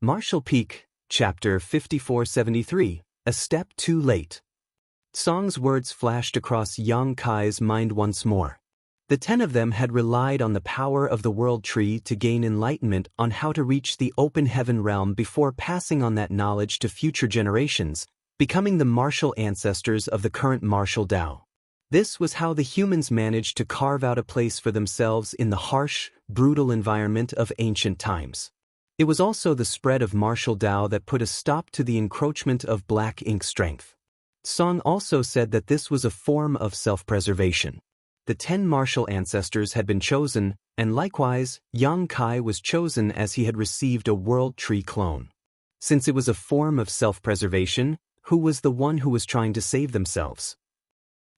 Martial Peak, Chapter 5473, A Step Too Late. Song's words flashed across Yang Kai's mind once more. The 10 of them had relied on the power of the World Tree to gain enlightenment on how to reach the open heaven realm before passing on that knowledge to future generations, becoming the martial ancestors of the current martial Dao. This was how the humans managed to carve out a place for themselves in the harsh, brutal environment of ancient times. It was also the spread of martial Dao that put a stop to the encroachment of black ink strength. Song also said that this was a form of self-preservation. The 10 martial ancestors had been chosen, and likewise, Yang Kai was chosen as he had received a World Tree clone. Since it was a form of self-preservation, who was the one who was trying to save themselves?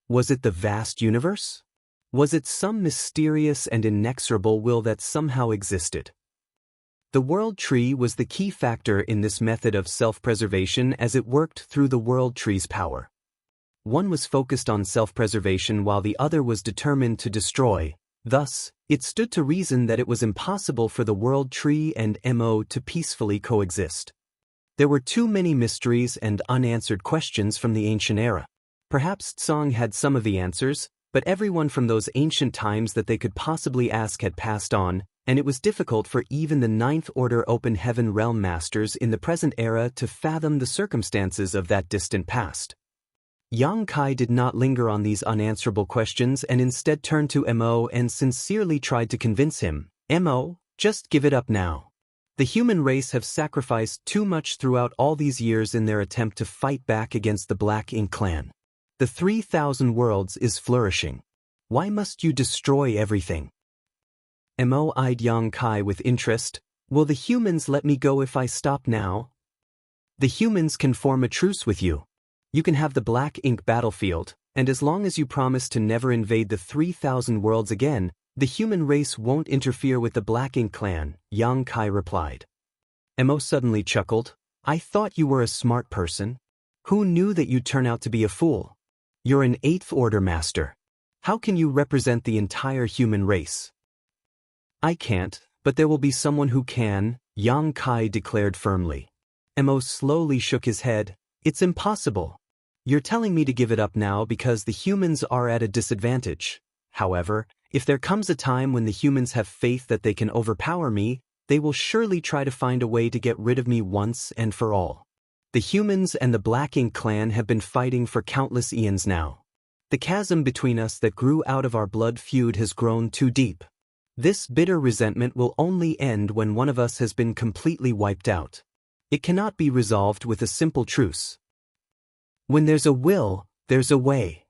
Was it the vast universe? Was it some mysterious and inexorable will that somehow existed? The World Tree was the key factor in this method of self-preservation as it worked through the World Tree's power. One was focused on self-preservation while the other was determined to destroy. Thus, it stood to reason that it was impossible for the World Tree and MO to peacefully coexist. There were too many mysteries and unanswered questions from the ancient era. Perhaps Tsong had some of the answers, but everyone from those ancient times that they could possibly ask had passed on, and it was difficult for even the Ninth Order Open Heaven Realm Masters in the present era to fathom the circumstances of that distant past. Yang Kai did not linger on these unanswerable questions and instead turned to Mo and sincerely tried to convince him, Mo, just give it up now. The human race have sacrificed too much throughout all these years in their attempt to fight back against the Black Ink clan. The 3,000 worlds is flourishing. Why must you destroy everything? Mo eyed Yang Kai with interest. Will the humans let me go if I stop now? The humans can form a truce with you. You can have the Black Ink battlefield, and as long as you promise to never invade the 3,000 worlds again, the human race won't interfere with the Black Ink clan, Yang Kai replied. Mo suddenly chuckled. I thought you were a smart person. Who knew that you'd turn out to be a fool? You're an 8th Order master. How can you represent the entire human race? I can't, but there will be someone who can, Yang Kai declared firmly. Mo slowly shook his head. It's impossible. You're telling me to give it up now because the humans are at a disadvantage. However, if there comes a time when the humans have faith that they can overpower me, they will surely try to find a way to get rid of me once and for all. The humans and the Black Ink clan have been fighting for countless eons now. The chasm between us that grew out of our blood feud has grown too deep. This bitter resentment will only end when one of us has been completely wiped out. It cannot be resolved with a simple truce. When there's a will, there's a way.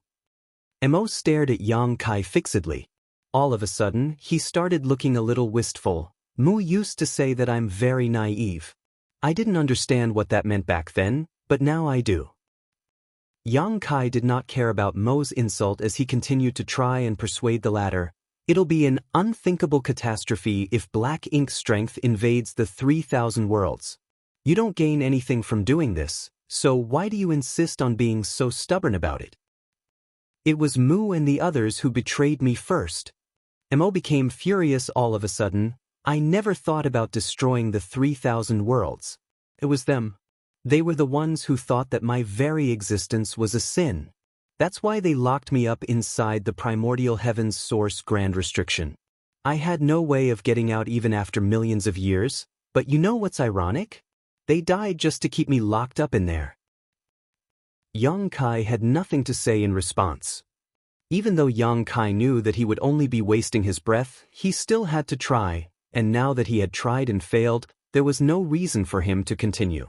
Mo stared at Yang Kai fixedly. All of a sudden, he started looking a little wistful. Mu used to say that I'm very naive. I didn't understand what that meant back then, but now I do. Yang Kai did not care about Mo's insult as he continued to try and persuade the latter. It'll be an unthinkable catastrophe if Black Ink strength invades the 3,000 worlds. You don't gain anything from doing this, so why do you insist on being so stubborn about it? It was Mu and the others who betrayed me first. Mo became furious all of a sudden. I never thought about destroying the 3,000 worlds. It was them. They were the ones who thought that my very existence was a sin. That's why they locked me up inside the primordial heaven's source grand restriction. I had no way of getting out even after millions of years, but you know what's ironic? They died just to keep me locked up in there. Yang Kai had nothing to say in response. Even though Yang Kai knew that he would only be wasting his breath, he still had to try, and now that he had tried and failed, there was no reason for him to continue.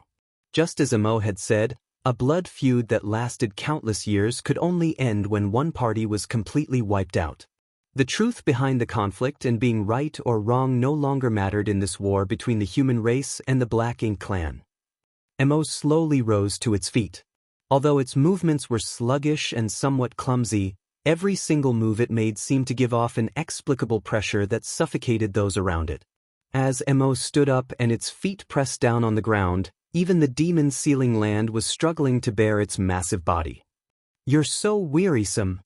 Just as Mo had said, a blood feud that lasted countless years could only end when one party was completely wiped out. The truth behind the conflict and being right or wrong no longer mattered in this war between the human race and the Black Ink clan. Mo slowly rose to its feet. Although its movements were sluggish and somewhat clumsy, every single move it made seemed to give off an inexplicable pressure that suffocated those around it. As Mo stood up and its feet pressed down on the ground, even the demon sealing land was struggling to bear its massive body. You're so wearisome.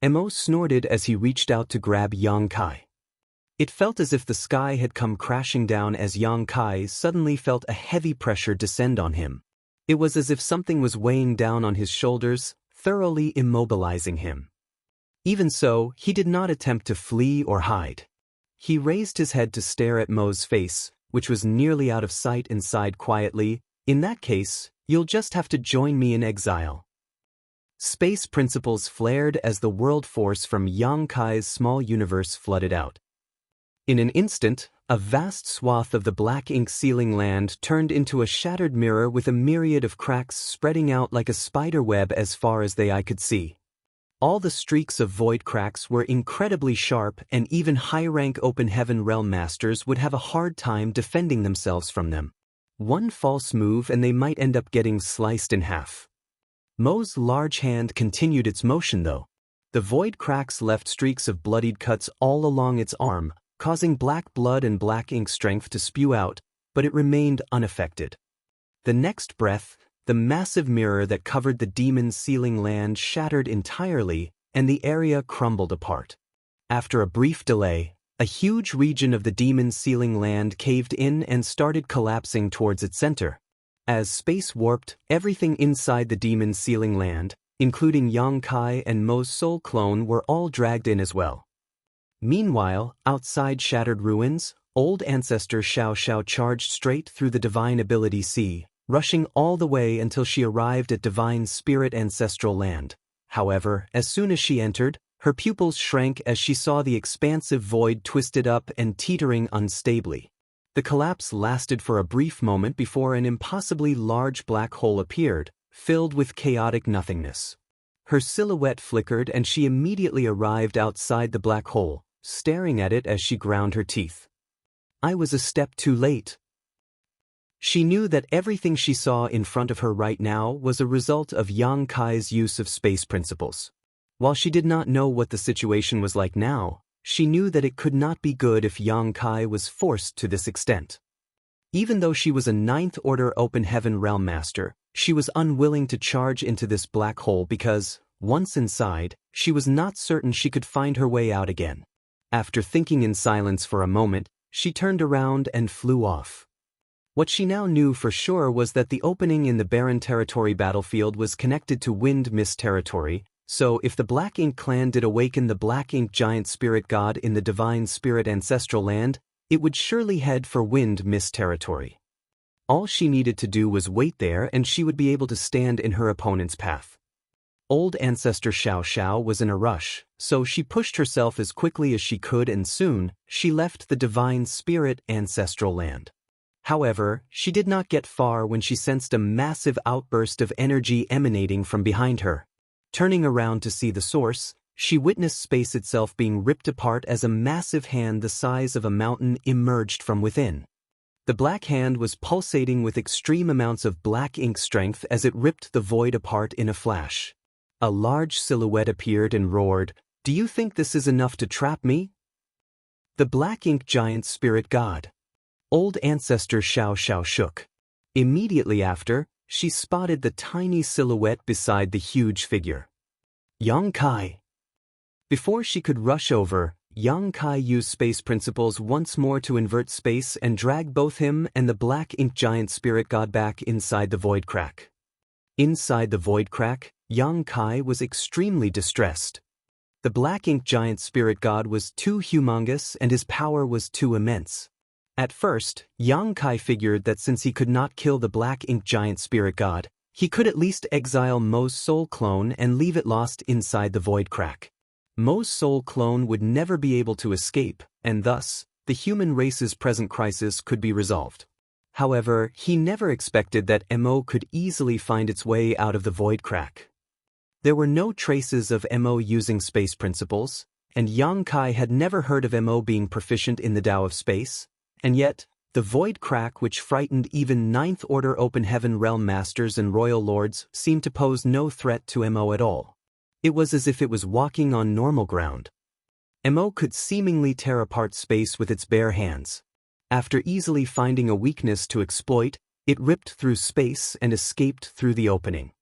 Mo snorted as he reached out to grab Yang Kai. It felt as if the sky had come crashing down as Yang Kai suddenly felt a heavy pressure descend on him. It was as if something was weighing down on his shoulders, thoroughly immobilizing him. Even so, he did not attempt to flee or hide. He raised his head to stare at Mo's face, which was nearly out of sight, and sighed quietly, "In that case, you'll just have to join me in exile." Space principles flared as the world force from Yang Kai's small universe flooded out. In an instant, a vast swath of the black ink ceiling land turned into a shattered mirror with a myriad of cracks spreading out like a spider web as far as the eye could see. All the streaks of void cracks were incredibly sharp, and even high-rank Open Heaven Realm Masters would have a hard time defending themselves from them. One false move and they might end up getting sliced in half. Mo's large hand continued its motion though. The void cracks left streaks of bloodied cuts all along its arm, causing black blood and black ink strength to spew out, but it remained unaffected. The next breath, the massive mirror that covered the demon's ceiling land shattered entirely, and the area crumbled apart. After a brief delay, a huge region of the demon's ceiling land caved in and started collapsing towards its center. As space warped, everything inside the demon's ceiling land, including Yang Kai and Mo's soul clone, were all dragged in as well. Meanwhile, outside shattered ruins, old ancestor Xiao Xiao charged straight through the divine ability sea, rushing all the way until she arrived at divine spirit ancestral land. However, as soon as she entered, her pupils shrank as she saw the expansive void twisted up and teetering unstably. The collapse lasted for a brief moment before an impossibly large black hole appeared, filled with chaotic nothingness. Her silhouette flickered and she immediately arrived outside the black hole, staring at it as she ground her teeth. I was a step too late. She knew that everything she saw in front of her right now was a result of Yang Kai's use of space principles. While she did not know what the situation was like now, she knew that it could not be good if Yang Kai was forced to this extent. Even though she was a 9th Order Open Heaven Realm Master, she was unwilling to charge into this black hole because, once inside, she was not certain she could find her way out again. After thinking in silence for a moment, she turned around and flew off. What she now knew for sure was that the opening in the Barren Territory battlefield was connected to Wind Mist Territory, so if the Black Ink clan did awaken the Black Ink giant spirit god in the divine spirit ancestral land, it would surely head for Wind Mist Territory. All she needed to do was wait there and she would be able to stand in her opponent's path. Old ancestor Xiao Xiao was in a rush, so she pushed herself as quickly as she could and soon, she left the divine spirit ancestral land. However, she did not get far when she sensed a massive outburst of energy emanating from behind her. Turning around to see the source, she witnessed space itself being ripped apart as a massive hand the size of a mountain emerged from within. The black hand was pulsating with extreme amounts of black ink strength as it ripped the void apart in a flash. A large silhouette appeared and roared, "Do you think this is enough to trap me?" The black ink giant spirit god. Old ancestor Xiao Xiao shook. Immediately after, she spotted the tiny silhouette beside the huge figure. Yang Kai. Before she could rush over, Yang Kai used space principles once more to invert space and drag both him and the black ink giant spirit god back inside the void crack. Inside the void crack, Yang Kai was extremely distressed. The black ink giant spirit god was too humongous and his power was too immense. At first, Yang Kai figured that since he could not kill the black ink giant spirit god, he could at least exile Mo's soul clone and leave it lost inside the void crack. Mo's soul clone would never be able to escape, and thus, the human race's present crisis could be resolved. However, he never expected that Mo could easily find its way out of the void crack. There were no traces of Mo using space principles, and Yang Kai had never heard of Mo being proficient in the Tao of space. And yet, the void crack which frightened even 9th Order Open Heaven Realm Masters and Royal Lords seemed to pose no threat to Mo at all. It was as if it was walking on normal ground. Mo could seemingly tear apart space with its bare hands. After easily finding a weakness to exploit, it ripped through space and escaped through the opening.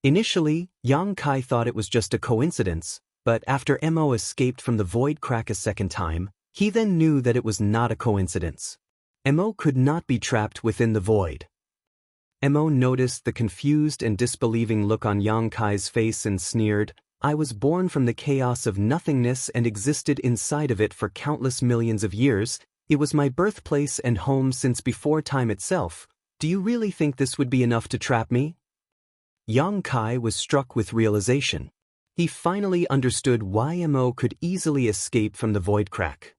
Initially, Yang Kai thought it was just a coincidence, but after Mo escaped from the void crack a second time, He then knew that it was not a coincidence. Mo could not be trapped within the void. Mo noticed the confused and disbelieving look on Yang Kai's face and sneered, "I was born from the chaos of nothingness and existed inside of it for countless millions of years. It was my birthplace and home since before time itself. Do you really think this would be enough to trap me?" Yang Kai was struck with realization. He finally understood why Mo could easily escape from the void crack.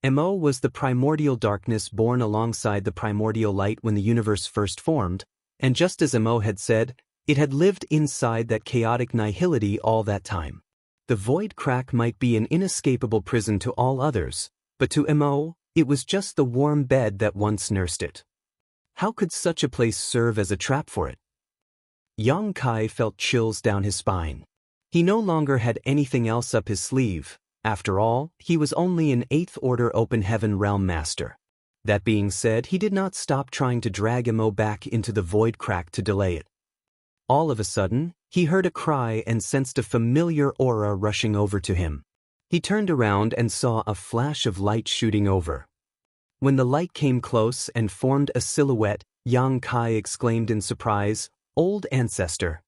Mo was the primordial darkness born alongside the primordial light when the universe first formed, and just as Mo had said, it had lived inside that chaotic nihility all that time. The void crack might be an inescapable prison to all others, but to Mo, it was just the warm bed that once nursed it. How could such a place serve as a trap for it? Yang Kai felt chills down his spine. He no longer had anything else up his sleeve. After all, he was only an 8th Order Open Heaven Realm Master. That being said, he did not stop trying to drag Mo back into the void crack to delay it. All of a sudden, he heard a cry and sensed a familiar aura rushing over to him. He turned around and saw a flash of light shooting over. When the light came close and formed a silhouette, Yang Kai exclaimed in surprise, "Old Ancestor."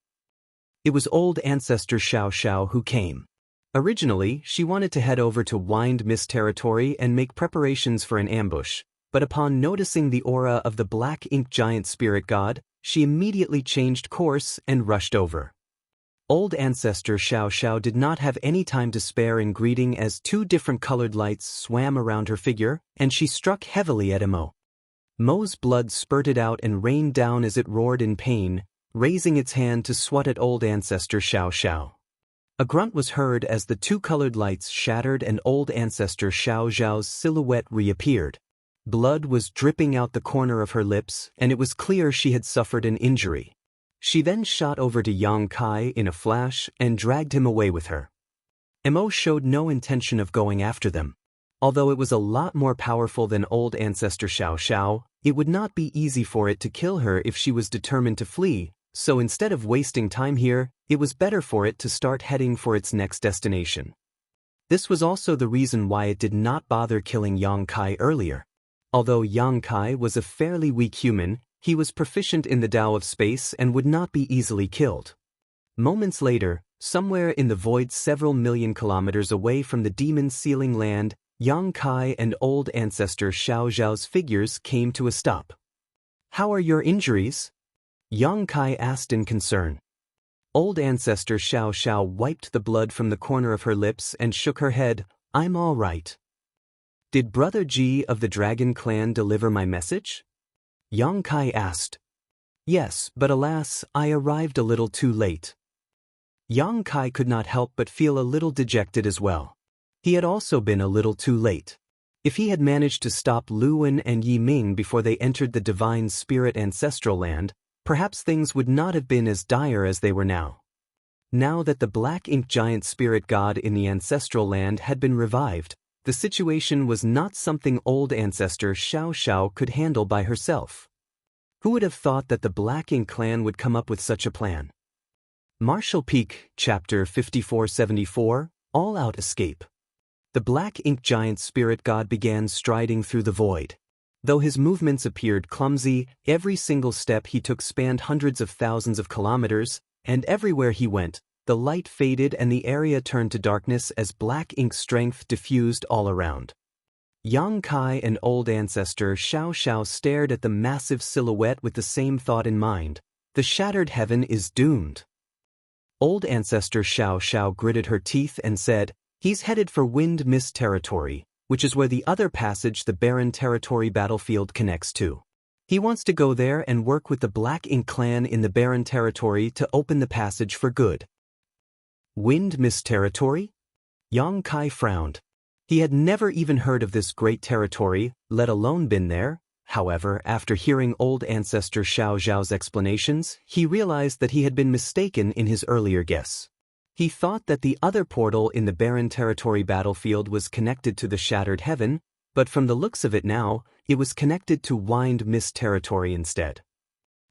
It was Old Ancestor Xiao Xiao who came. Originally, she wanted to head over to Wind Mist territory and make preparations for an ambush, but upon noticing the aura of the black ink giant spirit god, she immediately changed course and rushed over. Old Ancestor Xiao Xiao did not have any time to spare in greeting as 2 different colored lights swam around her figure, and she struck heavily at Mo. Mo's blood spurted out and rained down as it roared in pain, raising its hand to swat at Old Ancestor Xiao Xiao. A grunt was heard as the 2 colored lights shattered and Old Ancestor Xiao Xiao's silhouette reappeared. Blood was dripping out the corner of her lips, and it was clear she had suffered an injury. She then shot over to Yang Kai in a flash and dragged him away with her. Mo showed no intention of going after them. Although it was a lot more powerful than Old Ancestor Xiao Xiao, it would not be easy for it to kill her if she was determined to flee, so instead of wasting time here, it was better for it to start heading for its next destination. This was also the reason why it did not bother killing Yang Kai earlier. Although Yang Kai was a fairly weak human, he was proficient in the Tao of space and would not be easily killed. Moments later, somewhere in the void several million kilometers away from the demon sealing land, Yang Kai and Old Ancestor Xiao Xiao's figures came to a stop. "How are your injuries?" Yang Kai asked in concern. Old Ancestor Xiao Xiao wiped the blood from the corner of her lips and shook her head, "I'm all right." "Did Brother Ji of the Dragon Clan deliver my message?" Yang Kai asked. "Yes, but alas, I arrived a little too late." Yang Kai could not help but feel a little dejected as well. He had also been a little too late. If he had managed to stop Lu Wen and Yi Ming before they entered the Divine Spirit Ancestral Land, perhaps things would not have been as dire as they were now. Now that the black ink giant spirit god in the Ancestral Land had been revived, the situation was not something Old Ancestor Xiao Xiao could handle by herself. Who would have thought that the Black Ink clan would come up with such a plan? Martial Peak, Chapter 5474, All-Out Escape. The black ink giant spirit god began striding through the void. Though his movements appeared clumsy, every single step he took spanned hundreds of thousands of kilometers, and everywhere he went, the light faded and the area turned to darkness as black ink strength diffused all around. Yang Kai and Old Ancestor Xiao Xiao stared at the massive silhouette with the same thought in mind. The shattered heaven is doomed. Old Ancestor Xiao Xiao gritted her teeth and said, "He's headed for Wind Mist territory, which is where the other passage the Barren Territory battlefield connects to. He wants to go there and work with the Black Ink clan in the Barren Territory to open the passage for good." Wind Mist territory? Yang Kai frowned. He had never even heard of this great territory, let alone been there. However, after hearing Old Ancestor Xiao Zhao's explanations, he realized that he had been mistaken in his earlier guess. He thought that the other portal in the Barren Territory battlefield was connected to the Shattered Heaven, but from the looks of it now, it was connected to Wind Mist territory instead.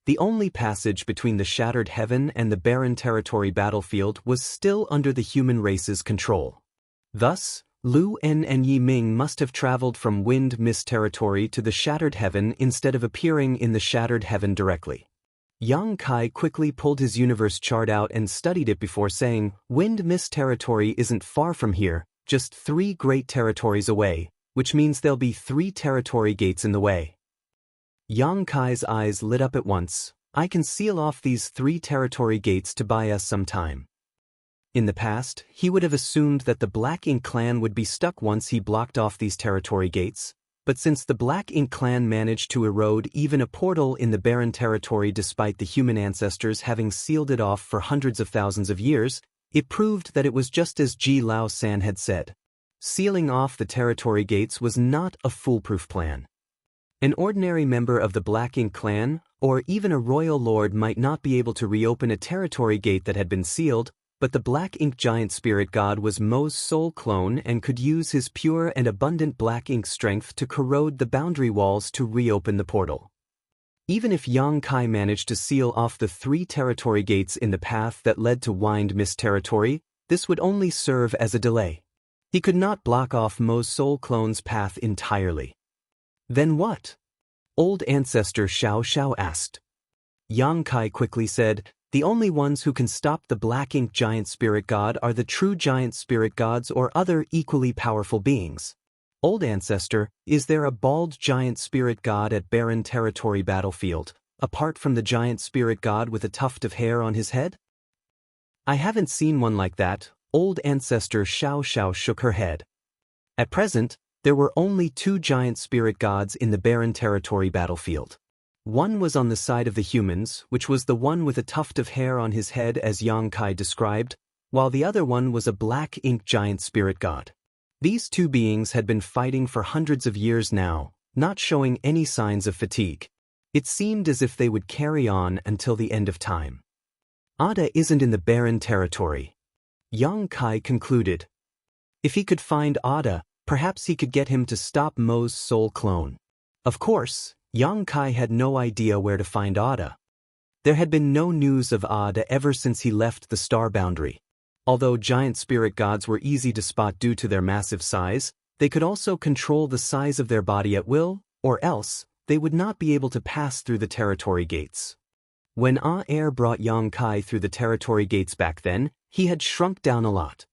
The only passage between the Shattered Heaven and the Barren Territory battlefield was still under the human race's control. Thus, Lu En and Yi Ming must have traveled from wind mist territory to the shattered heaven instead of appearing in the shattered heaven directly. Yang Kai quickly pulled his universe chart out and studied it before saying, "Wind mist territory isn't far from here, just 3 great territories away, which means there'll be 3 territory gates in the way." Yang Kai's eyes lit up at once. "I can seal off these 3 territory gates to buy us some time." In the past, he would have assumed that the Black Ink clan would be stuck once he blocked off these territory gates, but since the Black Ink clan managed to erode even a portal in the barren territory despite the human ancestors having sealed it off for hundreds of thousands of years, it proved that it was just as Ji Lao San had said. Sealing off the territory gates was not a foolproof plan. An ordinary member of the Black Ink clan, or even a royal lord, might not be able to reopen a territory gate that had been sealed, but the Black Ink giant spirit god was Mo's soul clone and could use his pure and abundant Black Ink strength to corrode the boundary walls to reopen the portal. Even if Yang Kai managed to seal off the 3 territory gates in the path that led to Wind Mist territory, this would only serve as a delay. He could not block off Mo's soul clone's path entirely. Then what? Old Ancestor Xiao Xiao asked. Yang Kai quickly said, "The only ones who can stop the Black Ink giant spirit god are the true giant spirit gods or other equally powerful beings." Old Ancestor, is there a bald giant spirit god at barren territory battlefield, apart from the giant spirit god with a tuft of hair on his head? "I haven't seen one like that." Old Ancestor Xiao Xiao shook her head. At present, there were only 2 giant spirit gods in the barren territory battlefield. One was on the side of the humans, which was the one with a tuft of hair on his head as Yang Kai described, while the other one was a Black Ink giant spirit god. These 2 beings had been fighting for hundreds of years now, not showing any signs of fatigue. It seemed as if they would carry on until the end of time. Ada isn't in the barren territory. Yang Kai concluded. If he could find Ada, perhaps he could get him to stop Mo's soul clone. Of course, Yang Kai had no idea where to find Ada. There had been no news of Ada ever since he left the star boundary. Although giant spirit gods were easy to spot due to their massive size, they could also control the size of their body at will, or else, they would not be able to pass through the territory gates. When Air brought Yang Kai through the territory gates back then, he had shrunk down a lot.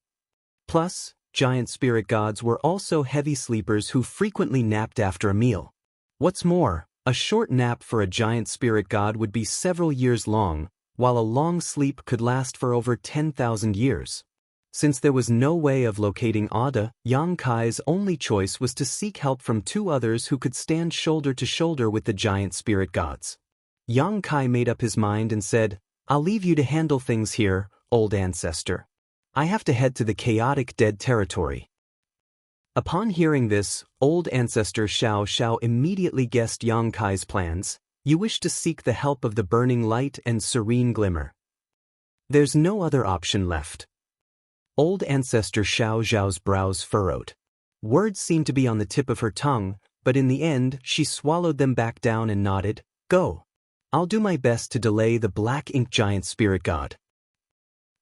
Plus, giant spirit gods were also heavy sleepers who frequently napped after a meal. What's more, a short nap for a giant spirit god would be several years long, while a long sleep could last for over 10,000 years. Since there was no way of locating Ada, Yang Kai's only choice was to seek help from 2 others who could stand shoulder to shoulder with the giant spirit gods. Yang Kai made up his mind and said, "I'll leave you to handle things here, Old Ancestor. I have to head to the chaotic dead territory." Upon hearing this, Old Ancestor Xiao Xiao immediately guessed Yang Kai's plans. "You wish to seek the help of the burning light and serene glimmer. There's no other option left." Old Ancestor Xiao Xiao's brows furrowed. Words seemed to be on the tip of her tongue, but in the end she swallowed them back down and nodded. "Go. I'll do my best to delay the Black Ink giant spirit god."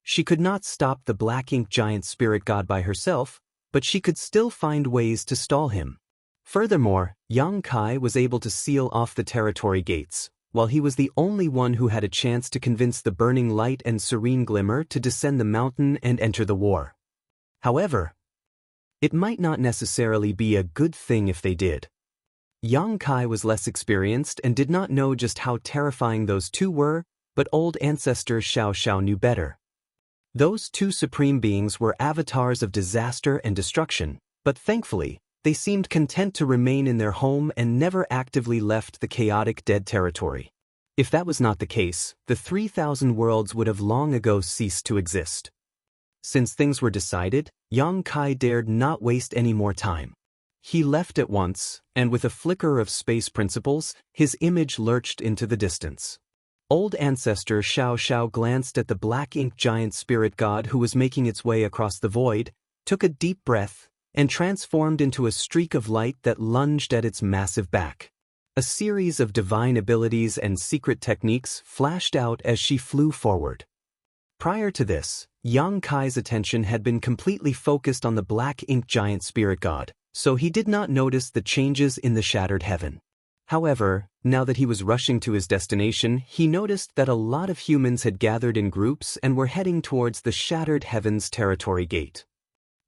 She could not stop the Black Ink giant spirit god by herself, but she could still find ways to stall him. Furthermore, Yang Kai was able to seal off the territory gates, while he was the only one who had a chance to convince the burning light and serene glimmer to descend the mountain and enter the war. However, it might not necessarily be a good thing if they did. Yang Kai was less experienced and did not know just how terrifying those 2 were, but Old Ancestor Xiao Xiao knew better. Those 2 supreme beings were avatars of disaster and destruction, but thankfully, they seemed content to remain in their home and never actively left the chaotic dead territory. If that was not the case, the 3,000 worlds would have long ago ceased to exist. Since things were decided, Yang Kai dared not waste any more time. He left at once, and with a flicker of space principles, his image lurched into the distance. Old Ancestor Xiao Xiao glanced at the Black Ink giant spirit god who was making its way across the void, took a deep breath, and transformed into a streak of light that lunged at its massive back. A series of divine abilities and secret techniques flashed out as she flew forward. Prior to this, Yang Kai's attention had been completely focused on the black ink giant spirit god, so he did not notice the changes in the shattered heaven. However, now that he was rushing to his destination, he noticed that a lot of humans had gathered in groups and were heading towards the shattered heaven's territory gate.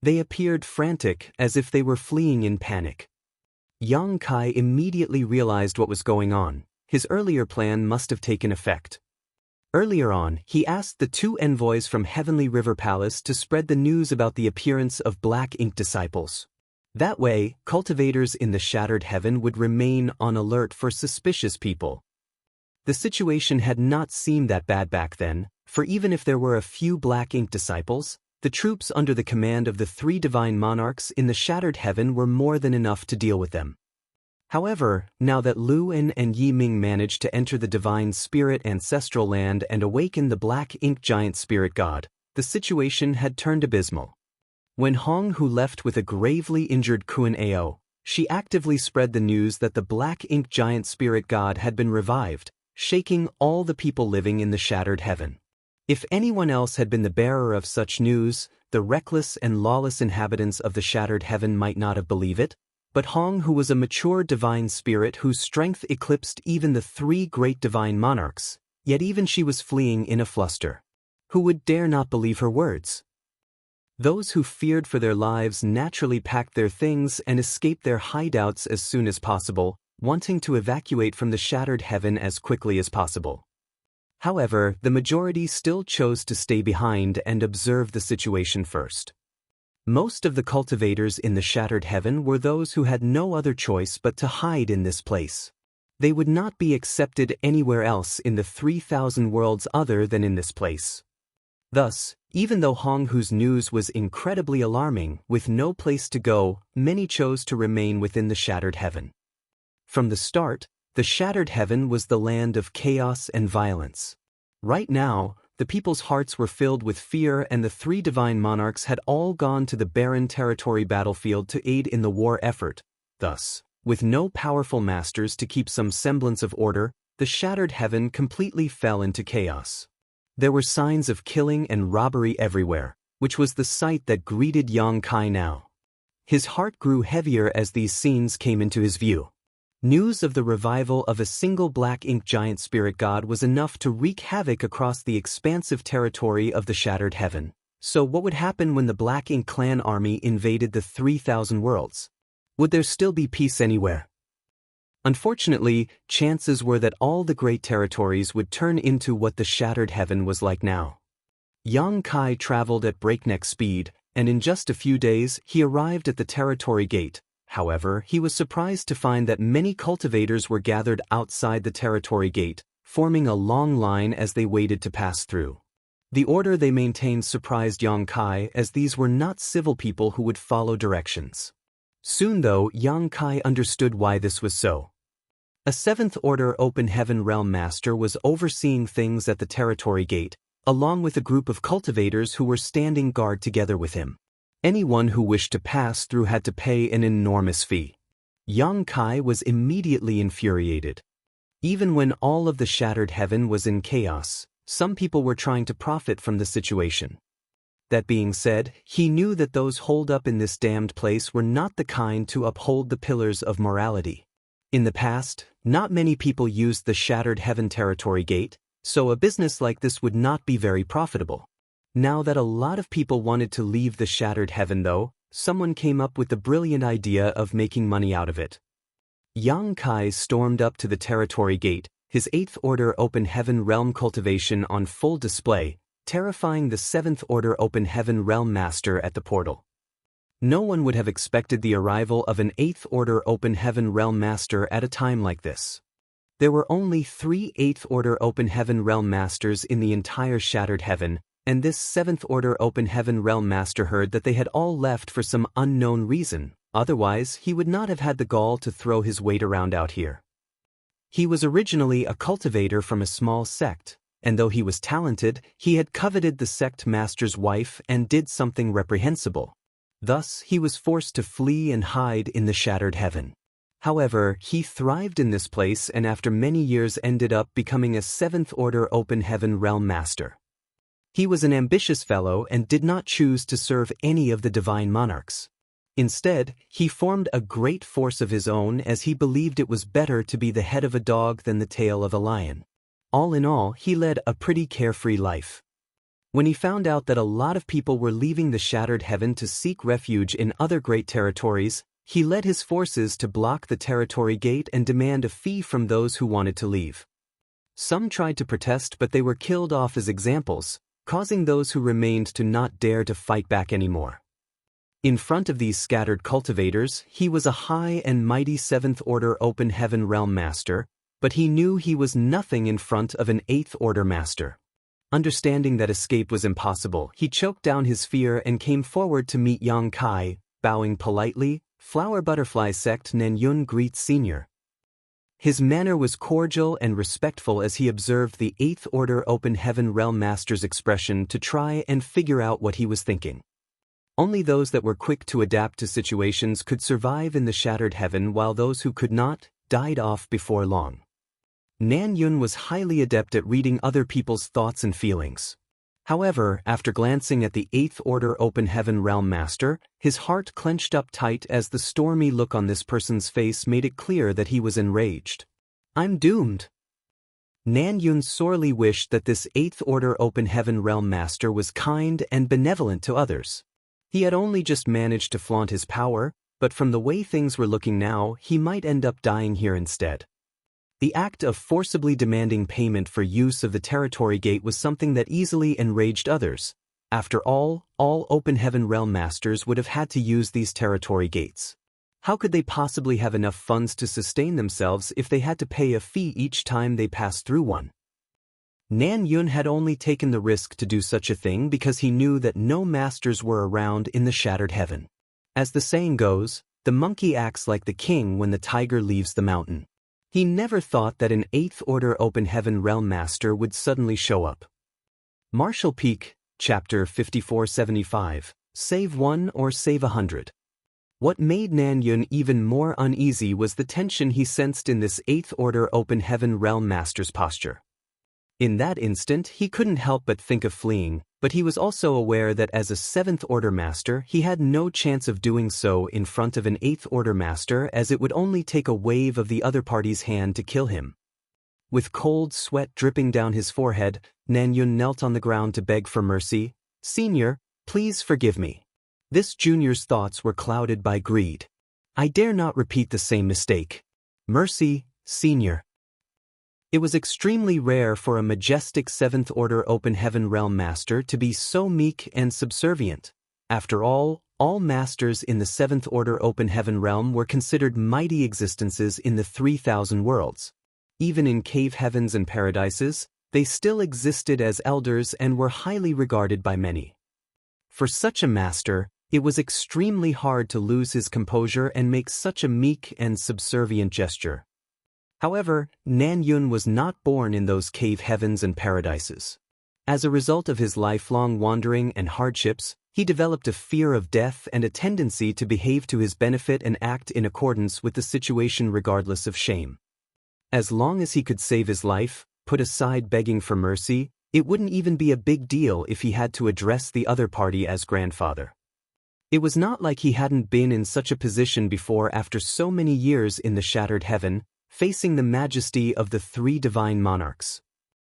They appeared frantic, as if they were fleeing in panic. Yang Kai immediately realized what was going on. His earlier plan must have taken effect. Earlier on, he asked the two envoys from Heavenly River Palace to spread the news about the appearance of black ink disciples. That way, cultivators in the shattered heaven would remain on alert for suspicious people. The situation had not seemed that bad back then, for even if there were a few black ink disciples, the troops under the command of the three divine monarchs in the shattered heaven were more than enough to deal with them. However, now that Lu En and Yi Ming managed to enter the divine spirit ancestral land and awaken the black ink giant spirit god, the situation had turned abysmal. When Hong Hu left with a gravely injured Kun Ao, she actively spread the news that the black ink giant spirit god had been revived, shaking all the people living in the shattered heaven. If anyone else had been the bearer of such news, the reckless and lawless inhabitants of the shattered heaven might not have believed it, but Hong Hu was a mature divine spirit whose strength eclipsed even the three great divine monarchs, yet even she was fleeing in a fluster. Who would dare not believe her words? Those who feared for their lives naturally packed their things and escaped their hideouts as soon as possible, wanting to evacuate from the shattered heaven as quickly as possible. However, the majority still chose to stay behind and observe the situation first. Most of the cultivators in the shattered heaven were those who had no other choice but to hide in this place. They would not be accepted anywhere else in the 3,000 worlds other than in this place. Thus, even though Hong Hu's news was incredibly alarming, with no place to go, many chose to remain within the shattered heaven. From the start, the shattered heaven was the land of chaos and violence. Right now, the people's hearts were filled with fear, and the three divine monarchs had all gone to the barren territory battlefield to aid in the war effort. Thus, with no powerful masters to keep some semblance of order, the shattered heaven completely fell into chaos. There were signs of killing and robbery everywhere, which was the sight that greeted Yang Kai now. His heart grew heavier as these scenes came into his view. News of the revival of a single black ink giant spirit god was enough to wreak havoc across the expansive territory of the shattered heaven. So what would happen when the black ink clan army invaded the 3,000 worlds? Would there still be peace anywhere? Unfortunately, chances were that all the great territories would turn into what the shattered heaven was like now. Yang Kai traveled at breakneck speed, and in just a few days he arrived at the territory gate. However, he was surprised to find that many cultivators were gathered outside the territory gate, forming a long line as they waited to pass through. The order they maintained surprised Yang Kai, as these were not civil people who would follow directions. Soon though, Yang Kai understood why this was so. A 7th Order Open Heaven Realm Master was overseeing things at the territory gate, along with a group of cultivators who were standing guard together with him. Anyone who wished to pass through had to pay an enormous fee. Yang Kai was immediately infuriated. Even when all of the shattered heaven was in chaos, some people were trying to profit from the situation. That being said, he knew that those holed up in this damned place were not the kind to uphold the pillars of morality. In the past, not many people used the shattered heaven territory gate, so a business like this would not be very profitable. Now that a lot of people wanted to leave the shattered heaven though, someone came up with the brilliant idea of making money out of it. Yang Kai stormed up to the territory gate, his 8th Order Open Heaven Realm cultivation on full display, terrifying the 7th Order Open Heaven Realm Master at the portal. No one would have expected the arrival of an 8th Order Open Heaven Realm Master at a time like this. There were only 3 8th Order Open Heaven Realm Masters in the entire Shattered Heaven, and this 7th Order Open Heaven Realm Master heard that they had all left for some unknown reason, otherwise he would not have had the gall to throw his weight around out here. He was originally a cultivator from a small sect, and though he was talented, he had coveted the sect master's wife and did something reprehensible. Thus, he was forced to flee and hide in the Shattered Heaven. However, he thrived in this place and after many years ended up becoming a 7th Order Open Heaven Realm Master. He was an ambitious fellow and did not choose to serve any of the divine monarchs. Instead, he formed a great force of his own as he believed it was better to be the head of a dog than the tail of a lion. All in all, he led a pretty carefree life. When he found out that a lot of people were leaving the Shattered Heaven to seek refuge in other great territories, he led his forces to block the territory gate and demand a fee from those who wanted to leave. Some tried to protest, but they were killed off as examples, causing those who remained to not dare to fight back anymore. In front of these scattered cultivators, he was a high and mighty 7th Order Open Heaven Realm Master, but he knew he was nothing in front of an 8th Order Master. Understanding that escape was impossible, he choked down his fear and came forward to meet Yang Kai, bowing politely. Flower Butterfly Sect Nanyun greets Senior. His manner was cordial and respectful as he observed the 8th Order Open Heaven Realm Master's expression to try and figure out what he was thinking. Only those that were quick to adapt to situations could survive in the Shattered Heaven, while those who could not died off before long. Nanyun was highly adept at reading other people's thoughts and feelings. However, after glancing at the 8th Order Open Heaven Realm Master, his heart clenched up tight as the stormy look on this person's face made it clear that he was enraged. "I'm doomed." Nanyun sorely wished that this 8th Order Open Heaven Realm Master was kind and benevolent to others. He had only just managed to flaunt his power, but from the way things were looking now, he might end up dying here instead. The act of forcibly demanding payment for use of the territory gate was something that easily enraged others. After all Open Heaven Realm Masters would have had to use these territory gates. How could they possibly have enough funds to sustain themselves if they had to pay a fee each time they passed through one? Nanyun had only taken the risk to do such a thing because he knew that no masters were around in the Shattered Heaven. As the saying goes, the monkey acts like the king when the tiger leaves the mountain. He never thought that an 8th Order Open Heaven Realm Master would suddenly show up. Martial Peak, Chapter 5475, Save 1 or Save 100. What made Nanyun even more uneasy was the tension he sensed in this 8th Order Open Heaven Realm Master's posture. In that instant, he couldn't help but think of fleeing, but he was also aware that as a 7th Order Master, he had no chance of doing so in front of an 8th Order Master, as it would only take a wave of the other party's hand to kill him. With cold sweat dripping down his forehead, Nanyun knelt on the ground to beg for mercy. "Senior, please forgive me." This junior's thoughts were clouded by greed. "I dare not repeat the same mistake. Mercy, Senior." It was extremely rare for a majestic 7th Order Open Heaven Realm Master to be so meek and subservient. After all masters in the 7th Order Open Heaven Realm were considered mighty existences in the 3,000 worlds. Even in cave heavens and paradises, they still existed as elders and were highly regarded by many. For such a master, it was extremely hard to lose his composure and make such a meek and subservient gesture. However, Nanyun was not born in those cave heavens and paradises. As a result of his lifelong wandering and hardships, he developed a fear of death and a tendency to behave to his benefit and act in accordance with the situation regardless of shame. As long as he could save his life, put aside begging for mercy, it wouldn't even be a big deal if he had to address the other party as grandfather. It was not like he hadn't been in such a position before after so many years in the Shattered Heaven, facing the majesty of the 3 divine monarchs.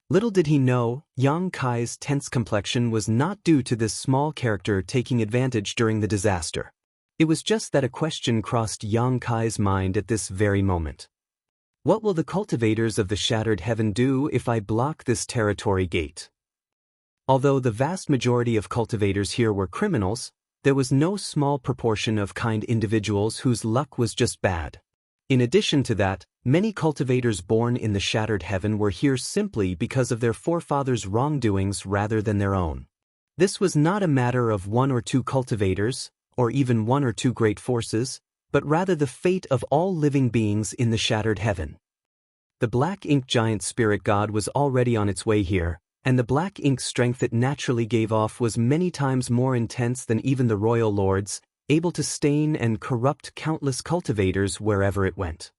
Little did he know, Yang Kai's tense complexion was not due to this small character taking advantage during the disaster. It was just that a question crossed Yang Kai's mind at this very moment. What will the cultivators of the Shattered Heaven do if I block this territory gate? Although the vast majority of cultivators here were criminals, there was no small proportion of kind individuals whose luck was just bad. In addition to that, many cultivators born in the Shattered Heaven were here simply because of their forefathers' wrongdoings rather than their own. This was not a matter of 1 or 2 cultivators, or even 1 or 2 great forces, but rather the fate of all living beings in the Shattered Heaven. The black ink giant spirit god was already on its way here, and the black ink strength it naturally gave off was many times more intense than even the royal lords, able to stain and corrupt countless cultivators wherever it went.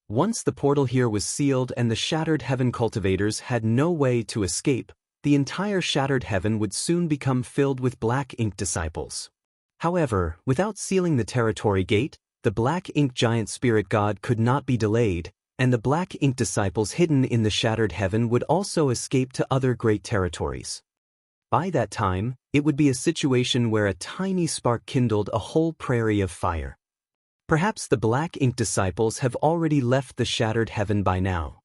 Once the portal here was sealed and the Shattered Heaven cultivators had no way to escape, the entire shattered heaven would soon become filled with black ink disciples. However, without sealing the territory gate, the black ink giant spirit god could not be delayed, and the black ink disciples hidden in the shattered heaven would also escape to other great territories. By that time, it would be a situation where a tiny spark kindled a whole prairie of fire. Perhaps the black ink disciples have already left the shattered heaven by now.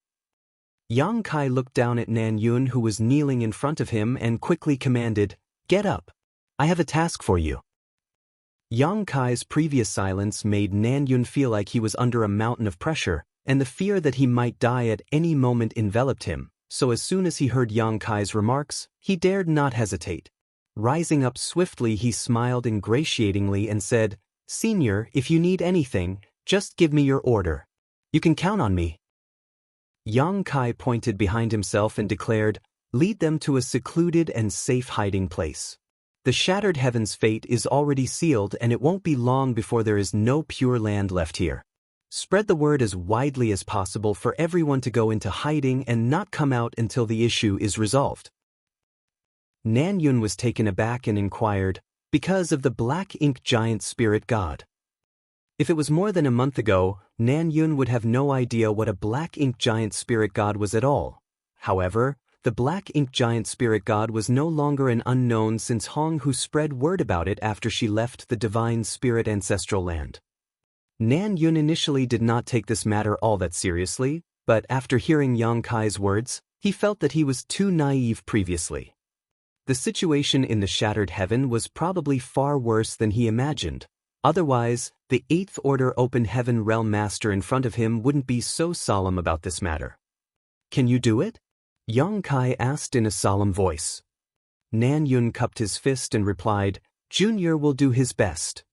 Yang Kai looked down at Nan Yun, who was kneeling in front of him, and quickly commanded, "Get up. I have a task for you." Yang Kai's previous silence made Nan Yun feel like he was under a mountain of pressure, and the fear that he might die at any moment enveloped him, so as soon as he heard Yang Kai's remarks, he dared not hesitate. Rising up swiftly, he smiled ingratiatingly and said, "Senior, if you need anything, just give me your order. You can count on me." Yang Kai pointed behind himself and declared, "Lead them to a secluded and safe hiding place. The shattered heaven's fate is already sealed, and it won't be long before there is no pure land left here. Spread the word as widely as possible for everyone to go into hiding and not come out until the issue is resolved." Nan Yun was taken aback and inquired, "Because of the black ink giant spirit god?" If it was more than a month ago, Nan Yun would have no idea what a black ink giant spirit god was at all. However, the black ink giant spirit god was no longer an unknown, since Hong Hu spread word about it after she left the divine spirit ancestral land. Nan Yun initially did not take this matter all that seriously, but after hearing Yang Kai's words, he felt that he was too naive previously. The situation in the shattered heaven was probably far worse than he imagined. Otherwise, the Eighth Order Open Heaven Realm Master in front of him wouldn't be so solemn about this matter. "Can you do it?" Yang Kai asked in a solemn voice. Nan Yun cupped his fist and replied, "Junior will do his best."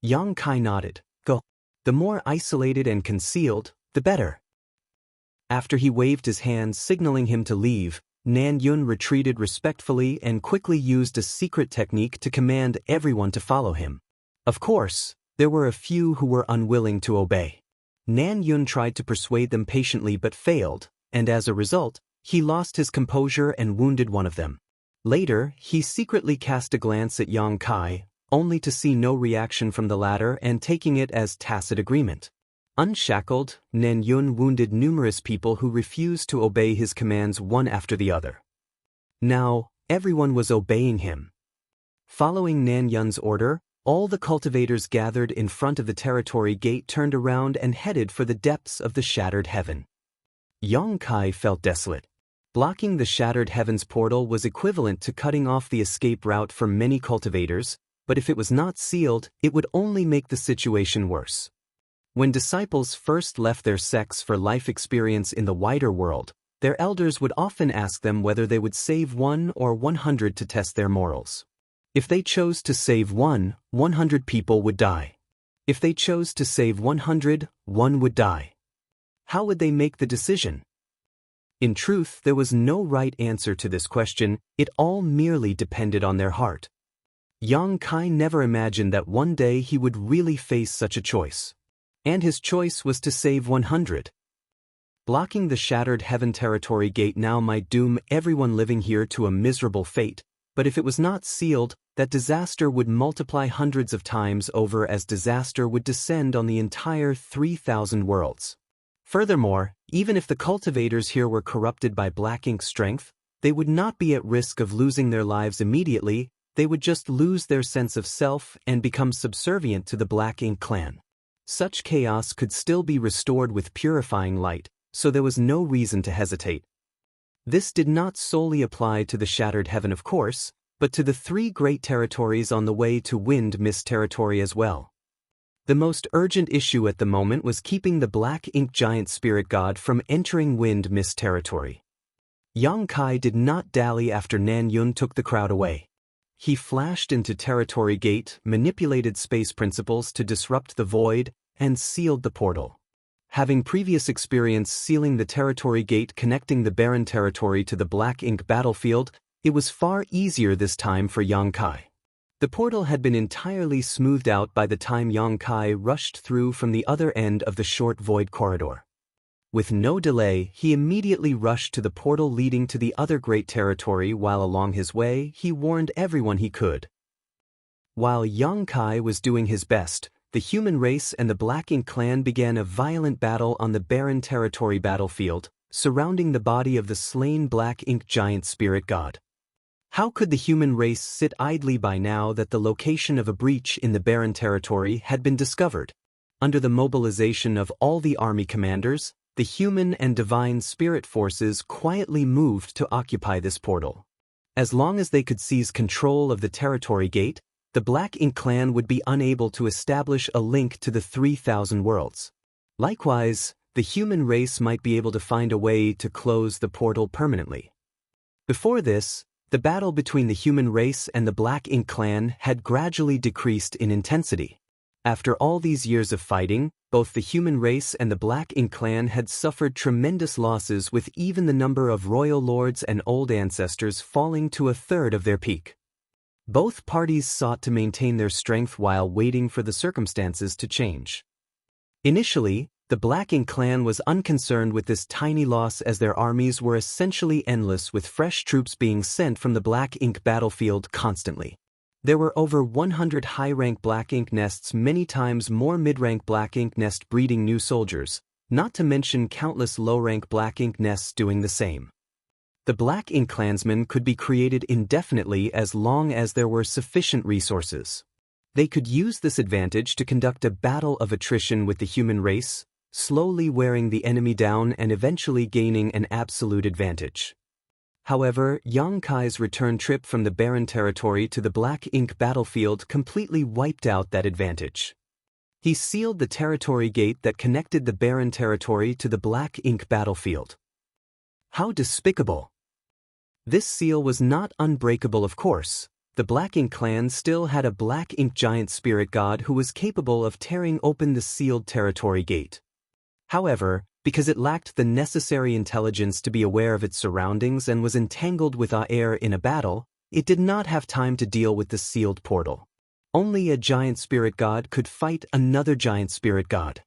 Yang Kai nodded. "Go. The more isolated and concealed, the better." After he waved his hand signaling him to leave, Nan Yun retreated respectfully and quickly used a secret technique to command everyone to follow him. Of course, there were a few who were unwilling to obey. Nan Yun tried to persuade them patiently but failed, and as a result, he lost his composure and wounded one of them. Later, he secretly cast a glance at Yang Kai, only to see no reaction from the latter and taking it as tacit agreement. Unshackled, Nan Yun wounded numerous people who refused to obey his commands one after the other. Now, everyone was obeying him. Following Nan Yun's order, all the cultivators gathered in front of the territory gate turned around and headed for the depths of the shattered heaven. Yang Kai felt desolate. Blocking the shattered heaven's portal was equivalent to cutting off the escape route for many cultivators, but if it was not sealed, it would only make the situation worse. When disciples first left their sects for life experience in the wider world, their elders would often ask them whether they would save 1 or 100 to test their morals. If they chose to save 100 people would die. If they chose to save 100, 1 would die. How would they make the decision? In truth, there was no right answer to this question, it all merely depended on their heart. Yang Kai never imagined that one day he would really face such a choice. And his choice was to save 100. Blocking the shattered heaven territory gate now might doom everyone living here to a miserable fate, but if it was not sealed, that disaster would multiply hundreds of times over as disaster would descend on the entire 3,000 worlds. Furthermore, even if the cultivators here were corrupted by black ink strength, they would not be at risk of losing their lives immediately, they would just lose their sense of self and become subservient to the black ink clan. Such chaos could still be restored with purifying light, so there was no reason to hesitate. This did not solely apply to the shattered heaven, of course, but to the 3 great territories on the way to Wind Mist territory as well. The most urgent issue at the moment was keeping the black ink giant spirit god from entering Wind Mist territory. Yang Kai did not dally after Nan Yun took the crowd away. He flashed into territory gate, manipulated space principles to disrupt the void, and sealed the portal. Having previous experience sealing the territory gate connecting the barren territory to the black ink battlefield, it was far easier this time for Yang Kai. The portal had been entirely smoothed out by the time Yang Kai rushed through from the other end of the short void corridor. With no delay, he immediately rushed to the portal leading to the other great territory while along his way, he warned everyone he could. While Yang Kai was doing his best, the human race and the Black Ink clan began a violent battle on the barren territory battlefield, surrounding the body of the slain Black Ink giant spirit god. How could the human race sit idly by now that the location of a breach in the barren territory had been discovered? Under the mobilization of all the army commanders, the human and divine spirit forces quietly moved to occupy this portal. As long as they could seize control of the territory gate, the Black Ink clan would be unable to establish a link to the 3,000 worlds. Likewise, the human race might be able to find a way to close the portal permanently. Before this, the battle between the human race and the Black Ink clan had gradually decreased in intensity. After all these years of fighting, both the human race and the Black Ink clan had suffered tremendous losses, with even the number of royal lords and old ancestors falling to a third of their peak. Both parties sought to maintain their strength while waiting for the circumstances to change. Initially, the Black Ink clan was unconcerned with this tiny loss, as their armies were essentially endless, with fresh troops being sent from the Black Ink battlefield constantly. There were over 100 high-rank Black Ink nests, many times more mid-rank Black Ink nest breeding new soldiers, not to mention countless low-rank Black Ink nests doing the same. The Black Ink clansmen could be created indefinitely as long as there were sufficient resources. They could use this advantage to conduct a battle of attrition with the human race, slowly wearing the enemy down and eventually gaining an absolute advantage. However, Yang Kai's return trip from the barren territory to the Black Ink battlefield completely wiped out that advantage. He sealed the territory gate that connected the barren territory to the Black Ink battlefield. How despicable! This seal was not unbreakable, of course. The Black Ink clan still had a Black Ink giant spirit god who was capable of tearing open the sealed territory gate. However, because it lacked the necessary intelligence to be aware of its surroundings and was entangled with air in a battle, it did not have time to deal with the sealed portal. Only a giant spirit god could fight another giant spirit god.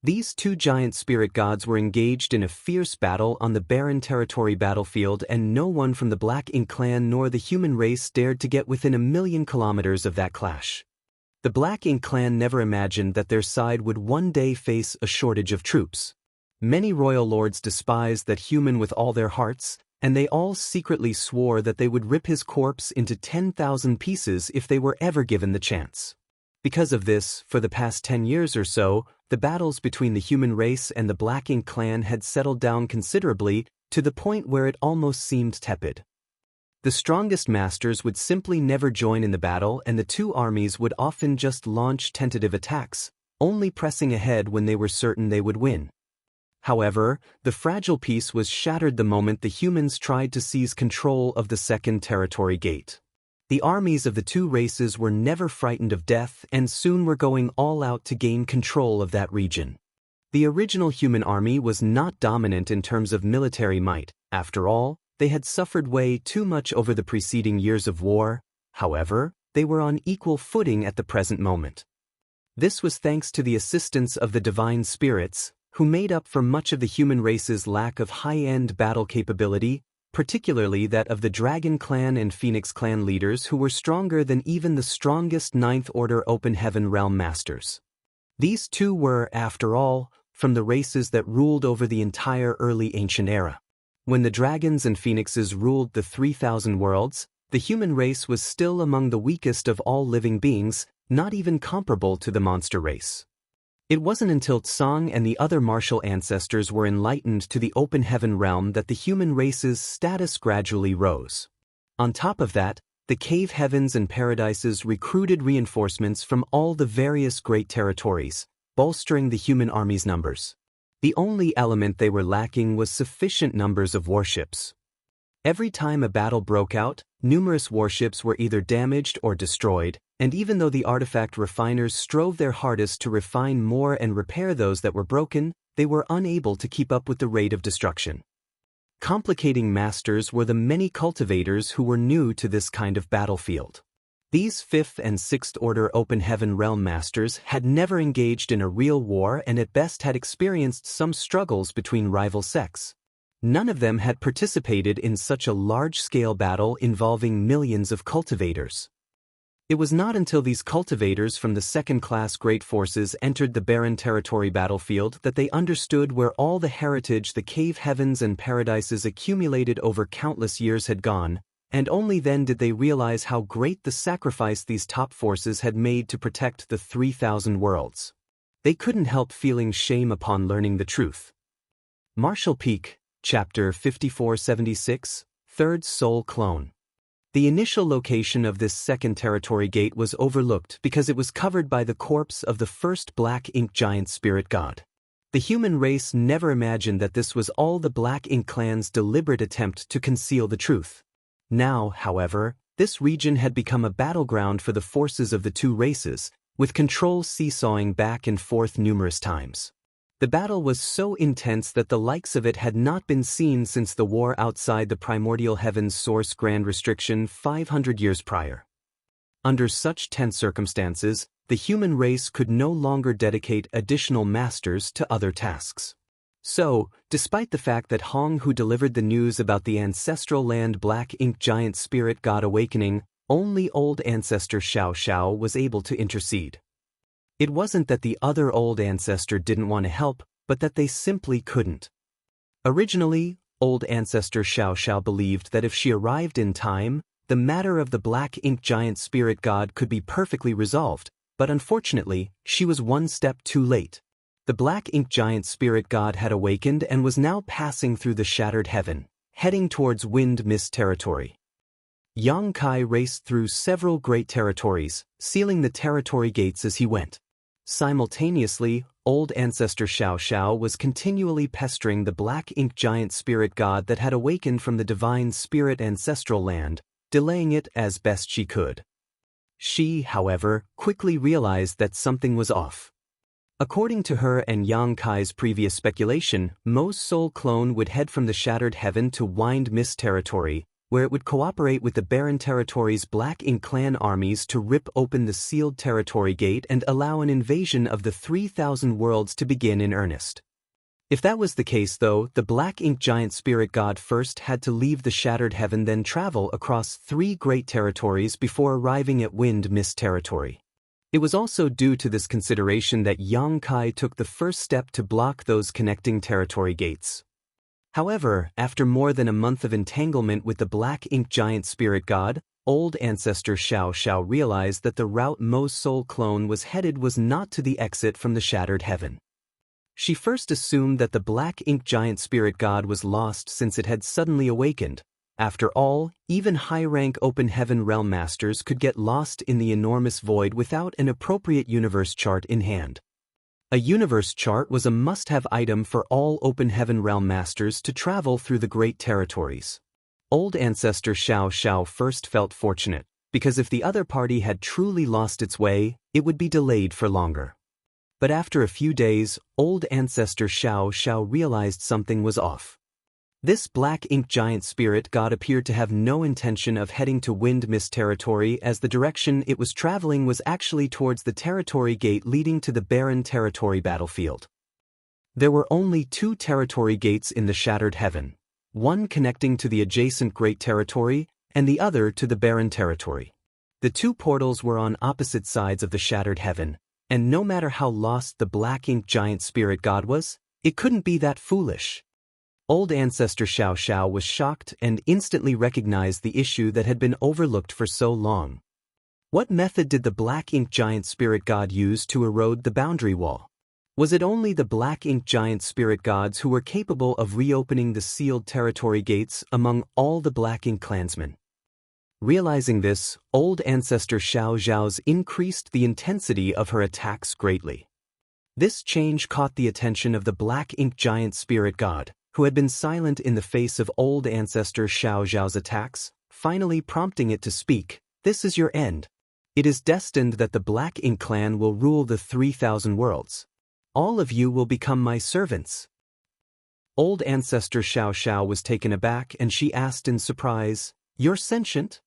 These two giant spirit gods were engaged in a fierce battle on the barren territory battlefield, and no one from the Black Ink clan nor the human race dared to get within 1,000,000 kilometers of that clash. The Black Ink clan never imagined that their side would one day face a shortage of troops. Many royal lords despised that human with all their hearts, and they all secretly swore that they would rip his corpse into 10,000 pieces if they were ever given the chance. Because of this, for the past 10 years or so, the battles between the human race and the Black Ink clan had settled down considerably, to the point where it almost seemed tepid. The strongest masters would simply never join in the battle, and the two armies would often just launch tentative attacks, only pressing ahead when they were certain they would win. However, the fragile peace was shattered the moment the humans tried to seize control of the second territory gate. The armies of the two races were never frightened of death and soon were going all out to gain control of that region. The original human army was not dominant in terms of military might. After all, they had suffered way too much over the preceding years of war. However, they were on equal footing at the present moment. This was thanks to the assistance of the divine spirits, who made up for much of the human race's lack of high-end battle capability, particularly that of the Dragon Clan and Phoenix Clan leaders, who were stronger than even the strongest Ninth Order Open Heaven Realm Masters. These two were, after all, from the races that ruled over the entire early ancient era. When the dragons and phoenixes ruled the 3,000 worlds, the human race was still among the weakest of all living beings, not even comparable to the monster race. It wasn't until Tsang and the other martial ancestors were enlightened to the open heaven realm that the human race's status gradually rose. On top of that, the cave heavens and paradises recruited reinforcements from all the various great territories, bolstering the human army's numbers. The only element they were lacking was sufficient numbers of warships. Every time a battle broke out, numerous warships were either damaged or destroyed, and even though the artifact refiners strove their hardest to refine more and repair those that were broken, they were unable to keep up with the rate of destruction. Complicating masters were the many cultivators who were new to this kind of battlefield. These 5th and 6th Order Open Heaven Realm Masters had never engaged in a real war and at best had experienced some struggles between rival sects. None of them had participated in such a large-scale battle involving millions of cultivators. It was not until these cultivators from the second-class Great Forces entered the barren territory battlefield that they understood where all the heritage the cave heavens and paradises accumulated over countless years had gone, and only then did they realize how great the sacrifice these top forces had made to protect the 3,000 worlds. They couldn't help feeling shame upon learning the truth. Marshall Peak, Chapter 5476, Third Soul Clone. The initial location of this second territory gate was overlooked because it was covered by the corpse of the first Black Ink Giant Spirit God. The human race never imagined that this was all the Black Ink clan's deliberate attempt to conceal the truth. Now, however, this region had become a battleground for the forces of the two races, with control seesawing back and forth numerous times. The battle was so intense that the likes of it had not been seen since the war outside the primordial heaven's source grand restriction 500 years prior. Under such tense circumstances, the human race could no longer dedicate additional masters to other tasks. So, despite the fact that Hong Hu delivered the news about the ancestral land Black Ink Giant Spirit God awakening, only old ancestor Xiao Xiao was able to intercede. It wasn't that the other old ancestor didn't want to help, but that they simply couldn't. Originally, old ancestor Xiao Xiao believed that if she arrived in time, the matter of the Black Ink Giant Spirit God could be perfectly resolved, but unfortunately, she was one step too late. The Black Ink Giant Spirit God had awakened and was now passing through the shattered heaven, heading towards Wind Mist territory. Yang Kai raced through several great territories, sealing the territory gates as he went. Simultaneously, old ancestor Xiao Xiao was continually pestering the Black Ink Giant Spirit God that had awakened from the divine spirit ancestral land, delaying it as best she could. She, however, quickly realized that something was off. According to her and Yang Kai's previous speculation, Mo's soul clone would head from the shattered heaven to Wind Mist territory, where it would cooperate with the barren territory's Black Ink clan armies to rip open the sealed territory gate and allow an invasion of the 3,000 worlds to begin in earnest. If that was the case though, the Black Ink Giant Spirit God first had to leave the shattered heaven, then travel across 3 great territories before arriving at Wind Mist territory. It was also due to this consideration that Yang Kai took the first step to block those connecting territory gates. However, after more than a month of entanglement with the Black Ink Giant Spirit God, old ancestor Xiao Xiao realized that the route Mo's soul clone was headed was not to the exit from the shattered heaven. She first assumed that the Black Ink Giant Spirit God was lost since it had suddenly awakened. After all, even high-rank Open Heaven Realm Masters could get lost in the enormous void without an appropriate universe chart in hand. A universe chart was a must-have item for all Open Heaven Realm Masters to travel through the great territories. Old ancestor Xiao Xiao first felt fortunate, because if the other party had truly lost its way, it would be delayed for longer. But after a few days, old ancestor Xiao Xiao realized something was off. This Black Ink Giant Spirit God appeared to have no intention of heading to Wind Mist territory, as the direction it was traveling was actually towards the territory gate leading to the barren territory battlefield. There were only 2 territory gates in the shattered heaven, one connecting to the adjacent great territory and the other to the barren territory. The 2 portals were on opposite sides of the shattered heaven, and no matter how lost the Black Ink Giant Spirit God was, it couldn't be that foolish. Old ancestor Xiao Xiao was shocked and instantly recognized the issue that had been overlooked for so long. What method did the Black Ink Giant Spirit God use to erode the boundary wall? Was it only the Black Ink Giant Spirit Gods who were capable of reopening the sealed territory gates among all the Black Ink clansmen? Realizing this, old ancestor Xiao Xiao's increased the intensity of her attacks greatly. This change caught the attention of the Black Ink Giant Spirit God, who had been silent in the face of old ancestor Xiao Xiao's attacks, finally prompting it to speak. This is your end. It is destined that the Black Ink clan will rule the 3,000 worlds. All of you will become my servants. Old ancestor Xiao Xiao was taken aback and she asked in surprise, "You're sentient?"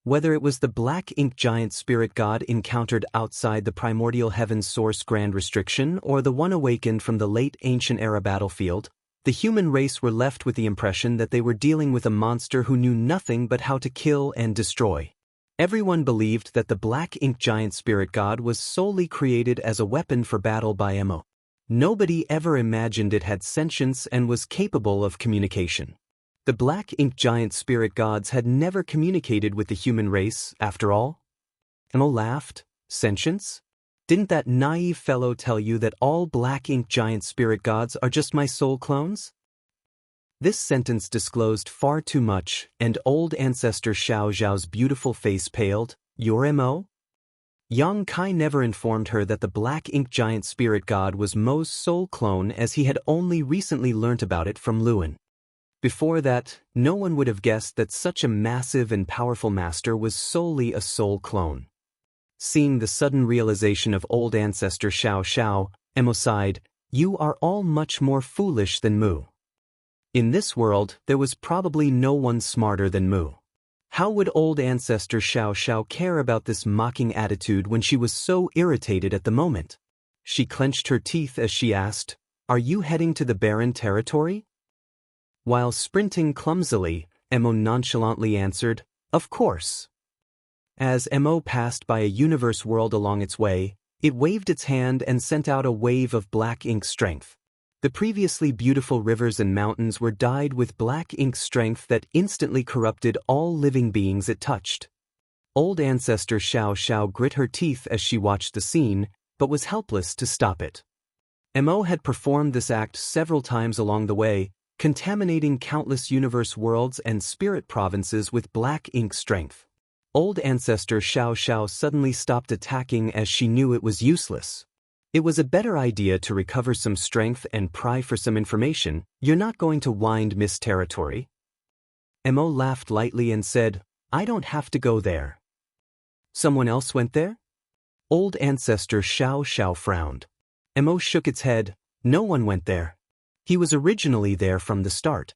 Whether it was the black ink giant spirit god encountered outside the primordial heaven's source grand restriction or the one awakened from the late ancient era battlefield, the human race were left with the impression that they were dealing with a monster who knew nothing but how to kill and destroy. Everyone believed that the black ink giant spirit god was solely created as a weapon for battle by Mo. Nobody ever imagined it had sentience and was capable of communication. The black ink giant spirit gods had never communicated with the human race, after all. Mo laughed. Sentience? Didn't that naive fellow tell you that all black ink giant spirit gods are just my soul clones? This sentence disclosed far too much, and old ancestor Xiao Zhao's beautiful face paled. You're Mo? Yang Kai never informed her that the black ink giant spirit god was Mo's soul clone, as he had only recently learnt about it from Luan. Before that, no one would have guessed that such a massive and powerful master was solely a soul clone. Seeing the sudden realization of old ancestor Xiao Xiao, Mo sighed, "You are all much more foolish than Mu." In this world, there was probably no one smarter than Mu. How would old ancestor Xiao Xiao care about this mocking attitude when she was so irritated at the moment? She clenched her teeth as she asked, "Are you heading to the barren territory?" While sprinting clumsily, Mo nonchalantly answered, "Of course." As Mo passed by a universe world along its way, it waved its hand and sent out a wave of black ink strength. The previously beautiful rivers and mountains were dyed with black ink strength that instantly corrupted all living beings it touched. Old ancestor Xiao Xiao grit her teeth as she watched the scene, but was helpless to stop it. Mo had performed this act several times along the way, contaminating countless universe worlds and spirit provinces with black ink strength. Old ancestor Xiao Xiao suddenly stopped attacking as she knew it was useless. It was a better idea to recover some strength and pry for some information. You're not going to wind Miss Territory. Mo laughed lightly and said, "I don't have to go there." Someone else went there? Old ancestor Xiao Xiao frowned. Mo shook its head. No one went there. He was originally there from the start.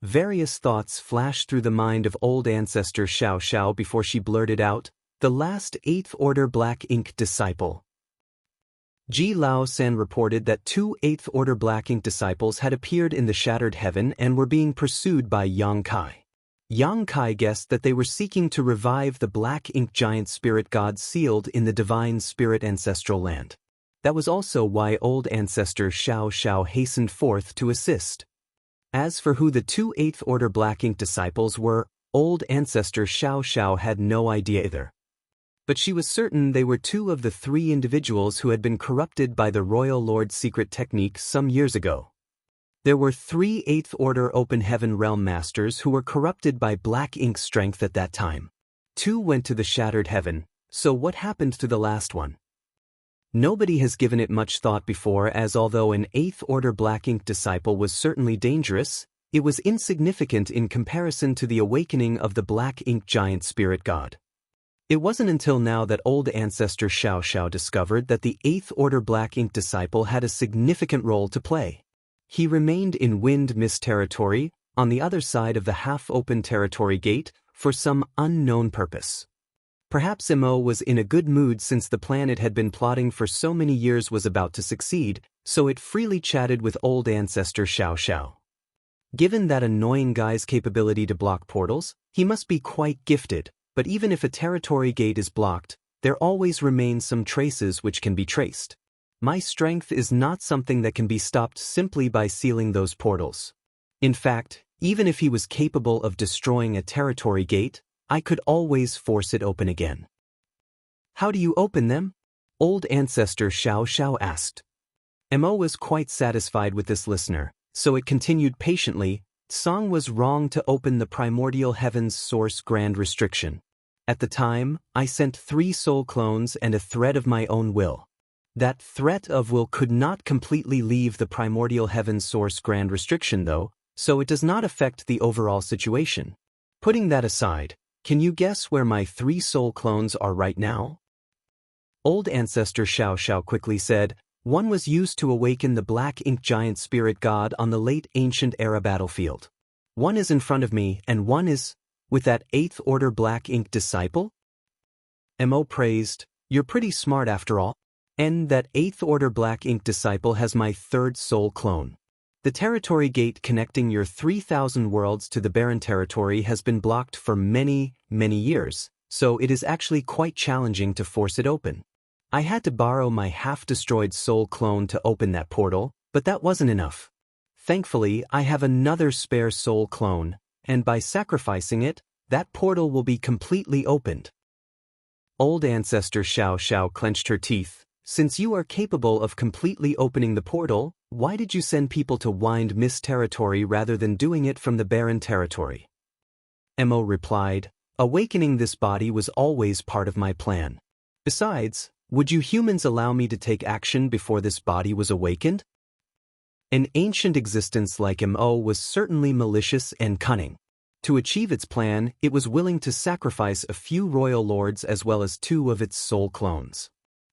Various thoughts flashed through the mind of old ancestor Xiao Xiao before she blurted out, "The last 8th Order Black Ink disciple." Ji Lao San reported that 2 8th Order Black Ink disciples had appeared in the Shattered Heaven and were being pursued by Yang Kai. Yang Kai guessed that they were seeking to revive the black ink giant spirit god sealed in the divine spirit ancestral land. That was also why old ancestor Xiao Xiao hastened forth to assist. As for who the 2 8th Order Black Ink disciples were, old ancestor Xiao Xiao had no idea either. But she was certain they were 2 of the 3 individuals who had been corrupted by the Royal Lord's secret technique some years ago. There were 3 8th Order Open Heaven Realm Masters who were corrupted by black ink strength at that time. 2 went to the Shattered Heaven, so what happened to the last one? Nobody has given it much thought before, as although an 8th Order Black Ink disciple was certainly dangerous, it was insignificant in comparison to the awakening of the black ink giant spirit god. It wasn't until now that old ancestor Xiao Xiao discovered that the 8th Order Black Ink disciple had a significant role to play. He remained in Wind Mist territory, on the other side of the half-open territory gate, for some unknown purpose. Perhaps Mo was in a good mood since the plan it had been plotting for so many years was about to succeed, so it freely chatted with old ancestor Xiao Xiao. Given that annoying guy's capability to block portals, he must be quite gifted, but even if a territory gate is blocked, there always remain some traces which can be traced. My strength is not something that can be stopped simply by sealing those portals. In fact, even if he was capable of destroying a territory gate, I could always force it open again. How do you open them? Old ancestor Xiao Xiao asked. Mo was quite satisfied with this listener, so it continued patiently. Song was wrong to open the primordial heaven's source grand restriction. At the time, I sent 3 soul clones and a thread of my own will. That threat of will could not completely leave the primordial heaven's source grand restriction though, so it does not affect the overall situation. Putting that aside, can you guess where my 3 soul clones are right now? Old ancestor Xiao Xiao quickly said, "One was used to awaken the black ink giant spirit god on the late ancient era battlefield. One is in front of me and one is..." With that 8th order black ink disciple? Mo praised, "You're pretty smart after all. And that 8th order black ink disciple has my 3rd soul clone. The territory gate connecting your 3,000 worlds to the barren territory has been blocked for many, many years, so it is actually quite challenging to force it open. I had to borrow my half-destroyed soul clone to open that portal, but that wasn't enough. Thankfully, I have another spare soul clone, and by sacrificing it, that portal will be completely opened." Old Ancestor Xiao Xiao clenched her teeth. "Since you are capable of completely opening the portal, why did you send people to Wind Mist territory rather than doing it from the barren territory?" Mo replied, "Awakening this body was always part of my plan. Besides, would you humans allow me to take action before this body was awakened?" An ancient existence like Mo was certainly malicious and cunning. To achieve its plan, it was willing to sacrifice a few royal lords as well as 2 of its soul clones.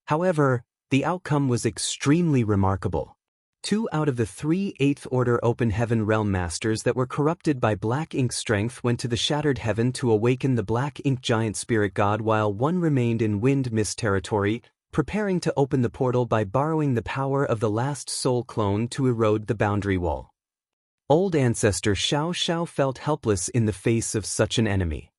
However, the outcome was extremely remarkable. 2 out of the 3 8th Order Open Heaven Realm Masters that were corrupted by Black Ink strength went to the Shattered Heaven to awaken the Black Ink Giant Spirit God, while 1 remained in Wind Mist territory, preparing to open the portal by borrowing the power of the last soul clone to erode the boundary wall. Old Ancestor Xiao Xiao felt helpless in the face of such an enemy.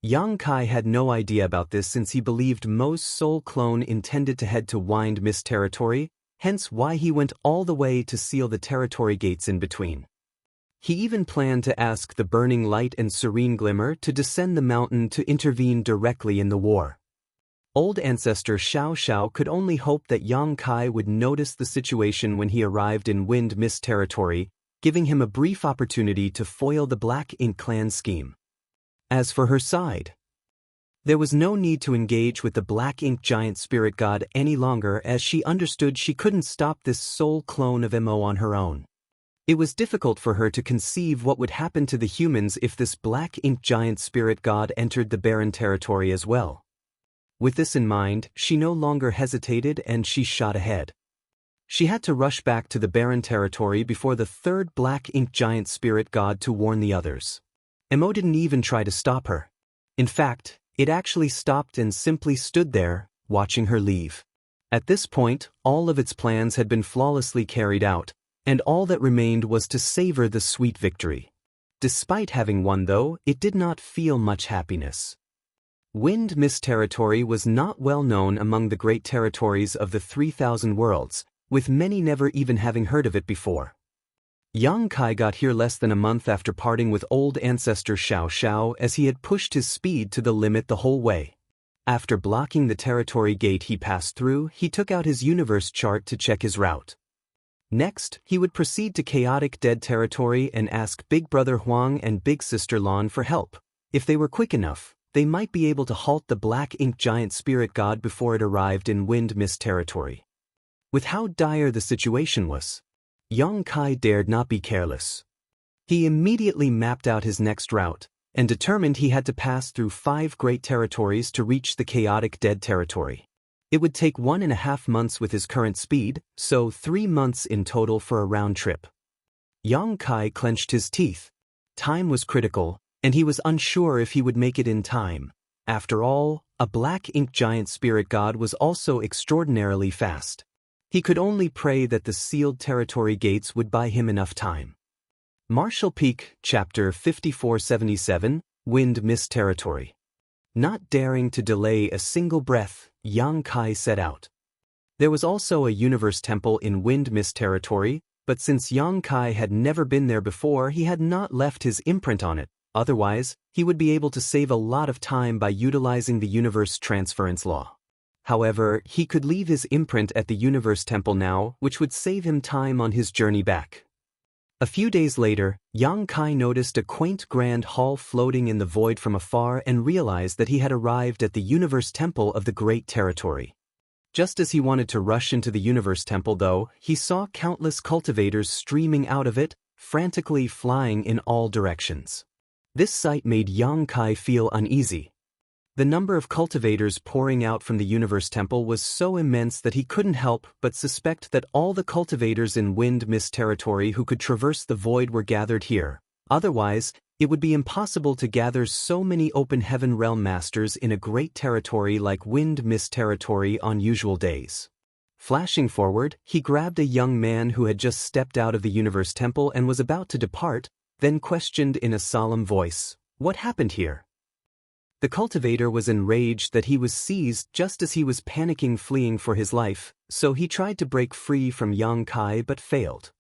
Yang Kai had no idea about this since he believed Mo's soul clone intended to head to Wind Mist territory, hence why he went all the way to seal the territory gates in between. He even planned to ask the Burning Light and Serene Glimmer to descend the mountain to intervene directly in the war. Old Ancestor Xiao Xiao could only hope that Yang Kai would notice the situation when he arrived in Wind Mist territory, giving him a brief opportunity to foil the Black Ink clan scheme. As for her side, there was no need to engage with the Black Ink Giant Spirit God any longer, as she understood she couldn't stop this soul clone of Mo on her own. It was difficult for her to conceive what would happen to the humans if this Black Ink Giant Spirit God entered the barren territory as well. With this in mind, she no longer hesitated and she shot ahead. She had to rush back to the barren territory before the 3rd Black Ink Giant Spirit God to warn the others. Mo didn't even try to stop her. In fact, it actually stopped and simply stood there, watching her leave. At this point, all of its plans had been flawlessly carried out, and all that remained was to savor the sweet victory. Despite having won though, it did not feel much happiness. Wind Mist territory was not well known among the great territories of the 3,000 worlds, with many never even having heard of it before. Yang Kai got here less than a month after parting with Old Ancestor Xiao Xiao, as he had pushed his speed to the limit the whole way. After blocking the territory gate he passed through, he took out his universe chart to check his route. Next, he would proceed to Chaotic Dead territory and ask Big Brother Huang and Big Sister Lan for help. If they were quick enough, they might be able to halt the Black Ink Giant Spirit God before it arrived in Wind Mist territory. With how dire the situation was, Yang Kai dared not be careless. He immediately mapped out his next route, and determined he had to pass through 5 great territories to reach the Chaotic Dead territory. It would take 1.5 months with his current speed, so 3 months in total for a round trip. Yang Kai clenched his teeth. Time was critical, and he was unsure if he would make it in time. After all, a Black Ink Giant Spirit God was also extraordinarily fast. He could only pray that the sealed territory gates would buy him enough time. Martial Peak, Chapter 5477, Wind Mist Territory. Not daring to delay a single breath, Yang Kai set out. There was also a universe temple in Wind Mist Territory, but since Yang Kai had never been there before, he had not left his imprint on it. Otherwise, he would be able to save a lot of time by utilizing the universe transference law. However, he could leave his imprint at the Universe Temple now, which would save him time on his journey back. A few days later, Yang Kai noticed a quaint grand hall floating in the void from afar and realized that he had arrived at the Universe Temple of the Great Territory. Just as he wanted to rush into the Universe Temple though, he saw countless cultivators streaming out of it, frantically flying in all directions. This sight made Yang Kai feel uneasy. The number of cultivators pouring out from the Universe Temple was so immense that he couldn't help but suspect that all the cultivators in Wind Mist territory who could traverse the void were gathered here. Otherwise, It would be impossible to gather so many open heaven realm masters in a great territory like Wind Mist territory on usual days. Flashing forward, he grabbed a young man who had just stepped out of the universe temple and was about to depart, then questioned in a solemn voice, "What happened here?" The cultivator was enraged that he was seized just as he was panicking fleeing for his life, so he tried to break free from Yang Kai but failed.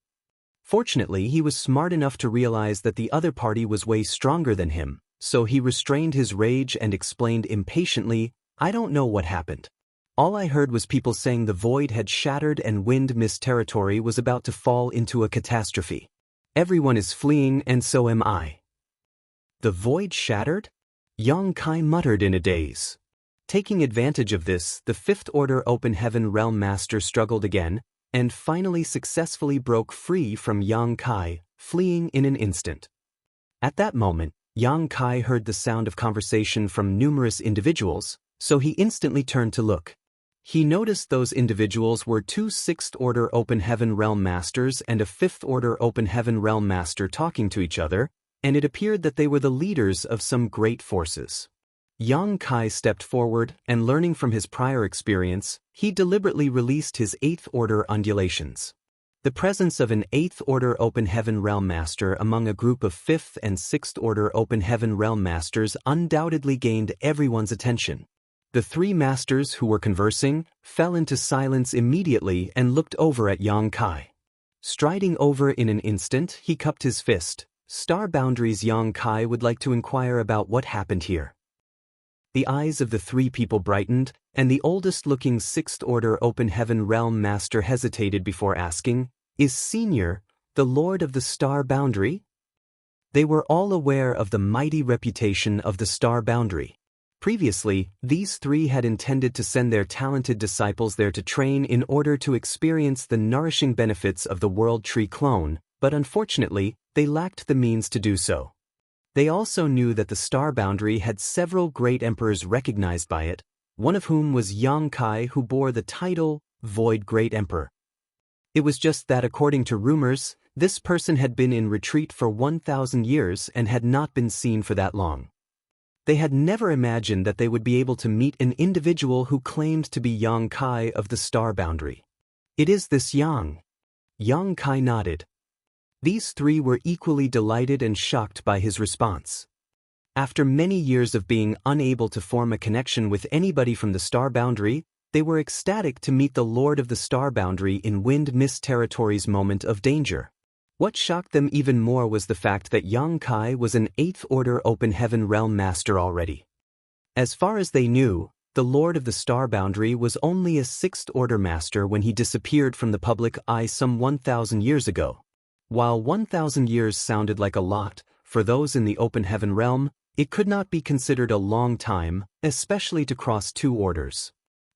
Fortunately, he was smart enough to realize that the other party was way stronger than him, so he restrained his rage and explained impatiently, "I don't know what happened. All I heard was people saying the void had shattered and Wind Mist territory was about to fall into a catastrophe. Everyone is fleeing and so am I." "The void shattered?" Yang Kai muttered in a daze. Taking advantage of this, the Fifth Order Open Heaven Realm Master struggled again, and finally successfully broke free from Yang Kai, fleeing in an instant. At that moment, Yang Kai heard the sound of conversation from numerous individuals, so he instantly turned to look. He noticed those individuals were two Sixth Order Open Heaven Realm Masters and a Fifth Order Open Heaven Realm Master talking to each other, and it appeared that they were the leaders of some great forces. Yang Kai stepped forward, and learning from his prior experience, he deliberately released his Eighth Order undulations. The presence of an Eighth Order Open Heaven Realm Master among a group of Fifth and Sixth Order Open Heaven Realm Masters undoubtedly gained everyone's attention. The three masters who were conversing fell into silence immediately and looked over at Yang Kai. Striding over in an instant, he cupped his fist. "Star Boundaries, Yang Kai would like to inquire about what happened here." The eyes of the three people brightened, and the oldest-looking Sixth Order Open Heaven Realm Master hesitated before asking, "Is Senior, the Lord of the Star Boundary?" They were all aware of the mighty reputation of the Star Boundary. Previously, these three had intended to send their talented disciples there to train in order to experience the nourishing benefits of the World Tree clone, but unfortunately, they lacked the means to do so. They also knew that the Star Boundary had several great emperors recognized by it, one of whom was Yang Kai, who bore the title Void Great Emperor. It was just that according to rumors, this person had been in retreat for 1,000 years and had not been seen for that long. They had never imagined that they would be able to meet an individual who claimed to be Yang Kai of the Star Boundary. "It is this Yang." Yang Kai nodded. These three were equally delighted and shocked by his response. After many years of being unable to form a connection with anybody from the Star Boundary, they were ecstatic to meet the Lord of the Star Boundary in Wind Mist Territory's moment of danger. What shocked them even more was the fact that Yang Kai was an Eighth Order Open Heaven Realm Master already. As far as they knew, the Lord of the Star Boundary was only a Sixth Order Master when he disappeared from the public eye some 1,000 years ago. While 1,000 years sounded like a lot, for those in the Open Heaven realm, it could not be considered a long time, especially to cross two orders.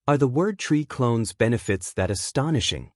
Are the Word Tree clone's benefits that astonishing?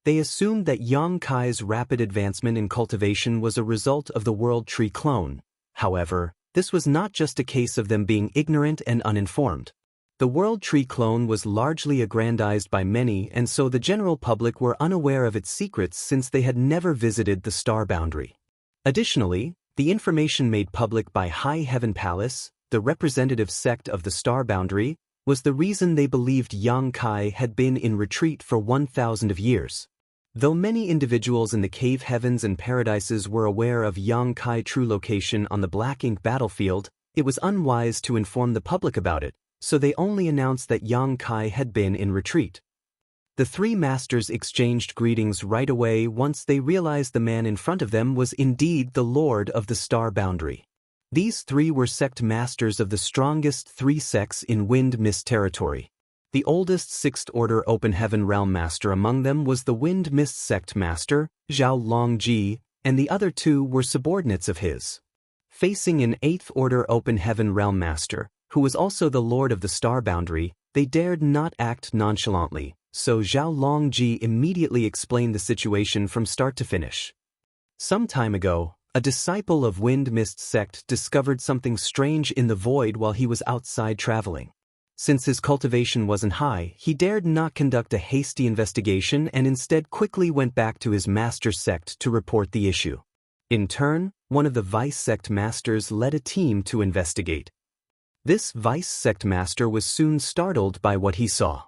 They assumed that Yang Kai's rapid advancement in cultivation was a result of the World Tree clone. However, this was not just a case of them being ignorant and uninformed. The World Tree clone was largely aggrandized by many, and so the general public were unaware of its secrets since they had never visited the Star Boundary. Additionally, the information made public by High Heaven Palace, the representative sect of the Star Boundary, was the reason they believed Yang Kai had been in retreat for 1,000 years. Though many individuals in the cave heavens and paradises were aware of Yang Kai's true location on the Black Ink battlefield, it was unwise to inform the public about it, so they only announced that Yang Kai had been in retreat. The three masters exchanged greetings right away once they realized the man in front of them was indeed the Lord of the Star Boundary. These three were sect masters of the strongest three sects in Wind Mist territory. The oldest Sixth Order Open Heaven Realm Master among them was the Wind Mist Sect Master, Zhao Longji, and the other two were subordinates of his. Facing an Eighth Order Open Heaven Realm Master, who was also the Lord of the Star Boundary, they dared not act nonchalantly, so Zhao Longji immediately explained the situation from start to finish. Some time ago, a disciple of Wind Mist Sect discovered something strange in the void while he was outside traveling. Since his cultivation wasn't high, he dared not conduct a hasty investigation and instead quickly went back to his master sect to report the issue. In turn, one of the vice sect masters led a team to investigate. This vice sect master was soon startled by what he saw.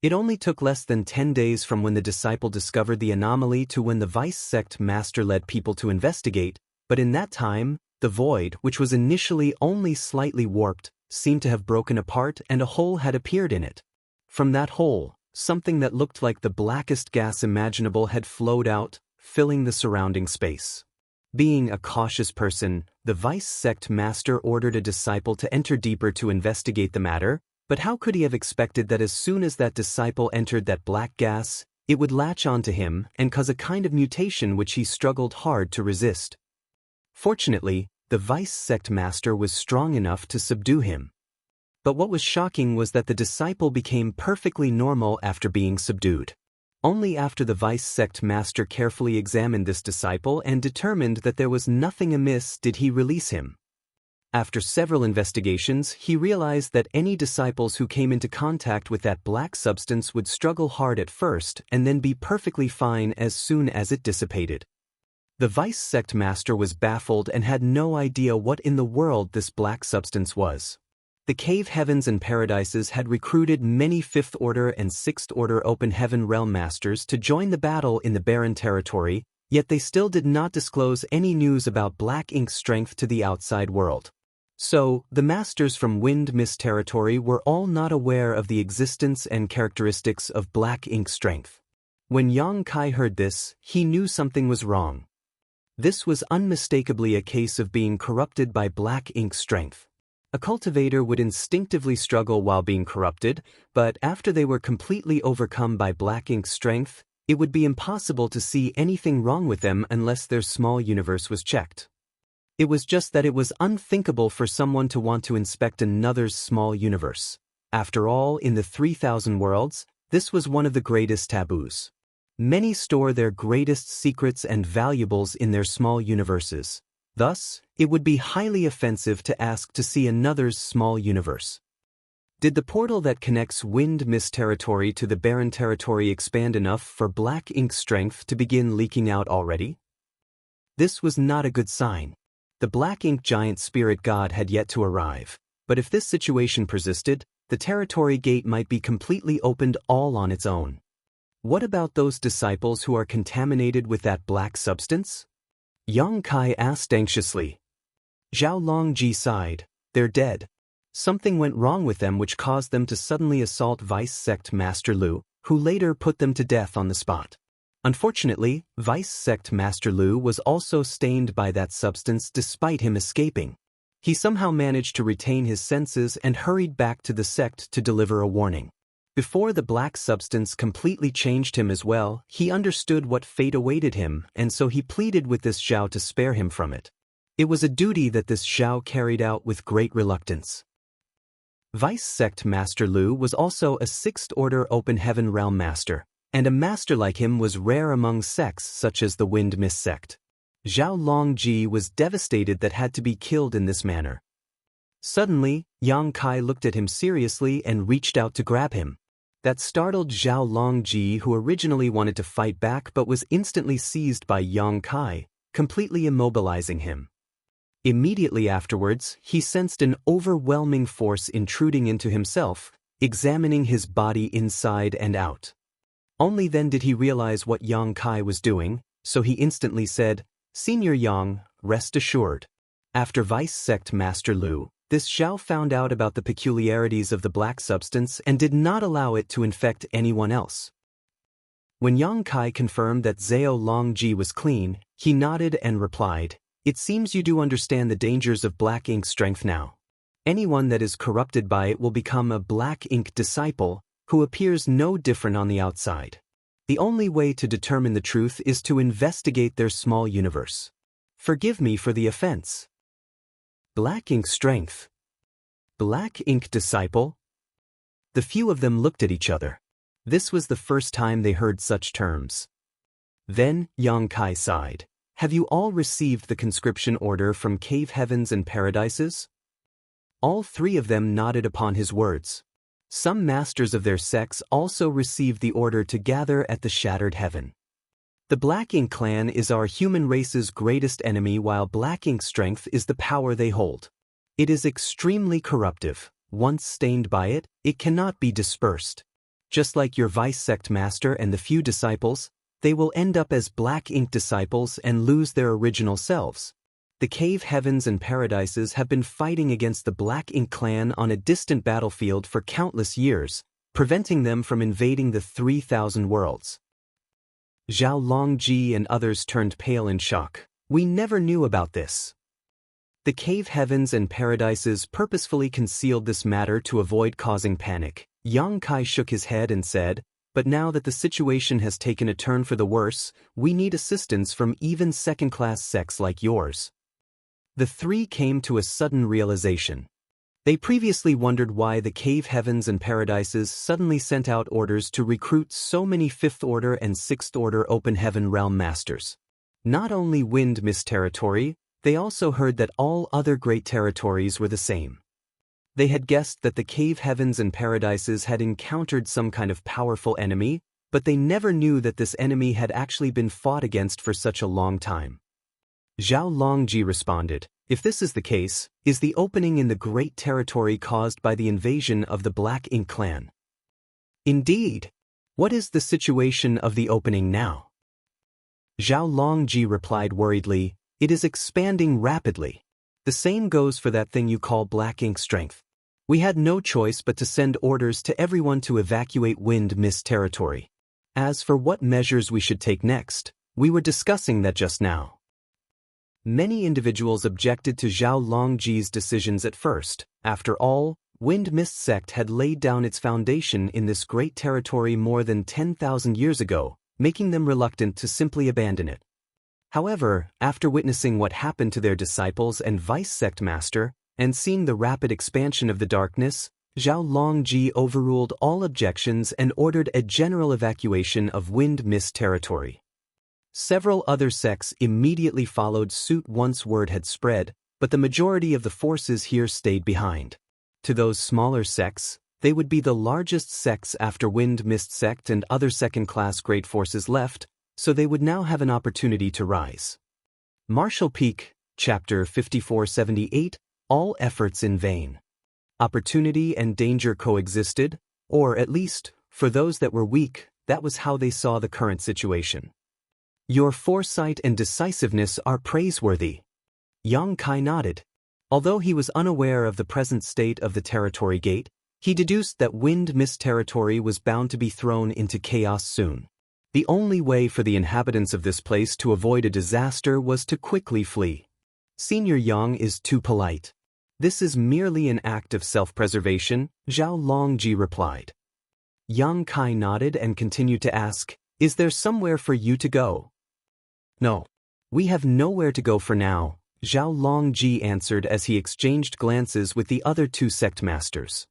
It only took less than 10 days from when the disciple discovered the anomaly to when the vice sect master led people to investigate, but in that time, the void, which was initially only slightly warped, seemed to have broken apart and a hole had appeared in it. From that hole, something that looked like the blackest gas imaginable had flowed out, filling the surrounding space. Being a cautious person, the vice sect master ordered a disciple to enter deeper to investigate the matter, but how could he have expected that as soon as that disciple entered that black gas, it would latch onto him and cause a kind of mutation which he struggled hard to resist? Fortunately, the vice sect master was strong enough to subdue him. But what was shocking was that the disciple became perfectly normal after being subdued. Only after the vice sect master carefully examined this disciple and determined that there was nothing amiss did he release him. After several investigations, he realized that any disciples who came into contact with that black substance would struggle hard at first and then be perfectly fine as soon as it dissipated. The vice sect master was baffled and had no idea what in the world this black substance was. The cave heavens and paradises had recruited many 5th order and 6th order open heaven realm masters to join the battle in the barren territory, yet they still did not disclose any news about black ink strength to the outside world. So, the masters from Wind Mist territory were all not aware of the existence and characteristics of black ink strength. When Yang Kai heard this, he knew something was wrong. This was unmistakably a case of being corrupted by black ink strength. A cultivator would instinctively struggle while being corrupted, but after they were completely overcome by black ink strength, it would be impossible to see anything wrong with them unless their small universe was checked. It was just that it was unthinkable for someone to want to inspect another's small universe. After all, in the 3,000 worlds, this was one of the greatest taboos. Many store their greatest secrets and valuables in their small universes. Thus, it would be highly offensive to ask to see another's small universe. Did the portal that connects Wind Mist territory to the barren territory expand enough for black ink strength to begin leaking out already? This was not a good sign. The black ink giant spirit god had yet to arrive, but if this situation persisted, the territory gate might be completely opened all on its own. What about those disciples who are contaminated with that black substance? Yang Kai asked anxiously. Zhao Longji sighed. They're dead. Something went wrong with them which caused them to suddenly assault Vice Sect Master Lu, who later put them to death on the spot. Unfortunately, Vice Sect Master Lu was also stained by that substance despite him escaping. He somehow managed to retain his senses and hurried back to the sect to deliver a warning. Before the black substance completely changed him as well, he understood what fate awaited him, and so he pleaded with this Zhao to spare him from it. It was a duty that this Zhao carried out with great reluctance. Vice Sect Master Lu was also a 6th Order Open Heaven Realm Master, and a master like him was rare among sects such as the Wind Mist sect. Zhao Longji was devastated that had to be killed in this manner. Suddenly, Yang Kai looked at him seriously and reached out to grab him. That startled Zhao Longji, who originally wanted to fight back but was instantly seized by Yang Kai, completely immobilizing him. Immediately afterwards, he sensed an overwhelming force intruding into himself, examining his body inside and out. Only then did he realize what Yang Kai was doing, so he instantly said, "Senior Yang, rest assured." After Vice Sect Master Lu, this Zhao found out about the peculiarities of the black substance and did not allow it to infect anyone else. When Yang Kai confirmed that Zhao Longji was clean, he nodded and replied, "It seems you do understand the dangers of black ink strength now. Anyone that is corrupted by it will become a black ink disciple, who appears no different on the outside. The only way to determine the truth is to investigate their small universe. Forgive me for the offense." Black ink strength. Black ink disciple? The few of them looked at each other. This was the first time they heard such terms. Then, Yang Kai sighed. "Have you all received the conscription order from Cave Heavens and Paradises?" All three of them nodded upon his words. Some masters of their sects also received the order to gather at the Shattered Heaven. The Black Ink clan is our human race's greatest enemy, while Black Ink's strength is the power they hold. It is extremely corruptive. Once stained by it, it cannot be dispersed. Just like your vice sect master and the few disciples, they will end up as Black Ink disciples and lose their original selves. The cave heavens and paradises have been fighting against the Black Ink clan on a distant battlefield for countless years, preventing them from invading the 3,000 worlds. Zhao Longji and others turned pale in shock. We never knew about this. The cave heavens and paradises purposefully concealed this matter to avoid causing panic. Yang Kai shook his head and said, but now that the situation has taken a turn for the worse, we need assistance from even second-class sects like yours. The three came to a sudden realization. They previously wondered why the cave heavens and paradises suddenly sent out orders to recruit so many 5th Order and 6th Order Open Heaven Realm Masters. Not only Wind Mist territory, they also heard that all other great territories were the same. They had guessed that the cave heavens and paradises had encountered some kind of powerful enemy, but they never knew that this enemy had actually been fought against for such a long time. Zhao Longji responded, if this is the case, is the opening in the great territory caused by the invasion of the Black Ink clan? Indeed. What is the situation of the opening now? Zhao Longji replied worriedly, it is expanding rapidly. The same goes for that thing you call Black Ink strength. We had no choice but to send orders to everyone to evacuate Wind Mist territory. As for what measures we should take next, we were discussing that just now. Many individuals objected to Zhao Longji's decisions at first. After all, Wind Mist sect had laid down its foundation in this great territory more than 10,000 years ago, making them reluctant to simply abandon it. However, after witnessing what happened to their disciples and vice sect master, and seeing the rapid expansion of the darkness, Zhao Longji overruled all objections and ordered a general evacuation of Wind Mist territory. Several other sects immediately followed suit once word had spread, but the majority of the forces here stayed behind. To those smaller sects, they would be the largest sects after Wind Mist sect and other second-class great forces left, so they would now have an opportunity to rise. Martial Peak, Chapter 5478, All Efforts in Vain. Opportunity and danger coexisted, or at least, for those that were weak, that was how they saw the current situation. Your foresight and decisiveness are praiseworthy. Yang Kai nodded. Although he was unaware of the present state of the territory gate, he deduced that Wind Mist territory was bound to be thrown into chaos soon. The only way for the inhabitants of this place to avoid a disaster was to quickly flee. Senior Yang is too polite. This is merely an act of self-preservation, Zhao Longji replied. Yang Kai nodded and continued to ask, is there somewhere for you to go? No. We have nowhere to go for now, Zhao Longji answered as he exchanged glances with the other two sect masters.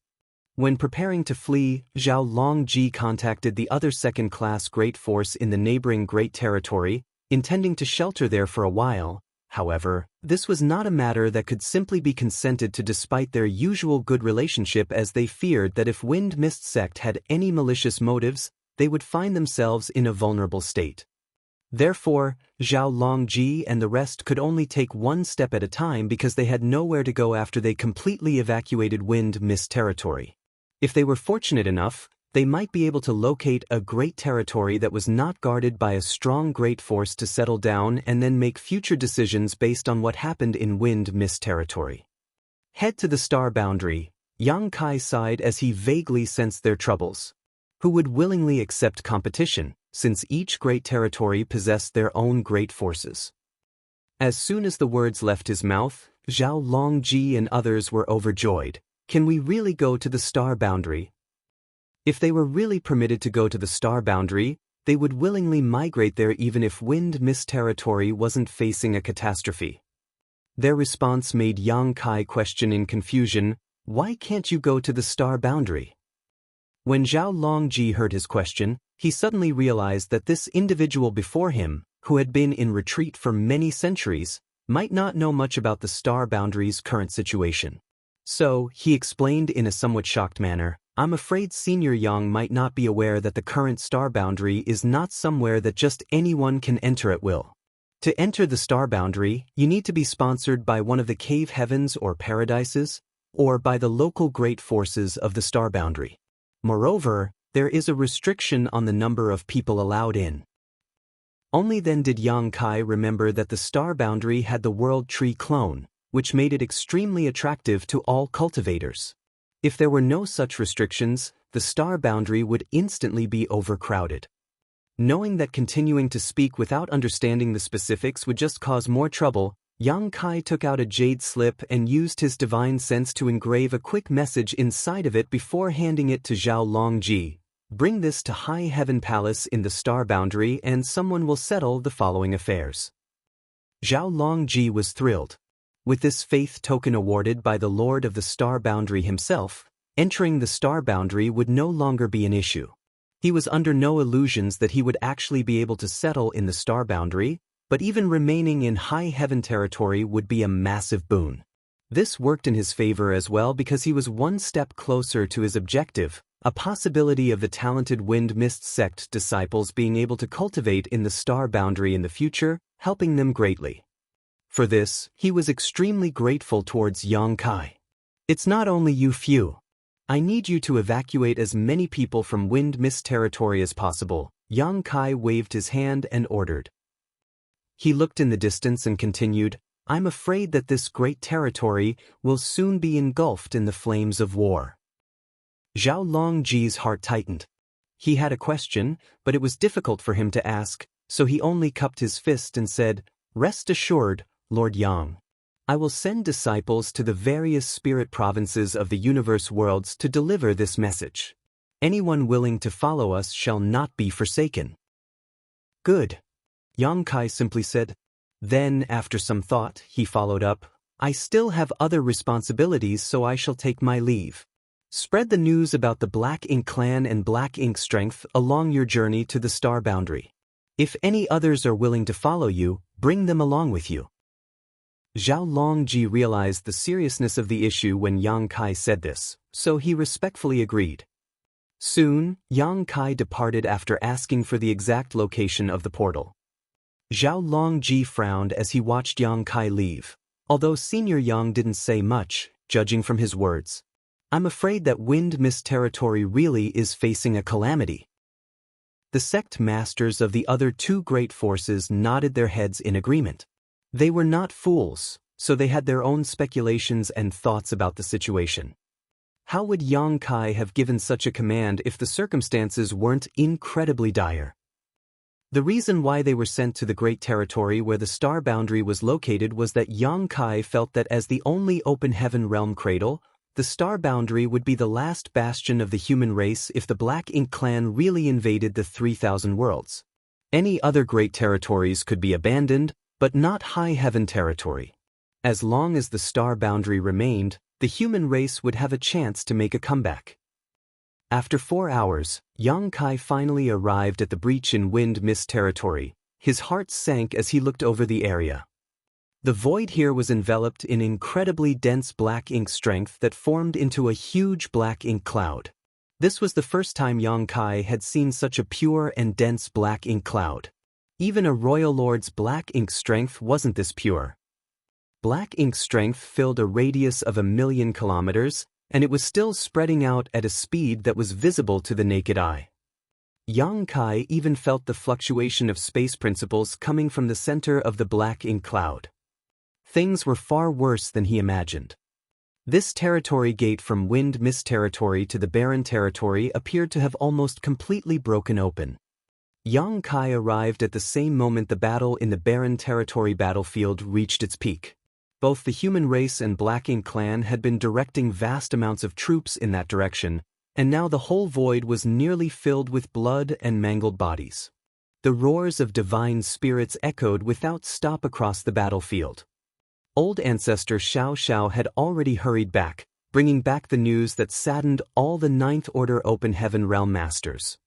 When preparing to flee, Zhao Longji contacted the other second-class great force in the neighboring great territory, intending to shelter there for a while. However, this was not a matter that could simply be consented to despite their usual good relationship, as they feared that if Wind Mist sect had any malicious motives, they would find themselves in a vulnerable state. Therefore, Zhao Longji and the rest could only take one step at a time because they had nowhere to go after they completely evacuated Wind Mist territory. If they were fortunate enough, they might be able to locate a great territory that was not guarded by a strong great force to settle down and then make future decisions based on what happened in Wind Mist territory. Head to the star boundary, Yang Kai sighed as he vaguely sensed their troubles. Who would willingly accept competition, since each great territory possessed their own great forces? As soon as the words left his mouth, Zhao Longji and others were overjoyed. Can we really go to the star boundary? If they were really permitted to go to the star boundary, they would willingly migrate there even if Wind Mist territory wasn't facing a catastrophe. Their response made Yang Kai question in confusion, why can't you go to the star boundary? When Zhao Longji heard his question, he suddenly realized that this individual before him, who had been in retreat for many centuries, might not know much about the star boundary's current situation. So, he explained in a somewhat shocked manner, I'm afraid Senior Yang might not be aware that the current star boundary is not somewhere that just anyone can enter at will. To enter the star boundary, you need to be sponsored by one of the cave heavens or paradises, or by the local great forces of the star boundary. Moreover, there is a restriction on the number of people allowed in. Only then did Yang Kai remember that the star boundary had the world tree clone, which made it extremely attractive to all cultivators. If there were no such restrictions, the star boundary would instantly be overcrowded. Knowing that continuing to speak without understanding the specifics would just cause more trouble, Yang Kai took out a jade slip and used his divine sense to engrave a quick message inside of it before handing it to Zhao Longji. Bring this to High Heaven Palace in the star boundary and someone will settle the following affairs. Zhao Longji was thrilled. With this faith token awarded by the Lord of the Star Boundary himself, entering the Star Boundary would no longer be an issue. He was under no illusions that he would actually be able to settle in the Star Boundary, but even remaining in High Heaven territory would be a massive boon. This worked in his favor as well because he was one step closer to his objective, a possibility of the talented Wind Mist sect disciples being able to cultivate in the Star Boundary in the future, helping them greatly. For this, he was extremely grateful towards Yang Kai. It's not only you few. I need you to evacuate as many people from Wind Mist territory as possible. Yang Kai waved his hand and ordered. He looked in the distance and continued, I'm afraid that this great territory will soon be engulfed in the flames of war. Zhao Longji's heart tightened. He had a question, but it was difficult for him to ask, so he only cupped his fist and said, Rest assured, Lord Yang. I will send disciples to the various spirit provinces of the universe worlds to deliver this message. Anyone willing to follow us shall not be forsaken. Good. Yang Kai simply said. Then, after some thought, he followed up, I still have other responsibilities, so I shall take my leave. Spread the news about the Black Ink Clan and Black Ink Strength along your journey to the Star Boundary. If any others are willing to follow you, bring them along with you. Zhao Longji realized the seriousness of the issue when Yang Kai said this, so he respectfully agreed. Soon, Yang Kai departed after asking for the exact location of the portal. Zhao Longji frowned as he watched Yang Kai leave, although Senior Yang didn't say much, judging from his words. I'm afraid that Wind Mist territory really is facing a calamity. The sect masters of the other two great forces nodded their heads in agreement. They were not fools, so they had their own speculations and thoughts about the situation. How would Yang Kai have given such a command if the circumstances weren't incredibly dire? The reason why they were sent to the great territory where the Star Boundary was located was that Yang Kai felt that as the only open heaven realm cradle, the Star Boundary would be the last bastion of the human race if the Black Ink Clan really invaded the 3,000 worlds. Any other great territories could be abandoned, but not High Heaven territory. As long as the Star Boundary remained, the human race would have a chance to make a comeback. After 4 hours, Yang Kai finally arrived at the breach in Wind Mist territory. His heart sank as he looked over the area. The void here was enveloped in incredibly dense black ink strength that formed into a huge black ink cloud. This was the first time Yang Kai had seen such a pure and dense black ink cloud. Even a royal lord's black ink strength wasn't this pure. Black ink strength filled a radius of 1,000,000 kilometers, and it was still spreading out at a speed that was visible to the naked eye. Yang Kai even felt the fluctuation of space principles coming from the center of the black ink cloud. Things were far worse than he imagined. This territory gate from Wind Mist territory to the barren territory appeared to have almost completely broken open. Yang Kai arrived at the same moment the battle in the barren territory battlefield reached its peak. Both the human race and Black Ink Clan had been directing vast amounts of troops in that direction, and now the whole void was nearly filled with blood and mangled bodies. The roars of divine spirits echoed without stop across the battlefield. Old ancestor Xiao Xiao had already hurried back, bringing back the news that saddened all the Ninth Order Open Heaven Realm Masters.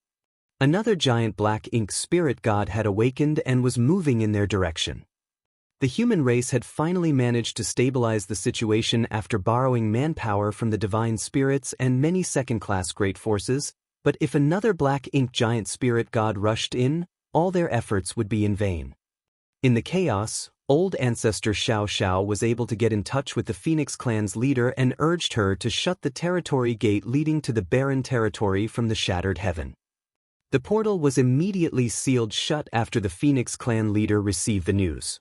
Another giant black ink spirit god had awakened and was moving in their direction. The human race had finally managed to stabilize the situation after borrowing manpower from the divine spirits and many second-class great forces, but if another black ink giant spirit god rushed in, all their efforts would be in vain. In the chaos, old ancestor Xiao Xiao was able to get in touch with the Phoenix clan's leader and urged her to shut the territory gate leading to the barren territory from the shattered heaven. The portal was immediately sealed shut after the Phoenix clan leader received the news.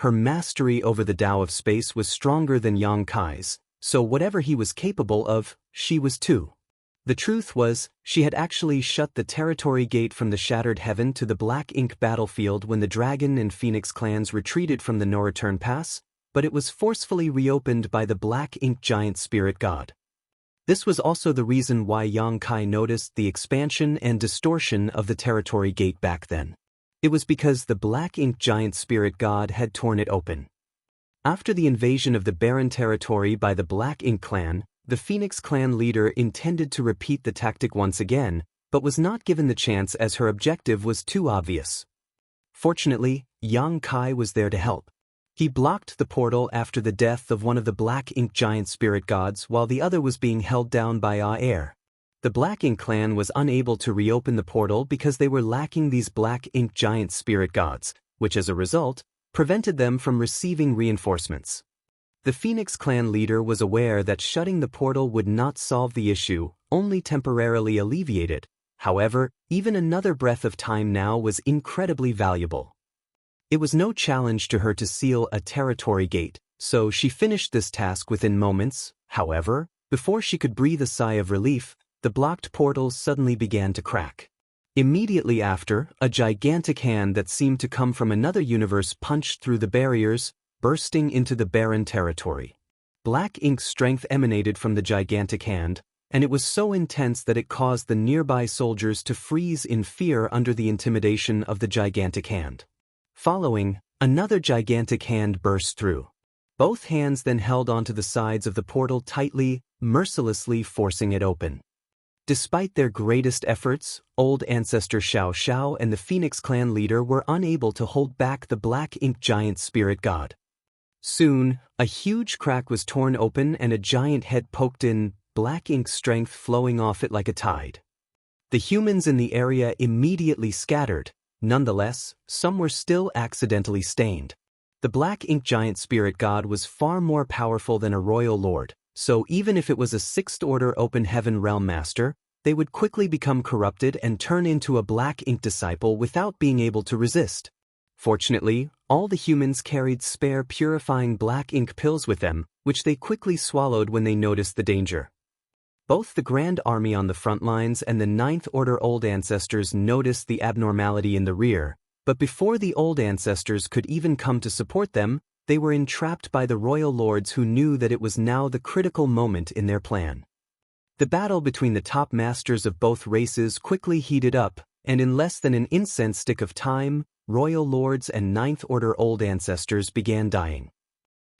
Her mastery over the Tao of space was stronger than Yang Kai's, so whatever he was capable of, she was too. The truth was, she had actually shut the territory gate from the shattered heaven to the Black Ink battlefield when the Dragon and Phoenix clans retreated from the no-return pass, but it was forcefully reopened by the Black Ink giant spirit god. This was also the reason why Yang Kai noticed the expansion and distortion of the territory gate back then. It was because the Black Ink giant spirit god had torn it open. After the invasion of the barren territory by the Black Ink clan, the Phoenix clan leader intended to repeat the tactic once again, but was not given the chance as her objective was too obvious. Fortunately, Yang Kai was there to help. He blocked the portal after the death of one of the Black Ink giant spirit gods while the other was being held down by Air. The Black Ink clan was unable to reopen the portal because they were lacking these Black Ink giant spirit gods, which as a result, prevented them from receiving reinforcements. The Phoenix clan leader was aware that shutting the portal would not solve the issue, only temporarily alleviate it. However, even another breath of time now was incredibly valuable. It was no challenge to her to seal a territory gate, so she finished this task within moments. However, before she could breathe a sigh of relief, the blocked portal suddenly began to crack. Immediately after, a gigantic hand that seemed to come from another universe punched through the barriers, bursting into the barren territory. Black Ink's strength emanated from the gigantic hand, and it was so intense that it caused the nearby soldiers to freeze in fear under the intimidation of the gigantic hand. Following, another gigantic hand burst through. Both hands then held onto the sides of the portal tightly, mercilessly forcing it open. Despite their greatest efforts, old ancestor Xiao Xiao and the Phoenix clan leader were unable to hold back the Black Ink giant spirit god. Soon, a huge crack was torn open and a giant head poked in, Black Ink's strength flowing off it like a tide. The humans in the area immediately scattered. Nonetheless, some were still accidentally stained. The Black Ink giant spirit god was far more powerful than a royal lord, so even if it was a sixth-order open heaven realm master, they would quickly become corrupted and turn into a Black Ink disciple without being able to resist. Fortunately, all the humans carried spare purifying Black Ink pills with them, which they quickly swallowed when they noticed the danger. Both the Grand Army on the front lines and the Ninth Order Old Ancestors noticed the abnormality in the rear, but before the Old Ancestors could even come to support them, they were entrapped by the Royal Lords who knew that it was now the critical moment in their plan. The battle between the top masters of both races quickly heated up, and in less than an incense stick of time, Royal Lords and Ninth Order Old Ancestors began dying.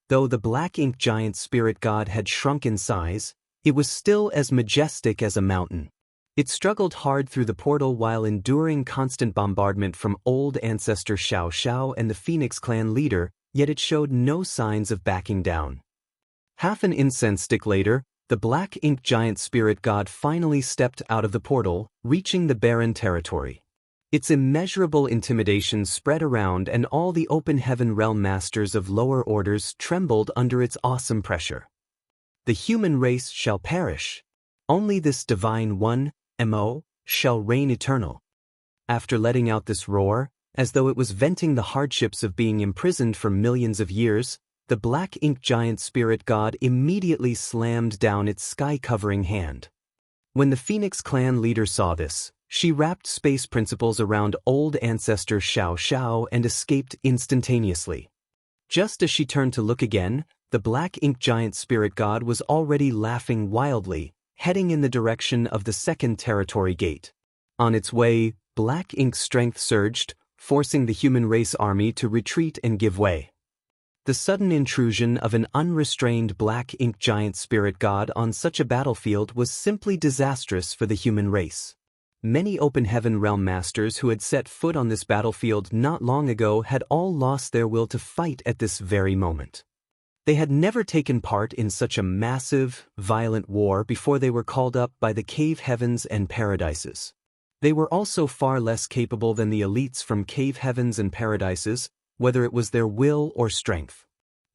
Though the Black Ink giant spirit god had shrunk in size, it was still as majestic as a mountain. It struggled hard through the portal while enduring constant bombardment from Old Ancestor Xiao Xiao and the Phoenix clan leader, yet it showed no signs of backing down. Half an incense stick later, the Black Ink giant spirit god finally stepped out of the portal, reaching the barren territory. Its immeasurable intimidation spread around and all the open heaven realm masters of lower orders trembled under its awesome pressure. The human race shall perish. Only this divine one, Mo, shall reign eternal. After letting out this roar, as though it was venting the hardships of being imprisoned for millions of years, the Black Ink giant spirit god immediately slammed down its sky-covering hand. When the Phoenix clan leader saw this, she wrapped space principles around old ancestor Xiao Xiao and escaped instantaneously. Just as she turned to look again, the Black Ink giant spirit god was already laughing wildly, heading in the direction of the second territory gate. On its way, Black Ink's strength surged, forcing the human race army to retreat and give way. The sudden intrusion of an unrestrained Black Ink giant spirit god on such a battlefield was simply disastrous for the human race. many Open Heaven Realm Masters who had set foot on this battlefield not long ago had all lost their will to fight at this very moment. They had never taken part in such a massive, violent war before they were called up by the cave heavens and paradises. They were also far less capable than the elites from cave heavens and paradises, whether it was their will or strength.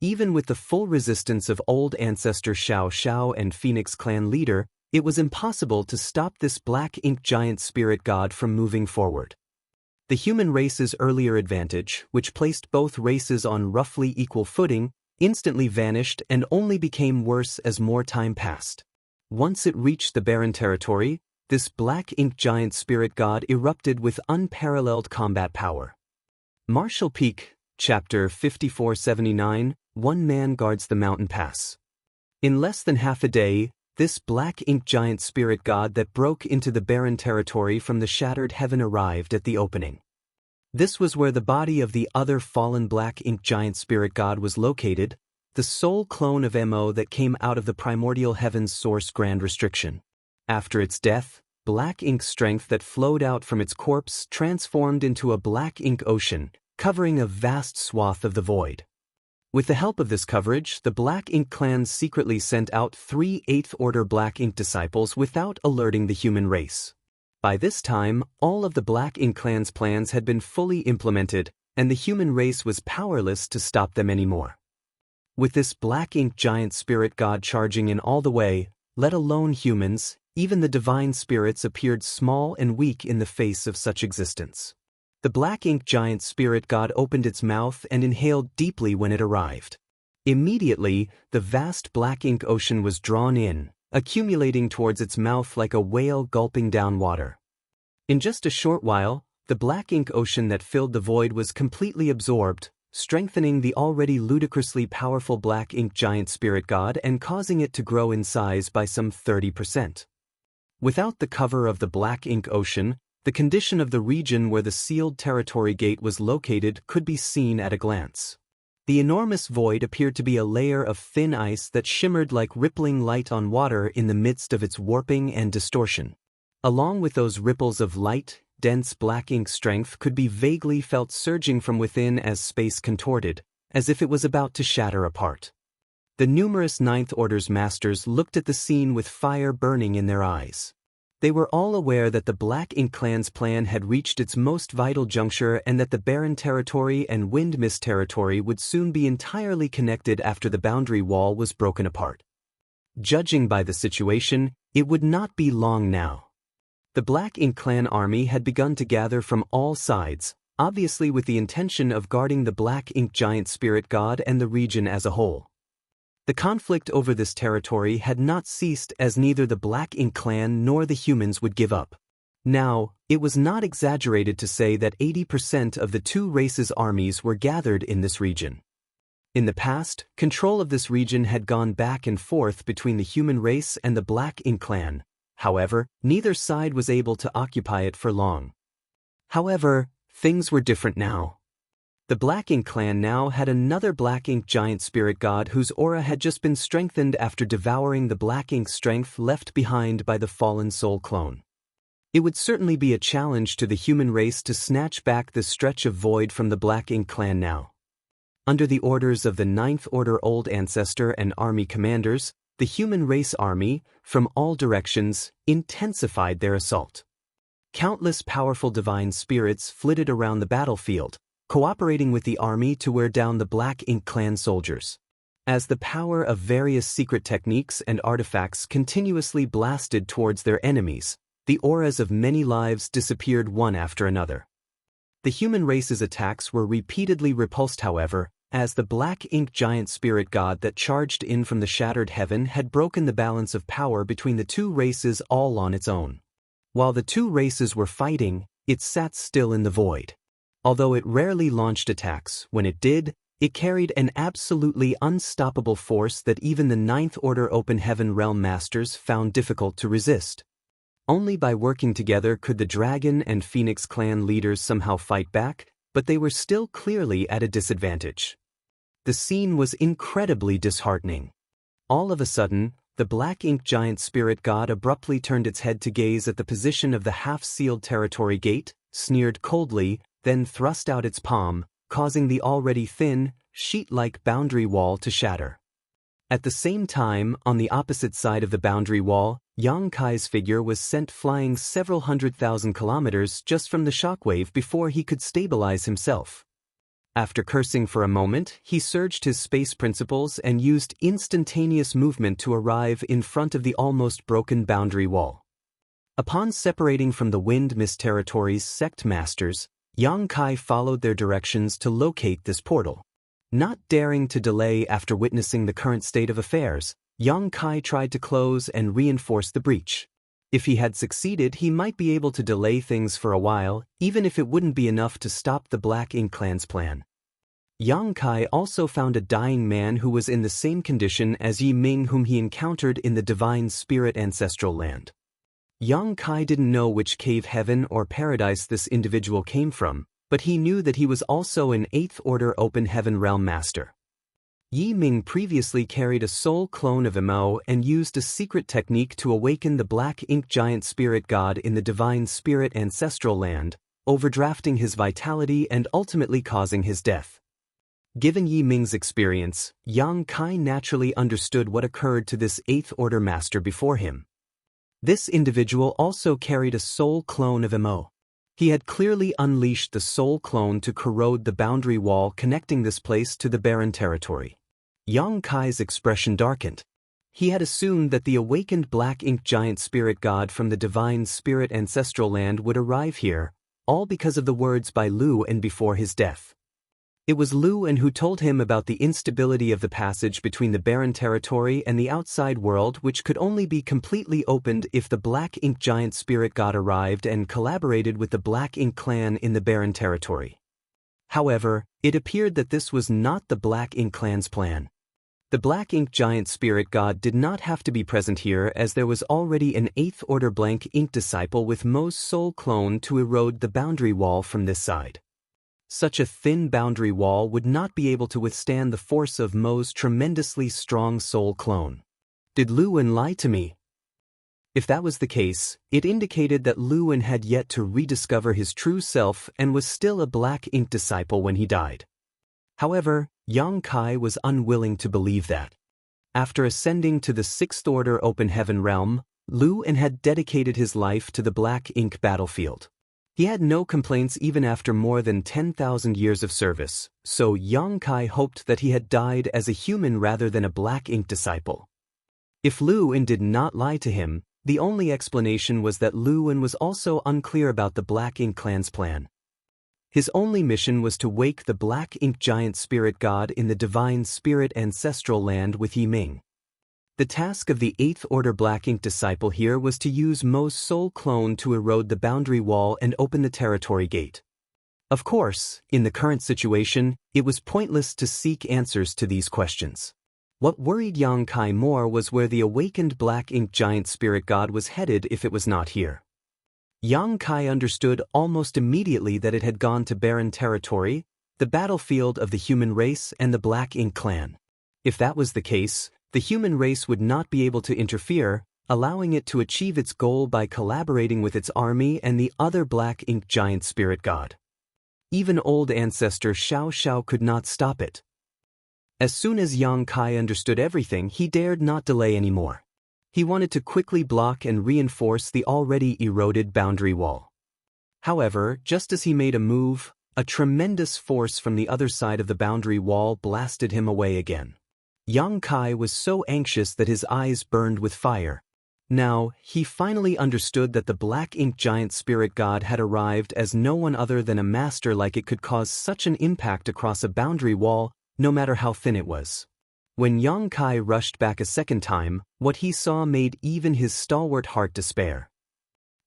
Even with the full resistance of old ancestor Xiao Xiao and Phoenix clan leader, it was impossible to stop this black ink giant spirit god from moving forward. The human race's earlier advantage, which placed both races on roughly equal footing, instantly vanished and only became worse as more time passed. Once it reached the barren territory, this black ink giant spirit god erupted with unparalleled combat power. Martial Peak, Chapter 5479, One Man Guards the Mountain Pass. In less than half a day, this black ink giant spirit god that broke into the barren territory from the shattered heaven arrived at the opening. This was where the body of the other fallen black ink giant spirit god was located, the sole clone of Mo that came out of the primordial heaven's source Grand Restriction. After its death, black ink strength that flowed out from its corpse transformed into a black ink ocean, covering a vast swath of the void. With the help of this coverage, the Black Ink clans secretly sent out 3 8th-order Black Ink disciples without alerting the human race. By this time, all of the Black Ink clan's plans had been fully implemented, and the human race was powerless to stop them anymore. With this Black Ink giant spirit god charging in all the way, let alone humans, even the divine spirits appeared small and weak in the face of such existence. The Black Ink giant spirit god opened its mouth and inhaled deeply when it arrived. Immediately, the vast black ink ocean was drawn in, accumulating towards its mouth like a whale gulping down water. In just a short while, the black ink ocean that filled the void was completely absorbed, strengthening the already ludicrously powerful black ink giant spirit god and causing it to grow in size by some 30%. Without the cover of the black ink ocean, the condition of the region where the sealed territory gate was located could be seen at a glance. The enormous void appeared to be a layer of thin ice that shimmered like rippling light on water in the midst of its warping and distortion. Along with those ripples of light, dense black ink strength could be vaguely felt surging from within as space contorted, as if it was about to shatter apart. The numerous Ninth Order's masters looked at the scene with fire burning in their eyes. They were all aware that the Black Ink clan's plan had reached its most vital juncture and that the Barren Territory and Wind Mist Territory would soon be entirely connected after the boundary wall was broken apart. Judging by the situation, it would not be long now. The Black Ink clan army had begun to gather from all sides, obviously with the intention of guarding the Black Ink giant spirit god and the region as a whole. The conflict over this territory had not ceased as neither the Black Ink clan nor the humans would give up. Now, it was not exaggerated to say that 80% of the two races' armies were gathered in this region. In the past, control of this region had gone back and forth between the human race and the Black Ink clan. However, neither side was able to occupy it for long. However, things were different now. The Black Ink clan now had another Black Ink giant spirit god whose aura had just been strengthened after devouring the Black Ink strength left behind by the fallen soul clone. It would certainly be a challenge to the human race to snatch back this stretch of void from the Black Ink clan now. Under the orders of the Ninth Order Old Ancestor and army commanders, the human race army, from all directions, intensified their assault. Countless powerful divine spirits flitted around the battlefield, cooperating with the army to wear down the Black Ink clan soldiers. As the power of various secret techniques and artifacts continuously blasted towards their enemies, the auras of many lives disappeared one after another. The human race's attacks were repeatedly repulsed, however, as the Black Ink giant spirit god that charged in from the shattered heaven had broken the balance of power between the two races all on its own. While the two races were fighting, it sat still in the void. Although it rarely launched attacks, when it did, it carried an absolutely unstoppable force that even the Ninth Order Open Heaven Realm Masters found difficult to resist. Only by working together could the Dragon and Phoenix clan leaders somehow fight back, but they were still clearly at a disadvantage. The scene was incredibly disheartening. All of a sudden, the black ink giant spirit god abruptly turned its head to gaze at the position of the half-sealed territory gate, sneered coldly, then thrust out its palm, causing the already thin, sheet-like boundary wall to shatter. At the same time, on the opposite side of the boundary wall, Yang Kai's figure was sent flying several 100,000 kilometers just from the shockwave before he could stabilize himself. After cursing for a moment, he surged his space principles and used instantaneous movement to arrive in front of the almost broken boundary wall. Upon separating from the Wind Mist Territory's sect masters, Yang Kai followed their directions to locate this portal. Not daring to delay after witnessing the current state of affairs, Yang Kai tried to close and reinforce the breach. If he had succeeded, he might be able to delay things for a while, even if it wouldn't be enough to stop the Black Ink Clan's plan. Yang Kai also found a dying man who was in the same condition as Yi Ming, whom he encountered in the Divine Spirit Ancestral Land. Yang Kai didn't know which cave heaven or paradise this individual came from, but he knew that he was also an 8th Order Open Heaven Realm Master. Yi Ming previously carried a soul clone of Imo and used a secret technique to awaken the Black Ink Giant Spirit God in the Divine Spirit Ancestral Land, overdrafting his vitality and ultimately causing his death. Given Yi Ming's experience, Yang Kai naturally understood what occurred to this 8th Order Master before him. This individual also carried a soul clone of Imo. He had clearly unleashed the soul clone to corrode the boundary wall connecting this place to the barren territory. Yang Kai's expression darkened. He had assumed that the awakened Black Ink Giant Spirit God from the Divine Spirit Ancestral Land would arrive here, all because of the words by Lu En before his death. It was Lu En who told him about the instability of the passage between the barren territory and the outside world, which could only be completely opened if the Black Ink Giant Spirit God arrived and collaborated with the Black Ink Clan in the barren territory. However, it appeared that this was not the Black Ink Clan's plan. The Black Ink Giant Spirit God did not have to be present here, as there was already an 8th Order Blank Ink disciple with Mo's soul clone to erode the boundary wall from this side. Such a thin boundary wall would not be able to withstand the force of Mo's tremendously strong soul clone. Did Lu En lie to me? If that was the case, it indicated that Lu En had yet to rediscover his true self and was still a Black Ink disciple when he died. However, Yang Kai was unwilling to believe that. After ascending to the 6th Order Open Heaven Realm, Lu En had dedicated his life to the Black Ink battlefield. He had no complaints even after more than 10,000 years of service, so Yang Kai hoped that he had died as a human rather than a Black Ink disciple. If Lu En did not lie to him, the only explanation was that Lu En was also unclear about the Black Ink Clan's plan. His only mission was to wake the Black Ink Giant Spirit God in the Divine Spirit Ancestral Land with Yi Ming. The task of the 8th Order Black Ink disciple here was to use Mo's soul clone to erode the boundary wall and open the territory gate. Of course, in the current situation, it was pointless to seek answers to these questions. What worried Yang Kai more was where the awakened Black Ink Giant Spirit God was headed if it was not here. Yang Kai understood almost immediately that it had gone to barren territory, the battlefield of the human race and the Black Ink Clan. If that was the case, the human race would not be able to interfere, allowing it to achieve its goal by collaborating with its army and the other Black Ink Giant Spirit God. Even old ancestor Xiao Xiao could not stop it. As soon as Yang Kai understood everything, he dared not delay anymore. He wanted to quickly block and reinforce the already eroded boundary wall. However, just as he made a move, a tremendous force from the other side of the boundary wall blasted him away again. Yang Kai was so anxious that his eyes burned with fire. Now, he finally understood that the Black Ink Giant Spirit God had arrived as no one other than a master like it could cause such an impact across a boundary wall, no matter how thin it was. When Yang Kai rushed back a second time, what he saw made even his stalwart heart despair.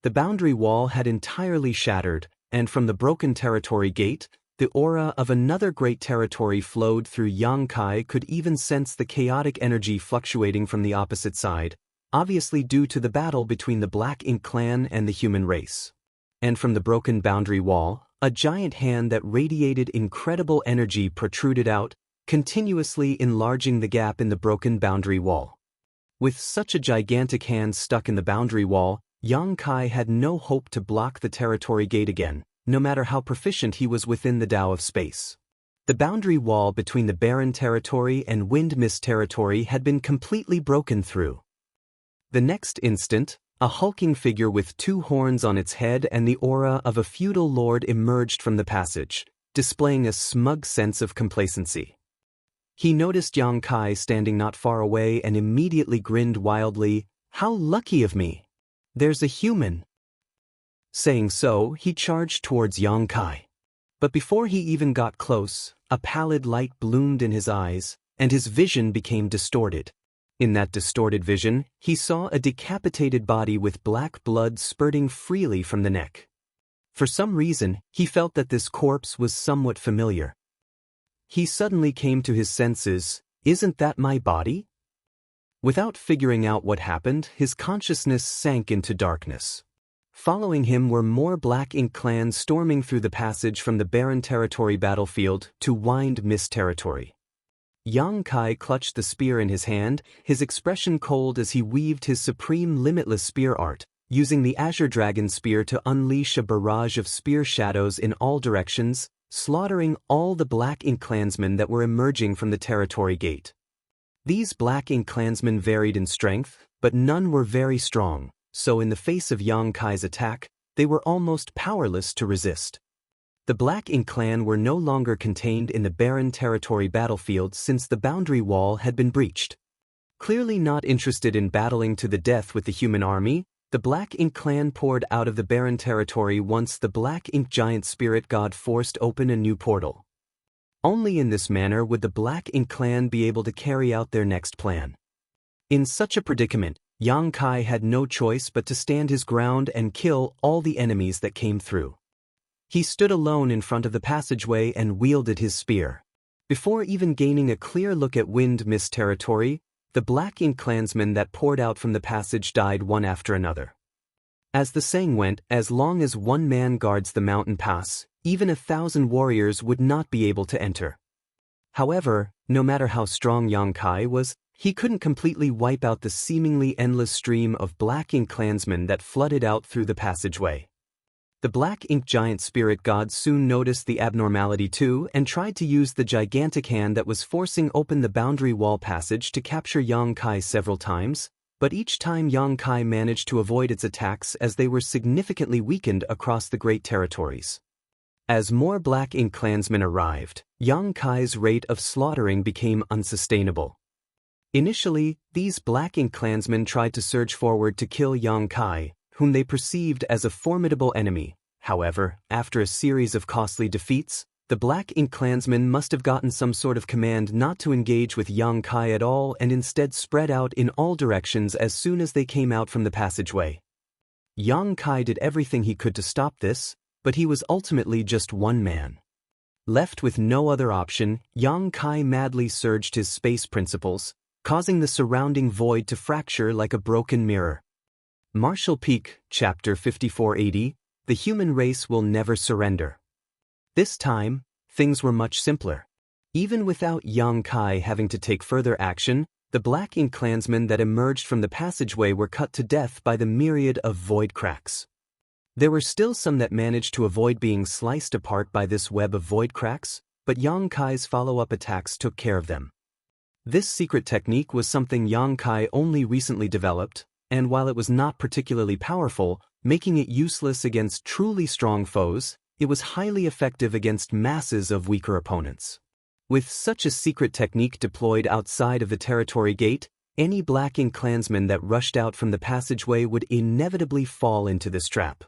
The boundary wall had entirely shattered, and from the broken territory gate, the aura of another great territory flowed through. Yang Kai could even sense the chaotic energy fluctuating from the opposite side, obviously due to the battle between the Black Ink Clan and the human race. And from the broken boundary wall, a giant hand that radiated incredible energy protruded out, continuously enlarging the gap in the broken boundary wall. With such a gigantic hand stuck in the boundary wall, Yang Kai had no hope to block the territory gate again, no matter how proficient he was within the Tao of space. The boundary wall between the barren territory and wind mist territory had been completely broken through. The next instant, a hulking figure with 2 horns on its head and the aura of a feudal lord emerged from the passage, displaying a smug sense of complacency. He noticed Yang Kai standing not far away and immediately grinned wildly. "How lucky of me! There's a human." Saying so, he charged towards Yang Kai. But before he even got close, a pallid light bloomed in his eyes, and his vision became distorted. In that distorted vision, he saw a decapitated body with black blood spurting freely from the neck. For some reason, he felt that this corpse was somewhat familiar. He suddenly came to his senses. "Isn't that my body?" Without figuring out what happened, his consciousness sank into darkness. Following him were more Black Ink clans storming through the passage from the barren territory battlefield to wind mist territory. Yang Kai clutched the spear in his hand, his expression cold as he weaved his supreme limitless spear art, using the Azure Dragon Spear to unleash a barrage of spear shadows in all directions, slaughtering all the Black Ink clansmen that were emerging from the territory gate. These Black Ink clansmen varied in strength, but none were very strong, so in the face of Yang Kai's attack, they were almost powerless to resist. The Black Ink clan were no longer contained in the barren territory battlefield since the boundary wall had been breached. Clearly not interested in battling to the death with the human army, the Black Ink clan poured out of the barren territory once the Black Ink giant spirit god forced open a new portal. Only in this manner would the Black Ink clan be able to carry out their next plan. In such a predicament, Yang Kai had no choice but to stand his ground and kill all the enemies that came through. He stood alone in front of the passageway and wielded his spear. Before even gaining a clear look at wind mist territory, the Black Ink clansmen that poured out from the passage died one after another. As the saying went, as long as one man guards the mountain pass, even 1,000 warriors would not be able to enter. However, no matter how strong Yang Kai was, he couldn't completely wipe out the seemingly endless stream of Black Ink clansmen that flooded out through the passageway. The Black Ink giant spirit god soon noticed the abnormality too and tried to use the gigantic hand that was forcing open the boundary wall passage to capture Yang Kai several times, but each time Yang Kai managed to avoid its attacks as they were significantly weakened across the great territories. As more Black Ink clansmen arrived, Yang Kai's rate of slaughtering became unsustainable. Initially, these Black Ink clansmen tried to surge forward to kill Yang Kai, whom they perceived as a formidable enemy. However, after a series of costly defeats, the Black Ink clansmen must have gotten some sort of command not to engage with Yang Kai at all and instead spread out in all directions as soon as they came out from the passageway. Yang Kai did everything he could to stop this, but he was ultimately just one man. Left with no other option, Yang Kai madly surged his space principles, causing the surrounding void to fracture like a broken mirror. Martial Peak, Chapter 5480, The Human Race Will Never Surrender. This time, things were much simpler. Even without Yang Kai having to take further action, the Black Ink clansmen that emerged from the passageway were cut to death by the myriad of void cracks. There were still some that managed to avoid being sliced apart by this web of void cracks, but Yang Kai's follow-up attacks took care of them. This secret technique was something Yang Kai only recently developed, and while it was not particularly powerful, making it useless against truly strong foes, it was highly effective against masses of weaker opponents. With such a secret technique deployed outside of the territory gate, any Black Ink clansman that rushed out from the passageway would inevitably fall into this trap.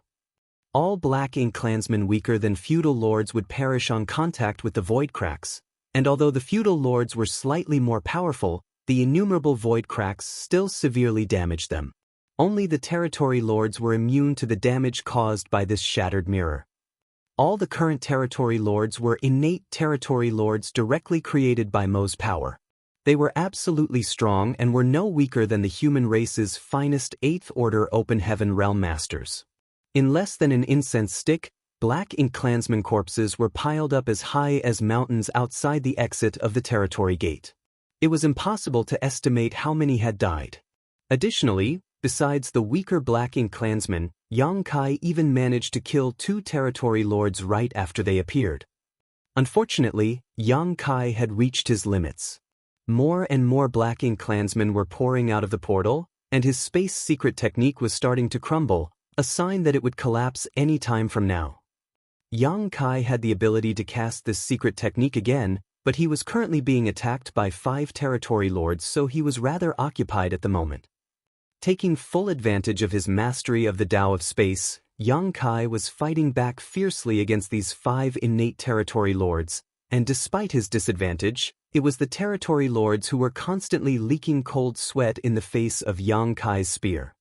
All Black Ink clansmen weaker than feudal lords would perish on contact with the void cracks, and although the feudal lords were slightly more powerful, the innumerable void cracks still severely damaged them. Only the territory lords were immune to the damage caused by this shattered mirror. All the current territory lords were innate territory lords directly created by Mo's power. They were absolutely strong and were no weaker than the human race's finest 8th Order Open Heaven Realm Masters. In less than an incense stick, Black Ink clansmen corpses were piled up as high as mountains outside the exit of the territory gate. It was impossible to estimate how many had died. Additionally, besides the weaker Black Ink clansmen, Yang Kai even managed to kill 2 territory lords right after they appeared. Unfortunately, Yang Kai had reached his limits. More and more Black Ink clansmen were pouring out of the portal, and his space secret technique was starting to crumble, a sign that it would collapse any time from now. Yang Kai had the ability to cast this secret technique again, but he was currently being attacked by 5 territory lords, so he was rather occupied at the moment. Taking full advantage of his mastery of the Tao of space, Yang Kai was fighting back fiercely against these 5 innate territory lords, and despite his disadvantage, it was the territory lords who were constantly leaking cold sweat in the face of Yang Kai's spear.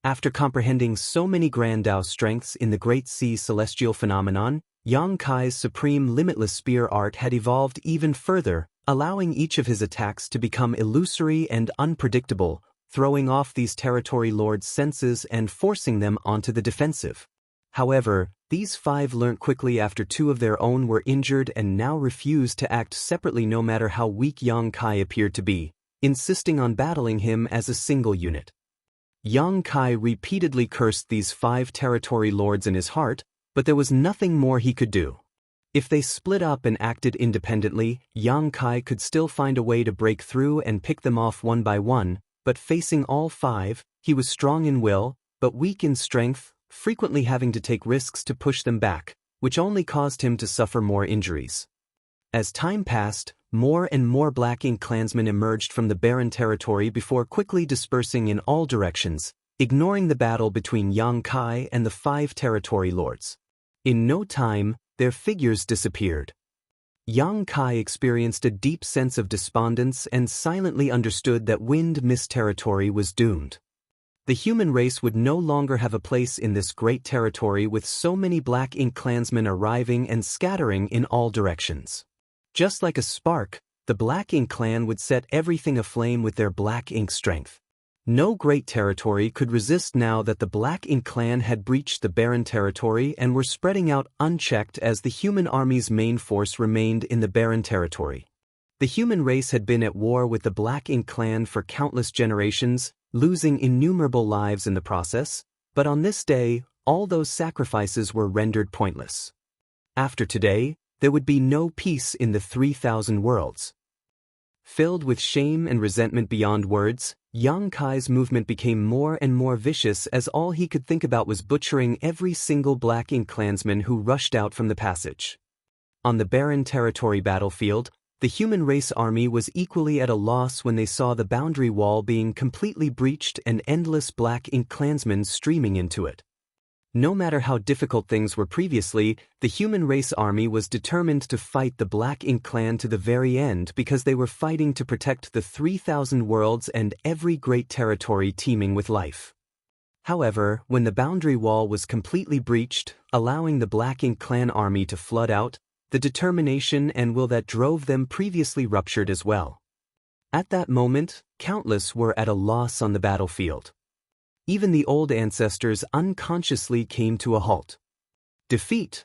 After comprehending so many grand Tao strengths in the Great Sea celestial phenomenon, Yang Kai's supreme limitless spear art had evolved even further, allowing each of his attacks to become illusory and unpredictable, throwing off these territory lords' senses and forcing them onto the defensive. However, these 5 learnt quickly after 2 of their own were injured and now refused to act separately no matter how weak Yang Kai appeared to be, insisting on battling him as a single unit. Yang Kai repeatedly cursed these 5 territory lords in his heart, but there was nothing more he could do. If they split up and acted independently, Yang Kai could still find a way to break through and pick them off one by one, but facing all 5, he was strong in will, but weak in strength, frequently having to take risks to push them back, which only caused him to suffer more injuries. As time passed, more and more Black Ink clansmen emerged from the barren territory before quickly dispersing in all directions, ignoring the battle between Yang Kai and the 5 territory lords. In no time, their figures disappeared. Yang Kai experienced a deep sense of despondence and silently understood that Wind Mist territory was doomed. The human race would no longer have a place in this great territory with so many Black Ink clansmen arriving and scattering in all directions. Just like a spark, the Black Ink clan would set everything aflame with their Black Ink strength. No great territory could resist now that the Black Ink clan had breached the barren territory and were spreading out unchecked as the human army's main force remained in the barren territory. The human race had been at war with the Black Ink clan for countless generations, losing innumerable lives in the process, but on this day, all those sacrifices were rendered pointless. After today, there would be no peace in the 3,000 worlds. Filled with shame and resentment beyond words, Yang Kai's movement became more and more vicious as all he could think about was butchering every single Black Ink clansman who rushed out from the passage. On the barren territory battlefield, the human race army was equally at a loss when they saw the boundary wall being completely breached and endless Black Ink clansmen streaming into it. No matter how difficult things were previously, the human race army was determined to fight the Black Ink clan to the very end because they were fighting to protect the 3,000 worlds and every great territory teeming with life. However, when the boundary wall was completely breached, allowing the Black Ink clan army to flood out, the determination and will that drove them previously ruptured as well. At that moment, countless were at a loss on the battlefield. Even the old ancestors unconsciously came to a halt. Defeat.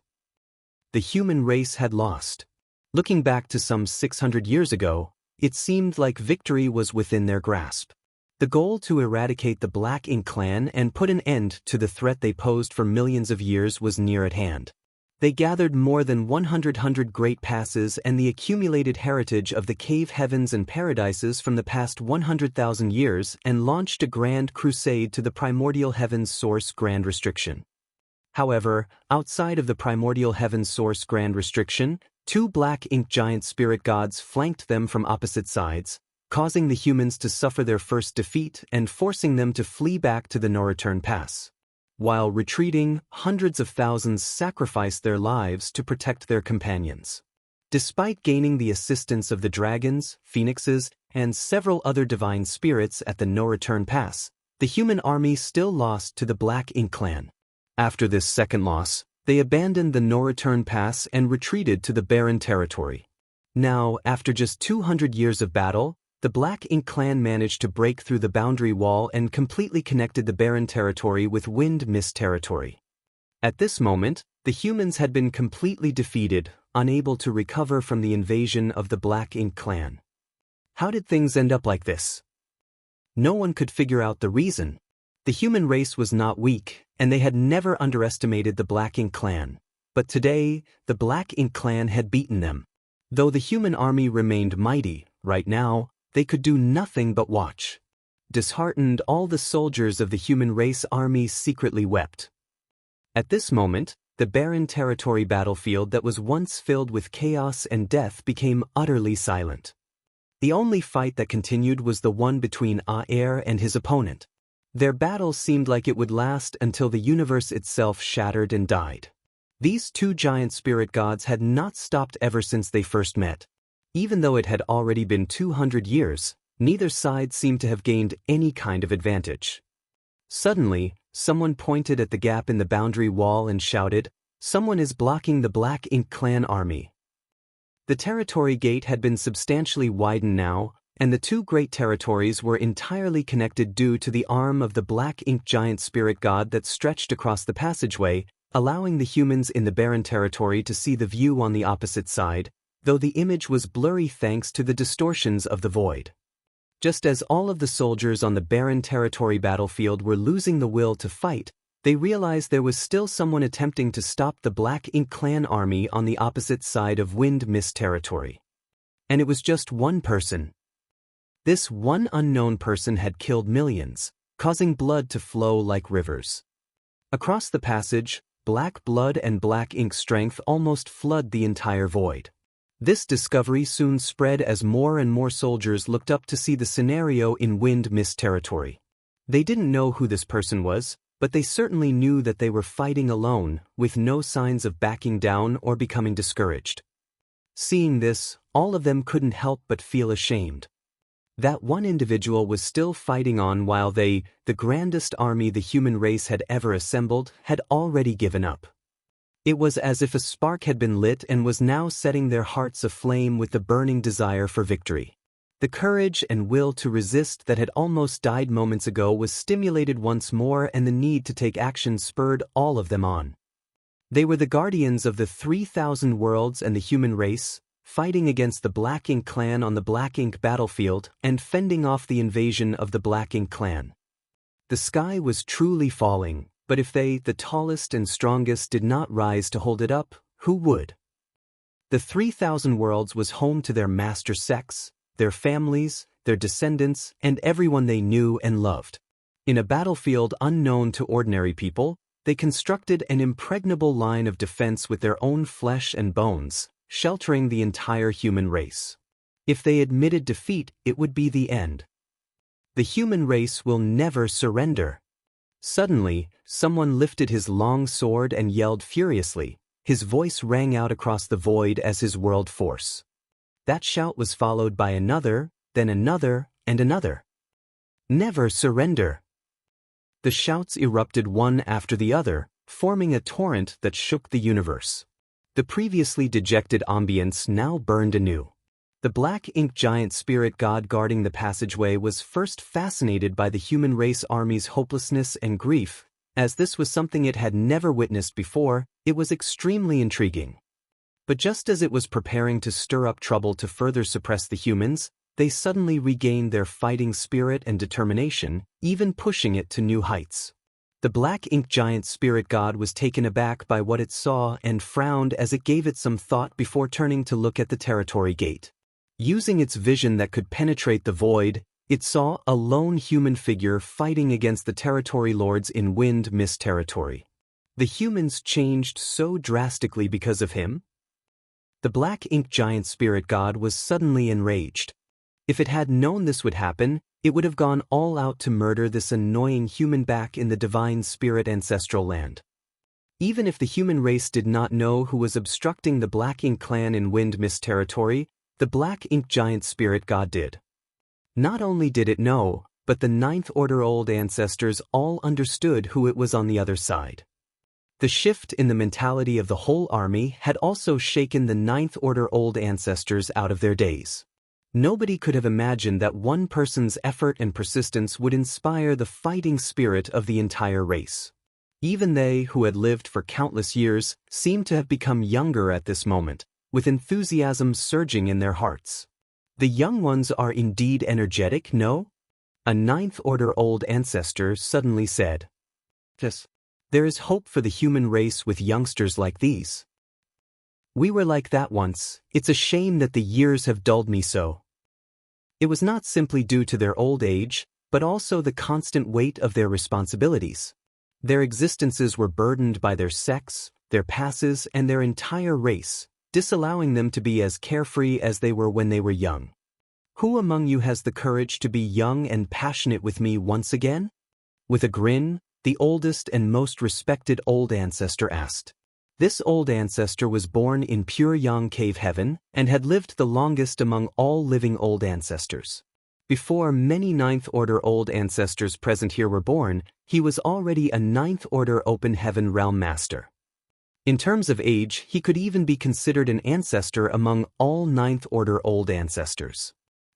The human race had lost. Looking back to some 600 years ago, it seemed like victory was within their grasp. The goal to eradicate the Black Ink clan and put an end to the threat they posed for millions of years was near at hand. They gathered more than 100 great passes and the accumulated heritage of the cave heavens and paradises from the past 100,000 years and launched a grand crusade to the primordial heavens source grand restriction. However, outside of the primordial heavens source grand restriction, 2 Black Ink giant spirit gods flanked them from opposite sides, causing the humans to suffer their first defeat and forcing them to flee back to the no-return pass. While retreating, hundreds of thousands sacrificed their lives to protect their companions. Despite gaining the assistance of the dragons, phoenixes, and several other divine spirits at the no-return pass, the human army still lost to the Black Ink clan. After this second loss, they abandoned the no-return pass and retreated to the barren territory. Now, after just 200 years of battle, the Black Ink clan managed to break through the boundary wall and completely connected the barren territory with Wind Mist territory. At this moment, the humans had been completely defeated, unable to recover from the invasion of the Black Ink clan. How did things end up like this? No one could figure out the reason. The human race was not weak, and they had never underestimated the Black Ink clan. But today, the Black Ink clan had beaten them. Though the human army remained mighty, right now, they could do nothing but watch. Disheartened, all the soldiers of the human race army secretly wept. At this moment, the barren territory battlefield that was once filled with chaos and death became utterly silent. The only fight that continued was the one between Aer and his opponent. Their battle seemed like it would last until the universe itself shattered and died. These two giant spirit gods had not stopped ever since they first met. Even though it had already been 200 years, neither side seemed to have gained any kind of advantage. Suddenly, someone pointed at the gap in the boundary wall and shouted, "Someone is blocking the Black Ink clan army." The territory gate had been substantially widened now, and the two great territories were entirely connected due to the arm of the Black Ink giant spirit god that stretched across the passageway, allowing the humans in the barren territory to see the view on the opposite side, though the image was blurry thanks to the distortions of the void. Just as all of the soldiers on the barren territory battlefield were losing the will to fight, they realized there was still someone attempting to stop the Black Ink clan army on the opposite side of Wind Mist territory. And it was just one person. This one unknown person had killed millions, causing blood to flow like rivers. Across the passage, black blood and black ink strength almost flood the entire void. This discovery soon spread as more and more soldiers looked up to see the scenario in Wind Mist territory. They didn't know who this person was, but they certainly knew that they were fighting alone, with no signs of backing down or becoming discouraged. Seeing this, all of them couldn't help but feel ashamed. That one individual was still fighting on while they, the grandest army the human race had ever assembled, had already given up. It was as if a spark had been lit and was now setting their hearts aflame with the burning desire for victory. The courage and will to resist that had almost died moments ago was stimulated once more, and the need to take action spurred all of them on. They were the guardians of the 3,000 worlds and the human race, fighting against the Black Ink clan on the Black Ink battlefield and fending off the invasion of the Black Ink clan. The sky was truly falling, but if they, the tallest and strongest, did not rise to hold it up, who would? The 3,000 worlds was home to their master sects, their families, their descendants, and everyone they knew and loved. In a battlefield unknown to ordinary people, they constructed an impregnable line of defense with their own flesh and bones, sheltering the entire human race. If they admitted defeat, it would be the end. The human race will never surrender. Suddenly, someone lifted his long sword and yelled furiously. His voice rang out across the void as his world force. That shout was followed by another, then another, and another. Never surrender. The shouts erupted one after the other, forming a torrent that shook the universe. The previously dejected ambience now burned anew. The Black Ink giant spirit god guarding the passageway was first fascinated by the human race army's hopelessness and grief. As this was something it had never witnessed before, it was extremely intriguing. But just as it was preparing to stir up trouble to further suppress the humans, they suddenly regained their fighting spirit and determination, even pushing it to new heights. The Black Ink giant spirit god was taken aback by what it saw and frowned as it gave it some thought before turning to look at the territory gate. Using its vision that could penetrate the void, it saw a lone human figure fighting against the territory lords in Wind Mist territory. The humans changed so drastically because of him? The Black Ink giant spirit god was suddenly enraged. If it had known this would happen, it would have gone all out to murder this annoying human back in the divine spirit ancestral land. Even if the human race did not know who was obstructing the Black Ink clan in Wind Mist territory, the Black Ink giant spirit god did. Not only did it know, but the Ninth Order old ancestors all understood who it was on the other side. The shift in the mentality of the whole army had also shaken the Ninth Order old ancestors out of their daze. Nobody could have imagined that one person's effort and persistence would inspire the fighting spirit of the entire race. Even they, who had lived for countless years, seemed to have become younger at this moment, with enthusiasm surging in their hearts. The young ones are indeed energetic, no? A ninth-order old ancestor suddenly said. Yes. There is hope for the human race with youngsters like these. We were like that once. It's a shame that the years have dulled me so. It was not simply due to their old age, but also the constant weight of their responsibilities. Their existences were burdened by their sex, their passes, and their entire race, disallowing them to be as carefree as they were when they were young. Who among you has the courage to be young and passionate with me once again? With a grin, the oldest and most respected old ancestor asked. This old ancestor was born in pure Yang cave heaven and had lived the longest among all living old ancestors. Before many ninth-order old ancestors present here were born, he was already a ninth-order open heaven realm master. In terms of age, he could even be considered an ancestor among all ninth-order old ancestors.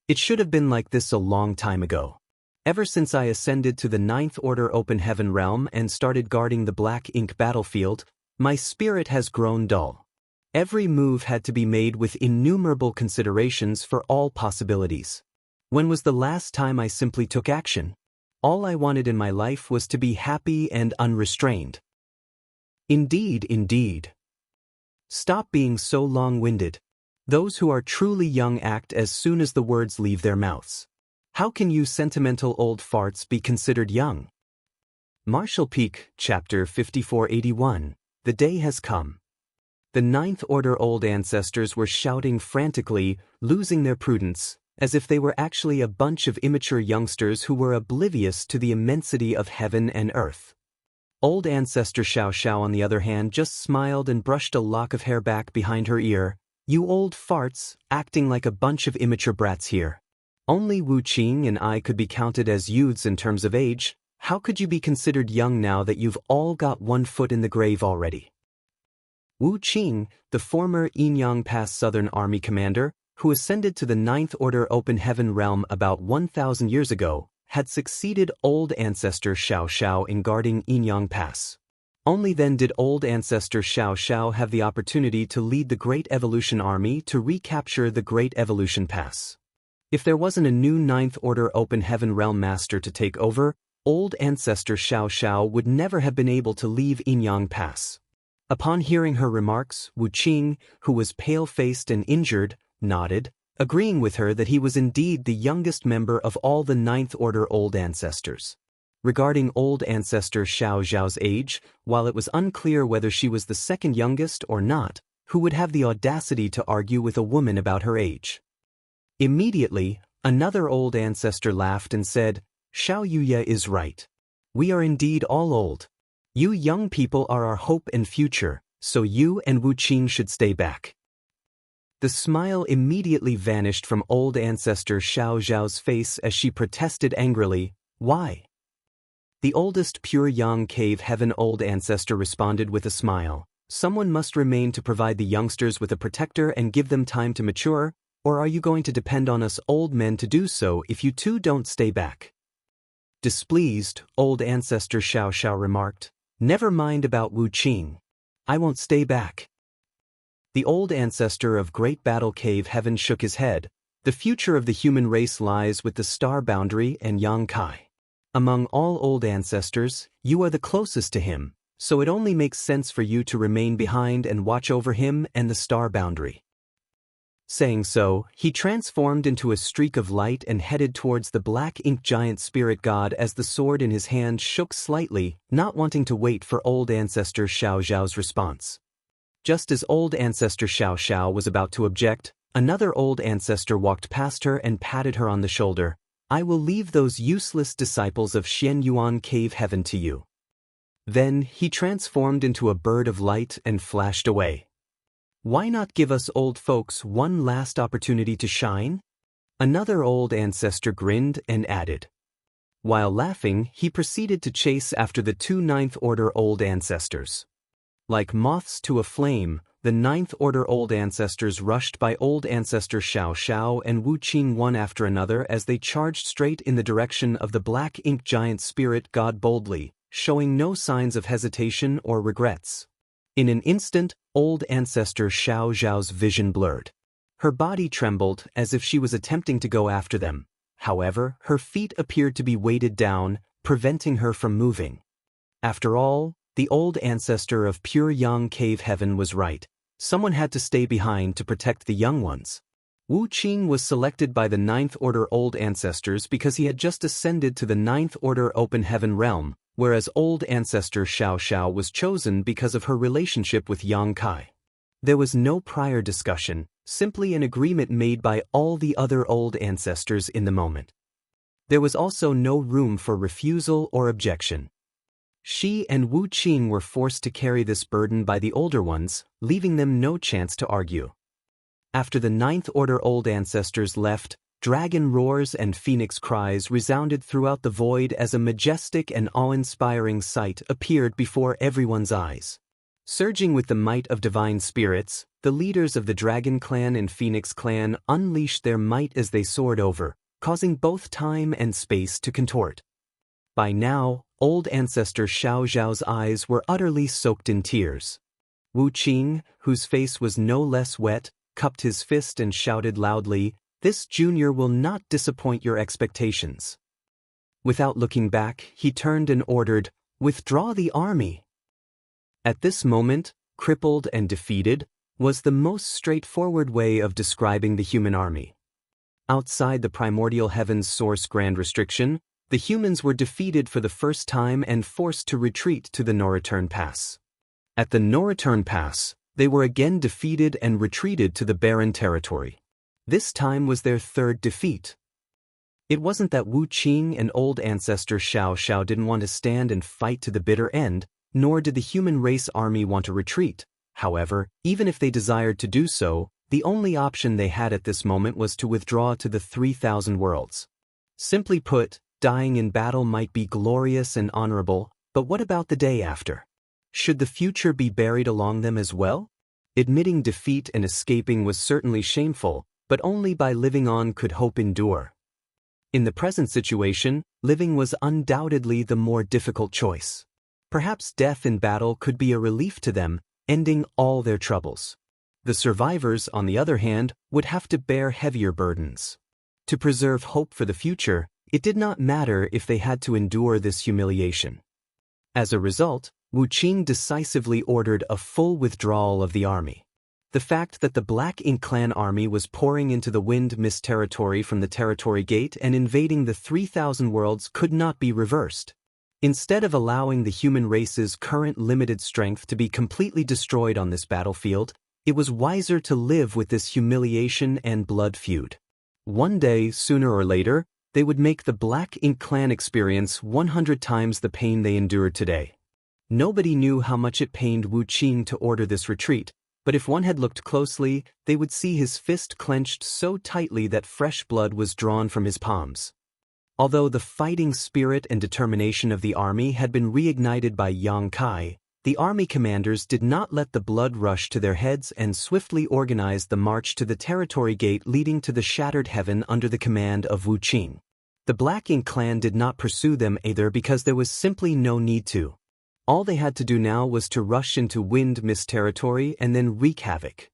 It should have been like this a long time ago. Ever since I ascended to the ninth-order open heaven realm and started guarding the black ink battlefield, my spirit has grown dull. Every move had to be made with innumerable considerations for all possibilities. When was the last time I simply took action? All I wanted in my life was to be happy and unrestrained. Indeed, indeed. Stop being so long-winded. Those who are truly young act as soon as the words leave their mouths. How can you sentimental old farts be considered young? Martial Peak, Chapter 5481. The day has come. The ninth-order old ancestors were shouting frantically, losing their prudence, as if they were actually a bunch of immature youngsters who were oblivious to the immensity of heaven and earth. Old ancestor Xiao Xiao, on the other hand, just smiled and brushed a lock of hair back behind her ear. You old farts, acting like a bunch of immature brats here. Only Wu Qing and I could be counted as youths in terms of age. How could you be considered young now that you've all got one foot in the grave already? Wu Qing, the former Yinyang Pass Southern Army commander, who ascended to the Ninth Order Open Heaven realm about 1,000 years ago, had succeeded old ancestor Xiao Xiao in guarding Yinyang Pass. Only then did old ancestor Xiao Xiao have the opportunity to lead the Great Evolution Army to recapture the Great Evolution Pass. If there wasn't a new Ninth Order Open Heaven realm master to take over, old ancestor Xiao Xiao would never have been able to leave Yinyang Pass. Upon hearing her remarks, Wu Qing, who was pale-faced and injured, nodded, agreeing with her that he was indeed the youngest member of all the Ninth Order old ancestors. Regarding old ancestor Xiao Xiao's age, while it was unclear whether she was the second youngest or not, who would have the audacity to argue with a woman about her age? Immediately, another old ancestor laughed and said, Xiao Yuya is right. We are indeed all old. You young people are our hope and future, so you and Wu Qing should stay back. The smile immediately vanished from old ancestor Xiao Xiao's face as she protested angrily, Why? The oldest pure Yang cave heaven old ancestor responded with a smile, Someone must remain to provide the youngsters with a protector and give them time to mature, or are you going to depend on us old men to do so if you two don't stay back? Displeased, old ancestor Xiao Xiao remarked, Never mind about Wu Qing. I won't stay back. The old ancestor of Great Battle Cave Heaven shook his head. The future of the human race lies with the Star Boundary and Yang Kai. Among all old ancestors, you are the closest to him, so it only makes sense for you to remain behind and watch over him and the Star Boundary. Saying so, he transformed into a streak of light and headed towards the black ink giant spirit god as the sword in his hand shook slightly, not wanting to wait for old ancestor Xiao Xiao's response. Just as old ancestor Xiao Xiao was about to object, another old ancestor walked past her and patted her on the shoulder. I will leave those useless disciples of Xian Yuan Cave Heaven to you. Then he transformed into a bird of light and flashed away. Why not give us old folks one last opportunity to shine? Another old ancestor grinned and added. While laughing, he proceeded to chase after the two Ninth Order old ancestors. Like moths to a flame, the Ninth Order old ancestors rushed by old ancestor Xiao Xiao and Wu Qing one after another as they charged straight in the direction of the black ink giant spirit god boldly, showing no signs of hesitation or regrets. In an instant, old ancestor Xiao Xiao's vision blurred. Her body trembled as if she was attempting to go after them. However, her feet appeared to be weighted down, preventing her from moving. After all, the old ancestor of pure young cave heaven was right. Someone had to stay behind to protect the young ones. Wu Qing was selected by the Ninth Order Old Ancestors because he had just ascended to the Ninth Order Open Heaven realm, whereas Old Ancestor Xiao Xiao was chosen because of her relationship with Yang Kai. There was no prior discussion, simply an agreement made by all the other Old Ancestors in the moment. There was also no room for refusal or objection. She and Wu Qing were forced to carry this burden by the older ones, leaving them no chance to argue. After the Ninth Order Old Ancestors left, dragon roars and phoenix cries resounded throughout the void as a majestic and awe-inspiring sight appeared before everyone's eyes. Surging with the might of divine spirits, the leaders of the Dragon Clan and Phoenix Clan unleashed their might as they soared over, causing both time and space to contort. By now, Old Ancestor Xiao Xiao's eyes were utterly soaked in tears. Wu Qing, whose face was no less wet, cupped his fist and shouted loudly, "This junior will not disappoint your expectations." Without looking back, he turned and ordered, "Withdraw the army." At this moment, crippled and defeated, was the most straightforward way of describing the human army. Outside the primordial heaven's source grand restriction, the humans were defeated for the first time and forced to retreat to the no-return pass. At the no-return pass, they were again defeated and retreated to the barren territory. This time was their third defeat. It wasn't that Wu Qing and Old Ancestor Xiao Xiao didn't want to stand and fight to the bitter end, nor did the human race army want to retreat. However, even if they desired to do so, the only option they had at this moment was to withdraw to the 3,000 worlds. Simply put, dying in battle might be glorious and honorable, but what about the day after? Should the future be buried along them as well? Admitting defeat and escaping was certainly shameful, but only by living on could hope endure. In the present situation, living was undoubtedly the more difficult choice. Perhaps death in battle could be a relief to them, ending all their troubles. The survivors, on the other hand, would have to bear heavier burdens. To preserve hope for the future, it did not matter if they had to endure this humiliation. As a result, Wu Qing decisively ordered a full withdrawal of the army. The fact that the Black Ink Clan army was pouring into the Wind Mist territory from the territory gate and invading the 3,000 worlds could not be reversed. Instead of allowing the human race's current limited strength to be completely destroyed on this battlefield, it was wiser to live with this humiliation and blood feud. One day, sooner or later, they would make the Black Ink Clan experience 100 times the pain they endured today. Nobody knew how much it pained Wu Qing to order this retreat, but if one had looked closely, they would see his fist clenched so tightly that fresh blood was drawn from his palms. Although the fighting spirit and determination of the army had been reignited by Yang Kai, the army commanders did not let the blood rush to their heads and swiftly organized the march to the territory gate leading to the Shattered Heaven under the command of Wu Qing. The Black Ink Clan did not pursue them either because there was simply no need to. All they had to do now was to rush into Wind Mist territory and then wreak havoc.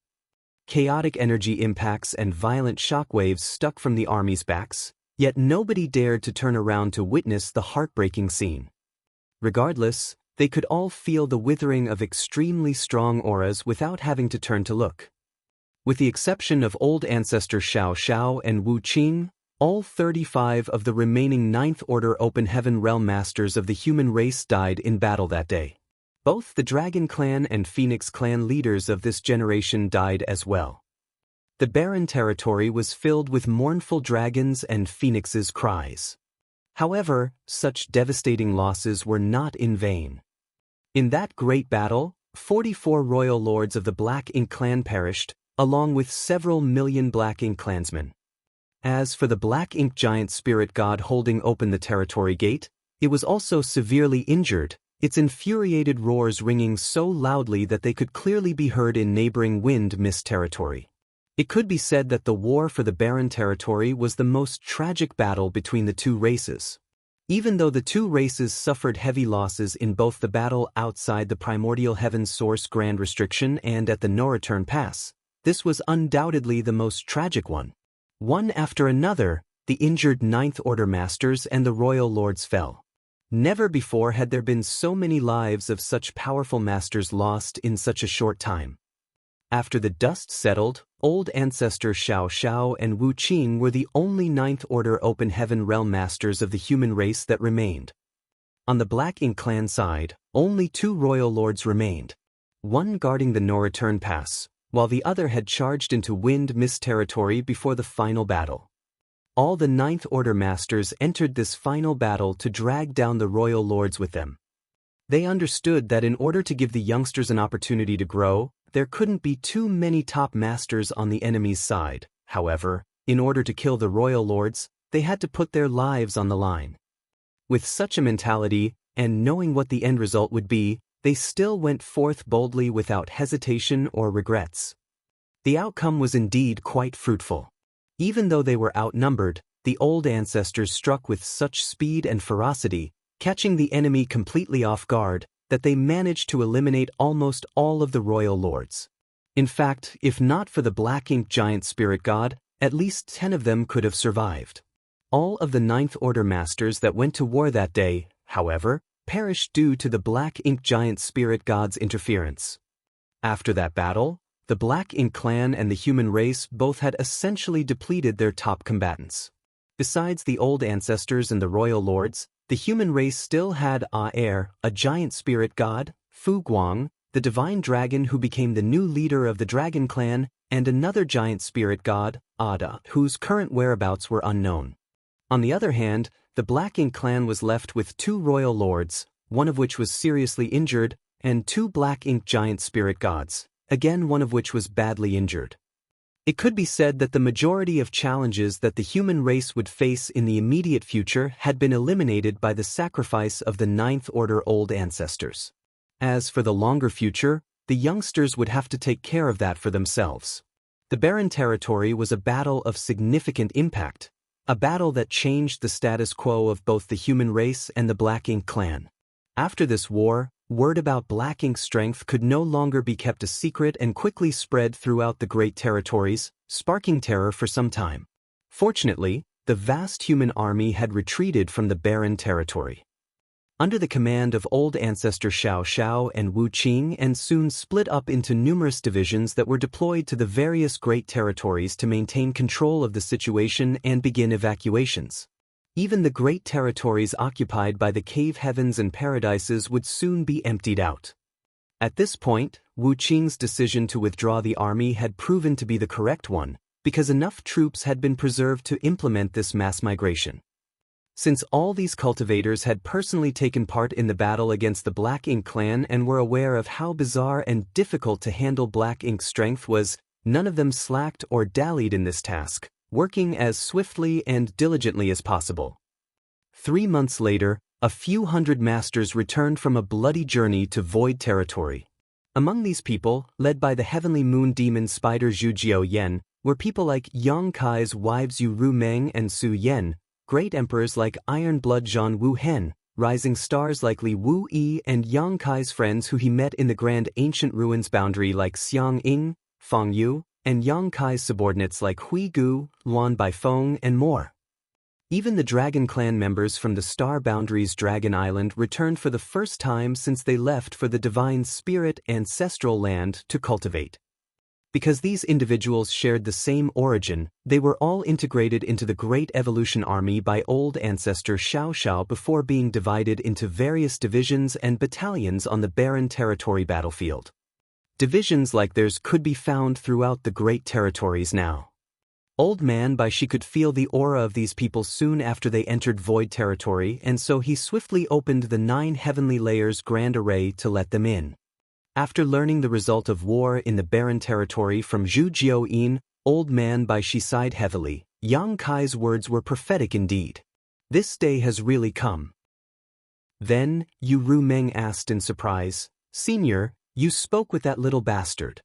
Chaotic energy impacts and violent shockwaves stuck from the army's backs, yet nobody dared to turn around to witness the heartbreaking scene. Regardless, they could all feel the withering of extremely strong auras without having to turn to look. With the exception of Old Ancestor Xiao Xiao and Wu Qing, all 35 of the remaining Ninth Order Open Heaven Realm Masters of the human race died in battle that day. Both the Dragon Clan and Phoenix Clan leaders of this generation died as well. The barren territory was filled with mournful dragons and phoenixes' cries. However, such devastating losses were not in vain. In that great battle, 44 royal lords of the Black Ink Clan perished, along with several million Black Ink clansmen. As for the Black Ink giant spirit god holding open the territory gate, it was also severely injured, its infuriated roars ringing so loudly that they could clearly be heard in neighboring Wind Mist territory. It could be said that the war for the barren territory was the most tragic battle between the two races. Even though the two races suffered heavy losses in both the battle outside the primordial heaven's source grand restriction and at the no-return pass, this was undoubtedly the most tragic one. One after another, the injured Ninth Order Masters and the Royal Lords fell. Never before had there been so many lives of such powerful masters lost in such a short time. After the dust settled, old ancestor Xiao Xiao and Wu Qing were the only Ninth Order Open Heaven Realm Masters of the human race that remained. On the Black Ink clan side, only 2 Royal Lords remained, one guarding the no-return pass, while the other had charged into Wind Mist territory before the final battle. All the Ninth Order Masters entered this final battle to drag down the Royal Lords with them. They understood that in order to give the youngsters an opportunity to grow, there couldn't be too many top masters on the enemy's side. However, in order to kill the Royal Lords, they had to put their lives on the line. With such a mentality, and knowing what the end result would be, they still went forth boldly without hesitation or regrets. The outcome was indeed quite fruitful. Even though they were outnumbered, the old ancestors struck with such speed and ferocity, catching the enemy completely off guard, that they managed to eliminate almost all of the Royal Lords. In fact, if not for the Black Ink Giant Spirit God, at least 10 of them could have survived. All of the Ninth Order Masters that went to war that day, however, perished due to the Black Ink Giant Spirit God's interference. After that battle, the Black Ink clan and the human race both had essentially depleted their top combatants. Besides the old ancestors and the Royal Lords, the human race still had A, a giant spirit god, Fu Guang, the divine dragon who became the new leader of the Dragon Clan, and another giant spirit god, Ada, whose current whereabouts were unknown. On the other hand, the Black Ink clan was left with 2 Royal Lords, one of which was seriously injured, and 2 Black Ink giant spirit gods, again one of which was badly injured. It could be said that the majority of challenges that the human race would face in the immediate future had been eliminated by the sacrifice of the Ninth Order old ancestors. As for the longer future, the youngsters would have to take care of that for themselves. The Barren Territory was a battle of significant impact, a battle that changed the status quo of both the human race and the Black Ink clan. After this war, word about Black Ink's strength could no longer be kept a secret and quickly spread throughout the Great Territories, sparking terror for some time. Fortunately, the vast human army had retreated from the Barren Territory. Under the command of old ancestor Xiao Xiao and Wu Qing, and soon split up into numerous divisions that were deployed to the various Great Territories to maintain control of the situation and begin evacuations. Even the Great Territories occupied by the Cave Heavens and Paradises would soon be emptied out. At this point, Wu Qing's decision to withdraw the army had proven to be the correct one, because enough troops had been preserved to implement this mass migration. Since all these cultivators had personally taken part in the battle against the Black Ink clan and were aware of how bizarre and difficult to handle Black Ink's strength was, none of them slacked or dallied in this task, working as swiftly and diligently as possible. 3 months later, a few hundred masters returned from a bloody journey to Void Territory. Among these people, led by the heavenly moon demon spider Zhu Jiao Yen, were people like Yang Kai's wives Yu Ru Meng and Su Yen, great emperors like Iron Blood Zhan Wu Hen, rising stars like Li Wu Yi, and Yang Kai's friends who he met in the Grand Ancient Ruins boundary like Xiang Ying, Fang Yu, and Yang Kai's subordinates like Hui Gu, Luan Baifeng, and more. Even the Dragon Clan members from the Star Boundaries Dragon Island returned for the first time since they left for the Divine Spirit Ancestral Land to cultivate. Because these individuals shared the same origin, they were all integrated into the Great Evolution Army by old ancestor Xiao Xiao before being divided into various divisions and battalions on the Barren Territory battlefield. Divisions like theirs could be found throughout the Great Territories now. Old Man Baishi could feel the aura of these people soon after they entered Void Territory, and so he swiftly opened the 9 heavenly layers grand array to let them in. After learning the result of war in the Barren Territory from Zhu Jiao Yin, Old Man Baishi sighed heavily. Yang Kai's words were prophetic indeed. This day has really come. Then, Yu Ru Meng asked in surprise, "Senior, you spoke with that little bastard."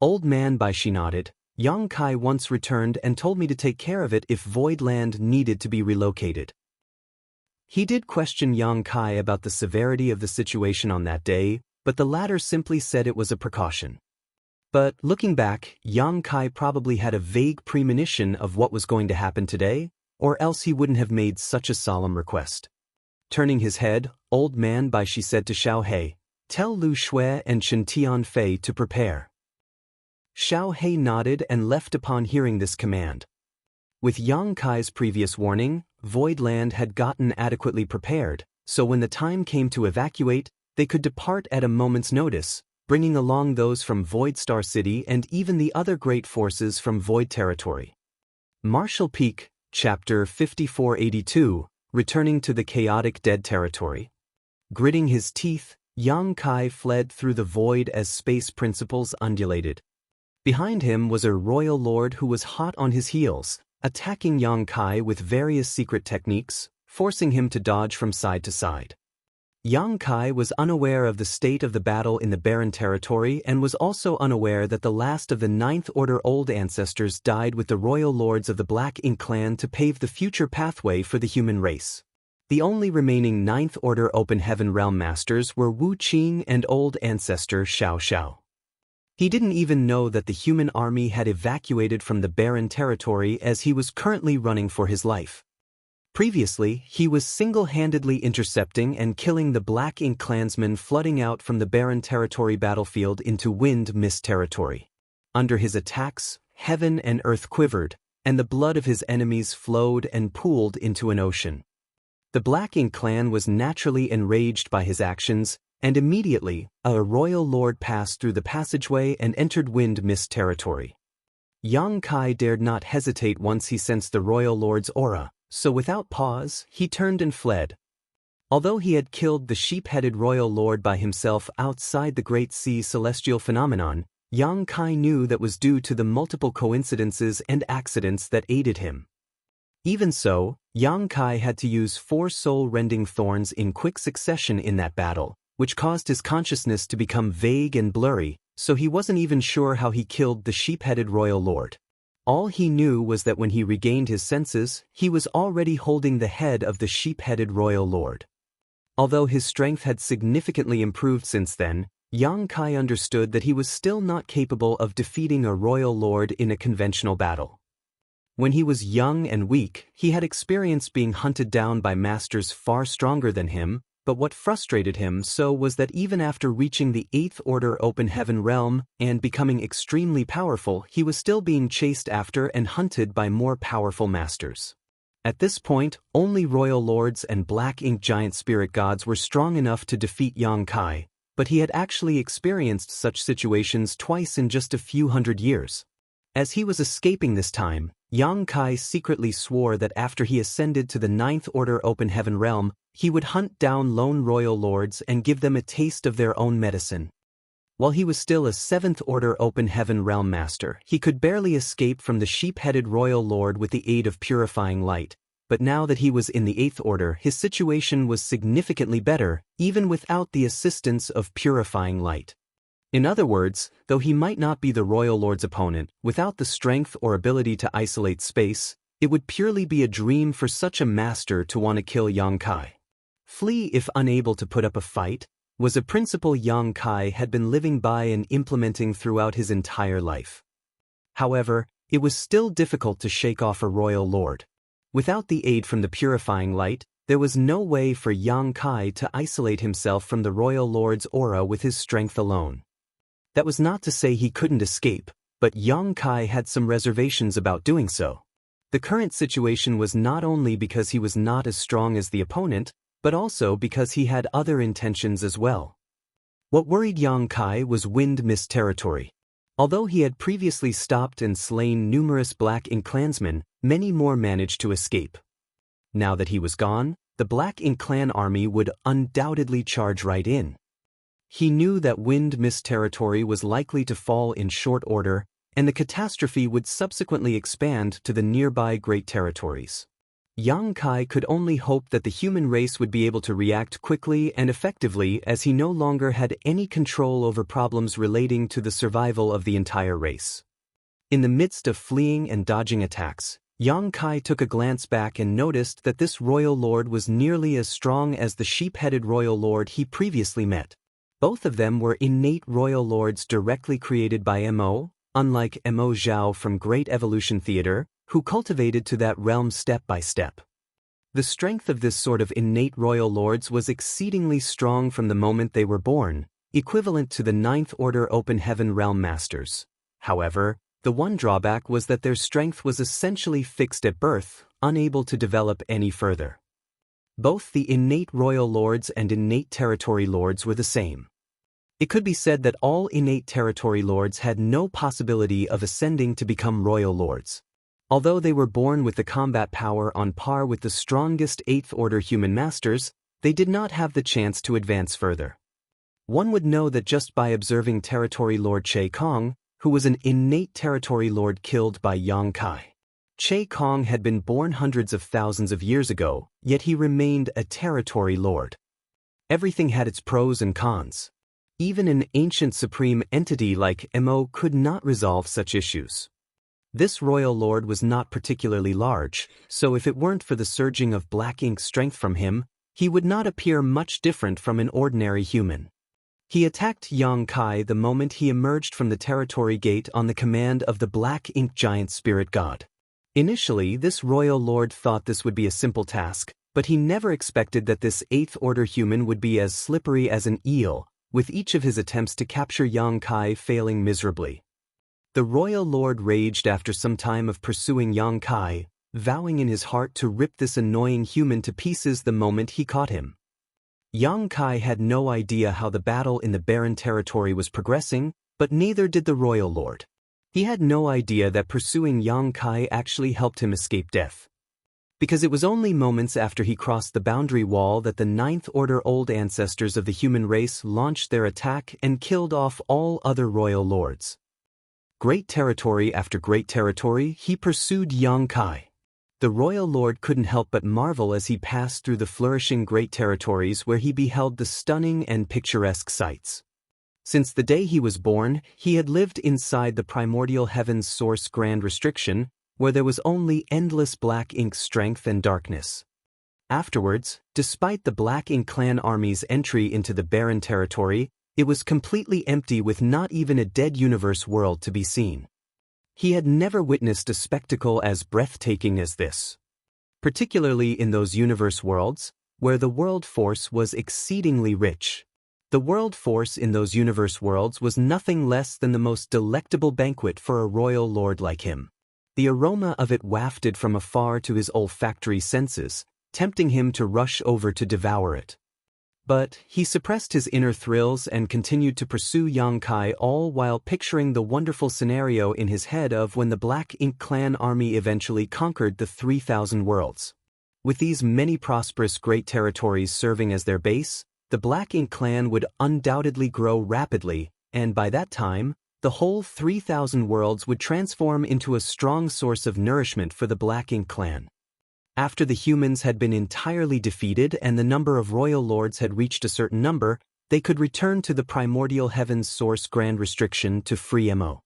Old Man Baishi nodded. Yang Kai once returned and told me to take care of it if Void Land needed to be relocated. He did question Yang Kai about the severity of the situation on that day, but the latter simply said it was a precaution. But looking back, Yang Kai probably had a vague premonition of what was going to happen today, or else he wouldn't have made such a solemn request. Turning his head, "Old man," she said to Xiao He, "tell Lu Shui and Chen Tianfei to prepare." Xiao He nodded and left upon hearing this command. With Yang Kai's previous warning, Voidland had gotten adequately prepared, so when the time came to evacuate, they could depart at a moment's notice, bringing along those from Void Star City and even the other great forces from Void Territory. Martial Peak, Chapter 5482, Returning to the Chaotic Dead Territory. Gritting his teeth, Yang Kai fled through the void as space principles undulated. Behind him was a royal lord who was hot on his heels, attacking Yang Kai with various secret techniques, forcing him to dodge from side to side. Yang Kai was unaware of the state of the battle in the barren territory and was also unaware that the last of the Ninth Order old ancestors died with the royal lords of the Black Ink clan to pave the future pathway for the human race. The only remaining Ninth Order Open Heaven Realm Masters were Wu Qing and old ancestor Xiao Xiao. He didn't even know that the human army had evacuated from the barren territory as he was currently running for his life. Previously, he was single-handedly intercepting and killing the Black Ink clansmen flooding out from the barren territory battlefield into Wind Mist territory. Under his attacks, heaven and earth quivered, and the blood of his enemies flowed and pooled into an ocean. The Black Ink clan was naturally enraged by his actions, and immediately, a royal lord passed through the passageway and entered Wind Mist territory. Yang Kai dared not hesitate once he sensed the royal lord's aura, so without pause, he turned and fled. Although he had killed the sheep-headed royal lord by himself outside the Great Sea celestial phenomenon, Yang Kai knew that was due to the multiple coincidences and accidents that aided him. Even so, Yang Kai had to use 4 soul-rending thorns in quick succession in that battle, which caused his consciousness to become vague and blurry, so he wasn't even sure how he killed the sheep-headed royal lord. All he knew was that when he regained his senses, he was already holding the head of the sheep-headed royal lord. Although his strength had significantly improved since then, Yang Kai understood that he was still not capable of defeating a royal lord in a conventional battle. When he was young and weak, he had experienced being hunted down by masters far stronger than him, but what frustrated him so was that even after reaching the 8th Order Open Heaven realm and becoming extremely powerful, he was still being chased after and hunted by more powerful masters. At this point, only royal lords and Black Ink giant spirit gods were strong enough to defeat Yang Kai, but he had actually experienced such situations twice in just a few hundred years. As he was escaping this time, Yang Kai secretly swore that after he ascended to the 9th Order Open Heaven realm, he would hunt down lone royal lords and give them a taste of their own medicine. While he was still a 7th Order Open Heaven realm master, he could barely escape from the sheep-headed royal lord with the aid of purifying light, but now that he was in the 8th Order, his situation was significantly better, even without the assistance of purifying light. In other words, though he might not be the royal lord's opponent, without the strength or ability to isolate space, it would purely be a dream for such a master to want to kill Yang Kai. Flee if unable to put up a fight was a principle Yang Kai had been living by and implementing throughout his entire life. However, it was still difficult to shake off a royal lord. Without the aid from the purifying light, there was no way for Yang Kai to isolate himself from the royal lord's aura with his strength alone. That was not to say he couldn't escape, but Yang Kai had some reservations about doing so. The current situation was not only because he was not as strong as the opponent, but also because he had other intentions as well. What worried Yang Kai was Wind Mist territory. Although he had previously stopped and slain numerous Black Ink clansmen, many more managed to escape. Now that he was gone, the Black Ink clan army would undoubtedly charge right in. He knew that Wind Mist territory was likely to fall in short order, and the catastrophe would subsequently expand to the nearby Great Territories. Yang Kai could only hope that the human race would be able to react quickly and effectively, as he no longer had any control over problems relating to the survival of the entire race. In the midst of fleeing and dodging attacks, Yang Kai took a glance back and noticed that this royal lord was nearly as strong as the sheep-headed royal lord he previously met. Both of them were innate royal lords directly created by Mo, unlike Mo Zhao from Great Evolution Theater, who cultivated to that realm step by step. The strength of this sort of innate royal lords was exceedingly strong from the moment they were born, equivalent to the Ninth Order Open Heaven Realm Masters. However, the one drawback was that their strength was essentially fixed at birth, unable to develop any further. Both the innate royal lords and innate territory lords were the same. It could be said that all innate territory lords had no possibility of ascending to become royal lords. Although they were born with the combat power on par with the strongest Eighth Order human masters, they did not have the chance to advance further. One would know that just by observing Territory Lord Che Kong, who was an innate territory lord killed by Yang Kai. Che Kong had been born hundreds of thousands of years ago, yet he remained a territory lord. Everything had its pros and cons. Even an ancient supreme entity like Mo could not resolve such issues. This royal lord was not particularly large, so if it weren't for the surging of black ink strength from him, he would not appear much different from an ordinary human. He attacked Yang Kai the moment he emerged from the territory gate on the command of the black ink giant spirit god. Initially, this royal lord thought this would be a simple task, but he never expected that this Eighth Order human would be as slippery as an eel, with each of his attempts to capture Yang Kai failing miserably. The royal lord raged after some time of pursuing Yang Kai, vowing in his heart to rip this annoying human to pieces the moment he caught him. Yang Kai had no idea how the battle in the barren territory was progressing, but neither did the royal lord. He had no idea that pursuing Yang Kai actually helped him escape death. Because it was only moments after he crossed the boundary wall that the Ninth Order old ancestors of the human race launched their attack and killed off all other royal lords. Great territory after great territory, he pursued Yang Kai. The royal lord couldn't help but marvel as he passed through the flourishing great territories where he beheld the stunning and picturesque sights. Since the day he was born, he had lived inside the primordial heaven's source grand restriction, where there was only endless black ink strength and darkness. Afterwards, despite the Black Ink clan army's entry into the barren territory, it was completely empty with not even a dead universe world to be seen. He had never witnessed a spectacle as breathtaking as this. Particularly in those universe worlds, where the world force was exceedingly rich. The world force in those universe worlds was nothing less than the most delectable banquet for a royal lord like him. The aroma of it wafted from afar to his olfactory senses, tempting him to rush over to devour it. But he suppressed his inner thrills and continued to pursue Yang Kai, all while picturing the wonderful scenario in his head of when the Black Ink clan army eventually conquered the 3,000 worlds. With these many prosperous great territories serving as their base, the Black Ink clan would undoubtedly grow rapidly, and by that time, the whole 3,000 worlds would transform into a strong source of nourishment for the Black Ink clan. After the humans had been entirely defeated and the number of royal lords had reached a certain number, they could return to the primordial heaven's source grand restriction to free Mo.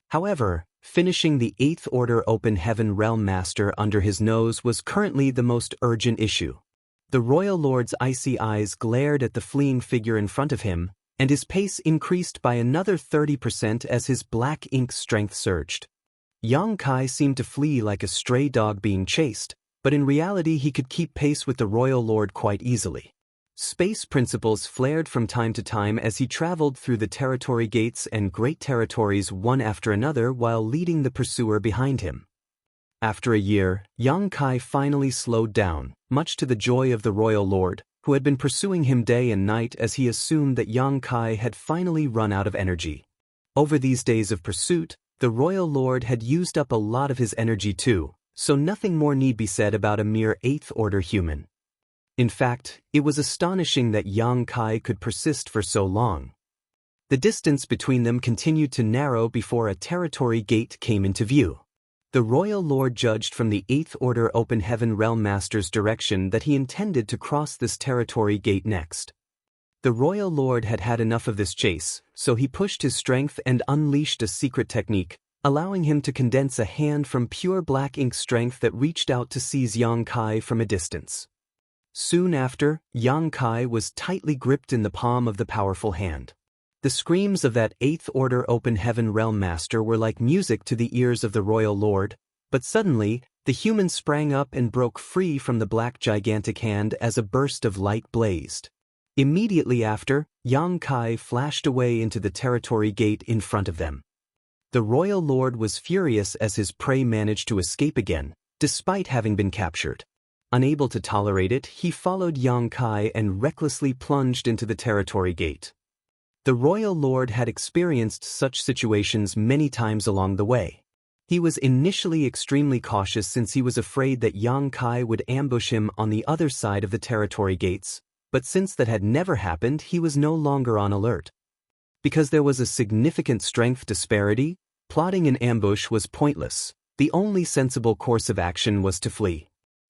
However, finishing the Eighth Order Open Heaven Realm Master under his nose was currently the most urgent issue. The royal lord's icy eyes glared at the fleeing figure in front of him, and his pace increased by another 30% as his black ink strength surged. Yang Kai seemed to flee like a stray dog being chased, but in reality he could keep pace with the royal lord quite easily. Space principles flared from time to time as he traveled through the territory gates and great territories one after another while leading the pursuer behind him. After a year, Yang Kai finally slowed down, much to the joy of the royal lord, who had been pursuing him day and night as he assumed that Yang Kai had finally run out of energy. Over these days of pursuit, the royal lord had used up a lot of his energy too, so nothing more need be said about a mere Eighth Order human. In fact, it was astonishing that Yang Kai could persist for so long. The distance between them continued to narrow before a territory gate came into view. The royal lord judged from the Eighth Order Open Heaven Realm Master's direction that he intended to cross this territory gate next. The royal lord had had enough of this chase, so he pushed his strength and unleashed a secret technique, allowing him to condense a hand from pure black ink strength that reached out to seize Yang Kai from a distance. Soon after, Yang Kai was tightly gripped in the palm of the powerful hand. The screams of that Eighth Order Open Heaven Realm Master were like music to the ears of the royal lord, But suddenly, the human sprang up and broke free from the black gigantic hand as a burst of light blazed. Immediately after, Yang Kai flashed away into the territory gate in front of them. The royal lord was furious as his prey managed to escape again, despite having been captured. Unable to tolerate it, he followed Yang Kai and recklessly plunged into the territory gate. The royal lord had experienced such situations many times along the way. He was initially extremely cautious since he was afraid that Yang Kai would ambush him on the other side of the territory gates, but since that had never happened, he was no longer on alert. Because there was a significant strength disparity, plotting an ambush was pointless. The only sensible course of action was to flee.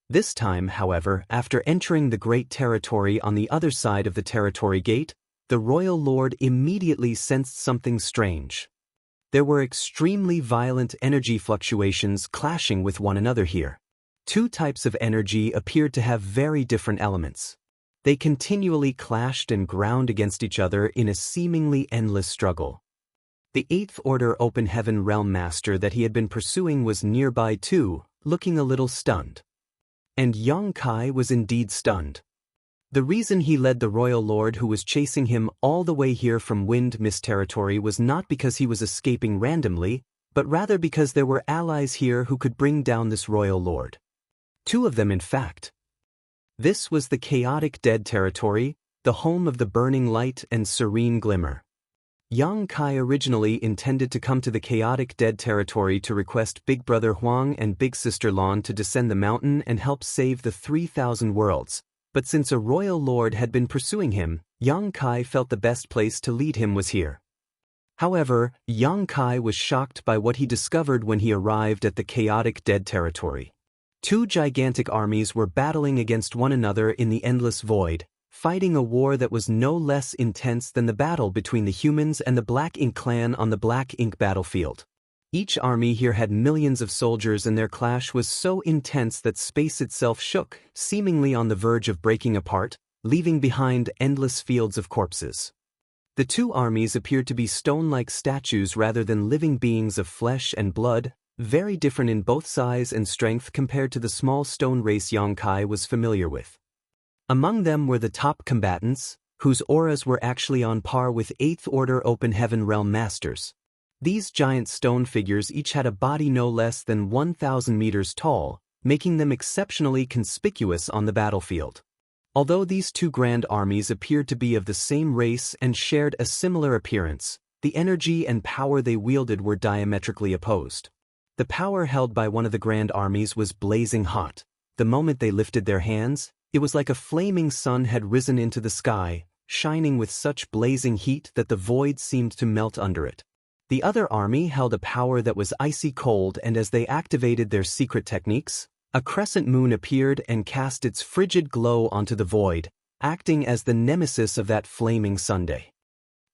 This time, however, after entering the great territory on the other side of the territory gate, the royal lord immediately sensed something strange. There were extremely violent energy fluctuations clashing with one another here. Two types of energy appeared to have very different elements. They continually clashed and ground against each other in a seemingly endless struggle. The Eighth Order Open Heaven Realm Master that he had been pursuing was nearby too, looking a little stunned. And Yang Kai was indeed stunned. The reason he led the royal lord who was chasing him all the way here from Wind Mist territory was not because he was escaping randomly, but rather because there were allies here who could bring down this royal lord. Two of them, in fact. This was the chaotic dead territory, the home of the burning light and serene glimmer. Yang Kai originally intended to come to the chaotic dead territory to request Big Brother Huang and Big Sister Lan to descend the mountain and help save the 3,000 worlds. But since a royal lord had been pursuing him, Yang Kai felt the best place to lead him was here. However, Yang Kai was shocked by what he discovered when he arrived at the chaotic dead territory. Two gigantic armies were battling against one another in the endless void, fighting a war that was no less intense than the battle between the humans and the Black Ink clan on the Black Ink battlefield. Each army here had millions of soldiers, and their clash was so intense that space itself shook, seemingly on the verge of breaking apart, leaving behind endless fields of corpses. The two armies appeared to be stone-like statues rather than living beings of flesh and blood, very different in both size and strength compared to the small stone race Yang Kai was familiar with. Among them were the top combatants, whose auras were actually on par with Eighth Order Open Heaven Realm Masters. These giant stone figures each had a body no less than 1,000 meters tall, making them exceptionally conspicuous on the battlefield. Although these two grand armies appeared to be of the same race and shared a similar appearance, the energy and power they wielded were diametrically opposed. The power held by one of the grand armies was blazing hot. The moment they lifted their hands, it was like a flaming sun had risen into the sky, shining with such blazing heat that the void seemed to melt under it. The other army held a power that was icy cold, and as they activated their secret techniques, a crescent moon appeared and cast its frigid glow onto the void, acting as the nemesis of that flaming Sunday.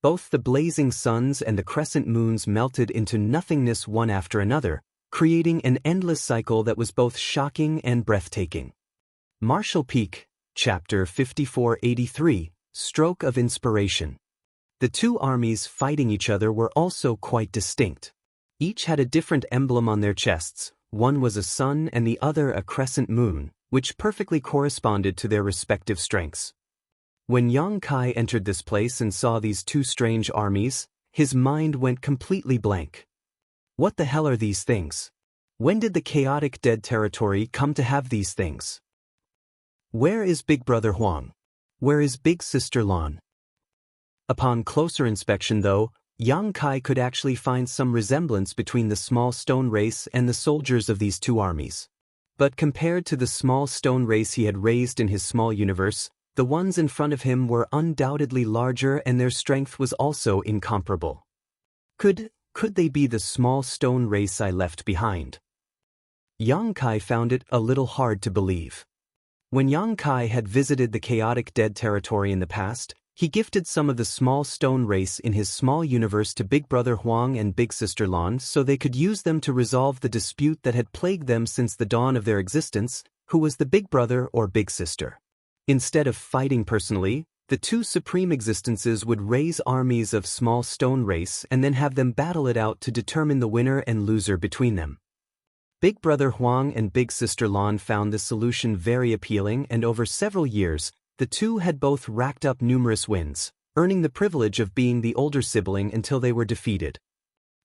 Both the blazing suns and the crescent moons melted into nothingness one after another, creating an endless cycle that was both shocking and breathtaking. Martial Peak, Chapter 5483, Stroke of Inspiration. The two armies fighting each other were also quite distinct. Each had a different emblem on their chests. One was a sun and the other a crescent moon, which perfectly corresponded to their respective strengths. When Yang Kai entered this place and saw these two strange armies, his mind went completely blank. What the hell are these things? When did the chaotic dead territory come to have these things? Where is Big Brother Huang? Where is Big Sister Lan? Upon closer inspection, though, Yang Kai could actually find some resemblance between the small stone race and the soldiers of these two armies. But compared to the small stone race he had raised in his small universe, the ones in front of him were undoubtedly larger, and their strength was also incomparable. Could they be the small stone race I left behind? Yang Kai found it a little hard to believe. When Yang Kai had visited the chaotic dead territory in the past, he gifted some of the small stone race in his small universe to Big Brother Huang and Big Sister Lan so they could use them to resolve the dispute that had plagued them since the dawn of their existence, who was the big brother or big sister. Instead of fighting personally, the two supreme existences would raise armies of small stone race and then have them battle it out to determine the winner and loser between them. Big Brother Huang and Big Sister Lan found this solution very appealing, and over several years, the two had both racked up numerous wins, earning the privilege of being the older sibling until they were defeated.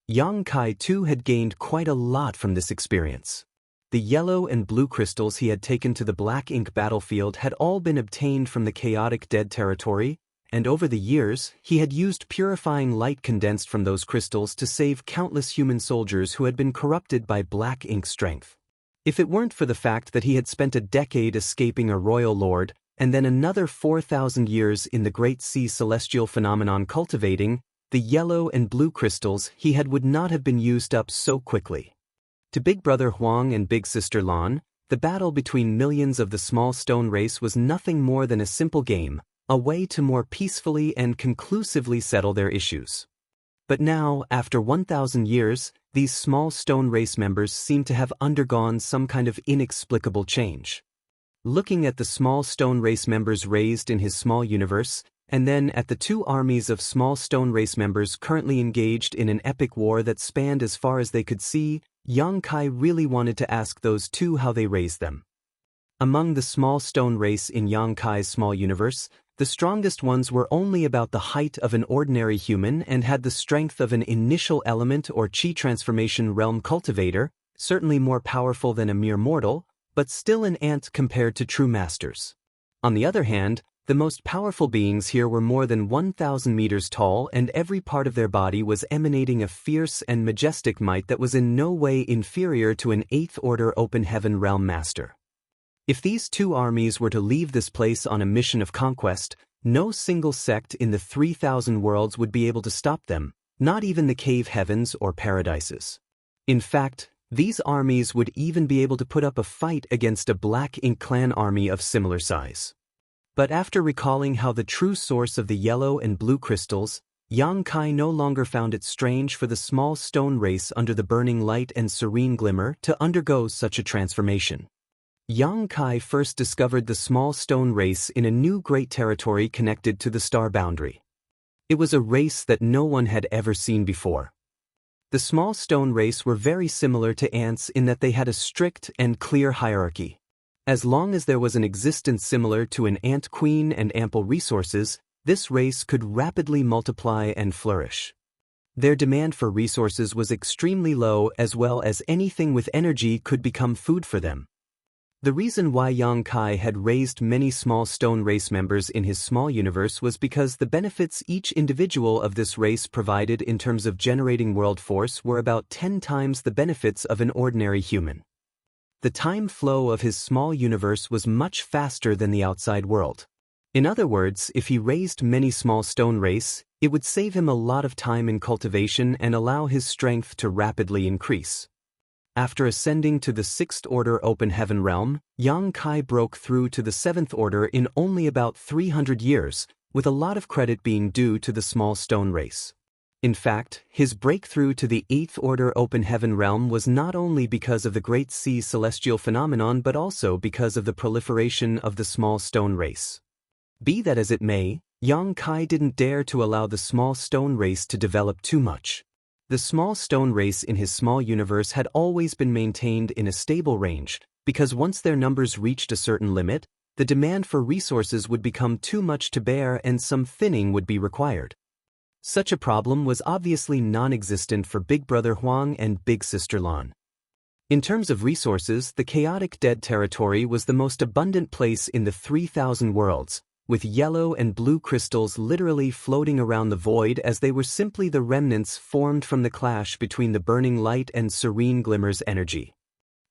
Yang Kai too had gained quite a lot from this experience. The yellow and blue crystals he had taken to the black ink battlefield had all been obtained from the chaotic dead territory, and over the years, he had used purifying light condensed from those crystals to save countless human soldiers who had been corrupted by black ink strength. If it weren't for the fact that he had spent a decade escaping a royal lord, and then another 4,000 years in the Great Sea celestial phenomenon cultivating, the yellow and blue crystals he had would not have been used up so quickly. To Big Brother Huang and Big Sister Lan, the battle between millions of the small stone race was nothing more than a simple game, a way to more peacefully and conclusively settle their issues. But now, after 1,000 years, these small stone race members seem to have undergone some kind of inexplicable change. Looking at the small stone race members raised in his small universe, and then at the two armies of small stone race members currently engaged in an epic war that spanned as far as they could see, Yang Kai really wanted to ask those two how they raised them. Among the small stone race in Yang Kai's small universe, the strongest ones were only about the height of an ordinary human and had the strength of an initial element or chi transformation realm cultivator, certainly more powerful than a mere mortal, but still an ant compared to true masters. On the other hand, the most powerful beings here were more than 1,000 meters tall, and every part of their body was emanating a fierce and majestic might that was in no way inferior to an 8th order open heaven realm master. If these two armies were to leave this place on a mission of conquest, no single sect in the 3,000 worlds would be able to stop them, not even the cave heavens or paradises. In fact, these armies would even be able to put up a fight against a Black Ink clan army of similar size. But after recalling how the true source of the yellow and blue crystals, Yang Kai no longer found it strange for the small stone race under the burning light and serene glimmer to undergo such a transformation. Yang Kai first discovered the small stone race in a new great territory connected to the star boundary. It was a race that no one had ever seen before. The small stone race were very similar to ants in that they had a strict and clear hierarchy. As long as there was an existence similar to an ant queen and ample resources, this race could rapidly multiply and flourish. Their demand for resources was extremely low, as well as anything with energy could become food for them. The reason why Yang Kai had raised many small stone race members in his small universe was because the benefits each individual of this race provided in terms of generating world force were about 10 times the benefits of an ordinary human. The time flow of his small universe was much faster than the outside world. In other words, if he raised many small stone race, it would save him a lot of time in cultivation and allow his strength to rapidly increase. After ascending to the 6th order open heaven realm, Yang Kai broke through to the 7th order in only about 300 years, with a lot of credit being due to the small stone race. In fact, his breakthrough to the 8th order open heaven realm was not only because of the Great Sea celestial phenomenon but also because of the proliferation of the small stone race. Be that as it may, Yang Kai didn't dare to allow the small stone race to develop too much. The small stone race in his small universe had always been maintained in a stable range, because once their numbers reached a certain limit, the demand for resources would become too much to bear and some thinning would be required. Such a problem was obviously non-existent for Big Brother Huang and Big Sister Lan. In terms of resources, the chaotic dead territory was the most abundant place in the 3,000 worlds, with yellow and blue crystals literally floating around the void as they were simply the remnants formed from the clash between the burning light and serene glimmer's energy.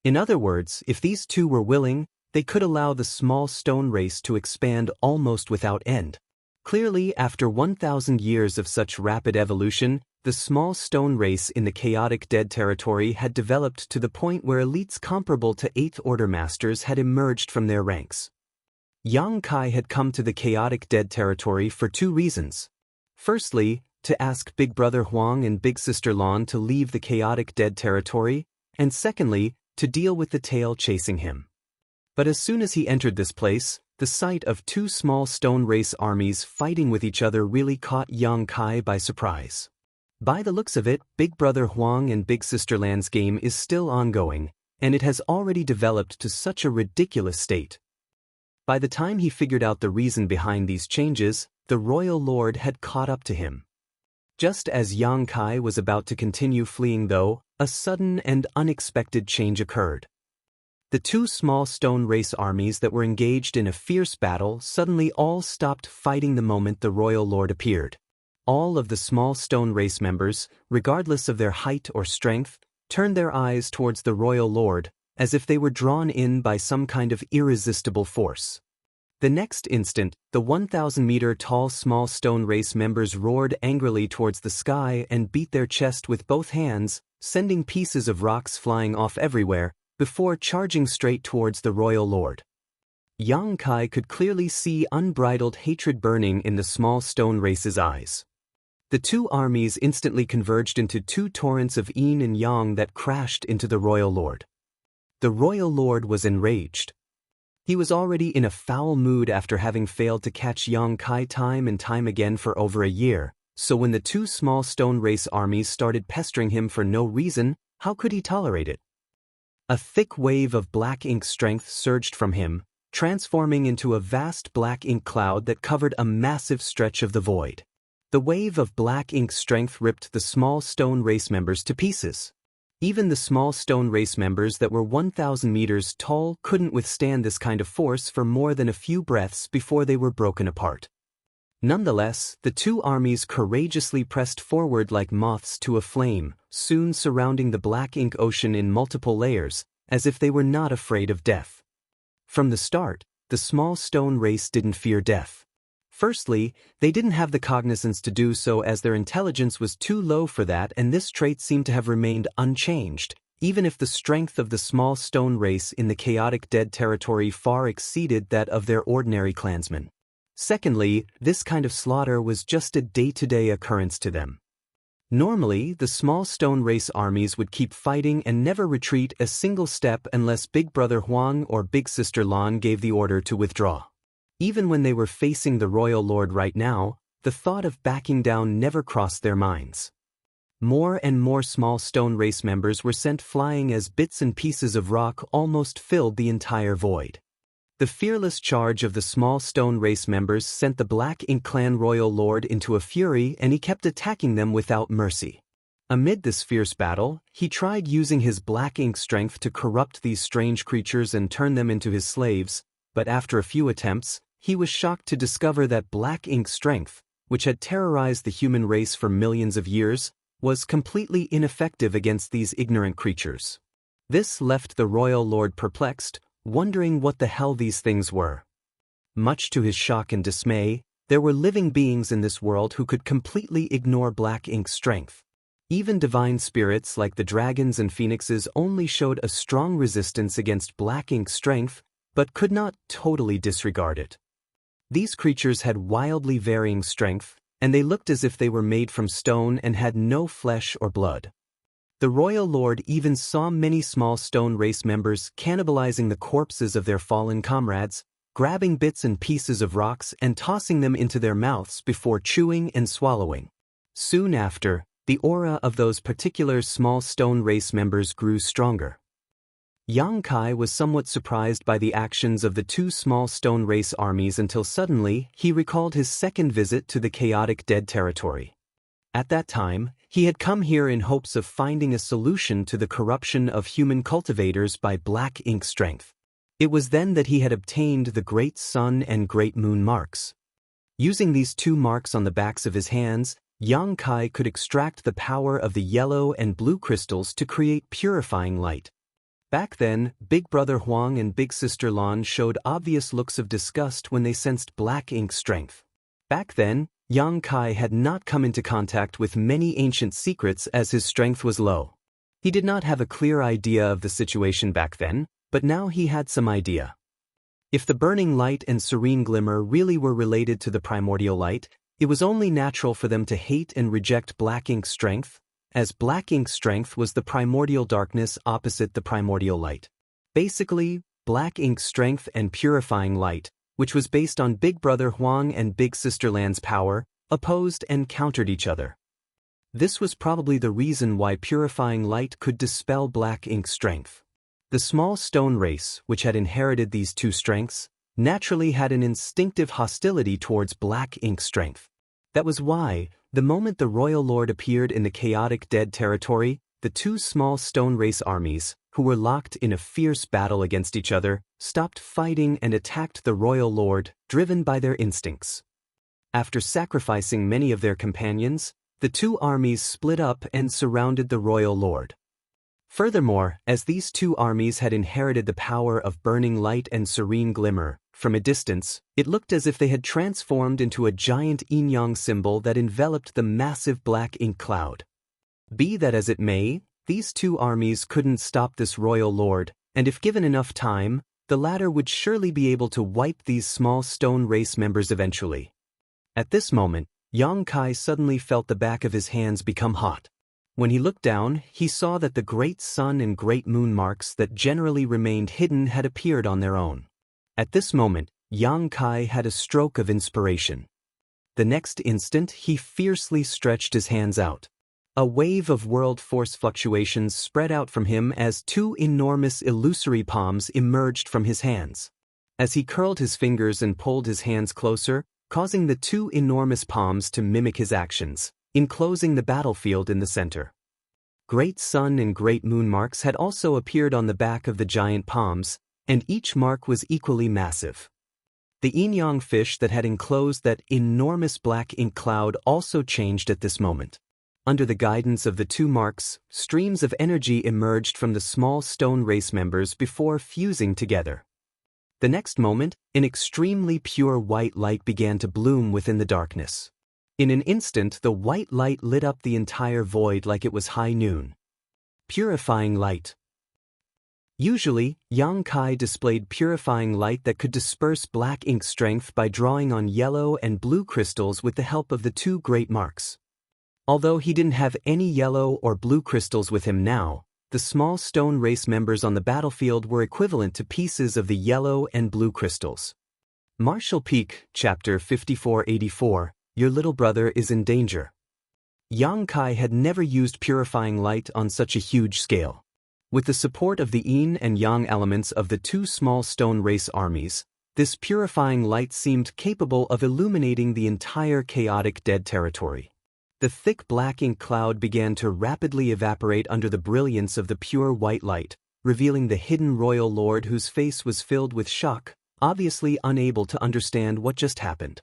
In other words, if these two were willing, they could allow the small stone race to expand almost without end. Clearly, after 1,000 years of such rapid evolution, the small stone race in the chaotic dead territory had developed to the point where elites comparable to 8th order masters had emerged from their ranks. Yang Kai had come to the chaotic dead territory for two reasons. Firstly, to ask Big Brother Huang and Big Sister Lan to leave the chaotic dead territory, and secondly, to deal with the tail chasing him. But as soon as he entered this place, the sight of two small stone race armies fighting with each other really caught Yang Kai by surprise. By the looks of it, Big Brother Huang and Big Sister Lan's game is still ongoing, and it has already developed to such a ridiculous state. By the time he figured out the reason behind these changes, the royal lord had caught up to him. Just as Yang Kai was about to continue fleeing though, a sudden and unexpected change occurred. The two small stone race armies that were engaged in a fierce battle suddenly all stopped fighting the moment the royal lord appeared. All of the small stone race members, regardless of their height or strength, turned their eyes towards the royal lord, as if they were drawn in by some kind of irresistible force. The next instant, the 1,000-meter-tall small stone race members roared angrily towards the sky and beat their chest with both hands, sending pieces of rocks flying off everywhere, before charging straight towards the royal lord. Yang Kai could clearly see unbridled hatred burning in the small stone race's eyes. The two armies instantly converged into two torrents of yin and yang that crashed into the royal lord. The royal lord was enraged. He was already in a foul mood after having failed to catch Yang Kai time and time again for over a year, so when the two small stone race armies started pestering him for no reason, how could he tolerate it? A thick wave of black ink strength surged from him, transforming into a vast black ink cloud that covered a massive stretch of the void. The wave of black ink strength ripped the small stone race members to pieces. Even the small stone race members that were 1,000 meters tall couldn't withstand this kind of force for more than a few breaths before they were broken apart. Nonetheless, the two armies courageously pressed forward like moths to a flame, soon surrounding the black ink ocean in multiple layers, as if they were not afraid of death. From the start, the small stone race didn't fear death. Firstly, they didn't have the cognizance to do so as their intelligence was too low for that, and this trait seemed to have remained unchanged, even if the strength of the small stone race in the chaotic dead territory far exceeded that of their ordinary clansmen. Secondly, this kind of slaughter was just a day-to-day occurrence to them. Normally, the small stone race armies would keep fighting and never retreat a single step unless Big Brother Huang or Big Sister Lan gave the order to withdraw. Even when they were facing the royal lord right now, the thought of backing down never crossed their minds. More and more small stone race members were sent flying as bits and pieces of rock almost filled the entire void. The fearless charge of the small stone race members sent the Black Ink Clan royal lord into a fury, and he kept attacking them without mercy. Amid this fierce battle, he tried using his black ink strength to corrupt these strange creatures and turn them into his slaves, but after a few attempts, he was shocked to discover that black ink strength, which had terrorized the human race for millions of years, was completely ineffective against these ignorant creatures. This left the royal lord perplexed, wondering what the hell these things were. Much to his shock and dismay, there were living beings in this world who could completely ignore black ink strength. Even divine spirits like the dragons and phoenixes only showed a strong resistance against black ink strength, but could not totally disregard it. These creatures had wildly varying strength, and they looked as if they were made from stone and had no flesh or blood. The royal lord even saw many small stone race members cannibalizing the corpses of their fallen comrades, grabbing bits and pieces of rocks and tossing them into their mouths before chewing and swallowing. Soon after, the aura of those particular small stone race members grew stronger. Yang Kai was somewhat surprised by the actions of the two small stone race armies until suddenly he recalled his second visit to the chaotic dead territory. At that time, he had come here in hopes of finding a solution to the corruption of human cultivators by black ink strength. It was then that he had obtained the Great Sun and Great Moon marks. Using these two marks on the backs of his hands, Yang Kai could extract the power of the yellow and blue crystals to create purifying light. Back then, Big Brother Huang and Big Sister Lan showed obvious looks of disgust when they sensed black ink strength. Back then, Yang Kai had not come into contact with many ancient secrets as his strength was low. He did not have a clear idea of the situation back then, but now he had some idea. If the burning light and serene glimmer really were related to the primordial light, it was only natural for them to hate and reject black ink strength, as black ink strength was the primordial darkness opposite the primordial light. Basically, black ink strength and purifying light, which was based on Big Brother Huang and Big Sister Lan's power, opposed and countered each other. This was probably the reason why purifying light could dispel black ink strength. The small stone race, which had inherited these two strengths, naturally had an instinctive hostility towards black ink strength. That was why, the moment the royal lord appeared in the chaotic dead territory, the two small stone race armies, who were locked in a fierce battle against each other, stopped fighting and attacked the royal lord, driven by their instincts. After sacrificing many of their companions, the two armies split up and surrounded the royal lord. Furthermore, as these two armies had inherited the power of burning light and serene glimmer, from a distance, it looked as if they had transformed into a giant yin-yang symbol that enveloped the massive black ink cloud. Be that as it may, these two armies couldn't stop this royal lord, and if given enough time, the latter would surely be able to wipe these small stone race members eventually. At this moment, Yang Kai suddenly felt the back of his hands become hot. When he looked down, he saw that the great sun and great moon marks that generally remained hidden had appeared on their own. At this moment, Yang Kai had a stroke of inspiration. The next instant, he fiercely stretched his hands out. A wave of world force fluctuations spread out from him as two enormous illusory palms emerged from his hands. As he curled his fingers and pulled his hands closer, causing the two enormous palms to mimic his actions, enclosing the battlefield in the center. Great sun and great moon marks had also appeared on the back of the giant palms, and each mark was equally massive. The yin-yang fish that had enclosed that enormous black ink cloud also changed at this moment. Under the guidance of the two marks, streams of energy emerged from the small stone race members before fusing together. The next moment, an extremely pure white light began to bloom within the darkness. In an instant, the white light lit up the entire void like it was high noon. Purifying light. Usually, Yang Kai displayed purifying light that could disperse black ink strength by drawing on yellow and blue crystals with the help of the two great marks. Although he didn't have any yellow or blue crystals with him now, the small stone race members on the battlefield were equivalent to pieces of the yellow and blue crystals. Martial Peak, Chapter 5484, Your little brother is in danger. Yang Kai had never used purifying light on such a huge scale. With the support of the yin and yang elements of the two small stone race armies, this purifying light seemed capable of illuminating the entire chaotic dead territory. The thick black ink cloud began to rapidly evaporate under the brilliance of the pure white light, revealing the hidden royal lord whose face was filled with shock, obviously unable to understand what just happened.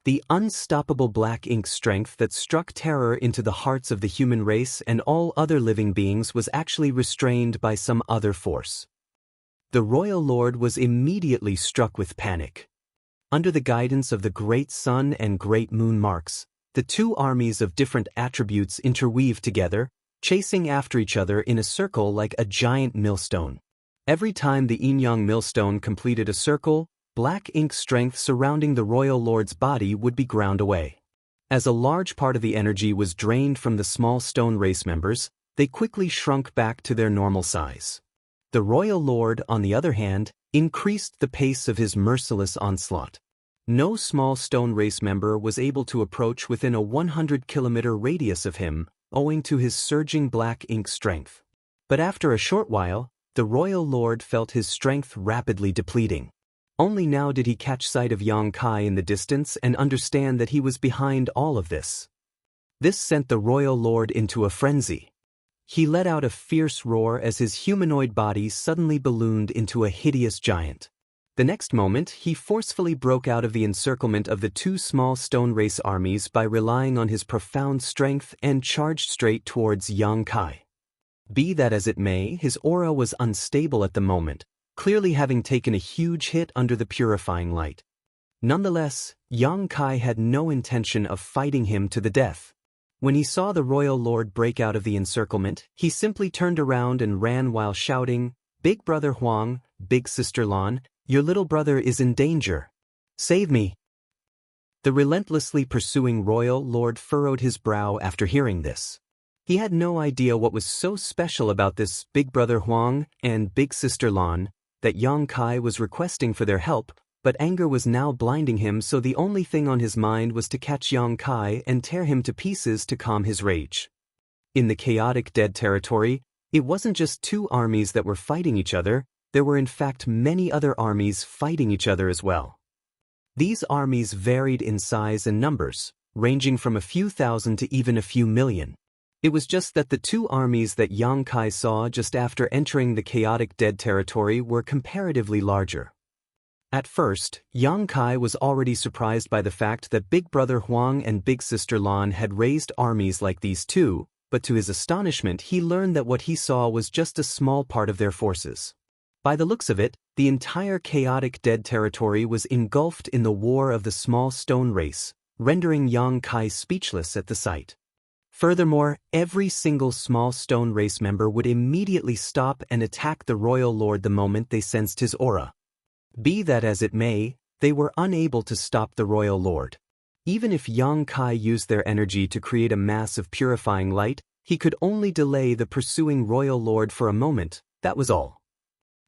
The unstoppable black ink strength that struck terror into the hearts of the human race and all other living beings was actually restrained by some other force. The royal lord was immediately struck with panic. Under the guidance of the great sun and great moon marks, the two armies of different attributes interweaved together, chasing after each other in a circle like a giant millstone. Every time the yin-yang millstone completed a circle, black ink strength surrounding the royal lord's body would be ground away. As a large part of the energy was drained from the small stone race members, they quickly shrunk back to their normal size. The royal lord, on the other hand, increased the pace of his merciless onslaught. No small stone race member was able to approach within a 100-kilometer radius of him, owing to his surging black ink strength. But after a short while, the royal lord felt his strength rapidly depleting. Only now did he catch sight of Yang Kai in the distance and understand that he was behind all of this. This sent the royal lord into a frenzy. He let out a fierce roar as his humanoid body suddenly ballooned into a hideous giant. The next moment, he forcefully broke out of the encirclement of the two small stone race armies by relying on his profound strength and charged straight towards Yang Kai. Be that as it may, his aura was unstable at the moment, clearly having taken a huge hit under the purifying light. Nonetheless, Yang Kai had no intention of fighting him to the death. When he saw the royal lord break out of the encirclement, he simply turned around and ran while shouting, "Big brother Huang, big sister Lan, your little brother is in danger. Save me." The relentlessly pursuing royal lord furrowed his brow after hearing this. He had no idea what was so special about this big brother Huang and big sister Lan that Yang Kai was requesting for their help, but anger was now blinding him, so the only thing on his mind was to catch Yang Kai and tear him to pieces to calm his rage. In the chaotic dead territory, It wasn't just two armies that were fighting each other, there were in fact many other armies fighting each other as well. These armies varied in size and numbers, ranging from a few thousand to even a few million. It was just that the two armies that Yang Kai saw just after entering the chaotic dead territory were comparatively larger. At first, Yang Kai was already surprised by the fact that Big Brother Huang and Big Sister Lan had raised armies like these too, but to his astonishment he learned that what he saw was just a small part of their forces. By the looks of it, the entire chaotic dead territory was engulfed in the war of the small stone race, rendering Yang Kai speechless at the sight. Furthermore, every single small stone race member would immediately stop and attack the royal lord the moment they sensed his aura. Be that as it may, they were unable to stop the royal lord. Even if Yang Kai used their energy to create a mass of purifying light, he could only delay the pursuing royal lord for a moment, that was all.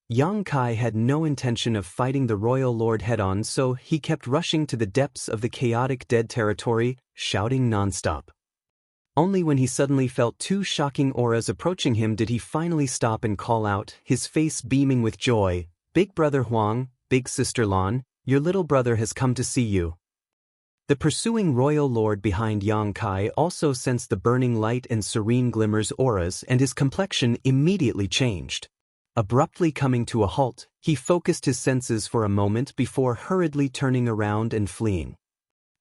Yang Kai had no intention of fighting the royal lord head-on, so he kept rushing to the depths of the chaotic dead territory, shouting non-stop. Only when he suddenly felt two shocking auras approaching him did he finally stop and call out, his face beaming with joy, "Big Brother Huang, Big Sister Lan, your little brother has come to see you." The pursuing royal lord behind Yang Kai also sensed the burning light and serene glimmer's auras, and his complexion immediately changed. Abruptly coming to a halt, he focused his senses for a moment before hurriedly turning around and fleeing.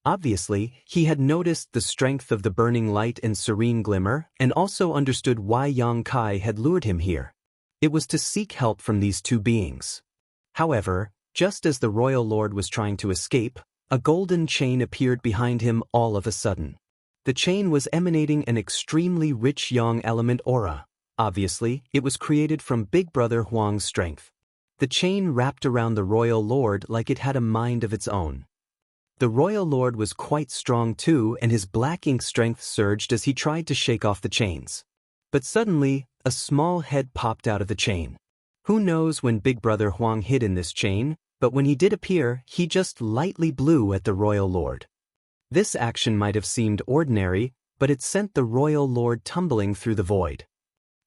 Obviously, he had noticed the strength of the burning light and serene glimmer, and also understood why Yang Kai had lured him here. It was to seek help from these two beings. However, just as the royal lord was trying to escape, a golden chain appeared behind him all of a sudden. The chain was emanating an extremely rich yang element aura. Obviously, it was created from Big Brother Huang's strength. The chain wrapped around the royal lord like it had a mind of its own. The royal lord was quite strong too, and his black ink strength surged as he tried to shake off the chains. But suddenly, a small head popped out of the chain. Who knows when Big Brother Huang hid in this chain, but when he did appear, he just lightly blew at the royal lord. This action might have seemed ordinary, but it sent the royal lord tumbling through the void.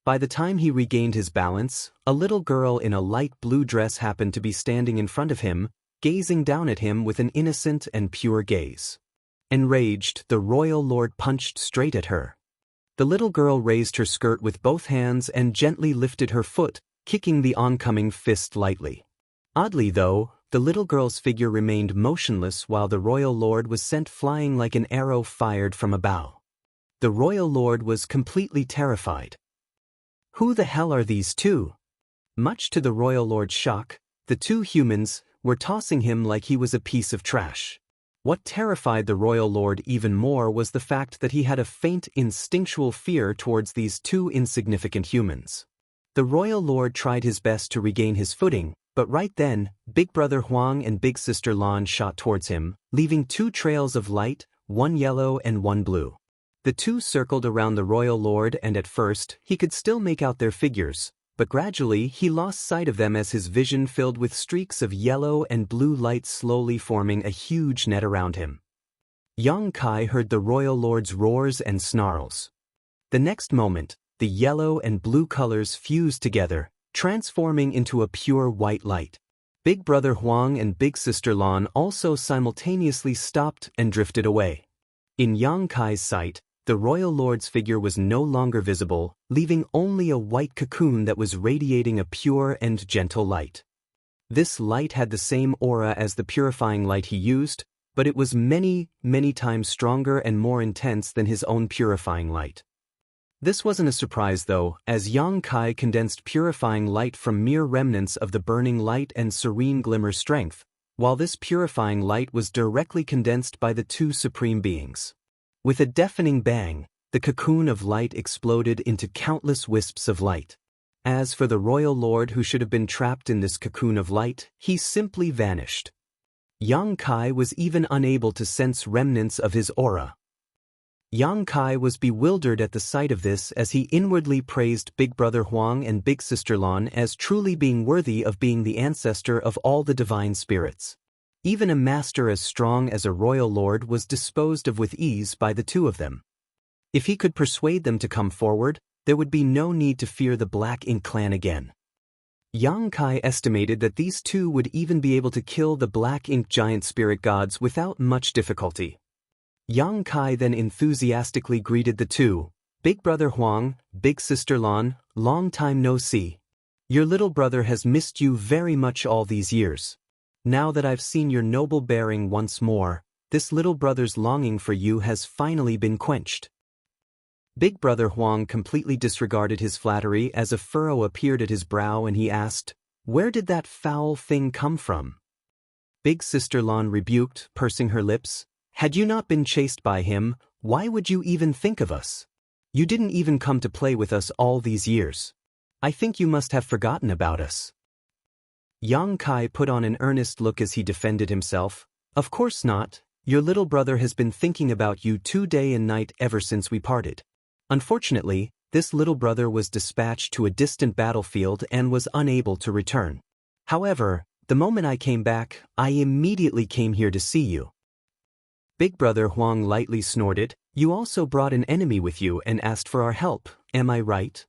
By the time he regained his balance, a little girl in a light blue dress happened to be standing in front of him, gazing down at him with an innocent and pure gaze. Enraged, the royal lord punched straight at her. The little girl raised her skirt with both hands and gently lifted her foot, kicking the oncoming fist lightly. Oddly though, the little girl's figure remained motionless while the royal lord was sent flying like an arrow fired from a bow. The royal lord was completely terrified. Who the hell are these two? Much to the royal lord's shock, the two humans were tossing him like he was a piece of trash. What terrified the royal lord even more was the fact that he had a faint instinctual fear towards these two insignificant humans. The royal lord tried his best to regain his footing, but right then, Big Brother Huang and Big Sister Lan shot towards him, leaving two trails of light, one yellow and one blue. The two circled around the royal lord, and at first, he could still make out their figures, but gradually he lost sight of them as his vision filled with streaks of yellow and blue light slowly forming a huge net around him. Yang Kai heard the royal lord's roars and snarls. The next moment, the yellow and blue colors fused together, transforming into a pure white light. Big Brother Huang and Big Sister Lan also simultaneously stopped and drifted away. In Yang Kai's sight, the royal lord's figure was no longer visible, leaving only a white cocoon that was radiating a pure and gentle light. This light had the same aura as the purifying light he used, but it was many, many times stronger and more intense than his own purifying light. This wasn't a surprise though, as Yang Kai condensed purifying light from mere remnants of the burning light and serene glimmer strength, while this purifying light was directly condensed by the two supreme beings. With a deafening bang, the cocoon of light exploded into countless wisps of light. As for the royal lord who should have been trapped in this cocoon of light, he simply vanished. Yang Kai was even unable to sense remnants of his aura. Yang Kai was bewildered at the sight of this as he inwardly praised Big Brother Huang and Big Sister Lan as truly being worthy of being the ancestor of all the divine spirits. Even a master as strong as a royal lord was disposed of with ease by the two of them. If he could persuade them to come forward, there would be no need to fear the Black Ink clan again. Yang Kai estimated that these two would even be able to kill the Black Ink giant spirit gods without much difficulty. Yang Kai then enthusiastically greeted the two. Big brother Huang, big sister Lan, long time no see. Your little brother has missed you very much all these years. Now that I've seen your noble bearing once more, this little brother's longing for you has finally been quenched. Big brother Huang completely disregarded his flattery as a furrow appeared at his brow and he asked, "Where did that foul thing come from?" Big sister Lan rebuked, pursing her lips, "Had you not been chased by him, why would you even think of us? You didn't even come to play with us all these years. I think you must have forgotten about us." Yang Kai put on an earnest look as he defended himself. "Of course not. Your little brother has been thinking about you day and night ever since we parted. Unfortunately, this little brother was dispatched to a distant battlefield and was unable to return. However, the moment I came back, I immediately came here to see you." Big brother Huang lightly snorted. "You also brought an enemy with you and asked for our help, am I right?"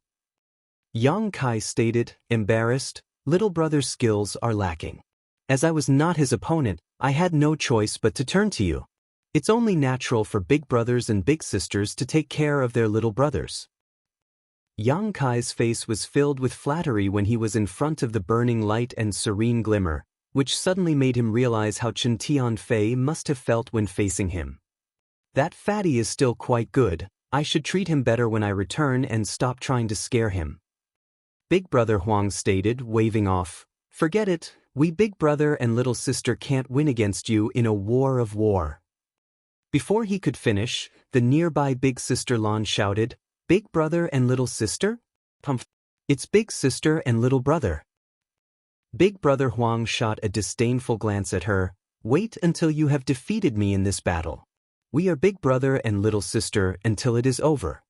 Yang Kai stated, embarrassed, "Little brother's skills are lacking. As I was not his opponent, I had no choice but to turn to you. It's only natural for big brothers and big sisters to take care of their little brothers." Yang Kai's face was filled with flattery when he was in front of the burning light and serene glimmer, which suddenly made him realize how Chen Tianfei must have felt when facing him. "That fatty is still quite good. I should treat him better when I return and stop trying to scare him." Big brother Huang stated, waving off, "Forget it, we big brother and little sister can't win against you in a war of war." Before he could finish, the nearby big sister Lan shouted, "Big brother and little sister? It's big sister and little brother." Big brother Huang shot a disdainful glance at her. "Wait until you have defeated me in this battle. We are big brother and little sister until it is over."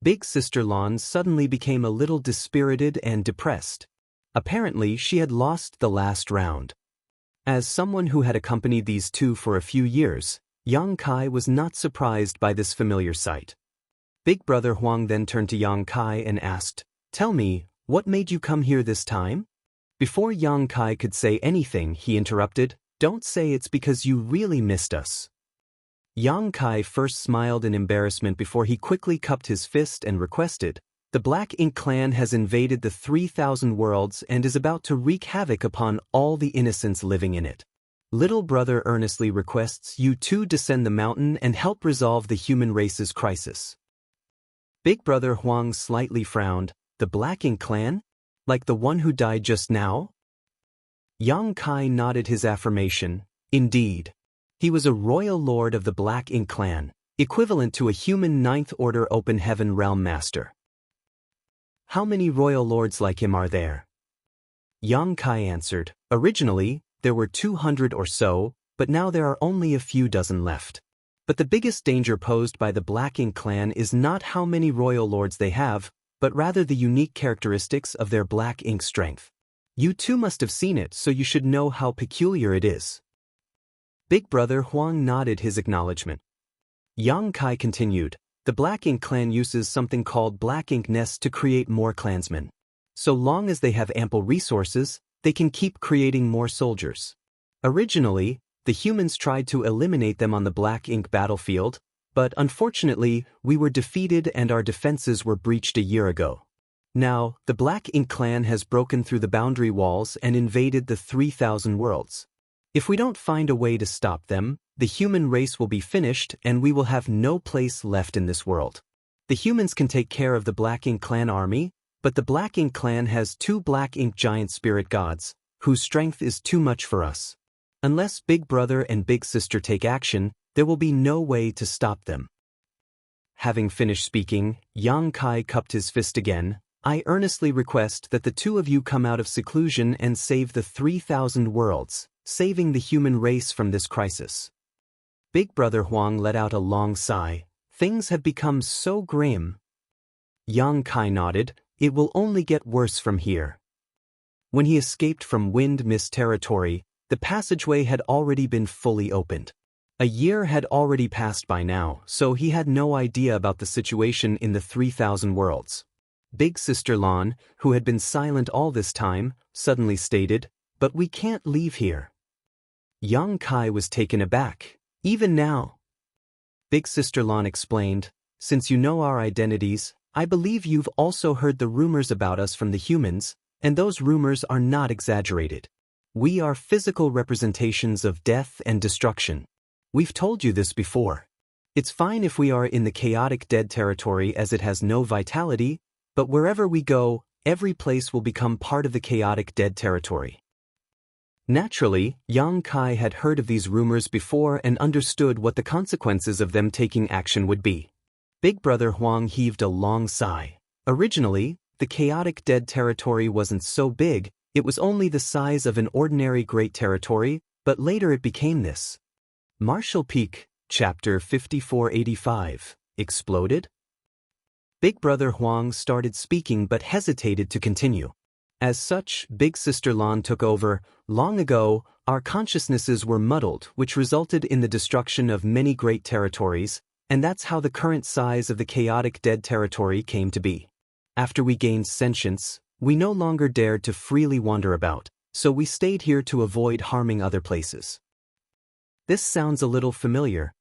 Big sister Lan suddenly became a little dispirited and depressed. Apparently, she had lost the last round. As someone who had accompanied these two for a few years, Yang Kai was not surprised by this familiar sight. Big brother Huang then turned to Yang Kai and asked, "Tell me, what made you come here this time?" Before Yang Kai could say anything, he interrupted, "Don't say it's because you really missed us." Yang Kai first smiled in embarrassment before he quickly cupped his fist and requested, "The Black Ink clan has invaded the 3,000 worlds and is about to wreak havoc upon all the innocents living in it. Little brother earnestly requests you to descend the mountain and help resolve the human race's crisis." Big brother Huang slightly frowned. "The Black Ink clan? Like the one who died just now?" Yang Kai nodded his affirmation. Indeed. He was a royal lord of the Black Ink clan, equivalent to a human Ninth Order Open Heaven Realm Master. "How many royal lords like him are there?" Yang Kai answered, "Originally, there were 200 or so, but now there are only a few dozen left. But the biggest danger posed by the Black Ink clan is not how many royal lords they have, but rather the unique characteristics of their Black Ink strength. You too must have seen it, so you should know how peculiar it is." Big brother Huang nodded his acknowledgement. Yang Kai continued, "The Black Ink clan uses something called Black Ink nests to create more clansmen. So long as they have ample resources, they can keep creating more soldiers. Originally, the humans tried to eliminate them on the Black Ink battlefield, but unfortunately, we were defeated and our defenses were breached a year ago. Now, the Black Ink clan has broken through the boundary walls and invaded the 3,000 worlds. If we don't find a way to stop them, the human race will be finished and we will have no place left in this world. The humans can take care of the Black Ink clan army, but the Black Ink clan has 2 Black Ink giant spirit gods, whose strength is too much for us. Unless Big Brother and Big Sister take action, there will be no way to stop them." Having finished speaking, Yang Kai cupped his fist again. "I earnestly request that the two of you come out of seclusion and save the 3,000 worlds, saving the human race from this crisis." Big brother Huang let out a long sigh. Things have become so grim. Yang Kai nodded. "It will only get worse from here." When he escaped from Wind Mist territory, the passageway had already been fully opened. A year had already passed by now, so he had no idea about the situation in the 3,000 worlds. Big Sister Lan, who had been silent all this time, suddenly stated, "But we can't leave here." Yang Kai was taken aback. "Even now?" Big Sister Lan explained, "Since you know our identities, I believe you've also heard the rumors about us from the humans, and those rumors are not exaggerated. We are physical representations of death and destruction. We've told you this before. It's fine if we are in the chaotic dead territory as it has no vitality, but wherever we go, every place will become part of the chaotic dead territory." Naturally, Yang Kai had heard of these rumors before and understood what the consequences of them taking action would be. Big Brother Huang heaved a long sigh. Originally, the chaotic dead territory wasn't so big, it was only the size of an ordinary great territory, but later it became this. Martial Peak, Chapter 5485, Exploded? Big Brother Huang started speaking but hesitated to continue. As such, Big Sister Lan took over. "Long ago, our consciousnesses were muddled, which resulted in the destruction of many great territories, and that's how the current size of the chaotic dead territory came to be. After we gained sentience, we no longer dared to freely wander about, so we stayed here to avoid harming other places." This sounds a little familiar.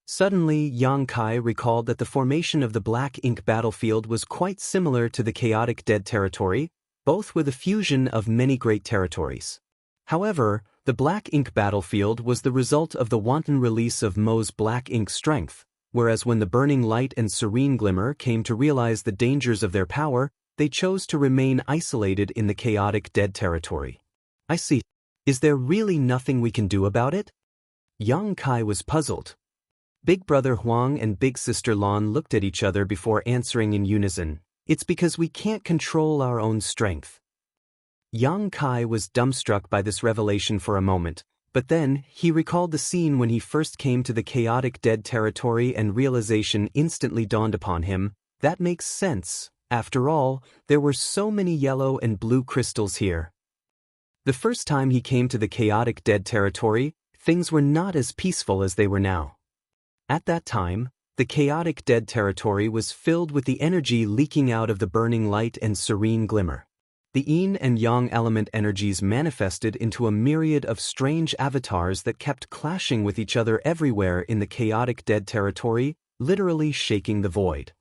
Suddenly, Yang Kai recalled that the formation of the Black Ink battlefield was quite similar to the chaotic dead territory, both with a fusion of many great territories. However, the Black Ink battlefield was the result of the wanton release of Mo's Black Ink strength, whereas when the Burning Light and Serene Glimmer came to realize the dangers of their power, they chose to remain isolated in the chaotic dead territory. "I see. Is there really nothing we can do about it?" Yang Kai was puzzled. Big Brother Huang and Big Sister Lan looked at each other before answering in unison. "It's because we can't control our own strength." Yang Kai was dumbstruck by this revelation for a moment, but then he recalled the scene when he first came to the chaotic dead territory and realization instantly dawned upon him. That makes sense. After all, there were so many yellow and blue crystals here. The first time he came to the chaotic dead territory, things were not as peaceful as they were now. At that time, the chaotic dead territory was filled with the energy leaking out of the Burning Light and Serene Glimmer. The yin and yang element energies manifested into a myriad of strange avatars that kept clashing with each other everywhere in the chaotic dead territory, literally shaking the void.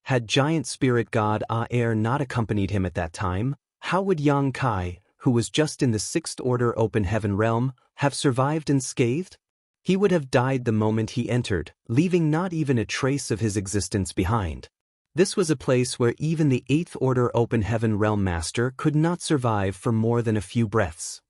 Had giant spirit god Aer not accompanied him at that time, how would Yang Kai, who was just in the 6th Order Open Heaven realm, have survived unscathed? He would have died the moment he entered, leaving not even a trace of his existence behind. This was a place where even the 8th Order Open Heaven Realm Master could not survive for more than a few breaths.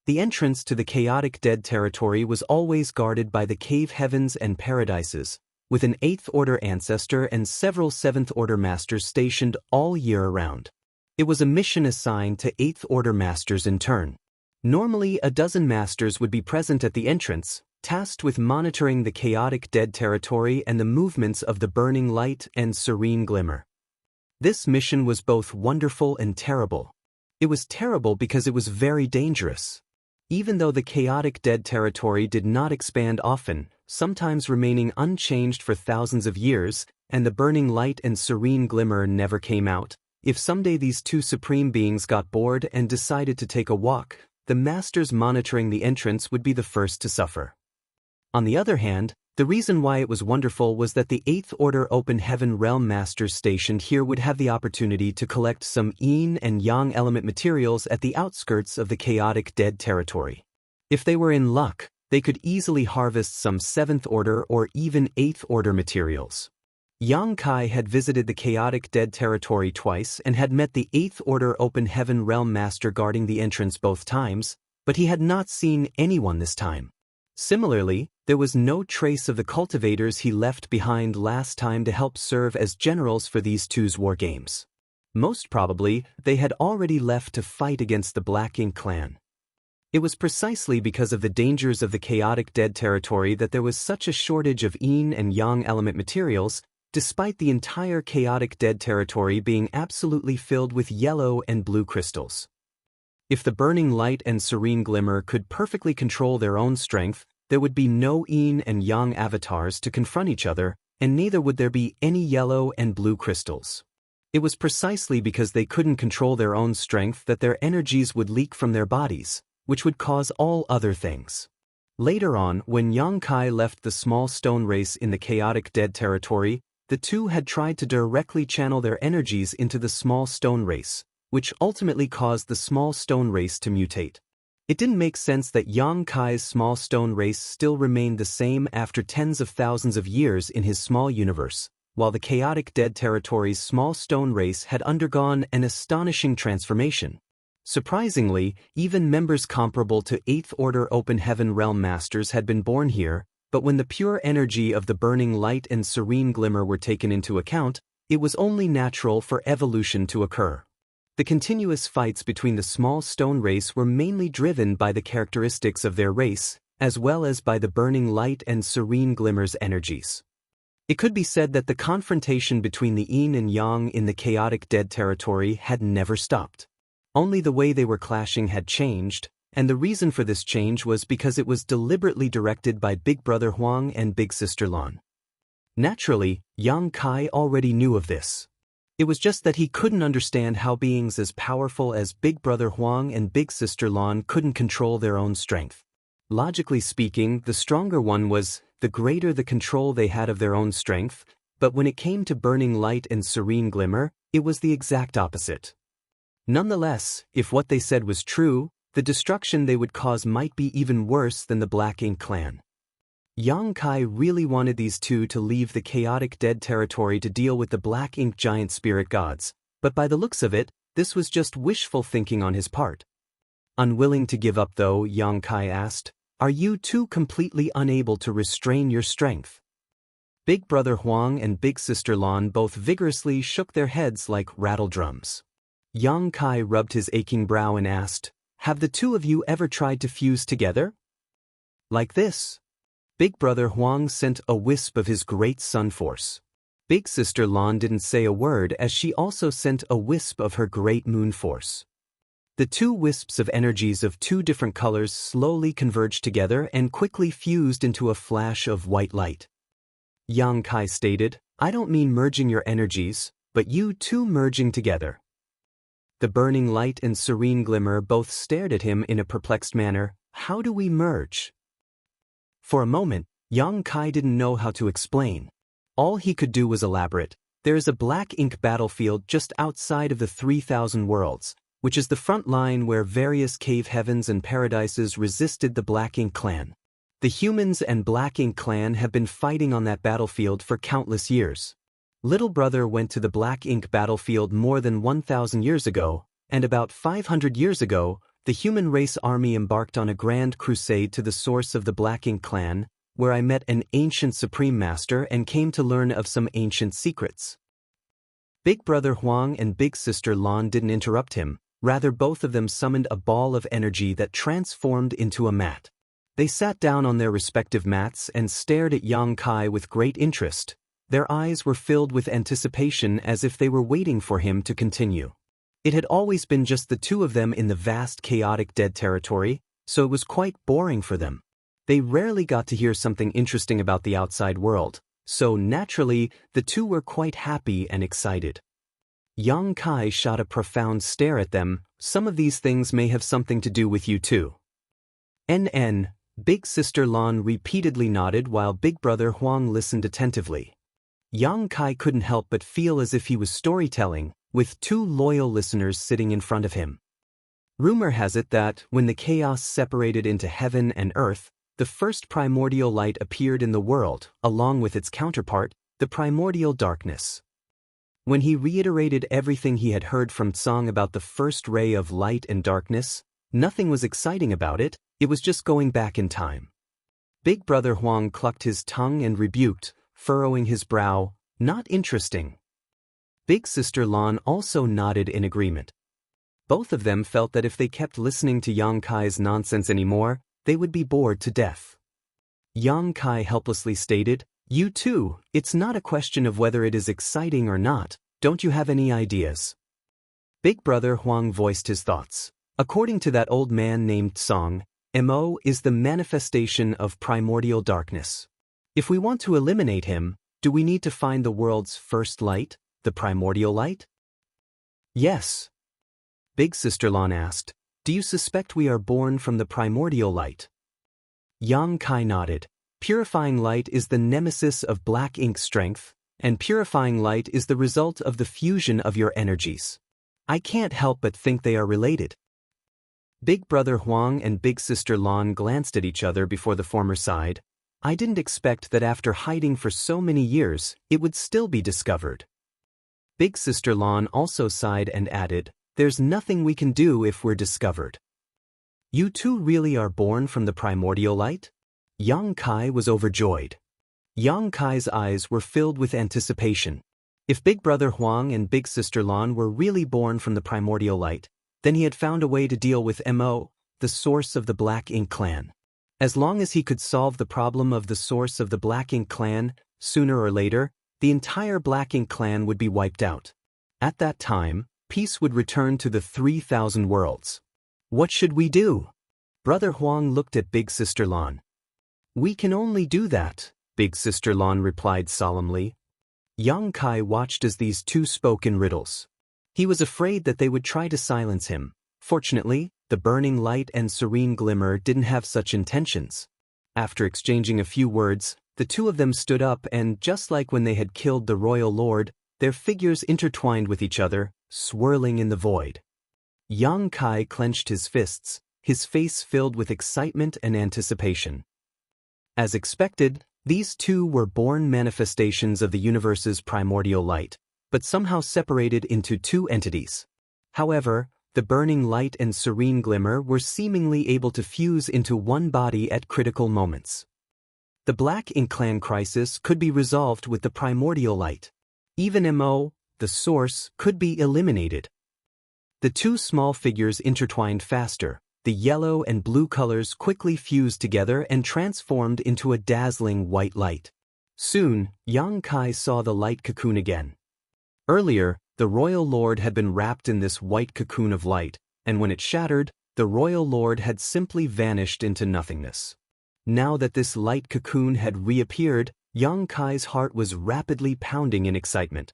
The entrance to the chaotic dead territory was always guarded by the cave heavens and paradises, with an 8th Order ancestor and several 7th Order Masters stationed all year around. It was a mission assigned to 8th Order Masters in turn. Normally, a dozen Masters would be present at the entrance, tasked with monitoring the chaotic dead territory and the movements of the Burning Light and Serene Glimmer. This mission was both wonderful and terrible. It was terrible because it was very dangerous. Even though the chaotic dead territory did not expand often, sometimes remaining unchanged for thousands of years, and the Burning Light and Serene Glimmer never came out, if someday these two supreme beings got bored and decided to take a walk, the Masters monitoring the entrance would be the first to suffer. On the other hand, the reason why it was wonderful was that the 8th Order Open Heaven Realm Masters stationed here would have the opportunity to collect some yin and yang element materials at the outskirts of the chaotic dead territory. If they were in luck, they could easily harvest some 7th Order or even 8th Order materials. Yang Kai had visited the chaotic dead territory twice and had met the 8th Order Open Heaven Realm Master guarding the entrance both times, but he had not seen anyone this time. Similarly, there was no trace of the cultivators he left behind last time to help serve as generals for these two's war games. Most probably, they had already left to fight against the Black Ink clan. It was precisely because of the dangers of the chaotic dead territory that there was such a shortage of yin and yang element materials, despite the entire chaotic dead territory being absolutely filled with yellow and blue crystals. If the Burning Light and Serene Glimmer could perfectly control their own strength, there would be no yin and yang avatars to confront each other, and neither would there be any yellow and blue crystals. It was precisely because they couldn't control their own strength that their energies would leak from their bodies, which would cause all other things. Later on, when Yang Kai left the small stone race in the chaotic dead territory, the two had tried to directly channel their energies into the small stone race, which ultimately caused the small stone race to mutate. It didn't make sense that Yang Kai's small stone race still remained the same after tens of thousands of years in his small universe, while the chaotic dead territory's small stone race had undergone an astonishing transformation. Surprisingly, even members comparable to 8th Order Open Heaven Realm Masters had been born here, but when the pure energy of the burning light and serene glimmer were taken into account, it was only natural for evolution to occur. The continuous fights between the small stone race were mainly driven by the characteristics of their race, as well as by the burning light and serene glimmer's energies. It could be said that the confrontation between the yin and yang in the chaotic dead territory had never stopped. Only the way they were clashing had changed, and the reason for this change was because it was deliberately directed by Big Brother Huang and Big Sister Lan. Naturally, Yang Kai already knew of this. It was just that he couldn't understand how beings as powerful as Big Brother Huang and Big Sister Lan couldn't control their own strength. Logically speaking, the stronger one was, the greater the control they had of their own strength, but when it came to burning light and serene glimmer, it was the exact opposite. Nonetheless, if what they said was true, the destruction they would cause might be even worse than the Black Ink clan. Yang Kai really wanted these two to leave the chaotic dead territory to deal with the Black Ink giant spirit gods, but by the looks of it, this was just wishful thinking on his part. Unwilling to give up though, Yang Kai asked, "Are you two completely unable to restrain your strength?" Big Brother Huang and Big Sister Lan both vigorously shook their heads like rattle drums. Yang Kai rubbed his aching brow and asked, "Have the two of you ever tried to fuse together? Like this?" Big Brother Huang sent a wisp of his great sun force. Big Sister Lan didn't say a word as she also sent a wisp of her great moon force. The two wisps of energies of two different colors slowly converged together and quickly fused into a flash of white light. Yang Kai stated, "I don't mean merging your energies, but you two merging together." The burning light and serene glimmer both stared at him in a perplexed manner. "How do we merge?" For a moment, Yang Kai didn't know how to explain. All he could do was elaborate. "There is a Black Ink battlefield just outside of the 3,000 worlds, which is the front line where various cave heavens and paradises resisted the Black Ink clan. The humans and Black Ink clan have been fighting on that battlefield for countless years. Little Brother went to the Black Ink battlefield more than 1,000 years ago, and about 500 years ago, the human race army embarked on a grand crusade to the source of the Black Ink clan, where I met an ancient Supreme Master and came to learn of some ancient secrets." Big Brother Huang and Big Sister Lan didn't interrupt him, rather both of them summoned a ball of energy that transformed into a mat. They sat down on their respective mats and stared at Yang Kai with great interest. Their eyes were filled with anticipation as if they were waiting for him to continue. It had always been just the two of them in the vast chaotic dead territory, so it was quite boring for them. They rarely got to hear something interesting about the outside world, so naturally, the two were quite happy and excited. Yang Kai shot a profound stare at them. "Some of these things may have something to do with you too." NN, Big Sister Lan repeatedly nodded while Big Brother Huang listened attentively. Yang Kai couldn't help but feel as if he was storytelling, with two loyal listeners sitting in front of him. Rumor has it that, when the chaos separated into heaven and earth, the first primordial light appeared in the world, along with its counterpart, the primordial darkness. When he reiterated everything he had heard from Tsang about the first ray of light and darkness, nothing was exciting about it, it was just going back in time. Big Brother Huang clucked his tongue and rebuked, furrowing his brow, "Not interesting." Big Sister Lan also nodded in agreement. Both of them felt that if they kept listening to Yang Kai's nonsense anymore, they would be bored to death. Yang Kai helplessly stated, "You too, it's not a question of whether it is exciting or not, don't you have any ideas?" Big Brother Huang voiced his thoughts. According to that old man named Tsang, Mo is the manifestation of primordial darkness. If we want to eliminate him, do we need to find the world's first light, the primordial light? Yes. Big Sister Lon asked, do you suspect we are born from the primordial light? Yang Kai nodded. Purifying light is the nemesis of black ink strength, and purifying light is the result of the fusion of your energies. I can't help but think they are related. Big Brother Huang and Big Sister Lon glanced at each other before the former sighed. I didn't expect that after hiding for so many years, it would still be discovered. Big Sister Lon also sighed and added, there's nothing we can do if we're discovered. You two really are born from the primordial light? Yang Kai was overjoyed. Yang Kai's eyes were filled with anticipation. If Big Brother Huang and Big Sister Lon were really born from the primordial light, then he had found a way to deal with Mo, the source of the Black Ink Clan. As long as he could solve the problem of the source of the Black Ink Clan, sooner or later, the entire Black Ink Clan would be wiped out. At that time, peace would return to the 3,000 worlds. What should we do? Brother Huang looked at Big Sister Lon. We can only do that, Big Sister Lon replied solemnly. Yang Kai watched as these two spoke in riddles. He was afraid that they would try to silence him. Fortunately, the burning light and serene glimmer didn't have such intentions. After exchanging a few words, the two of them stood up and, just like when they had killed the royal lord, their figures intertwined with each other, swirling in the void. Yang Kai clenched his fists, his face filled with excitement and anticipation. As expected, these two were born manifestations of the universe's primordial light, but somehow separated into two entities. However, the burning light and serene glimmer were seemingly able to fuse into one body at critical moments. The Black Ink Clan crisis could be resolved with the primordial light. Even Mo, the source, could be eliminated. The two small figures intertwined faster. The yellow and blue colors quickly fused together and transformed into a dazzling white light. Soon, Yang Kai saw the light cocoon again. Earlier, the royal lord had been wrapped in this white cocoon of light, and when it shattered, the royal lord had simply vanished into nothingness. Now that this light cocoon had reappeared, Yang Kai's heart was rapidly pounding in excitement.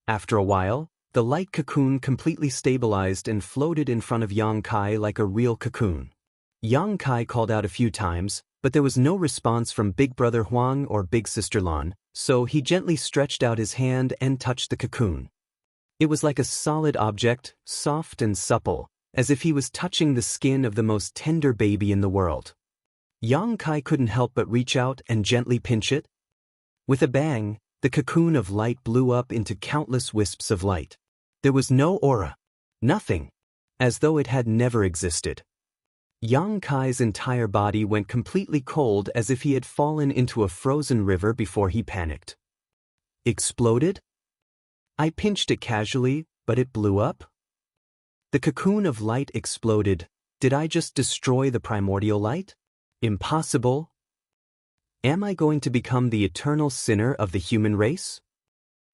After a while, the light cocoon completely stabilized and floated in front of Yang Kai like a real cocoon. Yang Kai called out a few times, but there was no response from Big Brother Huang or Big Sister Lon, so he gently stretched out his hand and touched the cocoon. It was like a solid object, soft and supple, as if he was touching the skin of the most tender baby in the world. Yang Kai couldn't help but reach out and gently pinch it. With a bang, the cocoon of light blew up into countless wisps of light. There was no aura. Nothing. As though it had never existed. Yang Kai's entire body went completely cold as if he had fallen into a frozen river before he panicked. Exploded? I pinched it casually, but it blew up? The cocoon of light exploded. Did I just destroy the primordial light? Impossible. Am I going to become the eternal sinner of the human race?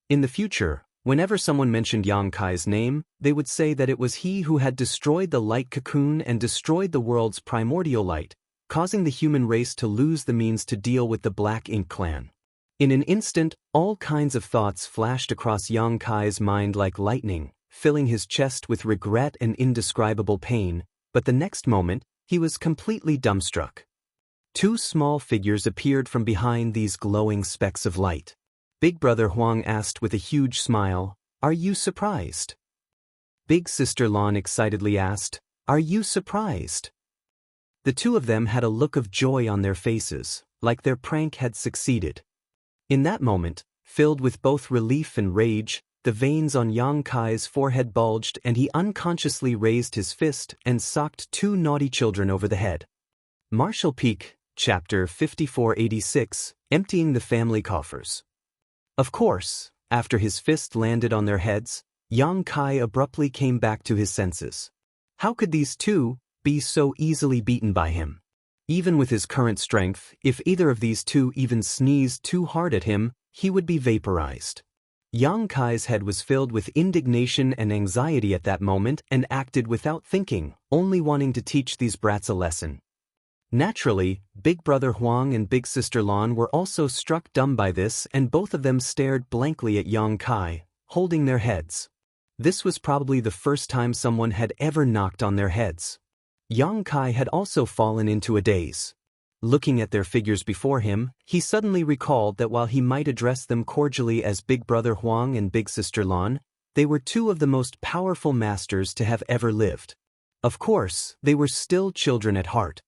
In the future, whenever someone mentioned Yang Kai's name, they would say that it was he who had destroyed the light cocoon and destroyed the world's primordial light, causing the human race to lose the means to deal with the Black Ink Clan. In an instant, all kinds of thoughts flashed across Yang Kai's mind like lightning, filling his chest with regret and indescribable pain, but the next moment, he was completely dumbstruck. Two small figures appeared from behind these glowing specks of light. Big Brother Huang asked with a huge smile, "Are you surprised?" Big Sister Lon excitedly asked, "Are you surprised?" The two of them had a look of joy on their faces, like their prank had succeeded. In that moment, filled with both relief and rage, the veins on Yang Kai's forehead bulged and he unconsciously raised his fist and socked two naughty children over the head. Martial Peak, Chapter 5486, Emptying the Family Coffers. Of course, after his fist landed on their heads, Yang Kai abruptly came back to his senses. How could these two be so easily beaten by him? Even with his current strength, if either of these two even sneezed too hard at him, he would be vaporized. Yang Kai's head was filled with indignation and anxiety at that moment and acted without thinking, only wanting to teach these brats a lesson. Naturally, Big Brother Huang and Big Sister Lan were also struck dumb by this, and both of them stared blankly at Yang Kai, holding their heads. This was probably the first time someone had ever knocked on their heads. Yang Kai had also fallen into a daze. Looking at their figures before him, he suddenly recalled that while he might address them cordially as Big Brother Huang and Big Sister Lan, they were two of the most powerful masters to have ever lived. Of course, they were still children at heart.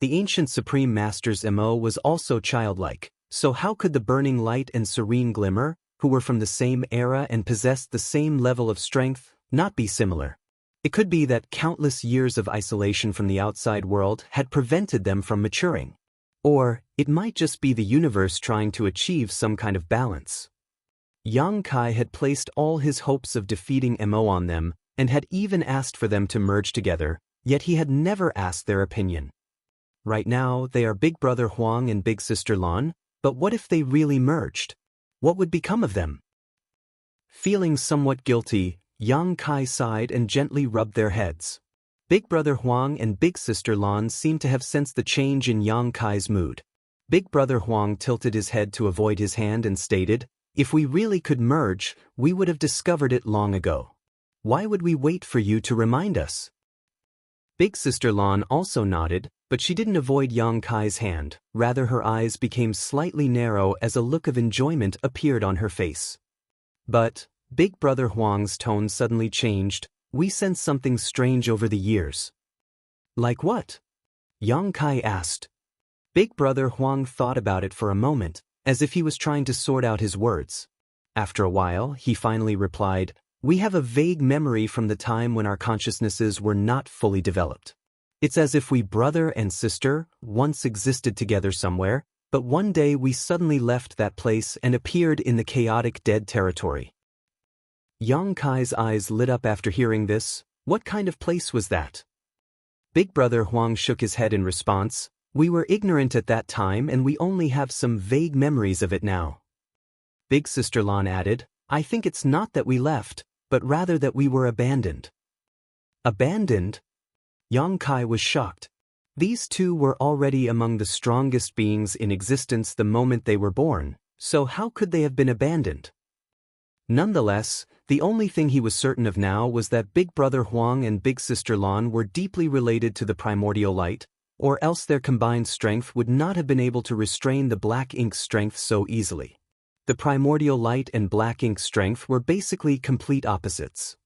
The ancient Supreme Master's MO was also childlike, so how could the Burning Light and Serene Glimmer, who were from the same era and possessed the same level of strength, not be similar? It could be that countless years of isolation from the outside world had prevented them from maturing. Or, it might just be the universe trying to achieve some kind of balance. Yang Kai had placed all his hopes of defeating MO on them, and had even asked for them to merge together, yet he had never asked their opinion. Right now, they are Big Brother Huang and Big Sister Lan, but what if they really merged? What would become of them? Feeling somewhat guilty, Yang Kai sighed and gently rubbed their heads. Big Brother Huang and Big Sister Lan seemed to have sensed the change in Yang Kai's mood. Big Brother Huang tilted his head to avoid his hand and stated, "If we really could merge, we would have discovered it long ago. Why would we wait for you to remind us?" Big Sister Lan also nodded, but she didn't avoid Yang Kai's hand, rather her eyes became slightly narrow as a look of enjoyment appeared on her face. But, Big Brother Huang's tone suddenly changed. "We sense something strange over the years." "Like what?" Yang Kai asked. Big Brother Huang thought about it for a moment, as if he was trying to sort out his words. After a while, he finally replied, "We have a vague memory from the time when our consciousnesses were not fully developed. It's as if we brother and sister once existed together somewhere, but one day we suddenly left that place and appeared in the chaotic dead territory." Yang Kai's eyes lit up after hearing this. What kind of place was that? Big Brother Huang shook his head in response. "We were ignorant at that time and we only have some vague memories of it now." Big Sister Lan added, "I think it's not that we left, but rather that we were abandoned." Abandoned? Yang Kai was shocked. These two were already among the strongest beings in existence the moment they were born, so how could they have been abandoned? Nonetheless, the only thing he was certain of now was that Big Brother Huang and Big Sister Lan were deeply related to the primordial light, or else their combined strength would not have been able to restrain the black ink's strength so easily. The primordial light and black ink's strength were basically complete opposites.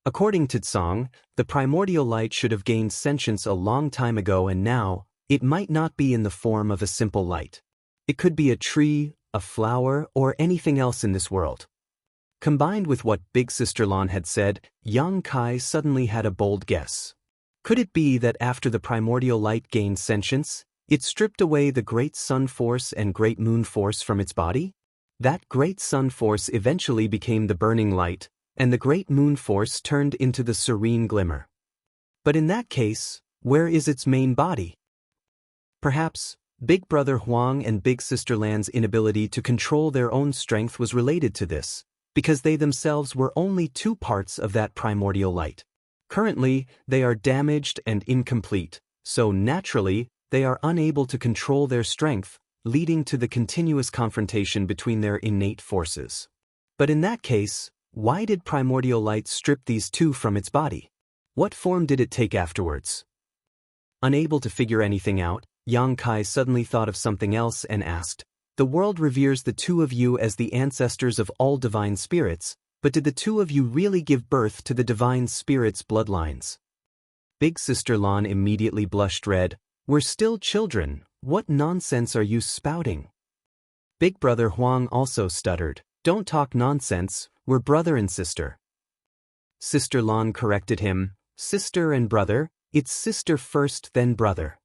According to Tsang, the primordial light should have gained sentience a long time ago, and now, it might not be in the form of a simple light. It could be a tree, a flower, or anything else in this world. Combined with what Big Sister Lan had said, Yang Kai suddenly had a bold guess. Could it be that after the primordial light gained sentience, it stripped away the great sun force and great moon force from its body? That great sun force eventually became the burning light, and the great moon force turned into the serene glimmer. But in that case, where is its main body? Perhaps, Big Brother Huang and Big Sister Lan's inability to control their own strength was related to this, because they themselves were only two parts of that primordial light. Currently, they are damaged and incomplete, so naturally, they are unable to control their strength, leading to the continuous confrontation between their innate forces. But in that case, why did primordial light strip these two from its body? What form did it take afterwards? Unable to figure anything out, Yang Kai suddenly thought of something else and asked, "The world reveres the two of you as the ancestors of all divine spirits, but did the two of you really give birth to the divine spirits' bloodlines?" Big Sister Lan immediately blushed red. "We're still children. What nonsense are you spouting?" Big Brother Huang also stuttered. "Don't talk nonsense, we're brother and sister." Sister Lan corrected him. "Sister and brother, it's sister first then brother."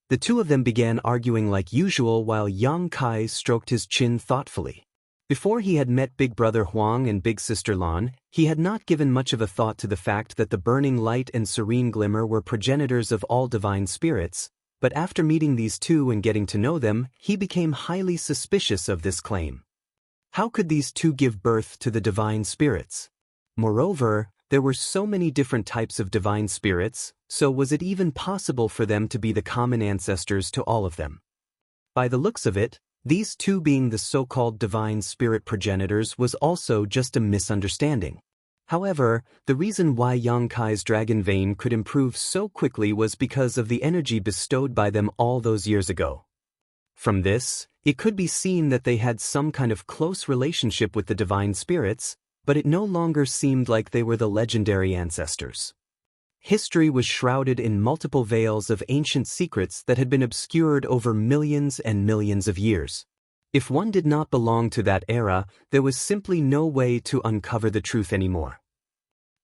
The two of them began arguing like usual while Yang Kai stroked his chin thoughtfully. Before he had met Big Brother Huang and Big Sister Lan, he had not given much of a thought to the fact that the burning light and serene glimmer were progenitors of all divine spirits, but after meeting these two and getting to know them, he became highly suspicious of this claim. How could these two give birth to the divine spirits? Moreover, There were so many different types of divine spirits, so was it even possible for them to be the common ancestors to all of them? By the looks of it, these two being the so-called divine spirit progenitors was also just a misunderstanding. However, the reason why Yang Kai's dragon vein could improve so quickly was because of the energy bestowed by them all those years ago. From this, it could be seen that they had some kind of close relationship with the divine spirits, but it no longer seemed like they were the legendary ancestors. History was shrouded in multiple veils of ancient secrets that had been obscured over millions and millions of years. If one did not belong to that era, there was simply no way to uncover the truth anymore.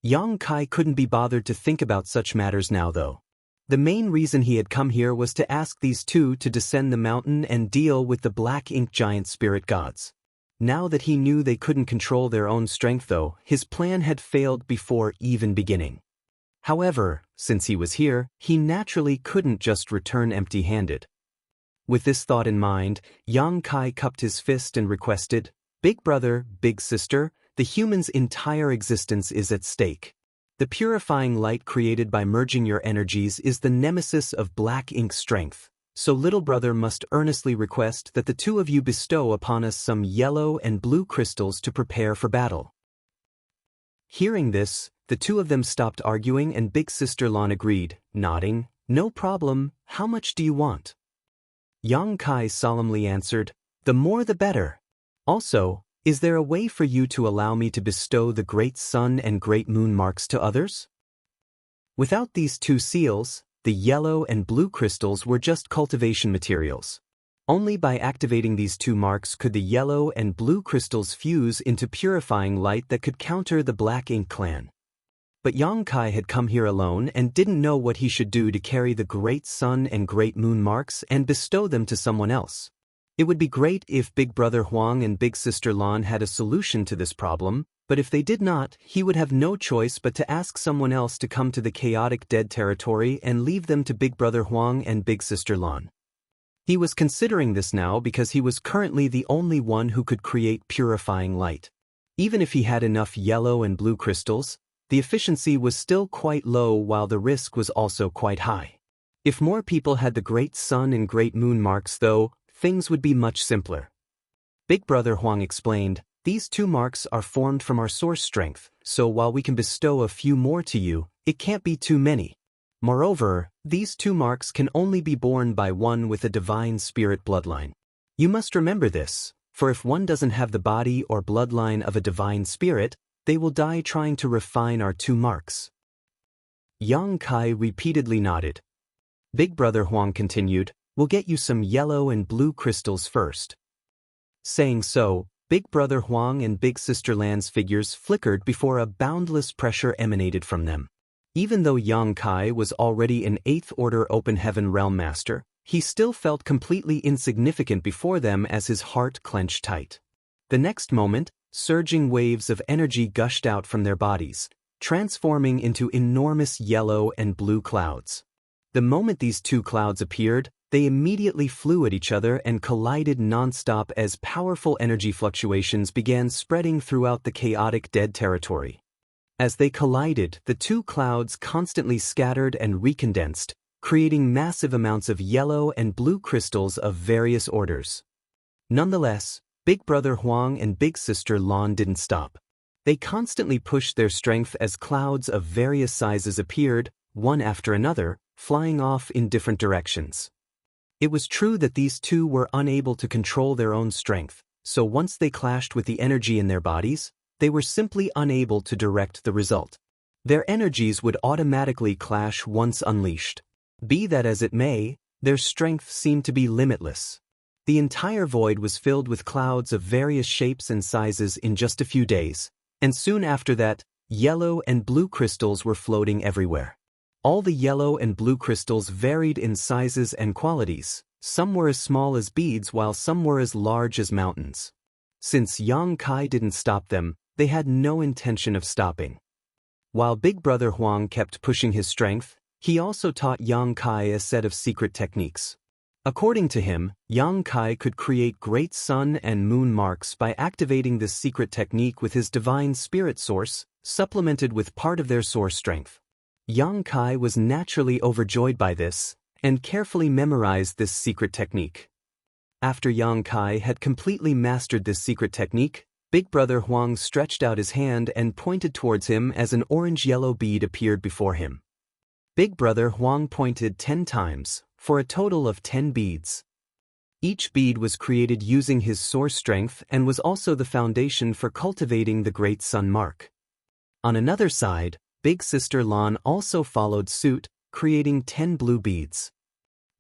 Yang Kai couldn't be bothered to think about such matters now, though. The main reason he had come here was to ask these two to descend the mountain and deal with the black ink giant spirit gods. Now that he knew they couldn't control their own strength, though, his plan had failed before even beginning. However, since he was here, he naturally couldn't just return empty-handed. With this thought in mind, Yang Kai cupped his fist and requested, "Big brother, big sister, the human's entire existence is at stake. The purifying light created by merging your energies is the nemesis of black ink strength. So little brother must earnestly request that the two of you bestow upon us some yellow and blue crystals to prepare for battle." Hearing this, the two of them stopped arguing and big sister Lan agreed, nodding, "No problem, how much do you want?" Yang Kai solemnly answered, "The more the better. Also, is there a way for you to allow me to bestow the great sun and great moon marks to others?" Without these two seals, the yellow and blue crystals were just cultivation materials. Only by activating these two marks could the yellow and blue crystals fuse into purifying light that could counter the Black Ink clan. But Yang Kai had come here alone and didn't know what he should do to carry the great sun and great moon marks and bestow them to someone else. It would be great if Big Brother Huang and Big Sister Lan had a solution to this problem, but if they did not, he would have no choice but to ask someone else to come to the chaotic dead territory and leave them to Big Brother Huang and Big Sister Lan. He was considering this now because he was currently the only one who could create purifying light. Even if he had enough yellow and blue crystals, the efficiency was still quite low while the risk was also quite high. If more people had the great sun and great moon marks though, things would be much simpler. Big Brother Huang explained, "These two marks are formed from our source strength, so while we can bestow a few more to you, it can't be too many. Moreover, these two marks can only be borne by one with a divine spirit bloodline. You must remember this, for if one doesn't have the body or bloodline of a divine spirit, they will die trying to refine our two marks." Yang Kai repeatedly nodded. Big Brother Huang continued, "We'll get you some yellow and blue crystals first." Saying so, Big Brother Huang and Big Sister Lan's figures flickered before a boundless pressure emanated from them. Even though Yang Kai was already an 8th Order Open Heaven Realm Master, he still felt completely insignificant before them as his heart clenched tight. The next moment, surging waves of energy gushed out from their bodies, transforming into enormous yellow and blue clouds. The moment these two clouds appeared, they immediately flew at each other and collided non-stop as powerful energy fluctuations began spreading throughout the chaotic dead territory. As they collided, the two clouds constantly scattered and recondensed, creating massive amounts of yellow and blue crystals of various orders. Nonetheless, Big Brother Huang and Big Sister Lan didn't stop. They constantly pushed their strength as clouds of various sizes appeared, one after another, flying off in different directions. It was true that these two were unable to control their own strength, so once they clashed with the energy in their bodies, they were simply unable to direct the result. Their energies would automatically clash once unleashed. Be that as it may, their strength seemed to be limitless. The entire void was filled with clouds of various shapes and sizes in just a few days, and soon after that, yellow and blue crystals were floating everywhere. All the yellow and blue crystals varied in sizes and qualities. Some were as small as beads while some were as large as mountains. Since Yang Kai didn't stop them, they had no intention of stopping. While Big Brother Huang kept pushing his strength, he also taught Yang Kai a set of secret techniques. According to him, Yang Kai could create great sun and moon marks by activating this secret technique with his divine spirit source, supplemented with part of their source strength. Yang Kai was naturally overjoyed by this, and carefully memorized this secret technique. After Yang Kai had completely mastered this secret technique, Big Brother Huang stretched out his hand and pointed towards him as an orange-yellow bead appeared before him. Big Brother Huang pointed 10 times, for a total of 10 beads. Each bead was created using his source strength and was also the foundation for cultivating the Great Sun Mark. On another side, Big Sister Lan also followed suit, creating 10 blue beads.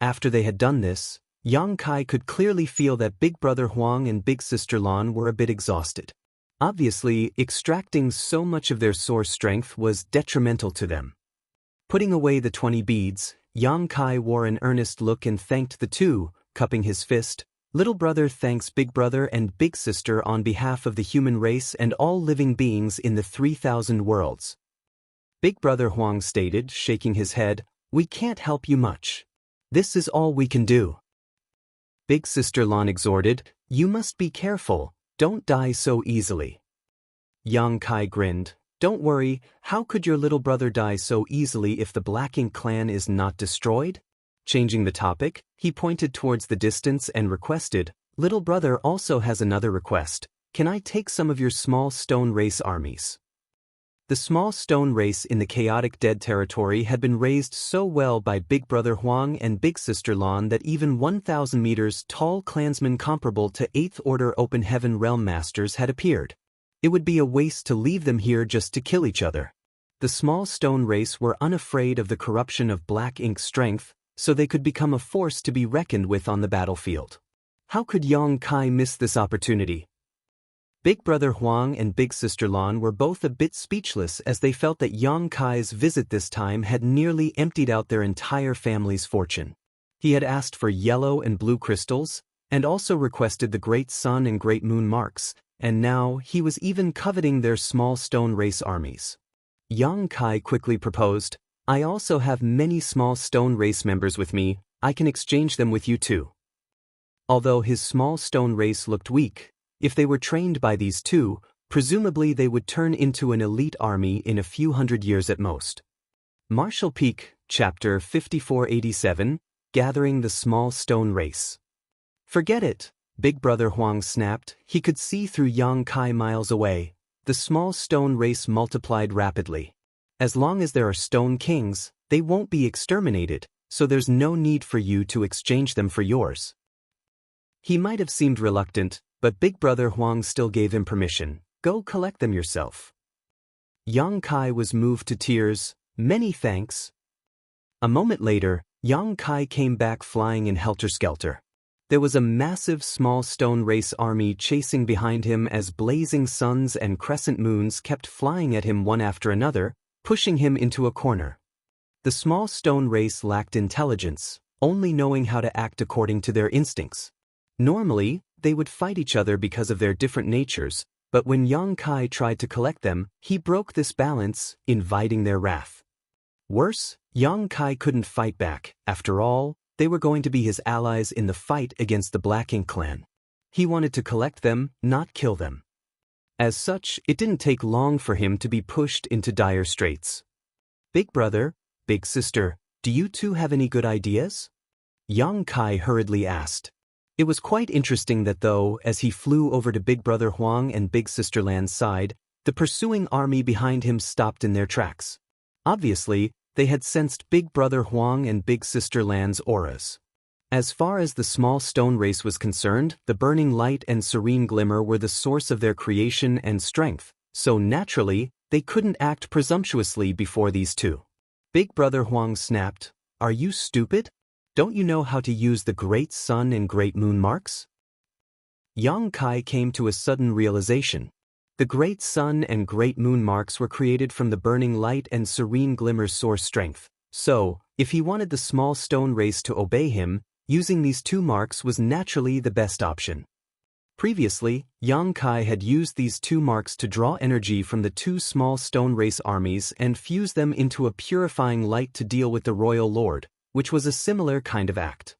After they had done this, Yang Kai could clearly feel that Big Brother Huang and Big Sister Lan were a bit exhausted. Obviously, extracting so much of their source strength was detrimental to them. Putting away the 20 beads, Yang Kai wore an earnest look and thanked the two, cupping his fist. Little brother thanks Big Brother and Big Sister on behalf of the human race and all living beings in the 3,000 worlds. Big Brother Huang stated, shaking his head, "We can't help you much. This is all we can do." Big Sister Lan exhorted, "You must be careful, don't die so easily." Yang Kai grinned, "Don't worry, how could your little brother die so easily if the Black Ink clan is not destroyed?" Changing the topic, he pointed towards the distance and requested, "Little brother also has another request. Can I take some of your small stone race armies?" The small stone race in the chaotic dead territory had been raised so well by Big Brother Huang and Big Sister Lan that even 1,000 meters tall clansmen comparable to 8th Order Open Heaven Realm Masters had appeared. It would be a waste to leave them here just to kill each other. The small stone race were unafraid of the corruption of Black Ink's strength, so they could become a force to be reckoned with on the battlefield. How could Yang Kai miss this opportunity? Big Brother Huang and Big Sister Lan were both a bit speechless as they felt that Yang Kai's visit this time had nearly emptied out their entire family's fortune. He had asked for yellow and blue crystals, and also requested the Great Sun and Great Moon marks, and now he was even coveting their small stone race armies. Yang Kai quickly proposed, "I also have many small stone race members with me, I can exchange them with you too." Although his small stone race looked weak, if they were trained by these two, presumably they would turn into an elite army in a few hundred years at most. Marshall Peak, Chapter 5487, Gathering the Small Stone Race. "Forget it," Big Brother Huang snapped. He could see through Yang Kai miles away. The small stone race multiplied rapidly. As long as there are stone kings, they won't be exterminated, so there's no need for you to exchange them for yours. He might have seemed reluctant, but Big Brother Huang still gave him permission. "Go collect them yourself." Yang Kai was moved to tears. "Many thanks." A moment later, Yang Kai came back flying in helter-skelter. There was a massive small stone race army chasing behind him as blazing suns and crescent moons kept flying at him one after another, pushing him into a corner. The small stone race lacked intelligence, only knowing how to act according to their instincts. Normally, they would fight each other because of their different natures, but when Yang Kai tried to collect them, he broke this balance, inviting their wrath. Worse, Yang Kai couldn't fight back. After all, they were going to be his allies in the fight against the Black Ink clan. He wanted to collect them, not kill them. As such, it didn't take long for him to be pushed into dire straits. "Big Brother, Big Sister, do you two have any good ideas?" Yang Kai hurriedly asked. It was quite interesting that though, as he flew over to Big Brother Huang and Big Sister Lan's side, the pursuing army behind him stopped in their tracks. Obviously, they had sensed Big Brother Huang and Big Sister Lan's auras. As far as the small stone race was concerned, the burning light and serene glimmer were the source of their creation and strength, so naturally, they couldn't act presumptuously before these two. Big Brother Huang snapped, "Are you stupid? Don't you know how to use the Great Sun and Great Moon marks?" Yang Kai came to a sudden realization. The Great Sun and Great Moon marks were created from the burning light and serene glimmer's source strength, so, if he wanted the small stone race to obey him, using these two marks was naturally the best option. Previously, Yang Kai had used these two marks to draw energy from the two small stone race armies and fuse them into a purifying light to deal with the royal lord, which was a similar kind of act.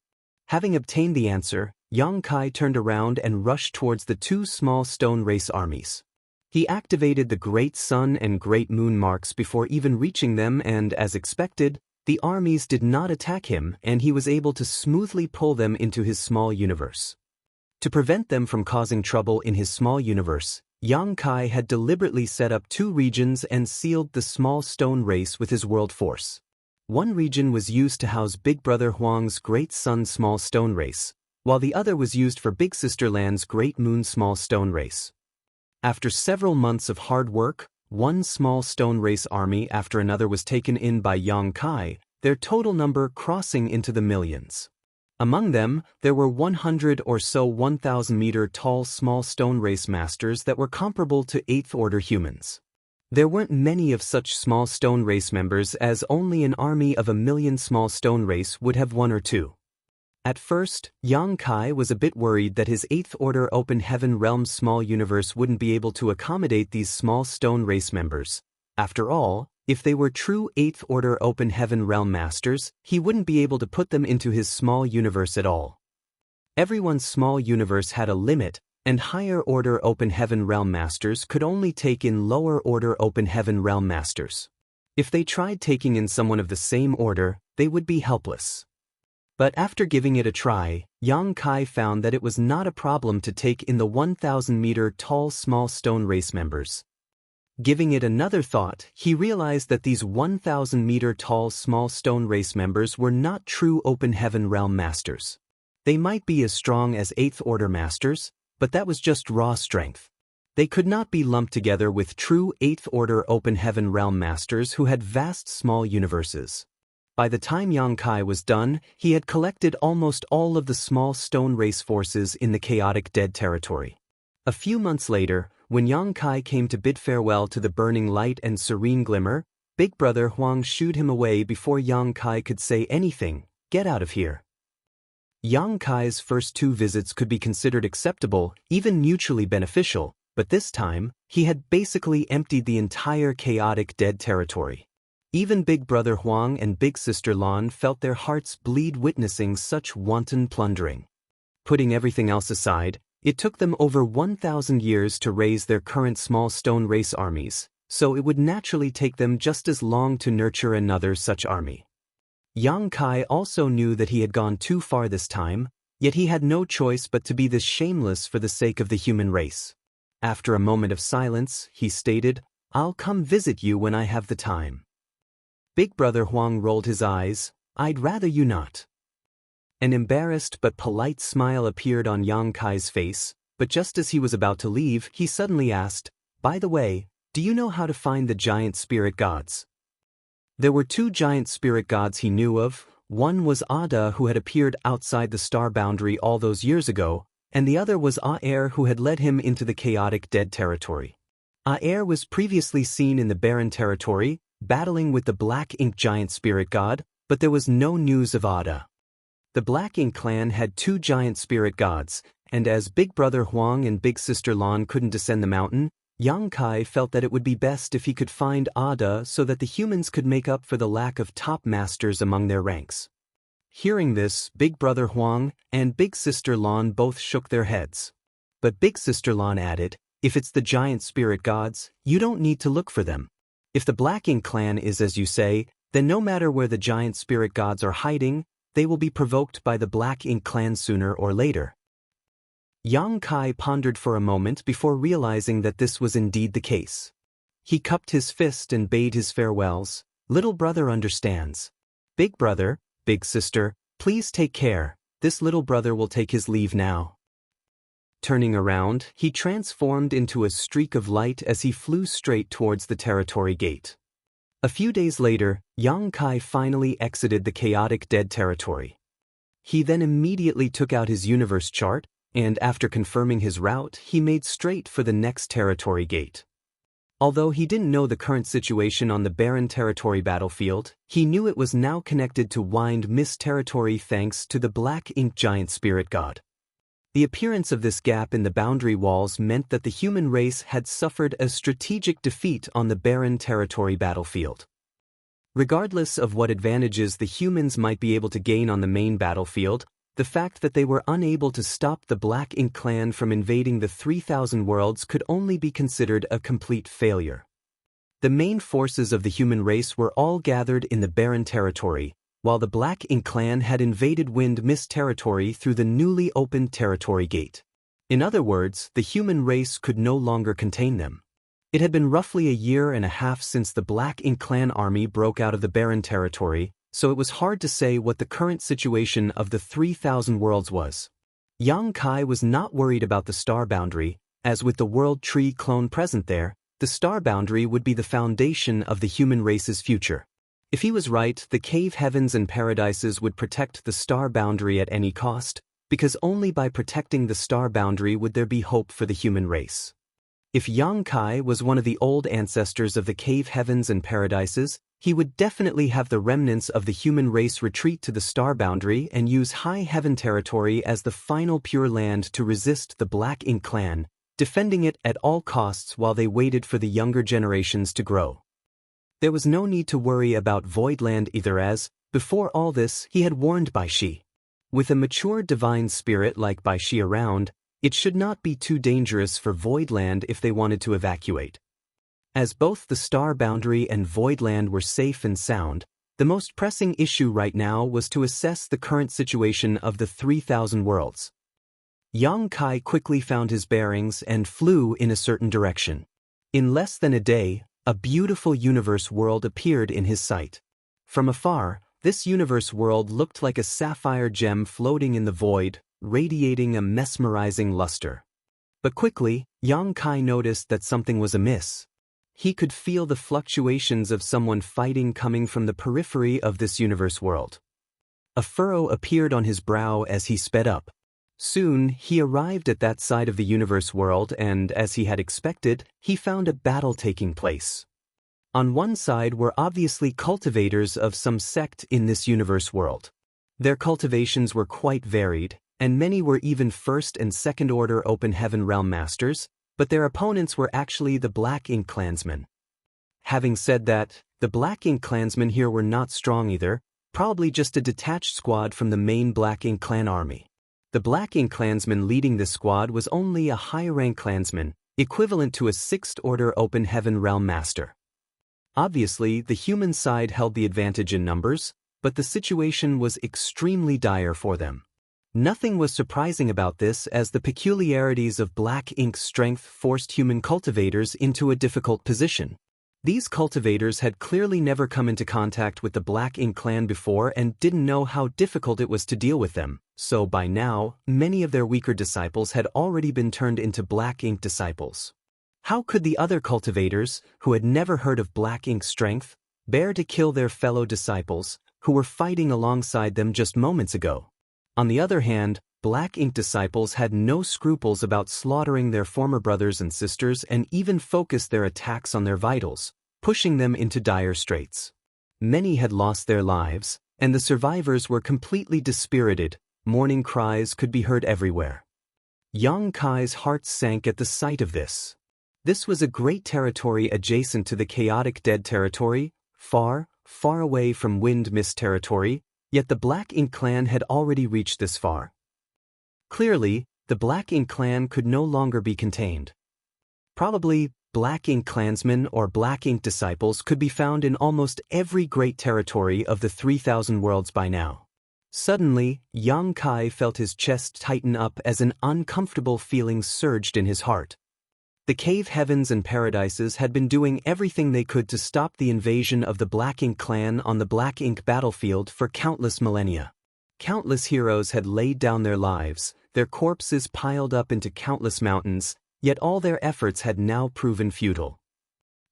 Having obtained the answer, Yang Kai turned around and rushed towards the two small stone race armies. He activated the Great Sun and Great Moon marks before even reaching them, and as expected, the armies did not attack him, and he was able to smoothly pull them into his small universe. To prevent them from causing trouble in his small universe, Yang Kai had deliberately set up two regions and sealed the small stone race with his world force. One region was used to house Big Brother Huang's Great Sun small stone race, while the other was used for Big Sister Lan's Great Moon small stone race. After several months of hard work, one small stone race army after another was taken in by Yang Kai, their total number crossing into the millions. Among them, there were 100 or so 1,000-meter tall small stone race masters that were comparable to 8th Order humans. There weren't many of such small stone race members, as only an army of 1,000,000 small stone race would have one or two. At first, Yang Kai was a bit worried that his 8th Order Open Heaven Realm small universe wouldn't be able to accommodate these small stone race members. After all, if they were true 8th Order Open Heaven Realm Masters, he wouldn't be able to put them into his small universe at all. Everyone's small universe had a limit, and higher Order Open Heaven Realm Masters could only take in lower Order Open Heaven Realm Masters. If they tried taking in someone of the same order, they would be helpless. But after giving it a try, Yang Kai found that it was not a problem to take in the 1,000-meter tall small stone race members. Giving it another thought, he realized that these 1,000-meter tall small stone race members were not true Open Heaven Realm Masters. They might be as strong as 8th Order Masters, but that was just raw strength. They could not be lumped together with true 8th Order Open Heaven Realm Masters who had vast small universes. By the time Yang Kai was done, he had collected almost all of the small stone race forces in the chaotic dead territory. A few months later, when Yang Kai came to bid farewell to the burning light and serene glimmer, Big Brother Huang shooed him away before Yang Kai could say anything. "Get out of here." Yang Kai's first two visits could be considered acceptable, even mutually beneficial, but this time, he had basically emptied the entire chaotic dead territory. Even Big Brother Huang and Big Sister Lan felt their hearts bleed witnessing such wanton plundering. Putting everything else aside, it took them over 1,000 years to raise their current small stone race armies, so it would naturally take them just as long to nurture another such army. Yang Kai also knew that he had gone too far this time, yet he had no choice but to be this shameless for the sake of the human race. After a moment of silence, he stated, "I'll come visit you when I have the time." Big Brother Huang rolled his eyes. "I'd rather you not." An embarrassed but polite smile appeared on Yang Kai's face, but just as he was about to leave, he suddenly asked, "By the way, do you know how to find the giant spirit gods?" There were two giant spirit gods he knew of. One was Ada, who had appeared outside the star boundary all those years ago, and the other was Aer, who had led him into the chaotic dead territory. Aer was previously seen in the barren territory, battling with the Black Ink giant spirit god, but there was no news of Ada. The Black Ink clan had two giant spirit gods, and as Big Brother Huang and Big Sister Lan couldn't descend the mountain, Yang Kai felt that it would be best if he could find Ada so that the humans could make up for the lack of top masters among their ranks. Hearing this, Big Brother Huang and Big Sister Lan both shook their heads. But Big Sister Lan added, "If it's the giant spirit gods, you don't need to look for them. If the Black Ink clan is as you say, then no matter where the giant spirit gods are hiding, they will be provoked by the Black Ink clan sooner or later." Yang Kai pondered for a moment before realizing that this was indeed the case. He cupped his fist and bade his farewells. "Little brother understands. Big brother, big sister, please take care. This little brother will take his leave now." Turning around, he transformed into a streak of light as he flew straight towards the territory gate. A few days later, Yang Kai finally exited the chaotic dead territory. He then immediately took out his universe chart, and after confirming his route, he made straight for the next territory gate. Although he didn't know the current situation on the barren territory battlefield, he knew it was now connected to Wind Mist territory thanks to the Black Ink giant spirit god. The appearance of this gap in the boundary walls meant that the human race had suffered a strategic defeat on the barren territory battlefield. Regardless of what advantages the humans might be able to gain on the main battlefield, the fact that they were unable to stop the Black Ink clan from invading the 3,000 worlds could only be considered a complete failure. The main forces of the human race were all gathered in the barren territory, while the Black Ink clan had invaded Wind Mist territory through the newly opened territory gate. In other words, the human race could no longer contain them. It had been roughly a year and a half since the Black Ink clan army broke out of the barren territory, so it was hard to say what the current situation of the 3,000 worlds was. Yang Kai was not worried about the star boundary, as with the world tree clone present there, the star boundary would be the foundation of the human race's future. If he was right, the cave heavens and paradises would protect the star boundary at any cost, because only by protecting the star boundary would there be hope for the human race. If Yang Kai was one of the old ancestors of the cave heavens and paradises, he would definitely have the remnants of the human race retreat to the star boundary and use High Heaven territory as the final Pure Land to resist the Black Ink clan, defending it at all costs while they waited for the younger generations to grow. There was no need to worry about Voidland either, as, before all this, he had warned Bai Shi. With a mature divine spirit like Bai Shi around, it should not be too dangerous for Voidland if they wanted to evacuate. As both the star boundary and Voidland were safe and sound, the most pressing issue right now was to assess the current situation of the 3,000 worlds. Yang Kai quickly found his bearings and flew in a certain direction. In less than a day, a beautiful universe world appeared in his sight. From afar, this universe world looked like a sapphire gem floating in the void, radiating a mesmerizing luster. But quickly, Yang Kai noticed that something was amiss. He could feel the fluctuations of someone fighting coming from the periphery of this universe world. A furrow appeared on his brow as he sped up. Soon, he arrived at that side of the universe world and, as he had expected, he found a battle taking place. On one side were obviously cultivators of some sect in this universe world. Their cultivations were quite varied, and many were even first and second order open heaven realm masters, but their opponents were actually the Black Ink clansmen. Having said that, the Black Ink clansmen here were not strong either, probably just a detached squad from the main Black Ink clan army. The Black Ink clansman leading this squad was only a high-rank clansman, equivalent to a 6th order open heaven realm master. Obviously, the human side held the advantage in numbers, but the situation was extremely dire for them. Nothing was surprising about this, as the peculiarities of Black Ink's strength forced human cultivators into a difficult position. These cultivators had clearly never come into contact with the Black Ink clan before and didn't know how difficult it was to deal with them, so by now, many of their weaker disciples had already been turned into Black Ink disciples. How could the other cultivators, who had never heard of Black Ink's strength, bear to kill their fellow disciples, who were fighting alongside them just moments ago? On the other hand, Black Ink disciples had no scruples about slaughtering their former brothers and sisters and even focused their attacks on their vitals, pushing them into dire straits. Many had lost their lives, and the survivors were completely dispirited. Mourning cries could be heard everywhere. Yang Kai's heart sank at the sight of this. This was a great territory adjacent to the chaotic dead territory, far, far away from Wind Mist territory, yet the Black Ink clan had already reached this far. Clearly, the Black Ink clan could no longer be contained. Probably, Black Ink clansmen or Black Ink disciples could be found in almost every great territory of the 3,000 worlds by now. Suddenly, Yang Kai felt his chest tighten up as an uncomfortable feeling surged in his heart. The cave heavens and paradises had been doing everything they could to stop the invasion of the Black Ink clan on the Black Ink battlefield for countless millennia. Countless heroes had laid down their lives, their corpses piled up into countless mountains, yet all their efforts had now proven futile.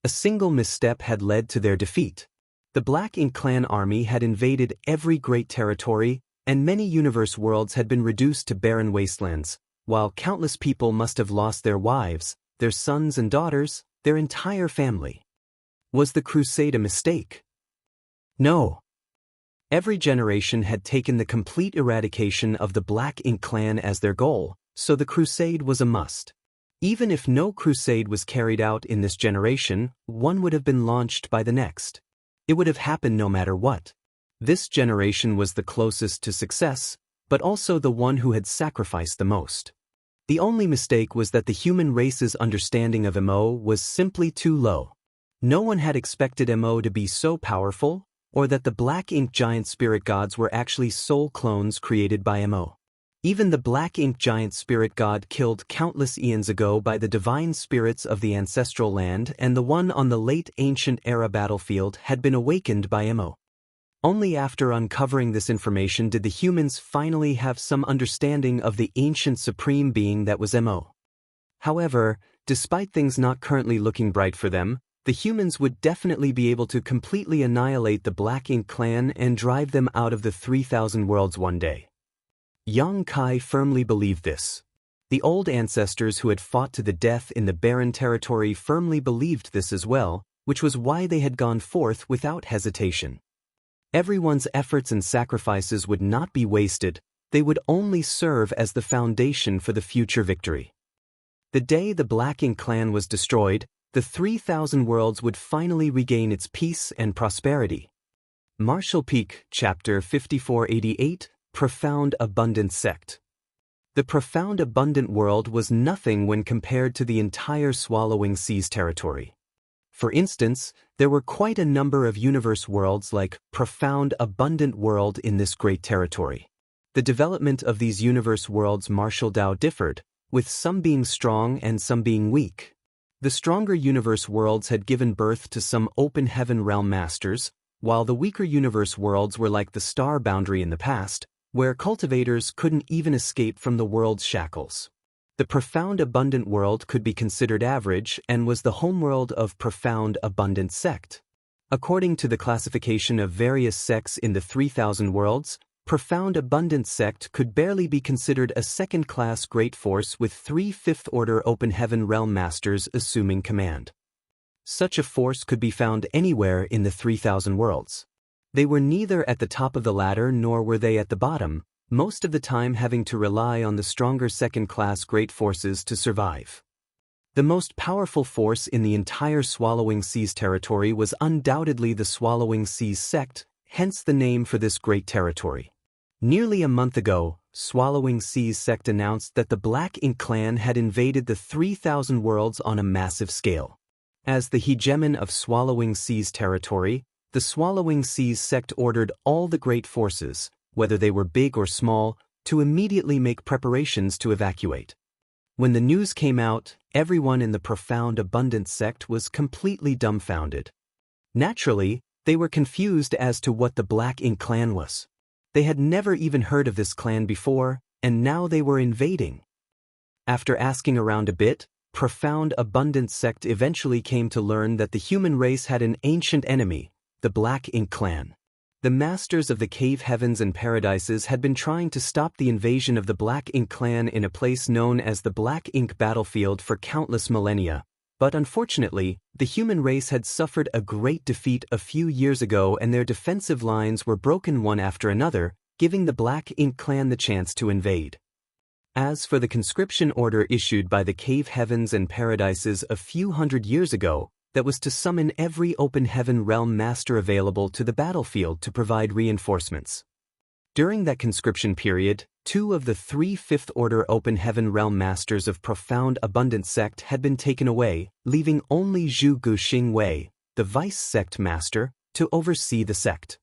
A single misstep had led to their defeat. The Black Ink clan army had invaded every great territory, and many universe worlds had been reduced to barren wastelands, while countless people must have lost their wives, their sons and daughters, their entire family. Was the crusade a mistake? No. Every generation had taken the complete eradication of the Black Ink clan as their goal, so the crusade was a must. Even if no crusade was carried out in this generation, one would have been launched by the next. It would have happened no matter what. This generation was the closest to success, but also the one who had sacrificed the most. The only mistake was that the human race's understanding of Mo was simply too low. No one had expected Mo to be so powerful, or that the black ink giant spirit gods were actually soul clones created by Mo. Even the black ink giant spirit god killed countless eons ago by the divine spirits of the ancestral land, and the one on the late ancient era battlefield had been awakened by Mo. Only after uncovering this information did the humans finally have some understanding of the ancient supreme being that was Mo. However, despite things not currently looking bright for them, the humans would definitely be able to completely annihilate the Black Ink clan and drive them out of the 3,000 worlds one day. Yang Kai firmly believed this. The old ancestors who had fought to the death in the barren territory firmly believed this as well, which was why they had gone forth without hesitation. Everyone's efforts and sacrifices would not be wasted, they would only serve as the foundation for the future victory. The day the Black Ink clan was destroyed, the 3,000 worlds would finally regain its peace and prosperity. Martial Peak, Chapter 5488, Profound Abundant Sect. The Profound Abundant World was nothing when compared to the entire Swallowing Seas territory. For instance, there were quite a number of universe worlds like Profound Abundant World in this great territory. The development of these universe worlds martial Dao differed, with some being strong and some being weak. The stronger universe worlds had given birth to some open heaven realm masters, while the weaker universe worlds were like the star boundary in the past, where cultivators couldn't even escape from the world's shackles. The Profound Abundant World could be considered average and was the homeworld of Profound Abundant Sect. According to the classification of various sects in the 3,000 worlds, Profound Abundant Sect could barely be considered a second-class great force with 3 fifth-order Open Heaven Realm Masters assuming command. Such a force could be found anywhere in the 3,000 worlds. They were neither at the top of the ladder nor were they at the bottom, most of the time having to rely on the stronger second-class great forces to survive. The most powerful force in the entire Swallowing Seas territory was undoubtedly the Swallowing Seas sect, hence the name for this great territory. Nearly a month ago, Swallowing Seas sect announced that the Black Ink clan had invaded the 3,000 worlds on a massive scale. As the hegemon of Swallowing Seas territory, the Swallowing Seas sect ordered all the great forces, whether they were big or small, to immediately make preparations to evacuate. When the news came out, everyone in the Profound Abundant sect was completely dumbfounded. Naturally, they were confused as to what the Black Ink clan was. They had never even heard of this clan before, and now they were invading. After asking around a bit, Profound Abundant sect eventually came to learn that the human race had an ancient enemy, the Black Ink clan. The masters of the cave heavens and paradises had been trying to stop the invasion of the Black Ink clan in a place known as the Black Ink battlefield for countless millennia, but unfortunately, the human race had suffered a great defeat a few years ago and their defensive lines were broken one after another, giving the Black Ink clan the chance to invade. As for the conscription order issued by the cave heavens and paradises a few hundred years ago, that was to summon every Open Heaven Realm Master available to the battlefield to provide reinforcements. During that conscription period, 2 of the 3 fifth-order Open Heaven Realm Masters of Profound Abundant Sect had been taken away, leaving only Zhu Guxing Wei, the Vice Sect Master, to oversee the sect.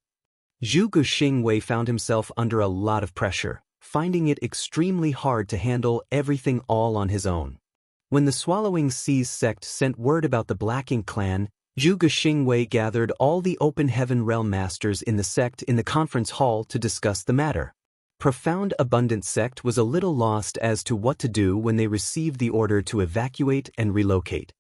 Zhu Guxing Wei found himself under a lot of pressure, finding it extremely hard to handle everything all on his own. When the Swallowing Seas sect sent word about the Black Ink clan, Zhu Guxing Wei gathered all the Open Heaven Realm Masters in the sect in the conference hall to discuss the matter. Profound Abundant Sect was a little lost as to what to do when they received the order to evacuate and relocate.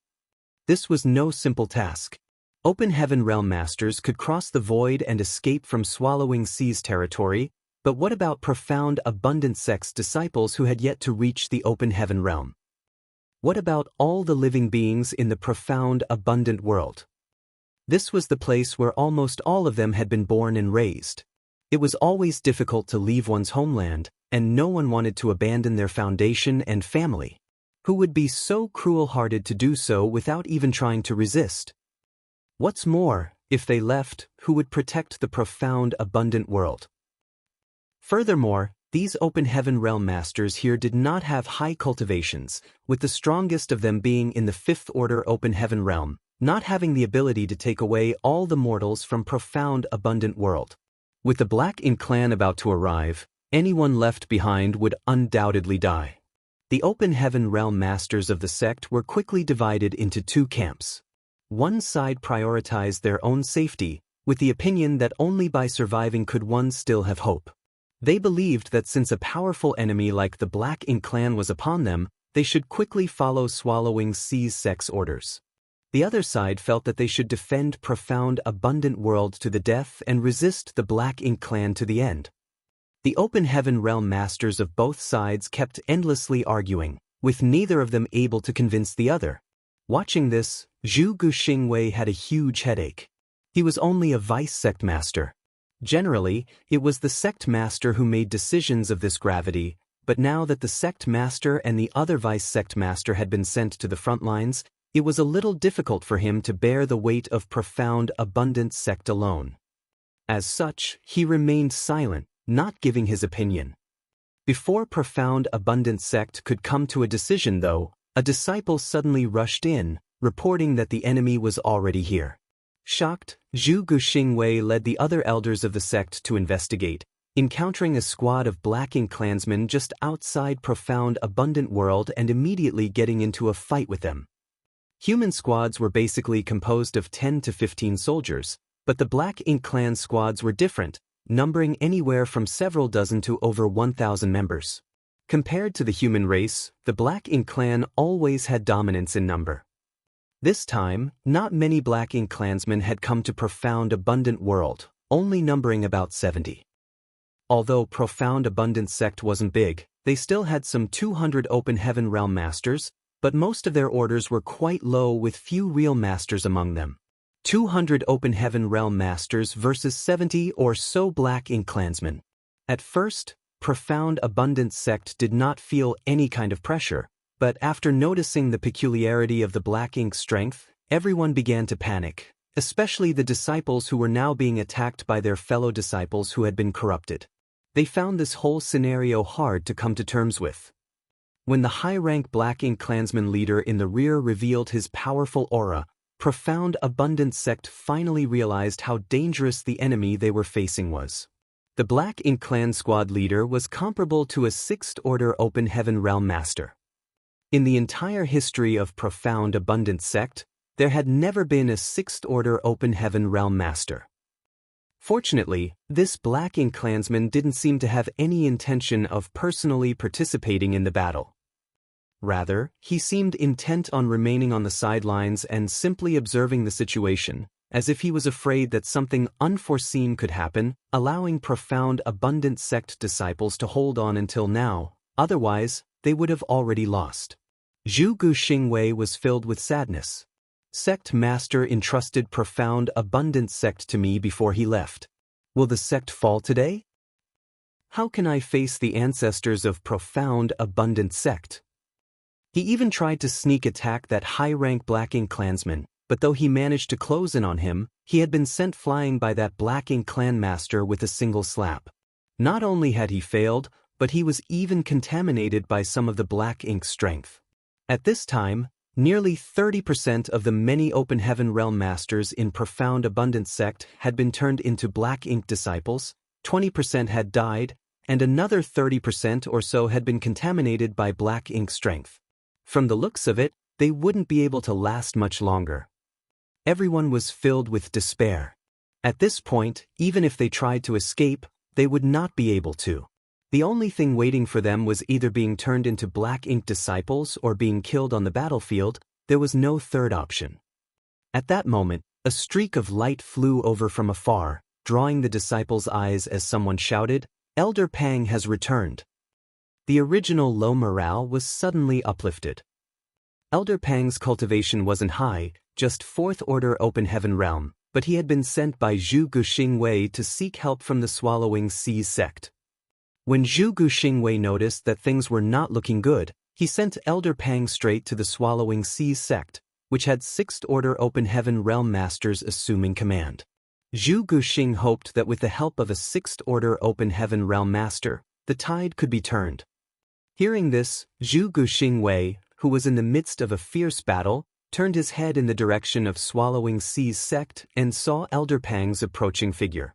This was no simple task. Open Heaven Realm Masters could cross the void and escape from Swallowing Seas territory, but what about Profound Abundant Sect's disciples who had yet to reach the Open Heaven Realm? What about all the living beings in the Profound Abundant World? This was the place where almost all of them had been born and raised. It was always difficult to leave one's homeland, and no one wanted to abandon their foundation and family. Who would be so cruel-hearted to do so without even trying to resist? What's more, if they left, who would protect the Profound Abundant World? Furthermore, These Open Heaven Realm Masters here did not have high cultivations, with the strongest of them being in the 5th Order Open Heaven Realm, not having the ability to take away all the mortals from profound abundant world. With the Black Ink clan about to arrive, anyone left behind would undoubtedly die. The Open Heaven Realm Masters of the sect were quickly divided into 2 camps. One side prioritized their own safety, with the opinion that only by surviving could one still have hope. They believed that since a powerful enemy like the Black Ink clan was upon them, they should quickly follow Swallowing Sea's sect's orders. The other side felt that they should defend profound abundant world to the death and resist the Black Ink clan to the end. The Open Heaven Realm Masters of both sides kept endlessly arguing, with neither of them able to convince the other. Watching this, Zhu Guxingwei had a huge headache. He was only a vice sect master. Generally, it was the sect master who made decisions of this gravity, but now that the sect master and the other vice sect master had been sent to the front lines, it was a little difficult for him to bear the weight of profound abundant sect alone. As such, he remained silent, not giving his opinion. Before profound abundant sect could come to a decision though, a disciple suddenly rushed in, reporting that the enemy was already here. Shocked, Zhu Guxingwei led the other elders of the sect to investigate, encountering a squad of Black Ink clansmen just outside profound abundant world and immediately getting into a fight with them. Human squads were basically composed of 10 to 15 soldiers, but the Black Ink clan squads were different, numbering anywhere from several dozen to over 1,000 members. Compared to the human race, the Black Ink clan always had dominance in number. This time, not many Black Ink clansmen had come to profound abundant world, only numbering about 70. Although profound abundant sect wasn't big, they still had some 200 Open Heaven Realm Masters, but most of their orders were quite low with few real masters among them. 200 Open Heaven Realm Masters versus 70 or so Black Ink clansmen. At first, profound abundant sect did not feel any kind of pressure, but after noticing the peculiarity of the Black Ink strength, everyone began to panic, especially the disciples who were now being attacked by their fellow disciples who had been corrupted. They found this whole scenario hard to come to terms with. When the high-rank Black Ink clansman leader in the rear revealed his powerful aura, profound abundant sect finally realized how dangerous the enemy they were facing was. The Black Ink clan squad leader was comparable to a 6th Order Open Heaven Realm Master. In the entire history of profound abundant sect, there had never been a 6th Order Open Heaven Realm Master. Fortunately, this Black Ink clansman didn't seem to have any intention of personally participating in the battle. Rather, he seemed intent on remaining on the sidelines and simply observing the situation, as if he was afraid that something unforeseen could happen, allowing profound abundant sect disciples to hold on until now, otherwise, they would have already lost. Zhu Guxingwei was filled with sadness. Sect Master entrusted profound abundant sect to me before he left. Will the sect fall today? How can I face the ancestors of profound abundant sect? He even tried to sneak attack that high-rank Black Ink clansman, but though he managed to close in on him, he had been sent flying by that Black Ink clan master with a single slap. Not only had he failed, but he was even contaminated by some of the Black Ink strength. At this time, nearly 30% of the many Open Heaven Realm Masters in Profound Abundant Sect had been turned into Black Ink disciples, 20% had died, and another 30% or so had been contaminated by Black Ink strength. From the looks of it, they wouldn't be able to last much longer. Everyone was filled with despair. At this point, even if they tried to escape, they would not be able to. The only thing waiting for them was either being turned into Black Ink disciples or being killed on the battlefield. There was no third option. At that moment, a streak of light flew over from afar, drawing the disciples' eyes as someone shouted, "Elder Pang has returned." The original low morale was suddenly uplifted. Elder Pang's cultivation wasn't high, just 4th Order Open Heaven Realm, but he had been sent by Zhu Guxingwei to seek help from the Swallowing Sea's sect. When Zhu Guxingwei noticed that things were not looking good, he sent Elder Pang straight to the Swallowing Sea's sect, which had 6th Order Open Heaven Realm Masters assuming command. Zhu Guxing hoped that with the help of a 6th Order Open Heaven Realm Master, the tide could be turned. Hearing this, Zhu Guxingwei, who was in the midst of a fierce battle, turned his head in the direction of Swallowing Sea's sect and saw Elder Pang's approaching figure.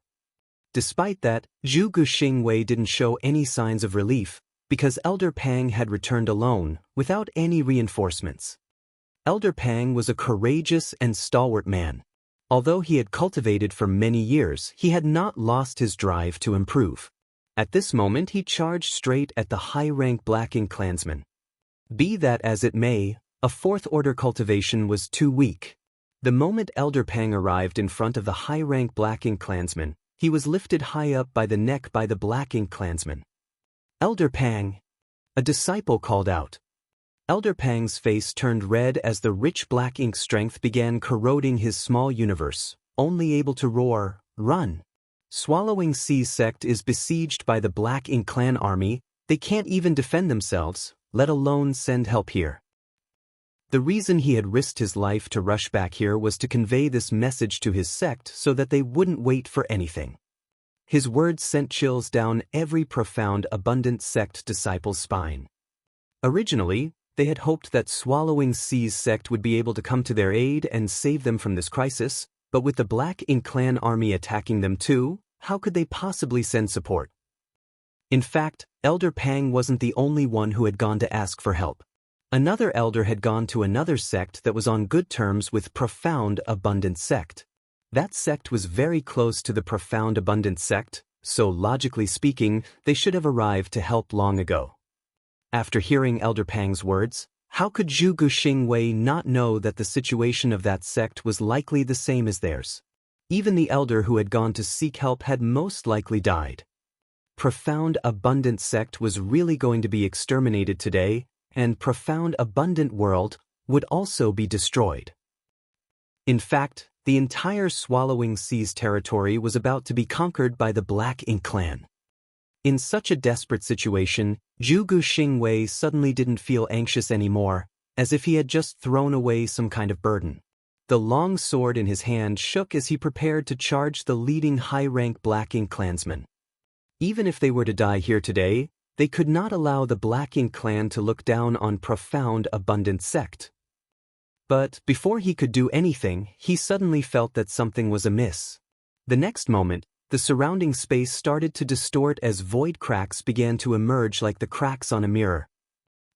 Despite that, Zhu Guxingwei didn't show any signs of relief, because Elder Pang had returned alone, without any reinforcements. Elder Pang was a courageous and stalwart man. Although he had cultivated for many years, he had not lost his drive to improve. At this moment he charged straight at the high-rank Black Ink clansman. Be that as it may, a fourth-order cultivation was too weak. The moment Elder Pang arrived in front of the high-rank Black Ink clansman, he was lifted high up by the neck by the Black Ink clansman. "Elder Pang!" a disciple called out. Elder Pang's face turned red as the rich Black Ink strength began corroding his small universe, only able to roar, "Run!" Swallowing Sea's sect is besieged by the Black Ink clan army. They can't even defend themselves, let alone send help here. The reason he had risked his life to rush back here was to convey this message to his sect so that they wouldn't wait for anything. His words sent chills down every profound abundant sect disciple's spine. Originally, they had hoped that Swallowing Sea's sect would be able to come to their aid and save them from this crisis, but with the Black Ink clan army attacking them too, how could they possibly send support? In fact, Elder Pang wasn't the only one who had gone to ask for help. Another elder had gone to another sect that was on good terms with Profound Abundant Sect. That sect was very close to the Profound Abundant Sect, so logically speaking, they should have arrived to help long ago. After hearing Elder Pang's words, how could Zhu Guxingwei not know that the situation of that sect was likely the same as theirs? Even the elder who had gone to seek help had most likely died. Profound Abundant Sect was really going to be exterminated today, and Profound Abundant World would also be destroyed. In fact, the entire Swallowing Sea's territory was about to be conquered by the Black Ink clan. In such a desperate situation, Zhu Guxingwei suddenly didn't feel anxious anymore, as if he had just thrown away some kind of burden. The long sword in his hand shook as he prepared to charge the leading high-rank Black Ink clansman. Even if they were to die here today, they could not allow the Black Ink clan to look down on Profound Abundant Sect. But before he could do anything, he suddenly felt that something was amiss. The next moment, the surrounding space started to distort as void cracks began to emerge like the cracks on a mirror.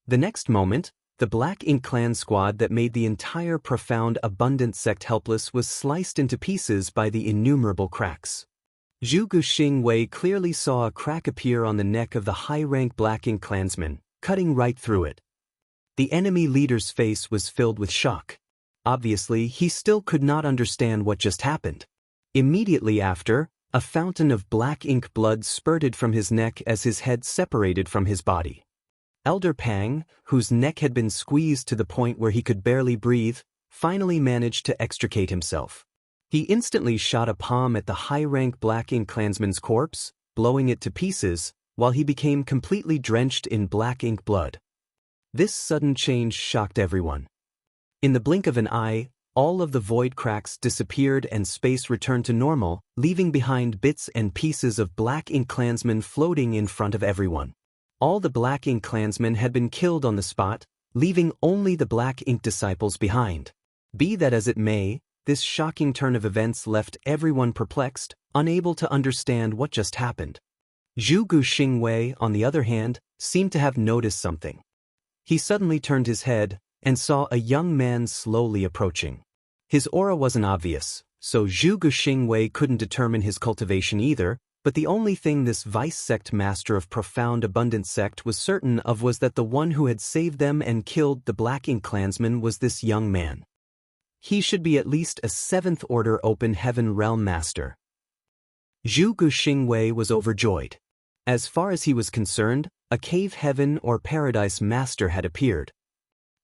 The next moment, the Black Ink clan squad that made the entire Profound Abundant Sect helpless was sliced into pieces by the innumerable cracks. Zhu Guxingwei clearly saw a crack appear on the neck of the high-rank Black Ink clansman, cutting right through it. The enemy leader's face was filled with shock. Obviously, he still could not understand what just happened. Immediately after, a fountain of Black Ink blood spurted from his neck as his head separated from his body. Elder Pang, whose neck had been squeezed to the point where he could barely breathe, finally managed to extricate himself. He instantly shot a palm at the high-rank Black Ink clansman's corpse, blowing it to pieces, while he became completely drenched in Black Ink blood. This sudden change shocked everyone. In the blink of an eye, all of the void cracks disappeared and space returned to normal, leaving behind bits and pieces of Black Ink clansmen floating in front of everyone. All the Black Ink clansmen had been killed on the spot, leaving only the Black Ink disciples behind. Be that as it may, this shocking turn of events left everyone perplexed, unable to understand what just happened. Zhu Guxingwei, on the other hand, seemed to have noticed something. He suddenly turned his head and saw a young man slowly approaching. His aura wasn't obvious, so Zhu Guxingwei couldn't determine his cultivation either, but the only thing this vice-sect master of Profound Abundant Sect was certain of was that the one who had saved them and killed the Black Ink clansman was this young man. He should be at least a 7th Order Open Heaven Realm Master. Zhu Guxingwei was overjoyed. As far as he was concerned, a Cave Heaven or Paradise Master had appeared.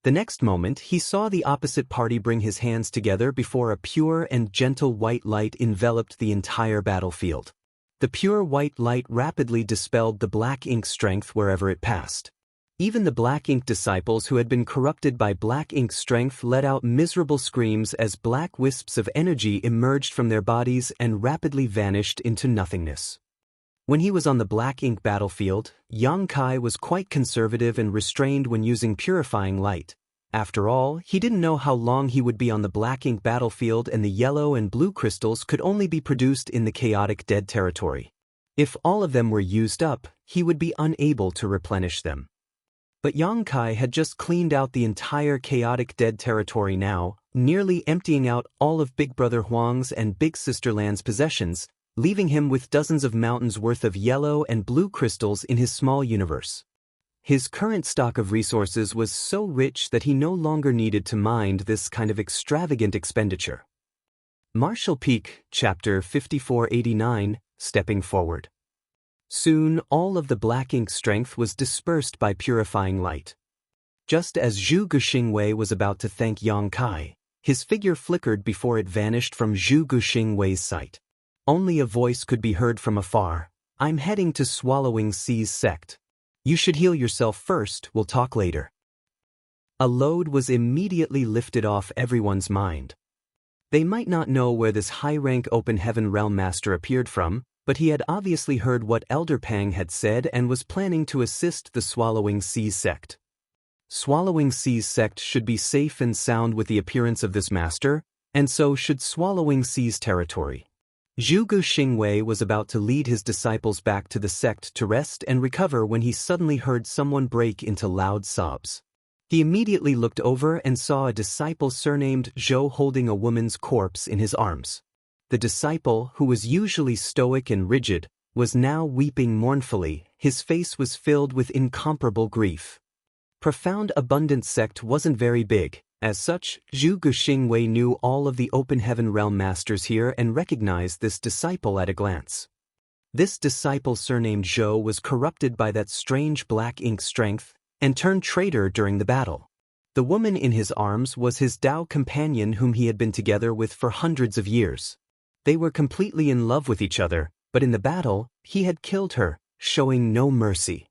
The next moment, he saw the opposite party bring his hands together before a pure and gentle white light enveloped the entire battlefield. The pure white light rapidly dispelled the Black Ink strength wherever it passed. Even the Black Ink disciples who had been corrupted by Black Ink strength let out miserable screams as black wisps of energy emerged from their bodies and rapidly vanished into nothingness. When he was on the black ink battlefield, Yang Kai was quite conservative and restrained when using purifying light. After all, he didn't know how long he would be on the black ink battlefield, and the yellow and blue crystals could only be produced in the chaotic dead territory. If all of them were used up, he would be unable to replenish them. But Yang Kai had just cleaned out the entire chaotic dead territory now, nearly emptying out all of Big Brother Huang's and Big Sister Lan's possessions, leaving him with dozens of mountains worth of yellow and blue crystals in his small universe. His current stock of resources was so rich that he no longer needed to mind this kind of extravagant expenditure. Martial Peak, Chapter 5489, Stepping Forward. Soon, all of the black ink strength was dispersed by purifying light. Just as Zhu Guxingwei was about to thank Yang Kai, his figure flickered before it vanished from Zhu Guxingwei's sight. Only a voice could be heard from afar. "I'm heading to Swallowing Sea's sect. You should heal yourself first, we'll talk later." A load was immediately lifted off everyone's mind. They might not know where this high-rank Open Heaven Realm Master appeared from, but he had obviously heard what Elder Pang had said and was planning to assist the Swallowing Sea's sect. Swallowing Sea's sect should be safe and sound with the appearance of this master, and so should Swallowing Sea's territory. Zhu Guxingwei was about to lead his disciples back to the sect to rest and recover when he suddenly heard someone break into loud sobs. He immediately looked over and saw a disciple surnamed Zhou holding a woman's corpse in his arms. The disciple, who was usually stoic and rigid, was now weeping mournfully. His face was filled with incomparable grief. Profound Abundant Sect wasn't very big. As such, Zhu Guxingwei knew all of the Open Heaven Realm Masters here and recognized this disciple at a glance. This disciple surnamed Zhou was corrupted by that strange black ink strength and turned traitor during the battle. The woman in his arms was his Dao companion whom he had been together with for hundreds of years. They were completely in love with each other, but in the battle, he had killed her, showing no mercy.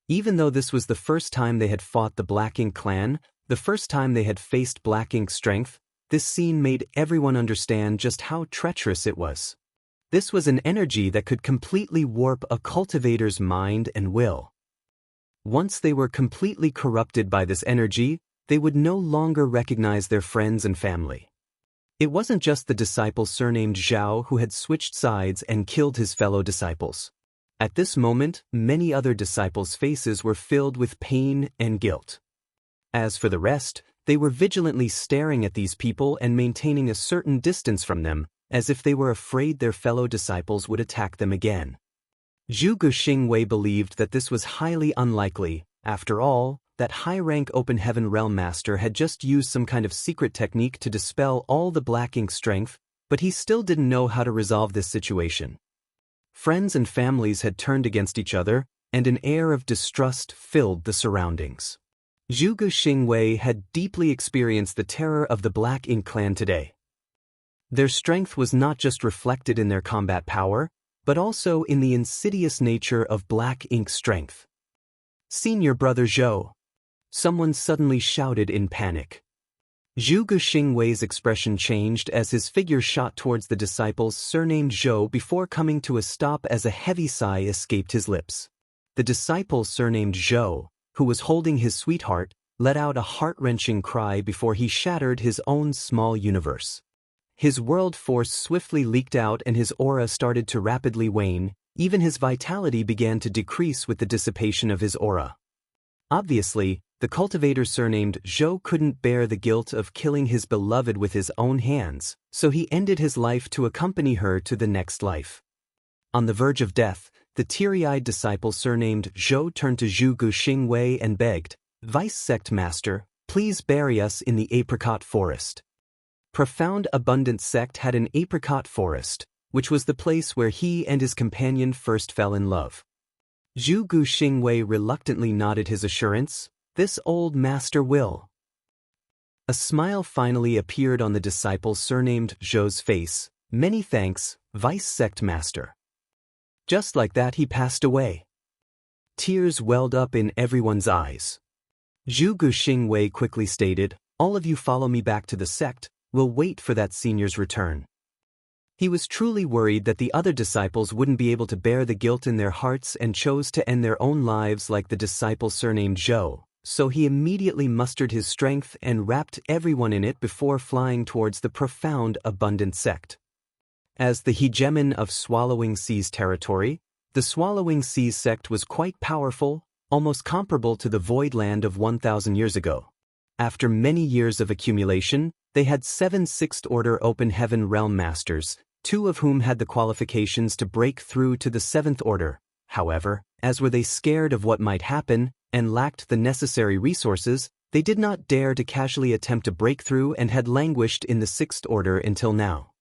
Even though this was the first time they had fought the Black Ink clan, the first time they had faced black ink strength, this scene made everyone understand just how treacherous it was. This was an energy that could completely warp a cultivator's mind and will. Once they were completely corrupted by this energy, they would no longer recognize their friends and family. It wasn't just the disciple surnamed Zhao who had switched sides and killed his fellow disciples. At this moment, many other disciples' faces were filled with pain and guilt. As for the rest, they were vigilantly staring at these people and maintaining a certain distance from them, as if they were afraid their fellow disciples would attack them again. Zhu Guxingwei believed that this was highly unlikely. After all, that high-rank Open Heaven Realm Master had just used some kind of secret technique to dispel all the black ink strength, but he still didn't know how to resolve this situation. Friends and families had turned against each other, and an air of distrust filled the surroundings. Zhu Guxingwei had deeply experienced the terror of the Black Ink clan today. Their strength was not just reflected in their combat power, but also in the insidious nature of Black Ink strength. "Senior Brother Zhou!" Someone suddenly shouted in panic. Zhu Guxingwei's expression changed as his figure shot towards the disciples surnamed Zhou before coming to a stop as a heavy sigh escaped his lips. The disciple surnamed Zhou, who was holding his sweetheart, let out a heart-wrenching cry before he shattered his own small universe. His world force swiftly leaked out and his aura started to rapidly wane. Even his vitality began to decrease with the dissipation of his aura. Obviously, the cultivator surnamed Zhou couldn't bear the guilt of killing his beloved with his own hands, so he ended his life to accompany her to the next life. On the verge of death, the teary-eyed disciple surnamed Zhou turned to Zhu Guxingwei and begged, "Vice Sect Master, please bury us in the apricot forest." Profound Abundant Sect had an apricot forest, which was the place where he and his companion first fell in love. Zhu Guxingwei reluctantly nodded his assurance, "This old master will." A smile finally appeared on the disciple surnamed Zhou's face. "Many thanks, Vice Sect Master." Just like that he passed away. Tears welled up in everyone's eyes. Zhu Guxingwei quickly stated, "All of you follow me back to the sect, we'll wait for that senior's return." He was truly worried that the other disciples wouldn't be able to bear the guilt in their hearts and chose to end their own lives like the disciple surnamed Zhou, so he immediately mustered his strength and wrapped everyone in it before flying towards the profound, abundant sect. As the hegemon of Swallowing Sea's territory, the Swallowing Seas sect was quite powerful, almost comparable to the Void Land of 1,000 years ago. After many years of accumulation, they had 7 sixth-order Open Heaven Realm Masters, 2 of whom had the qualifications to break through to the 7th order. However, as were they scared of what might happen and lacked the necessary resources, they did not dare to casually attempt a breakthrough and had languished in the 6th order until now.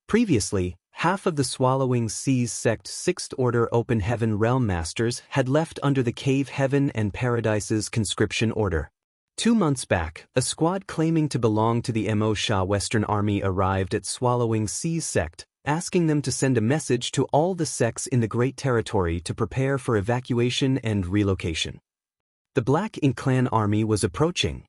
Previously, half of the Swallowing Seas sect 6th order Open Heaven Realm Masters had left under the Cave Heaven and Paradise's conscription order. 2 months back, a squad claiming to belong to the Mo Sha Western Army arrived at Swallowing Seas sect, asking them to send a message to all the sects in the Great Territory to prepare for evacuation and relocation. The Black Ink Clan army was approaching.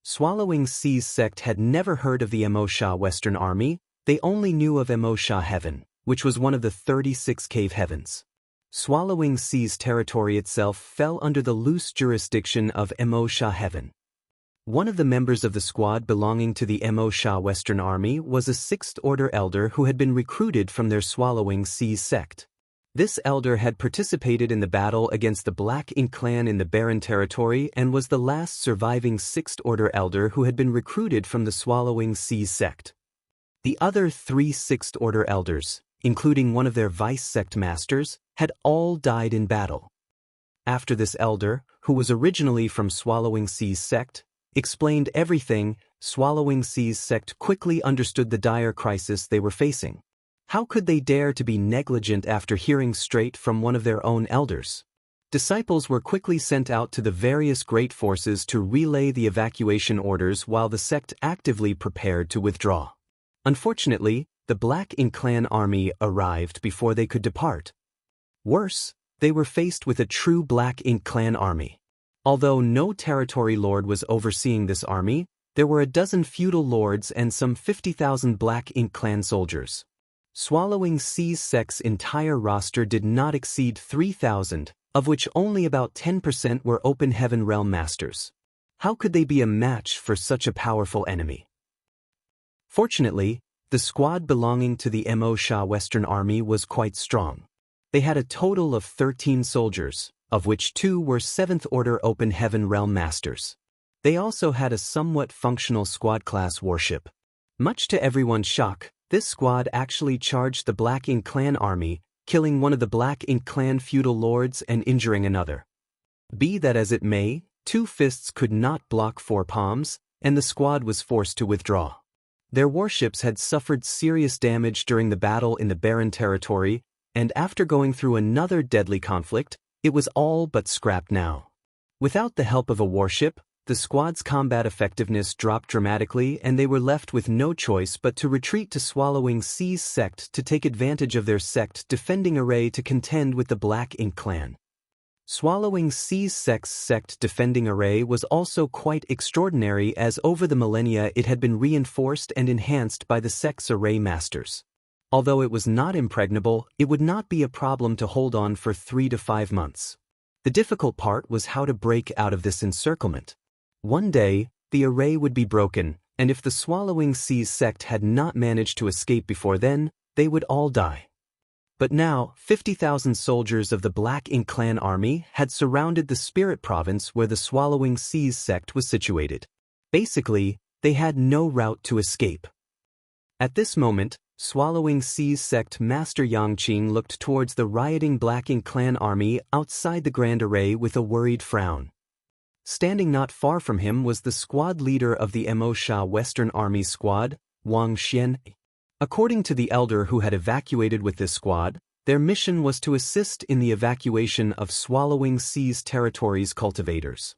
Swallowing Seas sect had never heard of the Mo Sha Western Army, they only knew of Mo Sha Heaven, which was one of the 36 cave heavens. Swallowing Seas territory itself fell under the loose jurisdiction of Mo Sha Heaven. One of the members of the squad belonging to the Mo Sha Western Army was a 6th order elder who had been recruited from their Swallowing Seas sect. This elder had participated in the battle against the Black Ink Clan in the Barren Territory and was the last surviving 6th order elder who had been recruited from the Swallowing Seas sect. The other 3 6th order elders, including one of their vice sect masters, had all died in battle. After this elder, who was originally from Swallowing Seas sect, explained everything, Swallowing Seas sect quickly understood the dire crisis they were facing. How could they dare to be negligent after hearing straight from one of their own elders? Disciples were quickly sent out to the various great forces to relay the evacuation orders while the sect actively prepared to withdraw. Unfortunately, the Black Ink Clan army arrived before they could depart. Worse, they were faced with a true Black Ink Clan army. Although no territory lord was overseeing this army, there were a dozen feudal lords and some 50,000 Black Ink Clan soldiers. Swallowing Seas sect's entire roster did not exceed 3,000, of which only about 10% were Open Heaven Realm Masters. How could they be a match for such a powerful enemy? Fortunately, the squad belonging to the Mo Sha Western Army was quite strong. They had a total of 13 soldiers, of which 2 were 7th order Open Heaven Realm Masters. They also had a somewhat functional squad-class warship. Much to everyone's shock, this squad actually charged the Black Ink Clan army, killing one of the Black Ink Clan feudal lords and injuring another. Be that as it may, 2 fists could not block 4 palms, and the squad was forced to withdraw. Their warships had suffered serious damage during the battle in the Barren Territory, and after going through another deadly conflict, it was all but scrapped now. Without the help of a warship, the squad's combat effectiveness dropped dramatically and they were left with no choice but to retreat to Swallowing Seas sect to take advantage of their sect defending array to contend with the Black Ink Clan. Swallowing Seas sect's sect defending array was also quite extraordinary as over the millennia it had been reinforced and enhanced by the sect's array masters. Although it was not impregnable, it would not be a problem to hold on for 3 to 5 months. The difficult part was how to break out of this encirclement. One day, the array would be broken, and if the Swallowing Seas sect had not managed to escape before then, they would all die. But now, 50,000 soldiers of the Black Ink Clan army had surrounded the Spirit Province where the Swallowing Seas sect was situated. Basically, they had no route to escape. At this moment, Swallowing Seas sect Master Yangqing looked towards the rioting Black Ink Clan army outside the Grand Array with a worried frown. Standing not far from him was the squad leader of the Mo Sha Western Army squad, Wang Xian. According to the elder who had evacuated with this squad, their mission was to assist in the evacuation of Swallowing Seas territories cultivators.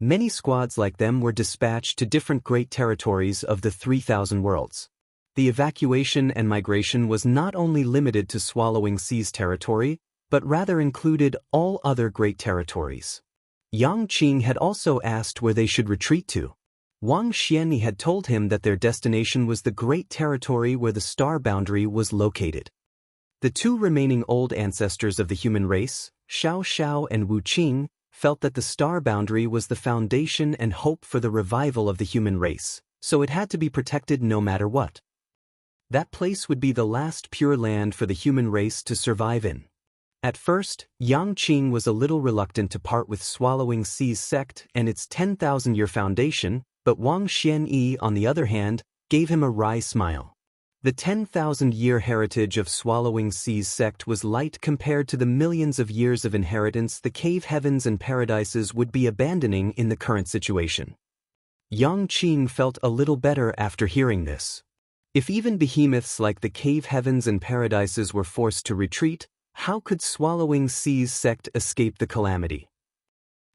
Many squads like them were dispatched to different great territories of the 3,000 worlds. The evacuation and migration was not only limited to Swallowing Seas territory, but rather included all other great territories. Yang Qing had also asked where they should retreat to. Wang Xianyi had told him that their destination was the great territory where the star boundary was located. The two remaining old ancestors of the human race, Xiao Xiao and Wu Qing, felt that the star boundary was the foundation and hope for the revival of the human race, so it had to be protected no matter what. That place would be the last pure land for the human race to survive in. At first, Yang Qing was a little reluctant to part with Swallowing Sea's sect and its 10,000-year foundation, but Wang Xianyi, on the other hand, gave him a wry smile. The 10,000-year heritage of Swallowing Sea's sect was light compared to the millions of years of inheritance the cave heavens and paradises would be abandoning in the current situation. Yang Qing felt a little better after hearing this. If even behemoths like the cave heavens and paradises were forced to retreat, how could Swallowing Sea's sect escape the calamity?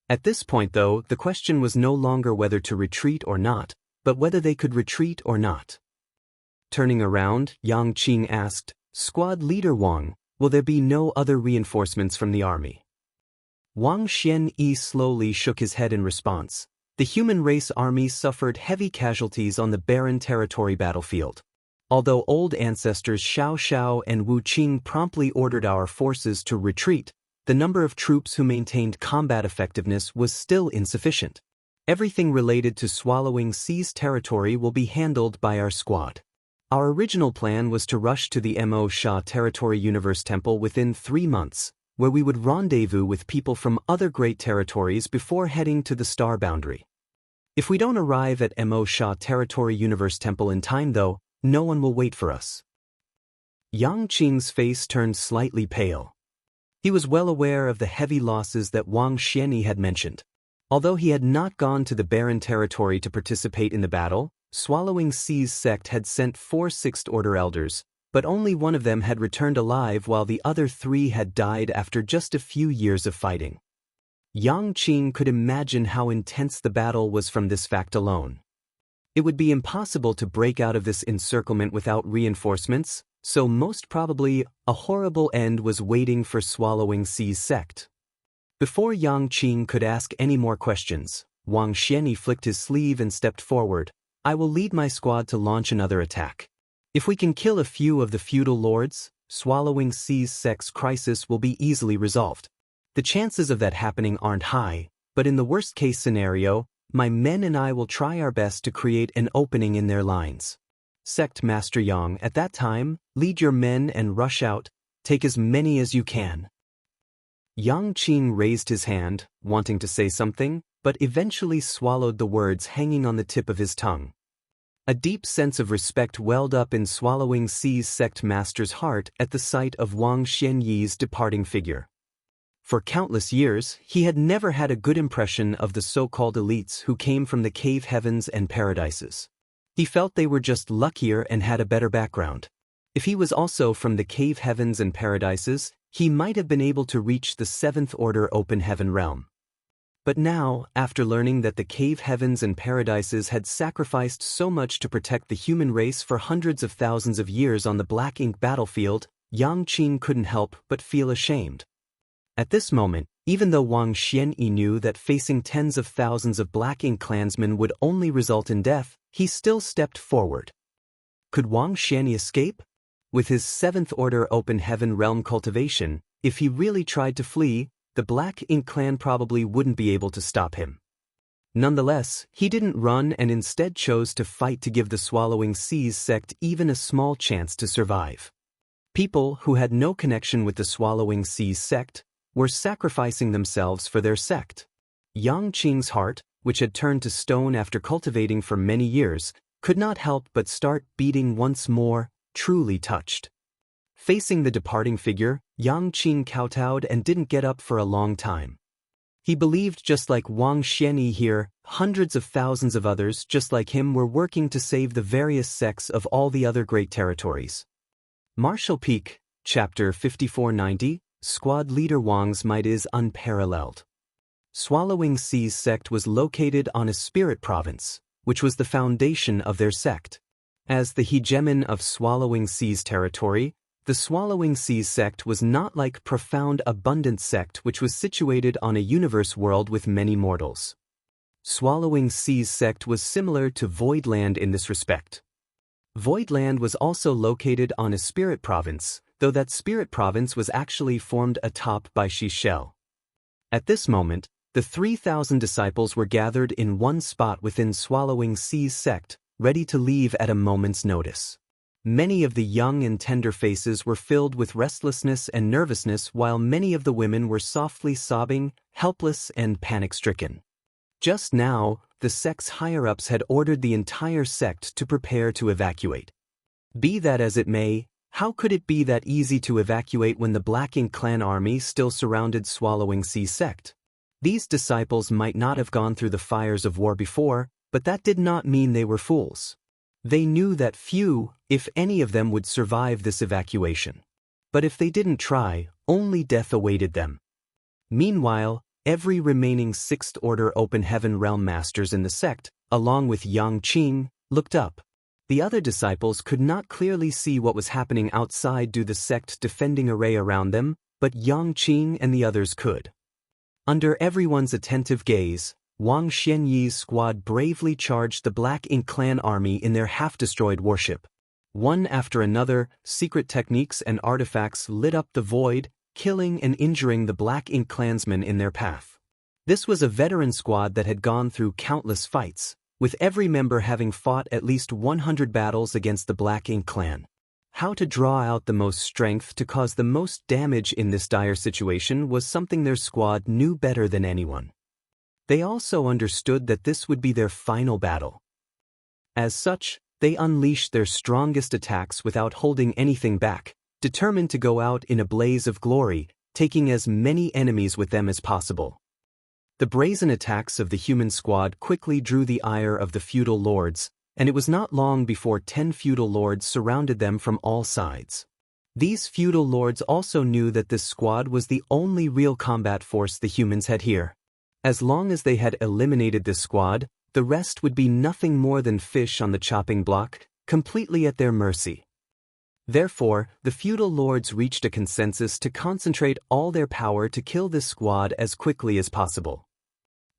At this point, though, the question was no longer whether to retreat or not, but whether they could retreat or not. Turning around, Yang Qing asked, "Squad Leader Wang, will there be no other reinforcements from the army?" Wang Xianyi slowly shook his head in response. The human race army suffered heavy casualties on the barren territory battlefield. Although old ancestors Xiao Xiao and Wu Qing promptly ordered our forces to retreat, the number of troops who maintained combat effectiveness was still insufficient. Everything related to Swallowing Sea's territory will be handled by our squad. Our original plan was to rush to the Mo Sha Territory Universe Temple within 3 months, where we would rendezvous with people from other great territories before heading to the star boundary. If we don't arrive at Mo Sha Territory Universe Temple in time, though, no one will wait for us. Yang Qing's face turned slightly pale. He was well aware of the heavy losses that Wang Xianyi had mentioned. Although he had not gone to the barren territory to participate in the battle, Swallowing Sea's sect had sent 4 Sixth Order elders, but only one of them had returned alive while the other 3 had died after just a few years of fighting. Yang Qing could imagine how intense the battle was from this fact alone. It would be impossible to break out of this encirclement without reinforcements, so most probably a horrible end was waiting for Swallowing Sea's sect. Before Yang Qing could ask any more questions, Wang Xianyi flicked his sleeve and stepped forward. "I will lead my squad to launch another attack. If we can kill a few of the feudal lords, Swallowing Sea's sect's crisis will be easily resolved. The chances of that happening aren't high, but in the worst-case scenario, my men and I will try our best to create an opening in their lines. Sect Master Yang, at that time, lead your men and rush out, take as many as you can." Yang Qing raised his hand, wanting to say something, but eventually swallowed the words hanging on the tip of his tongue. A deep sense of respect welled up in Swallowing Sea's sect master's heart at the sight of Wang Xianyi's departing figure. For countless years, he had never had a good impression of the so-called elites who came from the cave heavens and paradises. He felt they were just luckier and had a better background. If he was also from the cave heavens and paradises, he might have been able to reach the 7th Order open heaven realm. But now, after learning that the cave heavens and paradises had sacrificed so much to protect the human race for hundreds of thousands of years on the black ink battlefield, Yang Qing couldn't help but feel ashamed. At this moment, even though Wang Xianyi knew that facing tens of thousands of black ink clansmen would only result in death, he still stepped forward. Could Wang Xianyi escape? With his 7th Order open heaven realm cultivation, if he really tried to flee, the Black Ink clan probably wouldn't be able to stop him. Nonetheless, he didn't run and instead chose to fight to give the Swallowing Sea's sect even a small chance to survive. People who had no connection with the Swallowing Sea's sect were sacrificing themselves for their sect. Yang Qing's heart, which had turned to stone after cultivating for many years, could not help but start beating once more, truly touched. Facing the departing figure, Yang Qing kowtowed and didn't get up for a long time. He believed, just like Wang Xianyi here, hundreds of thousands of others just like him were working to save the various sects of all the other great territories. Martial Peak, Chapter 5490, Squad Leader Wang's might is unparalleled. Swallowing Sea's sect was located on a spirit province, which was the foundation of their sect. As the hegemon of Swallowing Sea's territory, the Swallowing Sea's sect was not like Profound Abundant sect, which was situated on a universe world with many mortals. Swallowing Sea's sect was similar to Voidland in this respect. Voidland was also located on a spirit province, though that spirit province was actually formed atop by Shi's shell. At this moment, the 3,000 disciples were gathered in one spot within Swallowing Sea's sect, ready to leave at a moment's notice. Many of the young and tender faces were filled with restlessness and nervousness, while many of the women were softly sobbing, helpless and panic-stricken. Just now, the sect's higher-ups had ordered the entire sect to prepare to evacuate. Be that as it may, how could it be that easy to evacuate when the Black Ink clan army still surrounded Swallowing Sea's sect? These disciples might not have gone through the fires of war before, but that did not mean they were fools. They knew that few, if any of them, would survive this evacuation. But if they didn't try, only death awaited them. Meanwhile, every remaining Sixth Order Open Heaven Realm Masters in the sect, along with Yang Qing, looked up. The other disciples could not clearly see what was happening outside due to the sect defending array around them, but Yang Qing and the others could. Under everyone's attentive gaze, Wang Xianyi's squad bravely charged the Black Ink clan army in their half-destroyed warship. One after another, secret techniques and artifacts lit up the void, killing and injuring the Black Ink clansmen in their path. This was a veteran squad that had gone through countless fights, with every member having fought at least 100 battles against the Black Ink clan. How to draw out the most strength to cause the most damage in this dire situation was something their squad knew better than anyone. They also understood that this would be their final battle. As such, they unleashed their strongest attacks without holding anything back, determined to go out in a blaze of glory, taking as many enemies with them as possible. The brazen attacks of the human squad quickly drew the ire of the feudal lords, and it was not long before 10 feudal lords surrounded them from all sides. These feudal lords also knew that this squad was the only real combat force the humans had here. As long as they had eliminated this squad, the rest would be nothing more than fish on the chopping block, completely at their mercy. Therefore, the feudal lords reached a consensus to concentrate all their power to kill this squad as quickly as possible.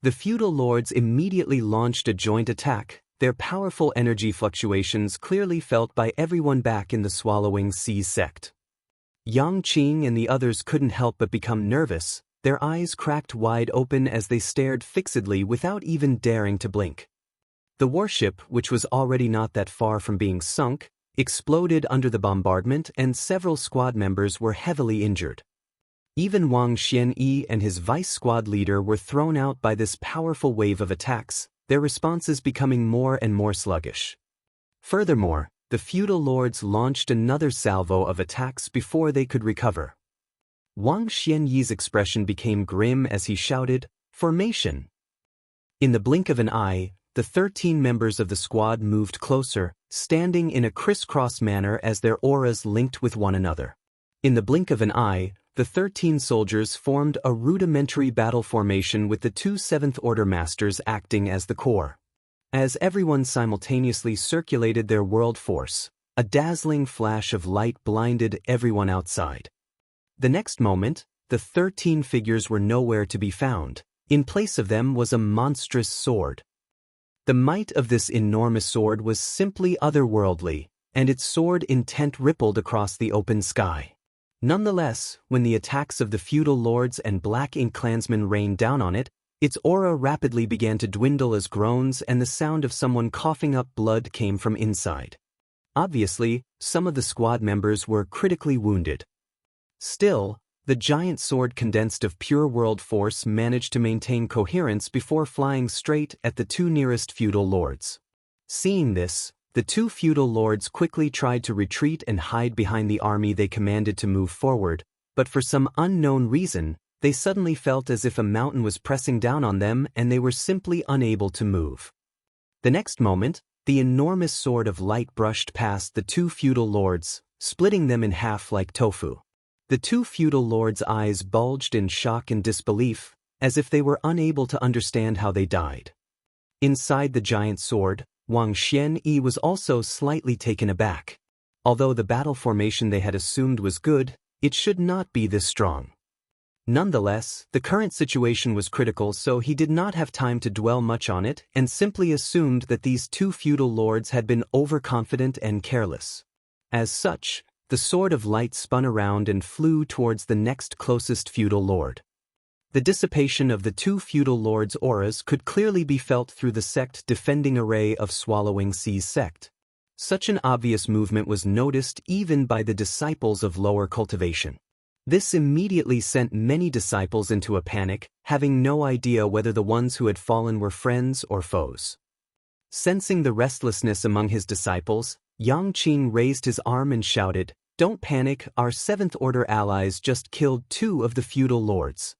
The feudal lords immediately launched a joint attack, their powerful energy fluctuations clearly felt by everyone back in the Swallowing Sea sect. Yang Qing and the others couldn't help but become nervous, their eyes cracked wide open as they stared fixedly without even daring to blink. The warship, which was already not that far from being sunk, exploded under the bombardment and several squad members were heavily injured. Even Wang Xianyi and his vice squad leader were thrown out by this powerful wave of attacks, their responses becoming more and more sluggish. Furthermore, the feudal lords launched another salvo of attacks before they could recover. Wang Xianyi's expression became grim as he shouted, "Formation!" In the blink of an eye, the 13 members of the squad moved closer, standing in a crisscross manner as their auras linked with one another. In the blink of an eye, the 13 soldiers formed a rudimentary battle formation with the 2 Seventh Order Masters acting as the core. As everyone simultaneously circulated their world force, a dazzling flash of light blinded everyone outside. The next moment, the 13 figures were nowhere to be found. In place of them was a monstrous sword. The might of this enormous sword was simply otherworldly, and its sword intent rippled across the open sky. Nonetheless, when the attacks of the feudal lords and Black Ink clansmen rained down on it, its aura rapidly began to dwindle as groans and the sound of someone coughing up blood came from inside. Obviously, some of the squad members were critically wounded. Still, the giant sword condensed of pure world force managed to maintain coherence before flying straight at the 2 nearest feudal lords. Seeing this, the 2 feudal lords quickly tried to retreat and hide behind the army they commanded to move forward, but for some unknown reason, they suddenly felt as if a mountain was pressing down on them and they were simply unable to move. The next moment, the enormous sword of light brushed past the 2 feudal lords, splitting them in half like tofu. The 2 feudal lords' eyes bulged in shock and disbelief, as if they were unable to understand how they died. Inside the giant sword, Wang Xianyi was also slightly taken aback. Although the battle formation they had assumed was good, it should not be this strong. Nonetheless, the current situation was critical, so he did not have time to dwell much on it and simply assumed that these two feudal lords had been overconfident and careless. As such, the Sword of Light spun around and flew towards the next closest feudal lord. The dissipation of the two feudal lords' auras could clearly be felt through the sect defending array of Swallowing Sea's sect. Such an obvious movement was noticed even by the disciples of lower cultivation. This immediately sent many disciples into a panic, having no idea whether the ones who had fallen were friends or foes. Sensing the restlessness among his disciples, Yang Qing raised his arm and shouted, "Don't panic, our Seventh Order allies just killed two of the feudal lords."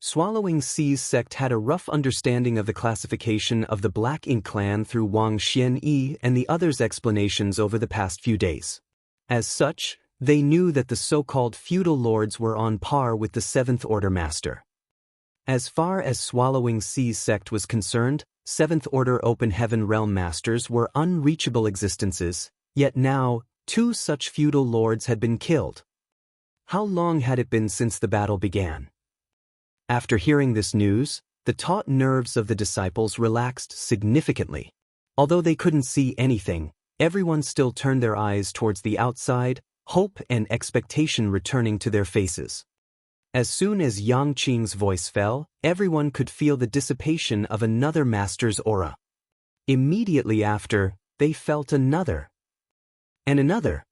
Swallowing Sea's sect had a rough understanding of the classification of the Black Ink clan through Wang Xianyi and the others' explanations over the past few days. As such, they knew that the so-called feudal lords were on par with the Seventh Order master. As far as Swallowing Sea's sect was concerned, Seventh Order Open Heaven Realm Masters were unreachable existences, yet now, two such feudal lords had been killed. How long had it been since the battle began? After hearing this news, the taut nerves of the disciples relaxed significantly. Although they couldn't see anything, everyone still turned their eyes towards the outside, hope and expectation returning to their faces. As soon as Yang Qing's voice fell, everyone could feel the dissipation of another master's aura. Immediately after, they felt another. And another.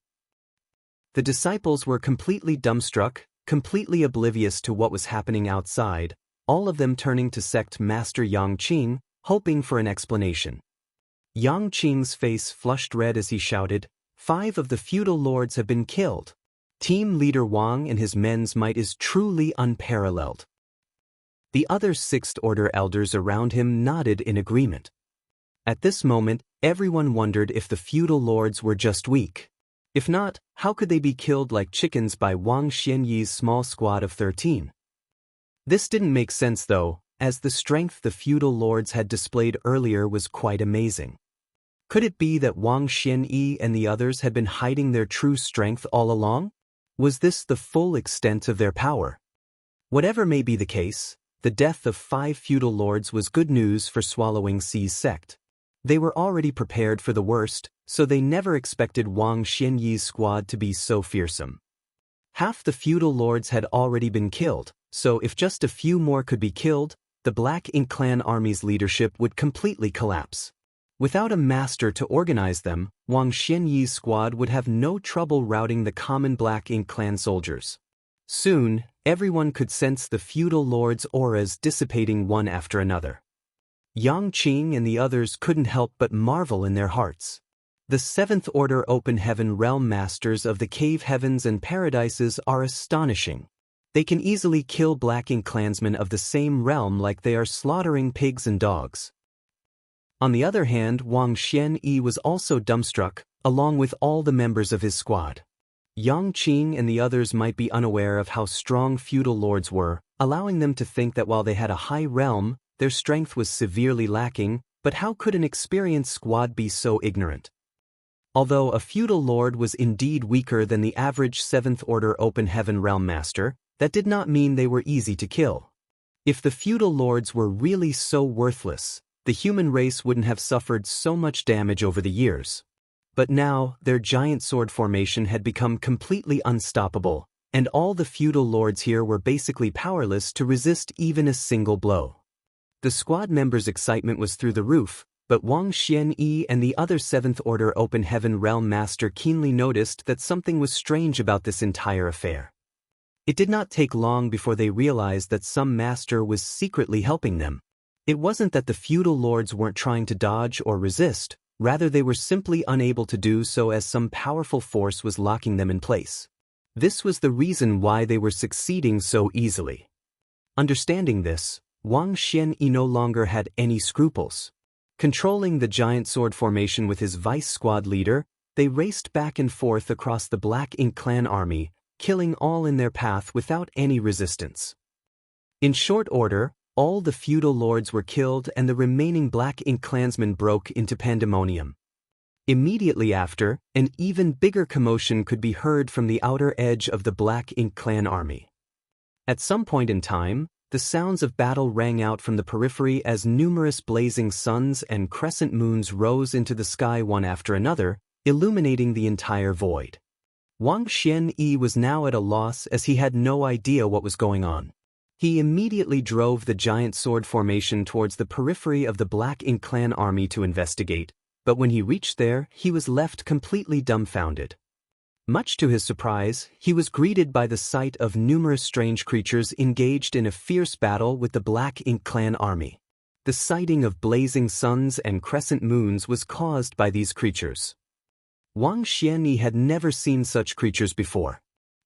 The disciples were completely dumbstruck, completely oblivious to what was happening outside, all of them turning to sect master Yang Qing, hoping for an explanation. Yang Qing's face flushed red as he shouted, "5 of the feudal lords have been killed. Team leader Wang and his men's might is truly unparalleled." The other Sixth Order elders around him nodded in agreement. At this moment, everyone wondered if the feudal lords were just weak. If not, how could they be killed like chickens by Wang Xianyi's small squad of 13? This didn't make sense though, as the strength the feudal lords had displayed earlier was quite amazing. Could it be that Wang Xianyi and the others had been hiding their true strength all along? Was this the full extent of their power? Whatever may be the case, the death of 5 feudal lords was good news for Swallowing Sea's sect. They were already prepared for the worst, so they never expected Wang Xianyi's squad to be so fearsome. Half the feudal lords had already been killed, so if just a few more could be killed, the Black Ink clan army's leadership would completely collapse. Without a master to organize them, Wang Xianyi's squad would have no trouble routing the common Black Ink clan soldiers. Soon, everyone could sense the feudal lords' auras dissipating one after another. Yang Qing and the others couldn't help but marvel in their hearts. The Seventh Order Open Heaven Realm Masters of the Cave Heavens and Paradises are astonishing. They can easily kill Black Ink clansmen of the same realm like they are slaughtering pigs and dogs. On the other hand, Wang Xianyi was also dumbstruck, along with all the members of his squad. Yang Qing and the others might be unaware of how strong feudal lords were, allowing them to think that while they had a high realm, their strength was severely lacking, but how could an experienced squad be so ignorant? Although a feudal lord was indeed weaker than the average Seventh Order Open Heaven Realm Master, that did not mean they were easy to kill. If the feudal lords were really so worthless, the human race wouldn't have suffered so much damage over the years. But now, their giant sword formation had become completely unstoppable, and all the feudal lords here were basically powerless to resist even a single blow. The squad members' excitement was through the roof, but Wang Xianyi and the other Seventh Order Open Heaven Realm Master keenly noticed that something was strange about this entire affair. It did not take long before they realized that some master was secretly helping them. It wasn't that the feudal lords weren't trying to dodge or resist, rather they were simply unable to do so as some powerful force was locking them in place. This was the reason why they were succeeding so easily. Understanding this, Wang Xianyi no longer had any scruples. Controlling the giant sword formation with his vice squad leader, they raced back and forth across the Black Ink clan army, killing all in their path without any resistance. In short order, all the feudal lords were killed and the remaining Black Ink clansmen broke into pandemonium. Immediately after, an even bigger commotion could be heard from the outer edge of the Black Ink clan army. At some point in time, the sounds of battle rang out from the periphery as numerous blazing suns and crescent moons rose into the sky one after another, illuminating the entire void. Wang Xianyi was now at a loss as he had no idea what was going on. He immediately drove the giant sword formation towards the periphery of the Black Ink Clan army to investigate, but when he reached there, he was left completely dumbfounded. Much to his surprise, he was greeted by the sight of numerous strange creatures engaged in a fierce battle with the Black Ink Clan army. The sighting of blazing suns and crescent moons was caused by these creatures. Wang Xianyi had never seen such creatures before.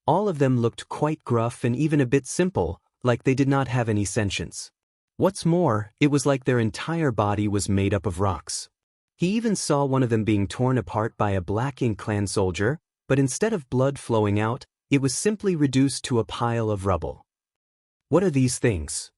All of them looked quite gruff and even a bit simple, like they did not have any sentience. What's more, it was like their entire body was made up of rocks. He even saw one of them being torn apart by a Black Ink Clan soldier, but instead of blood flowing out, it was simply reduced to a pile of rubble. What are these things?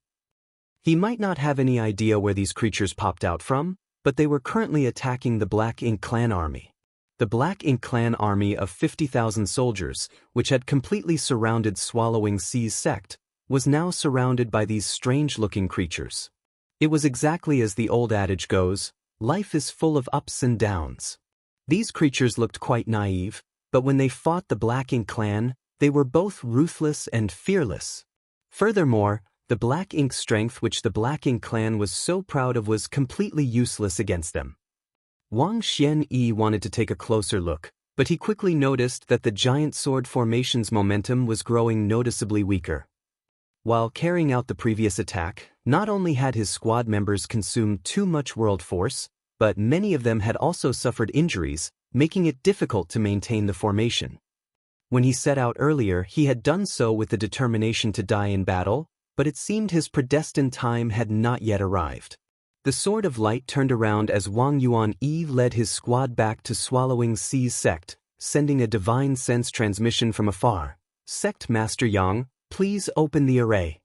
He might not have any idea where these creatures popped out from, but they were currently attacking the Black Ink Clan army. The Black Ink Clan army of 50,000 soldiers, which had completely surrounded Swallowing Sea's sect, was now surrounded by these strange-looking creatures. It was exactly as the old adage goes, life is full of ups and downs. These creatures looked quite naive, but when they fought the Black Ink Clan, they were both ruthless and fearless. Furthermore, the Black Ink strength which the Black Ink Clan was so proud of was completely useless against them. Wang Xianyi wanted to take a closer look, but he quickly noticed that the giant sword formation's momentum was growing noticeably weaker. While carrying out the previous attack, not only had his squad members consumed too much world force, but many of them had also suffered injuries, making it difficult to maintain the formation. When he set out earlier, he had done so with the determination to die in battle, but it seemed his predestined time had not yet arrived. The Sword of Light turned around as Wang Yuanyi led his squad back to Swallowing Sea's sect, sending a divine sense transmission from afar. Sect Master Yang, please open the array.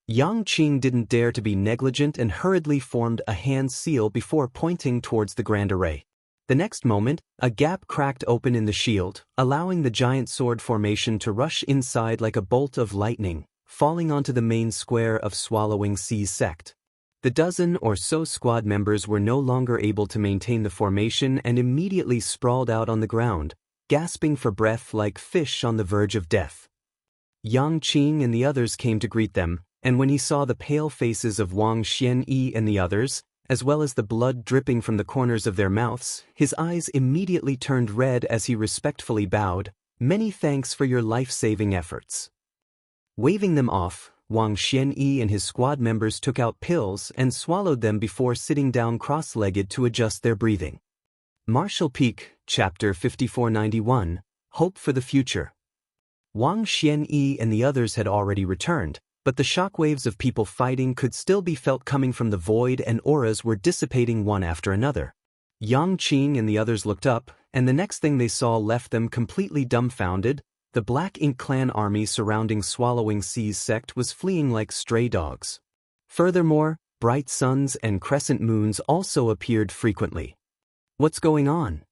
Yang Qing didn't dare to be negligent and hurriedly formed a hand seal before pointing towards the grand array. The next moment, a gap cracked open in the shield, allowing the giant sword formation to rush inside like a bolt of lightning, falling onto the main square of Swallowing Sea's sect. The dozen or so squad members were no longer able to maintain the formation and immediately sprawled out on the ground, gasping for breath like fish on the verge of death. Yang Qing and the others came to greet them, and when he saw the pale faces of Wang Xianyi and the others, as well as the blood dripping from the corners of their mouths, his eyes immediately turned red as he respectfully bowed, "Many thanks for your life-saving efforts." Waving them off, Wang Xianyi and his squad members took out pills and swallowed them before sitting down cross-legged to adjust their breathing. Martial Peak, Chapter 5491, Hope for the Future. Wang Xianyi and the others had already returned, but the shockwaves of people fighting could still be felt coming from the void and auras were dissipating one after another. Yang Qing and the others looked up, and the next thing they saw left them completely dumbfounded. The Black Ink Clan army surrounding Swallowing Sea's sect was fleeing like stray dogs. Furthermore, bright suns and crescent moons also appeared frequently. What's going on?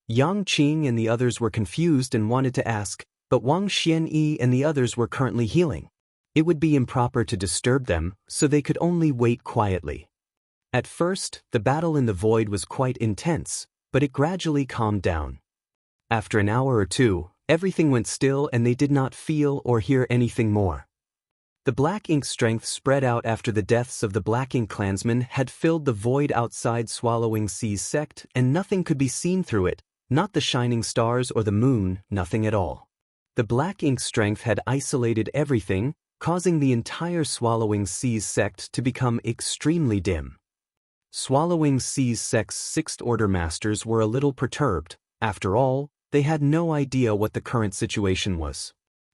Yang Qing and the others were confused and wanted to ask, but Wang Xianyi and the others were currently healing. It would be improper to disturb them, so they could only wait quietly. At first, the battle in the void was quite intense, but it gradually calmed down. After an hour or two, everything went still and they did not feel or hear anything more. The Black Ink strength spread out after the deaths of the Black Ink clansmen had filled the void outside Swallowing Sea's sect and nothing could be seen through it, not the shining stars or the moon, nothing at all. The Black Ink strength had isolated everything, causing the entire Swallowing Sea's sect to become extremely dim. Swallowing Sea's sect's Sixth Order masters were a little perturbed. After all, they had no idea what the current situation was.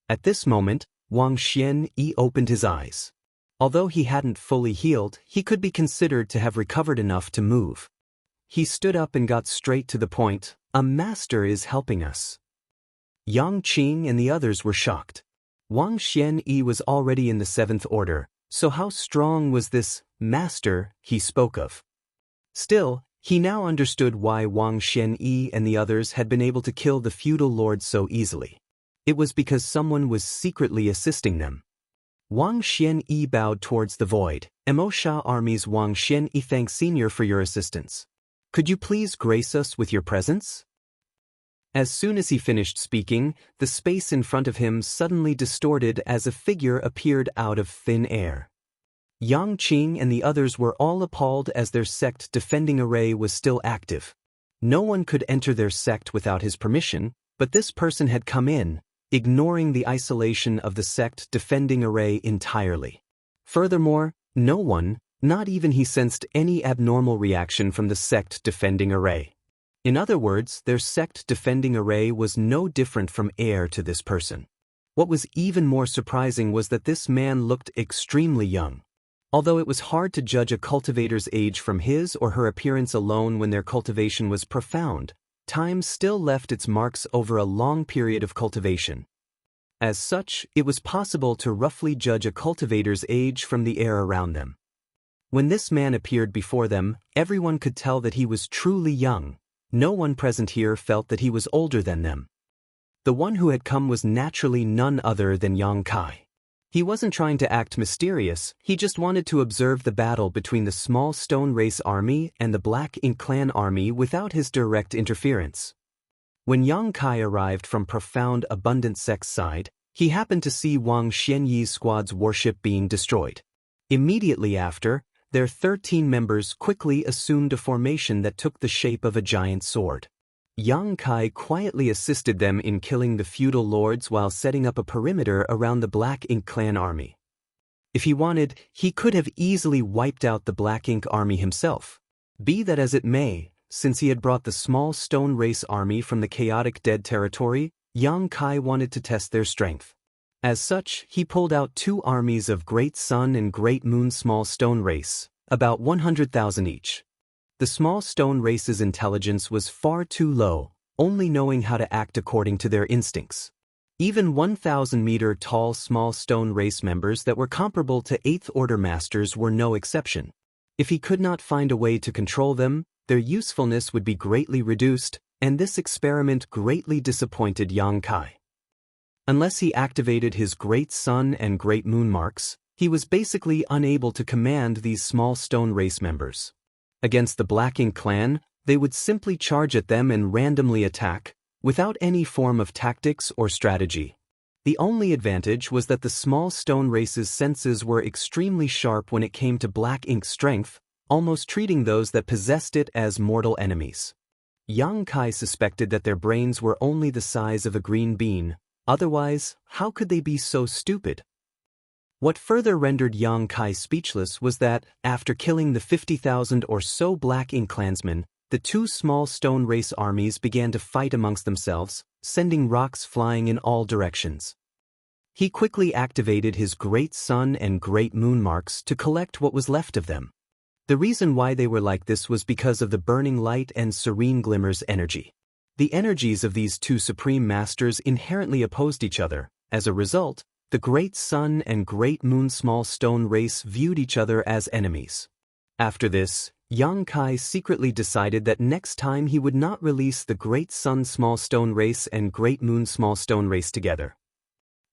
At this moment, Wang Xianyi opened his eyes. Although he hadn't fully healed, he could be considered to have recovered enough to move. He stood up and got straight to the point. "A master is helping us." Yang Qing and the others were shocked. Wang Xianyi was already in the Seventh Order, so how strong was this master he spoke of? Still, he now understood why Wang Xianyi and the others had been able to kill the feudal lord so easily. It was because someone was secretly assisting them. Wang Xianyi bowed towards the void. Emosha Army's Wang Xianyi thanks Senior for your assistance. Could you please grace us with your presence? As soon as he finished speaking, the space in front of him suddenly distorted as a figure appeared out of thin air. Yang Qing and the others were all appalled as their sect defending array was still active. No one could enter their sect without his permission, but this person had come in, ignoring the isolation of the sect defending array entirely. Furthermore, no one, not even he, sensed any abnormal reaction from the sect defending array. In other words, their sect defending array was no different from air to this person. What was even more surprising was that this man looked extremely young. Although it was hard to judge a cultivator's age from his or her appearance alone when their cultivation was profound, time still left its marks over a long period of cultivation. As such, it was possible to roughly judge a cultivator's age from the air around them. When this man appeared before them, everyone could tell that he was truly young. No one present here felt that he was older than them. The one who had come was naturally none other than Yang Kai. He wasn't trying to act mysterious, he just wanted to observe the battle between the small stone race army and the Black Ink clan army without his direct interference. When Yang Kai arrived from profound abundant sect's side, he happened to see Wang Xianyi's squad's warship being destroyed. Immediately after, their 13 members quickly assumed a formation that took the shape of a giant sword. Yang Kai quietly assisted them in killing the feudal lords while setting up a perimeter around the Black Ink clan army. If he wanted, he could have easily wiped out the Black Ink army himself. Be that as it may, since he had brought the small stone race army from the chaotic dead territory, Yang Kai wanted to test their strength. As such, he pulled out 2 armies of Great Sun and Great Moon small stone race, about 100,000 each. The small stone race's intelligence was far too low, only knowing how to act according to their instincts. Even 1,000-meter tall small stone race members that were comparable to 8th Order masters were no exception. If he could not find a way to control them, their usefulness would be greatly reduced, and this experiment greatly disappointed Yang Kai. Unless he activated his Great Sun and Great Moon marks, he was basically unable to command these small stone race members. Against the Black Ink clan, they would simply charge at them and randomly attack, without any form of tactics or strategy. The only advantage was that the small stone race's senses were extremely sharp when it came to Black Ink's strength, almost treating those that possessed it as mortal enemies. Yang Kai suspected that their brains were only the size of a green bean, otherwise, how could they be so stupid? What further rendered Yang Kai speechless was that, after killing the 50,000 or so Black Ink clansmen, the 2 small stone race armies began to fight amongst themselves, sending rocks flying in all directions. He quickly activated his Great Sun and Great Moon marks to collect what was left of them. The reason why they were like this was because of the burning light and serene glimmer's energy. The energies of these 2 supreme masters inherently opposed each other. As a result, the Great Sun and Great Moon small stone race viewed each other as enemies. After this, Yang Kai secretly decided that next time he would not release the Great Sun small stone race and Great Moon small stone race together.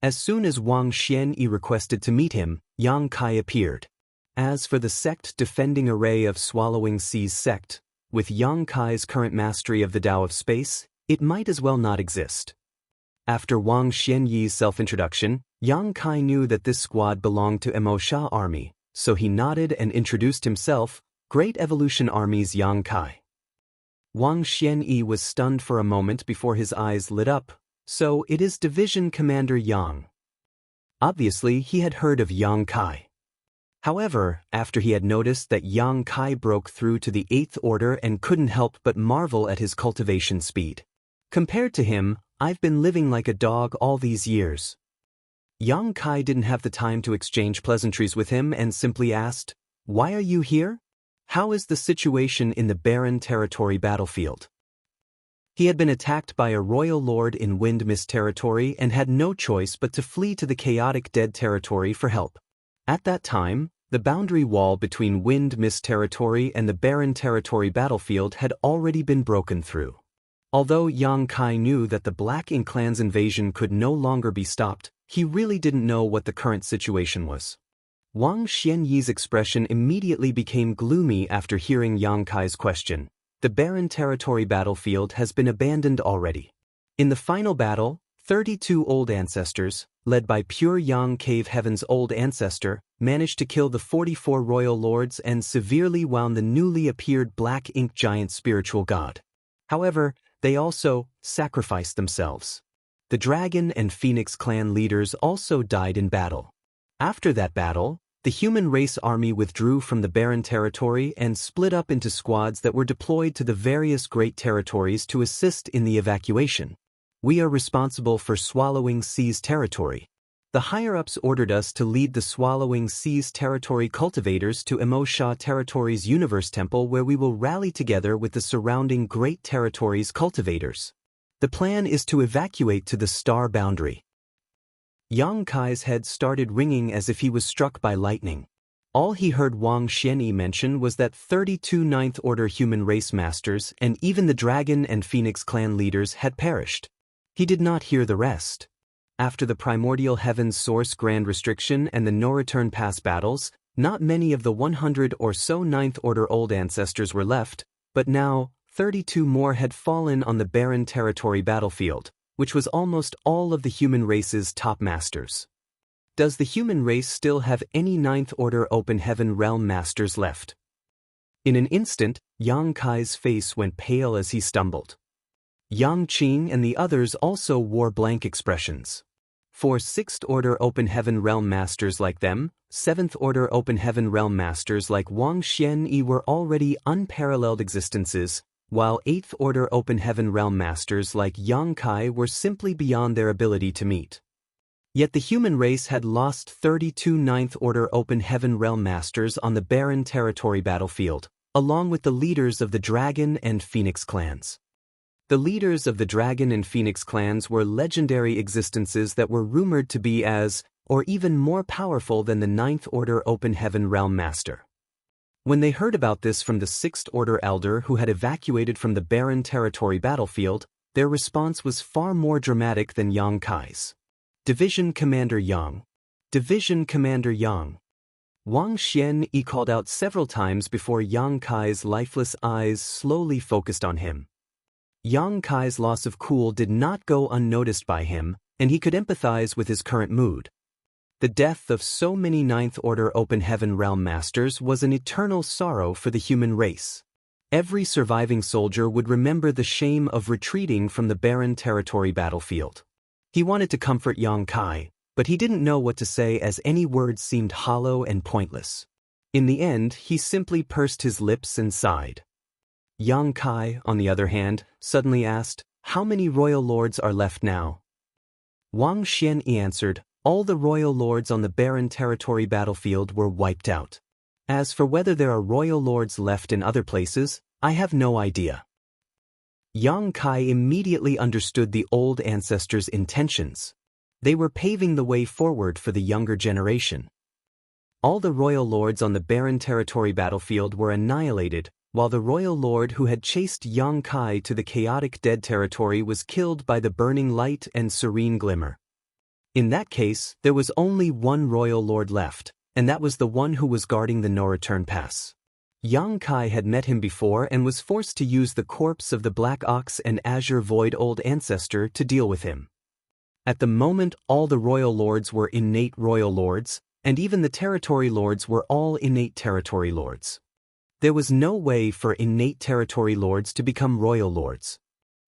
As soon as Wang Xianyi requested to meet him, Yang Kai appeared. As for the sect defending array of Swallowing Sea's sect, with Yang Kai's current mastery of the Tao of Space, it might as well not exist. After Wang Xianyi's self-introduction, Yang Kai knew that this squad belonged to Emosha Army, so he nodded and introduced himself, Great Evolution Army's Yang Kai. Wang Xianyi was stunned for a moment before his eyes lit up. So it is Division Commander Yang. Obviously, he had heard of Yang Kai. However, after he had noticed that Yang Kai broke through to the 8th Order and couldn't help but marvel at his cultivation speed. Compared to him, I've been living like a dog all these years. Yang Kai didn't have the time to exchange pleasantries with him and simply asked, "Why are you here? How is the situation in the barren territory battlefield?" He had been attacked by a royal lord in Wind Mist territory and had no choice but to flee to the chaotic dead territory for help. At that time, the boundary wall between Wind Mist territory and the barren territory battlefield had already been broken through. Although Yang Kai knew that the Black Ink clan's invasion could no longer be stopped, He really didn't know what the current situation was. Wang Xianyi's expression immediately became gloomy after hearing Yang Kai's question. The barren territory battlefield has been abandoned already. In the final battle, 32 old ancestors, led by pure Yang Cave Heaven's old ancestor, managed to kill the 44 royal lords and severely wound the newly appeared black ink giant spiritual god. However, they also sacrificed themselves. The dragon and phoenix clan leaders also died in battle. After that battle, the human race army withdrew from the barren territory and split up into squads that were deployed to the various great territories to assist in the evacuation. We are responsible for Swallowing Sea's territory. The higher-ups ordered us to lead the Swallowing Sea's territory cultivators to Immortal Territory's Universe Temple, where we will rally together with the surrounding great territories' cultivators. The plan is to evacuate to the star boundary. Yang Kai's head started ringing as if he was struck by lightning. All he heard Wang Xianyi mention was that 32 Ninth Order human race masters and even the dragon and phoenix clan leaders had perished. He did not hear the rest. After the Primordial Heaven's Source Grand Restriction and the No-Return Pass battles, not many of the 100 or so Ninth Order old ancestors were left, but now 32 more had fallen on the barren territory battlefield, which was almost all of the human race's top masters. Does the human race still have any Ninth Order Open Heaven Realm masters left? In an instant, Yang Kai's face went pale as he stumbled. Yang Qing and the others also wore blank expressions. For 6th Order Open Heaven Realm masters like them, 7th Order Open Heaven Realm masters like Wang Xianyi were already unparalleled existences, while 8th Order Open Heaven Realm masters like Yang Kai were simply beyond their ability to meet. Yet the human race had lost 32 Ninth Order Open Heaven Realm masters on the barren territory battlefield, along with the leaders of the Dragon and Phoenix clans. The leaders of the Dragon and Phoenix clans were legendary existences that were rumored to be as, or even more powerful than the Ninth Order Open Heaven Realm Master. When they heard about this from the 6th Order Elder who had evacuated from the barren territory battlefield, their response was far more dramatic than Yang Kai's. Division Commander Yang. Division Commander Yang. Wang Xianyi called out several times before Yang Kai's lifeless eyes slowly focused on him. Yang Kai's loss of cool did not go unnoticed by him, and he could empathize with his current mood. The death of so many Ninth Order Open Heaven Realm Masters was an eternal sorrow for the human race. Every surviving soldier would remember the shame of retreating from the barren territory battlefield. He wanted to comfort Yang Kai, but he didn't know what to say as any words seemed hollow and pointless. In the end, he simply pursed his lips and sighed. Yang Kai, on the other hand, suddenly asked, "How many royal lords are left now?" Wang Xianyi answered, "All the royal lords on the barren territory battlefield were wiped out. As for whether there are royal lords left in other places, I have no idea." Yang Kai immediately understood the old ancestors' intentions. They were paving the way forward for the younger generation. All the royal lords on the barren territory battlefield were annihilated, while the royal lord who had chased Yang Kai to the chaotic dead territory was killed by the burning light and serene glimmer. In that case, there was only one royal lord left, and that was the one who was guarding the no-return pass. Yang Kai had met him before and was forced to use the corpse of the Black Ox and Azure Void old ancestor to deal with him. At the moment, all the royal lords were innate royal lords, and even the territory lords were all innate territory lords. There was no way for innate territory lords to become royal lords.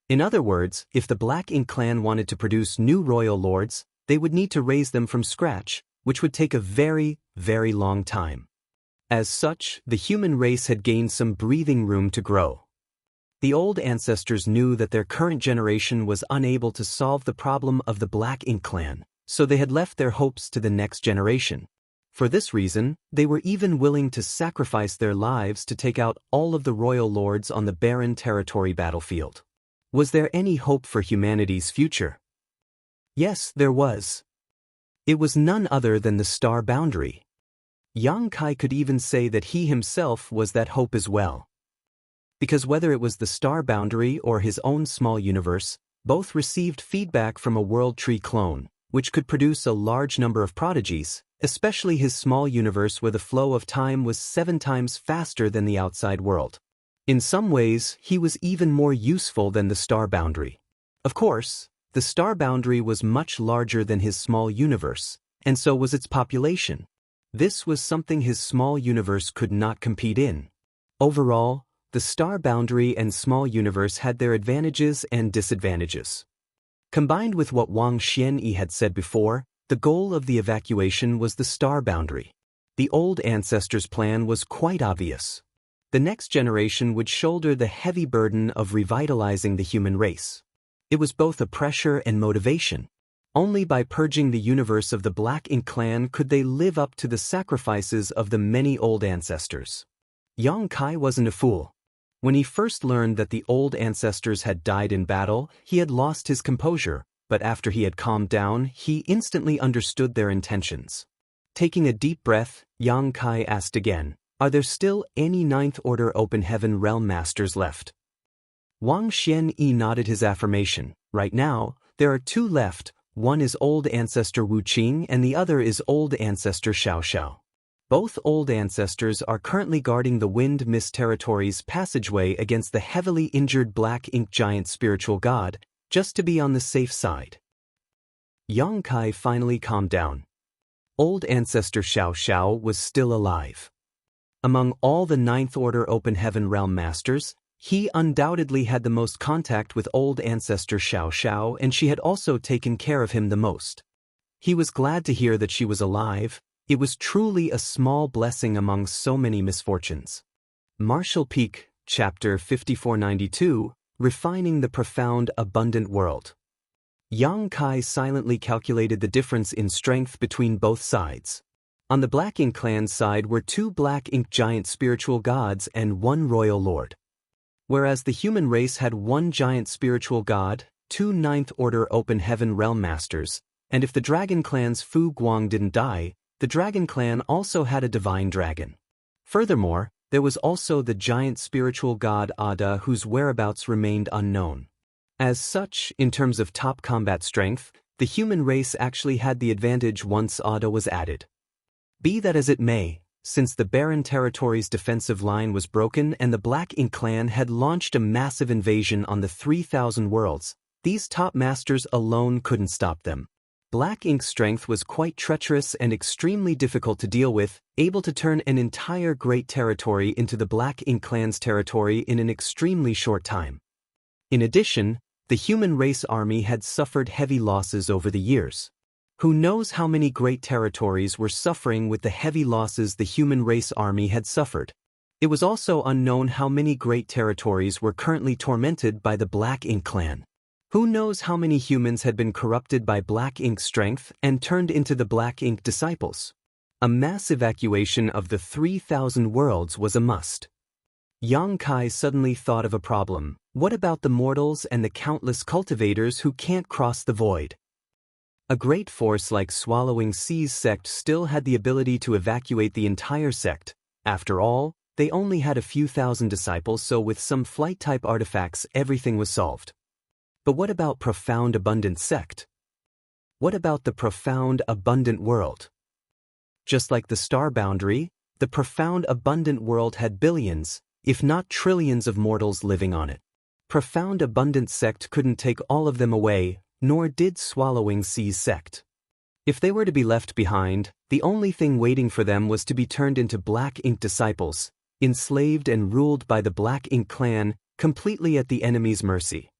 In other words, if the Black Ink clan wanted to produce new royal lords, they would need to raise them from scratch, which would take a very, very long time. As such, the human race had gained some breathing room to grow. The old ancestors knew that their current generation was unable to solve the problem of the Black Ink clan, so they had left their hopes to the next generation. For this reason, they were even willing to sacrifice their lives to take out all of the royal lords on the barren territory battlefield. Was there any hope for humanity's future? Yes, there was. It was none other than the star boundary. Yang Kai could even say that he himself was that hope as well. Because whether it was the star boundary or his own small universe, both received feedback from a World Tree clone, which could produce a large number of prodigies, especially his small universe where the flow of time was 7 times faster than the outside world. In some ways, he was even more useful than the star boundary. Of course, the star boundary was much larger than his small universe, and so was its population. This was something his small universe could not compete in. Overall, the star boundary and small universe had their advantages and disadvantages. Combined with what Wang Xianyi had said before, the goal of the evacuation was the star boundary. The old ancestors' plan was quite obvious. The next generation would shoulder the heavy burden of revitalizing the human race. It was both a pressure and motivation. Only by purging the universe of the Black Ink clan could they live up to the sacrifices of the many old ancestors. Yang Kai wasn't a fool. When he first learned that the old ancestors had died in battle, he had lost his composure, but after he had calmed down, he instantly understood their intentions. Taking a deep breath, Yang Kai asked again, "Are there still any Ninth Order Open Heaven Realm Masters left?" Wang Xianyi nodded his affirmation. "Right now, there are 2 left. One is Old Ancestor Wu Qing and the other is Old Ancestor Xiao Xiao. Both old ancestors are currently guarding the Wind Mist Territory's passageway against the heavily injured Black Ink Giant Spiritual God, just to be on the safe side." Yang Kai finally calmed down. Old Ancestor Xiao Xiao was still alive. Among all the Ninth Order Open Heaven Realm Masters, he undoubtedly had the most contact with Old Ancestor Xiao Xiao, and she had also taken care of him the most. He was glad to hear that she was alive. It was truly a small blessing among so many misfortunes. Martial Peak, Chapter 5492, Refining the Profound Abundant World. Yang Kai silently calculated the difference in strength between both sides. On the Black Ink clan's side were 2 Black Ink Giant Spiritual Gods and 1 Royal Lord. Whereas the human race had 1 Giant Spiritual God, 2 Ninth Order Open Heaven Realm Masters, and if the Dragon clan's Fu Guang didn't die, the Dragon clan also had a divine dragon. Furthermore, there was also the giant spiritual god Ada, whose whereabouts remained unknown. As such, in terms of top combat strength, the human race actually had the advantage once Ada was added. Be that as it may, since the Barren Territory's defensive line was broken and the Black Ink clan had launched a massive invasion on the 3,000 worlds, these top masters alone couldn't stop them. Black Ink's strength was quite treacherous and extremely difficult to deal with, able to turn an entire great territory into the Black Ink clan's territory in an extremely short time. In addition, the human race army had suffered heavy losses over the years. Who knows how many great territories were suffering with the heavy losses the human race army had suffered. It was also unknown how many great territories were currently tormented by the Black Ink clan. Who knows how many humans had been corrupted by Black Ink's strength and turned into the Black Ink disciples? A mass evacuation of the 3,000 worlds was a must. Yang Kai suddenly thought of a problem. What about the mortals and the countless cultivators who can't cross the void? A great force like Swallowing Sea's sect still had the ability to evacuate the entire sect. After all, they only had a few thousand disciples, so with some flight-type artifacts everything was solved. But what about Profound Abundant Sect? What about the Profound Abundant World? Just like the star boundary, the Profound Abundant World had billions, if not trillions of mortals living on it. Profound Abundant Sect couldn't take all of them away, nor did Swallowing Sea's sect. If they were to be left behind, the only thing waiting for them was to be turned into Black Ink disciples, enslaved and ruled by the Black Ink clan, completely at the enemy's mercy.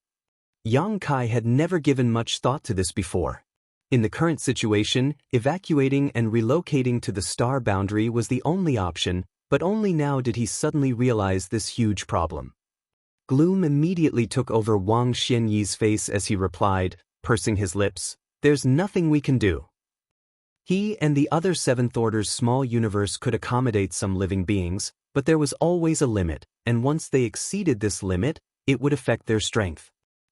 Yang Kai had never given much thought to this before. In the current situation, evacuating and relocating to the star boundary was the only option, but only now did he suddenly realize this huge problem. Gloom immediately took over Wang Xianyi's face as he replied, pursing his lips, "There's nothing we can do." He and the other Seventh Order's small universe could accommodate some living beings, but there was always a limit, and once they exceeded this limit, it would affect their strength.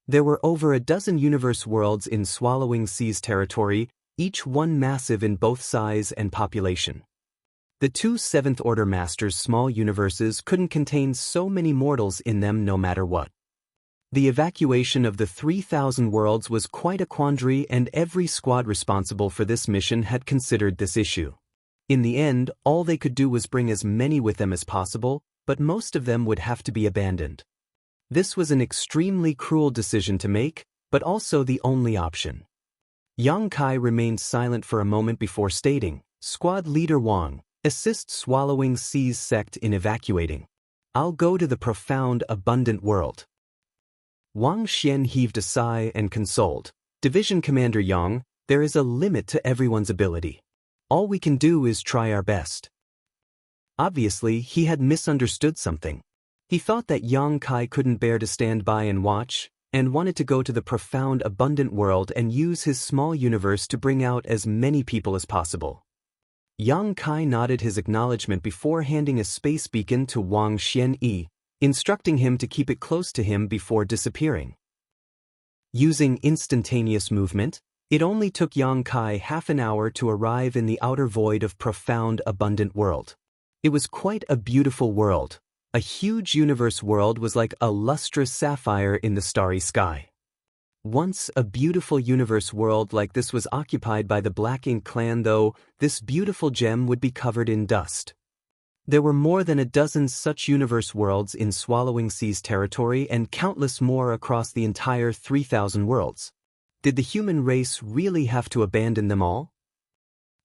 There were over a dozen universe worlds in Swallowing Sea's territory, each one massive in both size and population. The 2 Seventh Order Masters' small universes couldn't contain so many mortals in them no matter what. The evacuation of the 3,000 worlds was quite a quandary, and every squad responsible for this mission had considered this issue. In the end, all they could do was bring as many with them as possible, but most of them would have to be abandoned. This was an extremely cruel decision to make, but also the only option. Yang Kai remained silent for a moment before stating, "Squad Leader Wang, assist Swallowing Sea's sect in evacuating. I'll go to the profound, abundant world." Wang Xian heaved a sigh and consoled, "Division Commander Yang, there is a limit to everyone's ability. All we can do is try our best." Obviously, he had misunderstood something. He thought that Yang Kai couldn't bear to stand by and watch, and wanted to go to the profound, abundant world and use his small universe to bring out as many people as possible. Yang Kai nodded his acknowledgement before handing a space beacon to Wang Xian, instructing him to keep it close to him before disappearing. Using instantaneous movement, it only took Yang Kai half an hour to arrive in the outer void of profound, abundant world. It was quite a beautiful world. A huge universe world was like a lustrous sapphire in the starry sky. Once a beautiful universe world like this was occupied by the Black Ink clan, though, this beautiful gem would be covered in dust. There were more than a dozen such universe worlds in Swallowing Sea's territory and countless more across the entire 3,000 worlds. Did the human race really have to abandon them all?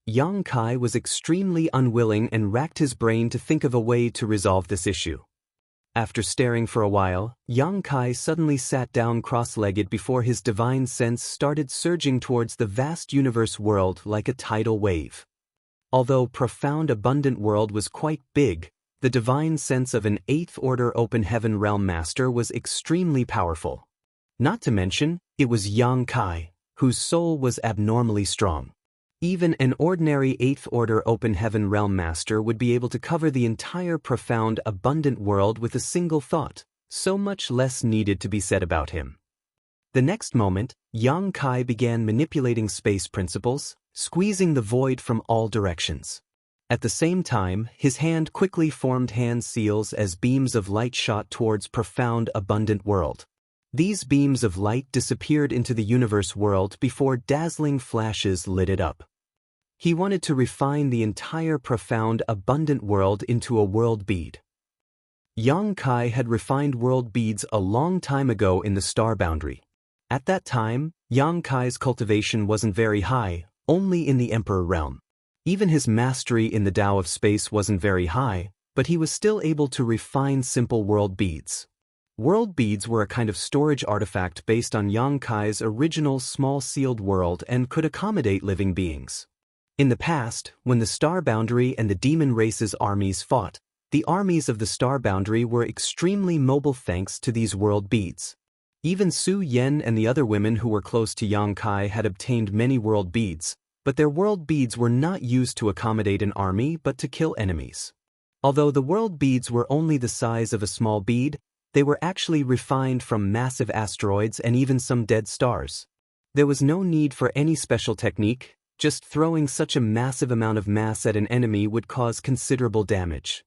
Yang Kai was extremely unwilling and racked his brain to think of a way to resolve this issue. After staring for a while, Yang Kai suddenly sat down cross-legged before his divine sense started surging towards the vast universe world like a tidal wave. Although profound abundant world was quite big, the divine sense of an 8th order open heaven realm master was extremely powerful. Not to mention, it was Yang Kai, whose soul was abnormally strong. Even an ordinary 8th order open heaven realm master would be able to cover the entire profound abundant world with a single thought, so much less needed to be said about him. The next moment, Yang Kai began manipulating space principles, squeezing the void from all directions. At the same time, his hand quickly formed hand seals as beams of light shot towards profound abundant world. These beams of light disappeared into the universe world before dazzling flashes lit it up. He wanted to refine the entire profound abundant world into a world bead. Yang Kai had refined world beads a long time ago in the star boundary. At that time, Yang Kai's cultivation wasn't very high, only in the Emperor realm. Even his mastery in the Tao of space wasn't very high, but he was still able to refine simple world beads. World beads were a kind of storage artifact based on Yang Kai's original small sealed world and could accommodate living beings. In the past, when the Star Boundary and the Demon Race's armies fought, the armies of the Star Boundary were extremely mobile thanks to these world beads. Even Su Yen and the other women who were close to Yang Kai had obtained many world beads, but their world beads were not used to accommodate an army but to kill enemies. Although the world beads were only the size of a small bead, they were actually refined from massive asteroids and even some dead stars. There was no need for any special technique. Just throwing such a massive amount of mass at an enemy would cause considerable damage.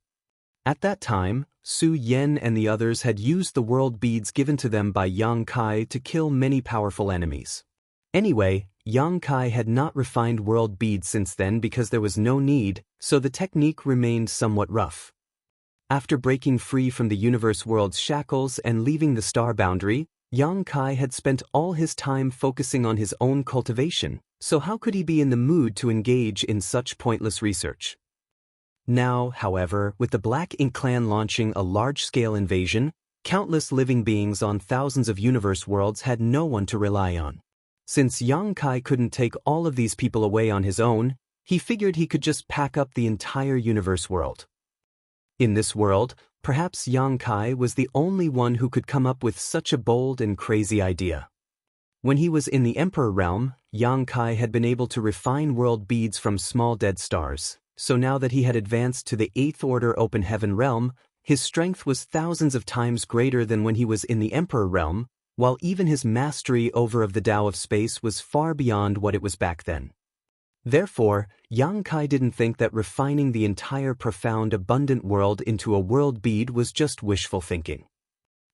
At that time, Su Yen and the others had used the world beads given to them by Yang Kai to kill many powerful enemies. Anyway, Yang Kai had not refined world beads since then because there was no need, so the technique remained somewhat rough. After breaking free from the universe world's shackles and leaving the star boundary, Yang Kai had spent all his time focusing on his own cultivation, so how could he be in the mood to engage in such pointless research? Now, however, with the Black Ink clan launching a large-scale invasion, countless living beings on thousands of universe worlds had no one to rely on. Since Yang Kai couldn't take all of these people away on his own, he figured he could just pack up the entire universe world. In this world, perhaps Yang Kai was the only one who could come up with such a bold and crazy idea. When he was in the Emperor realm, Yang Kai had been able to refine world beads from small dead stars, so now that he had advanced to the 8th order open heaven realm, his strength was thousands of times greater than when he was in the Emperor realm, while even his mastery over of the Tao of space was far beyond what it was back then. Therefore, Yang Kai didn't think that refining the entire profound abundant world into a world bead was just wishful thinking.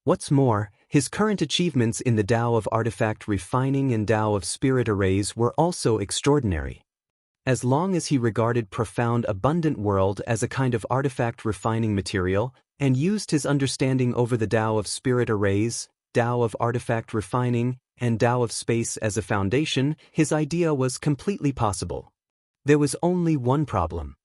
What's more, his current achievements in the Tao of artifact refining and Tao of spirit arrays were also extraordinary. As long as he regarded profound abundant world as a kind of artifact refining material, and used his understanding over the Tao of spirit arrays, Tao of artifact refining, and Tao of space as a foundation, his idea was completely possible. There was only one problem.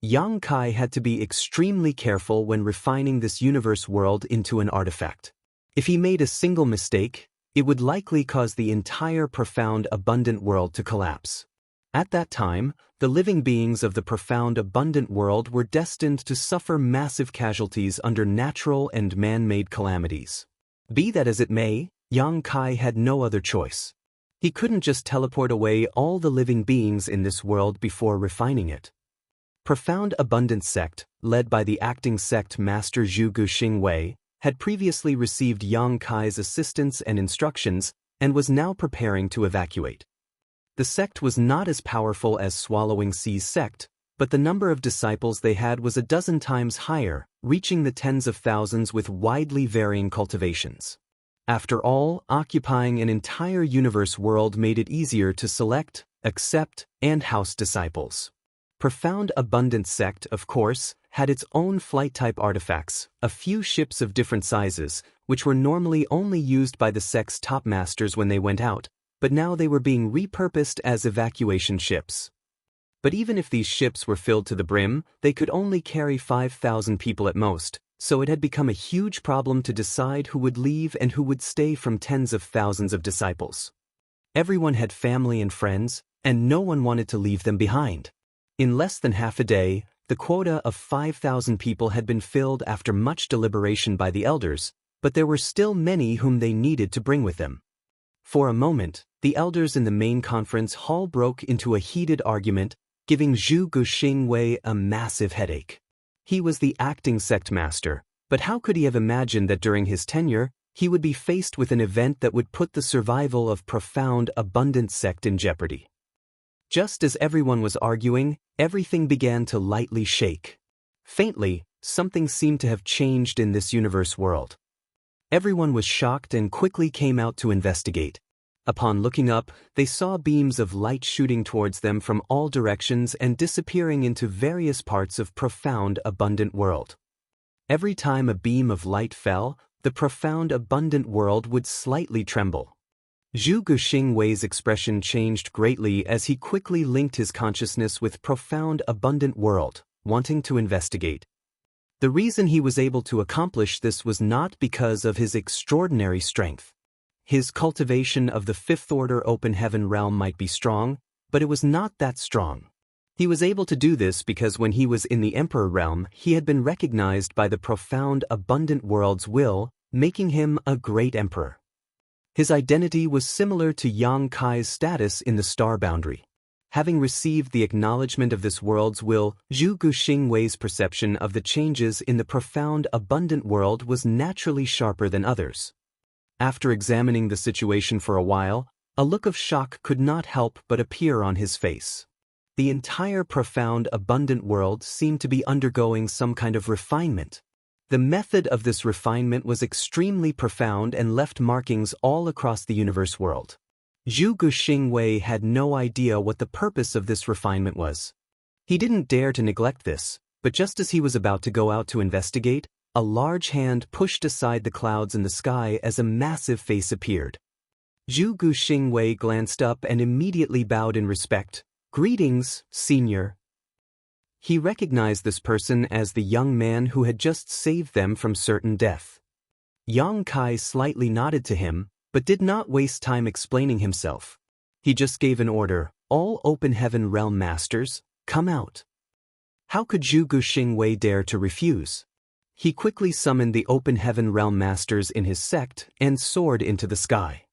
Yang Kai had to be extremely careful when refining this universe world into an artifact. If he made a single mistake, it would likely cause the entire profound abundant world to collapse. At that time, the living beings of the profound abundant world were destined to suffer massive casualties under natural and man-made calamities. Be that as it may, Yang Kai had no other choice. He couldn't just teleport away all the living beings in this world before refining it. Profound Abundance Sect, led by the acting sect master Zhu Guxing Wei, had previously received Yang Kai's assistance and instructions and was now preparing to evacuate. The sect was not as powerful as Swallowing Sea's sect, but the number of disciples they had was 12 times higher, reaching the tens of thousands with widely varying cultivations. After all, occupying an entire universe world made it easier to select, accept, and house disciples. Profound Abundance Sect, of course, had its own flight-type artifacts, a few ships of different sizes, which were normally only used by the sect's top masters when they went out, but now they were being repurposed as evacuation ships. But even if these ships were filled to the brim, they could only carry 5,000 people at most, so it had become a huge problem to decide who would leave and who would stay from tens of thousands of disciples. Everyone had family and friends, and no one wanted to leave them behind. In less than half a day, the quota of 5,000 people had been filled after much deliberation by the elders, but there were still many whom they needed to bring with them. For a moment, the elders in the main conference hall broke into a heated argument, giving Zhu Guxing Wei a massive headache. He was the acting sect master, but how could he have imagined that during his tenure, he would be faced with an event that would put the survival of Profound Abundant Sect in jeopardy? Just as everyone was arguing, everything began to lightly shake. Faintly, something seemed to have changed in this universe world. Everyone was shocked and quickly came out to investigate. Upon looking up, they saw beams of light shooting towards them from all directions and disappearing into various parts of Profound Abundant World. Every time a beam of light fell, the Profound Abundant World would slightly tremble. Zhu Guxing Wei's expression changed greatly as he quickly linked his consciousness with Profound Abundant World, wanting to investigate. The reason he was able to accomplish this was not because of his extraordinary strength. His cultivation of the fifth order open heaven realm might be strong, but it was not that strong. He was able to do this because when he was in the Emperor realm, he had been recognized by the Profound Abundant World's will, making him a great emperor. His identity was similar to Yang Kai's status in the star boundary. Having received the acknowledgement of this world's will, Zhu Guxing Wei's perception of the changes in the Profound Abundant World was naturally sharper than others. After examining the situation for a while, a look of shock could not help but appear on his face. The entire Profound Abundant World seemed to be undergoing some kind of refinement. The method of this refinement was extremely profound and left markings all across the universe world. Zhu Guxing Wei had no idea what the purpose of this refinement was. He didn't dare to neglect this, but just as he was about to go out to investigate, a large hand pushed aside the clouds in the sky as a massive face appeared. Zhu Guxing Wei glanced up and immediately bowed in respect. "Greetings, Senior." He recognized this person as the young man who had just saved them from certain death. Yang Kai slightly nodded to him, but did not waste time explaining himself. He just gave an order, "All Open Heaven Realm Masters, come out." How could Zhu Guxing Wei dare to refuse? He quickly summoned the Open Heaven Realm Masters in his sect and soared into the sky.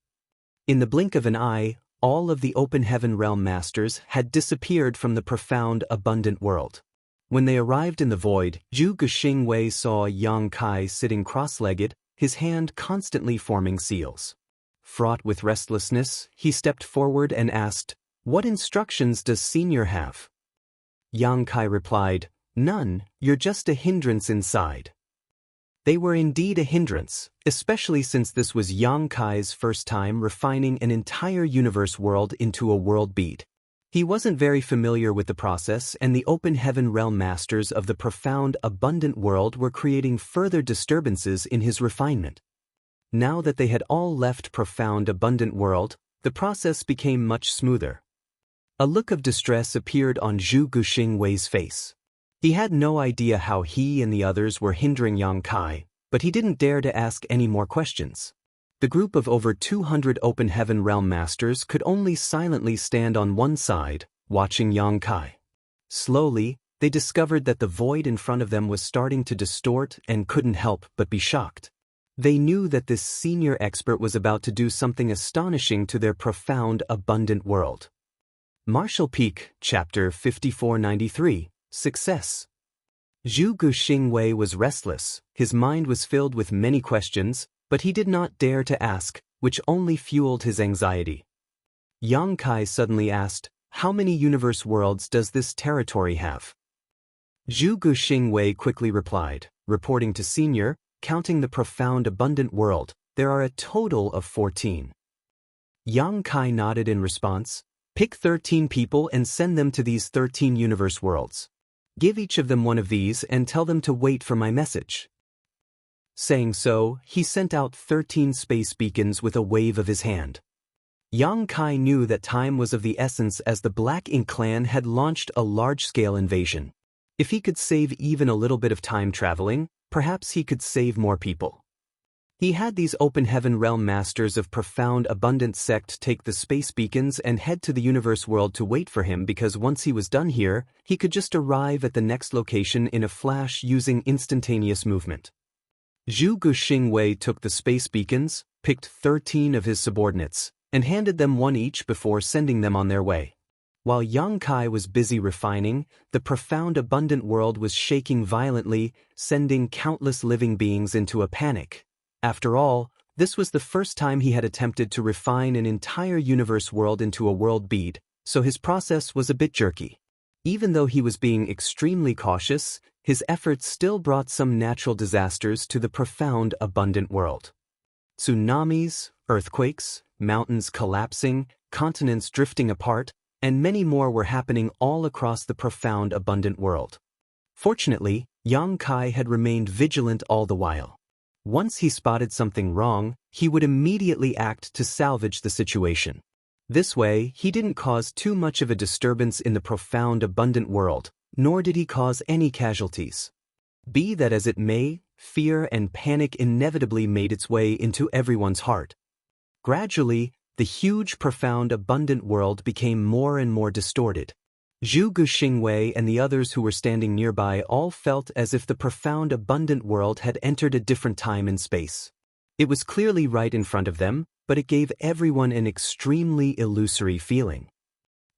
In the blink of an eye, all of the Open Heaven Realm Masters had disappeared from the Profound Abundant World. When they arrived in the void, Zhu Guxing Wei saw Yang Kai sitting cross-legged, his hand constantly forming seals. Fraught with restlessness, he stepped forward and asked, "What instructions does Senior have?" Yang Kai replied, "None, you're just a hindrance inside." They were indeed a hindrance, especially since this was Yang Kai's first time refining an entire universe world into a world bead. He wasn't very familiar with the process, and the open heaven realm masters of the profound, abundant world were creating further disturbances in his refinement. Now that they had all left profound, abundant world, the process became much smoother. A look of distress appeared on Zhu Guxingwei's face. He had no idea how he and the others were hindering Yang Kai, but he didn't dare to ask any more questions. The group of over 200 open heaven realm masters could only silently stand on one side, watching Yang Kai. Slowly, they discovered that the void in front of them was starting to distort and couldn't help but be shocked. They knew that this senior expert was about to do something astonishing to their profound, abundant world. Martial Peak, Chapter 5493, Success. Zhu Guxingwei was restless, his mind was filled with many questions, but he did not dare to ask, which only fueled his anxiety. Yang Kai suddenly asked, "How many universe worlds does this territory have?" Zhu Guxingwei quickly replied, reporting to Senior, "Counting the profound abundant world, there are a total of 14. Yang Kai nodded in response. "Pick 13 people and send them to these 13 universe worlds. Give each of them one of these and tell them to wait for my message." Saying so, he sent out 13 space beacons with a wave of his hand. Yang Kai knew that time was of the essence, as the Black Ink clan had launched a large-scale invasion. If he could save even a little bit of time traveling, perhaps he could save more people. He had these open heaven realm masters of profound abundant sect take the space beacons and head to the universe world to wait for him, because once he was done here, he could just arrive at the next location in a flash using instantaneous movement. Zhu Guxingwei took the space beacons, picked 13 of his subordinates, and handed them one each before sending them on their way. While Yang Kai was busy refining, the profound abundant world was shaking violently, sending countless living beings into a panic. After all, this was the first time he had attempted to refine an entire universe world into a world bead, so his process was a bit jerky. Even though he was being extremely cautious, his efforts still brought some natural disasters to the profound abundant world. Tsunamis, earthquakes, mountains collapsing, continents drifting apart, and many more were happening all across the profound abundant world. Fortunately, Yang Kai had remained vigilant all the while. Once he spotted something wrong, he would immediately act to salvage the situation. This way, he didn't cause too much of a disturbance in the profound abundant world, nor did he cause any casualties. Be that as it may, fear and panic inevitably made its way into everyone's heart. Gradually, the huge, profound, abundant world became more and more distorted. Zhu Guxingwei and the others who were standing nearby all felt as if the profound, abundant world had entered a different time and space. It was clearly right in front of them, but it gave everyone an extremely illusory feeling.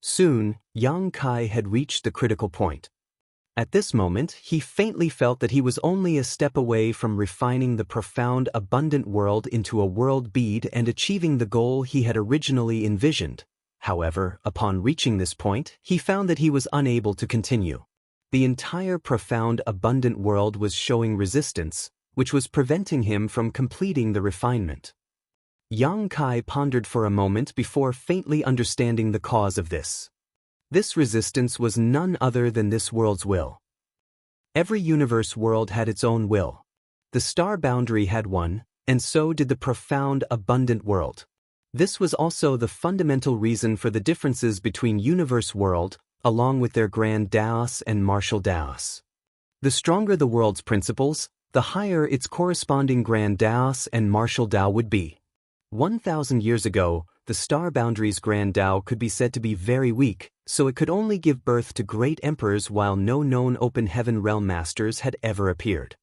Soon, Yang Kai had reached the critical point. At this moment, he faintly felt that he was only a step away from refining the profound, abundant world into a world bead and achieving the goal he had originally envisioned. However, upon reaching this point, he found that he was unable to continue. The entire profound, abundant world was showing resistance, which was preventing him from completing the refinement. Yang Kai pondered for a moment before faintly understanding the cause of this. This resistance was none other than this world's will. Every universe world had its own will. The star boundary had one, and so did the profound, abundant world. This was also the fundamental reason for the differences between universe world, along with their grand Daos and martial Daos. The stronger the world's principles, the higher its corresponding grand Daos and martial Dao would be. 1,000 years ago, the star boundary's grand Dao could be said to be very weak, so it could only give birth to great emperors, while no known open heaven realm masters had ever appeared.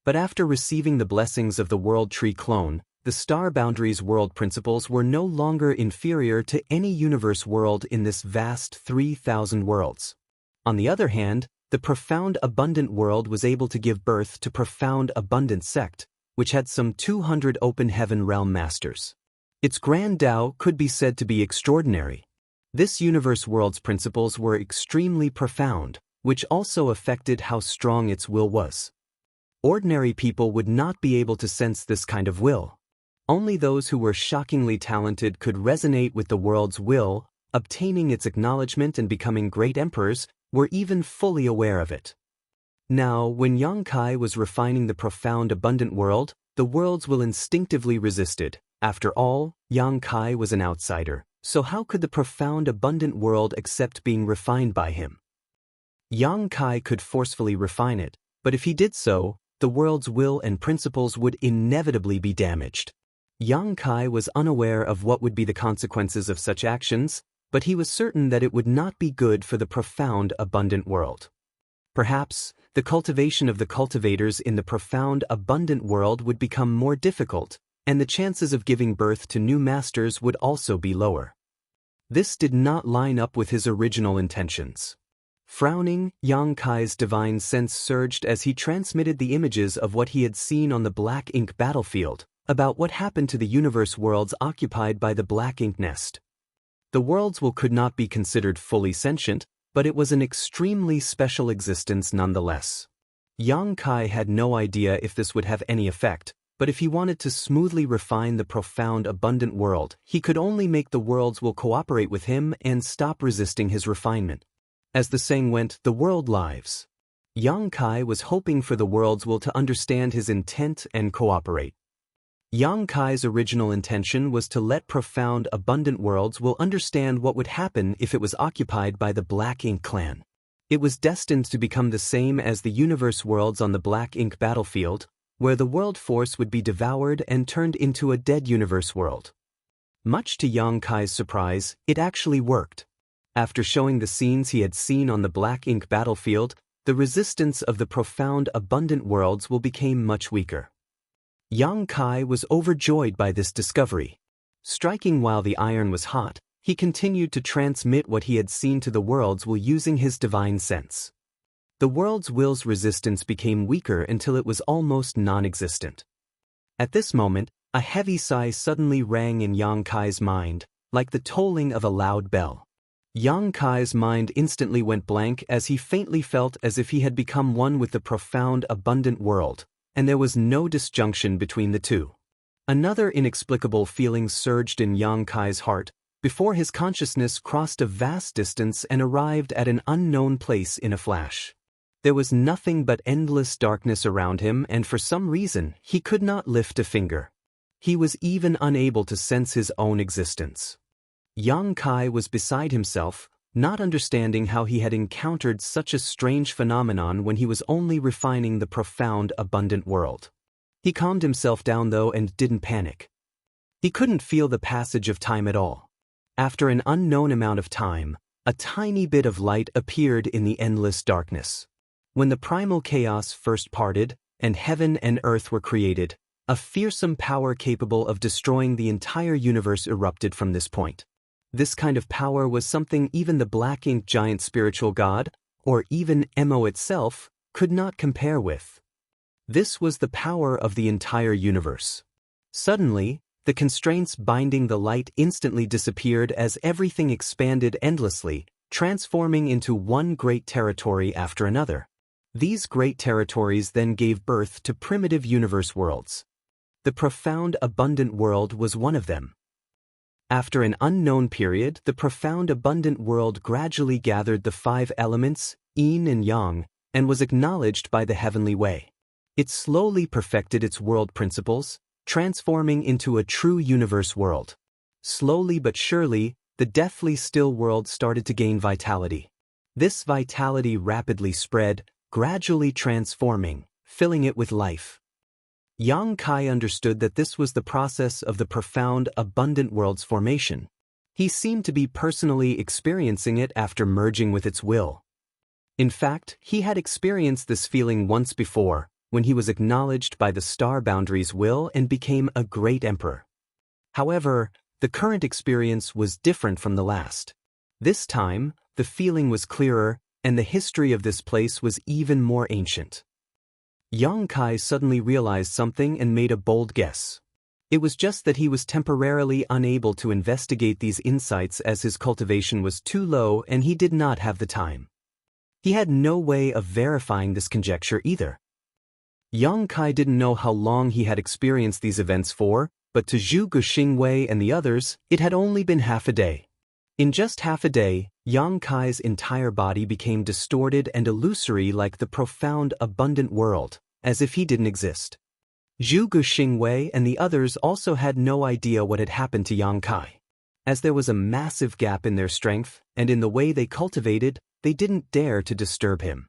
But after receiving the blessings of the World Tree clone, the star boundary's world principles were no longer inferior to any universe world in this vast 3,000 worlds. On the other hand, the profound abundant world was able to give birth to profound abundant sect, which had some 200 open heaven realm masters. Its grand Tao could be said to be extraordinary. This universe world's principles were extremely profound, which also affected how strong its will was. Ordinary people would not be able to sense this kind of will. Only those who were shockingly talented could resonate with the world's will, obtaining its acknowledgement and becoming great emperors, were even fully aware of it. Now, when Yang Kai was refining the profound abundant world, the world's will instinctively resisted. After all, Yang Kai was an outsider, so how could the profound abundant world accept being refined by him? Yang Kai could forcefully refine it, but if he did so, the world's will and principles would inevitably be damaged. Yang Kai was unaware of what would be the consequences of such actions, but he was certain that it would not be good for the profound abundant world. Perhaps, the cultivation of the cultivators in the profound abundant world would become more difficult, and the chances of giving birth to new masters would also be lower. This did not line up with his original intentions. Frowning, Yang Kai's divine sense surged as he transmitted the images of what he had seen on the black ink battlefield, about what happened to the universe worlds occupied by the black ink nest. The world's will could not be considered fully sentient, but it was an extremely special existence nonetheless. Yang Kai had no idea if this would have any effect, but if he wanted to smoothly refine the profound abundant world, he could only make the world's will cooperate with him and stop resisting his refinement. As the saying went, the world lives. Yang Kai was hoping for the world's will to understand his intent and cooperate. Yang Kai's original intention was to let profound abundant worlds will understand what would happen if it was occupied by the Black Ink clan. It was destined to become the same as the universe worlds on the Black Ink battlefield, where the world force would be devoured and turned into a dead universe world. Much to Yang Kai's surprise, it actually worked. After showing the scenes he had seen on the Black Ink battlefield, the resistance of the profound abundant worlds will became much weaker. Yang Kai was overjoyed by this discovery. Striking while the iron was hot, he continued to transmit what he had seen to the worlds will using his divine sense. The world's will's resistance became weaker until it was almost non-existent. At this moment, a heavy sigh suddenly rang in Yang Kai's mind, like the tolling of a loud bell. Yang Kai's mind instantly went blank as he faintly felt as if he had become one with the profound abundant world, and there was no disjunction between the two. Another inexplicable feeling surged in Yang Kai's heart, before his consciousness crossed a vast distance and arrived at an unknown place in a flash. There was nothing but endless darkness around him, and for some reason, he could not lift a finger. He was even unable to sense his own existence. Yang Kai was beside himself, not understanding how he had encountered such a strange phenomenon when he was only refining the profound abundant world. He calmed himself down though and didn't panic. He couldn't feel the passage of time at all. After an unknown amount of time, a tiny bit of light appeared in the endless darkness. When the primal chaos first parted, and heaven and earth were created, a fearsome power capable of destroying the entire universe erupted from this point. This kind of power was something even the Black Ink giant spiritual god, or even Mo itself, could not compare with. This was the power of the entire universe. Suddenly, the constraints binding the light instantly disappeared as everything expanded endlessly, transforming into one great territory after another. These great territories then gave birth to primitive universe worlds. The profound abundant world was one of them. After an unknown period, the profound abundant world gradually gathered the 5 elements, yin and yang, and was acknowledged by the heavenly way. It slowly perfected its world principles, transforming into a true universe world. Slowly but surely, the deathly still world started to gain vitality. This vitality rapidly spread, gradually transforming, filling it with life. Yang Kai understood that this was the process of the profound, abundant world's formation. He seemed to be personally experiencing it after merging with its will. In fact, he had experienced this feeling once before, when he was acknowledged by the Star Boundary's will and became a great emperor. However, the current experience was different from the last. This time, the feeling was clearer, and the history of this place was even more ancient. Yang Kai suddenly realized something and made a bold guess. It was just that he was temporarily unable to investigate these insights as his cultivation was too low and he did not have the time. He had no way of verifying this conjecture either. Yang Kai didn't know how long he had experienced these events for, but to Zhu Guxingwei and the others, it had only been half a day. In just half a day, Yang Kai's entire body became distorted and illusory like the profound, abundant world, as if he didn't exist. Zhu Guxingwei and the others also had no idea what had happened to Yang Kai. As there was a massive gap in their strength, and in the way they cultivated, they didn't dare to disturb him.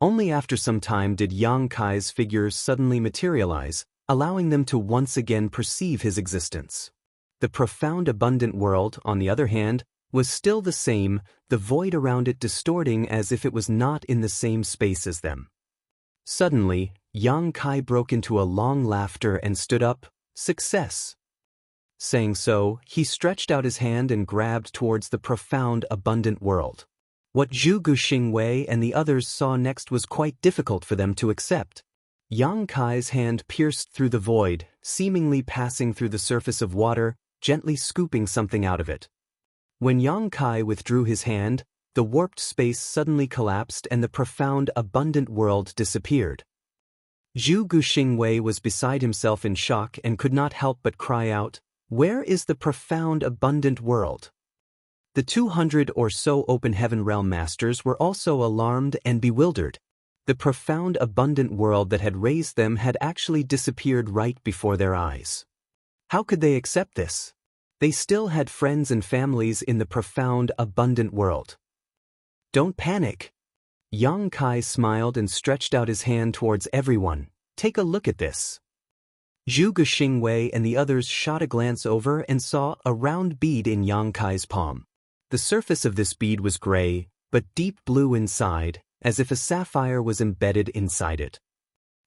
Only after some time did Yang Kai's figure suddenly materialize, allowing them to once again perceive his existence. The profound abundant world, on the other hand, was still the same, the void around it distorting as if it was not in the same space as them. Suddenly, Yang Kai broke into a long laughter and stood up. Success! Saying so, he stretched out his hand and grabbed towards the profound abundant world. What Zhu Guxingwei and the others saw next was quite difficult for them to accept. Yang Kai's hand pierced through the void, seemingly passing through the surface of water, gently scooping something out of it. When Yang Kai withdrew his hand, the warped space suddenly collapsed and the profound abundant world disappeared. Zhu Guxingwei was beside himself in shock and could not help but cry out, "Where is the profound abundant world?" The 200 or so open heaven realm masters were also alarmed and bewildered. The profound abundant world that had raised them had actually disappeared right before their eyes. How could they accept this? They still had friends and families in the profound abundant world. Don't panic. Yang Kai smiled and stretched out his hand towards everyone. Take a look at this. Zhu Guxingwei and the others shot a glance over and saw a round bead in Yang Kai's palm. The surface of this bead was gray, but deep blue inside, as if a sapphire was embedded inside it.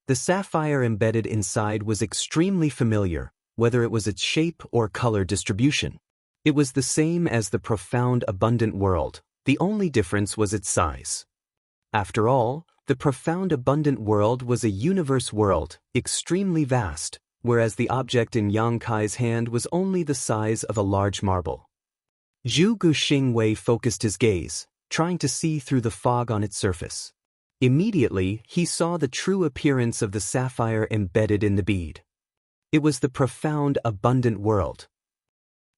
The sapphire embedded inside was extremely familiar, whether it was its shape or color distribution. It was the same as the profound abundant world, the only difference was its size. After all, the profound abundant world was a universe world, extremely vast, whereas the object in Yang Kai's hand was only the size of a large marble. Zhu Guxingwei focused his gaze, trying to see through the fog on its surface. Immediately, he saw the true appearance of the sapphire embedded in the bead. It was the profound abundant world.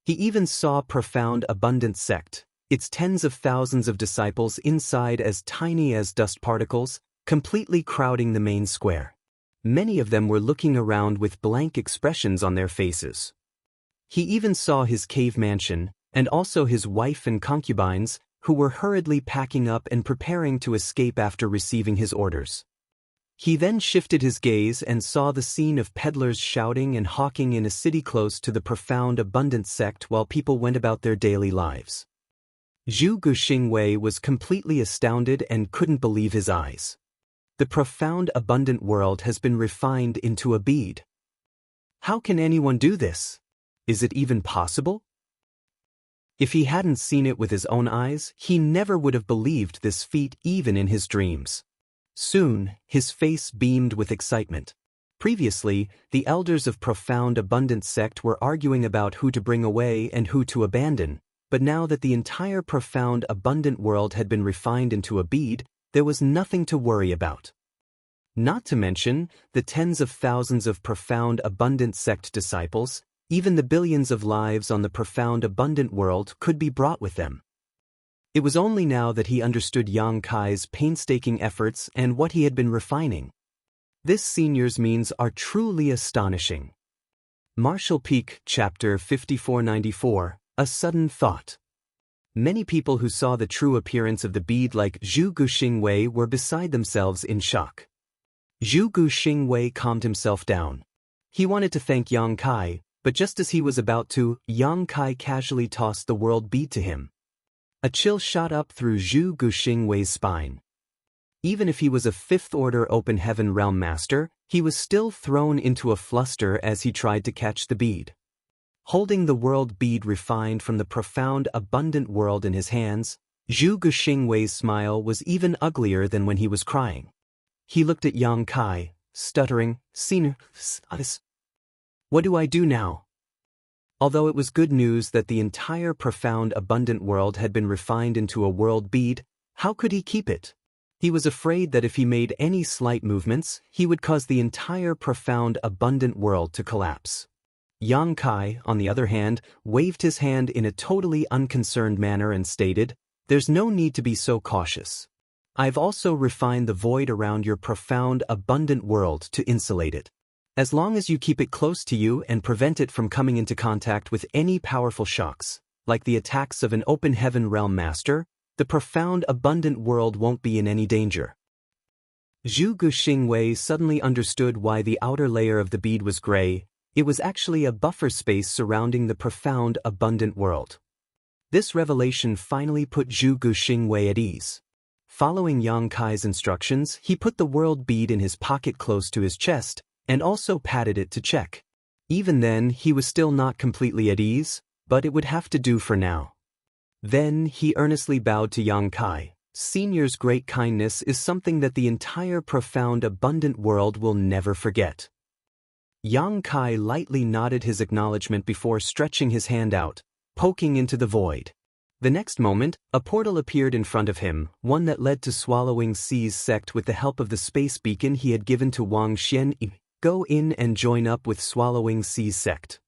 He even saw profound abundant sect, its tens of thousands of disciples inside as tiny as dust particles, completely crowding the main square. Many of them were looking around with blank expressions on their faces. He even saw his cave mansion, and also his wife and concubines, who were hurriedly packing up and preparing to escape after receiving his orders. He then shifted his gaze and saw the scene of peddlers shouting and hawking in a city close to the profound abundant sect while people went about their daily lives. Zhu Guxingwei was completely astounded and couldn't believe his eyes. The profound abundant world has been refined into a bead. How can anyone do this? Is it even possible? If he hadn't seen it with his own eyes, he never would have believed this feat even in his dreams. Soon, his face beamed with excitement. Previously, the elders of profound abundant sect were arguing about who to bring away and who to abandon, but now that the entire profound abundant world had been refined into a bead, there was nothing to worry about. Not to mention, the tens of thousands of profound abundant sect disciples, even the billions of lives on the profound abundant world could be brought with them. It was only now that he understood Yang Kai's painstaking efforts and what he had been refining. This senior's means are truly astonishing. Martial Peak, Chapter 5494, A Sudden Thought. Many people who saw the true appearance of the bead like Zhu Guxingwei were beside themselves in shock. Zhu Guxingwei calmed himself down. He wanted to thank Yang Kai, but just as he was about to, Yang Kai casually tossed the world bead to him. A chill shot up through Zhu Guxingwei's spine. Even if he was a fifth-order open heaven realm master, he was still thrown into a fluster as he tried to catch the bead. Holding the world bead refined from the profound abundant world in his hands, Zhu Guxingwei's smile was even uglier than when he was crying. He looked at Yang Kai, stuttering, "Senior, what do I do now?" Although it was good news that the entire profound abundant world had been refined into a world bead, how could he keep it? He was afraid that if he made any slight movements, he would cause the entire profound, abundant world to collapse. Yang Kai, on the other hand, waved his hand in a totally unconcerned manner and stated, "There's no need to be so cautious. I've also refined the void around your profound, abundant world to insulate it. As long as you keep it close to you and prevent it from coming into contact with any powerful shocks, like the attacks of an open heaven realm master, the profound, abundant world won't be in any danger." Zhu Guxingwei suddenly understood why the outer layer of the bead was gray. It was actually a buffer space surrounding the profound, abundant world. This revelation finally put Zhu Guxingwei at ease. Following Yang Kai's instructions, he put the world bead in his pocket close to his chest, and also patted it to check. Even then, he was still not completely at ease, but it would have to do for now. Then he earnestly bowed to Yang Kai. "Senior's great kindness is something that the entire profound, abundant world will never forget." Yang Kai lightly nodded his acknowledgement before stretching his hand out, poking into the void. The next moment, a portal appeared in front of him, one that led to Swallowing Sea's sect with the help of the space beacon he had given to Wang Xianyi. "Go in and join up with Swallowing Sea's sect."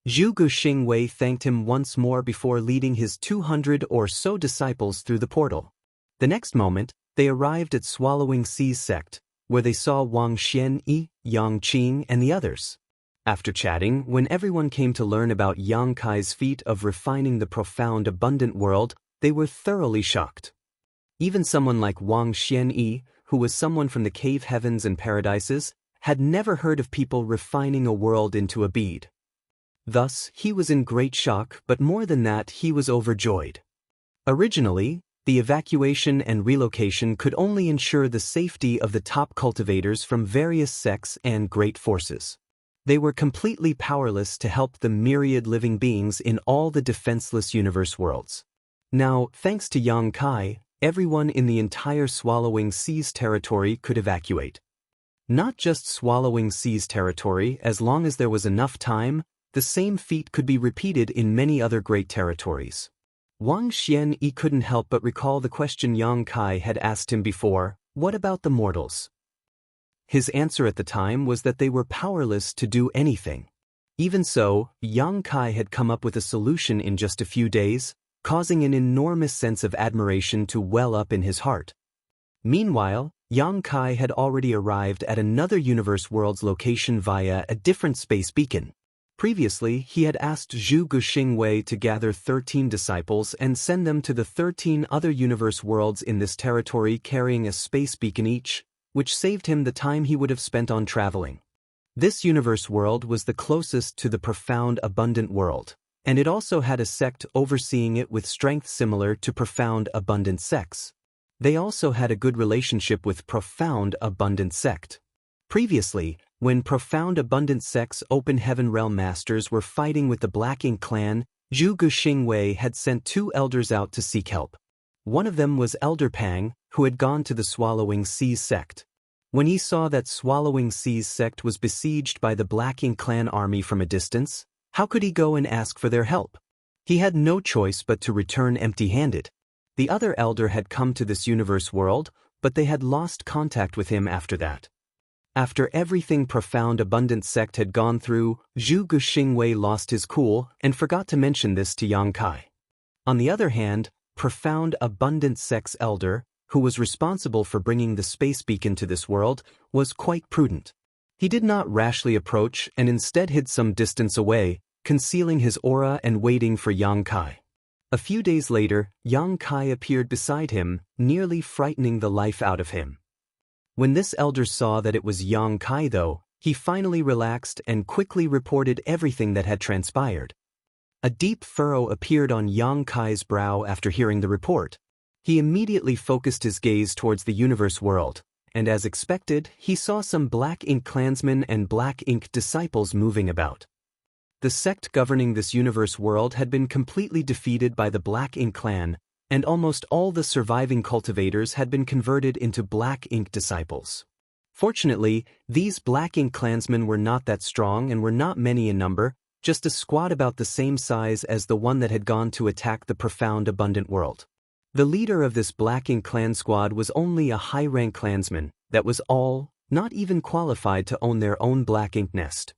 Zhu Guxingwei thanked him once more before leading his 200 or so disciples through the portal. The next moment, they arrived at Swallowing Sea's sect, where they saw Wang Xianyi, Yang Qing, and the others. After chatting, when everyone came to learn about Yang Kai's feat of refining the profound, abundant world, they were thoroughly shocked. Even someone like Wang Xianyi, who was someone from the cave heavens and paradises, had never heard of people refining a world into a bead. Thus, he was in great shock, but more than that, he was overjoyed. Originally, the evacuation and relocation could only ensure the safety of the top cultivators from various sects and great forces. They were completely powerless to help the myriad living beings in all the defenseless universe worlds. Now, thanks to Yang Kai, everyone in the entire Swallowing Sea's territory could evacuate. Not just Swallowing Sea's territory, as long as there was enough time, the same feat could be repeated in many other great territories. Wang Xianyi couldn't help but recall the question Yang Kai had asked him before, "What about the mortals?" His answer at the time was that they were powerless to do anything. Even so, Yang Kai had come up with a solution in just a few days, causing an enormous sense of admiration to well up in his heart. Meanwhile, Yang Kai had already arrived at another universe world's location via a different space beacon. Previously, he had asked Zhu Guxingwei to gather 13 disciples and send them to the 13 other universe worlds in this territory carrying a space beacon each, which saved him the time he would have spent on traveling. This universe world was the closest to the profound, abundant world, and it also had a sect overseeing it with strength similar to profound, abundant sects. They also had a good relationship with profound, abundant sect. Previously, when profound, abundant sect's open heaven realm masters were fighting with the Black Ink clan, Zhu Guxingwei had sent 2 elders out to seek help. One of them was Elder Pang, who had gone to the Swallowing Sea's sect. When he saw that Swallowing Sea's sect was besieged by the Black Ink clan army from a distance, how could he go and ask for their help? He had no choice but to return empty-handed. The other elder had come to this universe world, but they had lost contact with him after that. After everything profound, abundant sect had gone through, Zhu Guxingwei lost his cool and forgot to mention this to Yang Kai. On the other hand, profound, abundant sect's elder, who was responsible for bringing the space beacon to this world, was quite prudent. He did not rashly approach and instead hid some distance away, concealing his aura and waiting for Yang Kai. A few days later, Yang Kai appeared beside him, nearly frightening the life out of him. When this elder saw that it was Yang Kai though, he finally relaxed and quickly reported everything that had transpired. A deep furrow appeared on Yang Kai's brow after hearing the report. He immediately focused his gaze towards the universe world, and as expected, he saw some Black Ink clansmen and Black Ink disciples moving about. The sect governing this universe world had been completely defeated by the Black Ink clan, and almost all the surviving cultivators had been converted into Black Ink disciples. Fortunately, these Black Ink clansmen were not that strong and were not many in number, just a squad about the same size as the one that had gone to attack the profound, abundant world. The leader of this Black Ink clan squad was only a high-rank clansman, that was all, not even qualified to own their own Black Ink nest.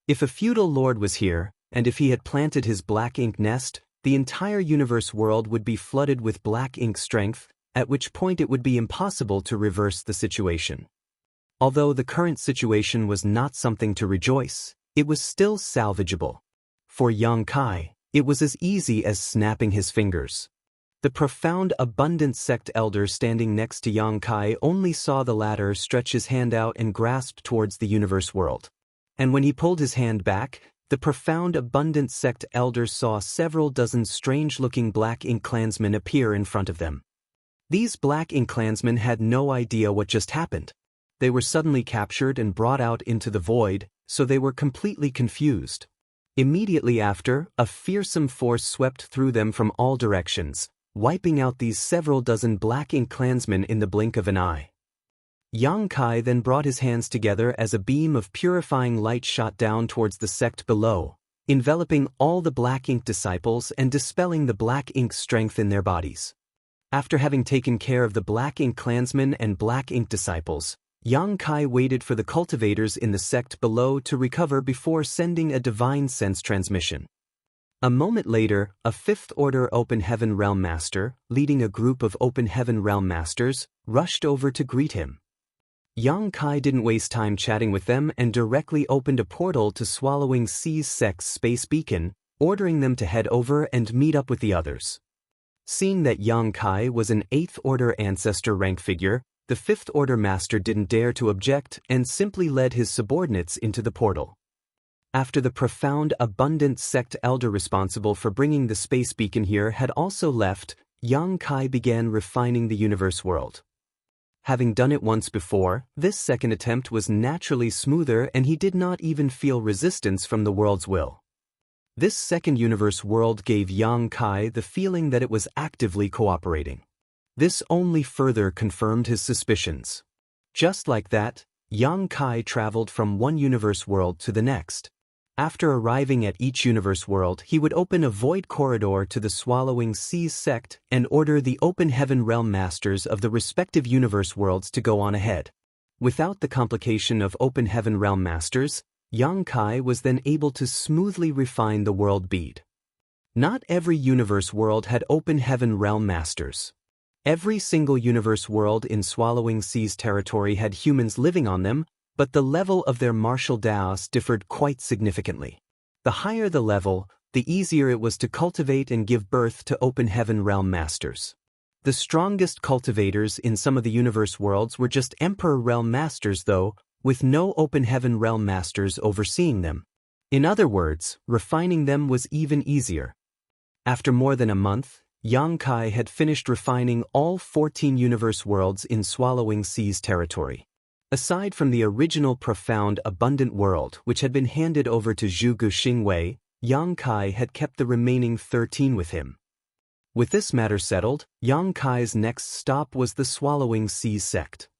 If a feudal lord was here, and if he had planted his Black Ink nest, the entire universe world would be flooded with Black Ink strength, at which point it would be impossible to reverse the situation. Although the current situation was not something to rejoice, it was still salvageable. For Yang Kai, it was as easy as snapping his fingers. The profound abundant sect elder standing next to Yang Kai only saw the latter stretch his hand out and grasp towards the universe world. And when he pulled his hand back, the profound abundant sect elder saw several dozen strange-looking Black Ink clansmen appear in front of them. These Black Ink clansmen had no idea what just happened. They were suddenly captured and brought out into the void, so they were completely confused. Immediately after, a fearsome force swept through them from all directions, wiping out these several dozen Black Ink clansmen in the blink of an eye. Yang Kai then brought his hands together as a beam of purifying light shot down towards the sect below, enveloping all the Black Ink disciples and dispelling the Black Ink strength in their bodies. After having taken care of the Black Ink clansmen and Black Ink disciples, Yang Kai waited for the cultivators in the sect below to recover before sending a divine sense transmission. A moment later, a Fifth Order Open Heaven Realm Master, leading a group of Open Heaven Realm Masters, rushed over to greet him. Yang Kai didn't waste time chatting with them and directly opened a portal to Swallowing Sea's sect's space beacon, ordering them to head over and meet up with the others. Seeing that Yang Kai was an 8th Order Ancestor rank figure, the 5th Order Master didn't dare to object and simply led his subordinates into the portal. After the profound, abundant sect elder responsible for bringing the space beacon here had also left, Yang Kai began refining the universe world. Having done it once before, this second attempt was naturally smoother and he did not even feel resistance from the world's will. This second universe world gave Yang Kai the feeling that it was actively cooperating. This only further confirmed his suspicions. Just like that, Yang Kai traveled from one universe world to the next. After arriving at each universe world, he would open a void corridor to the Swallowing Seas sect and order the Open Heaven Realm Masters of the respective universe worlds to go on ahead. Without the complication of Open Heaven Realm Masters, Yang Kai was then able to smoothly refine the world bead. Not every universe world had Open Heaven Realm Masters. Every single universe world in Swallowing Seas territory had humans living on them, but the level of their martial daos differed quite significantly. The higher the level, the easier it was to cultivate and give birth to Open Heaven Realm Masters. The strongest cultivators in some of the universe worlds were just Emperor Realm Masters though, with no Open Heaven Realm Masters overseeing them. In other words, refining them was even easier. After more than a month, Yang Kai had finished refining all 14 universe worlds in Swallowing Seas territory. Aside from the original profound abundant world which had been handed over to Zhuge Xingwei, Yang Kai had kept the remaining 13 with him. With this matter settled, Yang Kai's next stop was the Swallowing Seas sect.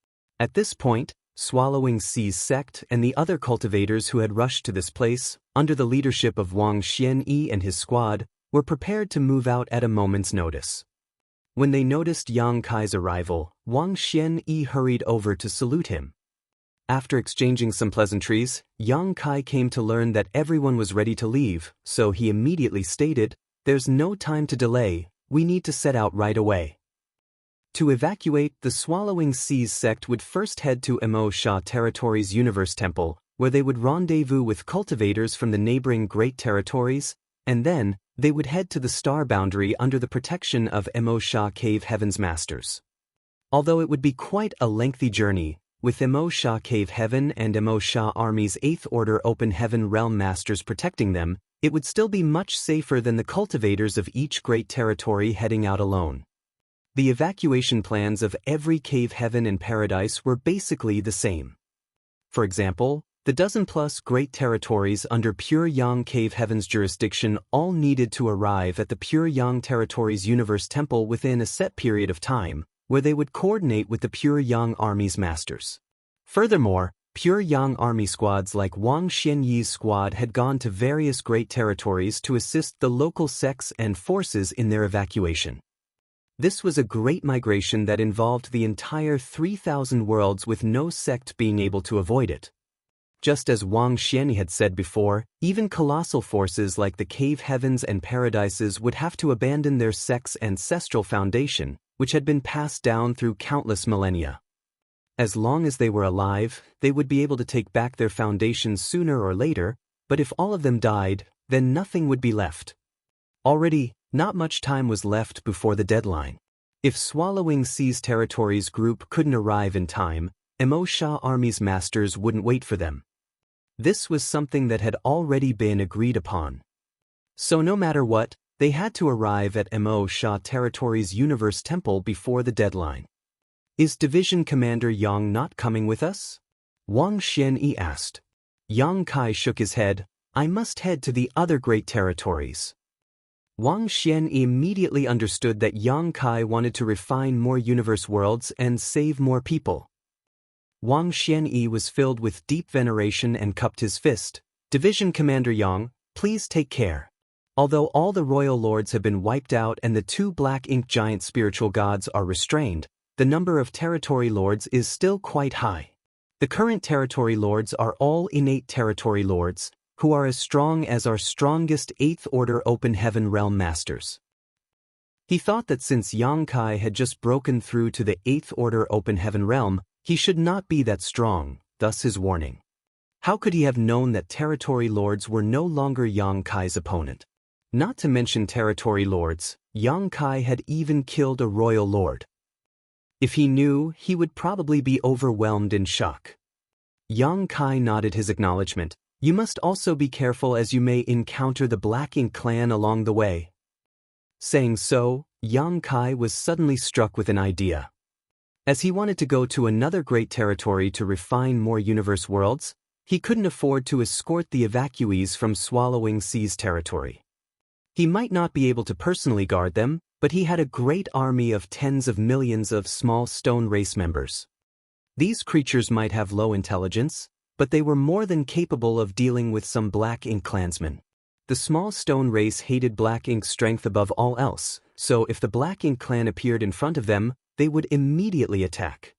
At this point, Swallowing Seas sect and the other cultivators who had rushed to this place, under the leadership of Wang Xianyi and his squad, were prepared to move out at a moment's notice. When they noticed Yang Kai's arrival, Wang Xianyi hurried over to salute him. After exchanging some pleasantries, Yang Kai came to learn that everyone was ready to leave, so he immediately stated, "There's no time to delay, we need to set out right away." To evacuate, the Swallowing Seas sect would first head to Immortal Territory's Universe Temple, where they would rendezvous with cultivators from the neighboring Great Territories, and then, they would head to the Star Boundary under the protection of Immortal Cave Heaven's Masters. Although it would be quite a lengthy journey, with Immortal Cave Heaven and Immortal Army's 8th Order Open Heaven Realm Masters protecting them, it would still be much safer than the cultivators of each great territory heading out alone. The evacuation plans of every cave heaven and paradise were basically the same. For example, the dozen-plus great territories under Pure Yang Cave Heaven's jurisdiction all needed to arrive at the Pure Yang Territory's Universe Temple within a set period of time, where they would coordinate with the Pure Yang Army's masters. Furthermore, Pure Yang Army squads like Wang Xianyi's squad had gone to various great territories to assist the local sects and forces in their evacuation. This was a great migration that involved the entire 3,000 worlds with no sect being able to avoid it. Just as Wang Xianyi had said before, even colossal forces like the cave heavens and paradises would have to abandon their sect's ancestral foundation, which had been passed down through countless millennia. As long as they were alive, they would be able to take back their foundations sooner or later, but if all of them died, then nothing would be left. Already, not much time was left before the deadline. If Swallowing Seas Territories group couldn't arrive in time, Mo Sha Army's masters wouldn't wait for them. This was something that had already been agreed upon. So no matter what, they had to arrive at Mo Sha Territories' Universe Temple before the deadline. Is Division Commander Yang not coming with us? Wang Xianyi asked. Yang Kai shook his head. I must head to the other great territories. Wang Xianyi immediately understood that Yang Kai wanted to refine more universe worlds and save more people. Wang Xianyi was filled with deep veneration and cupped his fist. Division Commander Yang, please take care. Although all the royal lords have been wiped out and the 2 black ink giant spiritual gods are restrained, the number of territory lords is still quite high. The current territory lords are all innate territory lords, who are as strong as our strongest 8th Order Open Heaven Realm Masters. He thought that since Yang Kai had just broken through to the 8th Order Open Heaven Realm, he should not be that strong, thus his warning. How could he have known that territory lords were no longer Yang Kai's opponent? Not to mention territory lords, Yang Kai had even killed a royal lord. If he knew, he would probably be overwhelmed in shock. Yang Kai nodded his acknowledgement. You must also be careful as you may encounter the Black Ink clan along the way. Saying so, Yang Kai was suddenly struck with an idea. As he wanted to go to another great territory to refine more universe worlds, he couldn't afford to escort the evacuees from Swallowing Seas territory. He might not be able to personally guard them, but he had a great army of tens of millions of small stone race members. These creatures might have low intelligence, but they were more than capable of dealing with some Black Ink clansmen. The small stone race hated Black Ink's strength above all else, so if the Black Ink clan appeared in front of them, they would immediately attack.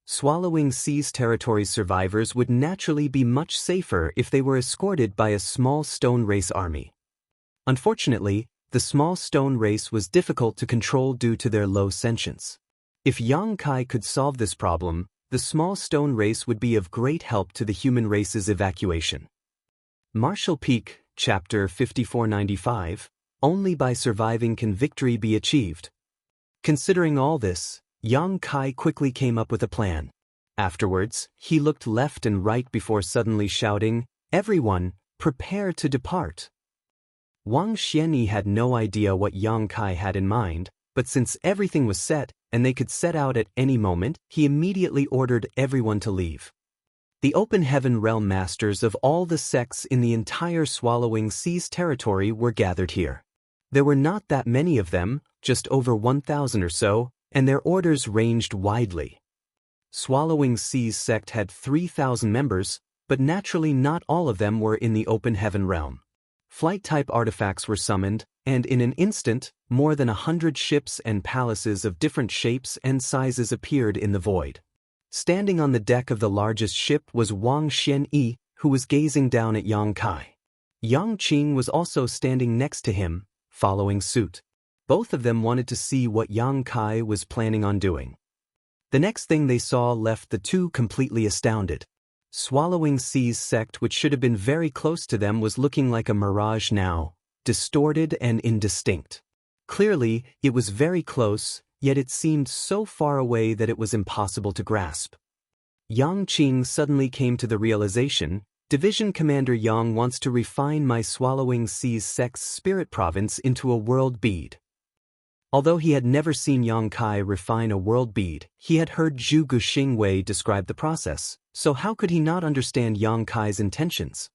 Swallowing Seas Territories survivors would naturally be much safer if they were escorted by a small stone race army. Unfortunately, the small stone race was difficult to control due to their low sentience. If Yang Kai could solve this problem, the small stone race would be of great help to the human race's evacuation. Martial Peak, Chapter 5495, Only by surviving can victory be achieved. Considering all this, Yang Kai quickly came up with a plan. Afterwards, he looked left and right before suddenly shouting, "Everyone, prepare to depart." Wang Xianyi had no idea what Yang Kai had in mind, but since everything was set and they could set out at any moment, he immediately ordered everyone to leave. The Open Heaven Realm Masters of all the sects in the entire Swallowing Seas territory were gathered here. There were not that many of them, just over 1,000 or so, and their orders ranged widely. Swallowing Seas sect had 3,000 members, but naturally not all of them were in the Open Heaven realm. Flight-type artifacts were summoned, and in an instant, more than 100 ships and palaces of different shapes and sizes appeared in the void. Standing on the deck of the largest ship was Wang Xianyi, who was gazing down at Yang Kai. Yang Qing was also standing next to him, following suit. Both of them wanted to see what Yang Kai was planning on doing. The next thing they saw left the two completely astounded. Swallowing Seas sect, which should have been very close to them, was looking like a mirage now, distorted and indistinct. Clearly, it was very close, yet it seemed so far away that it was impossible to grasp. Yang Qing suddenly came to the realization, Division Commander Yang wants to refine my Swallowing Seas sect's spirit province into a world bead. Although he had never seen Yang Kai refine a world bead, he had heard Zhu Guxingwei describe the process, so how could he not understand Yang Kai's intentions?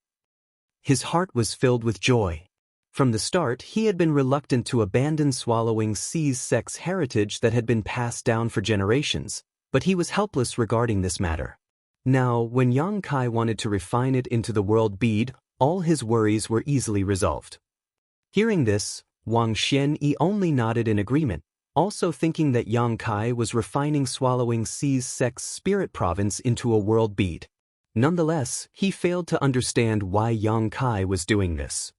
His heart was filled with joy. From the start, he had been reluctant to abandon Swallowing Seas sect's heritage that had been passed down for generations, but he was helpless regarding this matter. Now, when Yang Kai wanted to refine it into the world bead, all his worries were easily resolved. Hearing this, Wang Xianyi only nodded in agreement. also thinking that Yang Kai was refining Swallowing Sea's sect's spirit province into a world bead. Nonetheless, he failed to understand why Yang Kai was doing this.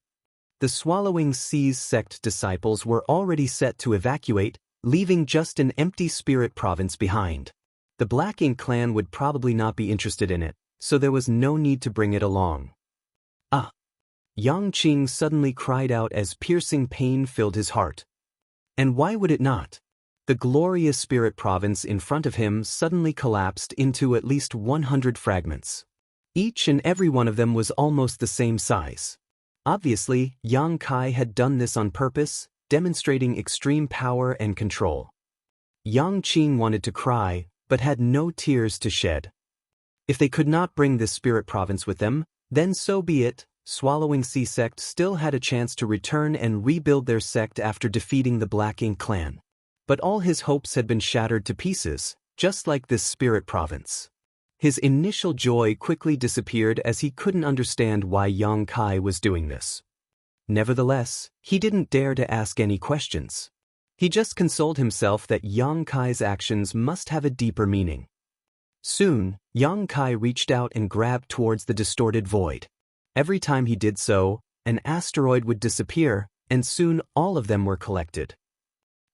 The Swallowing Sea's sect disciples were already set to evacuate, leaving just an empty spirit province behind. The Black Ink clan would probably not be interested in it, so there was no need to bring it along. Ah! Yang Qing suddenly cried out as piercing pain filled his heart. And why would it not? The glorious spirit province in front of him suddenly collapsed into at least 100 fragments. Each and every one of them was almost the same size. Obviously, Yang Kai had done this on purpose, demonstrating extreme power and control. Yang Qing wanted to cry, but had no tears to shed. If they could not bring this spirit province with them, then so be it. Swallowing Sea sect still had a chance to return and rebuild their sect after defeating the Black Ink clan. But all his hopes had been shattered to pieces, just like this spirit province. His initial joy quickly disappeared as he couldn't understand why Yang Kai was doing this. Nevertheless, he didn't dare to ask any questions. He just consoled himself that Yang Kai's actions must have a deeper meaning. Soon, Yang Kai reached out and grabbed towards the distorted void. Every time he did so, an asteroid would disappear, and soon all of them were collected.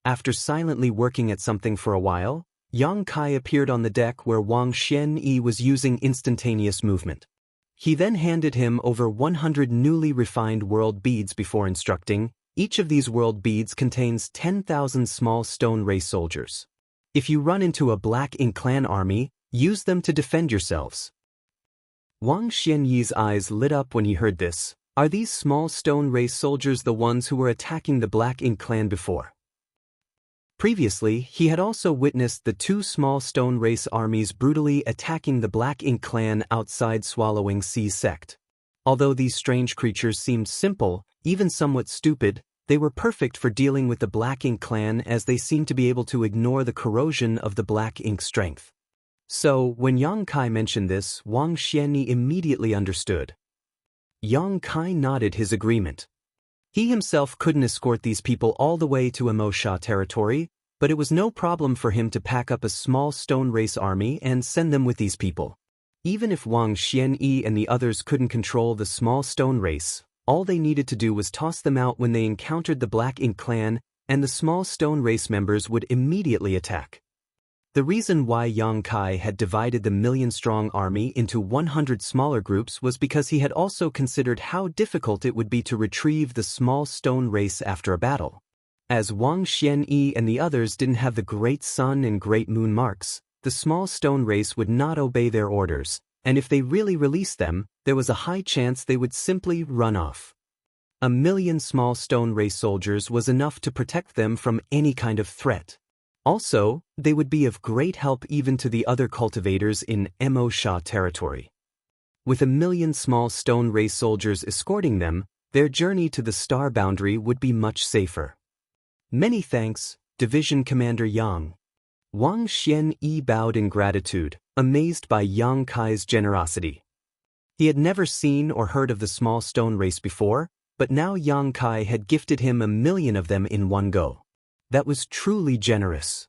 After silently working at something for a while, Yang Kai appeared on the deck where Wang Xianyi was using instantaneous movement. He then handed him over 100 newly refined world beads before instructing, each of these world beads contains 10,000 small stone race soldiers. If you run into a Black Ink clan army, use them to defend yourselves. Wang Xianyi's eyes lit up when he heard this. Are these small stone race soldiers the ones who were attacking the Black Ink clan before? Previously, he had also witnessed the two small stone race armies brutally attacking the Black Ink clan outside Swallowing Sea sect. Although these strange creatures seemed simple, even somewhat stupid, they were perfect for dealing with the Black Ink clan as they seemed to be able to ignore the corrosion of the Black Ink strength. So, when Yang Kai mentioned this, Wang Xianyi immediately understood. Yang Kai nodded his agreement. He himself couldn't escort these people all the way to Immortal territory, but it was no problem for him to pack up a small stone race army and send them with these people. Even if Wang Xianyi and the others couldn't control the small stone race, all they needed to do was toss them out when they encountered the Black Ink clan, and the small stone race members would immediately attack. The reason why Yang Kai had divided the million-strong army into 100 smaller groups was because he had also considered how difficult it would be to retrieve the small stone race after a battle. As Wang Xianyi and the others didn't have the Great Sun and Great Moon marks, the small stone race would not obey their orders, and if they really released them, there was a high chance they would simply run off. 1,000,000 small stone race soldiers was enough to protect them from any kind of threat. Also, they would be of great help even to the other cultivators in Immortal territory. With 1,000,000 small stone race soldiers escorting them, their journey to the star boundary would be much safer. Many thanks, Division Commander Yang. Wang Xianyi bowed in gratitude, amazed by Yang Kai's generosity. He had never seen or heard of the small stone race before, but now Yang Kai had gifted him 1,000,000 of them in one go. That was truly generous.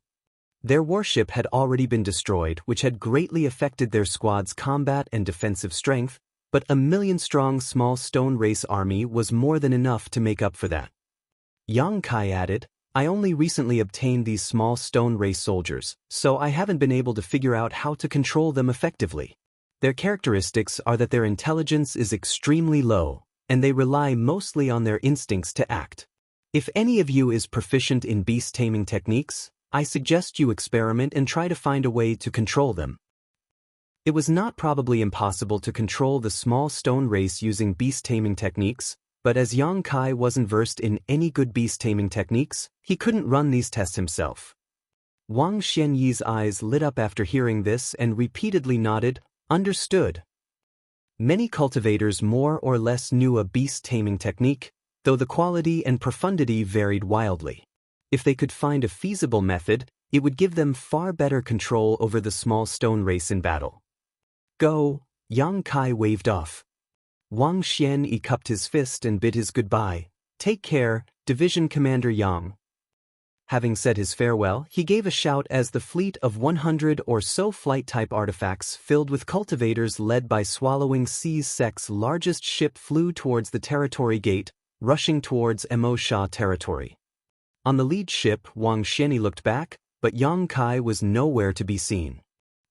Their warship had already been destroyed, which had greatly affected their squad's combat and defensive strength, but 1,000,000-strong small stone race army was more than enough to make up for that. Yang Kai added, I only recently obtained these small stone race soldiers, so I haven't been able to figure out how to control them effectively. Their characteristics are that their intelligence is extremely low, and they rely mostly on their instincts to act. If any of you is proficient in beast taming techniques, I suggest you experiment and try to find a way to control them. It was not probably impossible to control the small stone race using beast taming techniques, but as Yang Kai wasn't versed in any good beast taming techniques, he couldn't run these tests himself. Wang Xianyi's eyes lit up after hearing this and repeatedly nodded, understood. Many cultivators more or less knew a beast taming technique, though the quality and profundity varied wildly. If they could find a feasible method, it would give them far better control over the small stone race in battle. Go, Yang Kai waved off. Wang Xianyi cupped his fist and bid his goodbye. Take care, Division Commander Yang. Having said his farewell, he gave a shout as the fleet of 100 or so flight-type artifacts filled with cultivators led by Swallowing Sea's sect's largest ship flew towards the territory gate, rushing towards Mo Sha territory. On the lead ship, Wang Xianyi looked back, but Yang Kai was nowhere to be seen.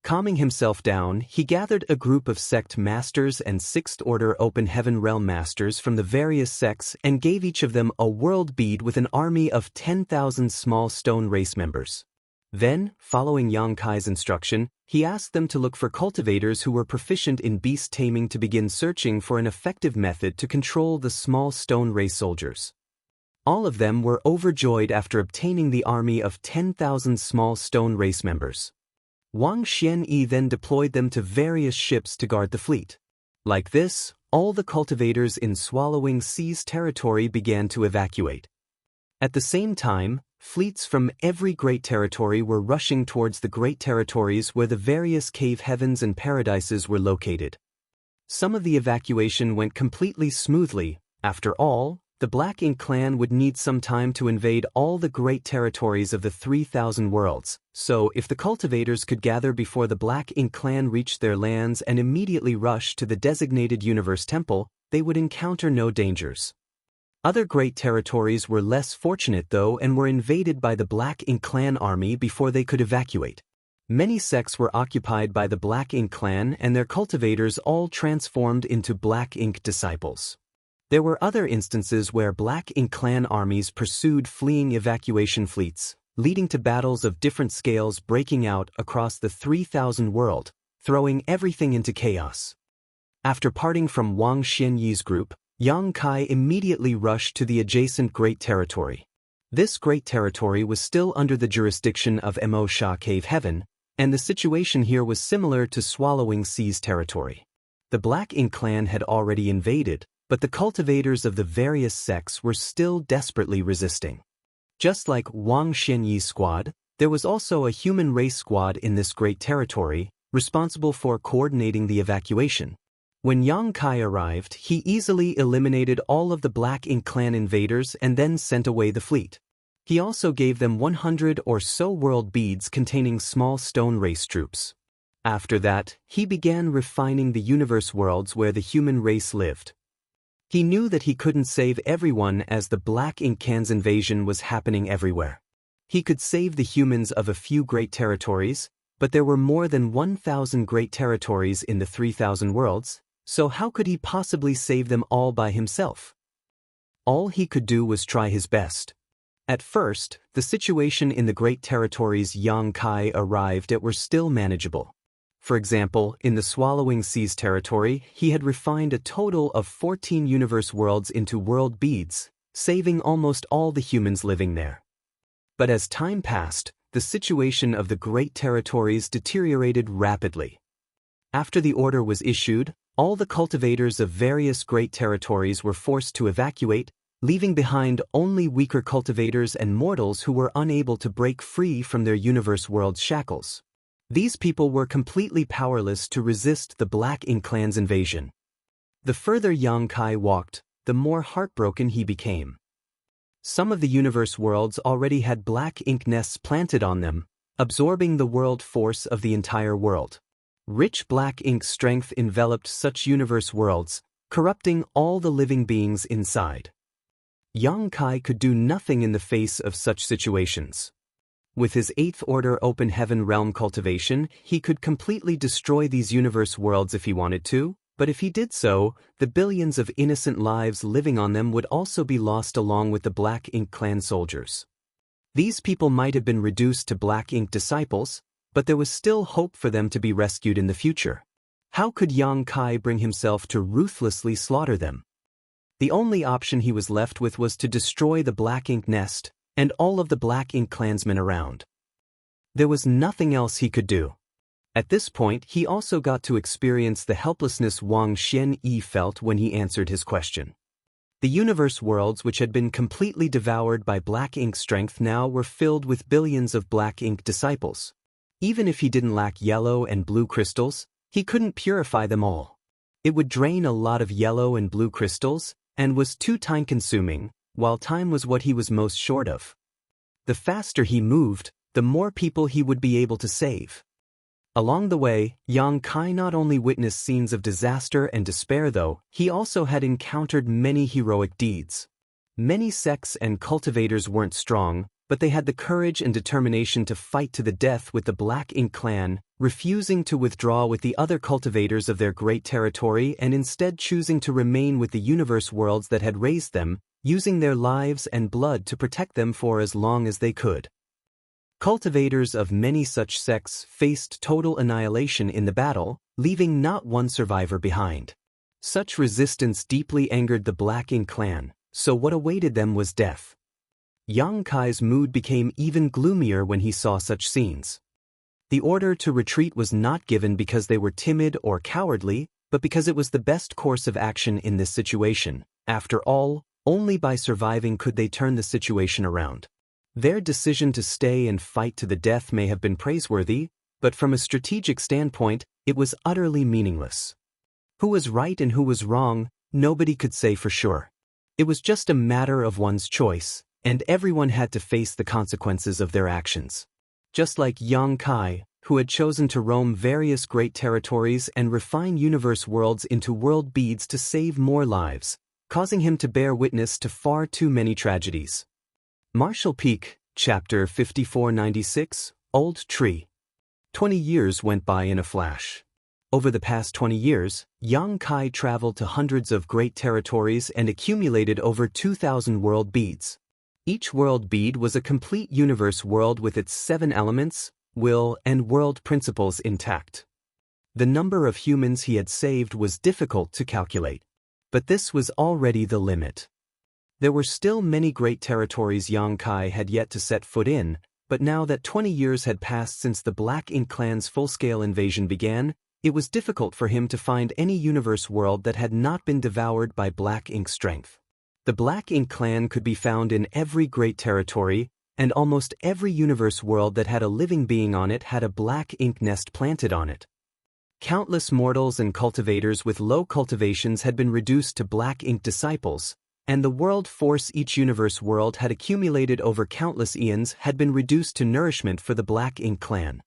Calming himself down, he gathered a group of sect masters and Sixth-Order Open Heaven Realm masters from the various sects and gave each of them a world bead with an army of 10,000 small stone race members. Then, following Yang Kai's instruction, he asked them to look for cultivators who were proficient in beast taming to begin searching for an effective method to control the small stone race soldiers. All of them were overjoyed after obtaining the army of 10,000 small stone race members. Wang Xianyi then deployed them to various ships to guard the fleet. Like this, all the cultivators in Swallowing Sea's territory began to evacuate. At the same time, fleets from every great territory were rushing towards the great territories where the various cave heavens and paradises were located. Some of the evacuation went completely smoothly. After all, the Black Ink clan would need some time to invade all the great territories of the 3,000 worlds, so if the cultivators could gather before the Black Ink clan reached their lands and immediately rush to the designated universe temple, they would encounter no dangers. Other great territories were less fortunate though and were invaded by the Black Ink clan army before they could evacuate. Many sects were occupied by the Black Ink clan and their cultivators all transformed into Black Ink disciples. There were other instances where Black Ink clan armies pursued fleeing evacuation fleets, leading to battles of different scales breaking out across the 3,000 world, throwing everything into chaos. After parting from Wang Xianyi's group, Yang Kai immediately rushed to the adjacent Great Territory. This Great Territory was still under the jurisdiction of Mo Sha Cave Heaven, and the situation here was similar to Swallowing Sea's territory. The Black Ink clan had already invaded, but the cultivators of the various sects were still desperately resisting. Just like Wang Xianyi's squad, there was also a human race squad in this great territory, responsible for coordinating the evacuation. When Yang Kai arrived, he easily eliminated all of the Black Ink clan invaders and then sent away the fleet. He also gave them 100 or so world beads containing small stone race troops. After that, he began refining the universe worlds where the human race lived. He knew that he couldn't save everyone as the Black Ink clan's invasion was happening everywhere. He could save the humans of a few great territories, but there were more than 1,000 great territories in the 3,000 worlds, so how could he possibly save them all by himself? All he could do was try his best. At first, the situation in the great territories Yang Kai arrived at were still manageable. For example, in the Swallowing Sea's territory, he had refined a total of 14 universe worlds into world beads, saving almost all the humans living there. But as time passed, the situation of the great territories deteriorated rapidly. After the order was issued, all the cultivators of various great territories were forced to evacuate, leaving behind only weaker cultivators and mortals who were unable to break free from their universe world's shackles. These people were completely powerless to resist the Black Ink clan's invasion. The further Yang Kai walked, the more heartbroken he became. Some of the universe worlds already had Black Ink nests planted on them, absorbing the world force of the entire world. Rich Black Ink strength enveloped such universe worlds, corrupting all the living beings inside. Yang Kai could do nothing in the face of such situations. With his 8th Order Open Heaven Realm cultivation, he could completely destroy these universe worlds if he wanted to, but if he did so, the billions of innocent lives living on them would also be lost along with the Black Ink clan soldiers. These people might have been reduced to Black Ink disciples, but there was still hope for them to be rescued in the future. How could Yang Kai bring himself to ruthlessly slaughter them? The only option he was left with was to destroy the Black Ink nest and all of the Black Ink clansmen around. There was nothing else he could do. At this point, he also got to experience the helplessness Wang Xianyi felt when he answered his question. The universe worlds which had been completely devoured by Black Ink strength now were filled with billions of Black Ink disciples. Even if he didn't lack yellow and blue crystals, he couldn't purify them all. It would drain a lot of yellow and blue crystals, and was too time-consuming, while time was what he was most short of. The faster he moved, the more people he would be able to save. Along the way, Yang Kai not only witnessed scenes of disaster and despair though, he also had encountered many heroic deeds. Many sects and cultivators weren't strong, but they had the courage and determination to fight to the death with the Black Ink clan, refusing to withdraw with the other cultivators of their great territory and instead choosing to remain with the universe worlds that had raised them, using their lives and blood to protect them for as long as they could. Cultivators of many such sects faced total annihilation in the battle, leaving not one survivor behind. Such resistance deeply angered the Black Ink clan, so what awaited them was death. Yang Kai's mood became even gloomier when he saw such scenes. The order to retreat was not given because they were timid or cowardly, but because it was the best course of action in this situation. After all, only by surviving could they turn the situation around. Their decision to stay and fight to the death may have been praiseworthy, but from a strategic standpoint, it was utterly meaningless. Who was right and who was wrong, nobody could say for sure. It was just a matter of one's choice, and everyone had to face the consequences of their actions. Just like Yang Kai, who had chosen to roam various great territories and refine universe worlds into world beads to save more lives, causing him to bear witness to far too many tragedies. Martial Peak, Chapter 5496, Old Tree. 20 years went by in a flash. Over the past 20 years, Yang Kai traveled to hundreds of great territories and accumulated over 2,000 world beads. Each world bead was a complete universe world with its 7 elements, will, and world principles intact. The number of humans he had saved was difficult to calculate. But this was already the limit. There were still many great territories Yang Kai had yet to set foot in, but now that 20 years had passed since the Black Ink clan's full-scale invasion began, it was difficult for him to find any universe world that had not been devoured by Black Ink strength. The Black Ink clan could be found in every great territory, and almost every universe world that had a living being on it had a Black Ink nest planted on it. Countless mortals and cultivators with low cultivations had been reduced to Black Ink disciples, and the world force each universe world had accumulated over countless eons had been reduced to nourishment for the Black Ink clan.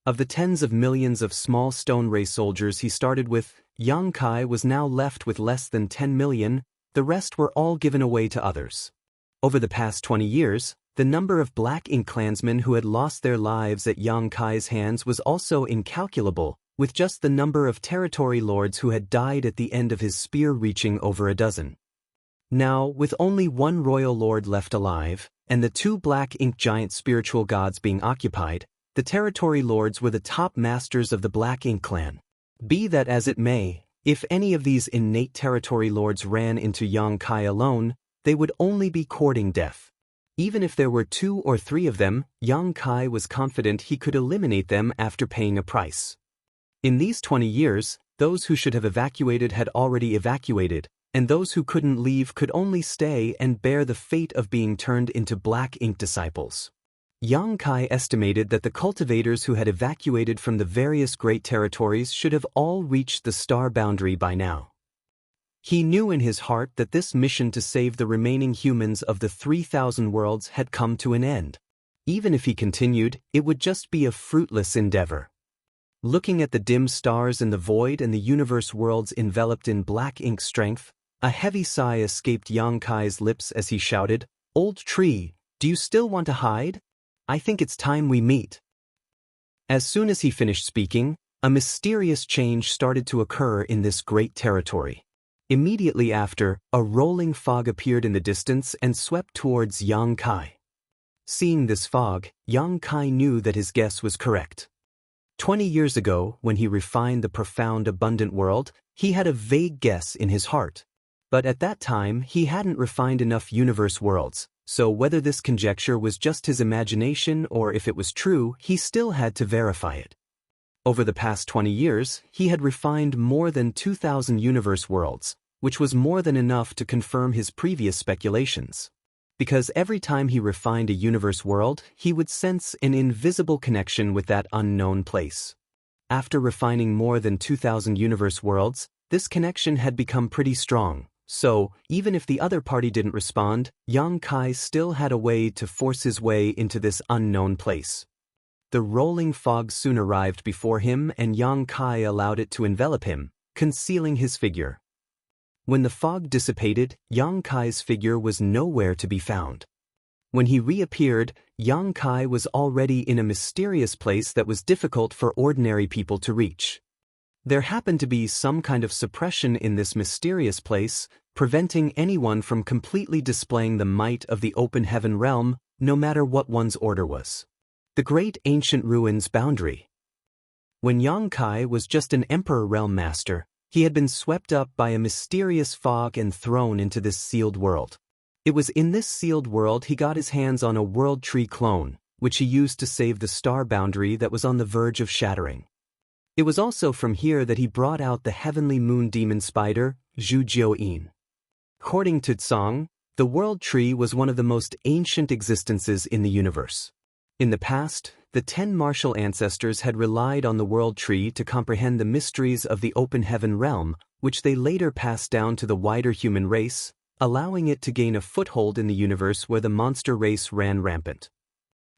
Of the tens of millions of small stone ray soldiers he started with, Yang Kai was now left with less than 10 million, the rest were all given away to others. Over the past 20 years, the number of Black Ink clansmen who had lost their lives at Yang Kai's hands was also incalculable, with just the number of territory lords who had died at the end of his spear reaching over a dozen. Now, with only one royal lord left alive, and the 2 Black Ink giant spiritual gods being occupied, the territory lords were the top masters of the Black Ink clan. Be that as it may, if any of these innate territory lords ran into Yang Kai alone, they would only be courting death. Even if there were 2 or 3 of them, Yang Kai was confident he could eliminate them after paying a price. In these 20 years, those who should have evacuated had already evacuated, and those who couldn't leave could only stay and bear the fate of being turned into Black Ink disciples. Yang Kai estimated that the cultivators who had evacuated from the various great territories should have all reached the star boundary by now. He knew in his heart that this mission to save the remaining humans of the 3,000 worlds had come to an end. Even if he continued, it would just be a fruitless endeavor. Looking at the dim stars in the void and the universe worlds enveloped in Black Ink strength, a heavy sigh escaped Yang Kai's lips as he shouted, "Old tree, do you still want to hide? I think it's time we meet." As soon as he finished speaking, a mysterious change started to occur in this great territory. Immediately after, a rolling fog appeared in the distance and swept towards Yang Kai. Seeing this fog, Yang Kai knew that his guess was correct. 20 years ago, when he refined the profound abundant world, he had a vague guess in his heart. But at that time, he hadn't refined enough universe worlds, so whether this conjecture was just his imagination or if it was true, he still had to verify it. Over the past 20 years, he had refined more than 2,000 universe worlds, which was more than enough to confirm his previous speculations. Because every time he refined a universe world, he would sense an invisible connection with that unknown place. After refining more than 2,000 universe worlds, this connection had become pretty strong, So, even if the other party didn't respond, Yang Kai still had a way to force his way into this unknown place. The rolling fog soon arrived before him and Yang Kai allowed it to envelop him, concealing his figure. When the fog dissipated, Yang Kai's figure was nowhere to be found. When he reappeared, Yang Kai was already in a mysterious place that was difficult for ordinary people to reach. There happened to be some kind of suppression in this mysterious place, preventing anyone from completely displaying the might of the open heaven realm, no matter what one's order was. The great ancient ruins boundary. When Yang Kai was just an emperor realm master, he had been swept up by a mysterious fog and thrown into this sealed world. It was in this sealed world he got his hands on a world tree clone, which he used to save the star boundary that was on the verge of shattering. It was also from here that he brought out the heavenly moon demon spider, Zhu Jiuyin. According to Tsang, the world tree was one of the most ancient existences in the universe. In the past, the 10 martial ancestors had relied on the world tree to comprehend the mysteries of the open heaven realm, which they later passed down to the wider human race, allowing it to gain a foothold in the universe where the monster race ran rampant.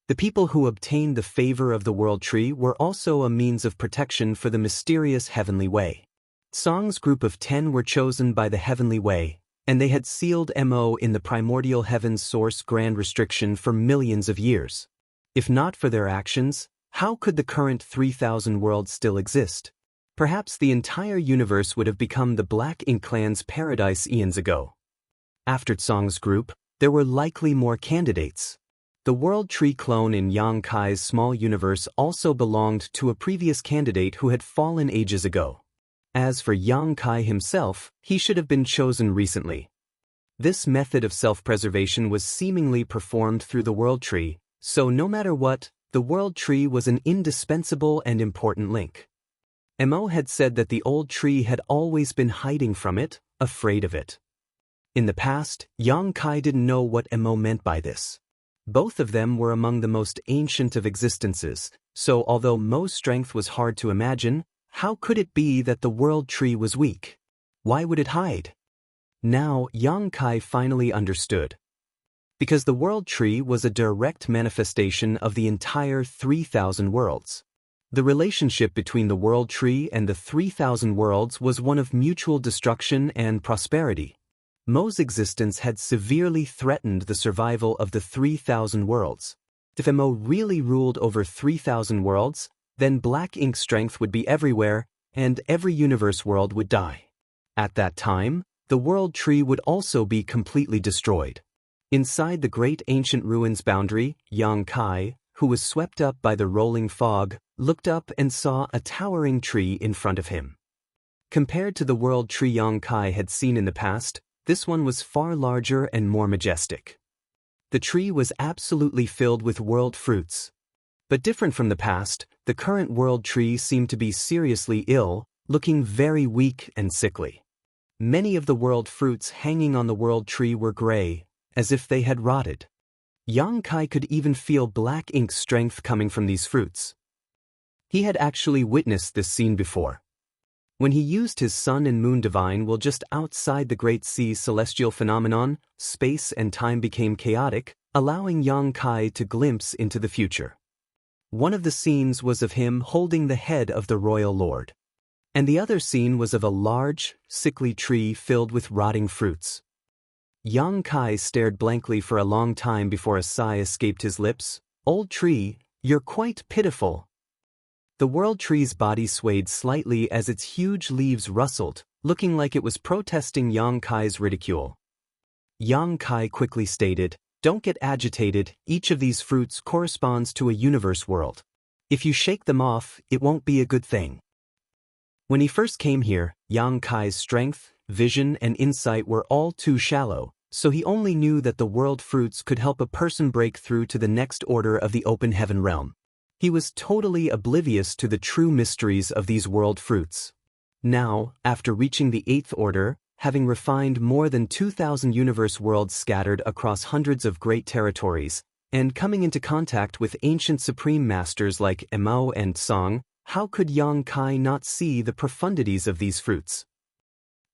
The people who obtained the favor of the world tree were also a means of protection for the mysterious heavenly way. Tsang's group of 10 were chosen by the heavenly way, and they had sealed Mo in the primordial heaven's source grand restriction for millions of years. If not for their actions, how could the current 3,000 worlds still exist? Perhaps the entire universe would have become the Black Ink clan's paradise eons ago. After Tsang's group, there were likely more candidates. The world tree clone in Yang Kai's small universe also belonged to a previous candidate who had fallen ages ago. As for Yang Kai himself, he should have been chosen recently. This method of self-preservation was seemingly performed through the world tree, so no matter what, the world tree was an indispensable and important link. Mo had said that the old tree had always been hiding from it, afraid of it. In the past, Yang Kai didn't know what Mo meant by this. Both of them were among the most ancient of existences, so although Mo's strength was hard to imagine, how could it be that the world tree was weak? Why would it hide? Now, Yang Kai finally understood. Because the world tree was a direct manifestation of the entire 3,000 worlds. The relationship between the world tree and the 3,000 worlds was one of mutual destruction and prosperity. Mo's existence had severely threatened the survival of the 3,000 worlds. If Mo really ruled over 3,000 worlds, then Black Ink's strength would be everywhere, and every universe world would die. At that time, the world tree would also be completely destroyed. Inside the great ancient ruins boundary, Yang Kai, who was swept up by the rolling fog, looked up and saw a towering tree in front of him. Compared to the world tree Yang Kai had seen in the past, this one was far larger and more majestic. The tree was absolutely filled with world fruits. But different from the past, the current world tree seemed to be seriously ill, looking very weak and sickly. Many of the world fruits hanging on the world tree were gray, as if they had rotted. Yang Kai could even feel Black Ink's strength coming from these fruits. He had actually witnessed this scene before. When he used his sun and moon divine while just outside the Great Sea's celestial phenomenon, space and time became chaotic, allowing Yang Kai to glimpse into the future. One of the scenes was of him holding the head of the royal lord. And the other scene was of a large, sickly tree filled with rotting fruits. Yang Kai stared blankly for a long time before a sigh escaped his lips. "Old tree, you're quite pitiful." The world tree's body swayed slightly as its huge leaves rustled, looking like it was protesting Yang Kai's ridicule. Yang Kai quickly stated, "Don't get agitated, each of these fruits corresponds to a universe world. If you shake them off, it won't be a good thing." When he first came here, Yang Kai's strength, vision, and insight were all too shallow, so he only knew that the world fruits could help a person break through to the next order of the open heaven realm. He was totally oblivious to the true mysteries of these world fruits. Now, after reaching the 8th order, having refined more than 2,000 universe worlds scattered across hundreds of great territories, and coming into contact with ancient supreme masters like Mo and Tsang, how could Yang Kai not see the profundities of these fruits?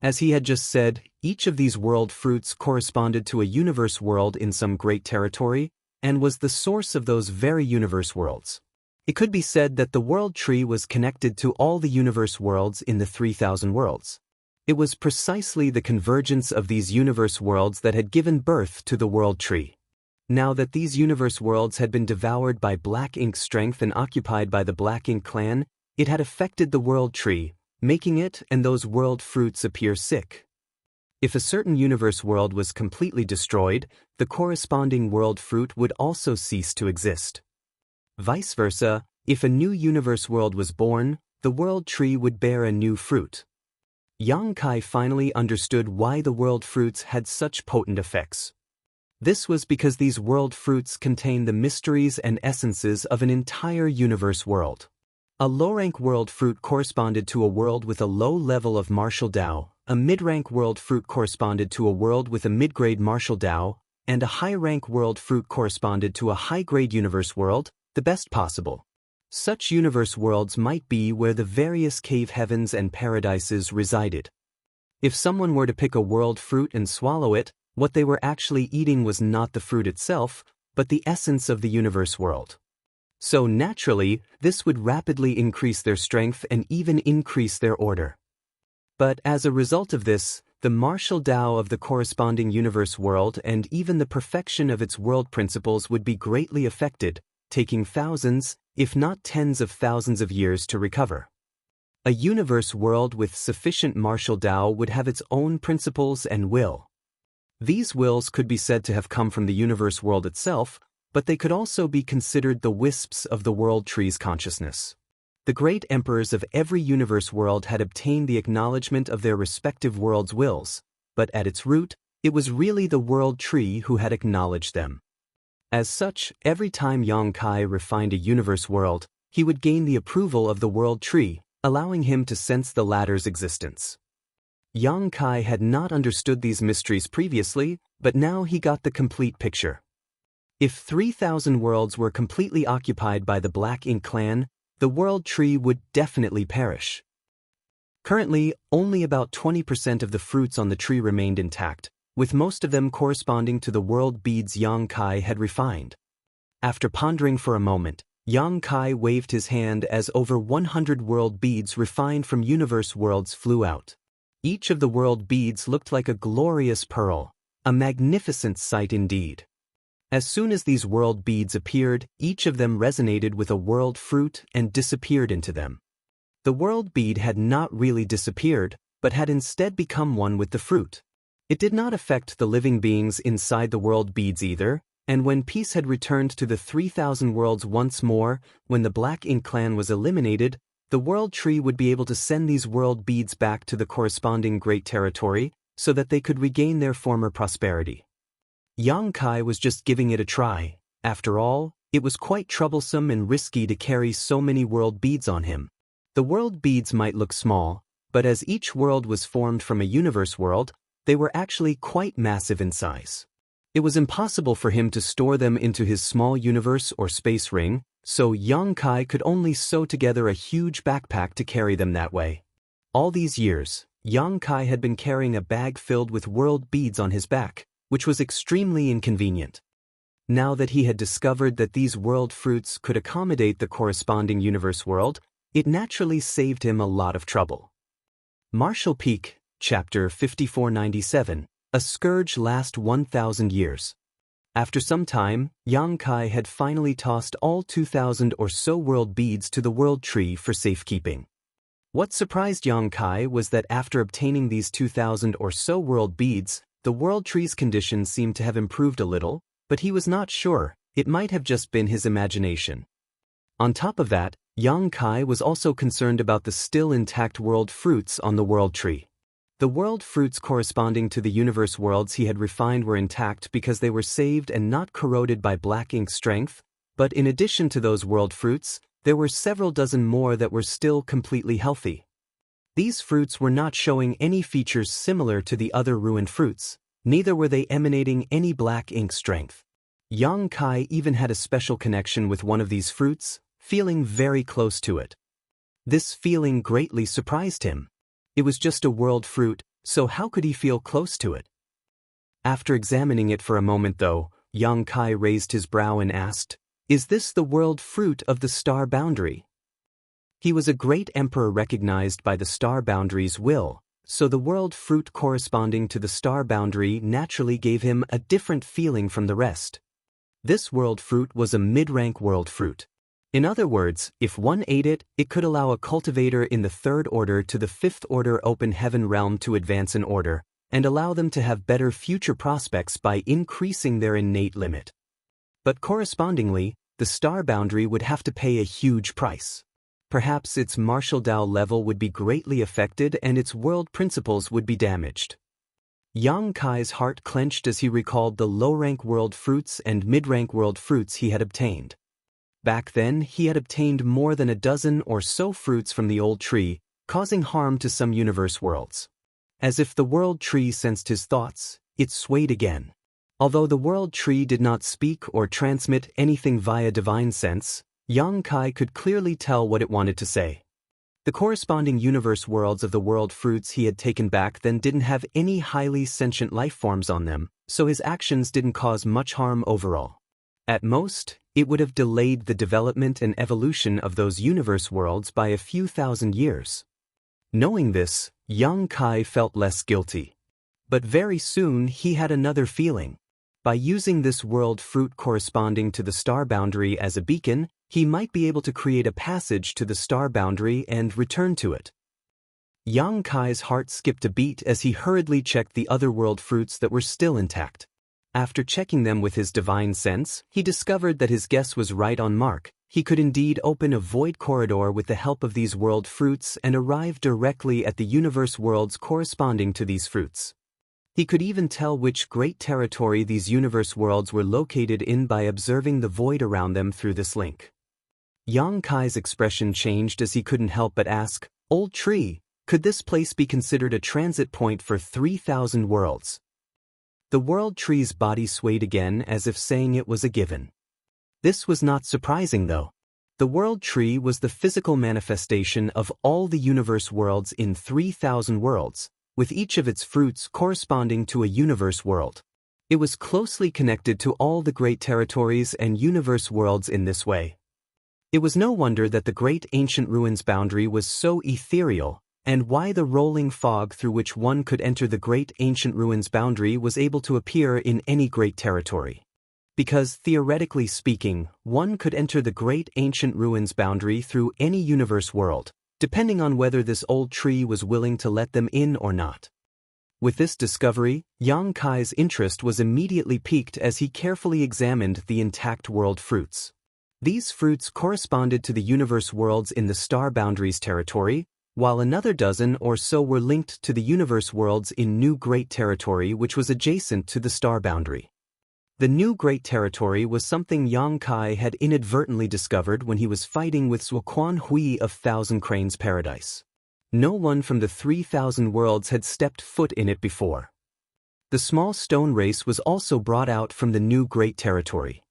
As he had just said, each of these world fruits corresponded to a universe world in some great territory, and was the source of those very universe worlds. It could be said that the world tree was connected to all the universe worlds in the 3,000 worlds. It was precisely the convergence of these universe worlds that had given birth to the world tree. Now that these universe worlds had been devoured by black ink strength and occupied by the black ink clan, it had affected the world tree, making it and those world fruits appear sick. If a certain universe world was completely destroyed, the corresponding world fruit would also cease to exist. Vice versa, if a new universe world was born, the world tree would bear a new fruit. Yang Kai finally understood why the world fruits had such potent effects. This was because these world fruits contain the mysteries and essences of an entire universe world. A low-rank world fruit corresponded to a world with a low level of martial Dao, a mid-rank world fruit corresponded to a world with a mid-grade martial Dao, and a high-rank world fruit corresponded to a high-grade universe world, the best possible. Such universe worlds might be where the various cave heavens and paradises resided. If someone were to pick a world fruit and swallow it, what they were actually eating was not the fruit itself, but the essence of the universe world. So naturally, this would rapidly increase their strength and even increase their order. But as a result of this, the martial Dao of the corresponding universe world and even the perfection of its world principles would be greatly affected, taking thousands, if not tens of thousands of years to recover. A universe world with sufficient martial Dao would have its own principles and will. These wills could be said to have come from the universe world itself, but they could also be considered the wisps of the world tree's consciousness. The great emperors of every universe world had obtained the acknowledgement of their respective world's wills, but at its root, it was really the world tree who had acknowledged them. As such, every time Yang Kai refined a universe world, he would gain the approval of the world tree, allowing him to sense the latter's existence. Yang Kai had not understood these mysteries previously, but now he got the complete picture. If 3,000 worlds were completely occupied by the Black Ink clan, the world tree would definitely perish. Currently, only about 20% of the fruits on the tree remained intact, with most of them corresponding to the world beads Yang Kai had refined. After pondering for a moment, Yang Kai waved his hand as over 100 world beads refined from universe worlds flew out. Each of the world beads looked like a glorious pearl, a magnificent sight indeed. As soon as these world beads appeared, each of them resonated with a world fruit and disappeared into them. The world bead had not really disappeared, but had instead become one with the fruit. It did not affect the living beings inside the world beads either, and when peace had returned to the 3,000 worlds once more, when the Black Ink clan was eliminated, the world tree would be able to send these world beads back to the corresponding great territory, so that they could regain their former prosperity. Yang Kai was just giving it a try. After all, it was quite troublesome and risky to carry so many world beads on him. The world beads might look small, but as each world was formed from a universe world, they were actually quite massive in size. It was impossible for him to store them into his small universe or space ring, so Yang Kai could only sew together a huge backpack to carry them that way. All these years, Yang Kai had been carrying a bag filled with world beads on his back, which was extremely inconvenient. Now that he had discovered that these world fruits could accommodate the corresponding universe world, it naturally saved him a lot of trouble. Martial Peak, Chapter 5497, A Scourge Last 1,000 Years. After some time, Yang Kai had finally tossed all 2,000 or so world beads to the world tree for safekeeping. What surprised Yang Kai was that after obtaining these 2,000 or so world beads, the world tree's condition seemed to have improved a little, but he was not sure, it might have just been his imagination. On top of that, Yang Kai was also concerned about the still intact world fruits on the world tree. The world fruits corresponding to the universe worlds he had refined were intact because they were saved and not corroded by Black Ink strength, but in addition to those world fruits, there were several dozen more that were still completely healthy. These fruits were not showing any features similar to the other ruined fruits, neither were they emanating any Black Ink strength. Yang Kai even had a special connection with one of these fruits, feeling very close to it. This feeling greatly surprised him. It was just a world fruit, so how could he feel close to it? After examining it for a moment though, Yang Kai raised his brow and asked, "Is this the world fruit of the star boundary?" He was a great emperor recognized by the star boundary's will, so the world fruit corresponding to the star boundary naturally gave him a different feeling from the rest. This world fruit was a mid-rank world fruit. In other words, if one ate it, it could allow a cultivator in the third order to the fifth order open heaven realm to advance in order, and allow them to have better future prospects by increasing their innate limit. But correspondingly, the star boundary would have to pay a huge price. Perhaps its martial Dao level would be greatly affected and its world principles would be damaged. Yang Kai's heart clenched as he recalled the low-rank world fruits and mid-rank world fruits he had obtained. Back then, he had obtained more than a dozen or so fruits from the old tree, causing harm to some universe worlds. As if the world tree sensed his thoughts, it swayed again. Although the world tree did not speak or transmit anything via divine sense, Yang Kai could clearly tell what it wanted to say. The corresponding universe worlds of the world fruits he had taken back then didn't have any highly sentient life forms on them, so his actions didn't cause much harm overall. At most, it would have delayed the development and evolution of those universe worlds by a few thousand years. Knowing this, Yang Kai felt less guilty. But very soon he had another feeling. By using this world fruit corresponding to the star boundary as a beacon, he might be able to create a passage to the star boundary and return to it. Yang Kai's heart skipped a beat as he hurriedly checked the other world fruits that were still intact. After checking them with his divine sense, he discovered that his guess was right on mark. He could indeed open a void corridor with the help of these world fruits and arrive directly at the universe worlds corresponding to these fruits. He could even tell which great territory these universe worlds were located in by observing the void around them through this link. Yang Kai's expression changed as he couldn't help but ask, "Old tree, could this place be considered a transit point for 3,000 worlds?" The world tree's body swayed again as if saying it was a given. This was not surprising though. The world tree was the physical manifestation of all the universe worlds in 3,000 worlds, with each of its fruits corresponding to a universe world. It was closely connected to all the great territories and universe worlds in this way. It was no wonder that the great ancient ruins boundary was so ethereal, and why the rolling fog through which one could enter the great ancient ruins boundary was able to appear in any great territory. Because, theoretically speaking, one could enter the great ancient ruins boundary through any universe world, depending on whether this old tree was willing to let them in or not. With this discovery, Yang Kai's interest was immediately piqued as he carefully examined the intact world fruits. These fruits corresponded to the universe worlds in the star boundaries territory, while another dozen or so were linked to the universe worlds in New Great Territory, which was adjacent to the star boundary. The New Great Territory was something Yang Kai had inadvertently discovered when he was fighting with Zuoquan Hui of Thousand Cranes Paradise. No one from the 3,000 worlds had stepped foot in it before. The small stone race was also brought out from the New Great Territory.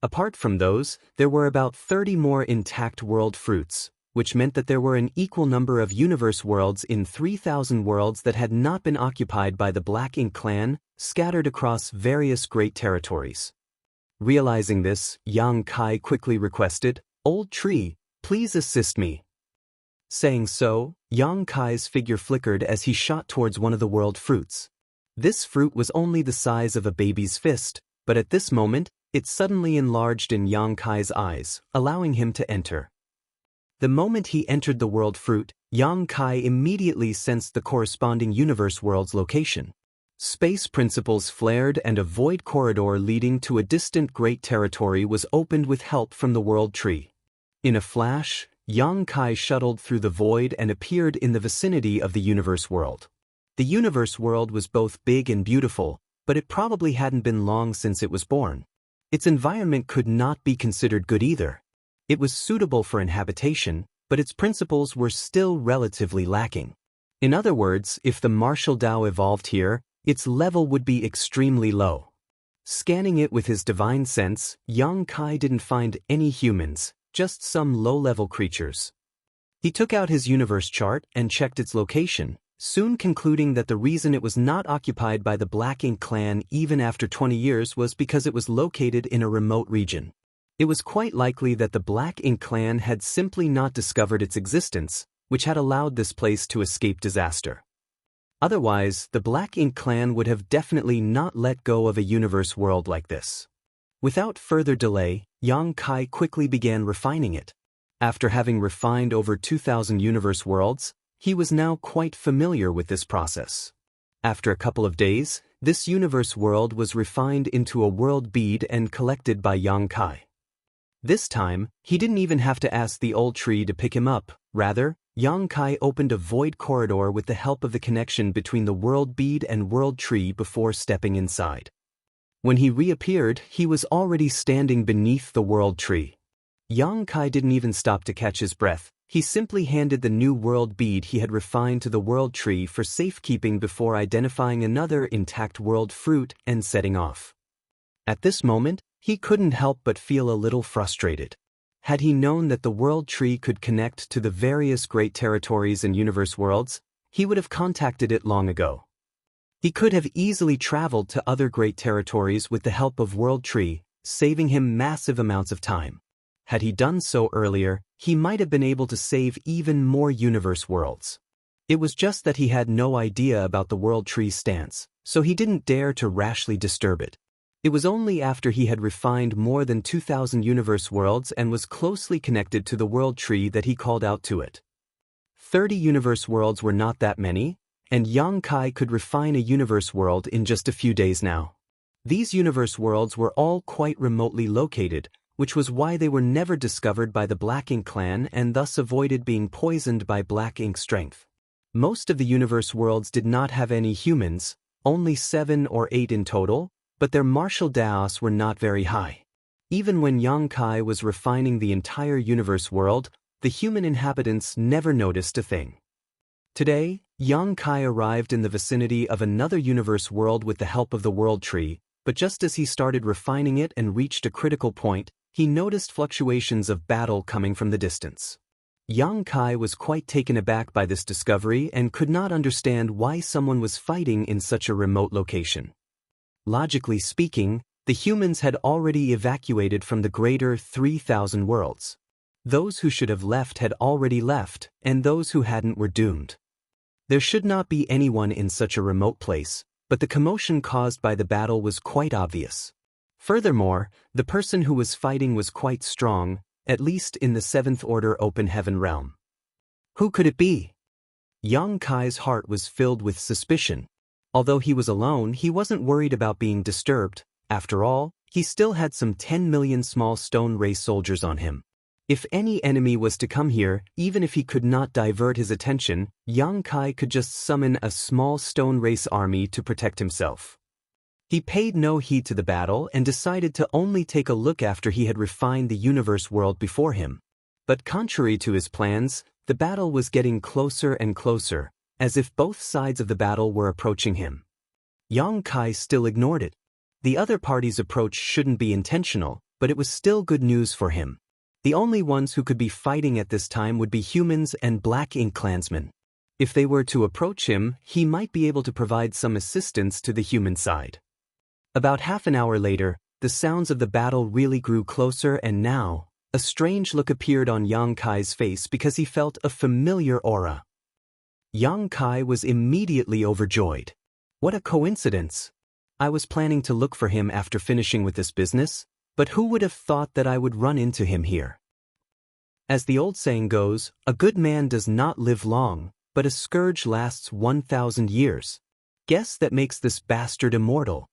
Apart from those, there were about 30 more intact world fruits, which meant that there were an equal number of universe worlds in 3,000 worlds that had not been occupied by the Black Ink clan, scattered across various great territories. Realizing this, Yang Kai quickly requested, "Old tree, please assist me." Saying so, Yang Kai's figure flickered as he shot towards one of the world fruits. This fruit was only the size of a baby's fist, but at this moment, it suddenly enlarged in Yang Kai's eyes, allowing him to enter. The moment he entered the world fruit, Yang Kai immediately sensed the corresponding universe world's location. Space principles flared and a void corridor leading to a distant great territory was opened with help from the world tree. In a flash, Yang Kai shuttled through the void and appeared in the vicinity of the universe world. The universe world was both big and beautiful, but it probably hadn't been long since it was born. Its environment could not be considered good either. It was suitable for inhabitation, but its principles were still relatively lacking. In other words, if the martial Dao evolved here, its level would be extremely low. Scanning it with his divine sense, Yang Kai didn't find any humans, just some low-level creatures. He took out his universe chart and checked its location, soon concluding that the reason it was not occupied by the Black Ink clan even after 20 years was because it was located in a remote region. It was quite likely that the Black Ink clan had simply not discovered its existence, which had allowed this place to escape disaster. Otherwise, the Black Ink clan would have definitely not let go of a universe world like this. Without further delay, Yang Kai quickly began refining it. After having refined over 2,000 universe worlds, he was now quite familiar with this process. After a couple of days, this universe world was refined into a world bead and collected by Yang Kai. This time, he didn't even have to ask the old tree to pick him up. Rather, Yang Kai opened a void corridor with the help of the connection between the world bead and world tree before stepping inside. When he reappeared, he was already standing beneath the world tree. Yang Kai didn't even stop to catch his breath. He simply handed the new world bead he had refined to the world tree for safekeeping before identifying another intact world fruit and setting off. At this moment, he couldn't help but feel a little frustrated. Had he known that the world tree could connect to the various great territories and universe worlds, he would have contacted it long ago. He could have easily traveled to other great territories with the help of world tree, saving him massive amounts of time. Had he done so earlier, he might have been able to save even more universe worlds. It was just that he had no idea about the world tree's stance, so he didn't dare to rashly disturb it. It was only after he had refined more than 2,000 universe worlds and was closely connected to the world tree that he called out to it. 30 universe worlds were not that many, and Yang Kai could refine a universe world in just a few days now. These universe worlds were all quite remotely located, which was why they were never discovered by the Black Ink clan and thus avoided being poisoned by Black Ink strength. Most of the universe worlds did not have any humans, only 7 or 8 in total, but their martial daos were not very high. Even when Yang Kai was refining the entire universe world, the human inhabitants never noticed a thing. Today, Yang Kai arrived in the vicinity of another universe world with the help of the world tree, but just as he started refining it and reached a critical point, he noticed fluctuations of battle coming from the distance. Yang Kai was quite taken aback by this discovery and could not understand why someone was fighting in such a remote location. Logically speaking, the humans had already evacuated from the greater 3,000 worlds. Those who should have left had already left, and those who hadn't were doomed. There should not be anyone in such a remote place, but the commotion caused by the battle was quite obvious. Furthermore, the person who was fighting was quite strong, at least in the 7th Order Open Heaven realm. Who could it be? Yang Kai's heart was filled with suspicion. Although he was alone, he wasn't worried about being disturbed. After all, he still had some 10 million small stone race soldiers on him. If any enemy was to come here, even if he could not divert his attention, Yang Kai could just summon a small stone race army to protect himself. He paid no heed to the battle and decided to only take a look after he had refined the universe world before him. But contrary to his plans, the battle was getting closer and closer, as if both sides of the battle were approaching him. Yang Kai still ignored it. The other party's approach shouldn't be intentional, but it was still good news for him. The only ones who could be fighting at this time would be humans and Black Ink clansmen. If they were to approach him, he might be able to provide some assistance to the human side. About half an hour later, the sounds of the battle really grew closer, and now, a strange look appeared on Yang Kai's face because he felt a familiar aura. Yang Kai was immediately overjoyed. What a coincidence! I was planning to look for him after finishing with this business, but who would have thought that I would run into him here? As the old saying goes, a good man does not live long, but a scourge lasts 1,000 years. Guess that makes this bastard immortal.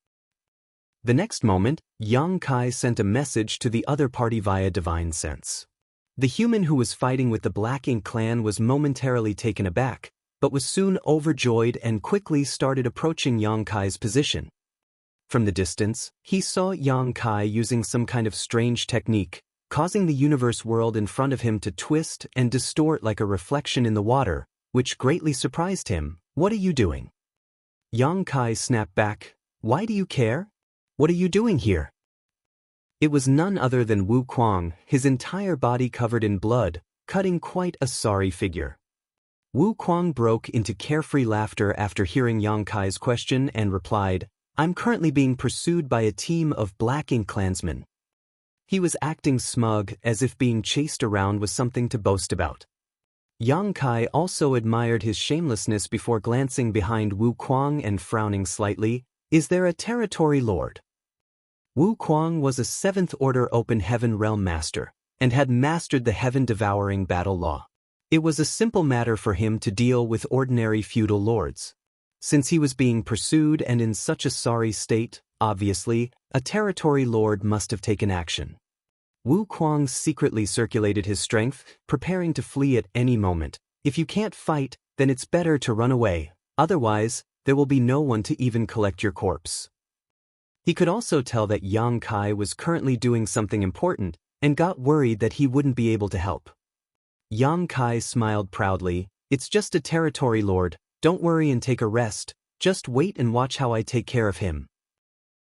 The next moment, Yang Kai sent a message to the other party via divine sense. The human who was fighting with the Black Ink clan was momentarily taken aback, but was soon overjoyed and quickly started approaching Yang Kai's position. From the distance, he saw Yang Kai using some kind of strange technique, causing the universe world in front of him to twist and distort like a reflection in the water, which greatly surprised him. What are you doing? Yang Kai snapped back. Why do you care? What are you doing here? It was none other than Wu Kuang, his entire body covered in blood, cutting quite a sorry figure. Wu Kuang broke into carefree laughter after hearing Yang Kai's question and replied, "I'm currently being pursued by a team of Black Ink clansmen." He was acting smug, as if being chased around was something to boast about. Yang Kai also admired his shamelessness before glancing behind Wu Kuang and frowning slightly. "Is there a territory lord?" Wu Kuang was a 7th Order Open Heaven Realm Master, and had mastered the heaven-devouring battle law. It was a simple matter for him to deal with ordinary feudal lords. Since he was being pursued and in such a sorry state, obviously, a territory lord must have taken action. Wu Kuang secretly circulated his strength, preparing to flee at any moment. If you can't fight, then it's better to run away, otherwise, there will be no one to even collect your corpse. He could also tell that Yang Kai was currently doing something important, and got worried that he wouldn't be able to help. Yang Kai smiled proudly. "It's just a territory lord, don't worry and take a rest, just wait and watch how I take care of him."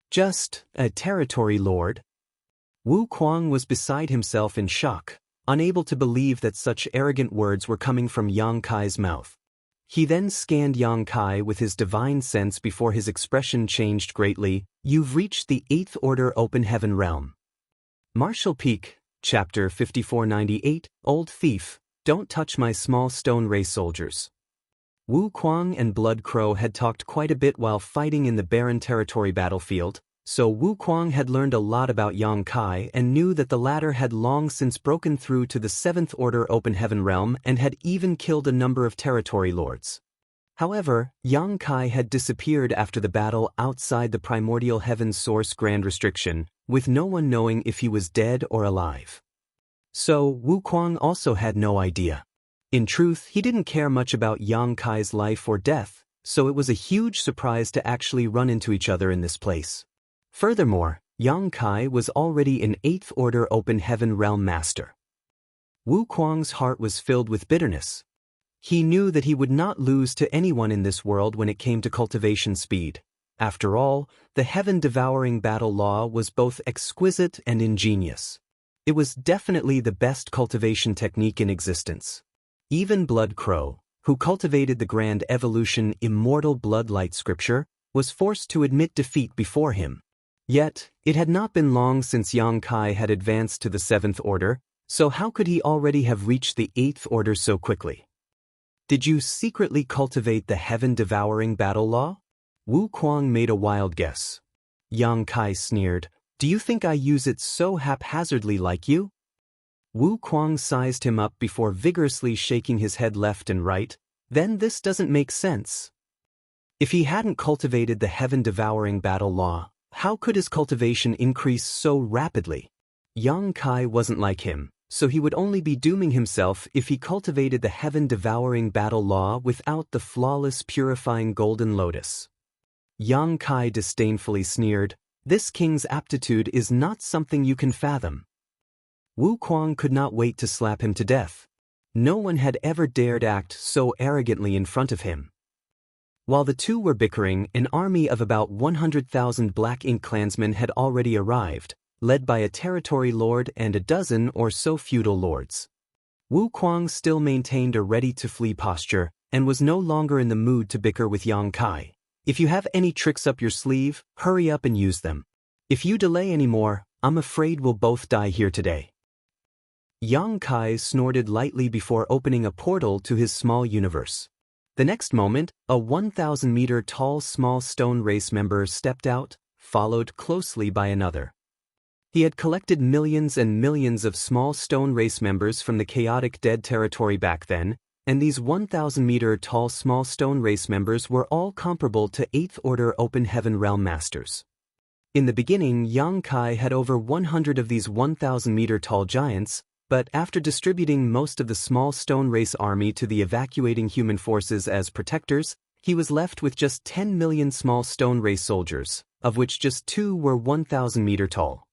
"Just a territory lord?" Wu Kuang was beside himself in shock, unable to believe that such arrogant words were coming from Yang Kai's mouth. He then scanned Yang Kai with his divine sense before his expression changed greatly. "You've reached the 8th Order Open Heaven Realm." Martial Peak, Chapter 5498, Old Thief, Don't Touch My Small Stone Race Soldiers. Wu Kuang and Blood Crow had talked quite a bit while fighting in the barren territory battlefield, so Wu Kuang had learned a lot about Yang Kai and knew that the latter had long since broken through to the 7th Order Open Heaven Realm and had even killed a number of territory lords. However, Yang Kai had disappeared after the battle outside the Primordial Heaven's Source Grand Restriction, with no one knowing if he was dead or alive. So, Wu Kuang also had no idea. In truth, he didn't care much about Yang Kai's life or death, so it was a huge surprise to actually run into each other in this place. Furthermore, Yang Kai was already an 8th Order Open Heaven Realm Master. Wu Kuang's heart was filled with bitterness. He knew that he would not lose to anyone in this world when it came to cultivation speed. After all, the heaven-devouring battle law was both exquisite and ingenious. It was definitely the best cultivation technique in existence. Even Blood Crow, who cultivated the grand evolution Immortal Bloodlight scripture, was forced to admit defeat before him. Yet, it had not been long since Yang Kai had advanced to the 7th Order, so how could he already have reached the 8th Order so quickly? "Did you secretly cultivate the heaven-devouring battle law?" Wu Kuang made a wild guess. Yang Kai sneered, "Do you think I use it so haphazardly like you?" Wu Kuang sized him up before vigorously shaking his head left and right. "Then this doesn't make sense. If he hadn't cultivated the heaven-devouring battle law, how could his cultivation increase so rapidly?" Yang Kai wasn't like him, so he would only be dooming himself if he cultivated the heaven-devouring battle law without the flawless purifying golden lotus. Yang Kai disdainfully sneered, "This king's aptitude is not something you can fathom." Wu Kuang could not wait to slap him to death. No one had ever dared act so arrogantly in front of him. While the two were bickering, an army of about 100,000 Black Ink clansmen had already arrived, led by a territory lord and a dozen or so feudal lords. Wu Kuang still maintained a ready-to-flee posture, and was no longer in the mood to bicker with Yang Kai. "If you have any tricks up your sleeve, hurry up and use them. If you delay any more, I'm afraid we'll both die here today." Yang Kai snorted lightly before opening a portal to his small universe. The next moment, a 1,000-meter tall small stone race member stepped out, followed closely by another. He had collected millions and millions of small stone race members from the chaotic dead territory back then, and these 1,000-meter tall small stone race members were all comparable to 8th Order Open Heaven Realm Masters. In the beginning, Yang Kai had over 100 of these 1,000-meter tall giants, but after distributing most of the small stone race army to the evacuating human forces as protectors, he was left with just 10 million small stone race soldiers, of which just 2 were 1,000-meter tall.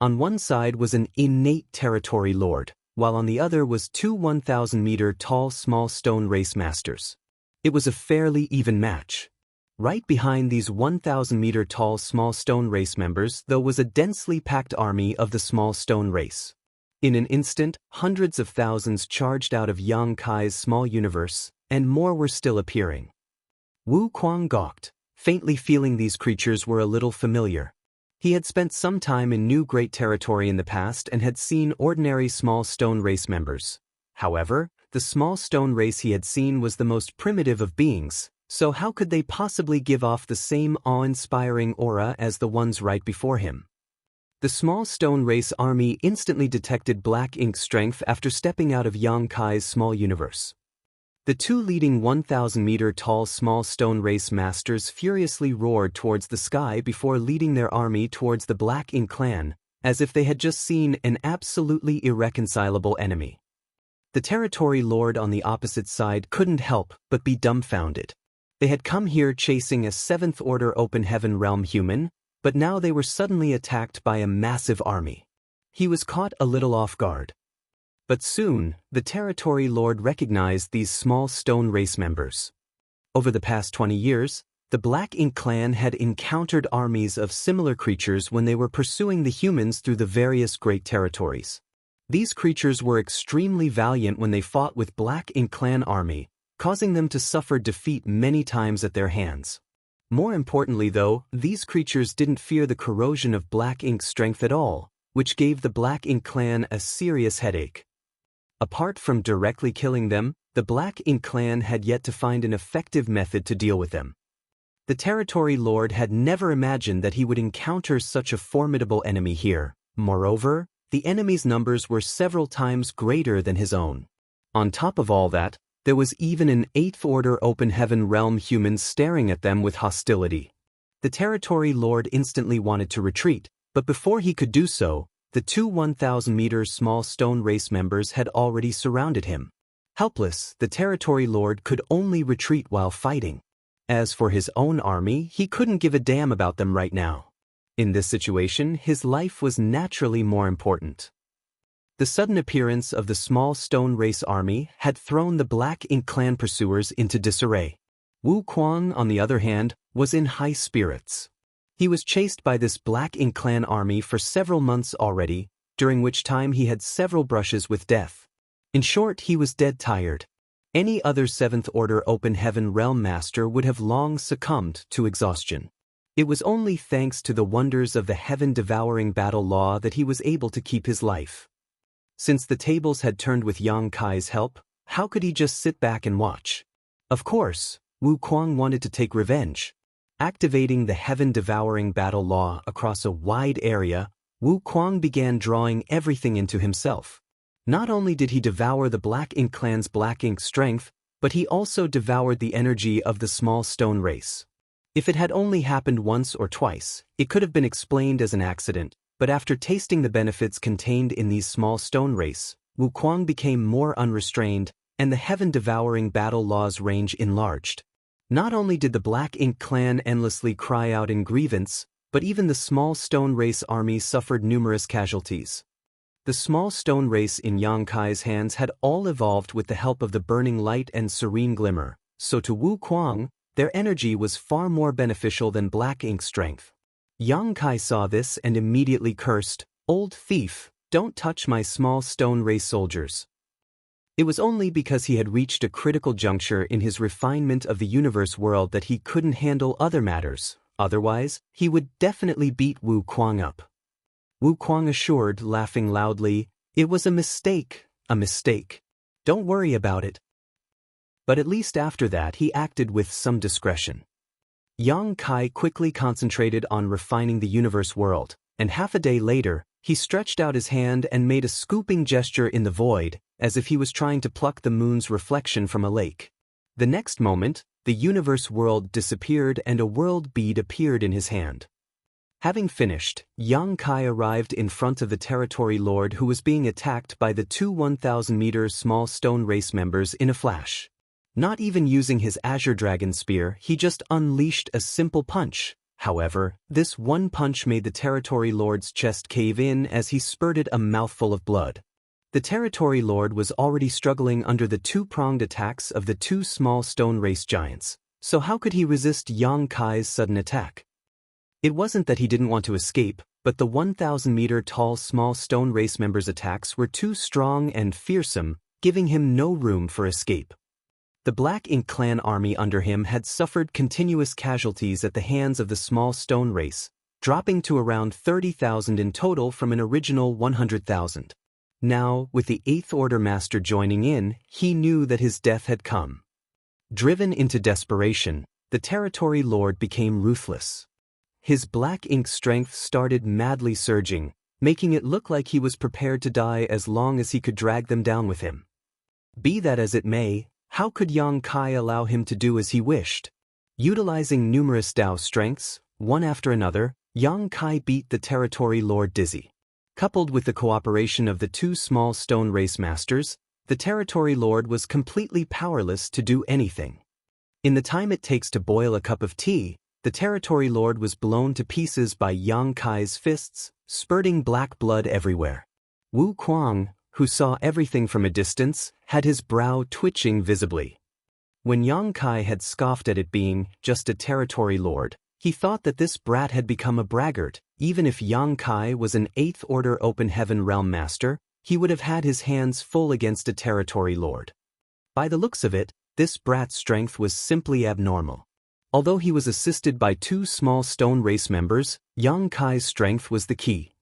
On one side was an innate territory lord, while on the other was 2 1,000-meter tall small stone race masters. It was a fairly even match. Right behind these 1,000-meter tall small stone race members, though, was a densely packed army of the small stone race. In an instant, hundreds of thousands charged out of Yang Kai's small universe, and more were still appearing. Wu Kuang gawked, faintly feeling these creatures were a little familiar. He had spent some time in New Great Territory in the past and had seen ordinary small stone race members. However, the small stone race he had seen was the most primitive of beings, so how could they possibly give off the same awe-inspiring aura as the ones right before him? The small stone race army instantly detected black ink strength after stepping out of Yang Kai's small universe. The two leading 1,000-meter-tall small stone race masters furiously roared towards the sky before leading their army towards the Black Ink clan, as if they had just seen an absolutely irreconcilable enemy. The territory lord on the opposite side couldn't help but be dumbfounded. They had come here chasing a seventh-order open heaven realm human, but now they were suddenly attacked by a massive army. He was caught a little off guard. But soon, the territory lord recognized these small stone race members. Over the past 20 years, the Black Ink clan had encountered armies of similar creatures when they were pursuing the humans through the various great territories. These creatures were extremely valiant when they fought with Black Ink clan army, causing them to suffer defeat many times at their hands. More importantly though, these creatures didn't fear the corrosion of Black Ink's strength at all, which gave the Black Ink clan a serious headache. Apart from directly killing them, the Black Ink clan had yet to find an effective method to deal with them. The territory lord had never imagined that he would encounter such a formidable enemy here. Moreover, the enemy's numbers were several times greater than his own. On top of all that, there was even an 8th-order open heaven realm human staring at them with hostility. The territory lord instantly wanted to retreat, but before he could do so, the two 1,000-meter small stone race members had already surrounded him. Helpless, the territory lord could only retreat while fighting. As for his own army, he couldn't give a damn about them right now. In this situation, his life was naturally more important. The sudden appearance of the small stone race army had thrown the Black Ink clan pursuers into disarray. Wu Kuang, on the other hand, was in high spirits. He was chased by this Black Ink clan army for several months already, during which time he had several brushes with death. In short, he was dead tired. Any other 7th-order open heaven realm master would have long succumbed to exhaustion. It was only thanks to the wonders of the heaven-devouring battle law that he was able to keep his life. Since the tables had turned with Yang Kai's help, how could he just sit back and watch? Of course, Wu Kuang wanted to take revenge. Activating the heaven-devouring battle law across a wide area, Wu Kuang began drawing everything into himself. Not only did he devour the Black Ink clan's Black Ink strength, but he also devoured the energy of the small stone race. If it had only happened once or twice, it could have been explained as an accident, but after tasting the benefits contained in these small stone race, Wu Kuang became more unrestrained, and the heaven-devouring battle law's range enlarged. Not only did the Black Ink clan endlessly cry out in grievance, but even the small stone race army suffered numerous casualties. The small stone race in Yang Kai's hands had all evolved with the help of the burning light and serene glimmer, so to Wu Kuang, their energy was far more beneficial than Black Ink's strength. Yang Kai saw this and immediately cursed, "Old thief, don't touch my small stone race soldiers." It was only because he had reached a critical juncture in his refinement of the universe world that he couldn't handle other matters, otherwise, he would definitely beat Wu Kuang up. Wu Kuang assured, laughing loudly, "It was a mistake, a mistake. Don't worry about it." But at least after that he acted with some discretion. Yang Kai quickly concentrated on refining the universe world, and half a day later, he stretched out his hand and made a scooping gesture in the void, as if he was trying to pluck the moon's reflection from a lake. The next moment, the universe world disappeared and a world bead appeared in his hand. Having finished, Yang Kai arrived in front of the territory lord who was being attacked by the two 1,000-meter small stone race members in a flash. Not even using his Azure Dragon Spear, he just unleashed a simple punch. However, this one punch made the territory lord's chest cave in as he spurted a mouthful of blood. The territory lord was already struggling under the two-pronged attacks of the two small stone race giants, so how could he resist Yang Kai's sudden attack? It wasn't that he didn't want to escape, but the 1,000-meter-tall small stone race members' attacks were too strong and fearsome, giving him no room for escape. The Black Ink clan army under him had suffered continuous casualties at the hands of the small stone race, dropping to around 30,000 in total from an original 100,000. Now, with the Eighth Order Master joining in, he knew that his death had come. Driven into desperation, the Territory Lord became ruthless. His black ink strength started madly surging, making it look like he was prepared to die as long as he could drag them down with him. Be that as it may, how could Yang Kai allow him to do as he wished? Utilizing numerous Dao strengths, one after another, Yang Kai beat the Territory Lord dizzy. Coupled with the cooperation of the two small stone race masters, the Territory Lord was completely powerless to do anything. In the time it takes to boil a cup of tea, the Territory Lord was blown to pieces by Yang Kai's fists, spurting black blood everywhere. Wu Kuang, who saw everything from a distance, had his brow twitching visibly. When Yang Kai had scoffed at it being just a Territory Lord, he thought that this brat had become a braggart. Even if Yang Kai was an Eighth Order Open Heaven Realm Master, he would have had his hands full against a Territory Lord. By the looks of it, this brat's strength was simply abnormal. Although he was assisted by two small stone race members, Yang Kai's strength was the key.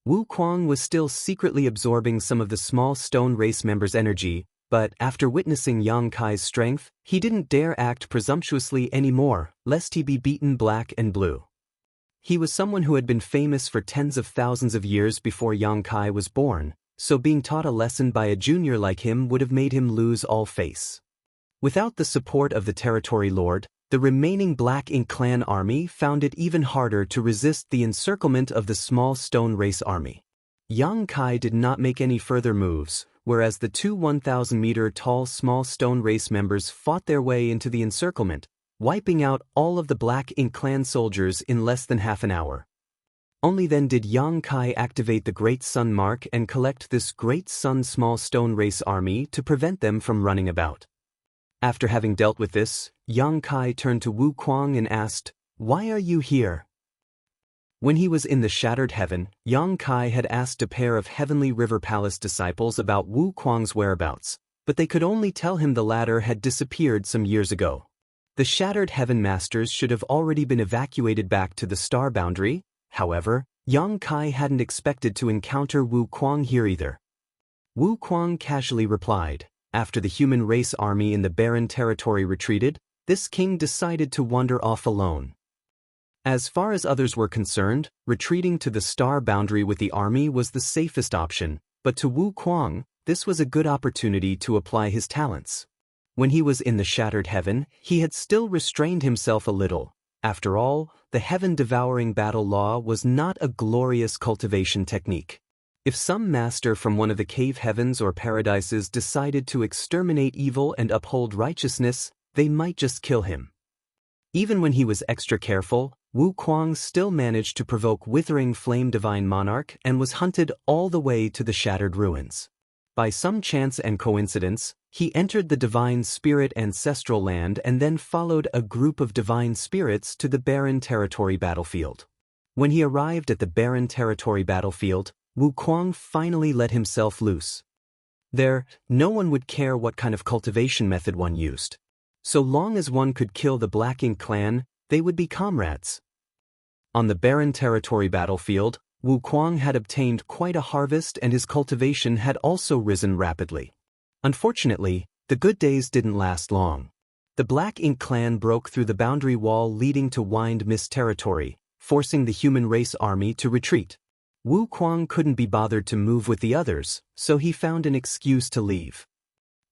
Wu Kuang was still secretly absorbing some of the small stone race members' energy, but after witnessing Yang Kai's strength, he didn't dare act presumptuously anymore, lest he be beaten black and blue. He was someone who had been famous for tens of thousands of years before Yang Kai was born, so being taught a lesson by a junior like him would have made him lose all face. Without the support of the Territory Lord, the remaining Black Ink clan army found it even harder to resist the encirclement of the small stone race army. Yang Kai did not make any further moves, whereas the two 1,000-meter-tall small stone race members fought their way into the encirclement, wiping out all of the Black Ink clan soldiers in less than half an hour. Only then did Yang Kai activate the Great Sun Mark and collect this Great Sun small stone race army to prevent them from running about. After having dealt with this, Yang Kai turned to Wu Kuang and asked, "Why are you here?" When he was in the Shattered Heaven, Yang Kai had asked a pair of Heavenly River Palace disciples about Wu Kuang's whereabouts, but they could only tell him the latter had disappeared some years ago. The Shattered Heaven Masters should have already been evacuated back to the Star Boundary. However, Yang Kai hadn't expected to encounter Wu Kuang here either. Wu Kuang casually replied, "After the human race army in the barren territory retreated, this king decided to wander off alone." As far as others were concerned, retreating to the Star Boundary with the army was the safest option, but to Wu Kuang, this was a good opportunity to apply his talents. When he was in the Shattered Heaven, he had still restrained himself a little. After all, the heaven-devouring battle law was not a glorious cultivation technique. If some master from one of the cave heavens or paradises decided to exterminate evil and uphold righteousness, they might just kill him. Even when he was extra careful, Wu Kuang still managed to provoke Withering Flame Divine Monarch and was hunted all the way to the Shattered Ruins. By some chance and coincidence, he entered the Divine Spirit Ancestral Land and then followed a group of Divine Spirits to the Barren Territory battlefield. When he arrived at the Barren Territory battlefield, Wu Kuang finally let himself loose. There, no one would care what kind of cultivation method one used. So long as one could kill the Black Ink clan, they would be comrades. On the Barren Territory battlefield, Wu Kuang had obtained quite a harvest and his cultivation had also risen rapidly. Unfortunately, the good days didn't last long. The Black Ink clan broke through the boundary wall leading to Wind Mist territory, forcing the human race army to retreat. Wu Kuang couldn't be bothered to move with the others, so he found an excuse to leave.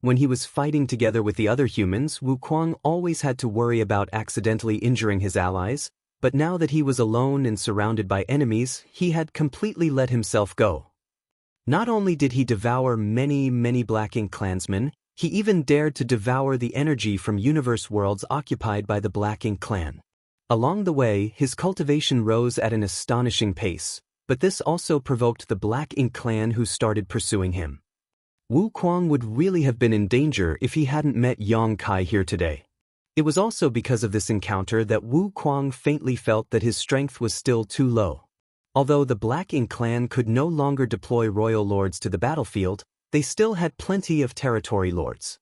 When he was fighting together with the other humans, Wu Kuang always had to worry about accidentally injuring his allies, but now that he was alone and surrounded by enemies, he had completely let himself go. Not only did he devour many Black Ink clansmen, he even dared to devour the energy from universe worlds occupied by the Black Ink clan. Along the way, his cultivation rose at an astonishing pace, but this also provoked the Black Ink clan who started pursuing him. Wu Kuang would really have been in danger if he hadn't met Yang Kai here today. It was also because of this encounter that Wu Kuang faintly felt that his strength was still too low. Although the Black Ink clan could no longer deploy royal lords to the battlefield, they still had plenty of territory lords.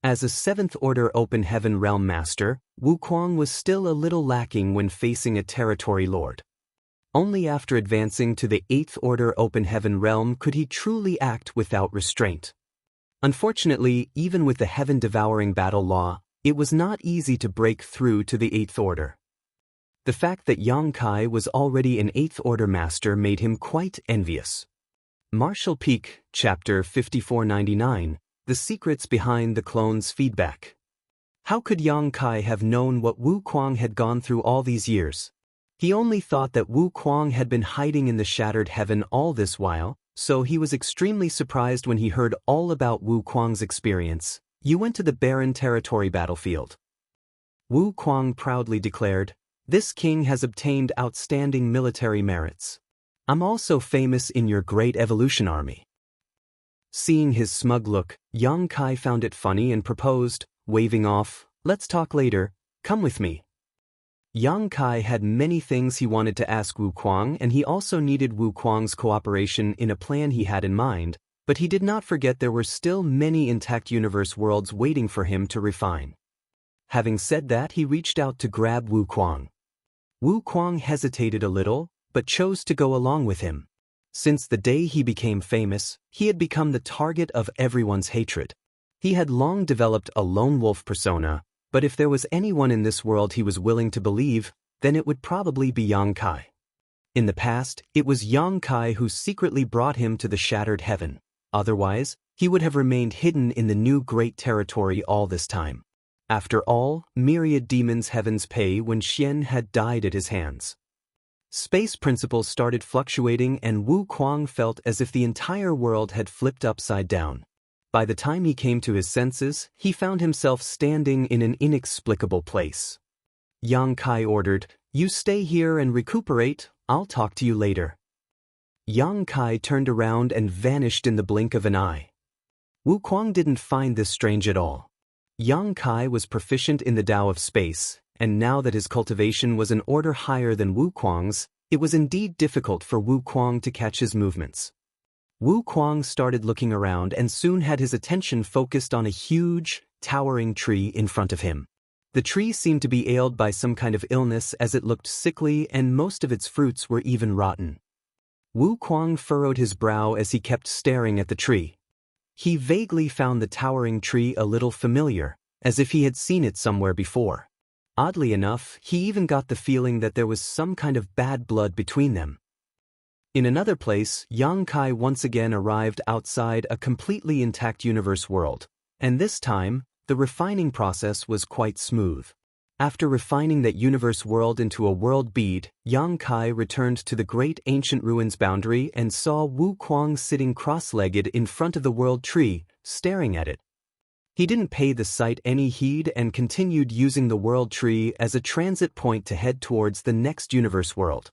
As a 7th Order Open Heaven Realm Master, Wuquang was still a little lacking when facing a territory lord. Only after advancing to the 8th Order Open Heaven Realm could he truly act without restraint. Unfortunately, even with the heaven-devouring battle law, it was not easy to break through to the 8th Order. The fact that Yang Kai was already an 8th Order Master made him quite envious. Martial Peak, Chapter 5499, The Secrets Behind the Clone's Feedback. How could Yang Kai have known what Wuquang had gone through all these years? He only thought that Wuquang had been hiding in the Shattered Heaven all this while, so he was extremely surprised when he heard all about Wuquang's experience. You went to the barren territory battlefield. Wuquang proudly declared, "This king has obtained outstanding military merits. I'm also famous in your great evolution army." Seeing his smug look, Yang Kai found it funny and proposed, waving off, "Let's talk later, come with me." Yang Kai had many things he wanted to ask Wuquang, and he also needed Wuquang's cooperation in a plan he had in mind, but he did not forget there were still many intact universe worlds waiting for him to refine. Having said that, he reached out to grab Wuquang. Wuquang hesitated a little, but chose to go along with him. Since the day he became famous, he had become the target of everyone's hatred. He had long developed a lone wolf persona, but if there was anyone in this world he was willing to believe, then it would probably be Yang Kai. In the past, it was Yang Kai who secretly brought him to the Shattered Heaven. Otherwise, he would have remained hidden in the new great territory all this time. After all, myriad demons' heavens pay when Xian had died at his hands. Space principles started fluctuating and Wuquang felt as if the entire world had flipped upside down. By the time he came to his senses, he found himself standing in an inexplicable place. Yang Kai ordered, "You stay here and recuperate, I'll talk to you later." Yang Kai turned around and vanished in the blink of an eye. Wuquang didn't find this strange at all. Yang Kai was proficient in the Tao of space, and now that his cultivation was an order higher than Wuquang's, it was indeed difficult for Wuquang to catch his movements. Wuquang started looking around and soon had his attention focused on a huge, towering tree in front of him. The tree seemed to be ailed by some kind of illness as it looked sickly and most of its fruits were even rotten. Wuquang furrowed his brow as he kept staring at the tree. He vaguely found the towering tree a little familiar, as if he had seen it somewhere before. Oddly enough, he even got the feeling that there was some kind of bad blood between them. In another place, Yang Kai once again arrived outside a completely intact universe world, and this time, the refining process was quite smooth. After refining that universe world into a world bead, Yang Kai returned to the great ancient ruins boundary and saw Wuquang sitting cross-legged in front of the world tree, staring at it. He didn't pay the sight any heed and continued using the world tree as a transit point to head towards the next universe world.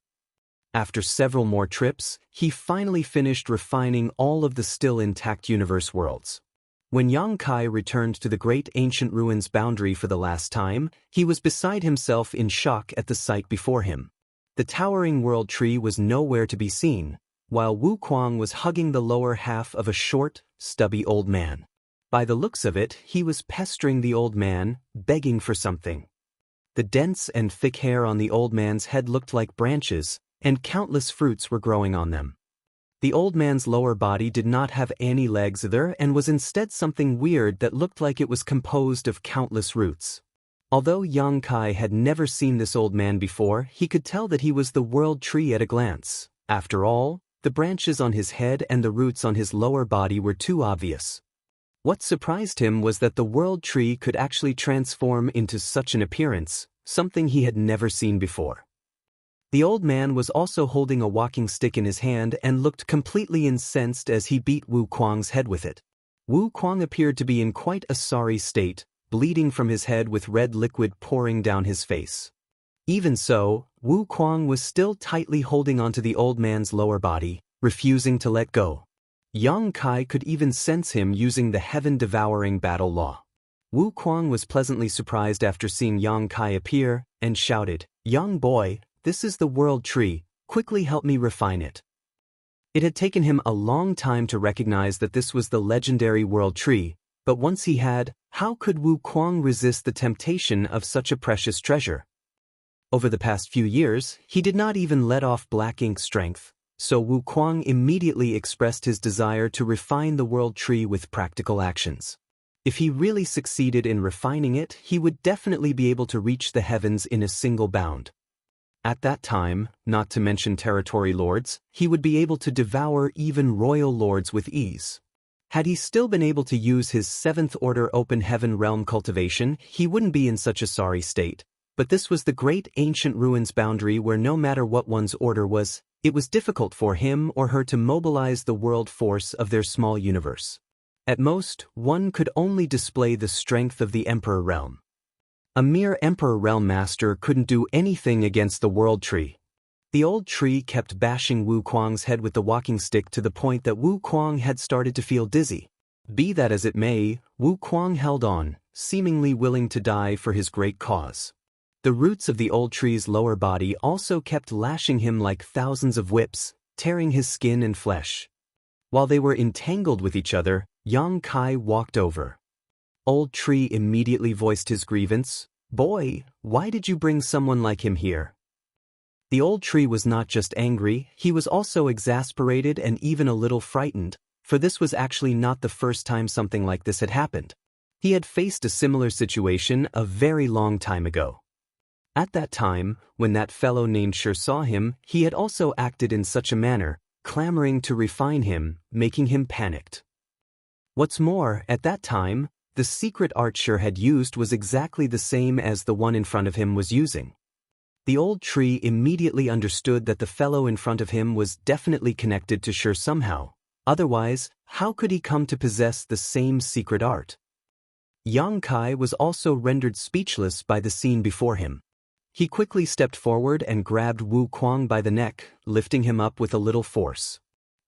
After several more trips, he finally finished refining all of the still intact universe worlds. When Yang Kai returned to the great ancient ruins boundary for the last time, he was beside himself in shock at the sight before him. The towering world tree was nowhere to be seen, while Wuquang was hugging the lower half of a short, stubby old man. By the looks of it, he was pestering the old man, begging for something. The dense and thick hair on the old man's head looked like branches, and countless fruits were growing on them. The old man's lower body did not have any legs either and was instead something weird that looked like it was composed of countless roots. Although Yang Kai had never seen this old man before, he could tell that he was the world tree at a glance. After all, the branches on his head and the roots on his lower body were too obvious. What surprised him was that the world tree could actually transform into such an appearance, something he had never seen before. The old man was also holding a walking stick in his hand and looked completely incensed as he beat Wuquang's head with it. Wuquang appeared to be in quite a sorry state, bleeding from his head with red liquid pouring down his face. Even so, Wuquang was still tightly holding onto the old man's lower body, refusing to let go. Yang Kai could even sense him using the heaven-devouring battle law. Wuquang was pleasantly surprised after seeing Yang Kai appear, and shouted, "Young boy, this is the world tree, quickly help me refine it." It had taken him a long time to recognize that this was the legendary world tree, But once he had, how could Wu Kuang resist the temptation of such a precious treasure? Over the past few years, he did not even let off black ink strength, so Wu Kuang immediately expressed his desire to refine the world tree with practical actions. If he really succeeded in refining it, he would definitely be able to reach the heavens in a single bound. At that time, not to mention territory lords, he would be able to devour even royal lords with ease. Had he still been able to use his 7th order open heaven realm cultivation, he wouldn't be in such a sorry state. But this was the great ancient ruins boundary where no matter what one's order was, it was difficult for him or her to mobilize the world force of their small universe. At most, one could only display the strength of the Emperor Realm. A mere Emperor Realm master couldn't do anything against the world tree. The old tree kept bashing Wu Kuang's head with the walking stick to the point that Wu Kuang had started to feel dizzy. Be that as it may, Wu Kuang held on, seemingly willing to die for his great cause. The roots of the old tree's lower body also kept lashing him like thousands of whips, tearing his skin and flesh. While they were entangled with each other, Yang Kai walked over. Old Tree immediately voiced his grievance. "Boy, why did you bring someone like him here?" The old tree was not just angry, he was also exasperated and even a little frightened, for this was actually not the first time something like this had happened. He had faced a similar situation a very long time ago. At that time, when that fellow named Shi saw him, he had also acted in such a manner, clamoring to refine him, making him panicked. What's more, at that time, the secret art Shi had used was exactly the same as the one in front of him was using. The old tree immediately understood that the fellow in front of him was definitely connected to Shi somehow. Otherwise, how could he come to possess the same secret art? Yang Kai was also rendered speechless by the scene before him. He quickly stepped forward and grabbed Wu Kuang by the neck, lifting him up with a little force.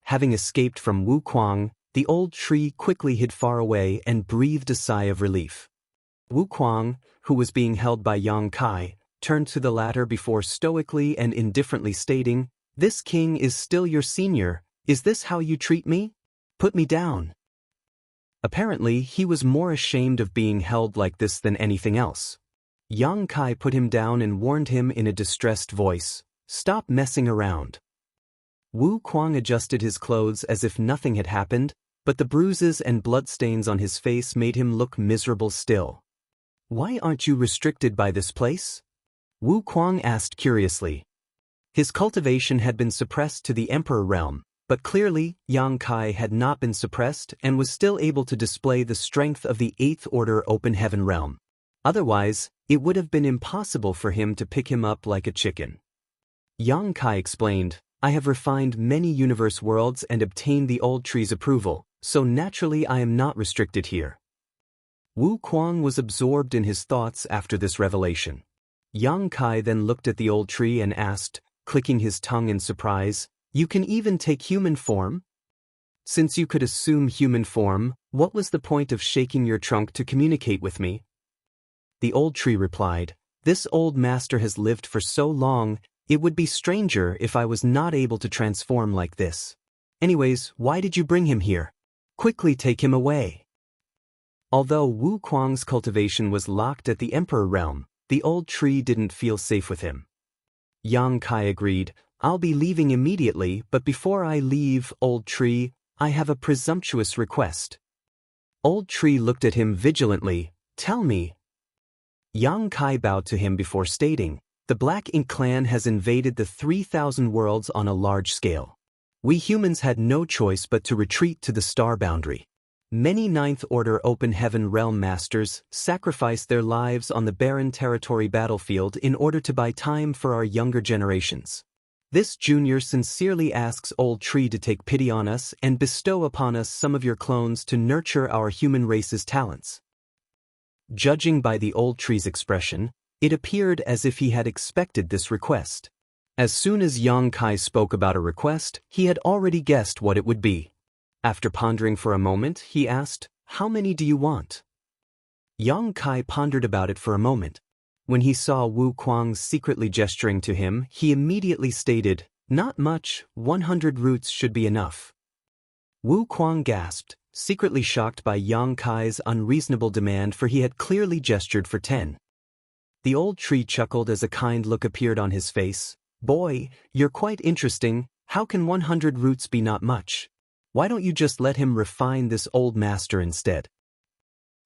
Having escaped from Wu Kuang, the old tree quickly hid far away and breathed a sigh of relief. Wu Kuang, who was being held by Yang Kai, turned to the latter before stoically and indifferently stating, "This king is still your senior. Is this how you treat me? Put me down." Apparently, he was more ashamed of being held like this than anything else. Yang Kai put him down and warned him in a distressed voice, "Stop messing around." Wu Kuang adjusted his clothes as if nothing had happened, but the bruises and bloodstains on his face made him look miserable still. "Why aren't you restricted by this place?" Wu Kuang asked curiously. His cultivation had been suppressed to the Emperor Realm, but clearly, Yang Kai had not been suppressed and was still able to display the strength of the 8th Order Open Heaven Realm. Otherwise, it would have been impossible for him to pick him up like a chicken. Yang Kai explained, "I have refined many universe worlds and obtained the old tree's approval, so naturally I am not restricted here." Wu Kuang was absorbed in his thoughts after this revelation. Yang Kai then looked at the old tree and asked, clicking his tongue in surprise, "You can even take human form? Since you could assume human form, what was the point of shaking your trunk to communicate with me?" The old tree replied, "This old master has lived for so long, it would be stranger if I was not able to transform like this. Anyways, why did you bring him here? Quickly take him away." Although Wu Kuang's cultivation was locked at the Emperor Realm, the old tree didn't feel safe with him. Yang Kai agreed, "I'll be leaving immediately, but before I leave, old tree, I have a presumptuous request." Old tree looked at him vigilantly. "Tell me." Yang Kai bowed to him before stating, "The Black Ink clan has invaded the 3,000 worlds on a large scale. We humans had no choice but to retreat to the star boundary. Many 9th Order Open Heaven Realm Masters sacrificed their lives on the barren territory battlefield in order to buy time for our younger generations. This junior sincerely asks Old Tree to take pity on us and bestow upon us some of your clones to nurture our human race's talents." Judging by the old tree's expression, it appeared as if he had expected this request. As soon as Yang Kai spoke about a request, he had already guessed what it would be. After pondering for a moment, he asked, "How many do you want?" Yang Kai pondered about it for a moment. When he saw Wu Kuang secretly gesturing to him, he immediately stated, "Not much, 100 roots should be enough." Wu Kuang gasped, secretly shocked by Yang Kai's unreasonable demand, for he had clearly gestured for 10. The old tree chuckled as a kind look appeared on his face. "Boy, you're quite interesting. How can 100 roots be not much? Why don't you just let him refine this old master instead?"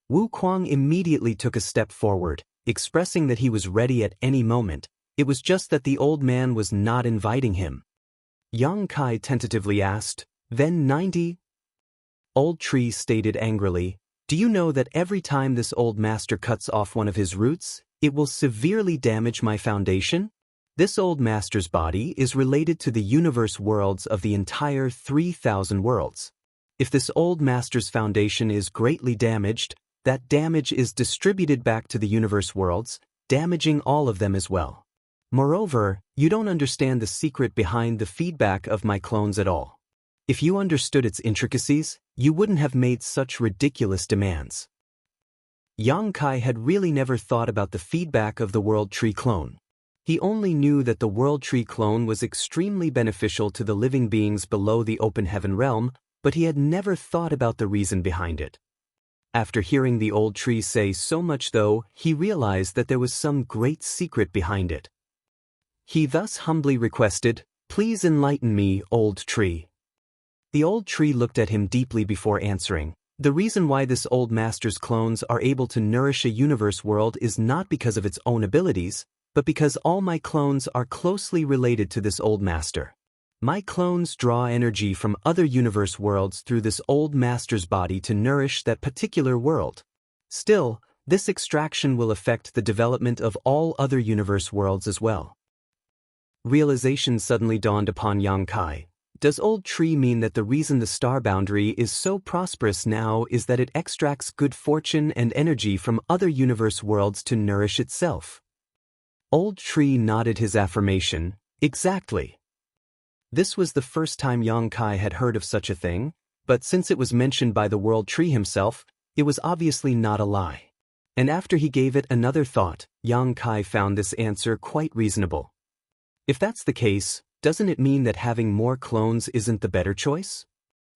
Wu Kuang immediately took a step forward, expressing that he was ready at any moment. It was just that the old man was not inviting him. Yang Kai tentatively asked, "Then 90? Old tree stated angrily, "Do you know that every time this old master cuts off one of his roots, it will severely damage my foundation? This old master's body is related to the universe worlds of the entire 3,000 worlds. If this old master's foundation is greatly damaged, that damage is distributed back to the universe worlds, damaging all of them as well. Moreover, you don't understand the secret behind the feedback of my clones at all. If you understood its intricacies, you wouldn't have made such ridiculous demands." Yang Kai had really never thought about the feedback of the World Tree clone. He only knew that the World Tree clone was extremely beneficial to the living beings below the open heaven realm, but he had never thought about the reason behind it. After hearing the old tree say so much though, he realized that there was some great secret behind it. He thus humbly requested, "Please enlighten me, old tree." The old tree looked at him deeply before answering. "The reason why this old master's clones are able to nourish a universe world is not because of its own abilities, but because all my clones are closely related to this old master. My clones draw energy from other universe worlds through this old master's body to nourish that particular world. Still, this extraction will affect the development of all other universe worlds as well." Realization suddenly dawned upon Yang Kai. Does old tree mean that the reason the star boundary is so prosperous now is that it extracts good fortune and energy from other universe worlds to nourish itself? Old tree nodded his affirmation. Exactly. This was the first time Yang Kai had heard of such a thing, but since it was mentioned by the World Tree himself, it was obviously not a lie. And after he gave it another thought, Yang Kai found this answer quite reasonable. If that's the case, doesn't it mean that having more clones isn't the better choice?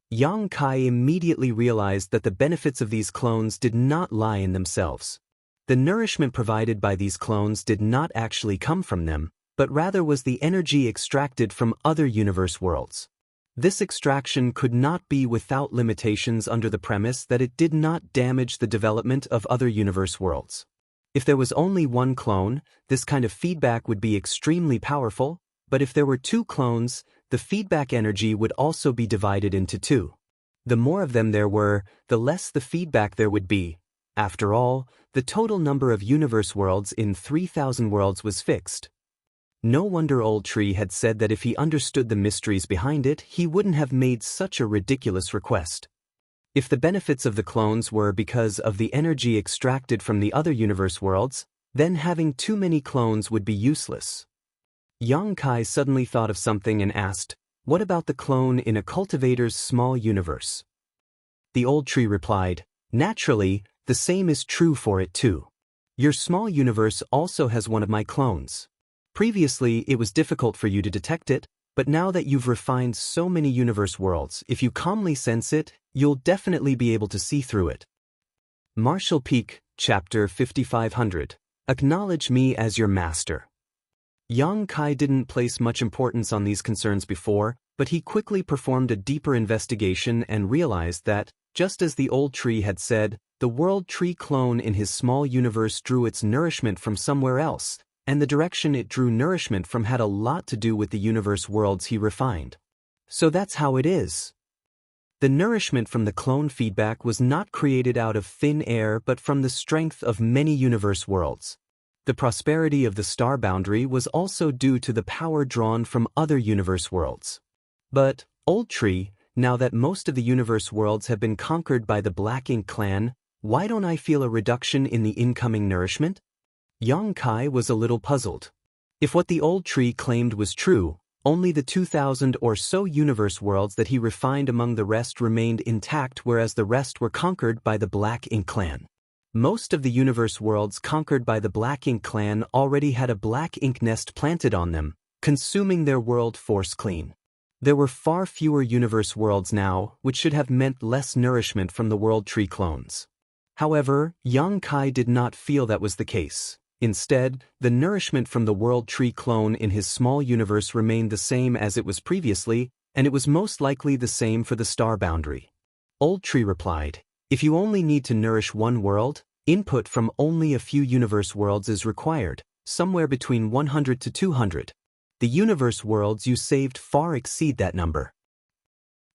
Yang Kai immediately realized that the benefits of these clones did not lie in themselves. The nourishment provided by these clones did not actually come from them, but rather was the energy extracted from other universe worlds. This extraction could not be without limitations under the premise that it did not damage the development of other universe worlds. If there was only one clone, this kind of feedback would be extremely powerful, but if there were two clones, the feedback energy would also be divided into two. The more of them there were, the less the feedback there would be. After all, the total number of universe worlds in 3,000 worlds was fixed. No wonder Old Tree had said that if he understood the mysteries behind it, he wouldn't have made such a ridiculous request. If the benefits of the clones were because of the energy extracted from the other universe worlds, then having too many clones would be useless. Yang Kai suddenly thought of something and asked, "What about the clone in a cultivator's small universe?" The old tree replied, "Naturally, the same is true for it too. Your small universe also has one of my clones. Previously, it was difficult for you to detect it, but now that you've refined so many universe worlds, if you calmly sense it, you'll definitely be able to see through it." Martial Peak, Chapter 5500. Acknowledge me as your master. Yang Kai didn't place much importance on these concerns before, but he quickly performed a deeper investigation and realized that, just as the old tree had said, the World Tree clone in his small universe drew its nourishment from somewhere else, and the direction it drew nourishment from had a lot to do with the universe worlds he refined. So that's how it is. The nourishment from the clone feedback was not created out of thin air but from the strength of many universe worlds. The prosperity of the star boundary was also due to the power drawn from other universe worlds. But, Old Tree, now that most of the universe worlds have been conquered by the Black Ink clan, why don't I feel a reduction in the incoming nourishment? Yang Kai was a little puzzled. If what the old tree claimed was true, only the 2,000 or so universe worlds that he refined among the rest remained intact, whereas the rest were conquered by the Black Ink clan. Most of the universe worlds conquered by the Black Ink clan already had a black ink nest planted on them, consuming their world force clean. There were far fewer universe worlds now, which should have meant less nourishment from the world tree clones. However, Yang Kai did not feel that was the case. Instead, the nourishment from the world tree clone in his small universe remained the same as it was previously, and it was most likely the same for the star boundary. Old Tree replied, "If you only need to nourish one world, input from only a few universe worlds is required, somewhere between 100 to 200. The universe worlds you saved far exceed that number."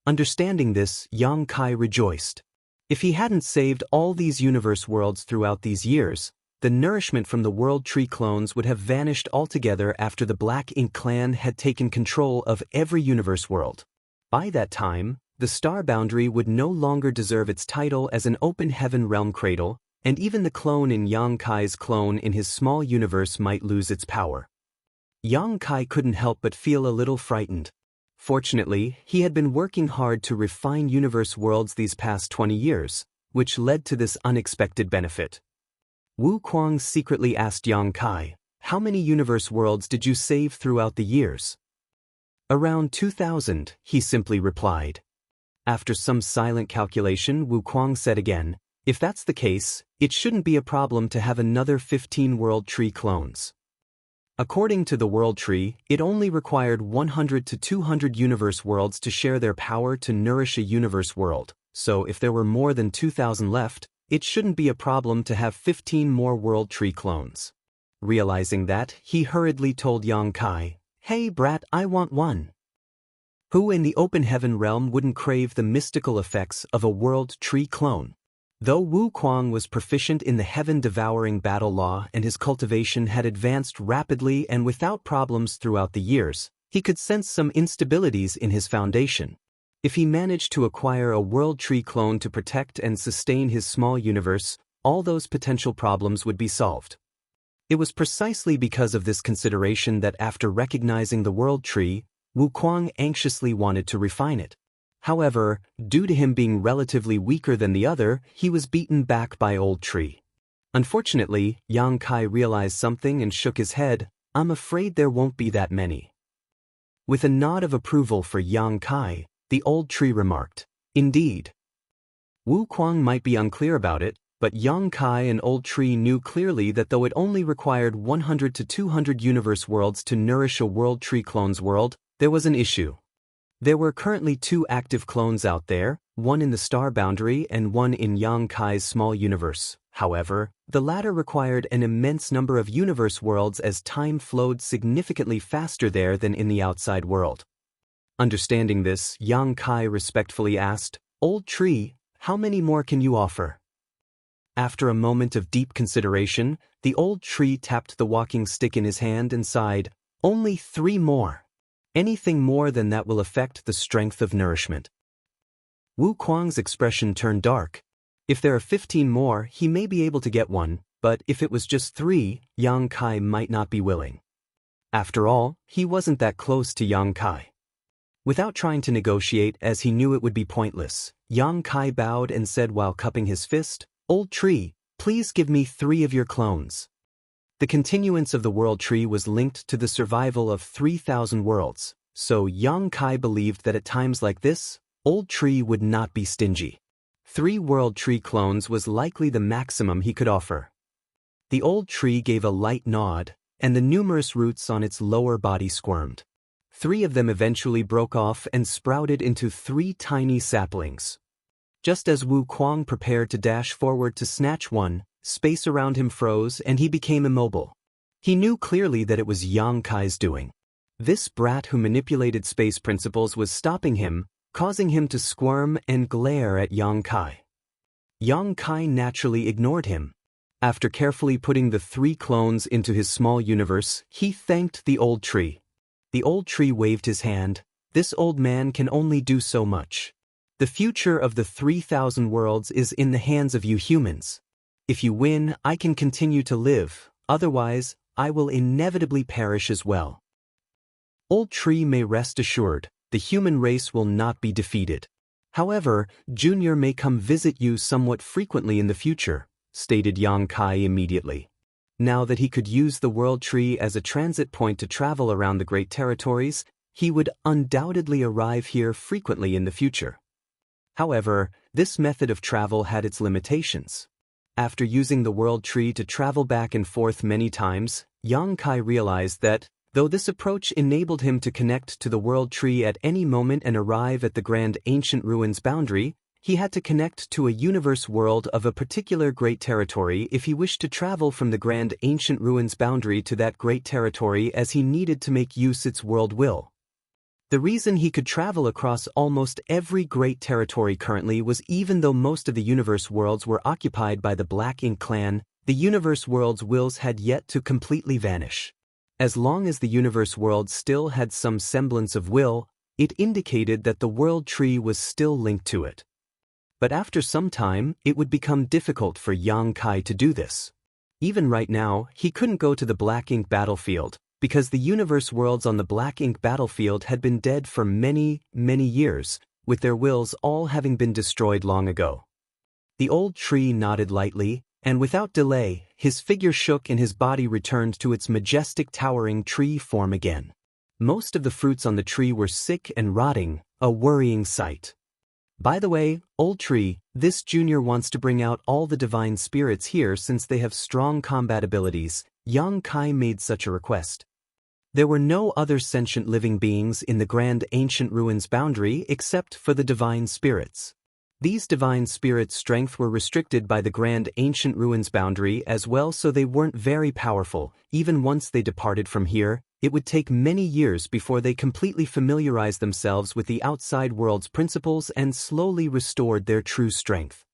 Understanding this, Yang Kai rejoiced. If he hadn't saved all these universe worlds throughout these years, the nourishment from the world tree clones would have vanished altogether after the Black Ink clan had taken control of every universe world. By that time, the star boundary would no longer deserve its title as an open heaven realm cradle, and even the clone in Yang Kai's clone in his small universe might lose its power. Yang Kai couldn't help but feel a little frightened. Fortunately, he had been working hard to refine universe worlds these past 20 years, which led to this unexpected benefit. Wu Kuang secretly asked Yang Kai, "How many universe worlds did you save throughout the years?" "Around 2,000, he simply replied. After some silent calculation, Wu Kuang said again, "If that's the case, it shouldn't be a problem to have another 15 world tree clones." According to the world tree, it only required 100 to 200 universe worlds to share their power to nourish a universe world, so if there were more than 2,000 left, it shouldn't be a problem to have 15 more world tree clones. Realizing that, he hurriedly told Yang Kai, "Hey brat, I want one." Who in the open heaven realm wouldn't crave the mystical effects of a world tree clone? Though Wu Kuang was proficient in the heaven-devouring battle law and his cultivation had advanced rapidly and without problems throughout the years, he could sense some instabilities in his foundation. If he managed to acquire a world tree clone to protect and sustain his small universe, all those potential problems would be solved. It was precisely because of this consideration that after recognizing the world tree, Wu Kuang anxiously wanted to refine it. However, due to him being relatively weaker than the other, he was beaten back by Old Tree. Unfortunately, Yang Kai realized something and shook his head. "I'm afraid there won't be that many." With a nod of approval for Yang Kai, the Old Tree remarked, "Indeed." Wu Kuang might be unclear about it, but Yang Kai and Old Tree knew clearly that though it only required 100 to 200 universe worlds to nourish a world tree clone's world, there was an issue. There were currently 2 active clones out there, one in the star boundary and one in Yang Kai's small universe. However, the latter required an immense number of universe worlds as time flowed significantly faster there than in the outside world. Understanding this, Yang Kai respectfully asked, "Old Tree, how many more can you offer?" After a moment of deep consideration, the Old Tree tapped the walking stick in his hand and sighed, "Only 3 more. Anything more than that will affect the strength of nourishment." Wu Kuang's expression turned dark. If there are 15 more, he may be able to get one, but if it was just 3, Yang Kai might not be willing. After all, he wasn't that close to Yang Kai. Without trying to negotiate, as he knew it would be pointless, Yang Kai bowed and said while cupping his fist, "Old Tree, please give me 3 of your clones." The continuance of the world tree was linked to the survival of 3,000 worlds, so Yang Kai believed that at times like this, Old Tree would not be stingy. 3 world tree clones was likely the maximum he could offer. The Old Tree gave a light nod, and the numerous roots on its lower body squirmed. 3 of them eventually broke off and sprouted into 3 tiny saplings. Just as Wu Kuang prepared to dash forward to snatch one, space around him froze and he became immobile. He knew clearly that it was Yang Kai's doing. This brat who manipulated space principles was stopping him, causing him to squirm and glare at Yang Kai. Yang Kai naturally ignored him. After carefully putting the 3 clones into his small universe, he thanked the Old Tree. The Old Tree waved his hand. "This old man can only do so much. The future of the 3,000 worlds is in the hands of you humans. If you win, I can continue to live, otherwise, I will inevitably perish as well." Old Tree may rest assured, the human race will not be defeated. However, Junior may come visit you somewhat frequently in the future, stated Yang Kai immediately. Now that he could use the world tree as a transit point to travel around the Great Territories, he would undoubtedly arrive here frequently in the future. However, this method of travel had its limitations. After using the World Tree to travel back and forth many times, Yang Kai realized that, though this approach enabled him to connect to the World Tree at any moment and arrive at the Grand Ancient Ruins boundary, he had to connect to a universe world of a particular great territory if he wished to travel from the Grand Ancient Ruins boundary to that great territory, as he needed to make use its world will. The reason he could travel across almost every great territory currently was even though most of the universe worlds were occupied by the Black Ink clan, the universe world's wills had yet to completely vanish. As long as the universe world still had some semblance of will, it indicated that the World Tree was still linked to it. But after some time, it would become difficult for Yang Kai to do this. Even right now, he couldn't go to the Black Ink battlefield, because the universe worlds on the Black Ink battlefield had been dead for many, many years, with their wills all having been destroyed long ago. The old tree nodded lightly, and without delay, his figure shook and his body returned to its majestic towering tree form again. Most of the fruits on the tree were sick and rotting, a worrying sight. By the way, old tree, this junior wants to bring out all the divine spirits here since they have strong combat abilities. Yang Kai made such a request. There were no other sentient living beings in the Grand Ancient Ruins boundary except for the divine spirits. These divine spirits' strength were restricted by the Grand Ancient Ruins boundary as well, so they weren't very powerful. Even once they departed from here, it would take many years before they completely familiarized themselves with the outside world's principles and slowly restored their true strength.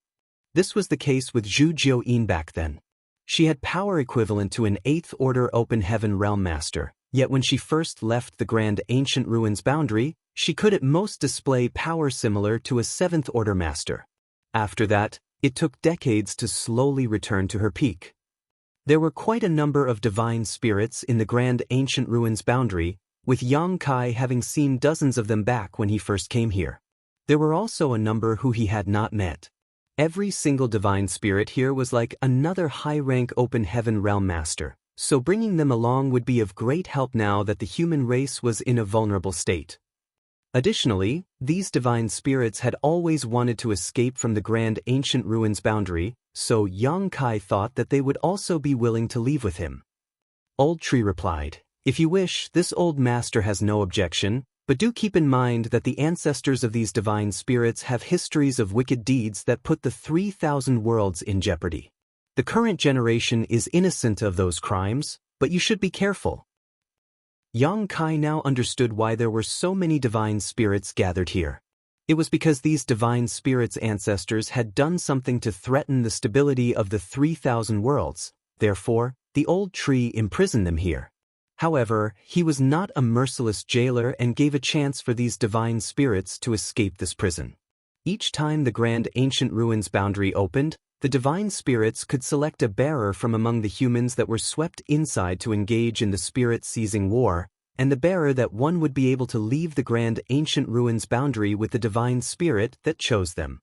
This was the case with Zhu Jiuyin back then. She had power equivalent to an 8th Order Open Heaven Realm Master, yet when she first left the Grand Ancient Ruins boundary, she could at most display power similar to a 7th Order Master. After that, it took decades to slowly return to her peak. There were quite a number of divine spirits in the Grand Ancient Ruins boundary, with Yang Kai having seen dozens of them back when he first came here. There were also a number who he had not met. Every single divine spirit here was like another high-rank Open Heaven Realm Master, so bringing them along would be of great help now that the human race was in a vulnerable state. Additionally, these divine spirits had always wanted to escape from the Grand Ancient Ruins boundary, so Yang Kai thought that they would also be willing to leave with him. Old Tree replied, "If you wish, this old master has no objection, but do keep in mind that the ancestors of these divine spirits have histories of wicked deeds that put the 3,000 worlds in jeopardy. The current generation is innocent of those crimes, but you should be careful." Yang Kai now understood why there were so many divine spirits gathered here. It was because these divine spirits' ancestors had done something to threaten the stability of the 3,000 worlds, therefore, the old tree imprisoned them here. However, he was not a merciless jailer and gave a chance for these divine spirits to escape this prison. Each time the Grand Ancient Ruins boundary opened, the divine spirits could select a bearer from among the humans that were swept inside to engage in the spirit-seizing war, and the bearer that one would be able to leave the Grand Ancient Ruins boundary with the divine spirit that chose them.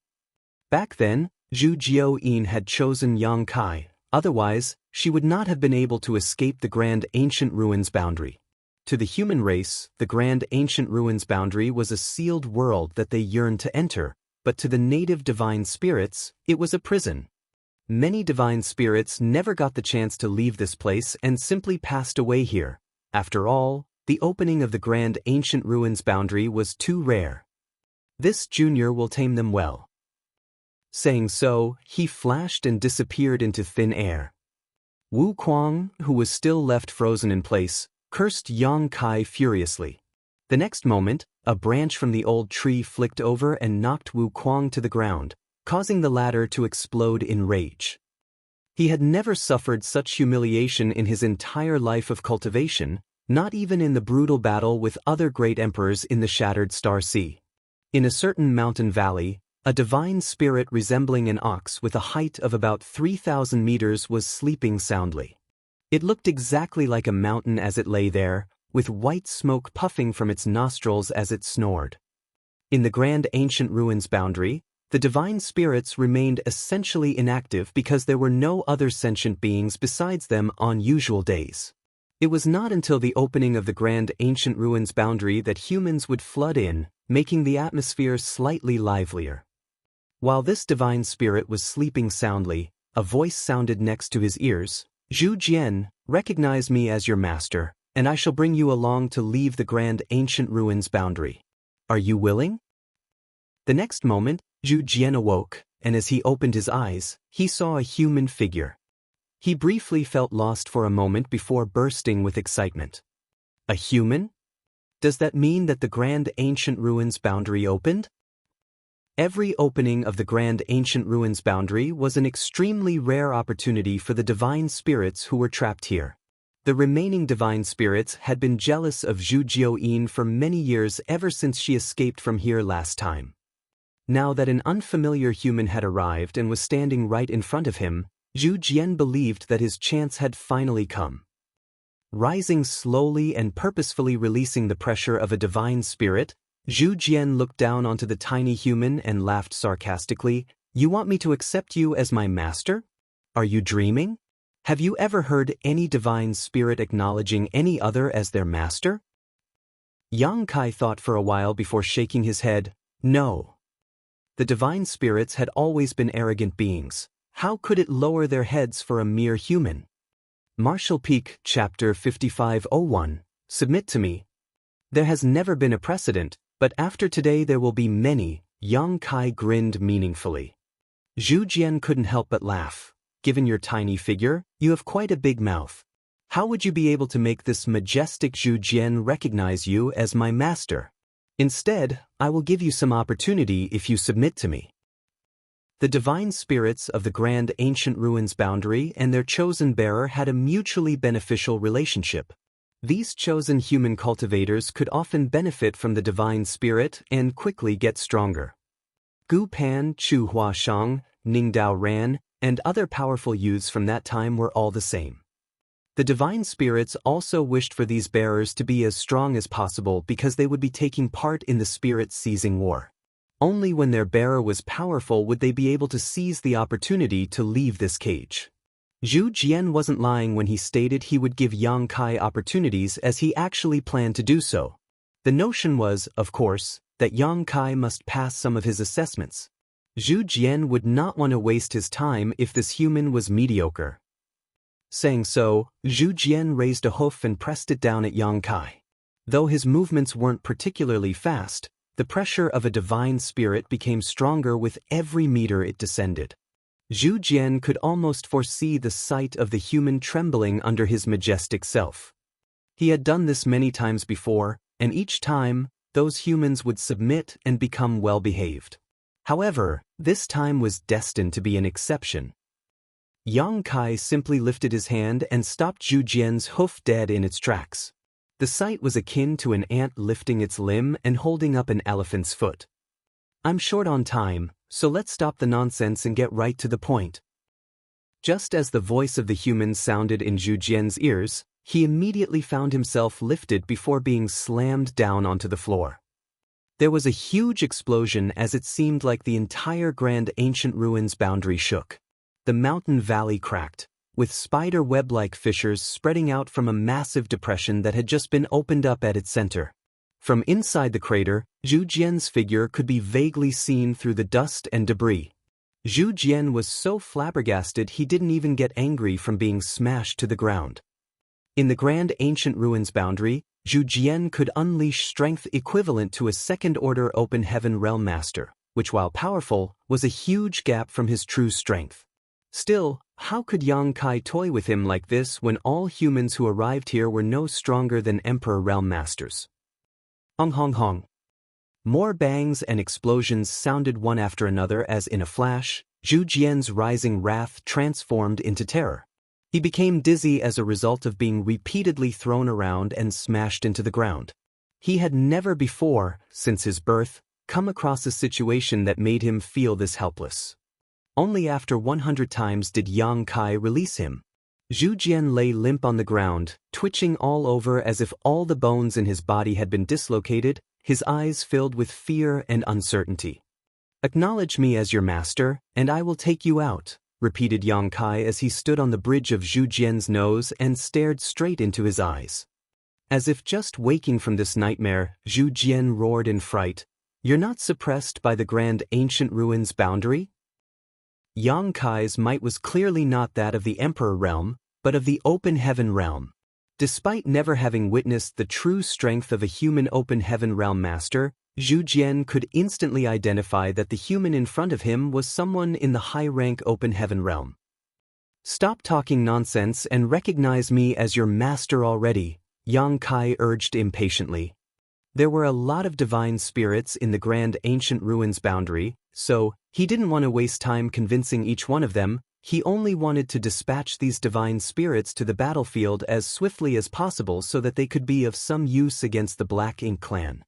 Back then, Zhu Jiuyin had chosen Yang Kai, otherwise, she would not have been able to escape the Grand Ancient Ruins boundary. To the human race, the Grand Ancient Ruins boundary was a sealed world that they yearned to enter, but to the native divine spirits, it was a prison. Many divine spirits never got the chance to leave this place and simply passed away here. After all, the opening of the Grand Ancient Ruins boundary was too rare. This junior will tame them well. Saying so, he flashed and disappeared into thin air. Wu Kuang, who was still left frozen in place, cursed Yang Kai furiously. The next moment, a branch from the old tree flicked over and knocked Wu Kuang to the ground, causing the latter to explode in rage. He had never suffered such humiliation in his entire life of cultivation, not even in the brutal battle with other great emperors in the Shattered Star Sea. In a certain mountain valley, a divine spirit resembling an ox with a height of about 3,000 meters was sleeping soundly. It looked exactly like a mountain as it lay there, with white smoke puffing from its nostrils as it snored. In the Grand Ancient Ruins boundary, the divine spirits remained essentially inactive because there were no other sentient beings besides them on usual days. It was not until the opening of the grand ancient ruins boundary that humans would flood in, making the atmosphere slightly livelier. While this divine spirit was sleeping soundly, a voice sounded next to his ears. "Zhu Jian, recognize me as your master, and I shall bring you along to leave the grand ancient ruins boundary. Are you willing?" The next moment, Zhu Jian awoke, and as he opened his eyes, he saw a human figure. He briefly felt lost for a moment before bursting with excitement. A human? Does that mean that the grand ancient ruins boundary opened? Every opening of the grand ancient ruins boundary was an extremely rare opportunity for the divine spirits who were trapped here. The remaining divine spirits had been jealous of Zhu Jiaoyin for many years ever since she escaped from here last time. Now that an unfamiliar human had arrived and was standing right in front of him, Zhu Jian believed that his chance had finally come. Rising slowly and purposefully releasing the pressure of a divine spirit, Zhu Jian looked down onto the tiny human and laughed sarcastically. "You want me to accept you as my master? Are you dreaming? Have you ever heard any divine spirit acknowledging any other as their master?" Yang Kai thought for a while before shaking his head. No. The divine spirits had always been arrogant beings. How could it lower their heads for a mere human? Martial Peak, Chapter 5501, Submit to me. There has never been a precedent, but after today there will be many. Yang Kai grinned meaningfully. Zhu Jian couldn't help but laugh. Given your tiny figure, you have quite a big mouth. How would you be able to make this majestic Zhu Jian recognize you as my master? Instead, I will give you some opportunity if you submit to me. The divine spirits of the grand ancient ruins boundary and their chosen bearer had a mutually beneficial relationship. These chosen human cultivators could often benefit from the divine spirit and quickly get stronger. Gu Pan, Chu Huashang, Ning Dao Ran, and other powerful youths from that time were all the same. The divine spirits also wished for these bearers to be as strong as possible because they would be taking part in the spirit-seizing war. Only when their bearer was powerful would they be able to seize the opportunity to leave this cage. Zhu Jian wasn't lying when he stated he would give Yang Kai opportunities, as he actually planned to do so. The notion was, of course, that Yang Kai must pass some of his assessments. Zhu Jian would not want to waste his time if this human was mediocre. Saying so, Zhu Jian raised a hoof and pressed it down at Yang Kai. Though his movements weren't particularly fast, the pressure of a divine spirit became stronger with every meter it descended. Zhu Jian could almost foresee the sight of the human trembling under his majestic self. He had done this many times before, and each time, those humans would submit and become well-behaved. However, this time was destined to be an exception. Yang Kai simply lifted his hand and stopped Zhu Jian's hoof dead in its tracks. The sight was akin to an ant lifting its limb and holding up an elephant's foot. "I'm short on time, so let's stop the nonsense and get right to the point." Just as the voice of the human sounded in Zhu Jian's ears, he immediately found himself lifted before being slammed down onto the floor. There was a huge explosion as it seemed like the entire grand ancient ruins boundary shook. The mountain valley cracked, with spider web-like fissures spreading out from a massive depression that had just been opened up at its center. From inside the crater, Zhu Jian's figure could be vaguely seen through the dust and debris. Zhu Jian was so flabbergasted he didn't even get angry from being smashed to the ground. In the grand ancient ruins boundary, Zhu Jian could unleash strength equivalent to a second-order open heaven realm master, which while powerful, was a huge gap from his true strength. Still, how could Yang Kai toy with him like this when all humans who arrived here were no stronger than Emperor Realm Masters? Hong hong hong. More bangs and explosions sounded one after another as in a flash, Zhu Jian's rising wrath transformed into terror. He became dizzy as a result of being repeatedly thrown around and smashed into the ground. He had never before, since his birth, come across a situation that made him feel this helpless. Only after 100 times did Yang Kai release him. Zhu Jian lay limp on the ground, twitching all over as if all the bones in his body had been dislocated, his eyes filled with fear and uncertainty. "Acknowledge me as your master, and I will take you out," repeated Yang Kai as he stood on the bridge of Zhu Jian's nose and stared straight into his eyes. As if just waking from this nightmare, Zhu Jian roared in fright. "You're not suppressed by the grand ancient ruins boundary?" Yang Kai's might was clearly not that of the Emperor realm, but of the open heaven realm. Despite never having witnessed the true strength of a human open heaven realm master, Zhu Jian could instantly identify that the human in front of him was someone in the high-rank open heaven realm. "Stop talking nonsense and recognize me as your master already," Yang Kai urged impatiently. There were a lot of divine spirits in the grand ancient ruins boundary, so he didn't want to waste time convincing each one of them. He only wanted to dispatch these divine spirits to the battlefield as swiftly as possible so that they could be of some use against the Black Ink clan.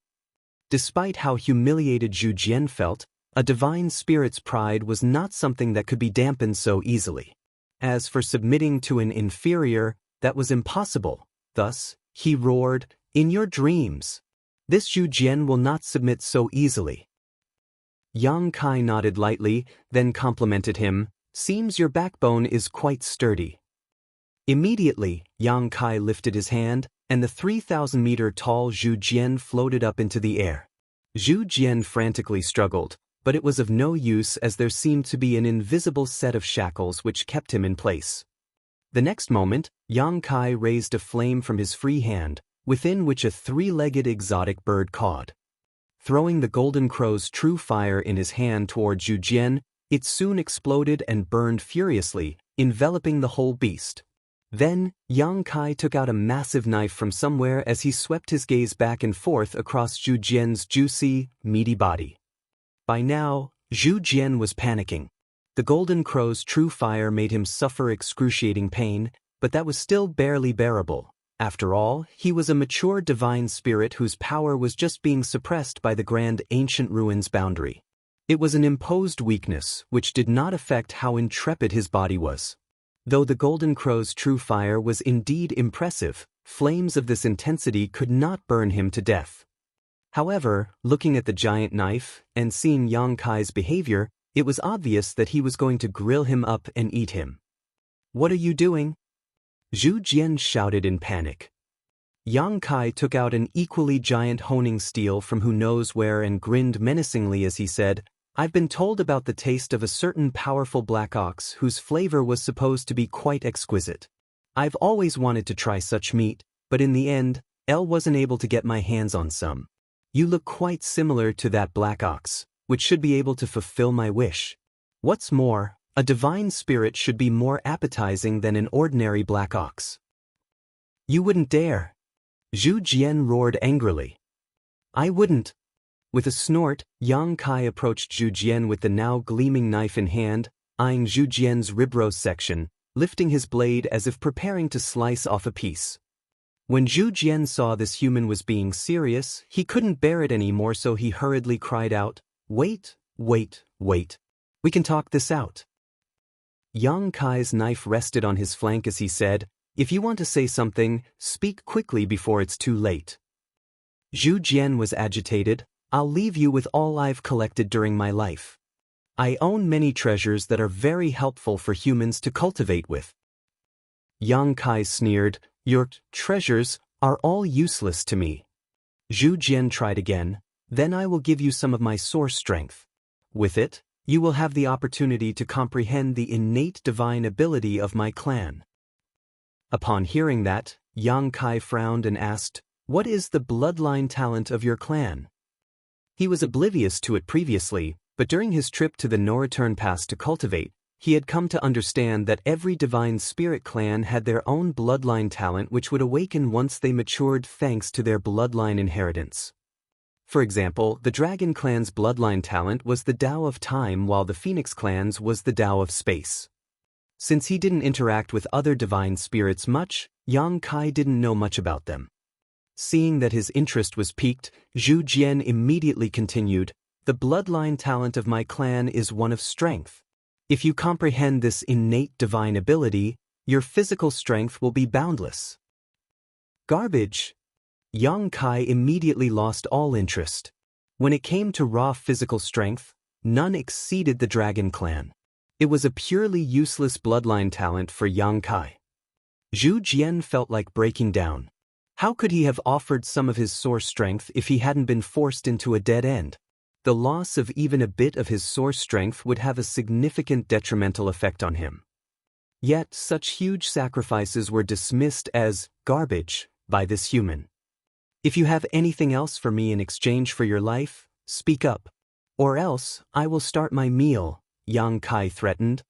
Despite how humiliated Zhu Jian felt, a divine spirit's pride was not something that could be dampened so easily. As for submitting to an inferior, that was impossible. Thus, he roared, "In your dreams! This Zhu Jian will not submit so easily." Yang Kai nodded lightly, then complimented him, "Seems your backbone is quite sturdy." Immediately, Yang Kai lifted his hand, and the 3,000-meter-tall Zhu Jian floated up into the air. Zhu Jian frantically struggled, but it was of no use as there seemed to be an invisible set of shackles which kept him in place. The next moment, Yang Kai raised a flame from his free hand, within which a three-legged exotic bird cawed. Throwing the golden crow's true fire in his hand toward Zhu Jian, it soon exploded and burned furiously, enveloping the whole beast. Then, Yang Kai took out a massive knife from somewhere as he swept his gaze back and forth across Zhu Jian's juicy, meaty body. By now, Zhu Jian was panicking. The golden crow's true fire made him suffer excruciating pain, but that was still barely bearable. After all, he was a mature divine spirit whose power was just being suppressed by the grand ancient ruins boundary. It was an imposed weakness which did not affect how intrepid his body was. Though the golden crow's true fire was indeed impressive, flames of this intensity could not burn him to death. However, looking at the giant knife and seeing Yang Kai's behavior, it was obvious that he was going to grill him up and eat him. "What are you doing?" Zhu Jian shouted in panic. Yang Kai took out an equally giant honing steel from who knows where and grinned menacingly as he said, "I've been told about the taste of a certain powerful black ox whose flavor was supposed to be quite exquisite. I've always wanted to try such meat, but in the end, I wasn't able to get my hands on some. You look quite similar to that black ox, which should be able to fulfill my wish. What's more, a divine spirit should be more appetizing than an ordinary black ox." "You wouldn't dare!" Zhu Jian roared angrily. "I wouldn't." With a snort, Yang Kai approached Zhu Jian with the now gleaming knife in hand, eyeing Zhu Jian's rib roast section, lifting his blade as if preparing to slice off a piece. When Zhu Jian saw this human was being serious, he couldn't bear it anymore, so he hurriedly cried out, "Wait, wait, wait. We can talk this out." Yang Kai's knife rested on his flank as he said, "If you want to say something, speak quickly before it's too late." Zhu Jian was agitated. "I'll leave you with all I've collected during my life. I own many treasures that are very helpful for humans to cultivate with." Yang Kai sneered, "Your treasures are all useless to me." Zhu Jian tried again, "Then I will give you some of my source strength. With it, you will have the opportunity to comprehend the innate divine ability of my clan." Upon hearing that, Yang Kai frowned and asked, "What is the bloodline talent of your clan?" He was oblivious to it previously, but during his trip to the no-return pass to cultivate, he had come to understand that every divine spirit clan had their own bloodline talent which would awaken once they matured thanks to their bloodline inheritance. For example, the Dragon clan's bloodline talent was the Tao of Time, while the Phoenix clan's was the Tao of Space. Since he didn't interact with other divine spirits much, Yang Kai didn't know much about them. Seeing that his interest was piqued, Zhu Jian immediately continued, "The bloodline talent of my clan is one of strength. If you comprehend this innate divine ability, your physical strength will be boundless." Garbage! Yang Kai immediately lost all interest. When it came to raw physical strength, none exceeded the Dragon clan. It was a purely useless bloodline talent for Yang Kai. Zhu Jian felt like breaking down. How could he have offered some of his source strength if he hadn't been forced into a dead end? The loss of even a bit of his source strength would have a significant detrimental effect on him. Yet such huge sacrifices were dismissed as garbage by this human. If you have anything else for me in exchange for your life, speak up. Or else, I will start my meal, Yang Kai threatened.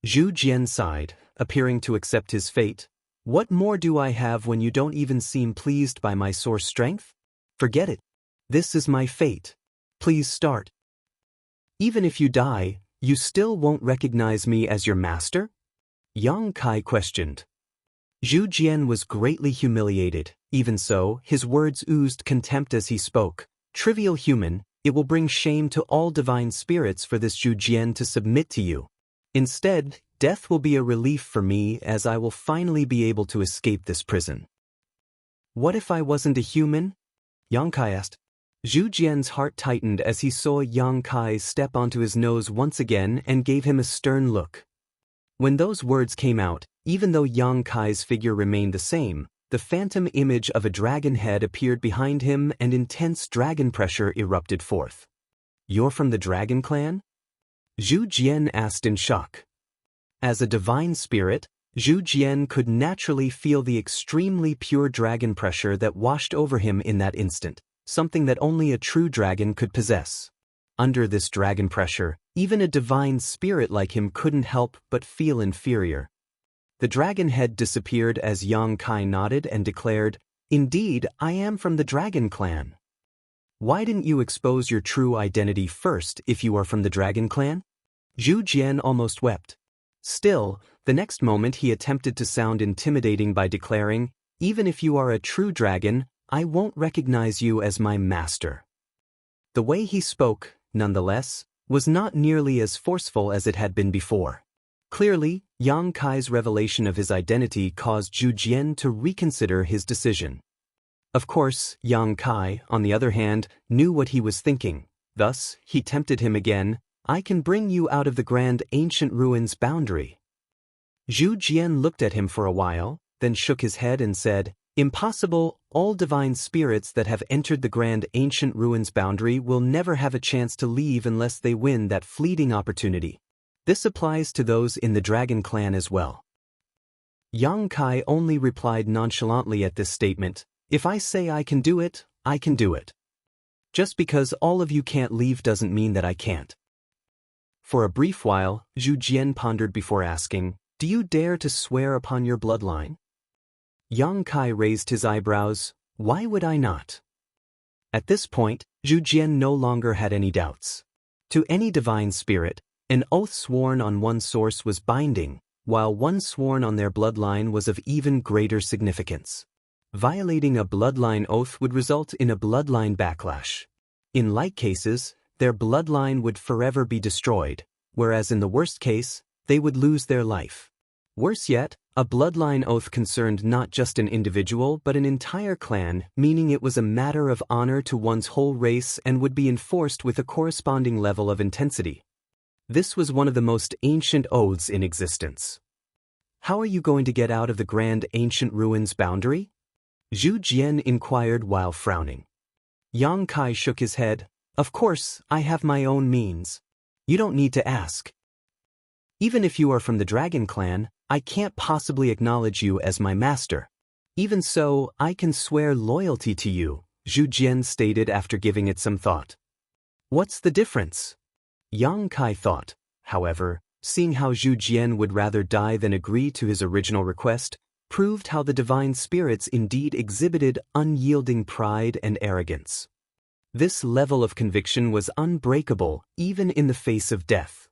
Zhu Jian sighed, appearing to accept his fate. What more do I have when you don't even seem pleased by my source strength? Forget it. This is my fate. Please start. Even if you die, you still won't recognize me as your master? Yang Kai questioned. Zhu Jian was greatly humiliated. Even so, his words oozed contempt as he spoke. Trivial human, it will bring shame to all divine spirits for this Zhu Jian to submit to you. Instead, death will be a relief for me as I will finally be able to escape this prison. What if I wasn't a human? Yang Kai asked. Zhu Jian's heart tightened as he saw Yang Kai step onto his nose once again and gave him a stern look. When those words came out, even though Yang Kai's figure remained the same, the phantom image of a dragon head appeared behind him and intense dragon pressure erupted forth. You're from the Dragon Clan? Zhu Jian asked in shock. As a divine spirit, Zhu Jian could naturally feel the extremely pure dragon pressure that washed over him in that instant, something that only a true dragon could possess. Under this dragon pressure, even a divine spirit like him couldn't help but feel inferior. The dragon head disappeared as Yang Kai nodded and declared, "Indeed, I am from the Dragon Clan." Why didn't you expose your true identity first if you are from the Dragon Clan? Zhu Jian almost wept. Still, the next moment he attempted to sound intimidating by declaring, "Even if you are a true dragon, I won't recognize you as my master." The way he spoke, nonetheless, was not nearly as forceful as it had been before. Clearly, Yang Kai's revelation of his identity caused Zhu Jian to reconsider his decision. Of course, Yang Kai, on the other hand, knew what he was thinking. Thus, he tempted him again, "I can bring you out of the grand ancient ruins boundary." Zhu Jian looked at him for a while, then shook his head and said, "Impossible, all divine spirits that have entered the grand ancient ruins boundary will never have a chance to leave unless they win that fleeting opportunity. This applies to those in the Dragon Clan as well." Yang Kai only replied nonchalantly at this statement, "If I say I can do it, I can do it. Just because all of you can't leave doesn't mean that I can't." For a brief while, Zhu Jian pondered before asking, "Do you dare to swear upon your bloodline?" Yang Kai raised his eyebrows. "Why would I not?" At this point, Zhu Jian no longer had any doubts. To any divine spirit, an oath sworn on one source was binding, while one sworn on their bloodline was of even greater significance. Violating a bloodline oath would result in a bloodline backlash. In like cases, their bloodline would forever be destroyed, whereas in the worst case, they would lose their life. Worse yet, a bloodline oath concerned not just an individual but an entire clan, meaning it was a matter of honor to one's whole race and would be enforced with a corresponding level of intensity. This was one of the most ancient oaths in existence. "How are you going to get out of the grand ancient ruins boundary?" Zhu Jian inquired while frowning. Yang Kai shook his head. "Of course, I have my own means. You don't need to ask. Even if you are from the Dragon Clan, I can't possibly acknowledge you as my master. Even so, I can swear loyalty to you," Zhu Jian stated after giving it some thought. "What's the difference?" Yang Kai thought. However, seeing how Zhu Jian would rather die than agree to his original request, proved how the divine spirits indeed exhibited unyielding pride and arrogance. This level of conviction was unbreakable, even in the face of death.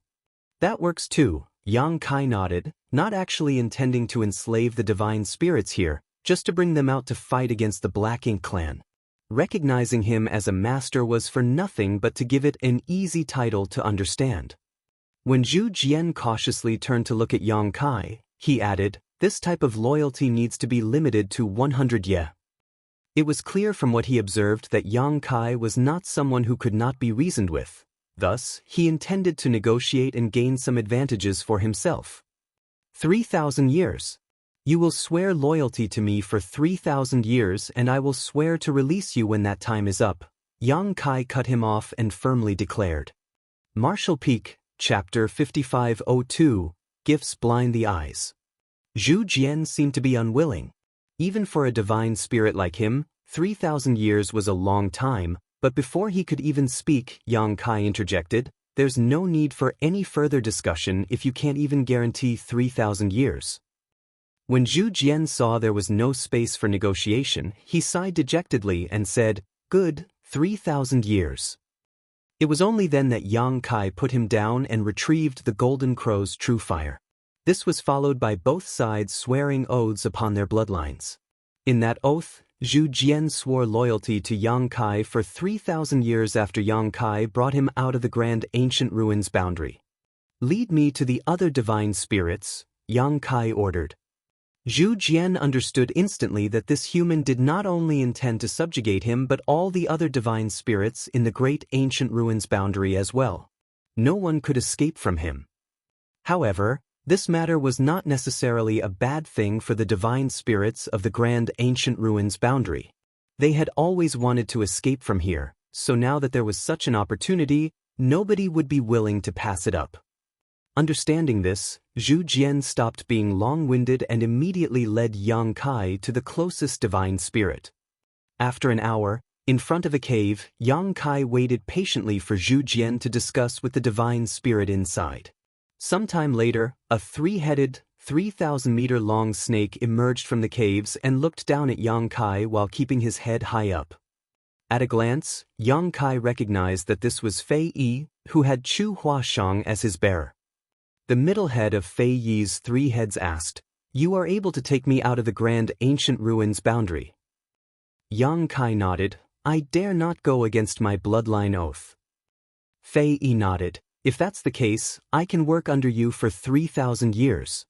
"That works too," Yang Kai nodded, not actually intending to enslave the divine spirits here, just to bring them out to fight against the Black Ink clan. Recognizing him as a master was for nothing but to give it an easy title to understand. When Zhu Jian cautiously turned to look at Yang Kai, he added, "This type of loyalty needs to be limited to 100 ye." It was clear from what he observed that Yang Kai was not someone who could not be reasoned with. Thus, he intended to negotiate and gain some advantages for himself. 3,000 years. You will swear loyalty to me for 3,000 years and I will swear to release you when that time is up. Yang Kai cut him off and firmly declared. Martial Peak, Chapter 5502, Gifts Blind the Eyes. Zhu Jian seemed to be unwilling. Even for a divine spirit like him, 3,000 years was a long time, but before he could even speak, Yang Kai interjected, "There's no need for any further discussion if you can't even guarantee 3,000 years. When Zhu Jian saw there was no space for negotiation, he sighed dejectedly and said, "Good, 3,000 years." It was only then that Yang Kai put him down and retrieved the Golden Crow's true fire. This was followed by both sides swearing oaths upon their bloodlines. In that oath, Zhu Jian swore loyalty to Yang Kai for 3,000 years after Yang Kai brought him out of the grand ancient ruins boundary. "Lead me to the other divine spirits," Yang Kai ordered. Zhu Jian understood instantly that this human did not only intend to subjugate him but all the other divine spirits in the great ancient ruins boundary as well. No one could escape from him. However, this matter was not necessarily a bad thing for the divine spirits of the grand ancient ruins boundary. They had always wanted to escape from here, so now that there was such an opportunity, nobody would be willing to pass it up. Understanding this, Zhu Jian stopped being long-winded and immediately led Yang Kai to the closest divine spirit. After an hour, in front of a cave, Yang Kai waited patiently for Zhu Jian to discuss with the divine spirit inside. Sometime later, a three-headed, 3,000-meter-long snake emerged from the caves and looked down at Yang Kai while keeping his head high up. At a glance, Yang Kai recognized that this was Fei Yi, who had Chu Huashang as his bearer. The middle head of Fei Yi's three heads asked, "You are able to take me out of the grand ancient ruins boundary?" Yang Kai nodded, "I dare not go against my bloodline oath." Fei Yi nodded, "If that's the case, I can work under you for 3,000 years.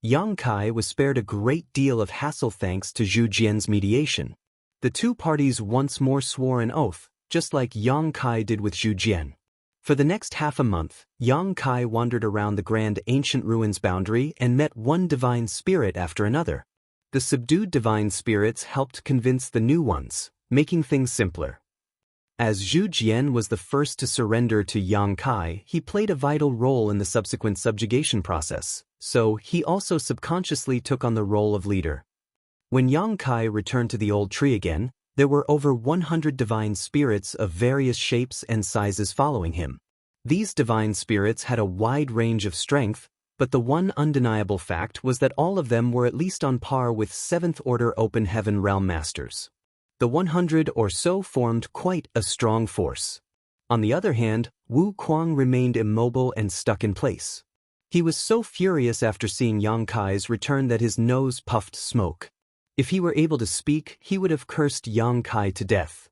Yang Kai was spared a great deal of hassle thanks to Zhu Jian's mediation. The two parties once more swore an oath, just like Yang Kai did with Zhu Jian. For the next half a month, Yang Kai wandered around the grand ancient ruins boundary and met one divine spirit after another. The subdued divine spirits helped convince the new ones, making things simpler. As Zhu Jian was the first to surrender to Yang Kai, he played a vital role in the subsequent subjugation process, so he also subconsciously took on the role of leader. When Yang Kai returned to the old tree again, there were over 100 divine spirits of various shapes and sizes following him. These divine spirits had a wide range of strength, but the one undeniable fact was that all of them were at least on par with 7th Order Open Heaven Realm Masters. The 100 or so formed quite a strong force. On the other hand, Wu Kuang remained immobile and stuck in place. He was so furious after seeing Yang Kai's return that his nose puffed smoke. If he were able to speak, he would have cursed Yang Kai to death.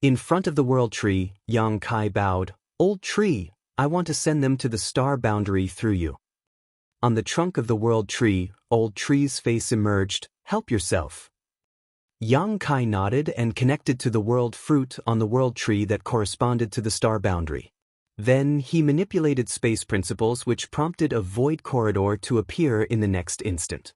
In front of the world tree, Yang Kai bowed, "Old tree, I want to send them to the star boundary through you." On the trunk of the world tree, old tree's face emerged, "Help yourself." Yang Kai nodded and connected to the world fruit on the world tree that corresponded to the star boundary. Then he manipulated space principles which prompted a void corridor to appear in the next instant.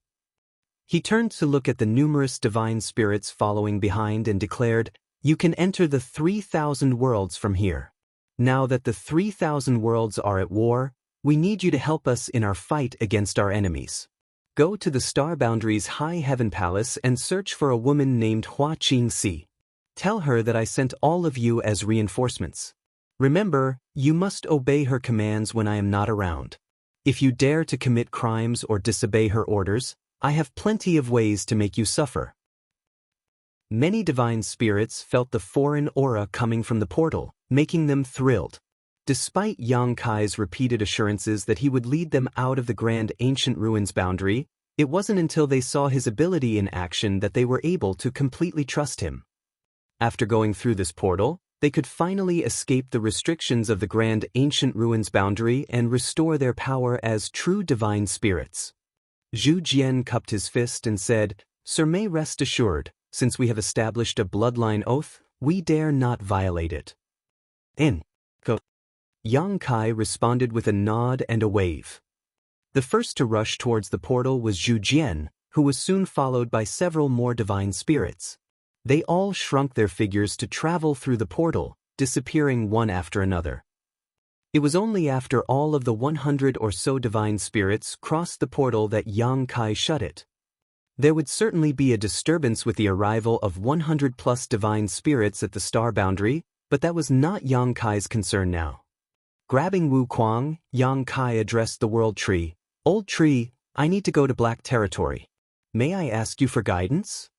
He turned to look at the numerous divine spirits following behind and declared, "You can enter the 3,000 worlds from here. Now that the 3,000 worlds are at war, we need you to help us in our fight against our enemies. Go to the star boundary's high heaven palace and search for a woman named Hua Qingxi. Tell her that I sent all of you as reinforcements. Remember, you must obey her commands when I am not around. If you dare to commit crimes or disobey her orders, I have plenty of ways to make you suffer." Many divine spirits felt the foreign aura coming from the portal, making them thrilled. Despite Yang Kai's repeated assurances that he would lead them out of the grand ancient ruins boundary, it wasn't until they saw his ability in action that they were able to completely trust him. After going through this portal, they could finally escape the restrictions of the grand ancient ruins boundary and restore their power as true divine spirits. Zhu Jian cupped his fist and said, "Sir may rest assured, since we have established a bloodline oath, we dare not violate it." In Yang Kai responded with a nod and a wave. The first to rush towards the portal was Zhu Jian, who was soon followed by several more divine spirits. They all shrunk their figures to travel through the portal, disappearing one after another. It was only after all of the 100 or so divine spirits crossed the portal that Yang Kai shut it. There would certainly be a disturbance with the arrival of 100+ divine spirits at the star boundary, but that was not Yang Kai's concern now. Grabbing Wu Kuang, Yang Kai addressed the World Tree. "Old Tree, I need to go to Black Territory. May I ask you for guidance?"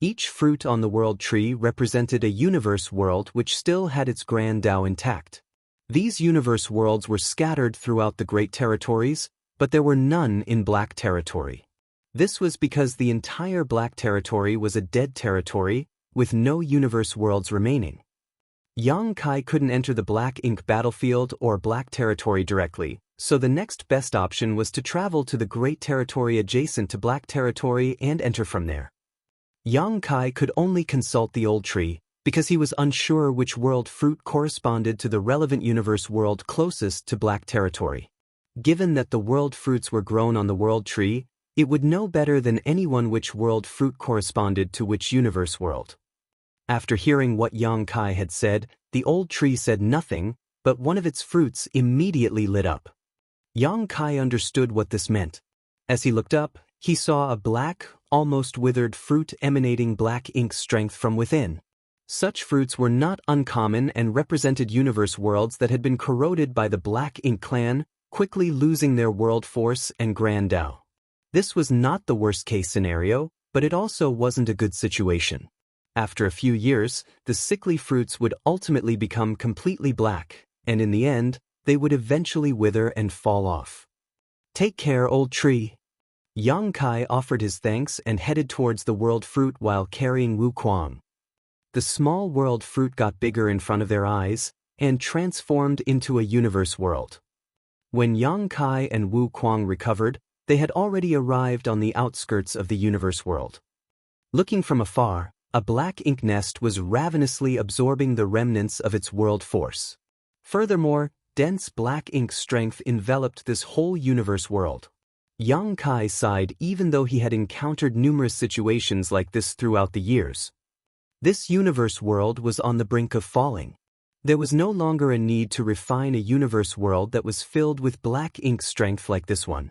Each fruit on the World Tree represented a universe world which still had its grand Tao intact. These universe worlds were scattered throughout the Great Territories, but there were none in Black Territory. This was because the entire Black Territory was a dead territory, with no universe worlds remaining. Yang Kai couldn't enter the Black Ink battlefield or Black Territory directly, so the next best option was to travel to the Great Territory adjacent to Black Territory and enter from there. Yang Kai could only consult the Old Tree, because he was unsure which world fruit corresponded to the relevant universe world closest to Black Territory. Given that the world fruits were grown on the World Tree, it would know better than anyone which world fruit corresponded to which universe world. After hearing what Yang Kai had said, the Old Tree said nothing, but one of its fruits immediately lit up. Yang Kai understood what this meant. As he looked up, he saw a black, almost withered fruit emanating black ink strength from within. Such fruits were not uncommon and represented universe worlds that had been corroded by the Black Ink clan, quickly losing their world force and grand Tao. This was not the worst-case scenario, but it also wasn't a good situation. After a few years, the sickly fruits would ultimately become completely black, and in the end, they would eventually wither and fall off. "Take care, Old Tree." Yang Kai offered his thanks and headed towards the world fruit while carrying Wu Kuang. The small world fruit got bigger in front of their eyes and transformed into a universe world. When Yang Kai and Wu Kuang recovered, they had already arrived on the outskirts of the universe world. Looking from afar, a black ink nest was ravenously absorbing the remnants of its world force. Furthermore, dense black ink strength enveloped this whole universe world. Yang Kai sighed even though he had encountered numerous situations like this throughout the years. This universe world was on the brink of falling. There was no longer a need to refine a universe world that was filled with black ink strength like this one.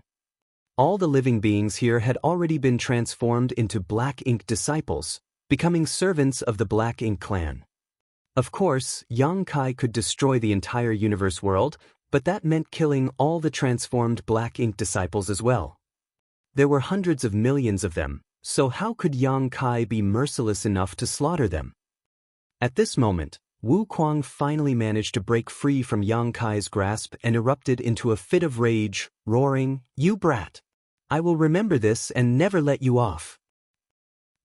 All the living beings here had already been transformed into black ink disciples, becoming servants of the Black Ink clan. Of course, Yang Kai could destroy the entire universe world, but that meant killing all the transformed Black Ink disciples as well. There were hundreds of millions of them, so how could Yang Kai be merciless enough to slaughter them? At this moment, Wu Kuang finally managed to break free from Yang Kai's grasp and erupted into a fit of rage, roaring, "You brat! I will remember this and never let you off."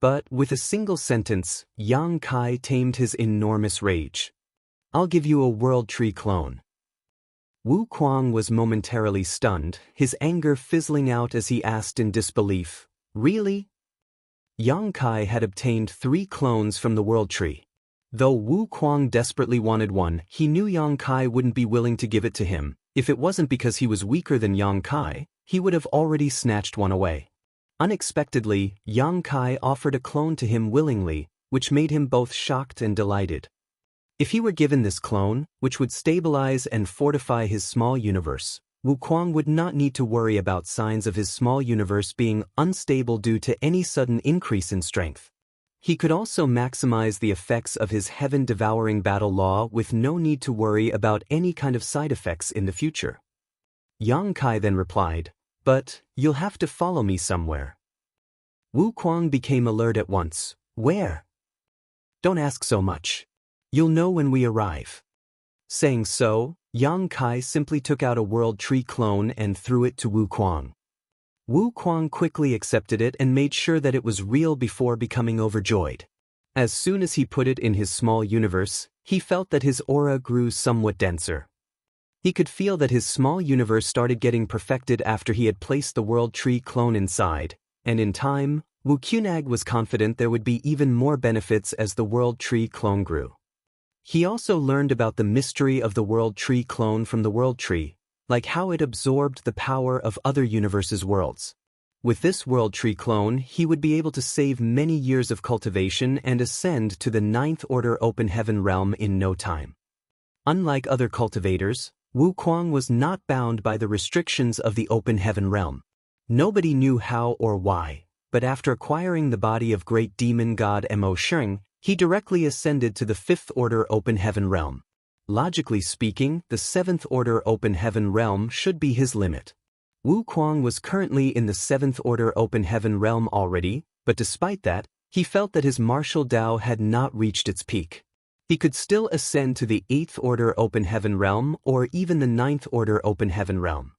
But with a single sentence, Yang Kai tamed his enormous rage. "I'll give you a World Tree clone." Wu Kuang was momentarily stunned, his anger fizzling out as he asked in disbelief, "Really?" Yang Kai had obtained 3 clones from the World Tree. Though Wu Kuang desperately wanted one, he knew Yang Kai wouldn't be willing to give it to him. If it wasn't because he was weaker than Yang Kai, he would have already snatched one away. Unexpectedly, Yang Kai offered a clone to him willingly, which made him both shocked and delighted. If he were given this clone, which would stabilize and fortify his small universe, Wu Kuang would not need to worry about signs of his small universe being unstable due to any sudden increase in strength. He could also maximize the effects of his heaven-devouring battle law with no need to worry about any kind of side effects in the future. Yang Kai then replied, "But you'll have to follow me somewhere." Wu Kuang became alert at once. "Where?" "Don't ask so much. You'll know when we arrive." Saying so, Yang Kai simply took out a World Tree clone and threw it to Wu Kuang. Wu Kuang quickly accepted it and made sure that it was real before becoming overjoyed. As soon as he put it in his small universe, he felt that his aura grew somewhat denser. He could feel that his small universe started getting perfected after he had placed the World Tree clone inside, and in time, Wu Qunag was confident there would be even more benefits as the World Tree clone grew. He also learned about the mystery of the World Tree clone from the World Tree, like how it absorbed the power of other universes' worlds. With this World Tree clone, he would be able to save many years of cultivation and ascend to the Ninth Order Open Heaven realm in no time. Unlike other cultivators, Wuquang was not bound by the restrictions of the Open Heaven realm. Nobody knew how or why, but after acquiring the body of great demon god Mo Sheng, he directly ascended to the Fifth Order Open Heaven realm. Logically speaking, the Seventh Order Open Heaven realm should be his limit. Wuquang was currently in the Seventh Order Open Heaven realm already, but despite that, he felt that his martial Dao had not reached its peak. He could still ascend to the Eighth Order Open Heaven realm or even the Ninth Order Open Heaven realm.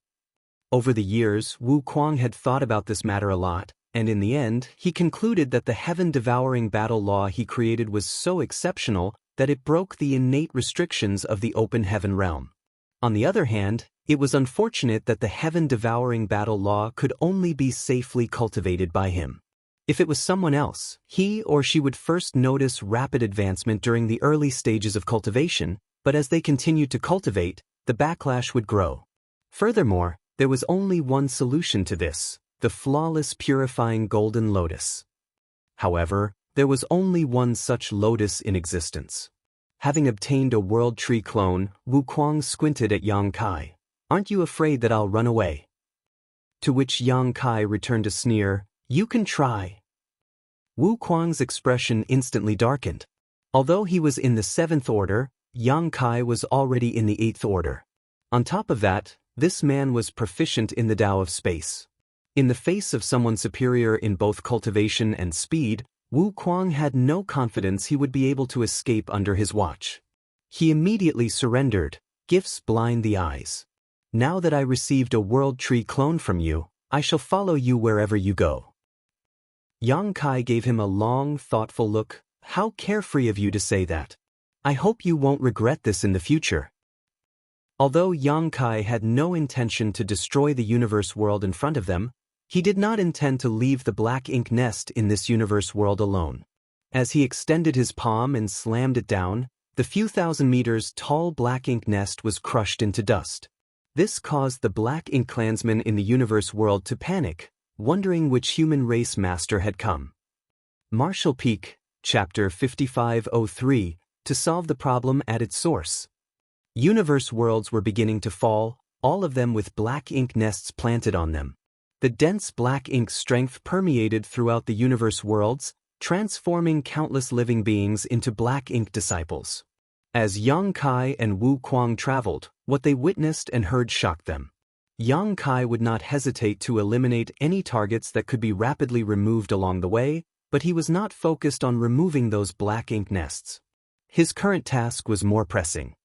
Over the years, Wuquang had thought about this matter a lot, and in the end, he concluded that the heaven-devouring battle law he created was so exceptional that it broke the innate restrictions of the Open Heaven realm. On the other hand, it was unfortunate that the heaven-devouring battle law could only be safely cultivated by him. If it was someone else, he or she would first notice rapid advancement during the early stages of cultivation, but as they continued to cultivate, the backlash would grow. Furthermore, there was only one solution to this: the flawless purifying golden lotus. However, there was only one such lotus in existence. Having obtained a World Tree clone, Wuquang squinted at Yang Kai. "Aren't you afraid that I'll run away?" To which Yang Kai returned a sneer, "You can try." Wuquang's expression instantly darkened. Although he was in the Seventh Order, Yang Kai was already in the Eighth Order. On top of that, this man was proficient in the Tao of space. In the face of someone superior in both cultivation and speed, Wuquang had no confidence he would be able to escape under his watch. He immediately surrendered. "Gifts blind the eyes. Now that I received a World Tree clone from you, I shall follow you wherever you go." Yang Kai gave him a long, thoughtful look. "How carefree of you to say that. I hope you won't regret this in the future." Although Yang Kai had no intention to destroy the universe world in front of them, he did not intend to leave the black ink nest in this universe world alone. As he extended his palm and slammed it down, the few thousand meters tall black ink nest was crushed into dust. This caused the black ink clansmen in the universe world to panic, wondering which human race master had come. Marshall Peak, Chapter 5503, to solve the problem at its source. Universe worlds were beginning to fall, all of them with black ink nests planted on them. The dense black ink strength permeated throughout the universe worlds, transforming countless living beings into black ink disciples. As Yang Kai and Wuquang traveled, what they witnessed and heard shocked them. Yang Kai would not hesitate to eliminate any targets that could be rapidly removed along the way, but he was not focused on removing those black ink nests. His current task was more pressing.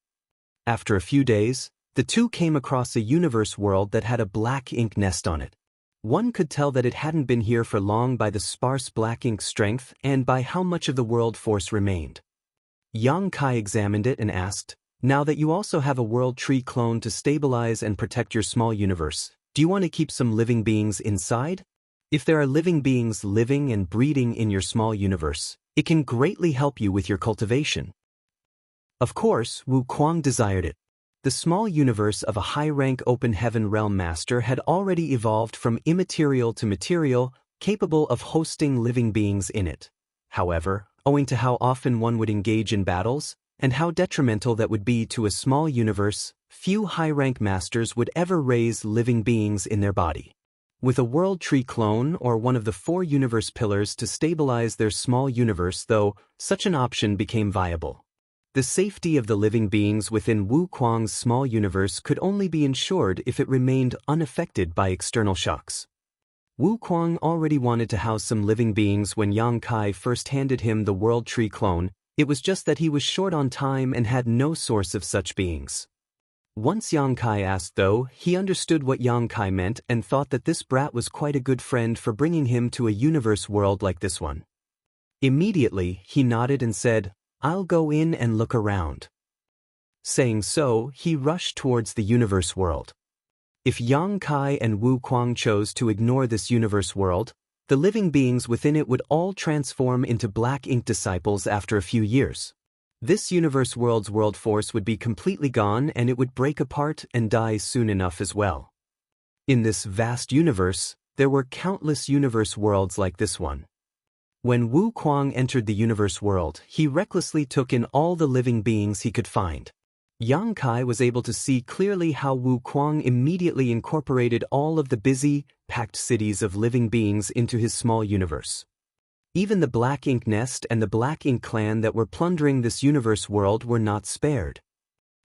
After a few days, the two came across a universe world that had a black ink nest on it. One could tell that it hadn't been here for long by the sparse black ink strength and by how much of the world force remained. Yang Kai examined it and asked, "Now that you also have a World Tree clone to stabilize and protect your small universe, do you want to keep some living beings inside? If there are living beings living and breeding in your small universe, it can greatly help you with your cultivation." Of course, Wuquang desired it. The small universe of a high-rank Open Heaven realm master had already evolved from immaterial to material, capable of hosting living beings in it. However, owing to how often one would engage in battles, and how detrimental that would be to a small universe, few high-rank masters would ever raise living beings in their body. With a World Tree clone or one of the 4 universe pillars to stabilize their small universe, though, such an option became viable. The safety of the living beings within Wuquang's small universe could only be ensured if it remained unaffected by external shocks. Wuquang already wanted to house some living beings when Yang Kai first handed him the World Tree clone. It was just that he was short on time and had no source of such beings. Once Yang Kai asked, though, he understood what Yang Kai meant and thought that this brat was quite a good friend for bringing him to a universe world like this one. Immediately, he nodded and said, "I'll go in and look around." Saying so, he rushed towards the universe world. If Yang Kai and Wuquang chose to ignore this universe world, the living beings within it would all transform into black ink disciples after a few years. This universe world's world force would be completely gone and it would break apart and die soon enough as well. In this vast universe, there were countless universe worlds like this one. When Wu Kuang entered the universe world, he recklessly took in all the living beings he could find. Yang Kai was able to see clearly how Wu Kuang immediately incorporated all of the busy, packed cities of living beings into his small universe. Even the Black Ink Nest and the Black Ink Clan that were plundering this universe world were not spared.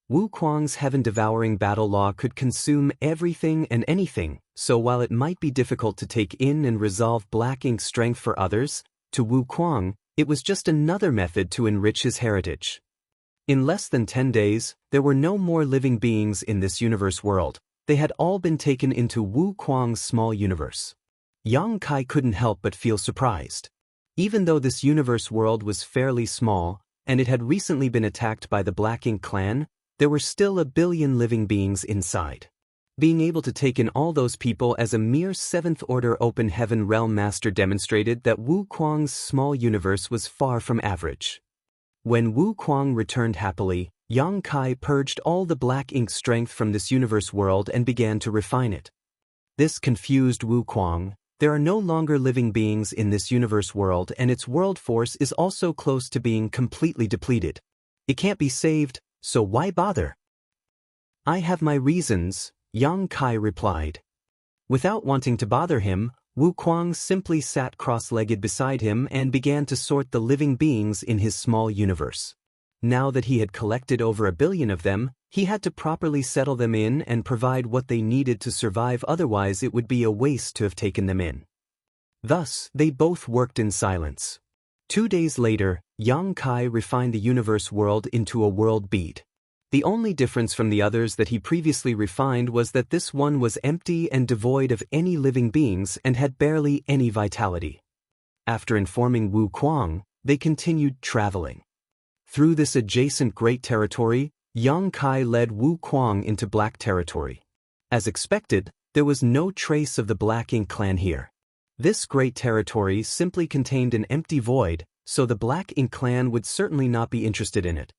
Wu Kuang's heaven-devouring battle law could consume everything and anything, so while it might be difficult to take in and resolve Black Ink's strength for others, to Wu Kuang, it was just another method to enrich his heritage. In less than 10 days, there were no more living beings in this universe world. They had all been taken into Wu Kuang's small universe. Yang Kai couldn't help but feel surprised. Even though this universe world was fairly small, and it had recently been attacked by the Black Ink Clan, there were still 1 billion living beings inside. Being able to take in all those people as a mere 7th-order open heaven realm master demonstrated that Wu Kuang's small universe was far from average. When Wu Kuang returned happily, Yang Kai purged all the Black Ink strength from this universe world and began to refine it. This confused Wu Kuang. There are no longer living beings in this universe world and its world force is also close to being completely depleted. It can't be saved, so why bother? I have my reasons, Yang Kai replied. Without wanting to bother him, Wu Kuang simply sat cross-legged beside him and began to sort the living beings in his small universe. Now that he had collected over 1 billion of them, he had to properly settle them in and provide what they needed to survive, otherwise it would be a waste to have taken them in. Thus, they both worked in silence. 2 days later, Yang Kai refined the universe world into a world bead. The only difference from the others that he previously refined was that this one was empty and devoid of any living beings and had barely any vitality. After informing Wu Kuang, they continued traveling. Through this adjacent Great Territory, Yang Kai led Wu Kuang into Black Territory. As expected, there was no trace of the Black Ink Clan here. This Great Territory simply contained an empty void, so the Black Ink Clan would certainly not be interested in it.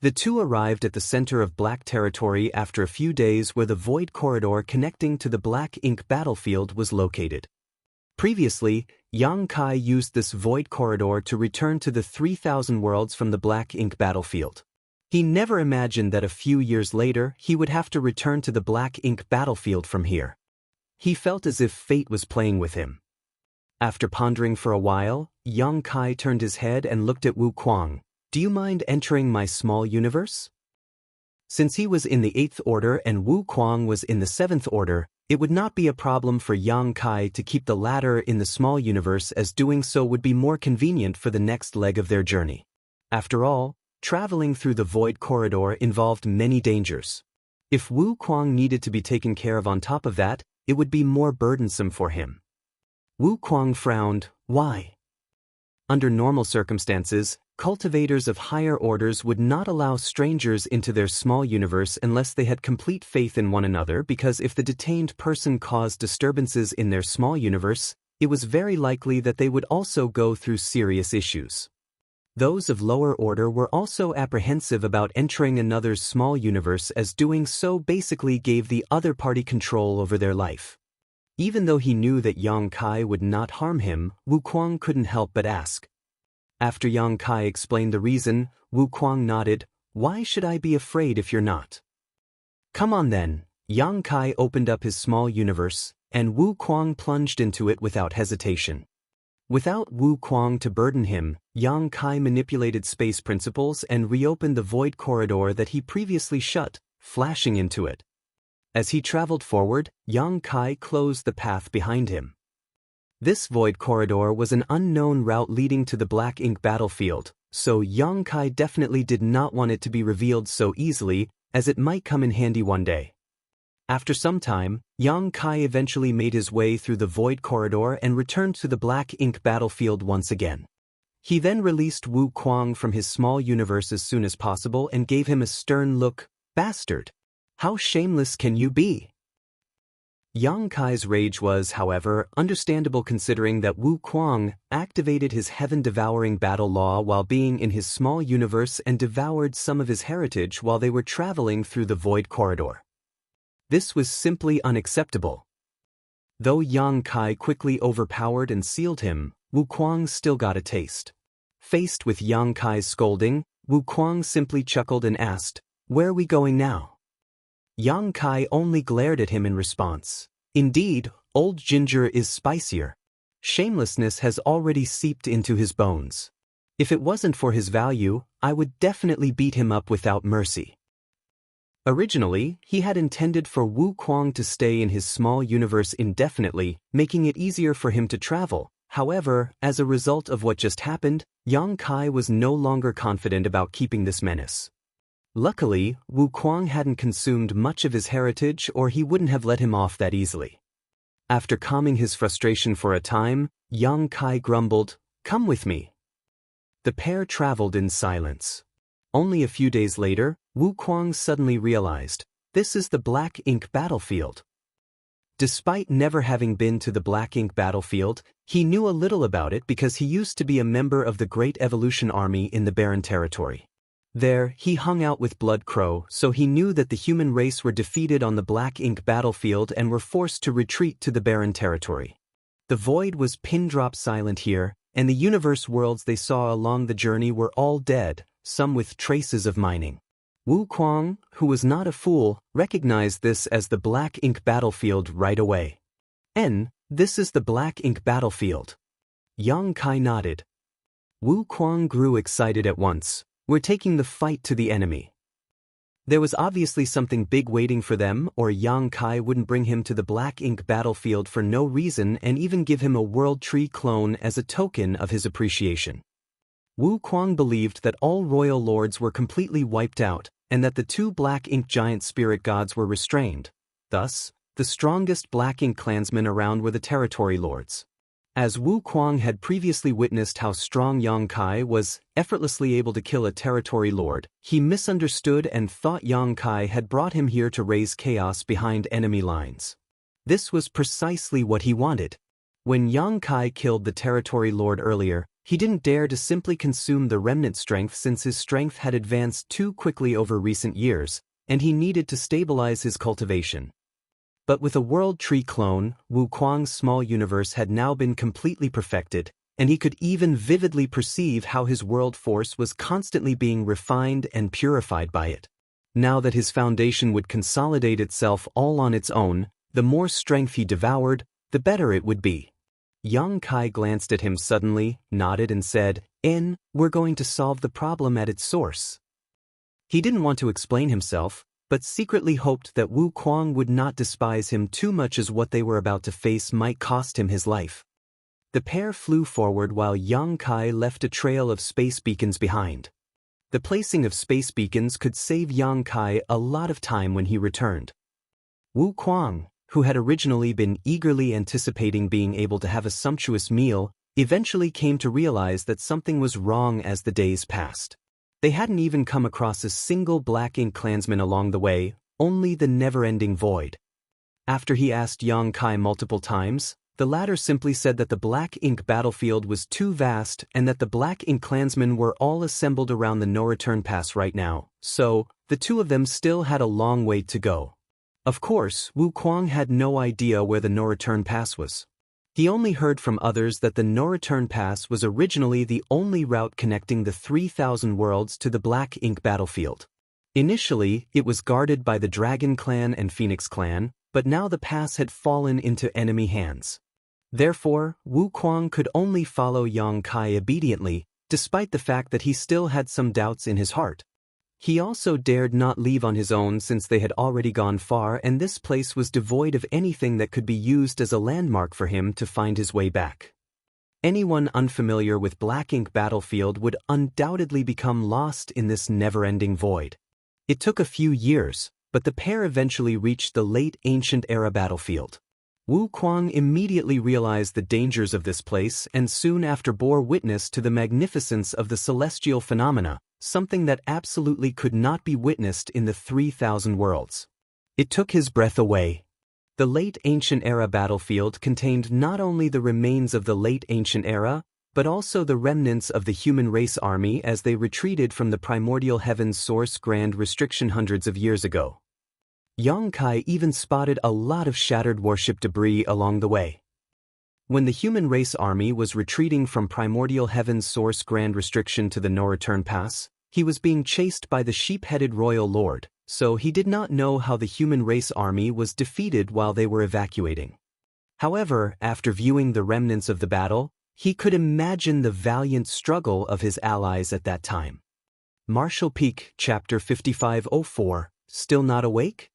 The two arrived at the center of Black Territory after a few days where the void corridor connecting to the Black Ink battlefield was located. Previously, Yang Kai used this void corridor to return to the 3,000 worlds from the Black Ink battlefield. He never imagined that a few years later he would have to return to the Black Ink battlefield from here. He felt as if fate was playing with him. After pondering for a while, Yang Kai turned his head and looked at Wu Kuang. Do you mind entering my small universe? Since he was in the 8th order and Wu Kuang was in the 7th order, it would not be a problem for Yang Kai to keep the latter in the small universe, as doing so would be more convenient for the next leg of their journey. After all, traveling through the void corridor involved many dangers. If Wu Kuang needed to be taken care of on top of that, it would be more burdensome for him. Wu Kuang frowned. Why? Under normal circumstances, cultivators of higher orders would not allow strangers into their small universe unless they had complete faith in one another, because if the detained person caused disturbances in their small universe, it was very likely that they would also go through serious issues. Those of lower order were also apprehensive about entering another's small universe, as doing so basically gave the other party control over their life. Even though he knew that Yang Kai would not harm him, Wu Kuang couldn't help but ask. After Yang Kai explained the reason, Wu Kuang nodded. Why should I be afraid if you're not? Come on then. Yang Kai opened up his small universe, and Wu Kuang plunged into it without hesitation. Without Wu Kuang to burden him, Yang Kai manipulated space principles and reopened the void corridor that he previously shut, flashing into it. As he traveled forward, Yang Kai closed the path behind him. This void corridor was an unknown route leading to the Black Ink battlefield, so Yang Kai definitely did not want it to be revealed so easily, as it might come in handy one day. After some time, Yang Kai eventually made his way through the void corridor and returned to the Black Ink battlefield once again. He then released Wu Kuang from his small universe as soon as possible and gave him a stern look. Bastard! How shameless can you be? Yang Kai's rage was, however, understandable considering that Wu Kuang activated his heaven-devouring battle law while being in his small universe and devoured some of his heritage while they were traveling through the void corridor. This was simply unacceptable. Though Yang Kai quickly overpowered and sealed him, Wu Kuang still got a taste. Faced with Yang Kai's scolding, Wu Kuang simply chuckled and asked, "Where are we going now?" Yang Kai only glared at him in response. Indeed, old ginger is spicier. Shamelessness has already seeped into his bones. If it wasn't for his value, I would definitely beat him up without mercy. Originally, he had intended for Wu Kuang to stay in his small universe indefinitely, making it easier for him to travel. However, as a result of what just happened, Yang Kai was no longer confident about keeping this menace. Luckily, Wu Kuang hadn't consumed much of his heritage or he wouldn't have let him off that easily. After calming his frustration for a time, Yang Kai grumbled, "Come with me." The pair traveled in silence. Only a few days later, Wu Kuang suddenly realized, this is the Black Ink battlefield. Despite never having been to the Black Ink battlefield, he knew a little about it because he used to be a member of the Great Evolution Army in the Barren Territory. There, he hung out with Blood Crow, so he knew that the human race were defeated on the Black Ink battlefield and were forced to retreat to the Barren Territory. The void was pin-drop silent here, and the universe worlds they saw along the journey were all dead, some with traces of mining. Wu Kuang, who was not a fool, recognized this as the Black Ink battlefield right away. This is the Black Ink battlefield." Yang Kai nodded. Wu Kuang grew excited at once. "We're taking the fight to the enemy." There was obviously something big waiting for them, or Yang Kai wouldn't bring him to the Black Ink battlefield for no reason and even give him a World Tree clone as a token of his appreciation. Wu Kuang believed that all royal lords were completely wiped out, and that the two Black Ink giant spirit gods were restrained. Thus, the strongest Black Ink clansmen around were the territory lords. As Wu Kuang had previously witnessed how strong Yang Kai was effortlessly able to kill a territory lord, he misunderstood and thought Yang Kai had brought him here to raise chaos behind enemy lines. This was precisely what he wanted. When Yang Kai killed the territory lord earlier, he didn't dare to simply consume the remnant strength since his strength had advanced too quickly over recent years, and he needed to stabilize his cultivation. But with a World Tree clone, Wu Kuang's small universe had now been completely perfected, and he could even vividly perceive how his world force was constantly being refined and purified by it. Now that his foundation would consolidate itself all on its own, the more strength he devoured, the better it would be. Yang Kai glanced at him suddenly, nodded and said, "We're going to solve the problem at its source." He didn't want to explain himself, but secretly hoped that Wu Kuang would not despise him too much as what they were about to face might cost him his life. The pair flew forward while Yang Kai left a trail of space beacons behind. The placing of space beacons could save Yang Kai a lot of time when he returned. Wu Kuang, who had originally been eagerly anticipating being able to have a sumptuous meal, eventually came to realize that something was wrong as the days passed. They hadn't even come across a single Black Ink clansman along the way, only the never-ending void. After he asked Yang Kai multiple times, the latter simply said that the Black Ink battlefield was too vast and that the Black Ink clansmen were all assembled around the no-return pass right now, so the two of them still had a long way to go. Of course, Wu Kuang had no idea where the no-return pass was. He only heard from others that the no-return pass was originally the only route connecting the 3,000 worlds to the Black Ink battlefield. Initially, it was guarded by the Dragon Clan and Phoenix Clan, but now the pass had fallen into enemy hands. Therefore, Wu Kuang could only follow Yang Kai obediently, despite the fact that he still had some doubts in his heart. He also dared not leave on his own since they had already gone far and this place was devoid of anything that could be used as a landmark for him to find his way back. Anyone unfamiliar with Black Ink battlefield would undoubtedly become lost in this never-ending void. It took a few years, but the pair eventually reached the late ancient era battlefield. Wu Kuang immediately realized the dangers of this place and soon after bore witness to the magnificence of the celestial phenomena, something that absolutely could not be witnessed in the 3,000 worlds. It took his breath away. The Late Ancient Era battlefield contained not only the remains of the Late Ancient Era, but also the remnants of the human race army as they retreated from the primordial heaven's source Grand Restriction hundreds of years ago. Yang Kai even spotted a lot of shattered warship debris along the way. When the human race army was retreating from primordial heaven's source Grand Restriction to the no-return pass, he was being chased by the sheep-headed royal lord, so he did not know how the human race army was defeated while they were evacuating. However, after viewing the remnants of the battle, he could imagine the valiant struggle of his allies at that time. Martial Peak, Chapter 5504, Still Not Awake?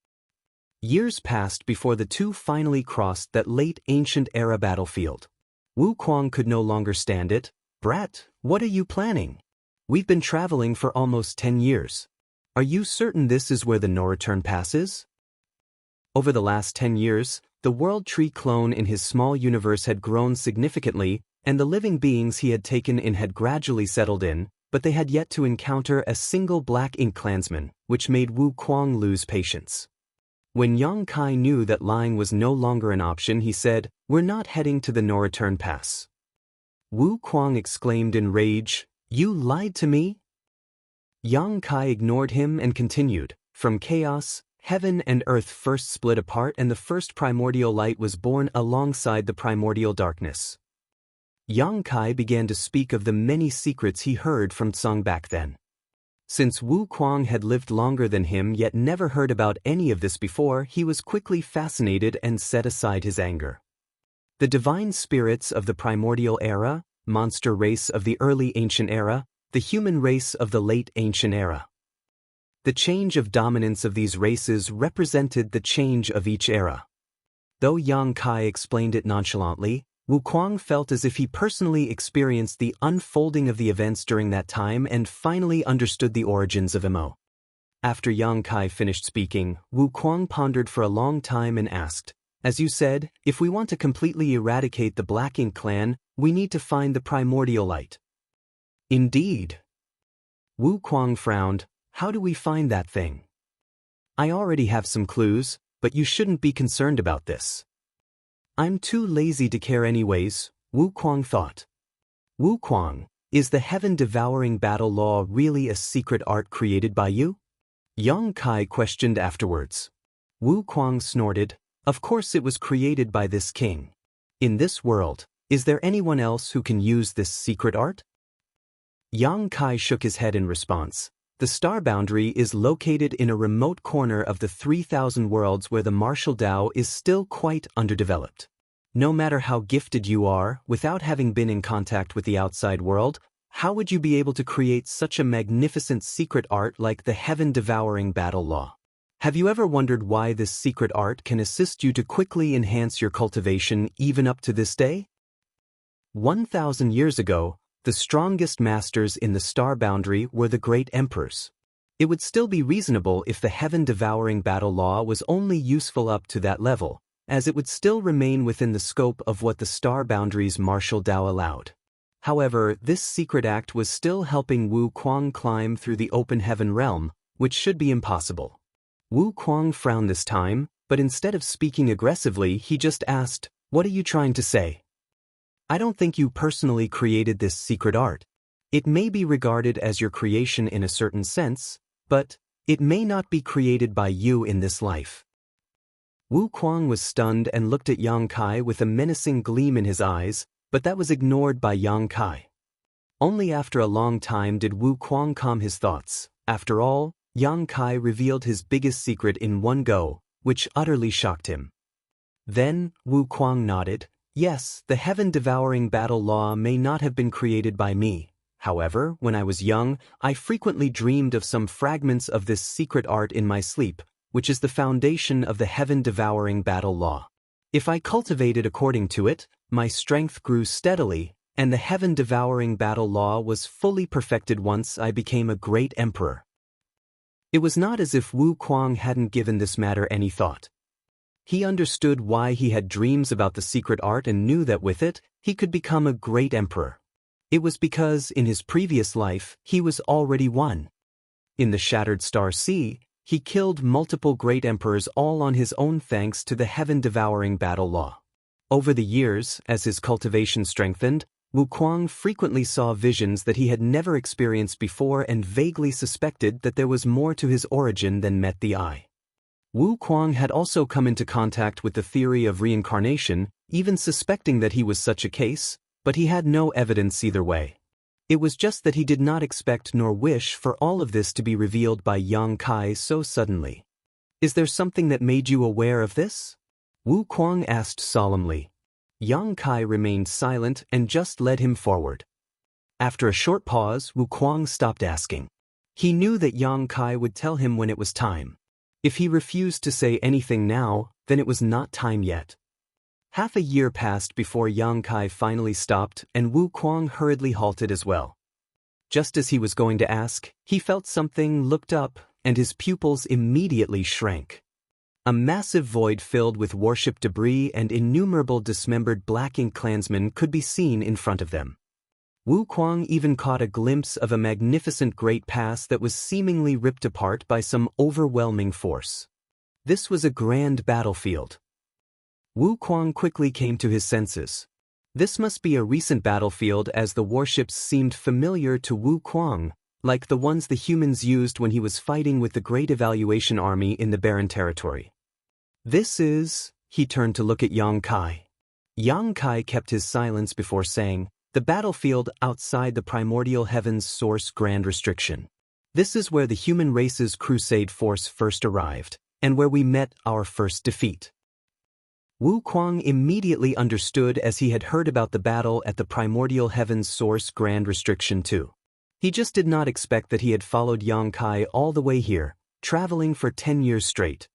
Years passed before the two finally crossed that late ancient era battlefield. Wu Kuang could no longer stand it. "Brat, what are you planning? We've been traveling for almost 10 years. Are you certain this is where the no-return pass is?" Over the last 10 years, the world tree clone in his small universe had grown significantly, and the living beings he had taken in had gradually settled in, but they had yet to encounter a single black ink clansman, which made Wu Kuang lose patience. When Yang Kai knew that lying was no longer an option, he said, "We're not heading to the no-return pass." Wu Kuang exclaimed in rage, "You lied to me?" Yang Kai ignored him and continued, "From chaos, heaven and earth first split apart and the first primordial light was born alongside the primordial darkness." Yang Kai began to speak of the many secrets he heard from Tsang back then. Since Wu Kuang had lived longer than him yet never heard about any of this before, he was quickly fascinated and set aside his anger. The divine spirits of the primordial era, monster race of the early ancient era, the human race of the late ancient era. The change of dominance of these races represented the change of each era. Though Yang Kai explained it nonchalantly, Wu Kuang felt as if he personally experienced the unfolding of the events during that time and finally understood the origins of Mo. After Yang Kai finished speaking, Wu Kuang pondered for a long time and asked, "As you said, if we want to completely eradicate the Black Ink clan, we need to find the primordial light." "Indeed." Wu Kuang frowned. "How do we find that thing?" "I already have some clues, but you shouldn't be concerned about this." "I'm too lazy to care anyways," Wu Kuang thought. "Wu Kuang, is the heaven-devouring battle law really a secret art created by you?" Yang Kai questioned afterwards. Wu Kuang snorted, "Of course it was created by this king. In this world, is there anyone else who can use this secret art?" Yang Kai shook his head in response. "The star boundary is located in a remote corner of the 3,000 worlds where the martial Tao is still quite underdeveloped. No matter how gifted you are, without having been in contact with the outside world, how would you be able to create such a magnificent secret art like the heaven-devouring battle law? Have you ever wondered why this secret art can assist you to quickly enhance your cultivation even up to this day? 1,000 years ago, the strongest masters in the star boundary were the great emperors. It would still be reasonable if the heaven-devouring battle law was only useful up to that level, as it would still remain within the scope of what the star boundary's martial Tao allowed. However, this secret act was still helping Wu Kuang climb through the open heaven realm, which should be impossible. Wu Kuang frowned this time, but instead of speaking aggressively, he just asked, "What are you trying to say?" "I don't think you personally created this secret art. It may be regarded as your creation in a certain sense, but it may not be created by you in this life." Wu Kuang was stunned and looked at Yang Kai with a menacing gleam in his eyes, but that was ignored by Yang Kai. Only after a long time did Wu Kuang calm his thoughts. After all, Yang Kai revealed his biggest secret in one go, which utterly shocked him. Then, Wu Kuang nodded. "Yes, the heaven-devouring battle law may not have been created by me. However, when I was young, I frequently dreamed of some fragments of this secret art in my sleep, which is the foundation of the heaven-devouring battle law. If I cultivated according to it, my strength grew steadily, and the heaven-devouring battle law was fully perfected once I became a great emperor." It was not as if Wu Kuang hadn't given this matter any thought. He understood why he had dreams about the secret art and knew that with it, he could become a great emperor. It was because, in his previous life, he was already one. In the Shattered Star Sea, He killed multiple great emperors all on his own thanks to the heaven-devouring battle law. Over the years, as his cultivation strengthened, Wuquang frequently saw visions that he had never experienced before and vaguely suspected that there was more to his origin than met the eye. Wuquang had also come into contact with the theory of reincarnation, even suspecting that he was such a case, but he had no evidence either way. It was just that he did not expect nor wish for all of this to be revealed by Yang Kai so suddenly. "Is there something that made you aware of this?" Wuquang asked solemnly. Yang Kai remained silent and just led him forward. After a short pause, Wuquang stopped asking. He knew that Yang Kai would tell him when it was time. If he refused to say anything now, then it was not time yet. Half a year passed before Yang Kai finally stopped, and Wuquang hurriedly halted as well. Just as he was going to ask, he felt something, looked up, and his pupils immediately shrank. A massive void filled with warship debris and innumerable dismembered black ink clansmen could be seen in front of them. Wuquang even caught a glimpse of a magnificent great pass that was seemingly ripped apart by some overwhelming force. This was a grand battlefield. Wuquang quickly came to his senses. This must be a recent battlefield, as the warships seemed familiar to Wuquang, like the ones the humans used when he was fighting with the Great Evaluation Army in the Barren Territory. "This is..." He turned to look at Yang Kai. Yang Kai kept his silence before saying, "The battlefield outside the primordial heaven's source grand restriction. This is where the human race's crusade force first arrived, and where we met our first defeat." Wuquang immediately understood, as he had heard about the battle at the primordial heaven's source grand restriction too. He just did not expect that he had followed Yang Kai all the way here, traveling for 10 years straight.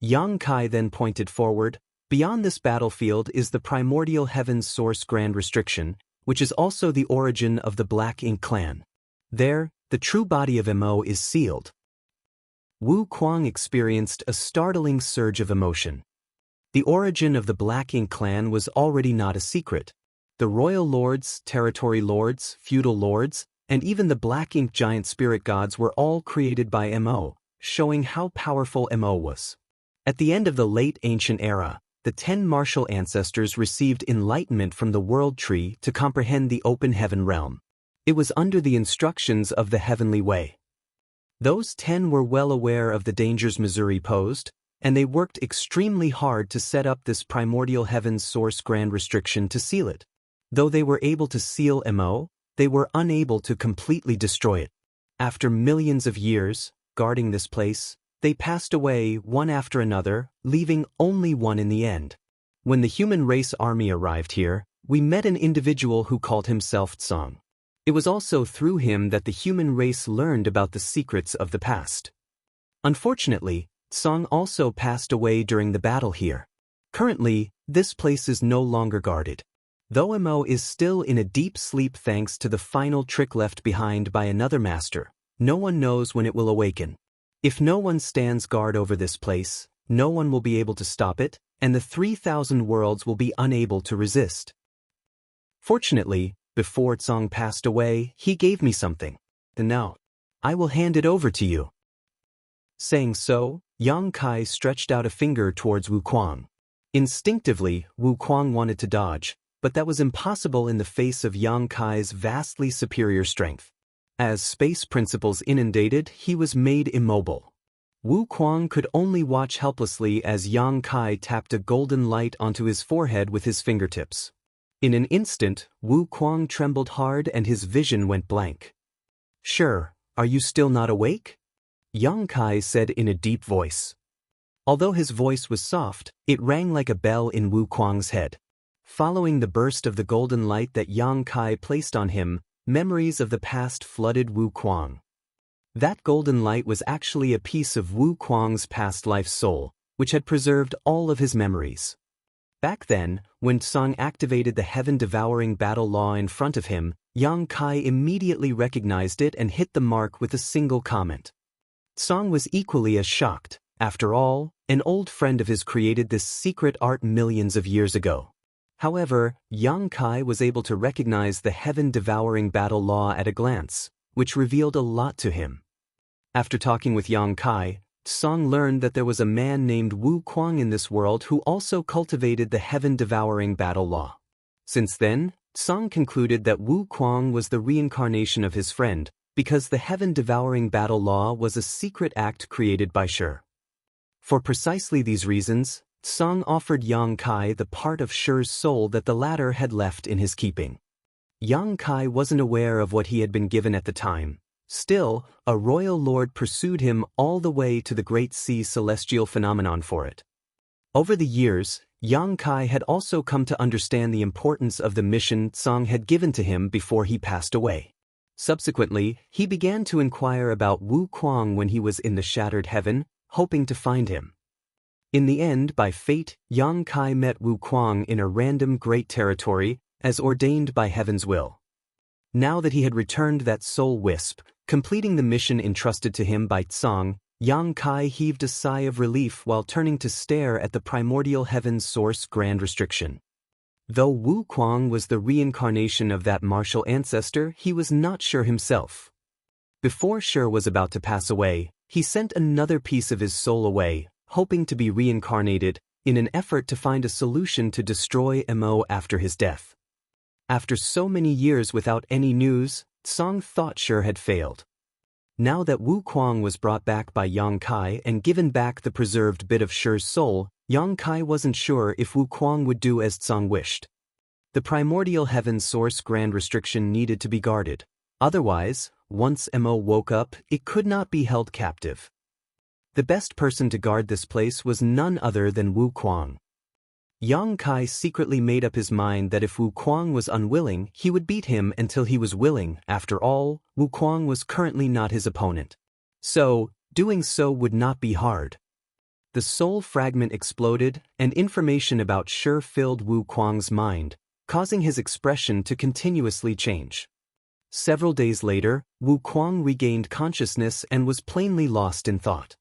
Yang Kai then pointed forward. "Beyond this battlefield is the primordial heaven's source grand restriction, which is also the origin of the Black Ink clan. There, the true body of Mo is sealed." Wuquang experienced a startling surge of emotion. The origin of the Black Ink clan was already not a secret. The royal lords, territory lords, feudal lords, and even the Black Ink giant spirit gods were all created by Mo, showing how powerful Mo was. At the end of the late ancient era, the 10 martial ancestors received enlightenment from the world tree to comprehend the open heaven realm. It was under the instructions of the heavenly way. Those 10 were well aware of the dangers Missouri posed, and they worked extremely hard to set up this primordial heaven's source grand restriction to seal it. Though they were able to seal Mo, they were unable to completely destroy it. After millions of years, guarding this place, they passed away one after another, leaving only one in the end. When the human race army arrived here, we met an individual who called himself Tsang. It was also through him that the human race learned about the secrets of the past. Unfortunately, Tsang also passed away during the battle here. Currently, this place is no longer guarded. Though Mo is still in a deep sleep thanks to the final trick left behind by another master, no one knows when it will awaken. If no one stands guard over this place, no one will be able to stop it, and the 3,000 worlds will be unable to resist. Fortunately, before Tsang passed away, he gave me something. And now, I will hand it over to you." Saying so, Yang Kai stretched out a finger towards Wuquang. Instinctively, Wuquang wanted to dodge, but that was impossible in the face of Yang Kai's vastly superior strength. As space principles inundated, he was made immobile. Wuquang could only watch helplessly as Yang Kai tapped a golden light onto his forehead with his fingertips. In an instant, Wuquang trembled hard and his vision went blank. "Sure, are you still not awake?" Yang Kai said in a deep voice. Although his voice was soft, it rang like a bell in Wuquang's head. Following the burst of the golden light that Yang Kai placed on him, memories of the past flooded Wuquang. That golden light was actually a piece of Wuquang's past life soul, which had preserved all of his memories. Back then, when Tsang activated the heaven-devouring battle law in front of him, Yang Kai immediately recognized it and hit the mark with a single comment. Tsang was equally as shocked. After all, an old friend of his created this secret art millions of years ago. However, Yang Kai was able to recognize the heaven-devouring battle law at a glance, which revealed a lot to him. After talking with Yang Kai, Song learned that there was a man named Wu Kuang in this world who also cultivated the heaven-devouring battle law. Since then, Song concluded that Wu Kuang was the reincarnation of his friend, because the heaven-devouring battle law was a secret act created by Shi. For precisely these reasons, Song offered Yang Kai the part of Shi's soul that the latter had left in his keeping. Yang Kai wasn't aware of what he had been given at the time. Still, a royal lord pursued him all the way to the Great Sea celestial phenomenon for it. Over the years, Yang Kai had also come to understand the importance of the mission Song had given to him before he passed away. Subsequently, he began to inquire about Wu Kuang when he was in the shattered heaven, hoping to find him. In the end, by fate, Yang Kai met Wu Kuang in a random great territory, as ordained by heaven's will. Now that he had returned that soul wisp, completing the mission entrusted to him by Tsang, Yang Kai heaved a sigh of relief while turning to stare at the primordial heaven's source grand restriction. Though Wu Kuang was the reincarnation of that martial ancestor, he was not sure himself. Before Shi was about to pass away, he sent another piece of his soul away, hoping to be reincarnated, in an effort to find a solution to destroy Mo after his death. After so many years without any news, Song thought Shi had failed. Now that Wu Kuang was brought back by Yang Kai and given back the preserved bit of Shi's soul, Yang Kai wasn't sure if Wu Kuang would do as Song wished. The primordial heaven's source grand restriction needed to be guarded. Otherwise, once Mo woke up, it could not be held captive. The best person to guard this place was none other than Wu Kuang. Yang Kai secretly made up his mind that if Wu Kuang was unwilling, he would beat him until he was willing. After all, Wu Kuang was currently not his opponent. So, doing so would not be hard. The soul fragment exploded, and information about Shi filled Wu Kuang's mind, causing his expression to continuously change. Several days later, Wu Kuang regained consciousness and was plainly lost in thought.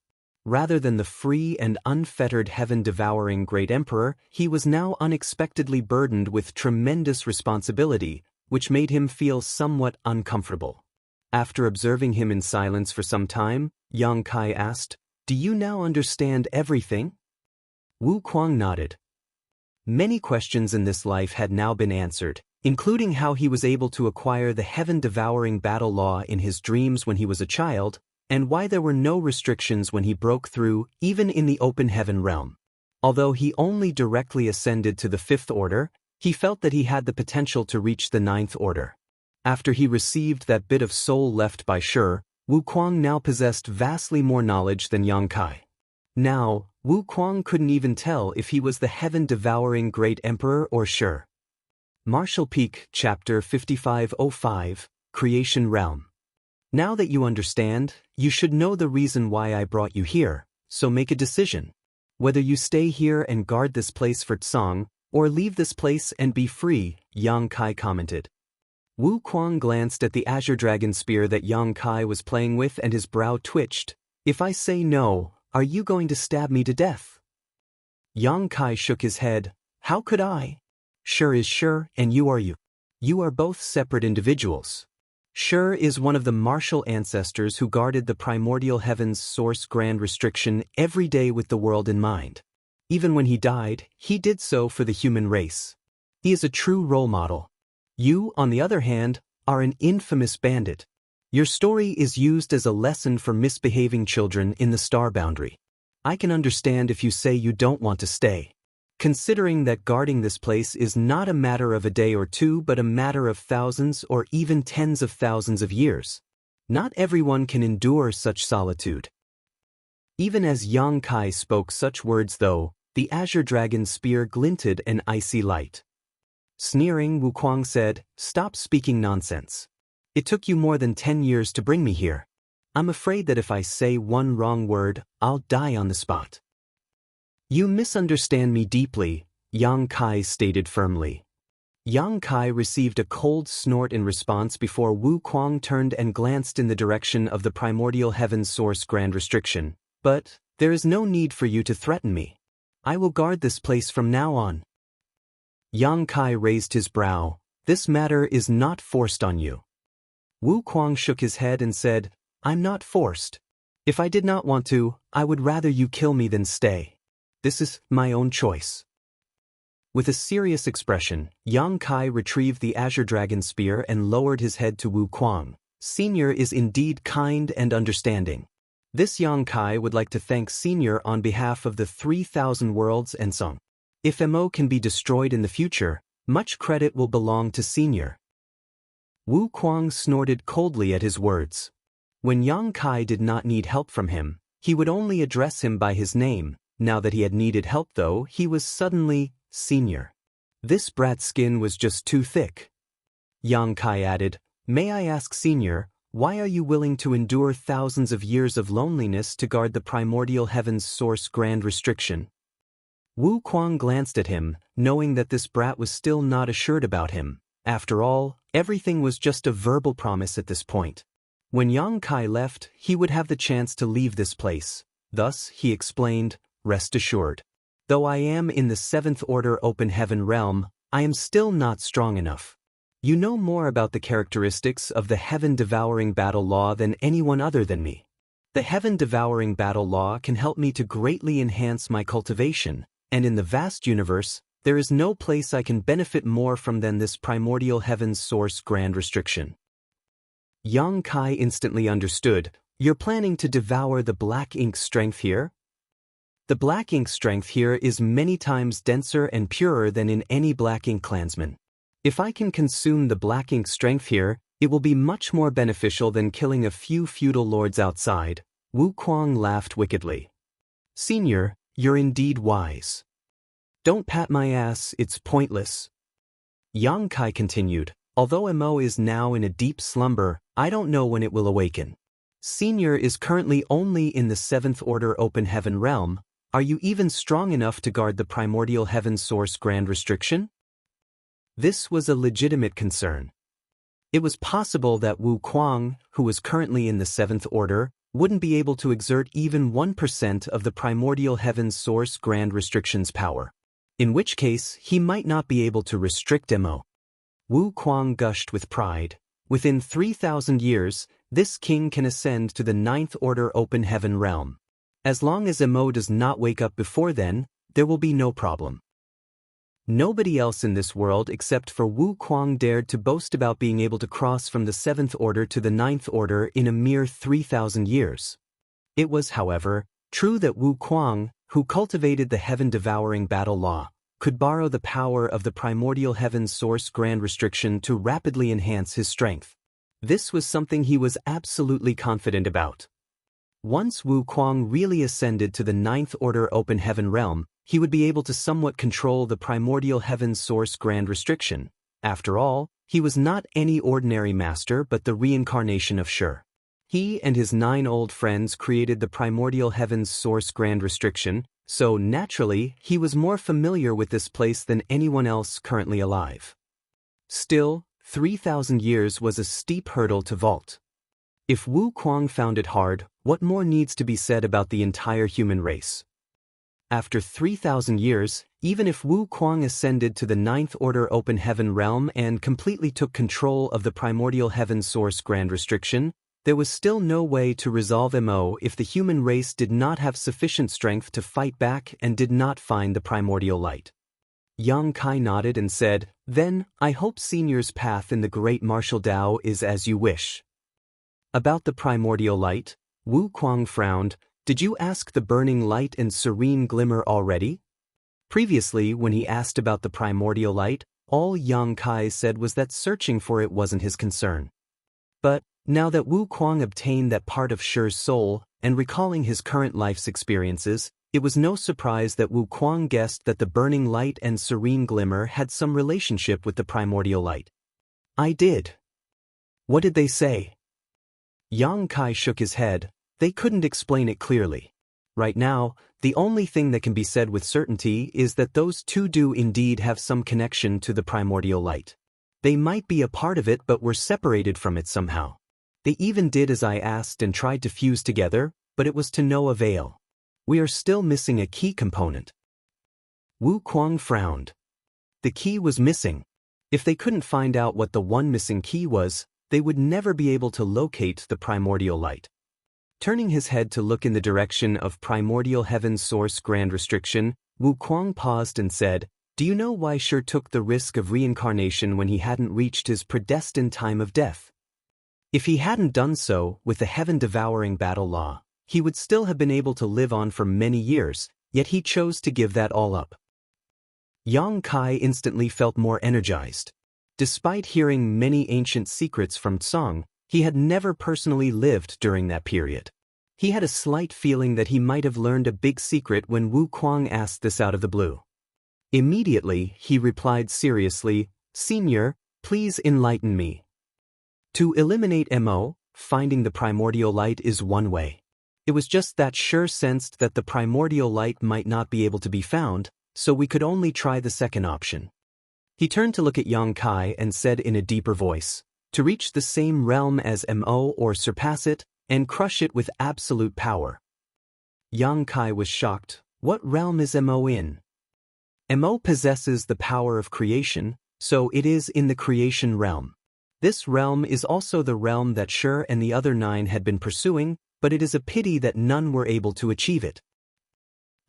Rather than the free and unfettered heaven-devouring great emperor, he was now unexpectedly burdened with tremendous responsibility, which made him feel somewhat uncomfortable. After observing him in silence for some time, Yang Kai asked, "Do you now understand everything?" Wu Kuang nodded. Many questions in this life had now been answered, including how he was able to acquire the heaven-devouring battle law in his dreams when he was a child, and why there were no restrictions when he broke through, even in the open heaven realm. Although he only directly ascended to the 5th order, he felt that he had the potential to reach the 9th order. After he received that bit of soul left by Shi, Wu Kuang now possessed vastly more knowledge than Yang Kai. Now, Wu Kuang couldn't even tell if he was the heaven-devouring great emperor or Shi. Martial Peak, Chapter 5505, Creation Realm. Now that you understand, you should know the reason why I brought you here, so make a decision. Whether you stay here and guard this place for Tsang, or leave this place and be free, Yang Kai commented. Wu Kuang glanced at the azure dragon spear that Yang Kai was playing with and his brow twitched. "If I say no, are you going to stab me to death?" Yang Kai shook his head. "How could I? Shi is Shi and you are you. You are both separate individuals. Shi is one of the martial ancestors who guarded the primordial heaven's source grand restriction every day with the world in mind. Even when he died, he did so for the human race. He is a true role model. You, on the other hand, are an infamous bandit. Your story is used as a lesson for misbehaving children in the star boundary. I can understand if you say you don't want to stay. Considering that guarding this place is not a matter of a day or two but a matter of thousands or even tens of thousands of years. Not everyone can endure such solitude." Even as Yang Kai spoke such words though, the azure dragon's spear glinted an icy light. Sneering, Wu Kuang said, "Stop speaking nonsense. It took you more than 10 years to bring me here. I'm afraid that if I say one wrong word, I'll die on the spot." "You misunderstand me deeply," Yang Kai stated firmly. Yang Kai received a cold snort in response before Wu Kuang turned and glanced in the direction of the primordial heaven's source grand restriction. "But, there is no need for you to threaten me. I will guard this place from now on." Yang Kai raised his brow. "This matter is not forced on you." Wu Kuang shook his head and said, "I'm not forced. If I did not want to, I would rather you kill me than stay. This is my own choice. With a serious expression, Yang Kai retrieved the Azure Dragon Spear and lowered his head to Wu Kuang. Senior is indeed kind and understanding. This Yang Kai would like to thank Senior on behalf of the 3,000 worlds and Song. If MO can be destroyed in the future, much credit will belong to Senior. Wu Kuang snorted coldly at his words. When Yang Kai did not need help from him, he would only address him by his name. Now that he had needed help though, he was suddenly Senior. This brat's skin was just too thick. Yang Kai added, "May I ask Senior, why are you willing to endure thousands of years of loneliness to guard the primordial heaven's source grand restriction?" Wu Kuang glanced at him, knowing that this brat was still not assured about him. After all, everything was just a verbal promise at this point. When Yang Kai left, he would have the chance to leave this place. Thus, he explained, "Rest assured. Though I am in the 7th Order Open Heaven realm, I am still not strong enough. You know more about the characteristics of the Heaven-Devouring Battle Law than anyone other than me. The Heaven-Devouring Battle Law can help me to greatly enhance my cultivation, and in the vast universe, there is no place I can benefit more from than this primordial heaven's source grand restriction." Yang Kai instantly understood. "You're planning to devour the black ink strength here?" The black ink strength here is many times denser and purer than in any black ink clansman. If I can consume the black ink strength here, it will be much more beneficial than killing a few feudal lords outside. Wu Kuang laughed wickedly. "Senior, you're indeed wise. Don't pat my ass, it's pointless." Yang Kai continued, "Although MO is now in a deep slumber, I don't know when it will awaken. Senior is currently only in the 7th Order Open Heaven realm. Are you even strong enough to guard the primordial heaven source grand restriction?" This was a legitimate concern. It was possible that Wu Kuang, who was currently in the 7th Order, wouldn't be able to exert even 1% of the primordial heaven's source grand restriction's power. In which case, he might not be able to restrict MO. Wu Kuang gushed with pride. Within 3,000 years, this king can ascend to the 9th Order Open Heaven realm. As long as MO does not wake up before then, there will be no problem. Nobody else in this world except for Wu Kuang dared to boast about being able to cross from the 7th Order to the 9th Order in a mere 3,000 years. It was, however, true that Wu Kuang, who cultivated the heaven-devouring battle law, could borrow the power of the primordial heaven's source grand restriction to rapidly enhance his strength. This was something he was absolutely confident about. Once Wu Kuang really ascended to the 9th Order Open Heaven realm, he would be able to somewhat control the primordial heaven's source grand restriction. After all, he was not any ordinary master but the reincarnation of Shi. He and his 9 old friends created the primordial heaven's source grand restriction, so naturally he was more familiar with this place than anyone else currently alive. Still, 3,000 years was a steep hurdle to vault. If Wu Kuang found it hard, what more needs to be said about the entire human race? After 3,000 years, even if Wu Kuang ascended to the 9th Order Open Heaven realm and completely took control of the primordial heaven source grand restriction, there was still no way to resolve MO if the human race did not have sufficient strength to fight back and did not find the primordial light. Yang Kai nodded and said, "Then, I hope Senior's path in the Great Martial Tao is as you wish." About the primordial light, Wu Kuang frowned. "Did you ask the burning light and serene glimmer already?" Previously, when he asked about the primordial light, all Yang Kai said was that searching for it wasn't his concern. But, now that Wu Kuang obtained that part of Shi's soul, and recalling his current life's experiences, it was no surprise that Wu Kuang guessed that the burning light and serene glimmer had some relationship with the primordial light. "I did." "What did they say?" Yang Kai shook his head. They couldn't explain it clearly. Right now, the only thing that can be said with certainty is that those two do indeed have some connection to the primordial light. They might be a part of it but were separated from it somehow. They even did as I asked and tried to fuse together, but it was to no avail. We are still missing a key component. Wu Kuang frowned. The key was missing. If they couldn't find out what the one missing key was, they would never be able to locate the primordial light. Turning his head to look in the direction of primordial heaven's source grand restriction, Wu Kuang paused and said, "Do you know why Shi took the risk of reincarnation when he hadn't reached his predestined time of death? If he hadn't done so, with the heaven-devouring battle law, he would still have been able to live on for many years, yet he chose to give that all up." Yang Kai instantly felt more energized. Despite hearing many ancient secrets from Tsang, he had never personally lived during that period. He had a slight feeling that he might have learned a big secret when Wu Kuang asked this out of the blue. Immediately, he replied seriously, "Senior, please enlighten me." To eliminate Mo, finding the primordial light is one way. It was just that Shi sensed that the primordial light might not be able to be found, so we could only try the second option. He turned to look at Yang Kai and said in a deeper voice, "To reach the same realm as Mo or surpass it, and crush it with absolute power." Yang Kai was shocked. What realm is Mo in? Mo possesses the power of creation, so it is in the creation realm. This realm is also the realm that Shi and the other 9 had been pursuing, but it is a pity that none were able to achieve it.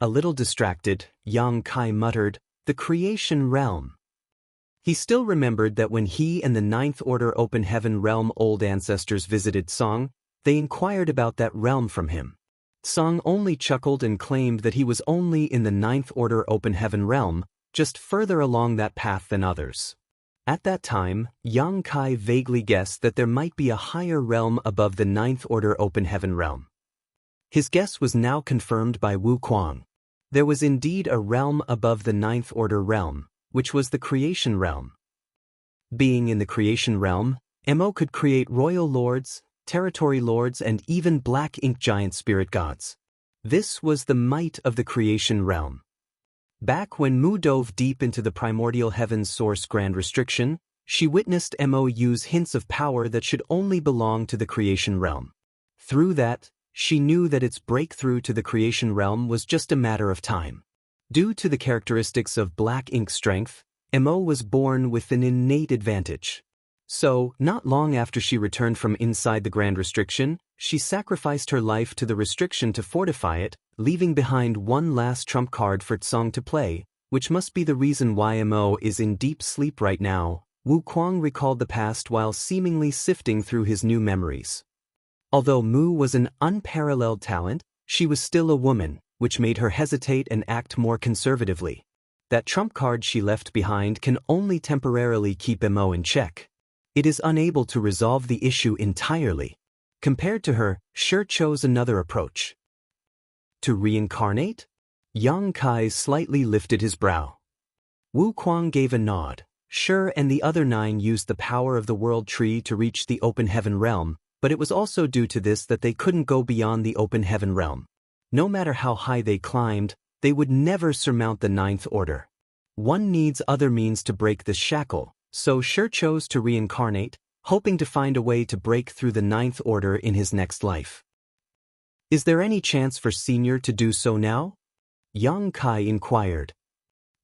A little distracted, Yang Kai muttered, "The creation realm." He still remembered that when he and the 9th Order Open Heaven Realm old ancestors visited Tsang, they inquired about that realm from him. Tsang only chuckled and claimed that he was only in the 9th Order Open Heaven Realm, just further along that path than others. At that time, Yang Kai vaguely guessed that there might be a higher realm above the 9th Order Open Heaven Realm. His guess was now confirmed by Wu Kuang. There was indeed a realm above the 9th Order Realm, which was the creation realm. Being in the creation realm, Mo could create royal lords, territory lords, and even black ink giant spirit gods. This was the might of the creation realm. Back when Mu dove deep into the primordial heaven's source grand restriction, she witnessed Mo use hints of power that should only belong to the creation realm. Through that, she knew that its breakthrough to the creation realm was just a matter of time. Due to the characteristics of black ink strength, Mo was born with an innate advantage. So, not long after she returned from inside the grand restriction, she sacrificed her life to the restriction to fortify it, leaving behind one last trump card for Tsang to play, which must be the reason why Mo is in deep sleep right now. Wu Kuang recalled the past while seemingly sifting through his new memories. Although Mu was an unparalleled talent, she was still a woman, which made her hesitate and act more conservatively. That trump card she left behind can only temporarily keep Mo in check. It is unable to resolve the issue entirely. Compared to her, Shi chose another approach. To reincarnate? Yang Kai slightly lifted his brow. Wu Kuang gave a nod. Shi and the other 9 used the power of the world tree to reach the open heaven realm, but it was also due to this that they couldn't go beyond the open heaven realm. No matter how high they climbed, they would never surmount the 9th Order. One needs other means to break this shackle, so Shi chose to reincarnate, hoping to find a way to break through the 9th Order in his next life. Is there any chance for Senior to do so now? Yang Kai inquired.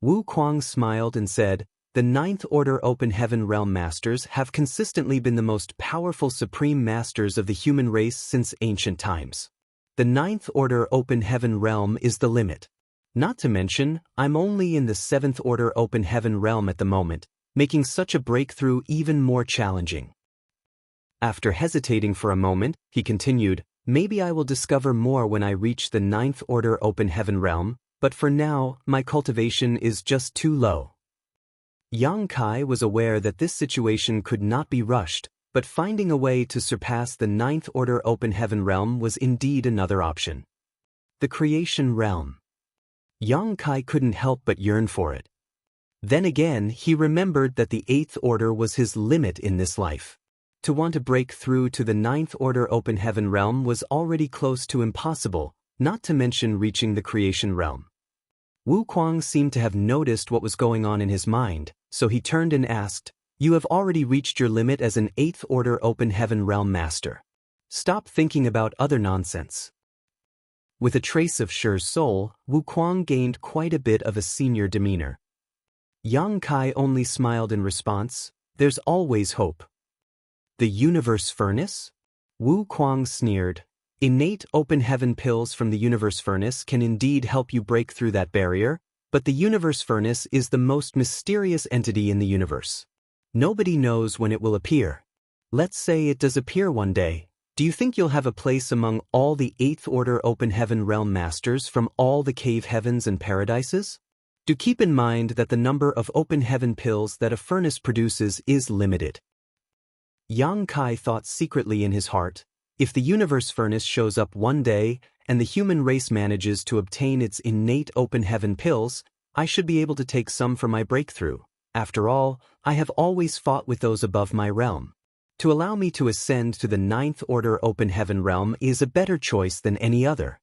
Wu Kuang smiled and said, "The 9th Order Open Heaven Realm Masters have consistently been the most powerful supreme masters of the human race since ancient times. The 9th Order Open Heaven Realm is the limit. Not to mention, I'm only in the 7th Order Open Heaven Realm at the moment, making such a breakthrough even more challenging." After hesitating for a moment, he continued, "Maybe I will discover more when I reach the 9th Order Open Heaven Realm, but for now, my cultivation is just too low." Yang Kai was aware that this situation could not be rushed, but finding a way to surpass the 9th Order Open Heaven Realm was indeed another option. The creation realm. Yang Kai couldn't help but yearn for it. Then again, he remembered that the 8th Order was his limit in this life. To want to break through to the 9th Order Open Heaven Realm was already close to impossible, not to mention reaching the creation realm. Wu Kuang seemed to have noticed what was going on in his mind, so he turned and asked, "You have already reached your limit as an 8th Order Open Heaven Realm Master. Stop thinking about other nonsense." With a trace of Shi's soul, Wu Kuang gained quite a bit of a senior demeanor. Yang Kai only smiled in response, "There's always hope." The universe furnace? Wu Kuang sneered. Innate open heaven pills from the universe furnace can indeed help you break through that barrier, but the universe furnace is the most mysterious entity in the universe. Nobody knows when it will appear. Let's say it does appear one day. Do you think you'll have a place among all the 8th order open heaven realm masters from all the cave heavens and paradises? Do keep in mind that the number of open heaven pills that a furnace produces is limited. Yang Kai thought secretly in his heart, if the universe furnace shows up one day and the human race manages to obtain its innate open heaven pills, I should be able to take some for my breakthrough. After all, I have always fought with those above my realm. To allow me to ascend to the 9th order open heaven realm is a better choice than any other.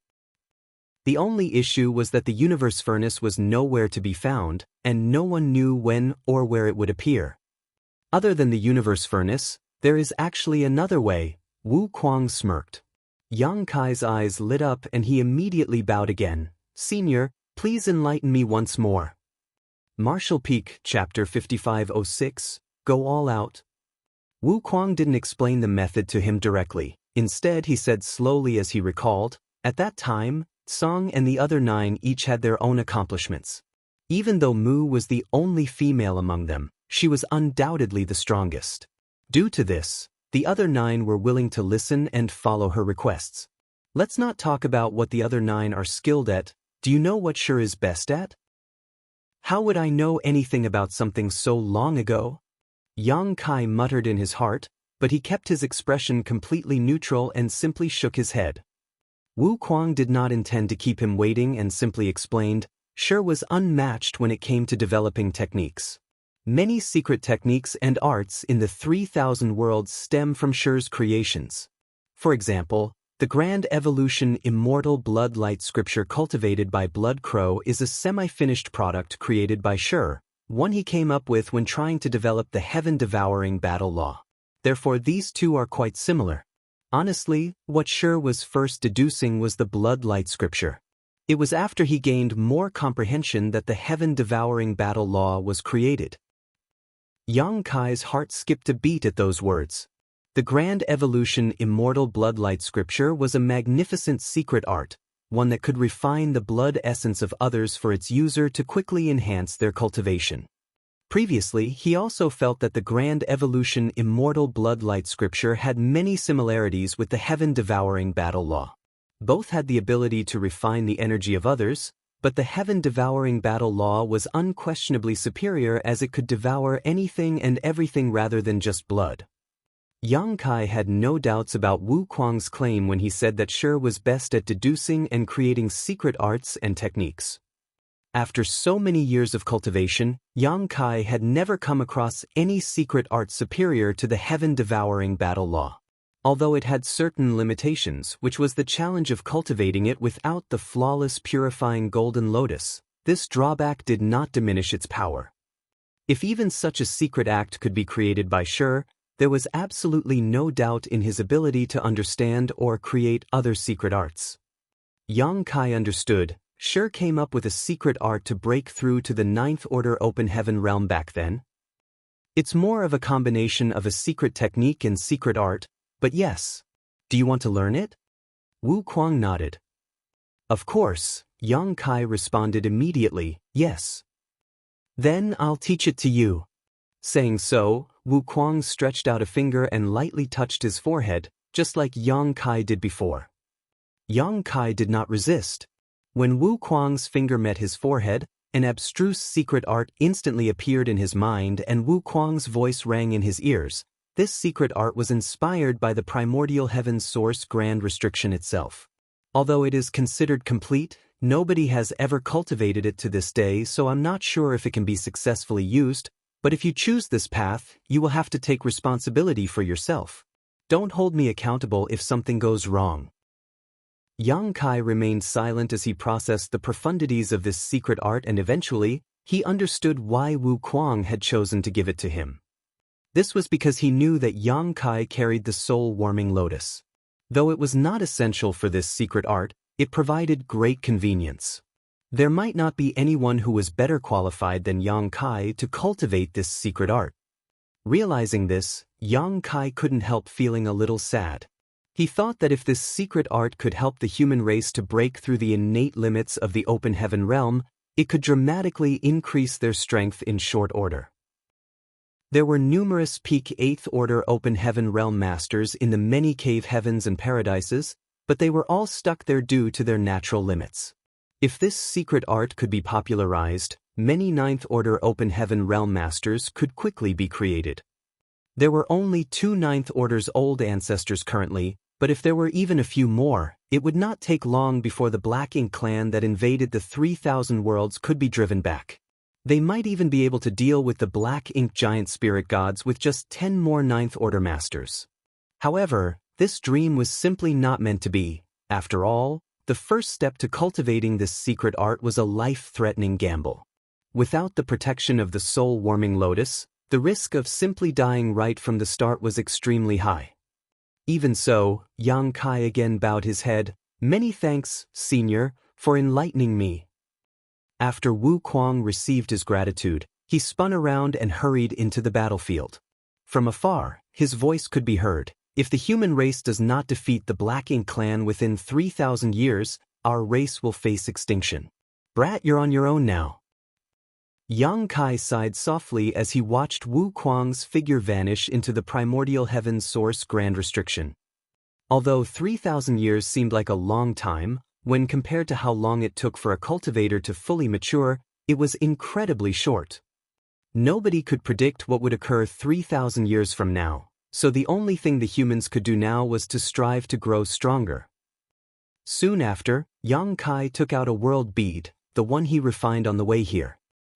The only issue was that the universe furnace was nowhere to be found, and no one knew when or where it would appear. Other than the universe furnace, there is actually another way. Wu Kuang smirked. Yang Kai's eyes lit up and he immediately bowed again. Senior, please enlighten me once more. Martial Peak, Chapter 5506, Go All Out. Wu Kuang didn't explain the method to him directly. Instead, he said slowly as he recalled, at that time, Song and the other 9 each had their own accomplishments. Even though Mu was the only female among them, she was undoubtedly the strongest. Due to this, the other 9 were willing to listen and follow her requests. Let's not talk about what the other 9 are skilled at. Do you know what Shi is best at? How would I know anything about something so long ago? Yang Kai muttered in his heart, but he kept his expression completely neutral and simply shook his head. Wu Kuang did not intend to keep him waiting and simply explained, Shi was unmatched when it came to developing techniques. Many secret techniques and arts in the 3,000 worlds stem from Shi's creations. For example, the Grand Evolution Immortal Blood Light scripture cultivated by Blood Crow is a semi-finished product created by Shi, one he came up with when trying to develop the heaven-devouring battle law. Therefore these two are quite similar. Honestly, what Shi was first deducing was the Blood Light scripture. It was after he gained more comprehension that the heaven-devouring battle law was created. Yang Kai's heart skipped a beat at those words. The Grand Evolution Immortal Bloodlight scripture was a magnificent secret art, one that could refine the blood essence of others for its user to quickly enhance their cultivation. Previously, he also felt that the Grand Evolution Immortal Bloodlight scripture had many similarities with the heaven-devouring battle law. Both had the ability to refine the energy of others, but the heaven-devouring battle law was unquestionably superior as it could devour anything and everything rather than just blood. Yang Kai had no doubts about Wu Kuang's claim when he said that Shi was best at deducing and creating secret arts and techniques. After so many years of cultivation, Yang Kai had never come across any secret art superior to the heaven-devouring battle law. Although it had certain limitations, which was the challenge of cultivating it without the flawless purifying golden lotus, this drawback did not diminish its power. If even such a secret act could be created by Shi, there was absolutely no doubt in his ability to understand or create other secret arts. Yang Kai understood, Shi came up with a secret art to break through to the 9th order open heaven realm back then. It's more of a combination of a secret technique and secret art, but yes. Do you want to learn it? Wu Kuang nodded. Of course, Yang Kai responded immediately, yes. Then I'll teach it to you. Saying so, Wu Kuang stretched out a finger and lightly touched his forehead, just like Yang Kai did before. Yang Kai did not resist. When Wu Kuang's finger met his forehead, an abstruse secret art instantly appeared in his mind and Wu Kuang's voice rang in his ears. This secret art was inspired by the primordial heaven's source Grand Restriction itself. Although it is considered complete, nobody has ever cultivated it to this day, so I'm not sure if it can be successfully used, but if you choose this path, you will have to take responsibility for yourself. Don't hold me accountable if something goes wrong. Yang Kai remained silent as he processed the profundities of this secret art and eventually, he understood why Wu Kuang had chosen to give it to him. This was because he knew that Yang Kai carried the soul-warming lotus. Though it was not essential for this secret art, it provided great convenience. There might not be anyone who was better qualified than Yang Kai to cultivate this secret art. Realizing this, Yang Kai couldn't help feeling a little sad. He thought that if this secret art could help the human race to break through the innate limits of the open heaven realm, it could dramatically increase their strength in short order. There were numerous peak 8th Order Open Heaven Realm Masters in the many cave heavens and paradises, but they were all stuck there due to their natural limits. If this secret art could be popularized, many 9th Order Open Heaven Realm Masters could quickly be created. There were only 2 9th Order's old ancestors currently, but if there were even a few more, it would not take long before the Black Ink clan that invaded the 3,000 worlds could be driven back. They might even be able to deal with the Black Ink giant spirit gods with just 10 more 9th Order masters. However, this dream was simply not meant to be. After all, the first step to cultivating this secret art was a life-threatening gamble. Without the protection of the soul-warming lotus, the risk of simply dying right from the start was extremely high. Even so, Yang Kai again bowed his head. "Many thanks, Senior, for enlightening me." After Wu Kuang received his gratitude, he spun around and hurried into the battlefield. From afar, his voice could be heard. "If the human race does not defeat the Black Ink clan within 3,000 years, our race will face extinction. Brat, you're on your own now." Yang Kai sighed softly as he watched Wu Kuang's figure vanish into the primordial heaven's source grand restriction. Although 3,000 years seemed like a long time, when compared to how long it took for a cultivator to fully mature, it was incredibly short. Nobody could predict what would occur 3,000 years from now, so the only thing the humans could do now was to strive to grow stronger. Soon after, Yang Kai took out a world bead, the one he refined on the way here.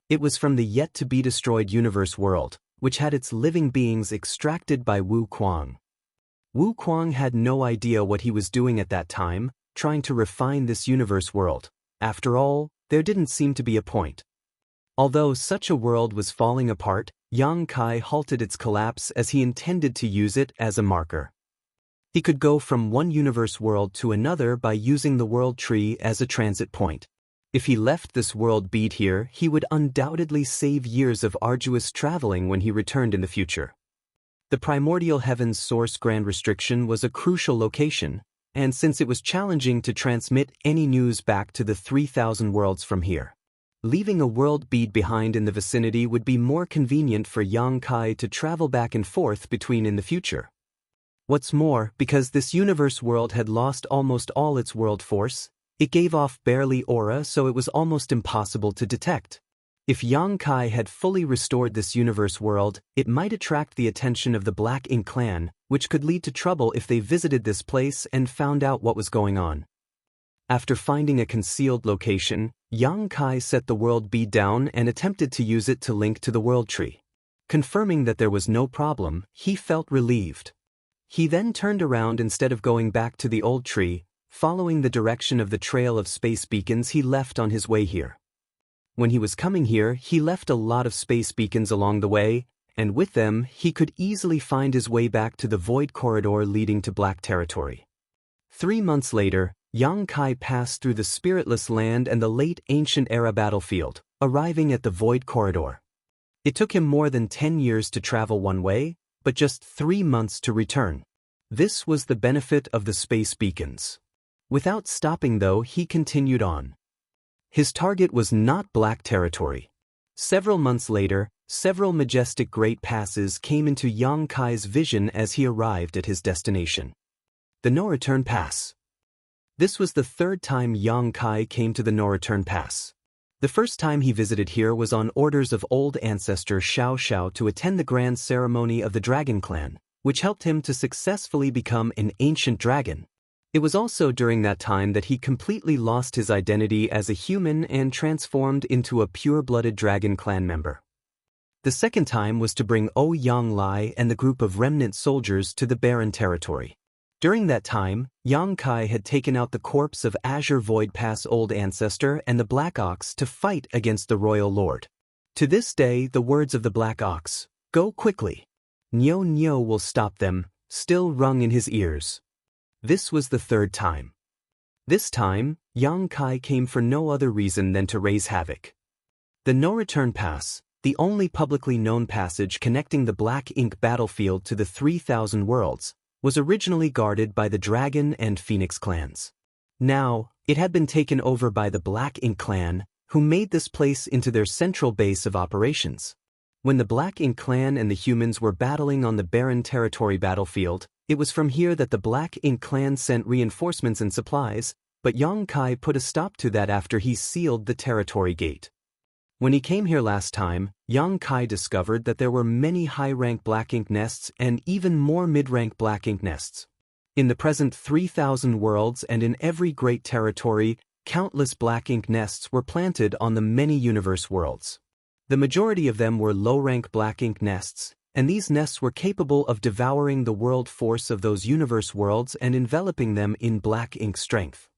It was from the yet-to-be-destroyed universe world, which had its living beings extracted by Wu Kuang. Wu Kuang had no idea what he was doing at that time, trying to refine this universe world. After all, there didn't seem to be a point. Although such a world was falling apart, Yang Kai halted its collapse as he intended to use it as a marker. He could go from one universe world to another by using the world tree as a transit point. If he left this world bead here, he would undoubtedly save years of arduous traveling when he returned in the future. The primordial heaven's source grand restriction was a crucial location, and since it was challenging to transmit any news back to the 3,000 worlds from here, leaving a world bead behind in the vicinity would be more convenient for Yang Kai to travel back and forth between in the future. What's more, because this universe world had lost almost all its world force, it gave off barely aura, so it was almost impossible to detect. If Yang Kai had fully restored this universe world, it might attract the attention of the Black Ink clan, which could lead to trouble if they visited this place and found out what was going on. After finding a concealed location, Yang Kai set the world bead down and attempted to use it to link to the world tree. Confirming that there was no problem, he felt relieved. He then turned around instead of going back to the old tree, following the direction of the trail of space beacons he left on his way here. When he was coming here, he left a lot of space beacons along the way, and with them, he could easily find his way back to the void corridor leading to Black Territory. 3 months later, Yang Kai passed through the spiritless land and the late ancient era battlefield, arriving at the void corridor. It took him more than 10 years to travel one way, but just 3 months to return. This was the benefit of the space beacons. Without stopping though, he continued on. His target was not Black Territory. Several months later, several majestic great passes came into Yang Kai's vision as he arrived at his destination. The No-Return Pass. This was the 3rd time Yang Kai came to the No-Return Pass. The first time he visited here was on orders of old ancestor Xiao Xiao to attend the grand ceremony of the Dragon Clan, which helped him to successfully become an ancient dragon. It was also during that time that he completely lost his identity as a human and transformed into a pure-blooded Dragon Clan member. The second time was to bring Yang Lai and the group of remnant soldiers to the barren territory. During that time, Yang Kai had taken out the corpse of Azure Void Pass old ancestor and the Black Ox to fight against the Royal Lord. To this day, the words of the Black Ox, "Go quickly. Nyo Nyo will stop them," still rung in his ears. This was the 3rd time. This time, Yang Kai came for no other reason than to raise havoc. The No-Return Pass, the only publicly known passage connecting the Black Ink battlefield to the 3,000 worlds, was originally guarded by the Dragon and Phoenix clans. Now, it had been taken over by the Black Ink clan, who made this place into their central base of operations. When the Black Ink clan and the humans were battling on the barren territory battlefield, it was from here that the Black Ink clan sent reinforcements and supplies, but Yang Kai put a stop to that after he sealed the territory gate. When he came here last time, Yang Kai discovered that there were many high-rank Black Ink nests and even more mid-rank Black Ink nests. In the present 3,000 worlds and in every great territory, countless Black Ink nests were planted on the many universe worlds. The majority of them were low-rank Black Ink nests, and these nests were capable of devouring the world force of those universe worlds and enveloping them in Black Ink strength.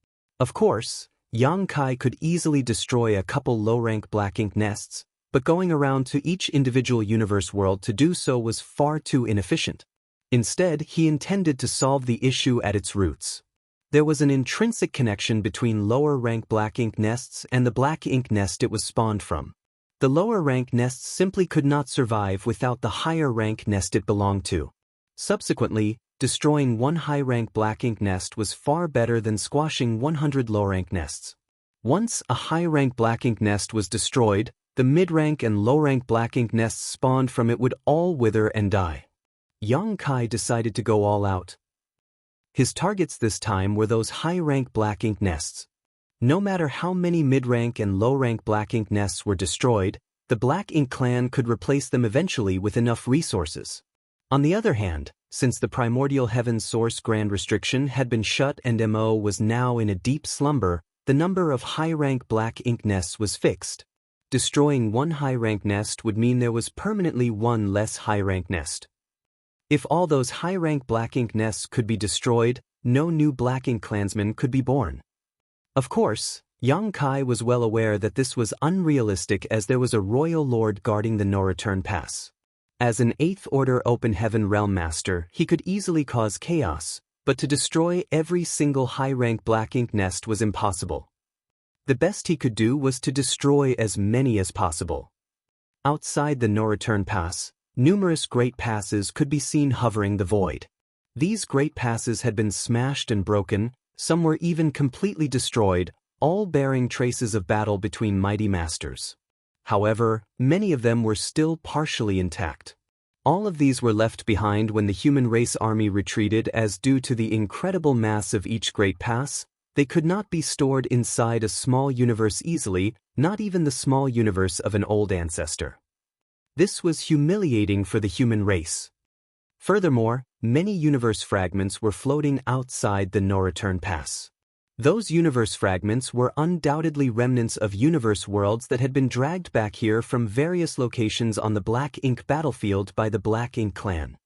Of course, Yang Kai could easily destroy a couple low-rank Black Ink nests, but going around to each individual universe world to do so was far too inefficient. Instead, he intended to solve the issue at its roots. There was an intrinsic connection between lower-rank Black Ink nests and the Black Ink nest it was spawned from. The lower-rank nests simply could not survive without the higher-rank nest it belonged to. Subsequently, destroying one high-rank Black Ink nest was far better than squashing 100 low-rank nests. Once a high-rank Black Ink nest was destroyed, the mid-rank and low-rank Black Ink nests spawned from it would all wither and die. Yang Kai decided to go all out. His targets this time were those high-rank Black Ink nests. No matter how many mid-rank and low-rank Black Ink nests were destroyed, the Black Ink clan could replace them eventually with enough resources. On the other hand, since the primordial heaven's source grand restriction had been shut and MO was now in a deep slumber, the number of high-rank Black Ink nests was fixed. Destroying one high-rank nest would mean there was permanently one less high-rank nest. If all those high-rank Black Ink nests could be destroyed, no new Black Ink clansmen could be born. Of course, Yang Kai was well aware that this was unrealistic as there was a royal lord guarding the no-return pass. As an 8th Order Open Heaven Realm Master, he could easily cause chaos, but to destroy every single high-rank Black Ink nest was impossible. The best he could do was to destroy as many as possible. Outside the no-return pass, numerous great passes could be seen hovering the void. These great passes had been smashed and broken, some were even completely destroyed, all bearing traces of battle between mighty masters. However, many of them were still partially intact. All of these were left behind when the human race army retreated as due to the incredible mass of each great pass, they could not be stored inside a small universe easily, not even the small universe of an old ancestor. This was humiliating for the human race. Furthermore, many universe fragments were floating outside the no-return pass. Those universe fragments were undoubtedly remnants of universe worlds that had been dragged back here from various locations on the Black Ink battlefield by the Black Ink clan.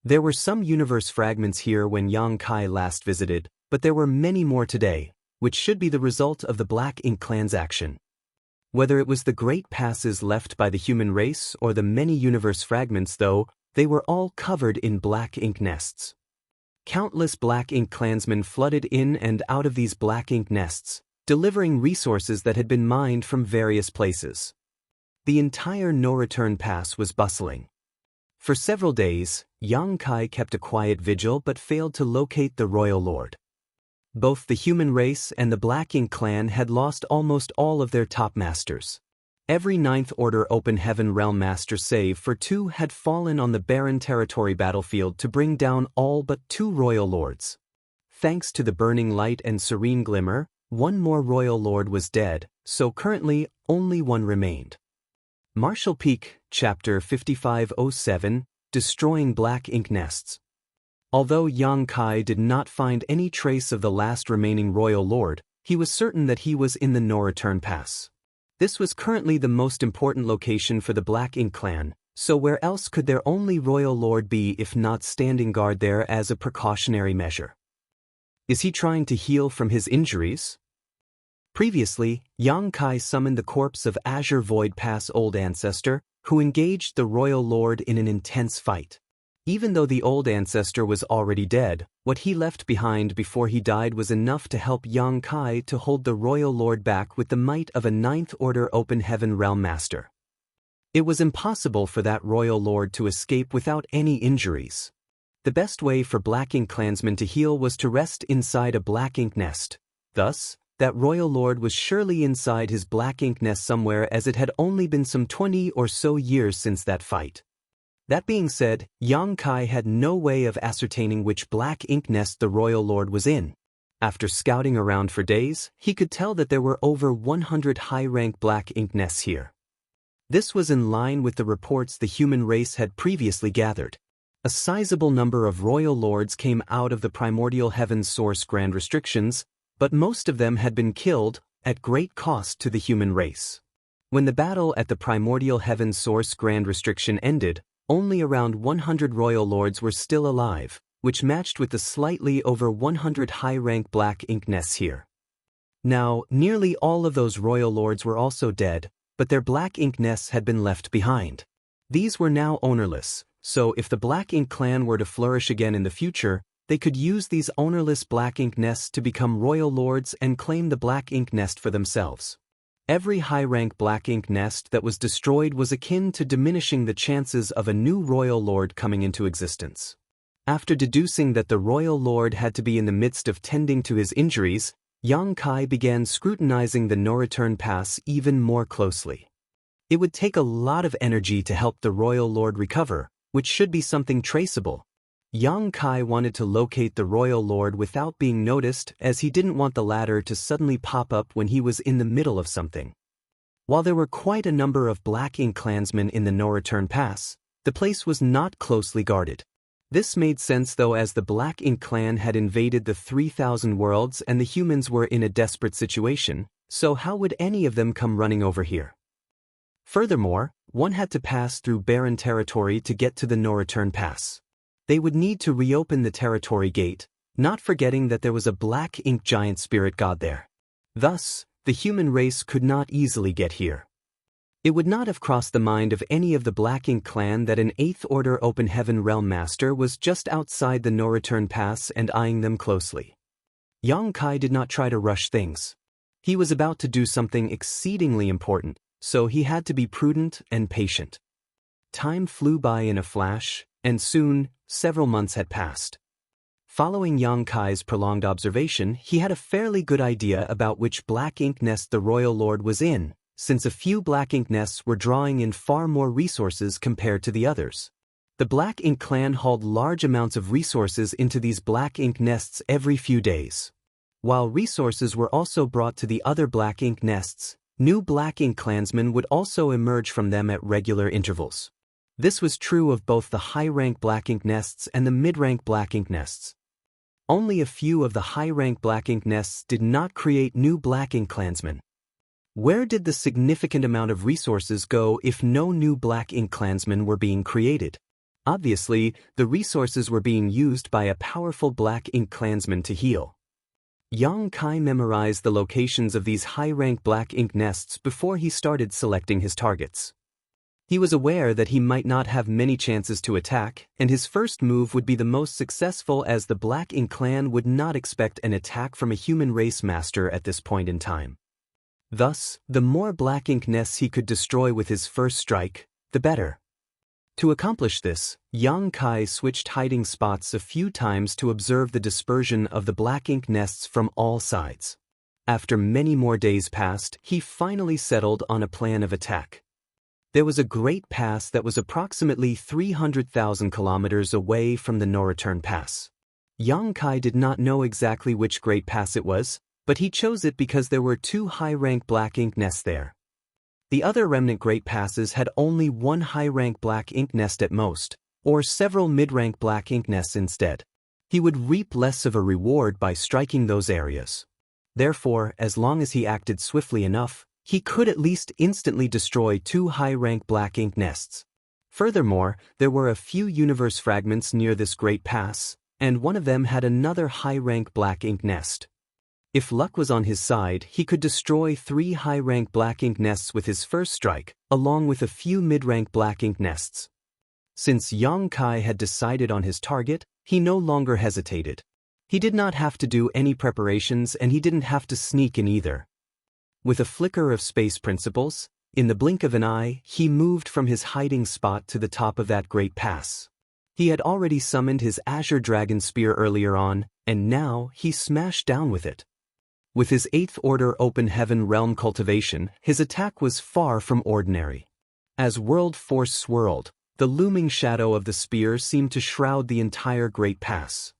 There were some universe fragments here when Yang Kai last visited, but there were many more today, which should be the result of the Black Ink clan's action. Whether it was the great passes left by the human race or the many universe fragments though, they were all covered in Black Ink nests. Countless Black Ink clansmen flooded in and out of these Black Ink nests, delivering resources that had been mined from various places. The entire no-return pass was bustling. For several days, Yang Kai kept a quiet vigil but failed to locate the royal lord. Both the human race and the Black Ink clan had lost almost all of their top masters. Every 9th Order Open Heaven Realm Master save for 2 had fallen on the barren territory battlefield to bring down all but 2 royal lords. Thanks to the burning light and serene glimmer, 1 more royal lord was dead, so currently only 1 remained. Martial Peak, Chapter 5507, Destroying Black Ink Nests. Although Yang Kai did not find any trace of the last remaining royal lord, he was certain that he was in the no-return pass. This was currently the most important location for the Black Ink clan, so where else could their only royal lord be if not standing guard there as a precautionary measure? Is he trying to heal from his injuries? Previously, Yang Kai summoned the corpse of Azure Void Pass Old Ancestor, who engaged the royal lord in an intense fight. Even though the old ancestor was already dead, what he left behind before he died was enough to help Yang Kai to hold the royal lord back with the might of a 9th Order Open Heaven Realm Master. It was impossible for that royal lord to escape without any injuries. The best way for black ink clansmen to heal was to rest inside a black ink nest. Thus, that royal lord was surely inside his black ink nest somewhere, as it had only been some 20 or so years since that fight. That being said, Yang Kai had no way of ascertaining which black ink nest the royal lord was in. After scouting around for days, he could tell that there were over 100 high-rank black ink nests here. This was in line with the reports the human race had previously gathered. A sizable number of royal lords came out of the primordial heaven's source grand restrictions, but most of them had been killed, at great cost to the human race. When the battle at the primordial heaven's source grand restriction ended, only around 100 royal lords were still alive, which matched with the slightly over 100 high-rank black ink nests here. Now, nearly all of those royal lords were also dead, but their black ink nests had been left behind. These were now ownerless, so if the black ink clan were to flourish again in the future, they could use these ownerless black ink nests to become royal lords and claim the black ink nest for themselves. Every high-rank black ink nest that was destroyed was akin to diminishing the chances of a new royal lord coming into existence. After deducing that the royal lord had to be in the midst of tending to his injuries, Yang Kai began scrutinizing the no-return pass even more closely. It would take a lot of energy to help the royal lord recover, which should be something traceable. Yang Kai wanted to locate the royal lord without being noticed, as he didn't want the latter to suddenly pop up when he was in the middle of something. While there were quite a number of black ink clansmen in the no-return pass, the place was not closely guarded. This made sense though, as the black ink clan had invaded the 3,000 worlds and the humans were in a desperate situation, so how would any of them come running over here? Furthermore, one had to pass through barren territory to get to the no-return pass. They would need to reopen the territory gate, not forgetting that there was a black ink giant spirit god there. Thus, the human race could not easily get here. It would not have crossed the mind of any of the black ink clan that an 8th Order Open Heaven Realm Master was just outside the no-return pass and eyeing them closely. Yang Kai did not try to rush things. He was about to do something exceedingly important, so he had to be prudent and patient. Time flew by in a flash, and soon, several months had passed. Following Yang Kai's prolonged observation, he had a fairly good idea about which black ink nest the royal lord was in, since a few black ink nests were drawing in far more resources compared to the others. The black ink clan hauled large amounts of resources into these black ink nests every few days. While resources were also brought to the other black ink nests, new black ink clansmen would also emerge from them at regular intervals. This was true of both the high-rank black ink nests and the mid-rank black ink nests. Only a few of the high-rank black ink nests did not create new black ink clansmen. Where did the significant amount of resources go if no new black ink clansmen were being created? Obviously, the resources were being used by a powerful black ink clansman to heal. Yang Kai memorized the locations of these high-rank black ink nests before he started selecting his targets. He was aware that he might not have many chances to attack, and his first move would be the most successful, as the black ink clan would not expect an attack from a human race master at this point in time. Thus, the more black ink nests he could destroy with his first strike, the better. To accomplish this, Yang Kai switched hiding spots a few times to observe the dispersion of the black ink nests from all sides. After many more days passed, he finally settled on a plan of attack. There was a great pass that was approximately 300,000 kilometers away from the no-return pass. Yang Kai did not know exactly which great pass it was, but he chose it because there were 2 high-rank black ink nests there. The other remnant great passes had only 1 high-rank black ink nest at most, or several mid-rank black ink nests instead. He would reap less of a reward by striking those areas. Therefore, as long as he acted swiftly enough, he could at least instantly destroy 2 high-rank black ink nests. Furthermore, there were a few universe fragments near this great pass, and one of them had another high-rank black ink nest. If luck was on his side, he could destroy 3 high-rank black ink nests with his first strike, along with a few mid-rank black ink nests. Since Yang Kai had decided on his target, he no longer hesitated. He did not have to do any preparations, and he didn't have to sneak in either. With a flicker of space principles, in the blink of an eye, he moved from his hiding spot to the top of that great pass. He had already summoned his Azure Dragon Spear earlier on, and now he smashed down with it. With his 8th Order Open Heaven Realm Cultivation, his attack was far from ordinary. As world force swirled, the looming shadow of the spear seemed to shroud the entire Great Pass.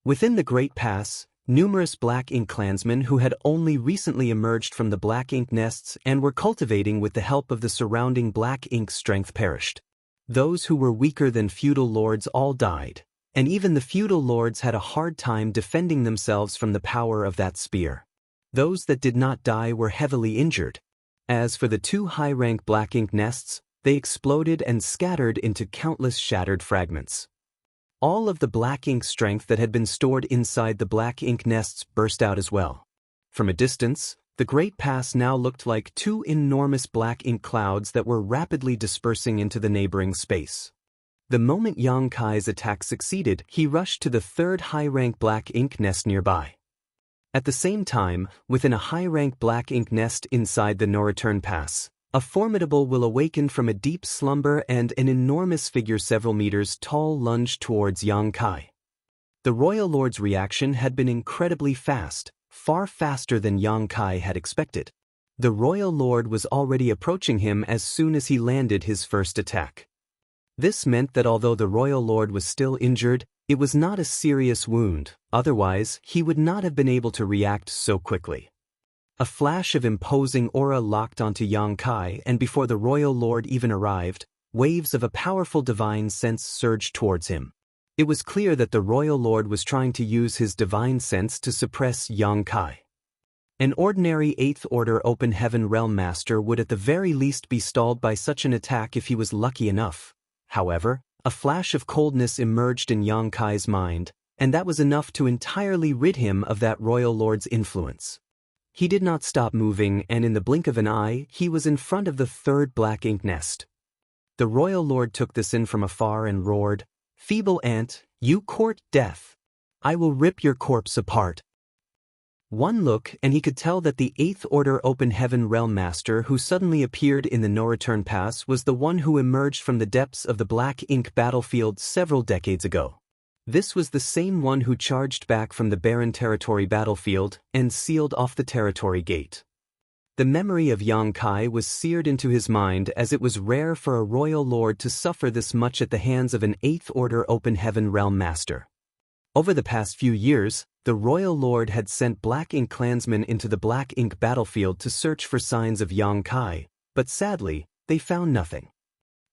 Within the Great Pass, numerous Black Ink clansmen who had only recently emerged from the Black Ink nests and were cultivating with the help of the surrounding Black Ink strength perished. Those who were weaker than feudal lords all died, and even the feudal lords had a hard time defending themselves from the power of that spear. Those that did not die were heavily injured. As for the 2 high-rank Black Ink nests, they exploded and scattered into countless shattered fragments. All of the Black Ink strength that had been stored inside the Black Ink nests burst out as well. From a distance, the Great Pass now looked like 2 enormous Black Ink clouds that were rapidly dispersing into the neighboring space. The moment Yang Kai's attack succeeded, he rushed to the 3rd high-rank Black Ink nest nearby. At the same time, within a high-rank Black Ink nest inside the No-Return Pass, a formidable will awakened from a deep slumber and an enormous figure several meters tall lunged towards Yang Kai. The Royal Lord's reaction had been incredibly fast, far faster than Yang Kai had expected. The Royal Lord was already approaching him as soon as he landed his first attack. This meant that although the Royal Lord was still injured, it was not a serious wound, otherwise he would not have been able to react so quickly. A flash of imposing aura locked onto Yang Kai, and before the Royal Lord even arrived, waves of a powerful divine sense surged towards him. It was clear that the Royal Lord was trying to use his divine sense to suppress Yang Kai. An ordinary 8th Order Open Heaven Realm Master would at the very least be stalled by such an attack if he was lucky enough. However, a flash of coldness emerged in Yang Kai's mind, and that was enough to entirely rid him of that Royal Lord's influence. He did not stop moving, and in the blink of an eye, he was in front of the 3rd Black Ink nest. The Royal Lord took this in from afar and roared, "Feeble ant, you court death. I will rip your corpse apart." One look and he could tell that the 8th Order Open Heaven Realm Master who suddenly appeared in the No-Return Pass was the one who emerged from the depths of the Black Ink battlefield several decades ago. This was the same one who charged back from the barren territory battlefield and sealed off the territory gate. The memory of Yang Kai was seared into his mind, as it was rare for a Royal Lord to suffer this much at the hands of an 8th Order Open Heaven Realm Master. Over the past few years, the Royal Lord had sent Black Ink clansmen into the Black Ink battlefield to search for signs of Yang Kai, but sadly, they found nothing.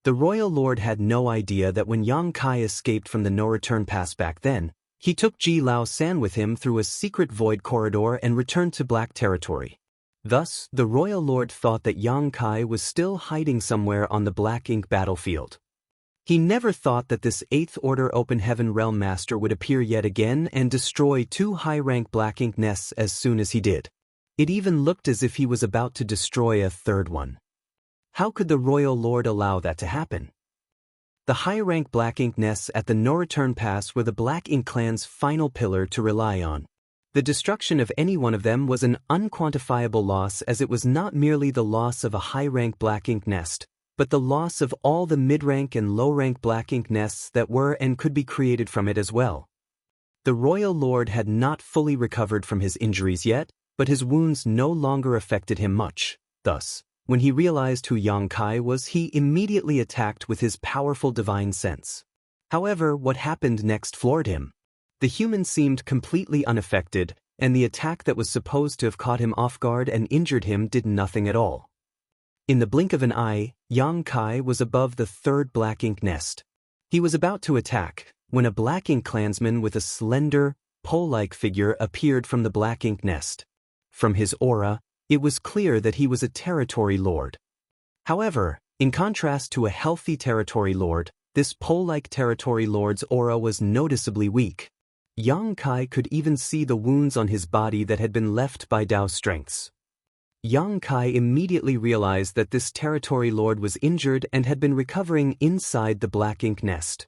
The Royal Lord had no idea that when Yang Kai escaped from the No-Return Pass back then, he took Ji Lao San with him through a secret void corridor and returned to Black territory. Thus, the Royal Lord thought that Yang Kai was still hiding somewhere on the Black Ink battlefield. He never thought that this 8th Order Open Heaven Realm Master would appear yet again and destroy 2 high-rank Black Ink nests as soon as he did. It even looked as if he was about to destroy a 3rd one. How could the Royal Lord allow that to happen? The high-rank Black Ink nests at the No-Return Pass were the Black Ink clan's final pillar to rely on. The destruction of any one of them was an unquantifiable loss, as it was not merely the loss of a high-rank Black Ink nest, but the loss of all the mid-rank and low-rank Black Ink nests that were and could be created from it as well. The Royal Lord had not fully recovered from his injuries yet, but his wounds no longer affected him much. Thus, when he realized who Yang Kai was, he immediately attacked with his powerful divine sense. However, what happened next floored him. The human seemed completely unaffected, and the attack that was supposed to have caught him off guard and injured him did nothing at all. In the blink of an eye, Yang Kai was above the 3rd Black Ink nest. He was about to attack, when a Black Ink clansman with a slender, pole-like figure appeared from the Black Ink nest. From his aura, it was clear that he was a territory lord. However, in contrast to a healthy territory lord, this pole-like territory lord's aura was noticeably weak. Yang Kai could even see the wounds on his body that had been left by Dao strengths. Yang Kai immediately realized that this territory lord was injured and had been recovering inside the Black Ink nest.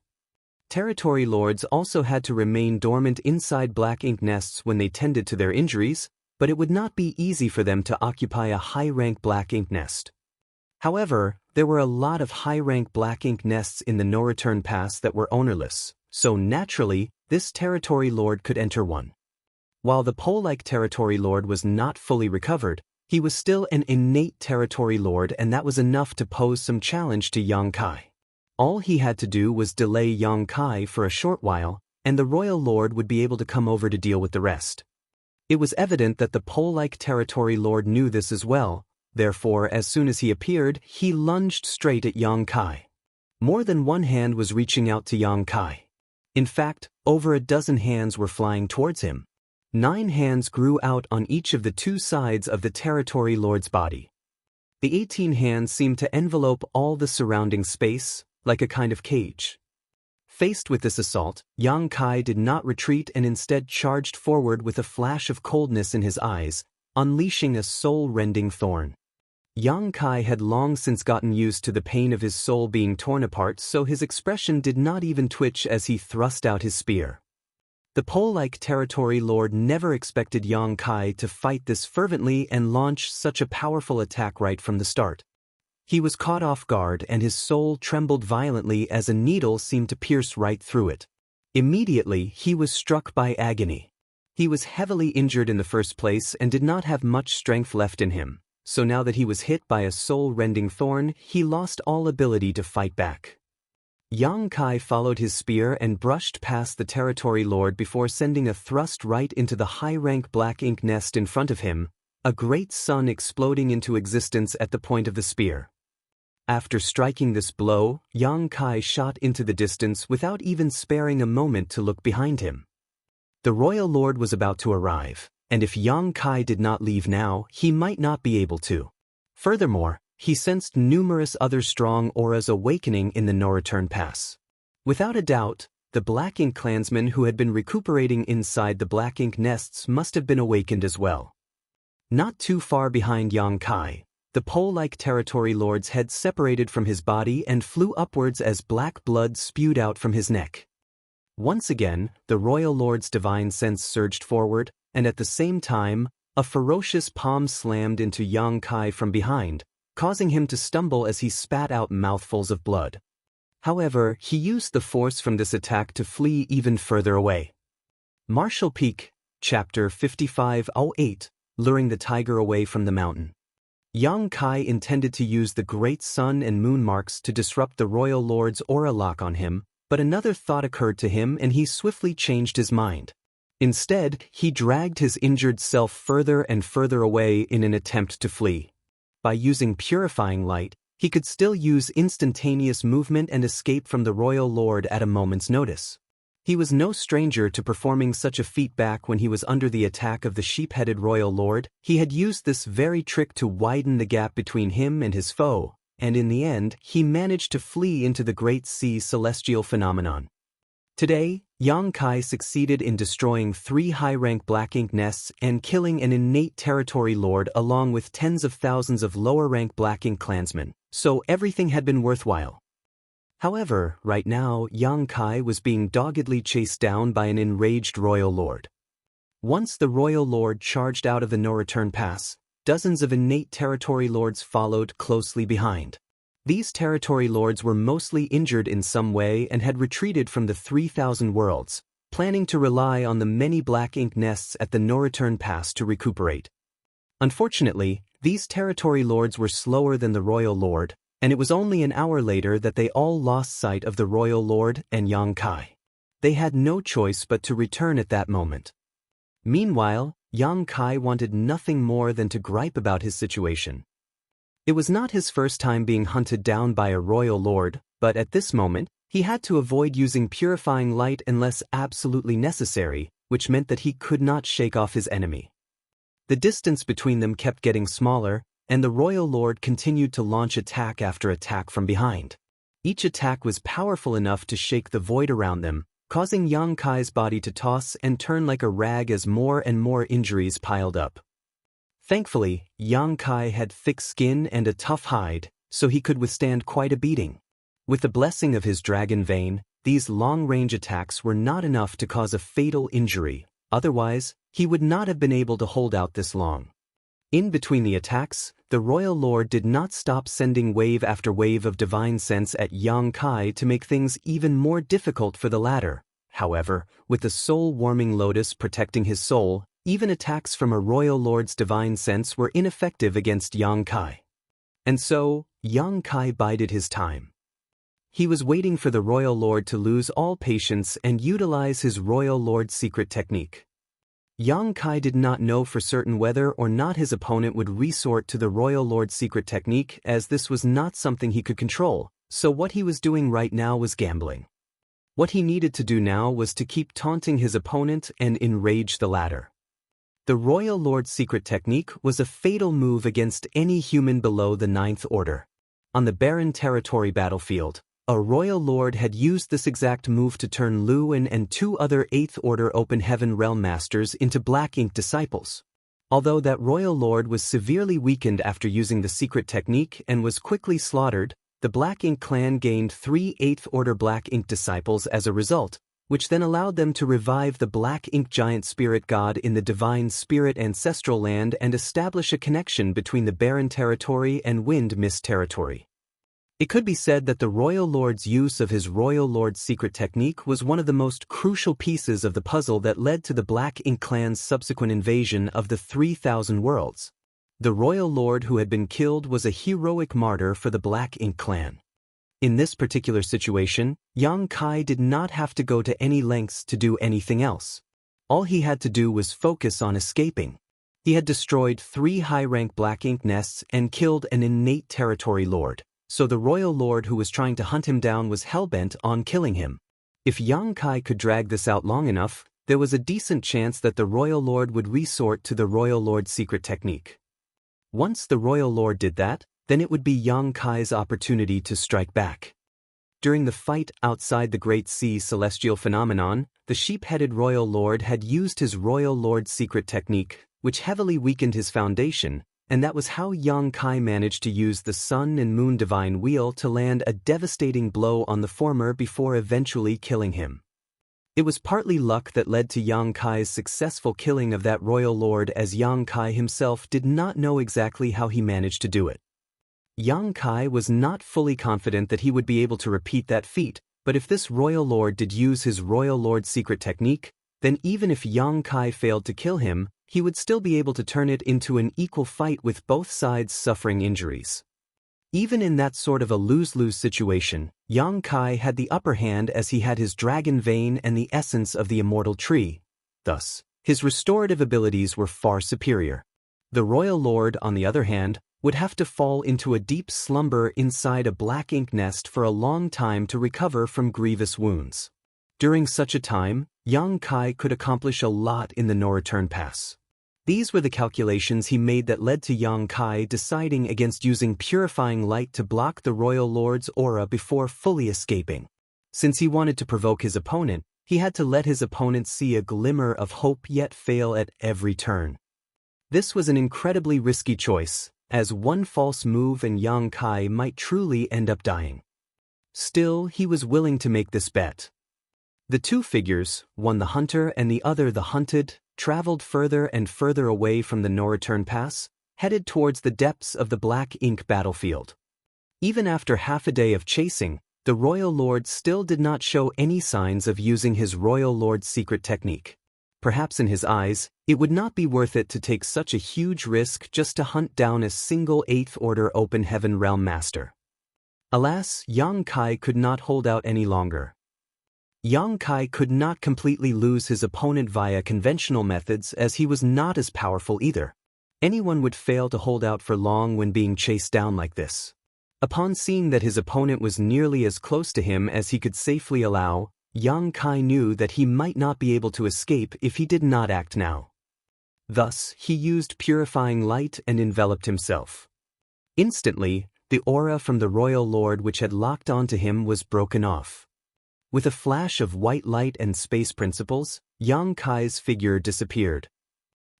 Territory lords also had to remain dormant inside Black Ink nests when they tended to their injuries, but it would not be easy for them to occupy a high-rank Black Ink nest. However, There were a lot of high-rank black ink nests in the no-return pass that were ownerless, so naturally, this territory lord could enter one. While the pole-like territory lord was not fully recovered, he was still an innate territory lord, and that was enough to pose some challenge to Yang Kai. All he had to do was delay Yang Kai for a short while, and the royal lord would be able to come over to deal with the rest. It was evident that the pole-like territory lord knew this as well. Therefore, as soon as he appeared, he lunged straight at Yang Kai. More than one hand was reaching out to Yang Kai. In fact, over a dozen hands were flying towards him. 9 hands grew out on each of the 2 sides of the territory lord's body. The 18 hands seemed to envelope all the surrounding space, like a kind of cage. Faced with this assault, Yang Kai did not retreat and instead charged forward with a flash of coldness in his eyes, unleashing a soul-rending thorn. Yang Kai had long since gotten used to the pain of his soul being torn apart, so his expression did not even twitch as he thrust out his spear. The pole-like territory lord never expected Yang Kai to fight this fervently and launch such a powerful attack right from the start. He was caught off guard and his soul trembled violently as a needle seemed to pierce right through it. Immediately, he was struck by agony. He was heavily injured in the first place and did not have much strength left in him. So now that he was hit by a soul-rending thorn, he lost all ability to fight back. Yang Kai followed his spear and brushed past the territory lord before sending a thrust right into the high-rank black ink nest in front of him, a great sun exploding into existence at the point of the spear. After striking this blow, Yang Kai shot into the distance without even sparing a moment to look behind him. The royal lord was about to arrive, and if Yang Kai did not leave now, he might not be able to. Furthermore, he sensed numerous other strong auras awakening in the no-return pass. Without a doubt, the black ink clansmen who had been recuperating inside the black ink nests must have been awakened as well. Not too far behind Yang Kai, the pole-like territory lord's head separated from his body and flew upwards as black blood spewed out from his neck. Once again, the royal lord's divine sense surged forward, and at the same time, a ferocious palm slammed into Yang Kai from behind, causing him to stumble as he spat out mouthfuls of blood. However, he used the force from this attack to flee even further away. Martial Peak, Chapter 5508, Luring the Tiger Away from the Mountain. Yang Kai intended to use the great sun and moon marks to disrupt the royal lord's aura lock on him, but another thought occurred to him and he swiftly changed his mind. Instead, he dragged his injured self further and further away in an attempt to flee. By using purifying light, he could still use instantaneous movement and escape from the royal lord at a moment's notice. He was no stranger to performing such a feat back when he was under the attack of the sheep-headed royal lord. He had used this very trick to widen the gap between him and his foe, and in the end, he managed to flee into the Great Sea celestial phenomenon. Today, Yang Kai succeeded in destroying 3 high-rank black ink nests and killing an innate territory lord along with tens of thousands of lower-rank black ink clansmen, so everything had been worthwhile. However, right now, Yang Kai was being doggedly chased down by an enraged royal lord. Once the royal lord charged out of the no-return pass, dozens of innate territory lords followed closely behind. These territory lords were mostly injured in some way and had retreated from the 3,000 worlds, planning to rely on the many black ink nests at the no-return pass to recuperate. Unfortunately, these territory lords were slower than the royal lord, and it was only an hour later that they all lost sight of the royal lord and Yang Kai. They had no choice but to return at that moment. Meanwhile, Yang Kai wanted nothing more than to gripe about his situation. It was not his first time being hunted down by a royal lord, but at this moment, he had to avoid using purifying light unless absolutely necessary, which meant that he could not shake off his enemy. The distance between them kept getting smaller, and the royal lord continued to launch attack after attack from behind. Each attack was powerful enough to shake the void around them, causing Yang Kai's body to toss and turn like a rag as more and more injuries piled up. Thankfully, Yang Kai had thick skin and a tough hide, so he could withstand quite a beating. With the blessing of his dragon vein, these long-range attacks were not enough to cause a fatal injury, otherwise, he would not have been able to hold out this long. In between the attacks, the Royal Lord did not stop sending wave after wave of divine sense at Yang Kai to make things even more difficult for the latter. However, with the soul-warming lotus protecting his soul, even attacks from a Royal Lord's divine sense were ineffective against Yang Kai. And so, Yang Kai bided his time. He was waiting for the Royal Lord to lose all patience and utilize his Royal Lord's secret technique. Yang Kai did not know for certain whether or not his opponent would resort to the Royal Lord's secret technique, as this was not something he could control, so what he was doing right now was gambling. What he needed to do now was to keep taunting his opponent and enrage the latter. The Royal Lord's secret technique was a fatal move against any human below the 9th order. On the barren territory battlefield, a Royal Lord had used this exact move to turn Luan and 2 other 8th Order Open Heaven Realm Masters into Black Ink disciples. Although that Royal Lord was severely weakened after using the secret technique and was quickly slaughtered, the Black Ink clan gained 3 8th Order Black Ink disciples as a result, which then allowed them to revive the Black Ink Giant Spirit God in the Divine Spirit Ancestral Land and establish a connection between the Barren Territory and Wind Mist Territory. It could be said that the Royal Lord's use of his Royal Lord's secret technique was one of the most crucial pieces of the puzzle that led to the Black Ink clan's subsequent invasion of the 3,000 worlds. The Royal Lord who had been killed was a heroic martyr for the Black Ink clan. In this particular situation, Yang Kai did not have to go to any lengths to do anything else. All he had to do was focus on escaping. He had destroyed 3 high-rank Black Ink nests and killed an innate territory lord. So the Royal Lord who was trying to hunt him down was hellbent on killing him. If Yang Kai could drag this out long enough, there was a decent chance that the Royal Lord would resort to the Royal Lord's secret technique. Once the Royal Lord did that, then it would be Yang Kai's opportunity to strike back. During the fight outside the Great Sea Celestial Phenomenon, the sheep-headed Royal Lord had used his Royal Lord's secret technique, which heavily weakened his foundation, and that was how Yang Kai managed to use the Sun and Moon Divine Wheel to land a devastating blow on the former before eventually killing him. It was partly luck that led to Yang Kai's successful killing of that Royal Lord, as Yang Kai himself did not know exactly how he managed to do it. Yang Kai was not fully confident that he would be able to repeat that feat, but if this Royal Lord did use his Royal Lord's secret technique, then even if Yang Kai failed to kill him, he would still be able to turn it into an equal fight with both sides suffering injuries. Even in that sort of a lose-lose situation, Yang Kai had the upper hand as he had his dragon vein and the essence of the immortal tree. Thus, his restorative abilities were far superior. The Royal Lord, on the other hand, would have to fall into a deep slumber inside a Black Ink nest for a long time to recover from grievous wounds. During such a time, Yang Kai could accomplish a lot in the no-return pass. These were the calculations he made that led to Yang Kai deciding against using purifying light to block the Royal Lord's aura before fully escaping. Since he wanted to provoke his opponent, he had to let his opponent see a glimmer of hope yet fail at every turn. This was an incredibly risky choice, as one false move and Yang Kai might truly end up dying. Still, he was willing to make this bet. The 2 figures, one the hunter and the other the hunted, traveled further and further away from the no-return pass, headed towards the depths of the Black Ink battlefield. Even after half a day of chasing, the Royal Lord still did not show any signs of using his Royal Lord's secret technique. Perhaps in his eyes, it would not be worth it to take such a huge risk just to hunt down a single 8th Order Open Heaven Realm Master. Alas, Yang Kai could not hold out any longer. Yang Kai could not completely lose his opponent via conventional methods, as he was not as powerful either. Anyone would fail to hold out for long when being chased down like this. Upon seeing that his opponent was nearly as close to him as he could safely allow, Yang Kai knew that he might not be able to escape if he did not act now. Thus, he used purifying light and enveloped himself. Instantly, the aura from the Royal Lord which had locked onto him was broken off. With a flash of white light and space principles, Yang Kai's figure disappeared.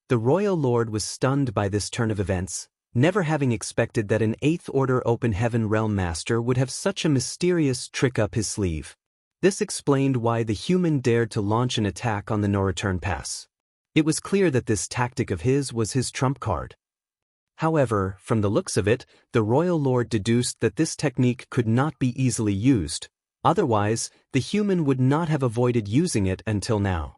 The Royal Lord was stunned by this turn of events, never having expected that an 8th Order Open Heaven Realm Master would have such a mysterious trick up his sleeve. This explained why the human dared to launch an attack on the no-return pass. It was clear that this tactic of his was his trump card. However, from the looks of it, the royal lord deduced that this technique could not be easily used. Otherwise, the human would not have avoided using it until now.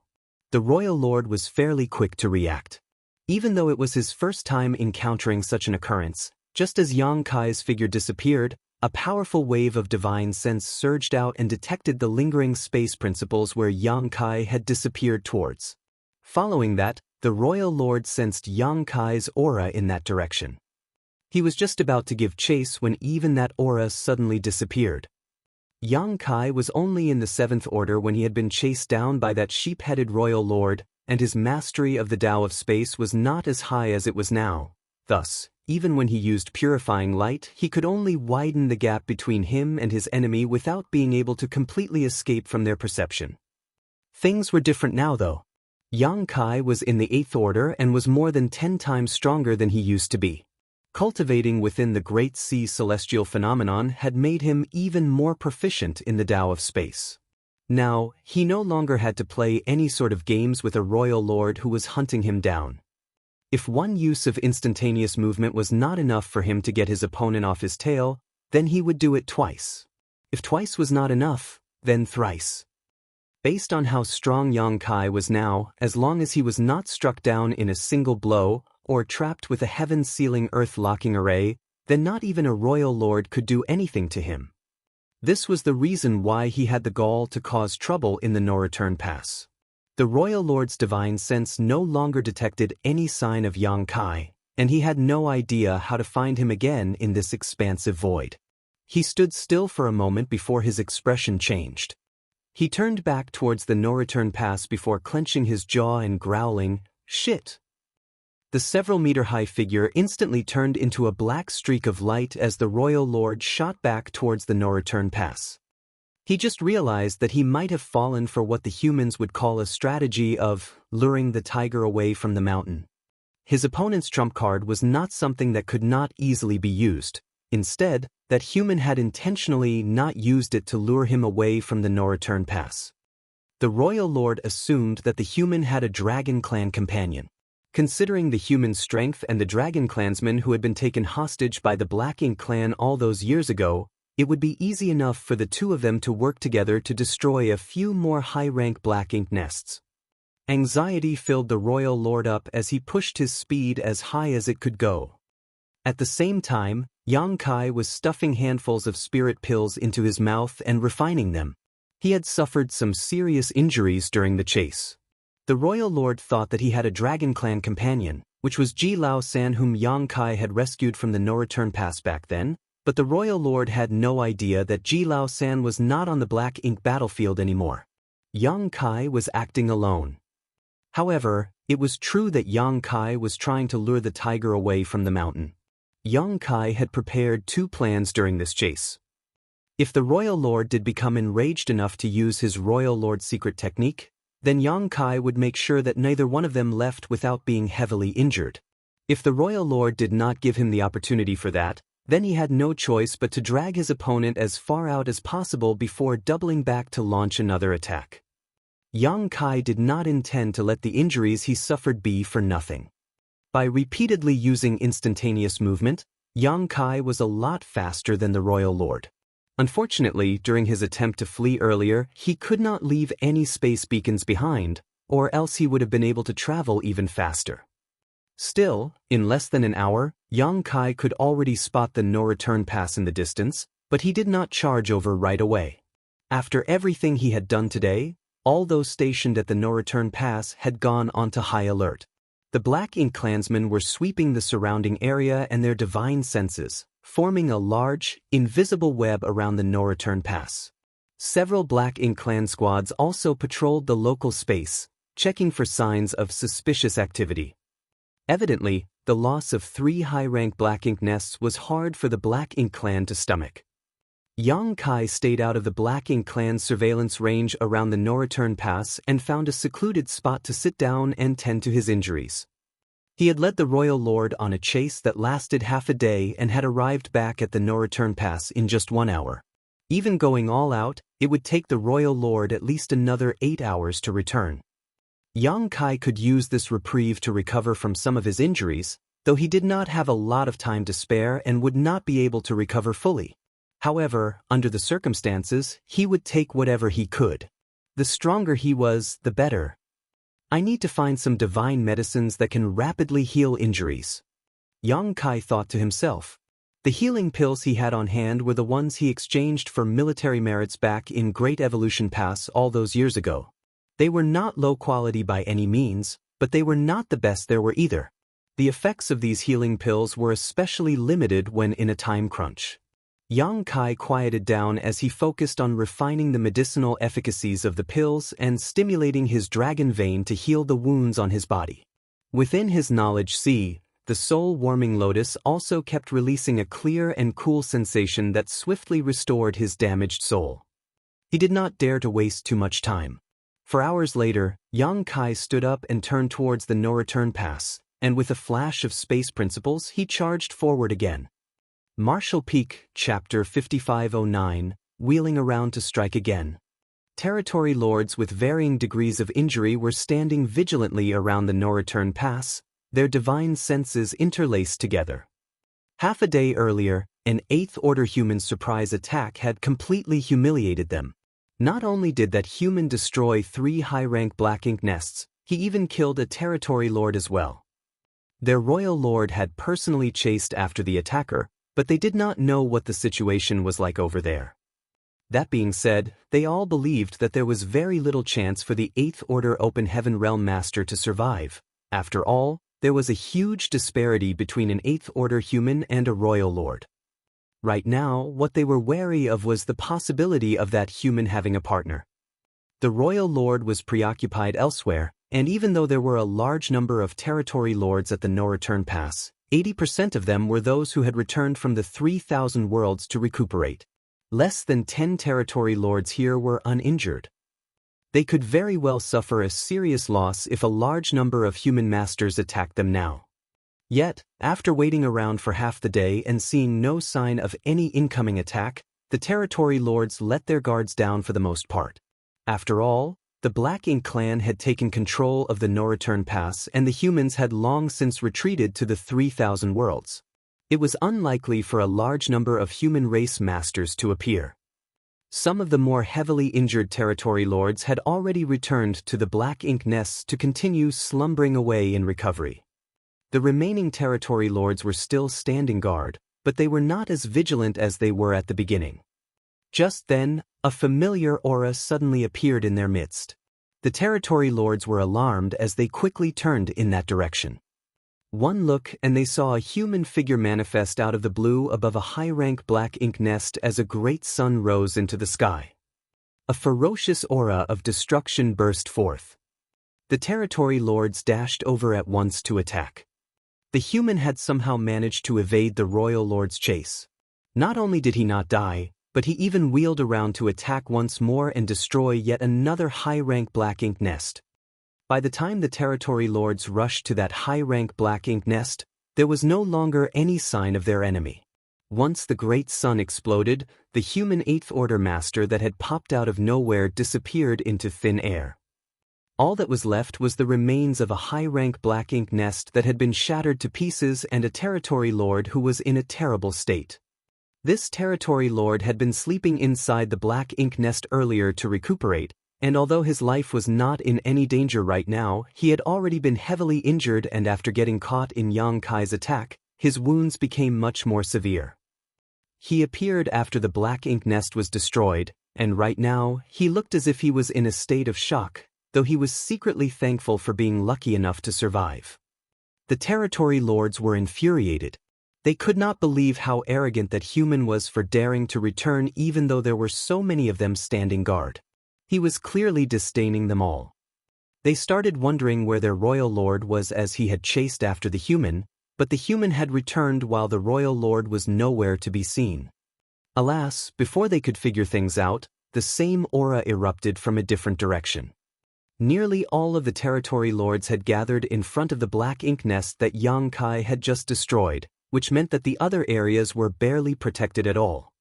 The royal lord was fairly quick to react. Even though it was his first time encountering such an occurrence, just as Yang Kai's figure disappeared, a powerful wave of divine sense surged out and detected the lingering space principles where Yang Kai had disappeared towards. Following that, the royal lord sensed Yang Kai's aura in that direction. He was just about to give chase when even that aura suddenly disappeared. Yang Kai was only in the 7th order when he had been chased down by that sheep-headed royal lord, and his mastery of the Tao of space was not as high as it was now. Thus, even when he used purifying light, he could only widen the gap between him and his enemy without being able to completely escape from their perception. Things were different now though. Yang Kai was in the 8th order and was more than 10 times stronger than he used to be. Cultivating within the Great Sea celestial phenomenon had made him even more proficient in the Tao of space. Now, he no longer had to play any sort of games with a royal lord who was hunting him down. If one use of instantaneous movement was not enough for him to get his opponent off his tail, then he would do it twice. If twice was not enough, then thrice. Based on how strong Yang Kai was now, as long as he was not struck down in a single blow or trapped with a heaven-sealing earth-locking array, then not even a royal lord could do anything to him. This was the reason why he had the gall to cause trouble in the no-return pass. The royal lord's divine sense no longer detected any sign of Yang Kai, and he had no idea how to find him again in this expansive void. He stood still for a moment before his expression changed. He turned back towards the no-return pass before clenching his jaw and growling, "Shit!" The several-meter-high figure instantly turned into a black streak of light as the royal lord shot back towards the no-return pass. He just realized that he might have fallen for what the humans would call a strategy of luring the tiger away from the mountain. His opponent's trump card was not something that could not easily be used. Instead, that human had intentionally not used it to lure him away from the no-return pass. The royal lord assumed that the human had a dragon clan companion. Considering the human's strength and the dragon clansmen who had been taken hostage by the Black Ink clan all those years ago, it would be easy enough for the two of them to work together to destroy a few more high-rank Black Ink nests. Anxiety filled the royal lord up as he pushed his speed as high as it could go. At the same time, Yang Kai was stuffing handfuls of spirit pills into his mouth and refining them. He had suffered some serious injuries during the chase. The royal lord thought that he had a dragon clan companion, which was Ji Lao San, whom Yang Kai had rescued from the no-return pass back then, but the royal lord had no idea that Ji Lao San was not on the Black Ink battlefield anymore. Yang Kai was acting alone. However, it was true that Yang Kai was trying to lure the tiger away from the mountain. Yang Kai had prepared 2 plans during this chase. If the royal lord did become enraged enough to use his royal lord secret technique, then Yang Kai would make sure that neither one of them left without being heavily injured. If the royal lord did not give him the opportunity for that, then he had no choice but to drag his opponent as far out as possible before doubling back to launch another attack. Yang Kai did not intend to let the injuries he suffered be for nothing. By repeatedly using instantaneous movement, Yang Kai was a lot faster than the royal lord. Unfortunately, during his attempt to flee earlier, he could not leave any space beacons behind, or else he would have been able to travel even faster. Still, in less than an hour, Yang Kai could already spot the no-return pass in the distance, but he did not charge over right away. After everything he had done today, all those stationed at the no-return pass had gone onto high alert. The Black Ink clansmen were sweeping the surrounding area and their divine senses, forming a large, invisible web around the no-return pass. Several Black Ink clan squads also patrolled the local space, checking for signs of suspicious activity. Evidently, the loss of 3 high-rank Black Ink nests was hard for the Black Ink clan to stomach. Yang Kai stayed out of the Black Ink clan's surveillance range around the no-return pass and found a secluded spot to sit down and tend to his injuries. He had led the royal lord on a chase that lasted half a day and had arrived back at the no-return pass in just 1 hour. Even going all out, it would take the royal lord at least another 8 hours to return. Yang Kai could use this reprieve to recover from some of his injuries, though he did not have a lot of time to spare and would not be able to recover fully. However, under the circumstances, he would take whatever he could. The stronger he was, the better. I need to find some divine medicines that can rapidly heal injuries. Yang Kai thought to himself. The healing pills he had on hand were the ones he exchanged for military merits back in Great Evolution Pass all those years ago. They were not low quality by any means, but they were not the best there were either. The effects of these healing pills were especially limited when in a time crunch. Yang Kai quieted down as he focused on refining the medicinal efficacies of the pills and stimulating his dragon vein to heal the wounds on his body. Within his knowledge sea, the soul-warming lotus also kept releasing a clear and cool sensation that swiftly restored his damaged soul. He did not dare to waste too much time. For hours later, Yang Kai stood up and turned towards the no-return pass, and with a flash of space principles he charged forward again. Martial Peak, Chapter 5509, Wheeling Around to Strike Again. Territory lords with varying degrees of injury were standing vigilantly around the no-return pass, their divine senses interlaced together. Half a day earlier, an 8th Order human surprise attack had completely humiliated them. Not only did that human destroy 3 high-rank black ink nests, he even killed a territory lord as well. Their royal lord had personally chased after the attacker, but they did not know what the situation was like over there. That being said, they all believed that there was very little chance for the 8th Order Open Heaven Realm Master to survive. After all, there was a huge disparity between an 8th Order human and a royal lord. Right now, what they were wary of was the possibility of that human having a partner. The royal lord was preoccupied elsewhere, and even though there were a large number of territory lords at the no-return pass, 80% of them were those who had returned from the 3,000 worlds to recuperate. Less than 10 territory lords here were uninjured. They could very well suffer a serious loss if a large number of human masters attacked them now. Yet, after waiting around for half the day and seeing no sign of any incoming attack, the territory lords let their guards down for the most part. After all, the Black Ink clan had taken control of the no-return pass and the humans had long since retreated to the 3,000 worlds. It was unlikely for a large number of human race masters to appear. Some of the more heavily injured territory lords had already returned to the Black Ink nests to continue slumbering away in recovery. The remaining territory lords were still standing guard, but they were not as vigilant as they were at the beginning. Just then, a familiar aura suddenly appeared in their midst. The territory lords were alarmed as they quickly turned in that direction. One look and they saw a human figure manifest out of the blue above a high-rank black ink nest as a great sun rose into the sky. A ferocious aura of destruction burst forth. The territory lords dashed over at once to attack. The human had somehow managed to evade the royal lord's chase. Not only did he not die, but he even wheeled around to attack once more and destroy yet another high-rank black ink nest. By the time the territory lords rushed to that high-rank black ink nest, there was no longer any sign of their enemy. Once the great sun exploded, the human 8th Order master that had popped out of nowhere disappeared into thin air. All that was left was the remains of a high-rank black ink nest that had been shattered to pieces and a territory lord who was in a terrible state. This territory lord had been sleeping inside the black ink nest earlier to recuperate, and although his life was not in any danger right now, he had already been heavily injured and after getting caught in Yang Kai's attack, his wounds became much more severe. He appeared after the black ink nest was destroyed, and right now, he looked as if he was in a state of shock, though he was secretly thankful for being lucky enough to survive. The territory lords were infuriated. They could not believe how arrogant that human was for daring to return even though there were so many of them standing guard. He was clearly disdaining them all. They started wondering where their royal lord was as he had chased after the human, but the human had returned while the royal lord was nowhere to be seen. Alas, before they could figure things out, the same aura erupted from a different direction. Nearly all of the territory lords had gathered in front of the black ink nest that Yang Kai had just destroyed, which meant that the other areas were barely protected at all.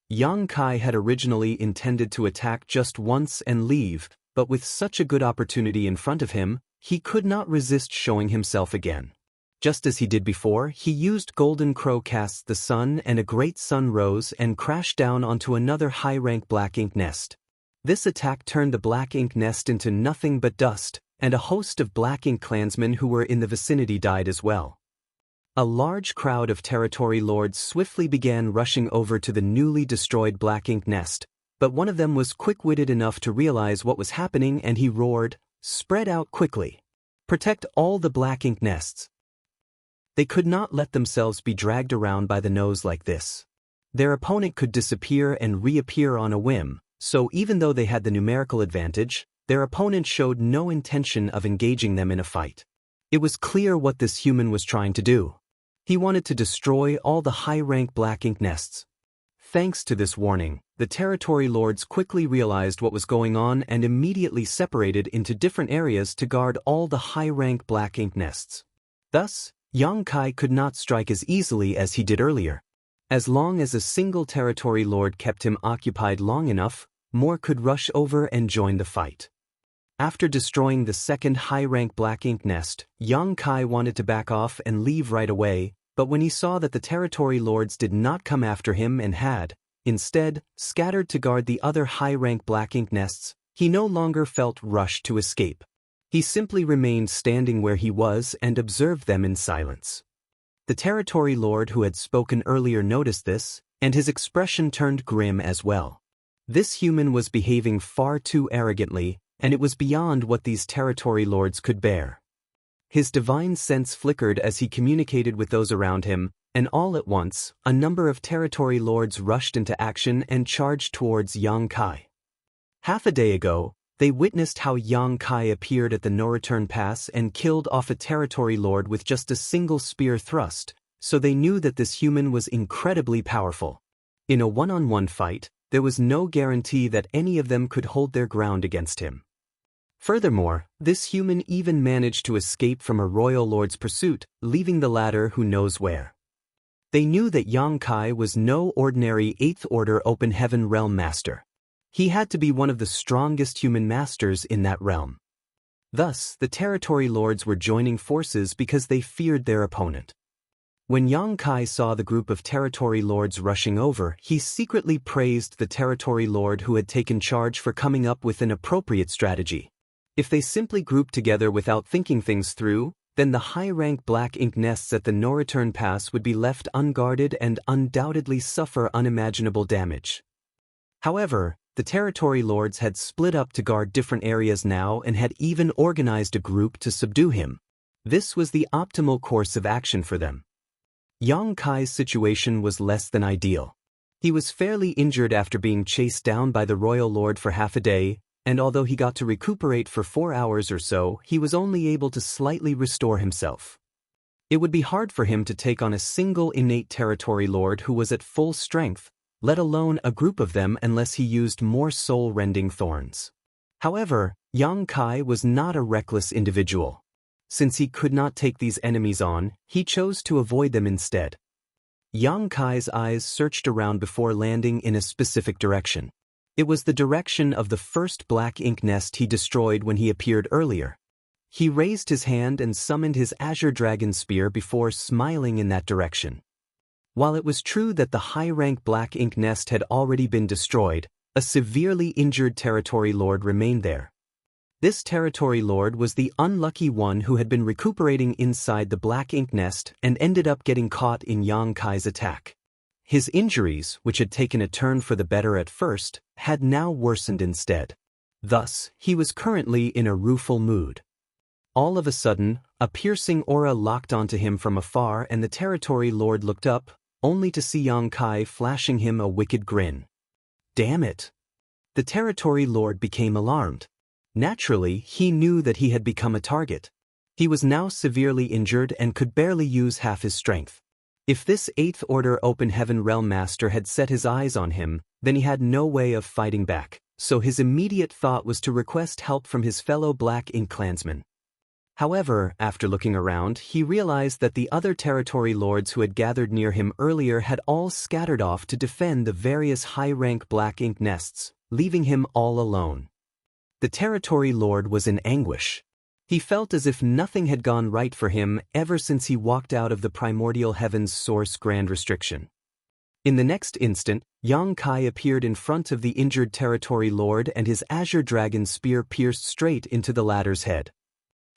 Yang Kai had originally intended to attack just once and leave, but with such a good opportunity in front of him, he could not resist showing himself again. Just as he did before, he used Golden Crow casts the sun, and a great sun rose and crashed down onto another high-rank black ink nest. This attack turned the black ink nest into nothing but dust, and a host of black ink clansmen who were in the vicinity died as well. A large crowd of territory lords swiftly began rushing over to the newly destroyed black ink nest, but one of them was quick-witted enough to realize what was happening, and he roared, "Spread out quickly! Protect all the black ink nests!" They could not let themselves be dragged around by the nose like this. Their opponent could disappear and reappear on a whim, so even though they had the numerical advantage, their opponent showed no intention of engaging them in a fight. It was clear what this human was trying to do. He wanted to destroy all the high-rank black ink nests. Thanks to this warning, the territory lords quickly realized what was going on and immediately separated into different areas to guard all the high-rank black ink nests. Thus, Yang Kai could not strike as easily as he did earlier. As long as a single territory lord kept him occupied long enough, more could rush over and join the fight. After destroying the second high-rank black ink nest, Yang Kai wanted to back off and leave right away, but when he saw that the territory lords did not come after him and had, instead, scattered to guard the other high-rank black ink nests, he no longer felt rushed to escape. He simply remained standing where he was and observed them in silence. The territory lord who had spoken earlier noticed this, and his expression turned grim as well. This human was behaving far too arrogantly, and it was beyond what these territory lords could bear. His divine sense flickered as he communicated with those around him, and all at once, a number of territory lords rushed into action and charged towards Yang Kai. Half a day ago, they witnessed how Yang Kai appeared at the no-return pass and killed off a territory lord with just a single spear thrust, so they knew that this human was incredibly powerful. In a one-on-one fight, there was no guarantee that any of them could hold their ground against him. Furthermore, this human even managed to escape from a royal lord's pursuit, leaving the latter who knows where. They knew that Yang Kai was no ordinary 8th Order Open Heaven Realm Master. He had to be one of the strongest human masters in that realm. Thus, the territory lords were joining forces because they feared their opponent. When Yang Kai saw the group of territory lords rushing over, he secretly praised the territory lord who had taken charge for coming up with an appropriate strategy. If they simply grouped together without thinking things through, then the high-rank black ink nests at the no-return pass would be left unguarded and undoubtedly suffer unimaginable damage. However, the territory lords had split up to guard different areas now and had even organized a group to subdue him. This was the optimal course of action for them. Yang Kai's situation was less than ideal. He was fairly injured after being chased down by the royal lord for half a day, and although he got to recuperate for 4 hours or so, he was only able to slightly restore himself. It would be hard for him to take on a single innate territory lord who was at full strength, let alone a group of them, unless he used more soul-rending thorns. However, Yang Kai was not a reckless individual. Since he could not take these enemies on, he chose to avoid them instead. Yang Kai's eyes searched around before landing in a specific direction. It was the direction of the first black ink nest he destroyed when he appeared earlier. He raised his hand and summoned his azure dragon spear before smiling in that direction. While it was true that the high-rank black ink nest had already been destroyed, a severely injured territory lord remained there. This territory lord was the unlucky one who had been recuperating inside the black ink nest and ended up getting caught in Yang Kai's attack. His injuries, which had taken a turn for the better at first, had now worsened instead. Thus, he was currently in a rueful mood. All of a sudden, a piercing aura locked onto him from afar, and the territory lord looked up, only to see Yang Kai flashing him a wicked grin. Damn it! The territory lord became alarmed. Naturally, he knew that he had become a target. He was now severely injured and could barely use half his strength. If this 8th Order Open Heaven Realm Master had set his eyes on him, then he had no way of fighting back, so his immediate thought was to request help from his fellow Black Ink clansmen. However, after looking around, he realized that the other territory lords who had gathered near him earlier had all scattered off to defend the various high-rank Black Ink nests, leaving him all alone. The territory lord was in anguish. He felt as if nothing had gone right for him ever since he walked out of the primordial heaven's source grand restriction. In the next instant, Yang Kai appeared in front of the injured territory lord and his azure dragon spear pierced straight into the latter's head.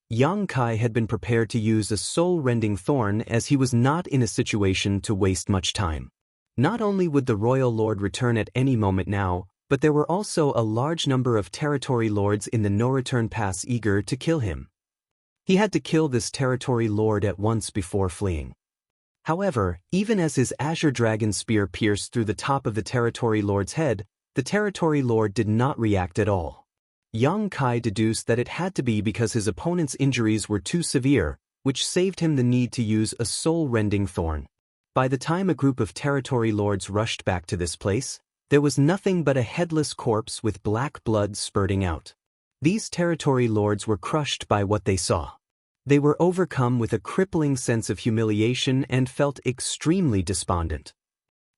Yang Kai had been prepared to use a soul-rending thorn as he was not in a situation to waste much time. Not only would the royal lord return at any moment now, but there were also a large number of territory lords in the no-return pass eager to kill him. He had to kill this territory lord at once before fleeing. However, even as his azure dragon spear pierced through the top of the territory lord's head, the territory lord did not react at all. Yang Kai deduced that it had to be because his opponent's injuries were too severe, which saved him the need to use a soul-rending thorn. By the time a group of territory lords rushed back to this place, there was nothing but a headless corpse with black blood spurting out. These territory lords were crushed by what they saw. They were overcome with a crippling sense of humiliation and felt extremely despondent.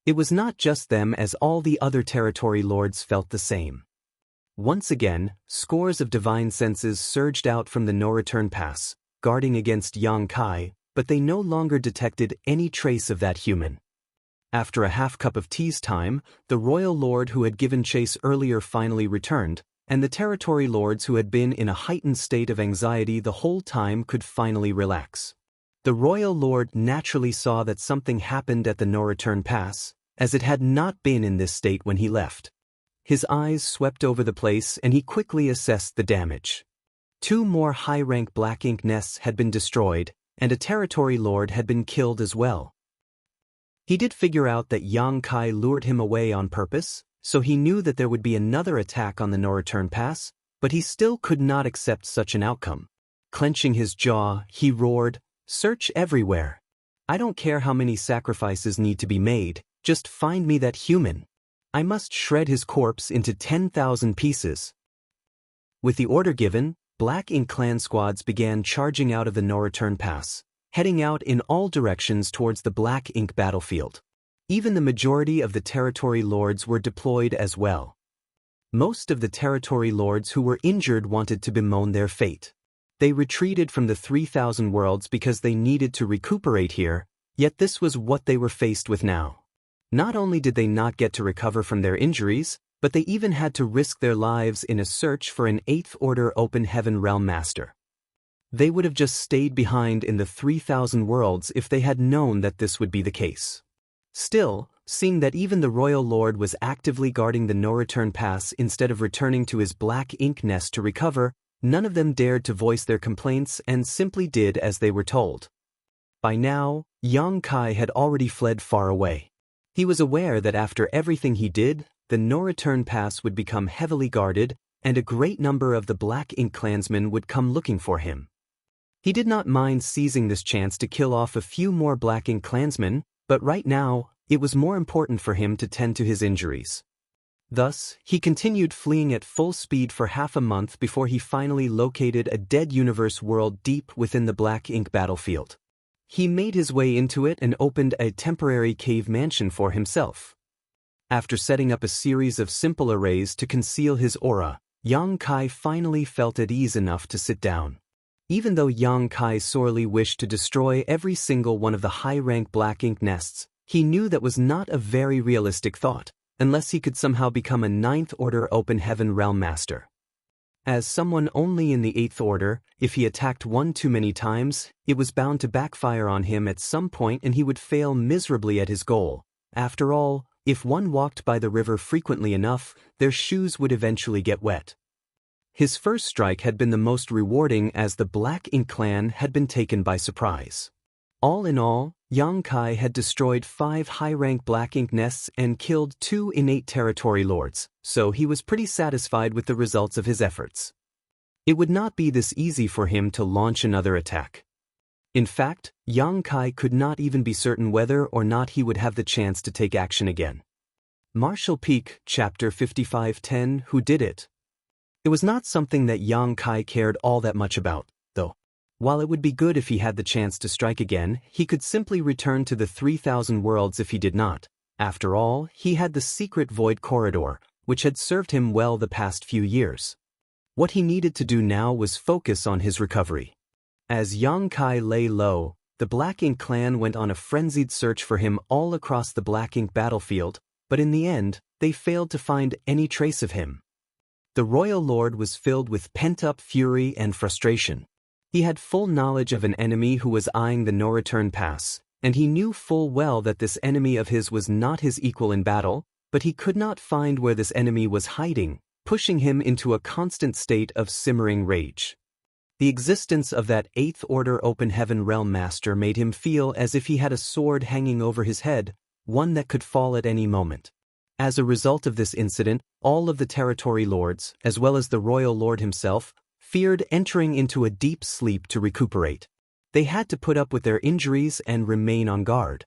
It was not just them, as all the other territory lords felt the same. Once again, scores of divine senses surged out from the no-return pass, guarding against Yang Kai, but they no longer detected any trace of that human. After a half cup of tea's time, the royal lord who had given chase earlier finally returned, and the territory lords who had been in a heightened state of anxiety the whole time could finally relax. The royal lord naturally saw that something happened at the no-return pass, as it had not been in this state when he left. His eyes swept over the place and he quickly assessed the damage. 2 more high-rank black ink nests had been destroyed, and a territory lord had been killed as well. He did figure out that Yang Kai lured him away on purpose, so he knew that there would be another attack on the no-return pass, but he still could not accept such an outcome. Clenching his jaw, he roared, "Search everywhere. I don't care how many sacrifices need to be made, just find me that human. I must shred his corpse into 10,000 pieces." With the order given, Black Ink clan squads began charging out of the no-return pass, heading out in all directions towards the Black Ink battlefield. Even the majority of the territory lords were deployed as well. Most of the territory lords who were injured wanted to bemoan their fate. They retreated from the 3,000 worlds because they needed to recuperate here, yet this was what they were faced with now. Not only did they not get to recover from their injuries, but they even had to risk their lives in a search for an 8th Order Open Heaven Realm Master. They would have just stayed behind in the 3,000 worlds if they had known that this would be the case. Still, seeing that even the royal lord was actively guarding the no-return pass instead of returning to his black ink nest to recover, none of them dared to voice their complaints and simply did as they were told. By now, Yang Kai had already fled far away. He was aware that after everything he did, the no-return pass would become heavily guarded, and a great number of the Black Ink clansmen would come looking for him. He did not mind seizing this chance to kill off a few more Black Ink clansmen, but right now, it was more important for him to tend to his injuries. Thus, he continued fleeing at full speed for half a month before he finally located a dead universe world deep within the Black Ink battlefield. He made his way into it and opened a temporary cave mansion for himself. After setting up a series of simple arrays to conceal his aura, Yang Kai finally felt at ease enough to sit down. Even though Yang Kai sorely wished to destroy every single one of the high-rank Black Ink nests, he knew that was not a very realistic thought, unless he could somehow become a 9th Order Open Heaven Realm Master. As someone only in the 8th Order, if he attacked one too many times, it was bound to backfire on him at some point and he would fail miserably at his goal. After all, if one walked by the river frequently enough, their shoes would eventually get wet. His first strike had been the most rewarding as the Black Ink clan had been taken by surprise. All in all, Yang Kai had destroyed 5 high-rank Black Ink nests and killed 2 innate territory lords, so he was pretty satisfied with the results of his efforts. It would not be this easy for him to launch another attack. In fact, Yang Kai could not even be certain whether or not he would have the chance to take action again. Martial Peak, Chapter 5510, Who Did It? It was not something that Yang Kai cared all that much about, though. While it would be good if he had the chance to strike again, he could simply return to the 3,000 worlds if he did not. After all, he had the secret Void Corridor, which had served him well the past few years. What he needed to do now was focus on his recovery. As Yang Kai lay low, the Black Ink clan went on a frenzied search for him all across the Black Ink battlefield, but in the end, they failed to find any trace of him. The royal lord was filled with pent-up fury and frustration. He had full knowledge of an enemy who was eyeing the no-return pass, and he knew full well that this enemy of his was not his equal in battle, but he could not find where this enemy was hiding, pushing him into a constant state of simmering rage. The existence of that Eighth Order Open Heaven Realm Master made him feel as if he had a sword hanging over his head, one that could fall at any moment. As a result of this incident, all of the territory lords, as well as the royal lord himself, feared entering into a deep sleep to recuperate. They had to put up with their injuries and remain on guard.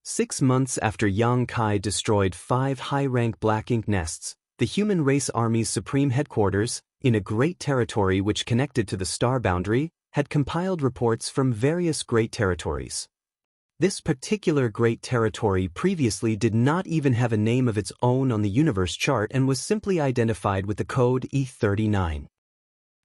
6 months after Yang Kai destroyed 5 high-rank Black Ink nests, the Human Race Army's supreme headquarters, in a great territory which connected to the star boundary, had compiled reports from various great territories. This particular great territory previously did not even have a name of its own on the universe chart and was simply identified with the code E39.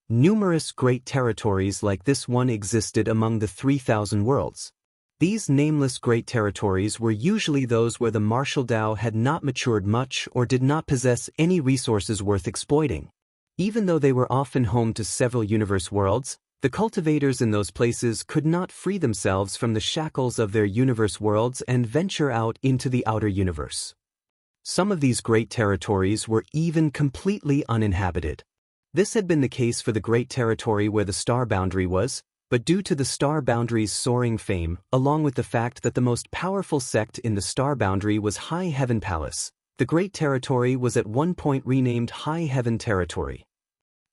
Numerous great territories like this one existed among the 3,000 worlds. These nameless great territories were usually those where the martial Dao had not matured much or did not possess any resources worth exploiting. Even though they were often home to several universe worlds, the cultivators in those places could not free themselves from the shackles of their universe worlds and venture out into the outer universe. Some of these great territories were even completely uninhabited. This had been the case for the great territory where the star boundary was, but due to the star boundary's soaring fame, along with the fact that the most powerful sect in the star boundary was High Heaven Palace, the great territory was at one point renamed High Heaven Territory.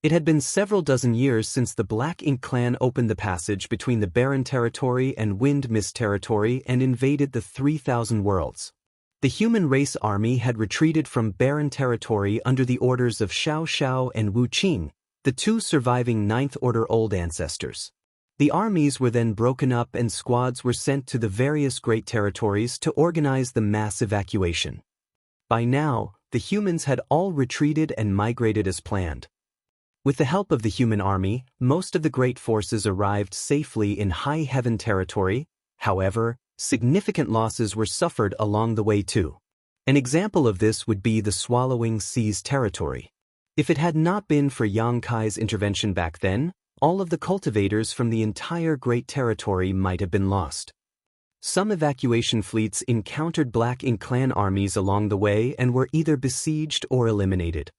It had been several dozen years since the Black Ink clan opened the passage between the Barren Territory and Wind Mist Territory and invaded the 3,000 worlds. The Human Race Army had retreated from Barren Territory under the orders of Xiao Xiao and Wu Qing, the 2 surviving Ninth Order Old Ancestors. The armies were then broken up and squads were sent to the various great territories to organize the mass evacuation. By now, the humans had all retreated and migrated as planned. With the help of the human army, most of the great forces arrived safely in High Heaven Territory. However, significant losses were suffered along the way too. An example of this would be the Swallowing Seas Territory. If it had not been for Yang Kai's intervention back then, all of the cultivators from the entire great territory might have been lost. Some evacuation fleets encountered Black Ink clan armies along the way and were either besieged or eliminated.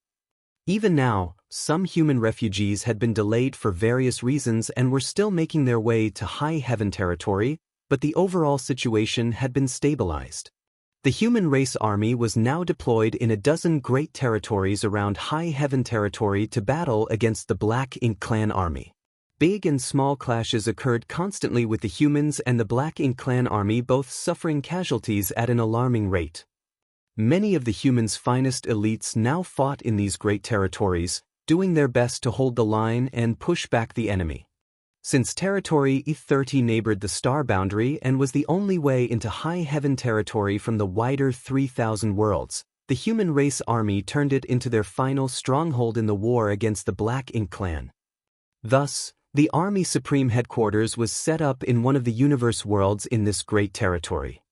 Even now, some human refugees had been delayed for various reasons and were still making their way to High Heaven Territory, but the overall situation had been stabilized. The Human Race Army was now deployed in a dozen great territories around High Heaven Territory to battle against the Black Ink clan army. Big and small clashes occurred constantly with the humans and the Black Ink clan army, both suffering casualties at an alarming rate. Many of the humans' finest elites now fought in these great territories, doing their best to hold the line and push back the enemy. Since Territory E30 neighbored the star boundary and was the only way into High Heaven Territory from the wider 3,000 worlds, the Human Race Army turned it into their final stronghold in the war against the Black Ink clan. Thus, the Army Supreme Headquarters was set up in one of the universe worlds in this great territory.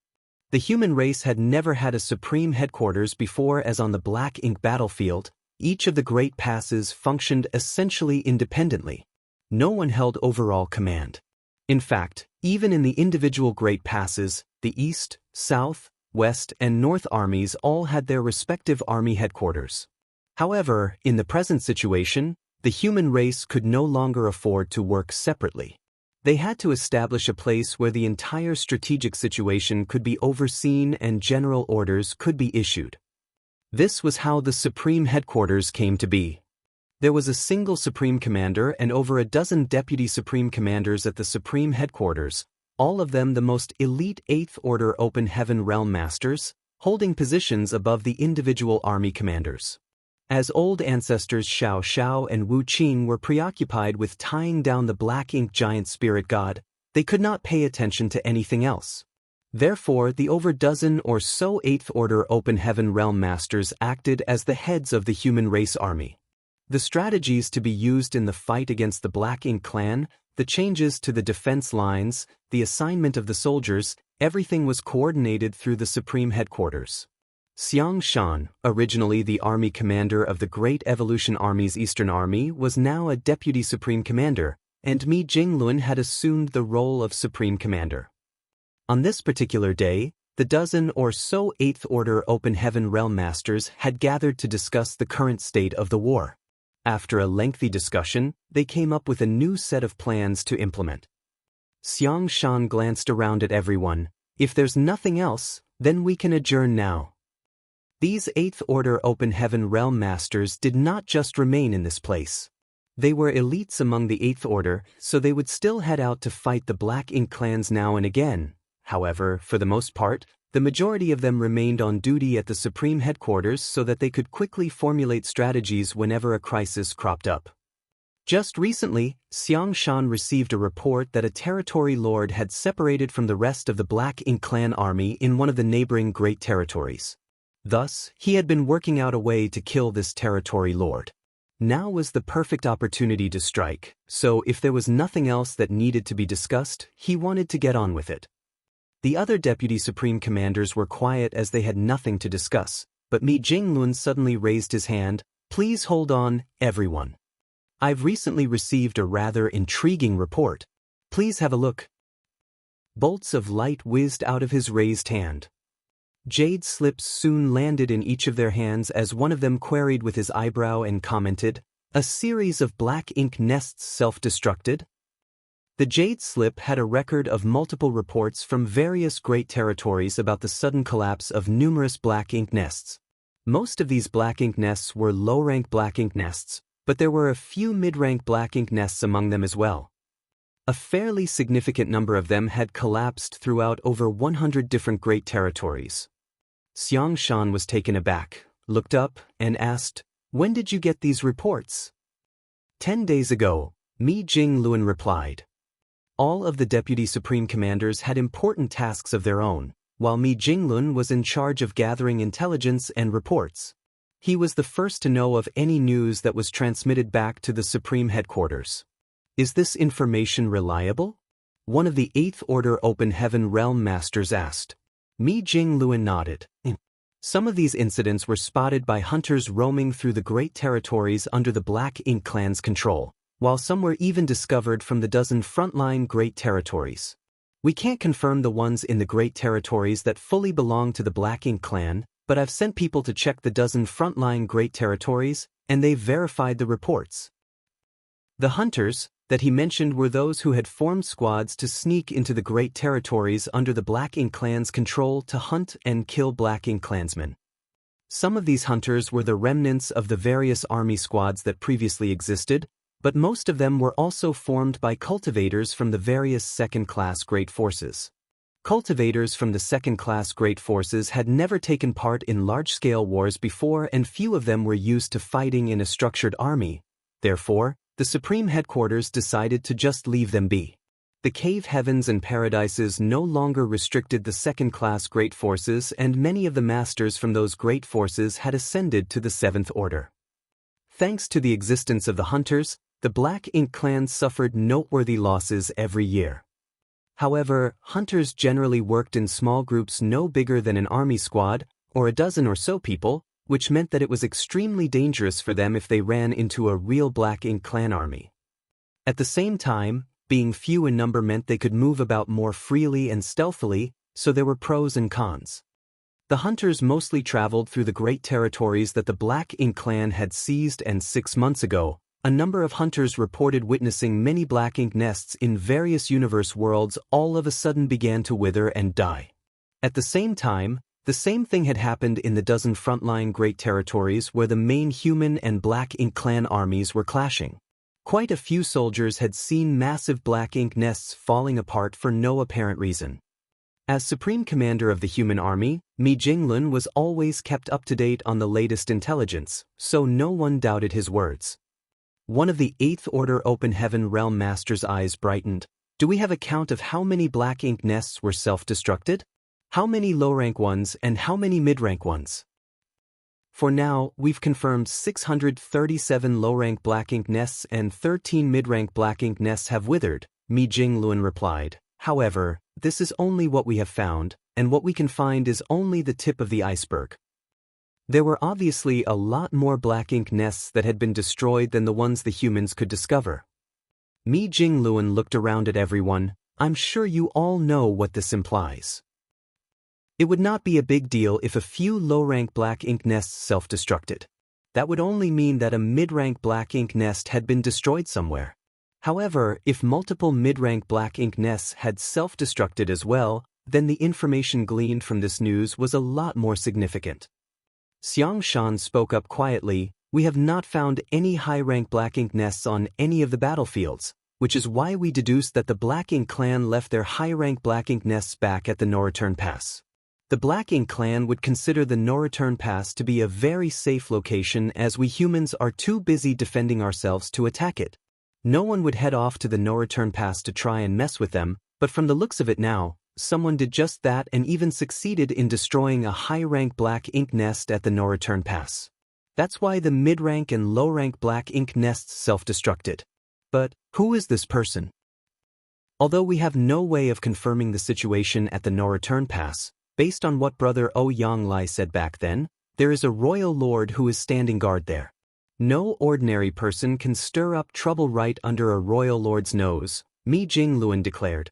The human race had never had a Supreme Headquarters before, as on the Black Ink battlefield, each of the great passes functioned essentially independently. No one held overall command. In fact, even in the individual great passes, the East, South, West, and North armies all had their respective army headquarters. However, in the present situation, the human race could no longer afford to work separately. They had to establish a place where the entire strategic situation could be overseen and general orders could be issued. This was how the Supreme Headquarters came to be. There was a single Supreme Commander and over a dozen Deputy Supreme Commanders at the Supreme Headquarters, all of them the most elite 8th Order Open Heaven Realm Masters, holding positions above the individual army commanders. As old ancestors Xiao Xiao and Wu Qing were preoccupied with tying down the Black Ink giant spirit god, they could not pay attention to anything else. Therefore, the over dozen or so 8th Order Open Heaven Realm Masters acted as the heads of the human race army. The strategies to be used in the fight against the Black Ink clan, the changes to the defense lines, the assignment of the soldiers, everything was coordinated through the Supreme Headquarters. Xiang Shan, originally the army commander of the Great Evolution Army's Eastern Army, was now a deputy supreme commander, and Mi Jinglun had assumed the role of supreme commander. On this particular day, the dozen or so Eighth Order Open Heaven Realm Masters had gathered to discuss the current state of the war. After a lengthy discussion, they came up with a new set of plans to implement. Xiang Shan glanced around at everyone. If there's nothing else, then we can adjourn now. These Eighth Order Open Heaven Realm Masters did not just remain in this place. They were elites among the Eighth Order, so they would still head out to fight the Black Ink clans now and again. However, for the most part, the majority of them remained on duty at the Supreme Headquarters so that they could quickly formulate strategies whenever a crisis cropped up. Just recently, Xiang Shan received a report that a territory lord had separated from the rest of the Black Ink clan army in one of the neighboring Great Territories. Thus, he had been working out a way to kill this territory lord. Now was the perfect opportunity to strike, so if there was nothing else that needed to be discussed, he wanted to get on with it. The other deputy supreme commanders were quiet as they had nothing to discuss, but Mi Jinglun suddenly raised his hand. Please hold on, everyone. I've recently received a rather intriguing report. Please have a look. Bolts of light whizzed out of his raised hand. Jade slips soon landed in each of their hands as one of them queried with his eyebrow and commented, "A series of black ink nests self-destructed?" The Jade slip had a record of multiple reports from various great territories about the sudden collapse of numerous black ink nests. Most of these black ink nests were low-rank black ink nests, but there were a few mid-rank black ink nests among them as well. A fairly significant number of them had collapsed throughout over 100 different great territories. Xiang Shan was taken aback, looked up, and asked, "When did you get these reports?" 10 days ago, Mi Jinglun replied. All of the deputy supreme commanders had important tasks of their own, while Mi Jinglun was in charge of gathering intelligence and reports. He was the first to know of any news that was transmitted back to the Supreme Headquarters. Is this information reliable? One of the Eighth Order Open Heaven Realm Masters asked. Mi Jinglun nodded. Some of these incidents were spotted by hunters roaming through the great territories under the Black Ink clan's control, while some were even discovered from the dozen frontline great territories. We can't confirm the ones in the great territories that fully belong to the Black Ink clan, but I've sent people to check the dozen frontline great territories, and they've verified the reports. The hunters that he mentioned were those who had formed squads to sneak into the great territories under the Black Ink clan's control to hunt and kill Black Ink clansmen. Some of these hunters were the remnants of the various army squads that previously existed, but most of them were also formed by cultivators from the various second-class great forces. Cultivators from the second-class great forces had never taken part in large-scale wars before, and few of them were used to fighting in a structured army. Therefore, the Supreme Headquarters decided to just leave them be. The cave heavens and paradises no longer restricted the second-class great forces, and many of the masters from those great forces had ascended to the Seventh Order. Thanks to the existence of the hunters, the Black Ink clan suffered noteworthy losses every year. However, hunters generally worked in small groups no bigger than an army squad, or a dozen or so people, which meant that it was extremely dangerous for them if they ran into a real Black Ink clan army. At the same time, being few in number meant they could move about more freely and stealthily, so there were pros and cons. The hunters mostly traveled through the great territories that the Black Ink clan had seized, and 6 months ago, a number of hunters reported witnessing many black ink nests in various universe worlds all of a sudden began to wither and die. At the same time, the same thing had happened in the dozen frontline great territories where the main human and Black Ink clan armies were clashing. Quite a few soldiers had seen massive black ink nests falling apart for no apparent reason. As Supreme Commander of the human army, Mi Jinglun was always kept up to date on the latest intelligence, so no one doubted his words. One of the Eighth Order Open Heaven Realm Masters' eyes brightened. Do we have a count of how many black ink nests were self-destructed? How many low-rank ones and how many mid-rank ones? For now, we've confirmed 637 low-rank black ink nests and 13 mid-rank black ink nests have withered, Mi Jingluan replied. However, this is only what we have found, and what we can find is only the tip of the iceberg. There were obviously a lot more black ink nests that had been destroyed than the ones the humans could discover. Mi Jingluan looked around at everyone. I'm sure you all know what this implies. It would not be a big deal if a few low-rank black ink nests self-destructed. That would only mean that a mid-rank black ink nest had been destroyed somewhere. However, if multiple mid-rank black ink nests had self-destructed as well, then the information gleaned from this news was a lot more significant. Xiang Shan spoke up quietly. We have not found any high-rank black ink nests on any of the battlefields, which is why we deduced that the Black Ink clan left their high-rank black ink nests back at the no-return pass. The Black Ink clan would consider the no-return pass to be a very safe location as we humans are too busy defending ourselves to attack it. No one would head off to the no-return pass to try and mess with them, but from the looks of it now, someone did just that and even succeeded in destroying a high-rank black ink nest at the no-return pass. That's why the mid-rank and low-rank black ink nests self-destructed. But who is this person? Although we have no way of confirming the situation at the no-return pass, based on what Brother Ouyang said back then, there is a royal lord who is standing guard there. No ordinary person can stir up trouble right under a royal lord's nose, Mi Jingluan declared.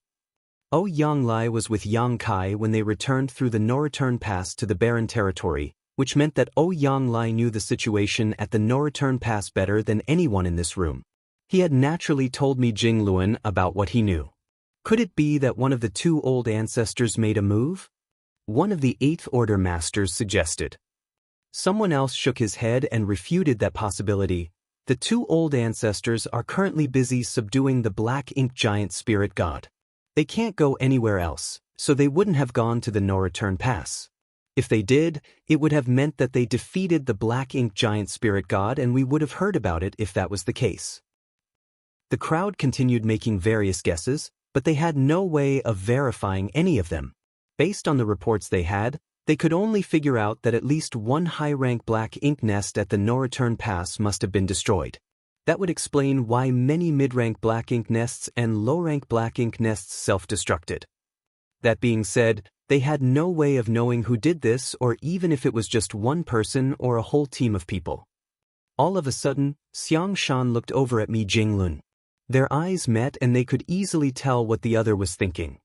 Ouyang was with Yang Kai when they returned through the no-return pass to the Barren territory, which meant that Ouyang knew the situation at the no-return pass better than anyone in this room. He had naturally told Mi Jingluan about what he knew. Could it be that one of the two old ancestors made a move? One of the Eighth Order masters suggested. Someone else shook his head and refuted that possibility. The two old ancestors are currently busy subduing the Black Ink giant spirit god. They can't go anywhere else, so they wouldn't have gone to the no-return pass. If they did, it would have meant that they defeated the Black Ink giant spirit god and we would have heard about it if that was the case. The crowd continued making various guesses, but they had no way of verifying any of them. Based on the reports they had, they could only figure out that at least one high-rank black ink nest at the no-return pass must have been destroyed. That would explain why many mid-rank black ink nests and low-rank black ink nests self-destructed. That being said, they had no way of knowing who did this or even if it was just one person or a whole team of people. All of a sudden, Xiang Shan looked over at Mi Jingluan. Their eyes met and they could easily tell what the other was thinking.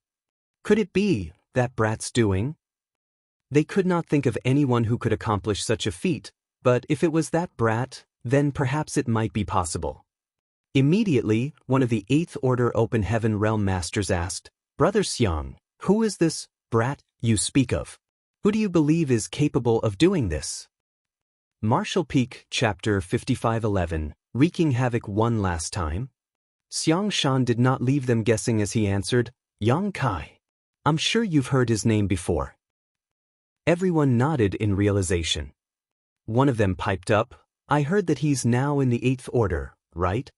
Could it be that brat's doing? They could not think of anyone who could accomplish such a feat, but if it was that brat, then perhaps it might be possible. Immediately, one of the Eighth Order Open Heaven Realm Masters asked, Brother Xiang, who is this brat you speak of? Who do you believe is capable of doing this? Martial Peak, Chapter 5511, Wreaking Havoc one last time? Xiang Shan did not leave them guessing as he answered, Yang Kai. I'm sure you've heard his name before. Everyone nodded in realization. One of them piped up, I heard that he's now in the Eighth Order, right?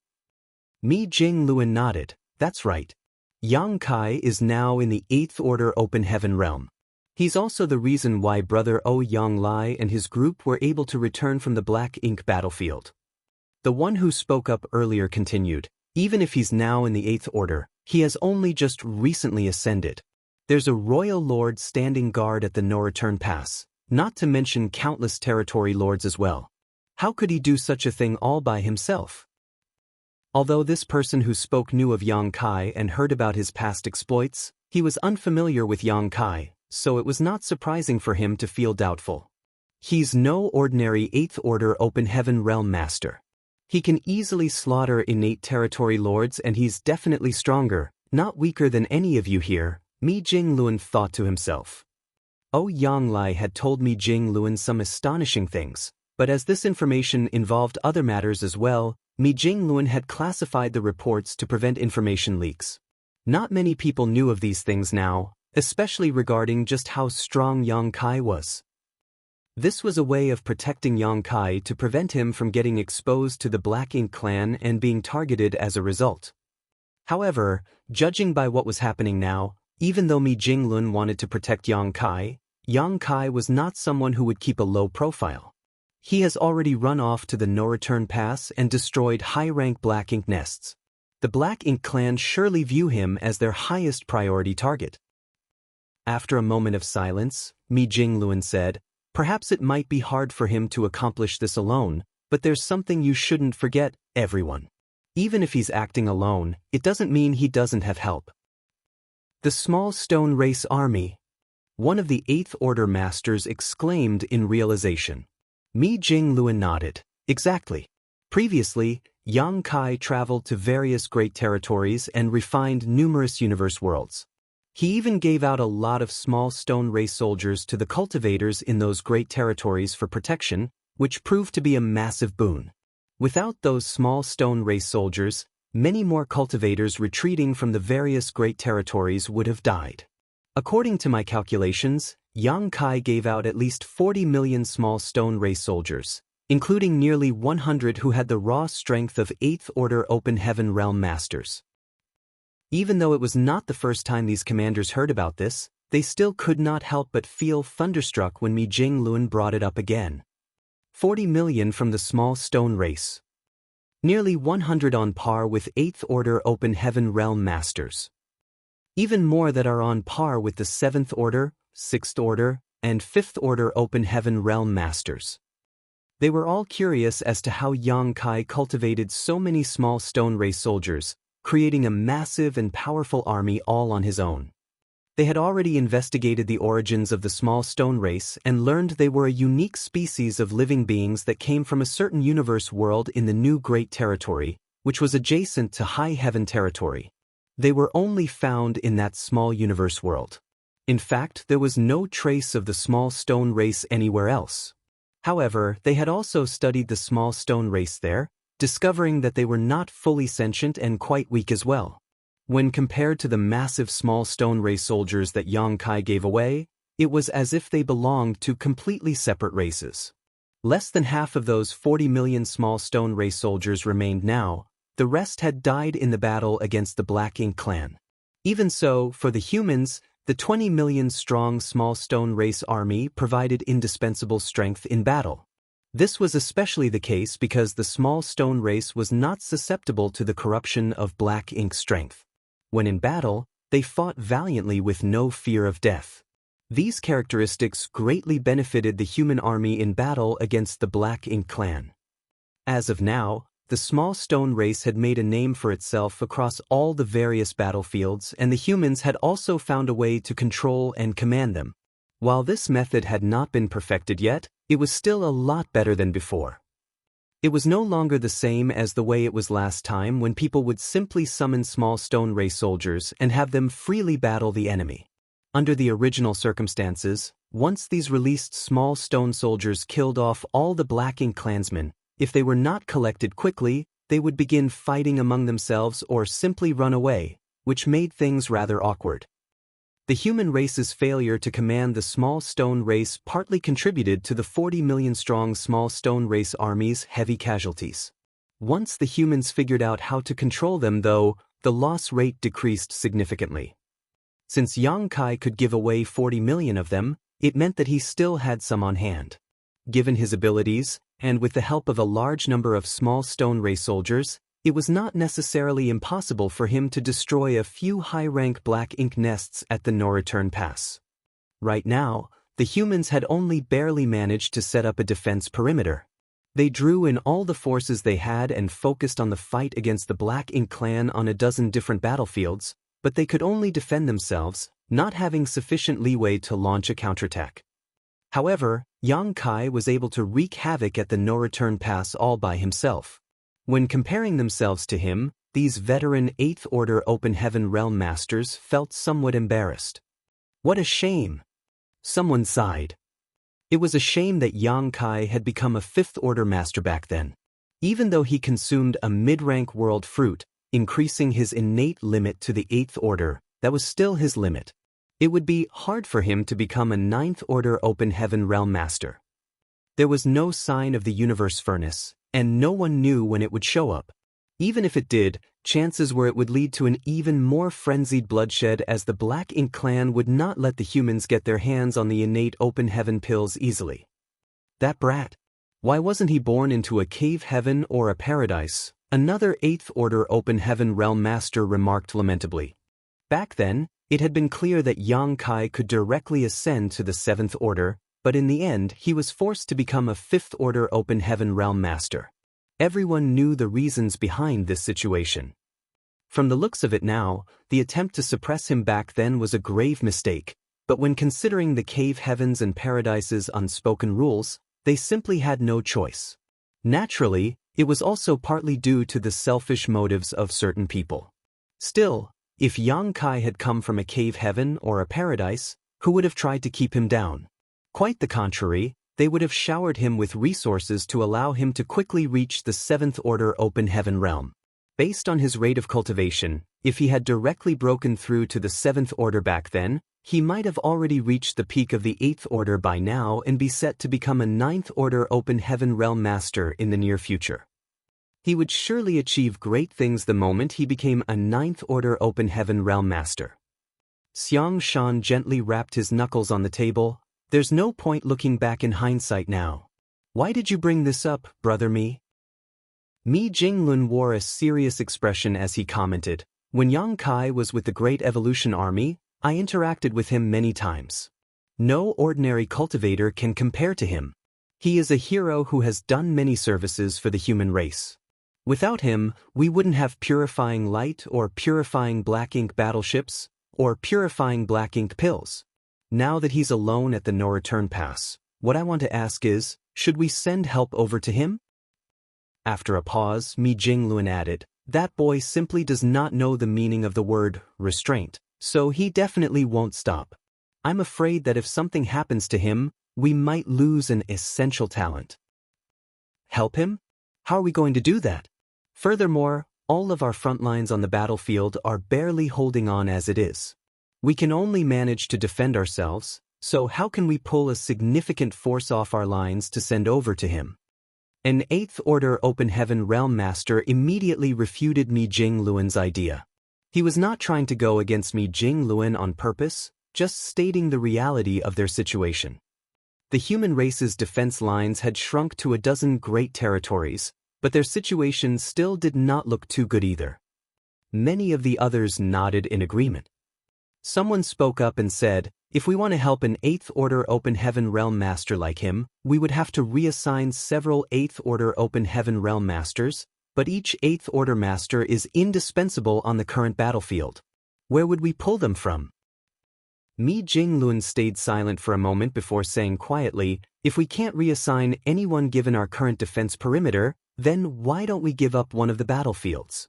Mi Jingluan nodded, that's right. Yang Kai is now in the Eighth Order Open Heaven Realm. He's also the reason why Brother Ouyang and his group were able to return from the Black Ink battlefield. The one who spoke up earlier continued, even if he's now in the Eighth Order, he has only just recently ascended. There's a royal lord standing guard at the no-return pass, not to mention countless territory lords as well. How could he do such a thing all by himself? Although this person who spoke knew of Yang Kai and heard about his past exploits, he was unfamiliar with Yang Kai, so it was not surprising for him to feel doubtful. He's no ordinary Eighth Order Open Heaven Realm Master. He can easily slaughter innate territory lords and he's definitely stronger, not weaker than any of you here, Mi Jingluan thought to himself. Ouyang had told Mi Jingluan some astonishing things, but as this information involved other matters as well, Mi Jingluan had classified the reports to prevent information leaks. Not many people knew of these things now, especially regarding just how strong Yang Kai was. This was a way of protecting Yang Kai to prevent him from getting exposed to the Black Ink clan and being targeted as a result. However, judging by what was happening now, even though Mi Jingluan wanted to protect Yang Kai was not someone who would keep a low profile. He has already run off to the no-return pass and destroyed high-rank black ink nests. The Black Ink clan surely view him as their highest priority target. After a moment of silence, Mi Jingluan said, "Perhaps it might be hard for him to accomplish this alone, but there's something you shouldn't forget, everyone. Even if he's acting alone, it doesn't mean he doesn't have help." "The small stone race army," one of the Eighth Order masters exclaimed in realization. Mi Jingluan nodded. Exactly. Previously, Yang Kai traveled to various great territories and refined numerous universe worlds. He even gave out a lot of small stone race soldiers to the cultivators in those great territories for protection, which proved to be a massive boon. Without those small stone race soldiers, many more cultivators retreating from the various great territories would have died. According to my calculations, Yang Kai gave out at least 40 million small stone race soldiers, including nearly 100 who had the raw strength of Eighth Order Open Heaven Realm Masters. Even though it was not the first time these commanders heard about this, they still could not help but feel thunderstruck when Mi Jingluan brought it up again. 40 million from the small stone race. Nearly 100 on par with Eighth Order Open Heaven Realm Masters. Even more that are on par with the 7th Order, 6th Order, and 5th Order Open Heaven Realm Masters. They were all curious as to how Yang Kai cultivated so many small stone race soldiers, creating a massive and powerful army all on his own. They had already investigated the origins of the small stone race and learned they were a unique species of living beings that came from a certain universe world in the new Great Territory, which was adjacent to High Heaven Territory. They were only found in that small universe world. In fact, there was no trace of the small stone race anywhere else. However, they had also studied the small stone race there, discovering that they were not fully sentient and quite weak as well. When compared to the massive small stone race soldiers that Yang Kai gave away, it was as if they belonged to completely separate races. Less than half of those 40 million small stone race soldiers remained now. The rest had died in the battle against the Black Ink clan. Even so, for the humans, the 20 million strong small stone race army provided indispensable strength in battle. This was especially the case because the small stone race was not susceptible to the corruption of Black Ink strength. When in battle, they fought valiantly with no fear of death. These characteristics greatly benefited the human army in battle against the Black Ink clan. As of now, the small stone race had made a name for itself across all the various battlefields, and the humans had also found a way to control and command them. While this method had not been perfected yet, it was still a lot better than before. It was no longer the same as the way it was last time when people would simply summon small stone race soldiers and have them freely battle the enemy. Under the original circumstances, once these released small stone soldiers killed off all the Black Ink clansmen, if they were not collected quickly, they would begin fighting among themselves or simply run away, which made things rather awkward. The human race's failure to command the small stone race partly contributed to the 40 million strong small stone race army's heavy casualties. Once the humans figured out how to control them, though, the loss rate decreased significantly. Since Yang Kai could give away 40 million of them, it meant that he still had some on hand. Given his abilities, and with the help of a large number of small stone race soldiers, it was not necessarily impossible for him to destroy a few high-rank Black Ink nests at the no-return pass. Right now, the humans had only barely managed to set up a defense perimeter. They drew in all the forces they had and focused on the fight against the Black Ink clan on a dozen different battlefields, but they could only defend themselves, not having sufficient leeway to launch a counterattack. However, Yang Kai was able to wreak havoc at the no-return pass all by himself. When comparing themselves to him, these veteran 8th Order Open Heaven Realm Masters felt somewhat embarrassed. What a shame! Someone sighed. It was a shame that Yang Kai had become a 5th Order Master back then. Even though he consumed a mid-rank world fruit, increasing his innate limit to the 8th Order, that was still his limit. It would be hard for him to become a 9th Order Open Heaven Realm Master. There was no sign of the Universe Furnace, and no one knew when it would show up. Even if it did, chances were it would lead to an even more frenzied bloodshed, as the Black Ink clan would not let the humans get their hands on the innate Open Heaven pills easily. That brat. Why wasn't he born into a cave heaven or a paradise? Another 8th Order Open Heaven Realm Master remarked lamentably. Back then, it had been clear that Yang Kai could directly ascend to the 7th Order, but in the end he was forced to become a 5th Order Open Heaven Realm Master. Everyone knew the reasons behind this situation. From the looks of it now, the attempt to suppress him back then was a grave mistake, but when considering the cave heavens and paradises' unspoken rules, they simply had no choice. Naturally, it was also partly due to the selfish motives of certain people. Still, if Yang Kai had come from a cave heaven or a paradise, who would have tried to keep him down? Quite the contrary, they would have showered him with resources to allow him to quickly reach the 7th Order Open Heaven realm. Based on his rate of cultivation, if he had directly broken through to the 7th Order back then, he might have already reached the peak of the 8th Order by now and be set to become a 9th Order Open Heaven Realm Master in the near future. He would surely achieve great things the moment he became a 9th Order Open Heaven Realm Master. Xiang Shan gently rapped his knuckles on the table. There's no point looking back in hindsight now. Why did you bring this up, brother Mi? Mi Jinglun wore a serious expression as he commented, when Yang Kai was with the Great Evolution Army, I interacted with him many times. No ordinary cultivator can compare to him. He is a hero who has done many services for the human race. Without him, we wouldn't have purifying light or purifying black ink battleships, or purifying black ink pills. Now that he's alone at the no-return pass, what I want to ask is, should we send help over to him? After a pause, Mi Jinglun added, that boy simply does not know the meaning of the word restraint, so he definitely won't stop. I'm afraid that if something happens to him, we might lose an essential talent. Help him? How are we going to do that? Furthermore, all of our front lines on the battlefield are barely holding on as it is. We can only manage to defend ourselves, so how can we pull a significant force off our lines to send over to him? An 8th Order Open Heaven Realm Master immediately refuted Mi Jingluan's idea. He was not trying to go against Mi Jingluan on purpose, just stating the reality of their situation. The human race's defense lines had shrunk to a dozen great territories, but their situation still did not look too good either. Many of the others nodded in agreement. Someone spoke up and said, if we want to help an 8th Order Open Heaven Realm Master like him, we would have to reassign several 8th Order Open Heaven Realm Masters, but each 8th Order Master is indispensable on the current battlefield. Where would we pull them from? Mi Jinglun stayed silent for a moment before saying quietly, if we can't reassign anyone given our current defense perimeter, then why don't we give up one of the battlefields?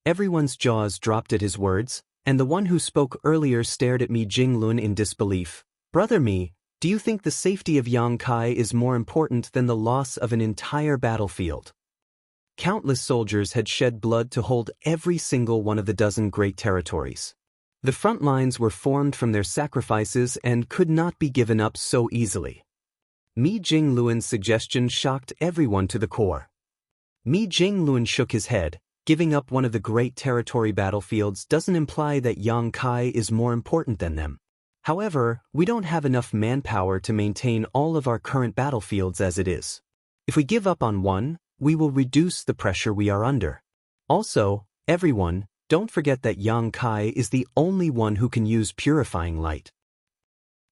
Everyone's jaws dropped at his words, and the one who spoke earlier stared at Mi Jinglun in disbelief. Brother Mi, do you think the safety of Yang Kai is more important than the loss of an entire battlefield? Countless soldiers had shed blood to hold every single one of the dozen great territories. The front lines were formed from their sacrifices and could not be given up so easily. Mi Jingluan's suggestion shocked everyone to the core. Mi Jingluan shook his head. Giving up one of the great territory battlefields doesn't imply that Yang Kai is more important than them. However, we don't have enough manpower to maintain all of our current battlefields as it is. If we give up on one, we will reduce the pressure we are under. Also, everyone, don't forget that Yang Kai is the only one who can use purifying light.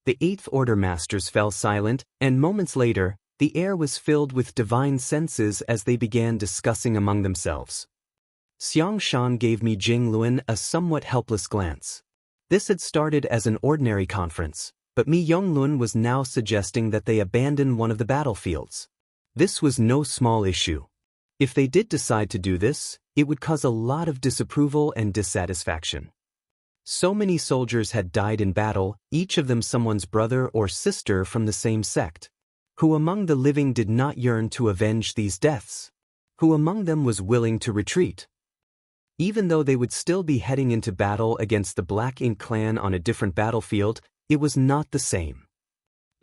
The 8th Order Masters fell silent, and moments later, the air was filled with divine senses as they began discussing among themselves. Xiang Shan gave Mi Jingluan a somewhat helpless glance. This had started as an ordinary conference, but Mi Yonglun was now suggesting that they abandon one of the battlefields. This was no small issue. If they did decide to do this, it would cause a lot of disapproval and dissatisfaction. So many soldiers had died in battle, each of them someone's brother or sister from the same sect. Who among the living did not yearn to avenge these deaths? Who among them was willing to retreat? Even though they would still be heading into battle against the Black Ink clan on a different battlefield, it was not the same.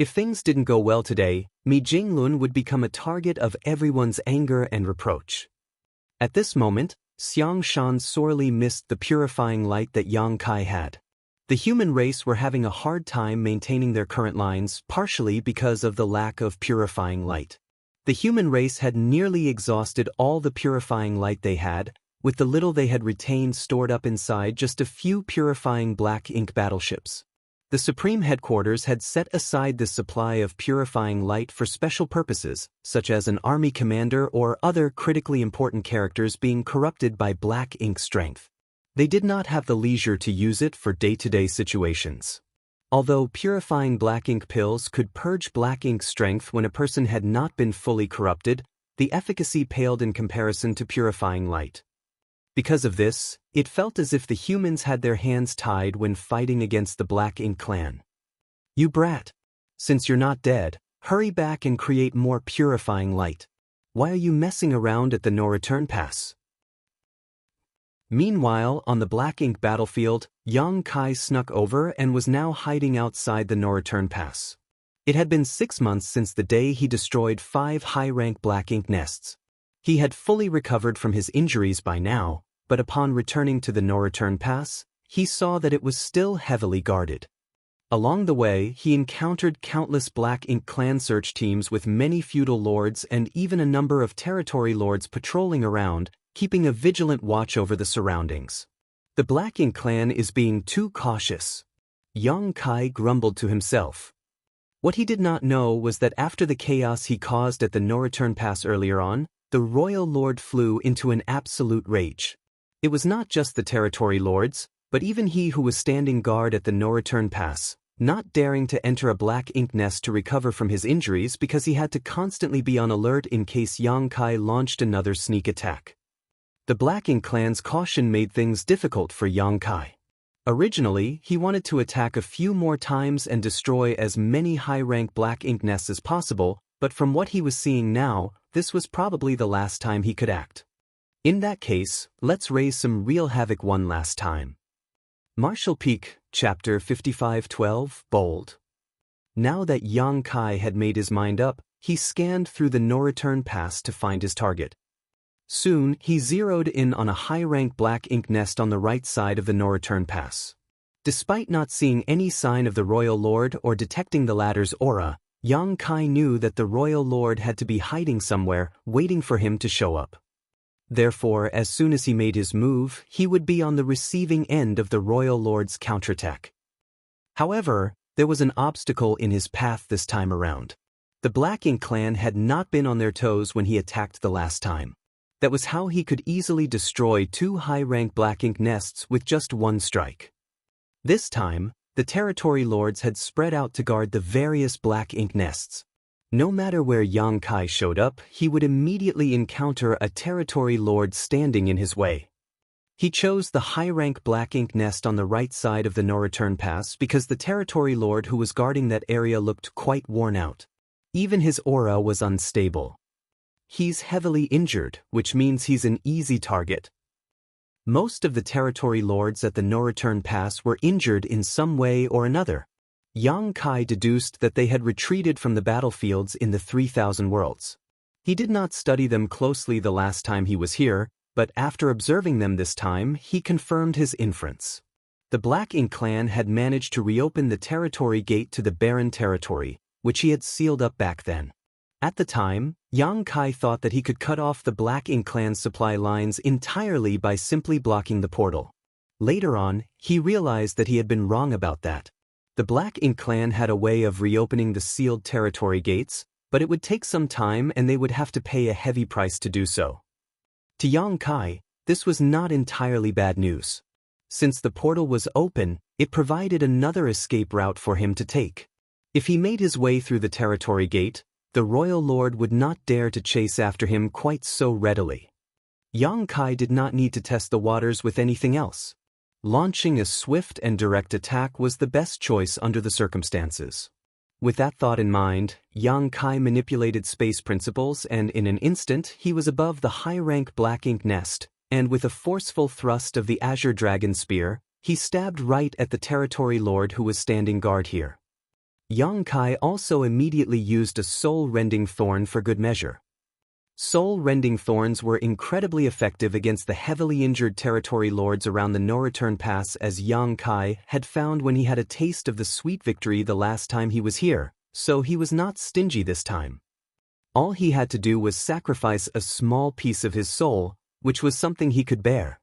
If things didn't go well today, Mi Jinglun would become a target of everyone's anger and reproach. At this moment, Xiang Shan sorely missed the purifying light that Yang Kai had. The human race were having a hard time maintaining their current lines, partially because of the lack of purifying light. The human race had nearly exhausted all the purifying light they had, with the little they had retained stored up inside just a few purifying black ink battleships. The Supreme Headquarters had set aside this supply of purifying light for special purposes, such as an army commander or other critically important characters being corrupted by black ink strength. They did not have the leisure to use it for day-to-day situations. Although purifying black ink pills could purge black ink strength when a person had not been fully corrupted, the efficacy paled in comparison to purifying light. Because of this, it felt as if the humans had their hands tied when fighting against the Black Ink clan. You brat! Since you're not dead, hurry back and create more purifying light. Why are you messing around at the no-return pass? Meanwhile, on the Black Ink battlefield, Yang Kai snuck over and was now hiding outside the no-return pass. It had been 6 months since the day he destroyed 5 high-rank Black Ink nests. He had fully recovered from his injuries by now, but upon returning to the no-return pass, he saw that it was still heavily guarded. Along the way, he encountered countless Black Ink clan search teams with many feudal lords and even a number of territory lords patrolling around, keeping a vigilant watch over the surroundings. The Black Ink clan is being too cautious. Yang Kai grumbled to himself. What he did not know was that after the chaos he caused at the no-return pass earlier on, the royal lord flew into an absolute rage. It was not just the territory lords, but even he who was standing guard at the no-return pass, not daring to enter a Black Ink nest to recover from his injuries because he had to constantly be on alert in case Yang Kai launched another sneak attack. The Black Ink clan's caution made things difficult for Yang Kai. Originally, he wanted to attack a few more times and destroy as many high-rank Black Ink nests as possible, but from what he was seeing now, this was probably the last time he could act. In that case, let's raise some real havoc one last time. Martial Peak, Chapter 55:12, Bold. Now that Yang Kai had made his mind up, he scanned through the no-return pass to find his target. Soon, he zeroed in on a high-rank Black Ink nest on the right side of the no-return pass. Despite not seeing any sign of the Royal Lord or detecting the latter's aura, Yang Kai knew that the Royal Lord had to be hiding somewhere, waiting for him to show up. Therefore, as soon as he made his move, he would be on the receiving end of the Royal Lord's counterattack. However, there was an obstacle in his path this time around. The Black Ink clan had not been on their toes when he attacked the last time. That was how he could easily destroy 2 high-rank Black Ink nests with just one strike. This time, the territory lords had spread out to guard the various Black Ink nests. No matter where Yang Kai showed up, he would immediately encounter a territory lord standing in his way. He chose the high-rank Black Ink nest on the right side of the no-return pass because the territory lord who was guarding that area looked quite worn out. Even his aura was unstable. He's heavily injured, which means he's an easy target. Most of the territory lords at the no-return pass were injured in some way or another. Yang Kai deduced that they had retreated from the battlefields in the 3,000 worlds. He did not study them closely the last time he was here, but after observing them this time, he confirmed his inference. The Black Ink clan had managed to reopen the territory gate to the Barren territory, which he had sealed up back then. At the time, Yang Kai thought that he could cut off the Black Ink clan's supply lines entirely by simply blocking the portal. Later on, he realized that he had been wrong about that. The Black Ink clan had a way of reopening the sealed territory gates, but it would take some time and they would have to pay a heavy price to do so. To Yang Kai, this was not entirely bad news. Since the portal was open, it provided another escape route for him to take. If he made his way through the territory gate, the Royal Lord would not dare to chase after him quite so readily. Yang Kai did not need to test the waters with anything else. Launching a swift and direct attack was the best choice under the circumstances. With that thought in mind, Yang Kai manipulated space principles and in an instant he was above the high-rank Black Ink nest, and with a forceful thrust of the Azure Dragon Spear, he stabbed right at the territory lord who was standing guard here. Yang Kai also immediately used a soul-rending thorn for good measure. Soul-rending thorns were incredibly effective against the heavily injured territory lords around the no-return pass, as Yang Kai had found when he had a taste of the sweet victory the last time he was here, so he was not stingy this time. All he had to do was sacrifice a small piece of his soul, which was something he could bear.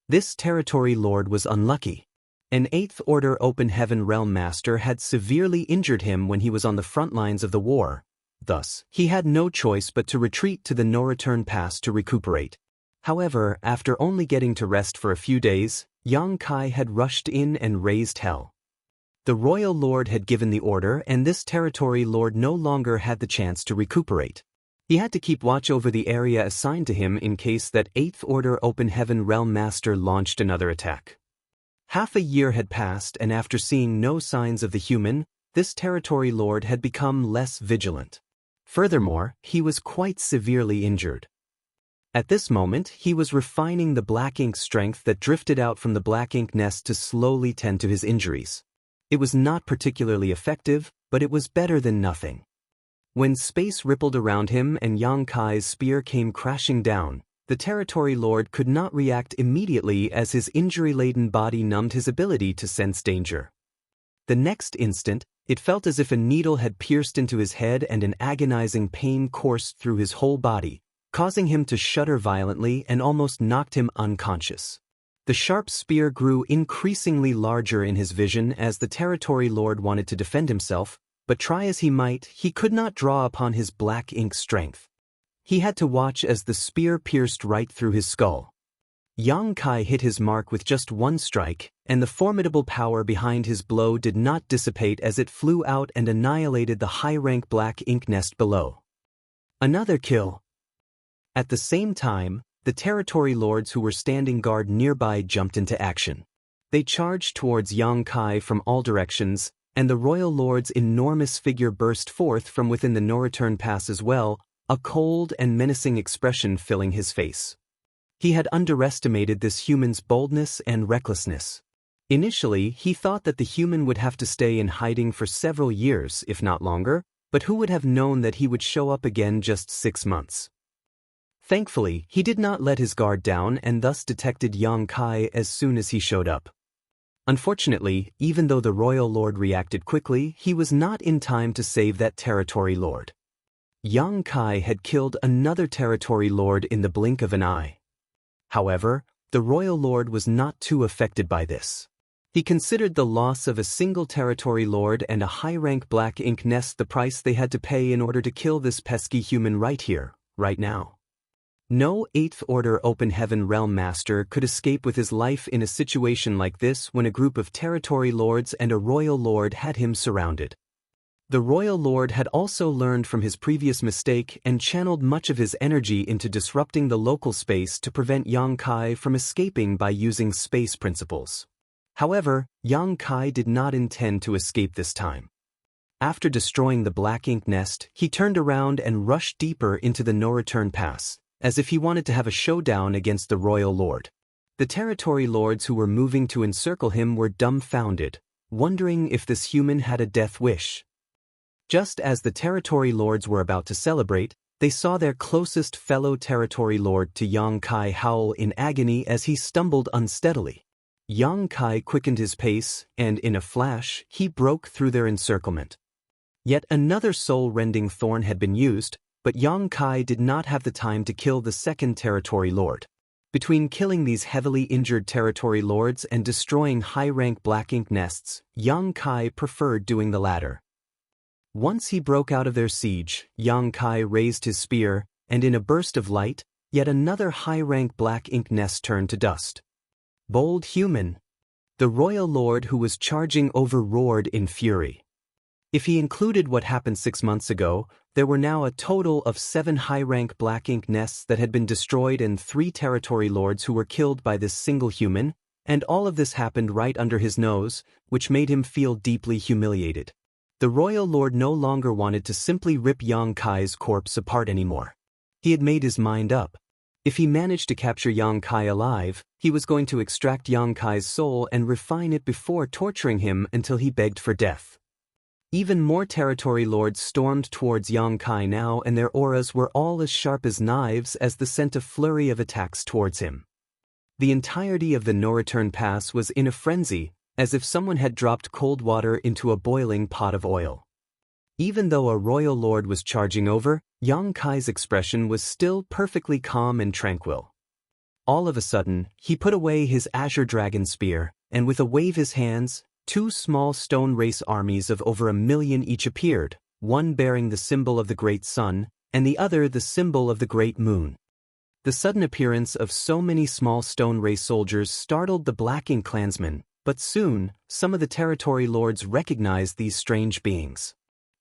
This territory lord was unlucky. An 8th Order Open Heaven Realm Master had severely injured him when he was on the front lines of the war. Thus, he had no choice but to retreat to the no-return pass to recuperate. However, after only getting to rest for a few days, Yang Kai had rushed in and raised hell. The royal lord had given the order, and this territory lord no longer had the chance to recuperate. He had to keep watch over the area assigned to him in case that 8th Order Open Heaven Realm Master launched another attack. Half a year had passed, and after seeing no signs of the human, this territory lord had become less vigilant. Furthermore, he was quite severely injured. At this moment, he was refining the black ink strength that drifted out from the black ink nest to slowly tend to his injuries. It was not particularly effective, but it was better than nothing. When space rippled around him and Yang Kai's spear came crashing down, the territory lord could not react immediately as his injury-laden body numbed his ability to sense danger. The next instant, it felt as if a needle had pierced into his head and an agonizing pain coursed through his whole body, causing him to shudder violently and almost knocked him unconscious. The sharp spear grew increasingly larger in his vision as the territory lord wanted to defend himself, but try as he might, he could not draw upon his black ink strength. He had to watch as the spear pierced right through his skull. Yang Kai hit his mark with just one strike, and the formidable power behind his blow did not dissipate as it flew out and annihilated the high-rank black ink nest below. Another kill. At the same time, the territory lords who were standing guard nearby jumped into action. They charged towards Yang Kai from all directions, and the royal lord's enormous figure burst forth from within the no-return pass as well, a cold and menacing expression filling his face. He had underestimated this human's boldness and recklessness. Initially, he thought that the human would have to stay in hiding for several years, if not longer, but who would have known that he would show up again just 6 months? Thankfully, he did not let his guard down and thus detected Yang Kai as soon as he showed up. Unfortunately, even though the royal lord reacted quickly, he was not in time to save that territory lord. Yang Kai had killed another territory lord in the blink of an eye. However, the royal lord was not too affected by this. He considered the loss of a single territory lord and a high-rank black ink nest the price they had to pay in order to kill this pesky human right here, right now. No 8th Order Open Heaven Realm Master could escape with his life in a situation like this when a group of territory lords and a royal lord had him surrounded. The royal lord had also learned from his previous mistake and channeled much of his energy into disrupting the local space to prevent Yang Kai from escaping by using space principles. However, Yang Kai did not intend to escape this time. After destroying the black ink nest, he turned around and rushed deeper into the no-return pass, as if he wanted to have a showdown against the royal lord. The territory lords who were moving to encircle him were dumbfounded, wondering if this human had a death wish. Just as the territory lords were about to celebrate, they saw their closest fellow territory lord to Yang Kai howl in agony as he stumbled unsteadily. Yang Kai quickened his pace, and in a flash, he broke through their encirclement. Yet another soul-rending thorn had been used, but Yang Kai did not have the time to kill the second territory lord. Between killing these heavily injured territory lords and destroying high-rank black ink nests, Yang Kai preferred doing the latter. Once he broke out of their siege, Yang Kai raised his spear, and in a burst of light, yet another high-rank black ink nest turned to dust. Bold human! The royal lord who was charging over roared in fury. If he included what happened 6 months ago, there were now a total of 7 high-rank black ink nests that had been destroyed and 3 territory lords who were killed by this single human, and all of this happened right under his nose, which made him feel deeply humiliated. The royal lord no longer wanted to simply rip Yang Kai's corpse apart anymore. He had made his mind up. If he managed to capture Yang Kai alive, he was going to extract Yang Kai's soul and refine it before torturing him until he begged for death. Even more territory lords stormed towards Yang Kai now, and their auras were all as sharp as knives as the sent a flurry of attacks towards him. The entirety of the no-return pass was in a frenzy, as if someone had dropped cold water into a boiling pot of oil. Even though a royal lord was charging over, Yang Kai's expression was still perfectly calm and tranquil. All of a sudden, he put away his azure dragon spear, and with a wave his hands, 2 small stone race armies of over 1,000,000 each appeared, one bearing the symbol of the great sun, and the other the symbol of the great moon. The sudden appearance of so many small stone race soldiers startled the Black Ink clansmen, but soon, some of the territory lords recognized these strange beings.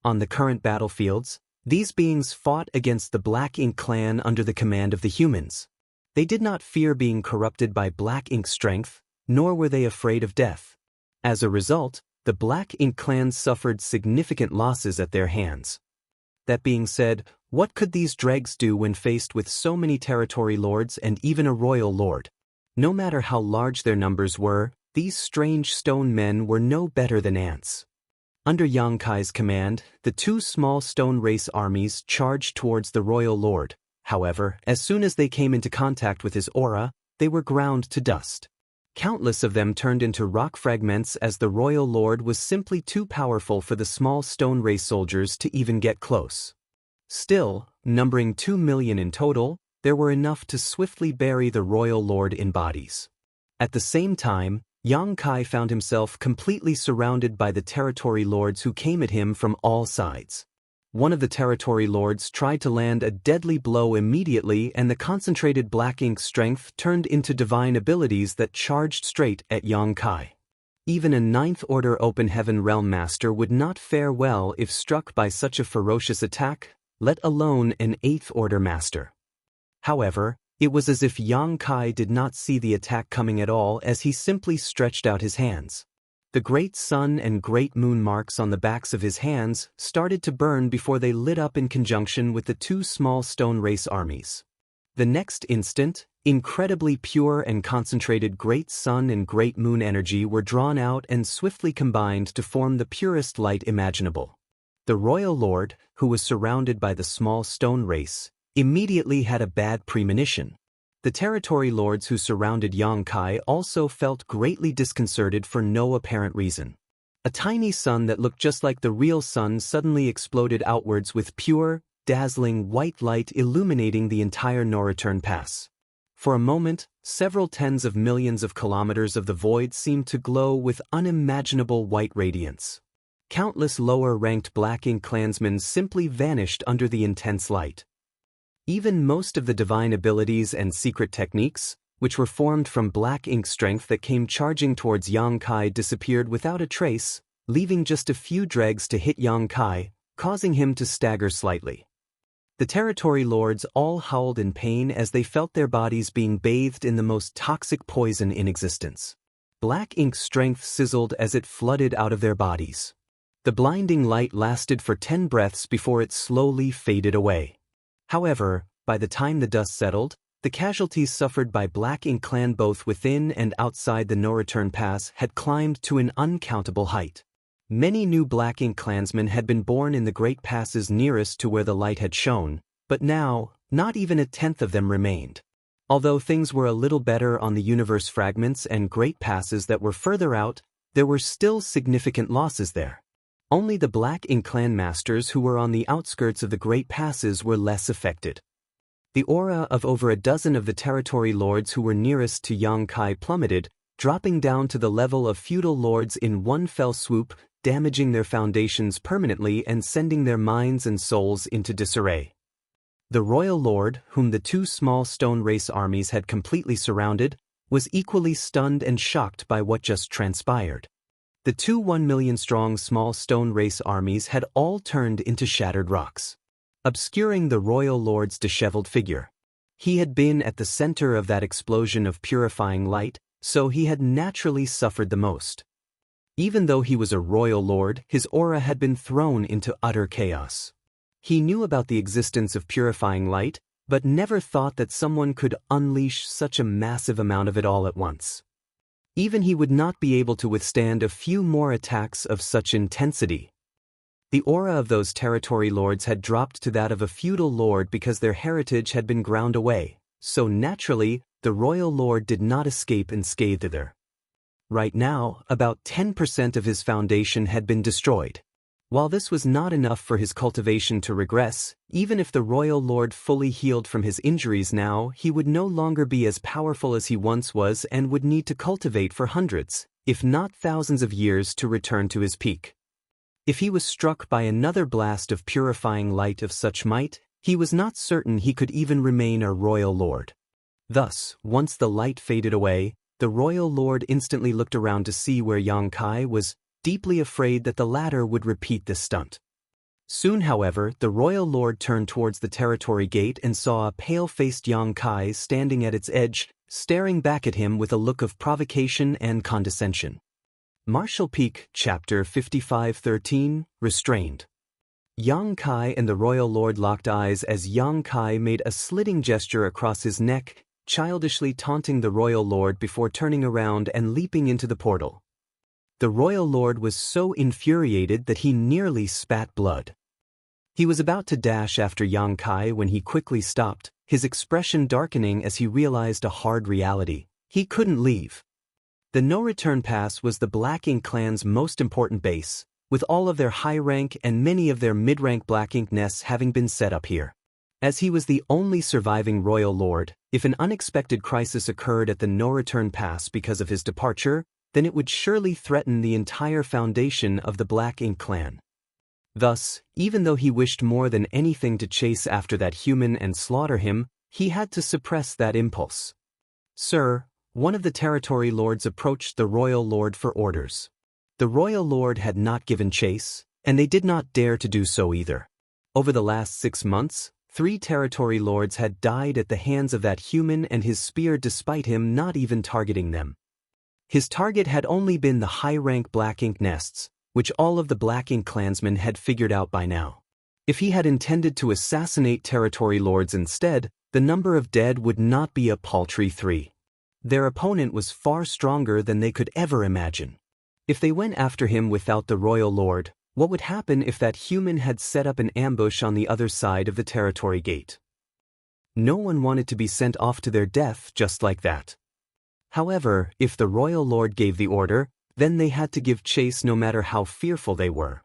On the current battlefields, these beings fought against the Black Ink clan under the command of the humans. They did not fear being corrupted by Black Ink strength, nor were they afraid of death. As a result, the Black Ink clans suffered significant losses at their hands. That being said, what could these dregs do when faced with so many territory lords and even a royal lord? No matter how large their numbers were, these strange stone men were no better than ants. Under Yang Kai's command, the 2 small stone race armies charged towards the royal lord. However, as soon as they came into contact with his aura, they were ground to dust. Countless of them turned into rock fragments as the royal lord was simply too powerful for the small stone race soldiers to even get close. Still, numbering 2,000,000 in total, there were enough to swiftly bury the royal lord in bodies. At the same time, Yang Kai found himself completely surrounded by the territory lords who came at him from all sides. One of the territory lords tried to land a deadly blow immediately, and the concentrated Black Ink strength turned into divine abilities that charged straight at Yang Kai. Even a 9th Order Open Heaven Realm Master would not fare well if struck by such a ferocious attack, let alone an 8th Order Master. However, it was as if Yang Kai did not see the attack coming at all, as he simply stretched out his hands. The great sun and great moon marks on the backs of his hands started to burn before they lit up in conjunction with the 2 small stone race armies. The next instant, incredibly pure and concentrated great sun and great moon energy were drawn out and swiftly combined to form the purest light imaginable. The royal lord, who was surrounded by the small stone race, immediately had a bad premonition. The territory lords who surrounded Yang Kai also felt greatly disconcerted for no apparent reason. A tiny sun that looked just like the real sun suddenly exploded outwards with pure, dazzling white light illuminating the entire no-return pass. For a moment, several tens of millions of kilometers of the void seemed to glow with unimaginable white radiance. Countless lower-ranked Black Ink clansmen simply vanished under the intense light. Even most of the divine abilities and secret techniques, which were formed from Black Ink strength that came charging towards Yang Kai, disappeared without a trace, leaving just a few dregs to hit Yang Kai, causing him to stagger slightly. The territory lords all howled in pain as they felt their bodies being bathed in the most toxic poison in existence. Black Ink strength sizzled as it flooded out of their bodies. The blinding light lasted for 10 breaths before it slowly faded away. However, by the time the dust settled, the casualties suffered by Black Ink clan both within and outside the no-return pass had climbed to an uncountable height. Many new Black Ink clansmen had been born in the great passes nearest to where the light had shone, but now, not even a tenth of them remained. Although things were a little better on the universe fragments and great passes that were further out, there were still significant losses there. Only the Black Ink clan masters who were on the outskirts of the great passes were less affected. The aura of over a dozen of the territory lords who were nearest to Yang Kai plummeted, dropping down to the level of feudal lords in one fell swoop, damaging their foundations permanently and sending their minds and souls into disarray. The royal lord, whom the 2 small stone race armies had completely surrounded, was equally stunned and shocked by what just transpired. The 2 1,000,000-strong small stone race armies had all turned into shattered rocks, obscuring the royal lord's disheveled figure. He had been at the center of that explosion of purifying light, so he had naturally suffered the most. Even though he was a royal lord, his aura had been thrown into utter chaos. He knew about the existence of purifying light, but never thought that someone could unleash such a massive amount of it all at once. Even he would not be able to withstand a few more attacks of such intensity. The aura of those territory lords had dropped to that of a feudal lord because their heritage had been ground away, so naturally, the royal lord did not escape unscathed thither. Right now, about 10% of his foundation had been destroyed. While this was not enough for his cultivation to regress, even if the royal lord fully healed from his injuries now, he would no longer be as powerful as he once was and would need to cultivate for hundreds, if not thousands of years to return to his peak. If he was struck by another blast of purifying light of such might, he was not certain he could even remain a royal lord. Thus, once the light faded away, the royal lord instantly looked around to see where Yang Kai was, deeply afraid that the latter would repeat this stunt. Soon, however, the royal lord turned towards the territory gate and saw a pale-faced Yang Kai standing at its edge, staring back at him with a look of provocation and condescension. Martial Peak, Chapter 55:13, Restrained. Yang Kai and the royal lord locked eyes as Yang Kai made a slitting gesture across his neck, childishly taunting the royal lord before turning around and leaping into the portal. The royal lord was so infuriated that he nearly spat blood. He was about to dash after Yang Kai when he quickly stopped, his expression darkening as he realized a hard reality. He couldn't leave. The no-return pass was the Black Ink clan's most important base, with all of their high rank and many of their mid-rank Black Ink nests having been set up here. As he was the only surviving royal lord, if an unexpected crisis occurred at the no-return pass because of his departure, then it would surely threaten the entire foundation of the Black Ink clan. Thus, even though he wished more than anything to chase after that human and slaughter him, he had to suppress that impulse. "Sir," one of the territory lords approached the royal lord for orders. The royal lord had not given chase, and they did not dare to do so either. Over the last 6 months, 3 territory lords had died at the hands of that human and his spear despite him not even targeting them. His target had only been the high-rank Black Ink nests, which all of the Black Ink clansmen had figured out by now. If he had intended to assassinate territory lords instead, the number of dead would not be a paltry 3. Their opponent was far stronger than they could ever imagine. If they went after him without the royal lord, what would happen if that human had set up an ambush on the other side of the territory gate? No one wanted to be sent off to their death just like that. However, if the royal lord gave the order, then they had to give chase no matter how fearful they were.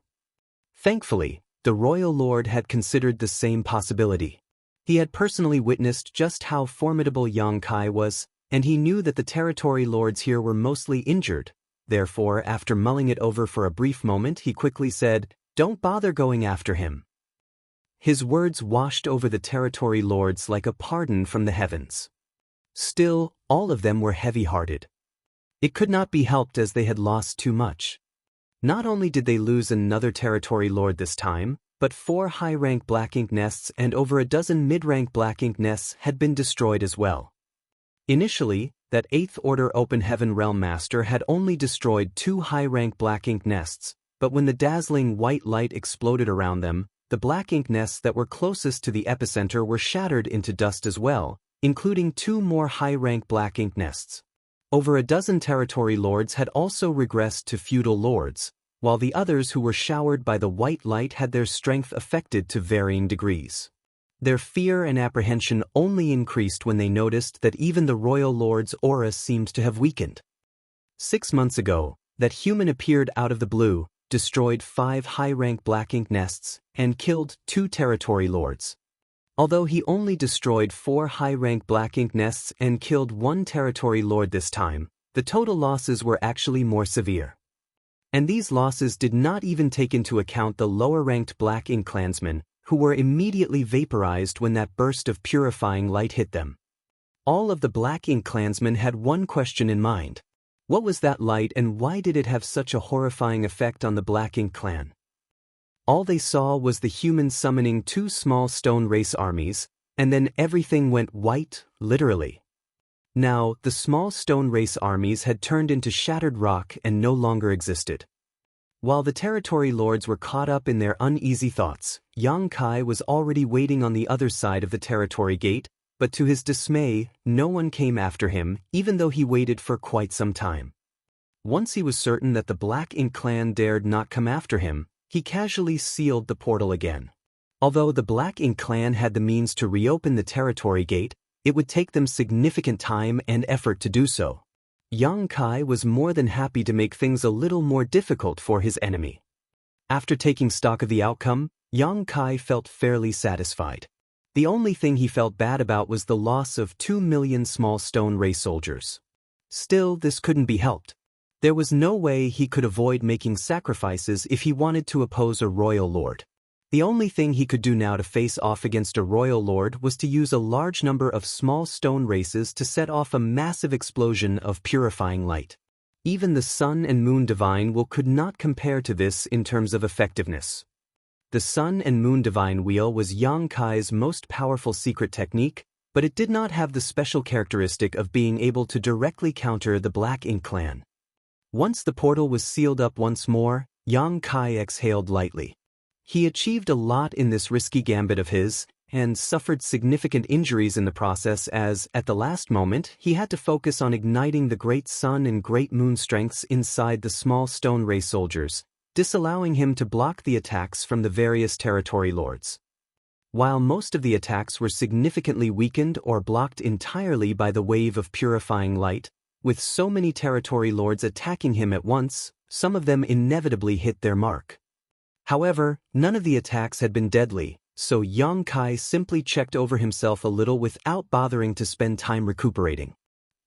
Thankfully, the royal lord had considered the same possibility. He had personally witnessed just how formidable Yang Kai was, and he knew that the territory lords here were mostly injured. Therefore, after mulling it over for a brief moment, he quickly said, "Don't bother going after him." His words washed over the territory lords like a pardon from the heavens. Still, all of them were heavy-hearted. It could not be helped as they had lost too much. Not only did they lose another territory lord this time, but 4 high-rank Black Ink nests and over a dozen mid-rank Black Ink nests had been destroyed as well. Initially, that 8th Order Open Heaven Realm Master had only destroyed 2 high-rank Black Ink nests, but when the dazzling white light exploded around them, the Black Ink nests that were closest to the epicenter were shattered into dust as well, including 2 more high-rank Black Ink nests. Over a dozen territory lords had also regressed to feudal lords, while the others who were showered by the white light had their strength affected to varying degrees. Their fear and apprehension only increased when they noticed that even the royal lord's aura seemed to have weakened. 6 months ago, that human appeared out of the blue, destroyed 5 high-rank Black Ink nests, and killed 2 territory lords. Although he only destroyed 4 high-rank Black Ink nests and killed 1 territory lord this time, the total losses were actually more severe. And these losses did not even take into account the lower-ranked Black Ink clansmen, who were immediately vaporized when that burst of purifying light hit them. All of the Black Ink clansmen had one question in mind. What was that light and why did it have such a horrifying effect on the Black Ink clan? All they saw was the humans summoning 2 small stone race armies, and then everything went white, literally. Now, the small stone race armies had turned into shattered rock and no longer existed. While the territory lords were caught up in their uneasy thoughts, Yang Kai was already waiting on the other side of the territory gate, but to his dismay, no one came after him, even though he waited for quite some time. Once he was certain that the Black Ink clan dared not come after him, he casually sealed the portal again. Although the Black Ink clan had the means to reopen the territory gate, it would take them significant time and effort to do so. Yang Kai was more than happy to make things a little more difficult for his enemy. After taking stock of the outcome, Yang Kai felt fairly satisfied. The only thing he felt bad about was the loss of 2 million small stone ray soldiers. Still, this couldn't be helped. There was no way he could avoid making sacrifices if he wanted to oppose a royal lord. The only thing he could do now to face off against a royal lord was to use a large number of small stone races to set off a massive explosion of purifying light. Even the Sun and Moon Divine Wheel could not compare to this in terms of effectiveness. The Sun and Moon Divine Wheel was Yang Kai's most powerful secret technique, but it did not have the special characteristic of being able to directly counter the Black Ink clan. Once the portal was sealed up once more, Yang Kai exhaled lightly. He achieved a lot in this risky gambit of his, and suffered significant injuries in the process as, at the last moment, he had to focus on igniting the Great Sun and Great Moon strengths inside the small stone ray soldiers, disallowing him to block the attacks from the various territory lords. While most of the attacks were significantly weakened or blocked entirely by the wave of purifying light, with so many territory lords attacking him at once, some of them inevitably hit their mark. However, none of the attacks had been deadly, so Yang Kai simply checked over himself a little without bothering to spend time recuperating.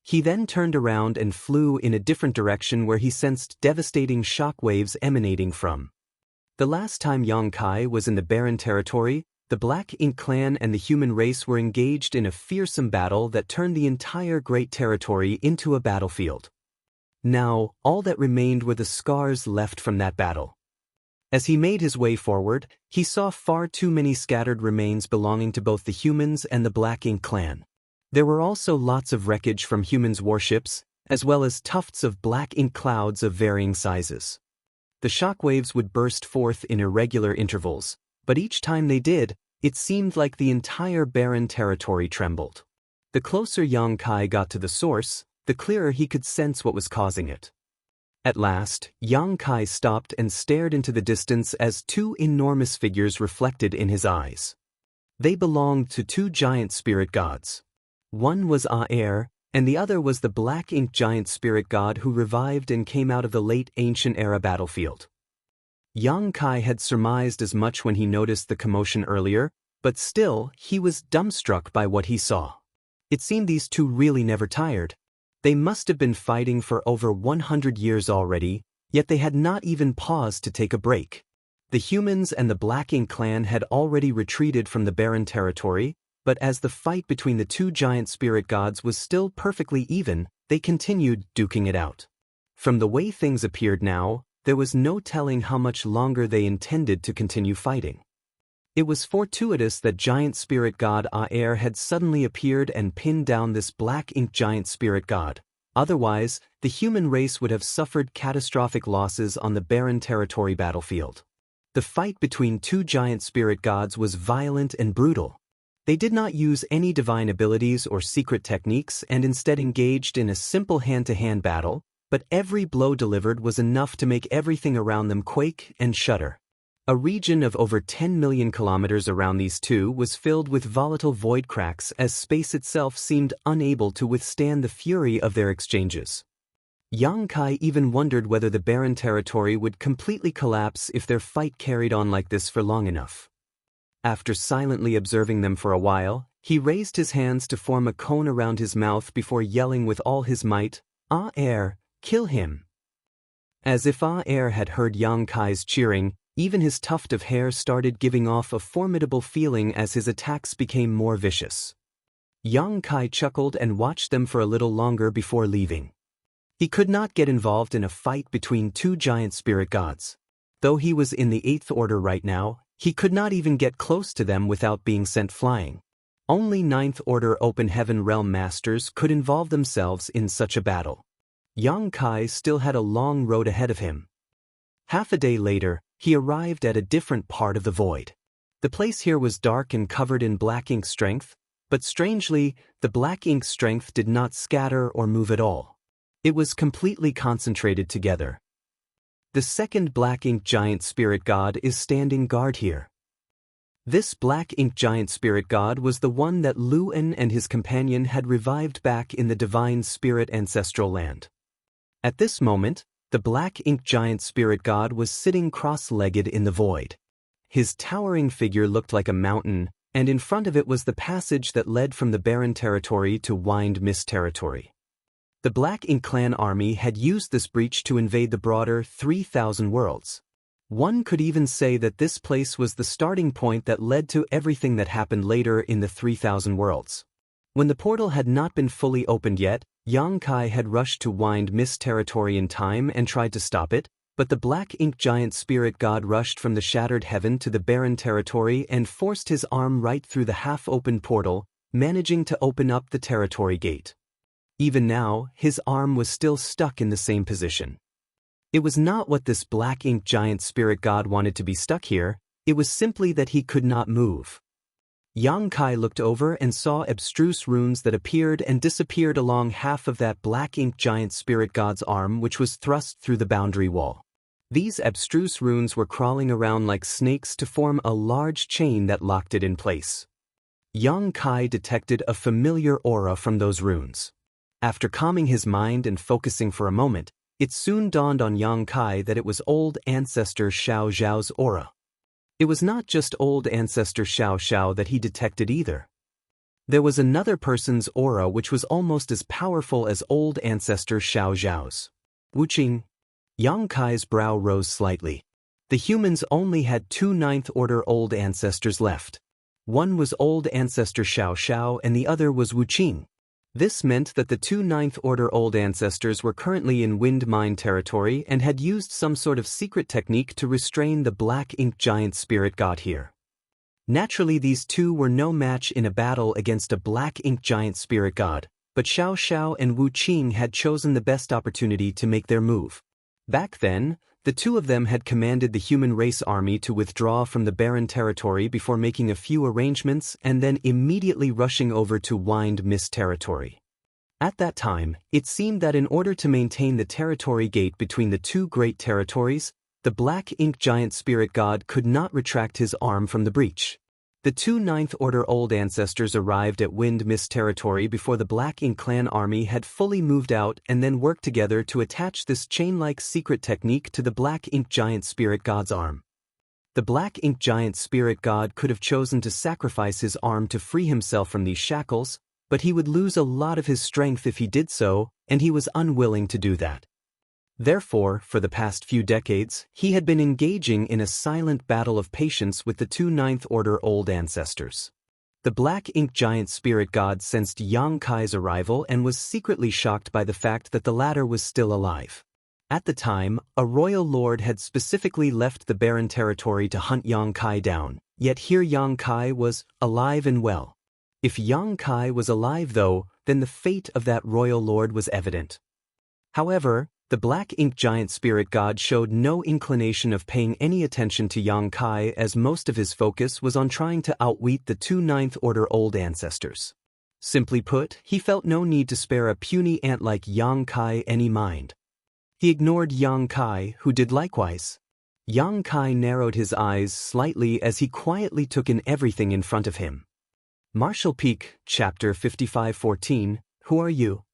He then turned around and flew in a different direction where he sensed devastating shock waves emanating from. The last time Yang Kai was in the barren territory, the Black Ink clan and the human race were engaged in a fearsome battle that turned the entire great territory into a battlefield. Now, all that remained were the scars left from that battle. As he made his way forward, he saw far too many scattered remains belonging to both the humans and the Black Ink clan. There were also lots of wreckage from humans' warships, as well as tufts of black ink clouds of varying sizes. The shockwaves would burst forth in irregular intervals, but each time they did, it seemed like the entire barren territory trembled. The closer Yang Kai got to the source, the clearer he could sense what was causing it. At last, Yang Kai stopped and stared into the distance as two enormous figures reflected in his eyes. They belonged to two giant spirit gods. One was Aer, and the other was the Black Ink giant spirit god who revived and came out of the late ancient era battlefield. Yang Kai had surmised as much when he noticed the commotion earlier, but still, he was dumbstruck by what he saw. It seemed these two really never tired. They must have been fighting for over 100 years already, yet they had not even paused to take a break. The humans and the Black Ink clan had already retreated from the barren territory, but as the fight between the two giant spirit gods was still perfectly even, they continued duking it out. From the way things appeared now, there was no telling how much longer they intended to continue fighting. It was fortuitous that giant spirit god Aer had suddenly appeared and pinned down this Black Ink giant spirit god. Otherwise, the human race would have suffered catastrophic losses on the barren territory battlefield. The fight between two giant spirit gods was violent and brutal. They did not use any divine abilities or secret techniques and instead engaged in a simple hand-to-hand battle, but every blow delivered was enough to make everything around them quake and shudder. A region of over 10 million kilometers around these two was filled with volatile void cracks as space itself seemed unable to withstand the fury of their exchanges. Yang Kai even wondered whether the barren territory would completely collapse if their fight carried on like this for long enough. After silently observing them for a while, he raised his hands to form a cone around his mouth before yelling with all his might, "Aer, kill him!" As if Aer had heard Yang Kai's cheering, even his tuft of hair started giving off a formidable feeling as his attacks became more vicious. Yang Kai chuckled and watched them for a little longer before leaving. He could not get involved in a fight between two giant spirit gods. Though he was in the 8th order right now, he could not even get close to them without being sent flying. Only 9th order open heaven realm masters could involve themselves in such a battle. Yang Kai still had a long road ahead of him. Half a day later, he arrived at a different part of the void. The place here was dark and covered in black ink strength, but strangely, the black ink strength did not scatter or move at all. It was completely concentrated together. The second black ink giant spirit god is standing guard here. This black ink giant spirit god was the one that Luan and his companion had revived back in the divine spirit ancestral land. At this moment, The black ink giant spirit god was sitting cross-legged in the void. His towering figure looked like a mountain, and in front of it was the passage that led from the barren territory to Wind Mist territory. The Black Ink clan army had used this breach to invade the broader 3,000 worlds. One could even say that this place was the starting point that led to everything that happened later in the 3,000 worlds. When the portal had not been fully opened yet, Yang Kai had rushed to Wind Mist territory in time and tried to stop it, but the Black Ink giant spirit god rushed from the shattered heaven to the barren territory and forced his arm right through the half-opened portal, managing to open up the territory gate. Even now, his arm was still stuck in the same position. It was not what this Black Ink giant spirit god wanted to be stuck here, it was simply that he could not move. Yang Kai looked over and saw abstruse runes that appeared and disappeared along half of that Black Ink giant spirit god's arm, which was thrust through the boundary wall. These abstruse runes were crawling around like snakes to form a large chain that locked it in place. Yang Kai detected a familiar aura from those runes. After calming his mind and focusing for a moment, it soon dawned on Yang Kai that it was old ancestor Xiao Zhao's aura. It was not just old ancestor Xiao Xiao that he detected either. There was another person's aura which was almost as powerful as old ancestor Xiao Zhao's. Wuxia. Yang Kai's brow rose slightly. The humans only had 2 ninth-order old ancestors left. One was old ancestor Xiao Xiao and the other was Wuxia. This meant that the 2 ninth-order old ancestors were currently in Wind Mine territory and had used some sort of secret technique to restrain the Black Ink giant spirit god here. Naturally, these two were no match in a battle against a Black Ink giant spirit god, but Xiao Xiao and Wuxia had chosen the best opportunity to make their move. Back then, the two of them had commanded the human race army to withdraw from the barren territory before making a few arrangements and then immediately rushing over to Wind Mist territory. At that time, it seemed that in order to maintain the territory gate between the two great territories, the Black Ink giant spirit god could not retract his arm from the breach. The 2 ninth-order old ancestors arrived at Wind Mist territory before the Black Ink clan army had fully moved out and then worked together to attach this chain-like secret technique to the Black Ink giant spirit god's arm. The Black Ink giant spirit god could have chosen to sacrifice his arm to free himself from these shackles, but he would lose a lot of his strength if he did so, and he was unwilling to do that. Therefore, for the past few decades, he had been engaging in a silent battle of patience with the 2 ninth-order old ancestors. The Black Ink giant spirit god sensed Yang Kai's arrival and was secretly shocked by the fact that the latter was still alive. At the time, a royal lord had specifically left the barren territory to hunt Yang Kai down, yet here Yang Kai was alive and well. If Yang Kai was alive though, then the fate of that royal lord was evident. However, the Black Ink giant spirit god showed no inclination of paying any attention to Yang Kai, as most of his focus was on trying to outwit the 2 ninth-order old ancestors. Simply put, he felt no need to spare a puny ant like Yang Kai any mind. He ignored Yang Kai, who did likewise. Yang Kai narrowed his eyes slightly as he quietly took in everything in front of him. Martial Peak, Chapter 55:14, Who are you?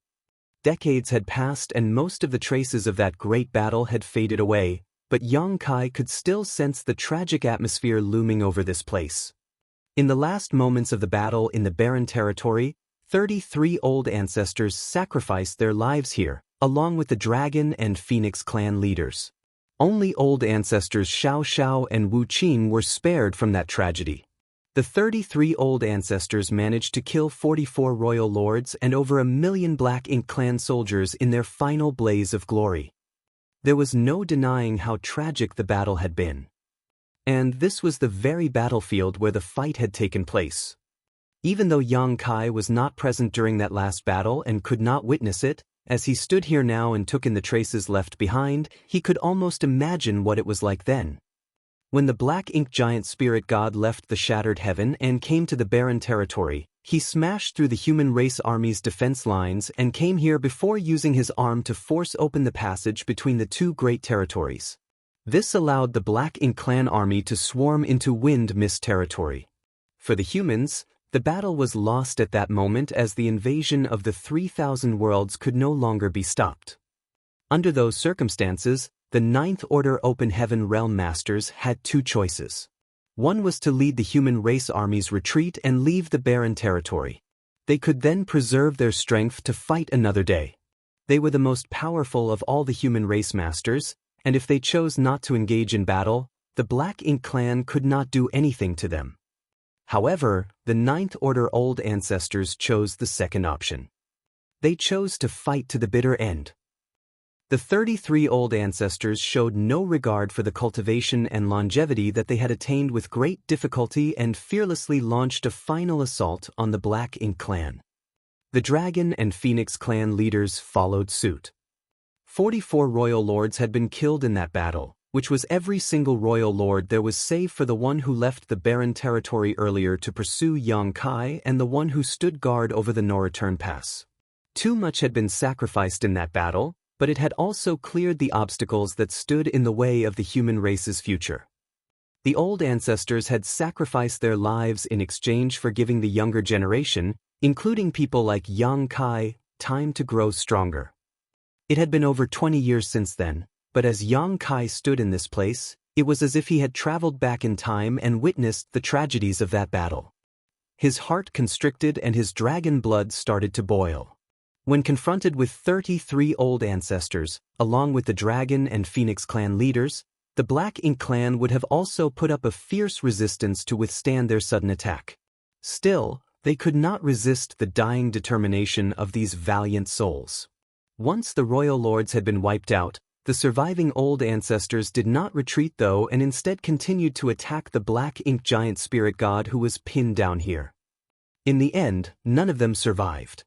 Decades had passed and most of the traces of that great battle had faded away, but Yang Kai could still sense the tragic atmosphere looming over this place. In the last moments of the battle in the barren territory, 33 old ancestors sacrificed their lives here, along with the Dragon and Phoenix clan leaders. Only old ancestors Xiao Xiao and Wuxia were spared from that tragedy. The 33 old ancestors managed to kill 44 royal lords and over 1 million Black Ink clan soldiers in their final blaze of glory. There was no denying how tragic the battle had been. And this was the very battlefield where the fight had taken place. Even though Yang Kai was not present during that last battle and could not witness it, as he stood here now and took in the traces left behind, he could almost imagine what it was like then. When the Black Ink giant spirit god left the shattered heaven and came to the barren territory, he smashed through the human race army's defense lines and came here before using his arm to force open the passage between the two great territories. This allowed the Black Ink clan army to swarm into Wind Mist territory. For the humans, the battle was lost at that moment as the invasion of the 3,000 worlds could no longer be stopped. Under those circumstances, the Ninth Order Open Heaven Realm Masters had two choices. One was to lead the human race army's retreat and leave the barren territory. They could then preserve their strength to fight another day. They were the most powerful of all the human race masters, and if they chose not to engage in battle, the Black Ink clan could not do anything to them. However, the Ninth Order Old Ancestors chose the second option. They chose to fight to the bitter end. The 33 Old Ancestors showed no regard for the cultivation and longevity that they had attained with great difficulty and fearlessly launched a final assault on the Black Ink clan. The Dragon and Phoenix clan leaders followed suit. 44 royal lords had been killed in that battle, which was every single royal lord there was save for the one who left the barren territory earlier to pursue Yang Kai and the one who stood guard over the no-return pass. Too much had been sacrificed in that battle, but it had also cleared the obstacles that stood in the way of the human race's future. The old ancestors had sacrificed their lives in exchange for giving the younger generation, including people like Yang Kai, time to grow stronger. It had been over 20 years since then, but as Yang Kai stood in this place, it was as if he had traveled back in time and witnessed the tragedies of that battle. His heart constricted and his dragon blood started to boil. When confronted with 33 old ancestors, along with the Dragon and Phoenix clan leaders, the Black Ink clan would have also put up a fierce resistance to withstand their sudden attack. Still, they could not resist the dying determination of these valiant souls. Once the royal lords had been wiped out, the surviving old ancestors did not retreat though and instead continued to attack the Black Ink giant spirit god who was pinned down here. In the end, none of them survived.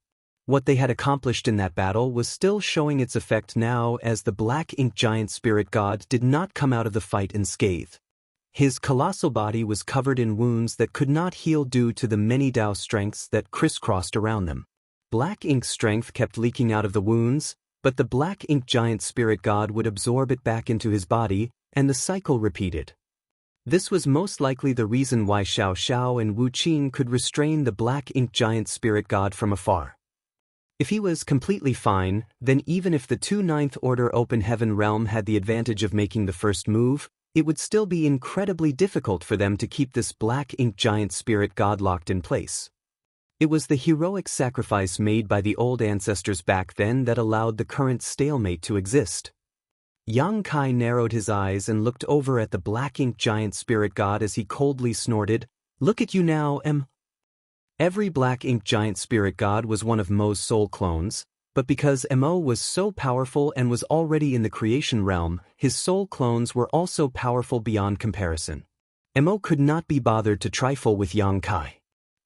What they had accomplished in that battle was still showing its effect now as the Black Ink giant spirit god did not come out of the fight unscathed. His colossal body was covered in wounds that could not heal due to the many Dao strengths that crisscrossed around them. Black Ink's strength kept leaking out of the wounds, but the Black Ink giant spirit god would absorb it back into his body, and the cycle repeated. This was most likely the reason why Xiao Xiao and Wu Qing could restrain the Black Ink giant spirit god from afar. If he was completely fine, then even if the two Ninth Order Open Heaven Realm had the advantage of making the first move, it would still be incredibly difficult for them to keep this Black Ink giant spirit god locked in place. It was the heroic sacrifice made by the old ancestors back then that allowed the current stalemate to exist. Yang Kai narrowed his eyes and looked over at the Black Ink giant spirit god as he coldly snorted, "Look at you now, Em." Every Black Ink giant spirit god was one of Mo's soul clones, but because Mo was so powerful and was already in the creation realm, his soul clones were also powerful beyond comparison. Mo could not be bothered to trifle with Yang Kai.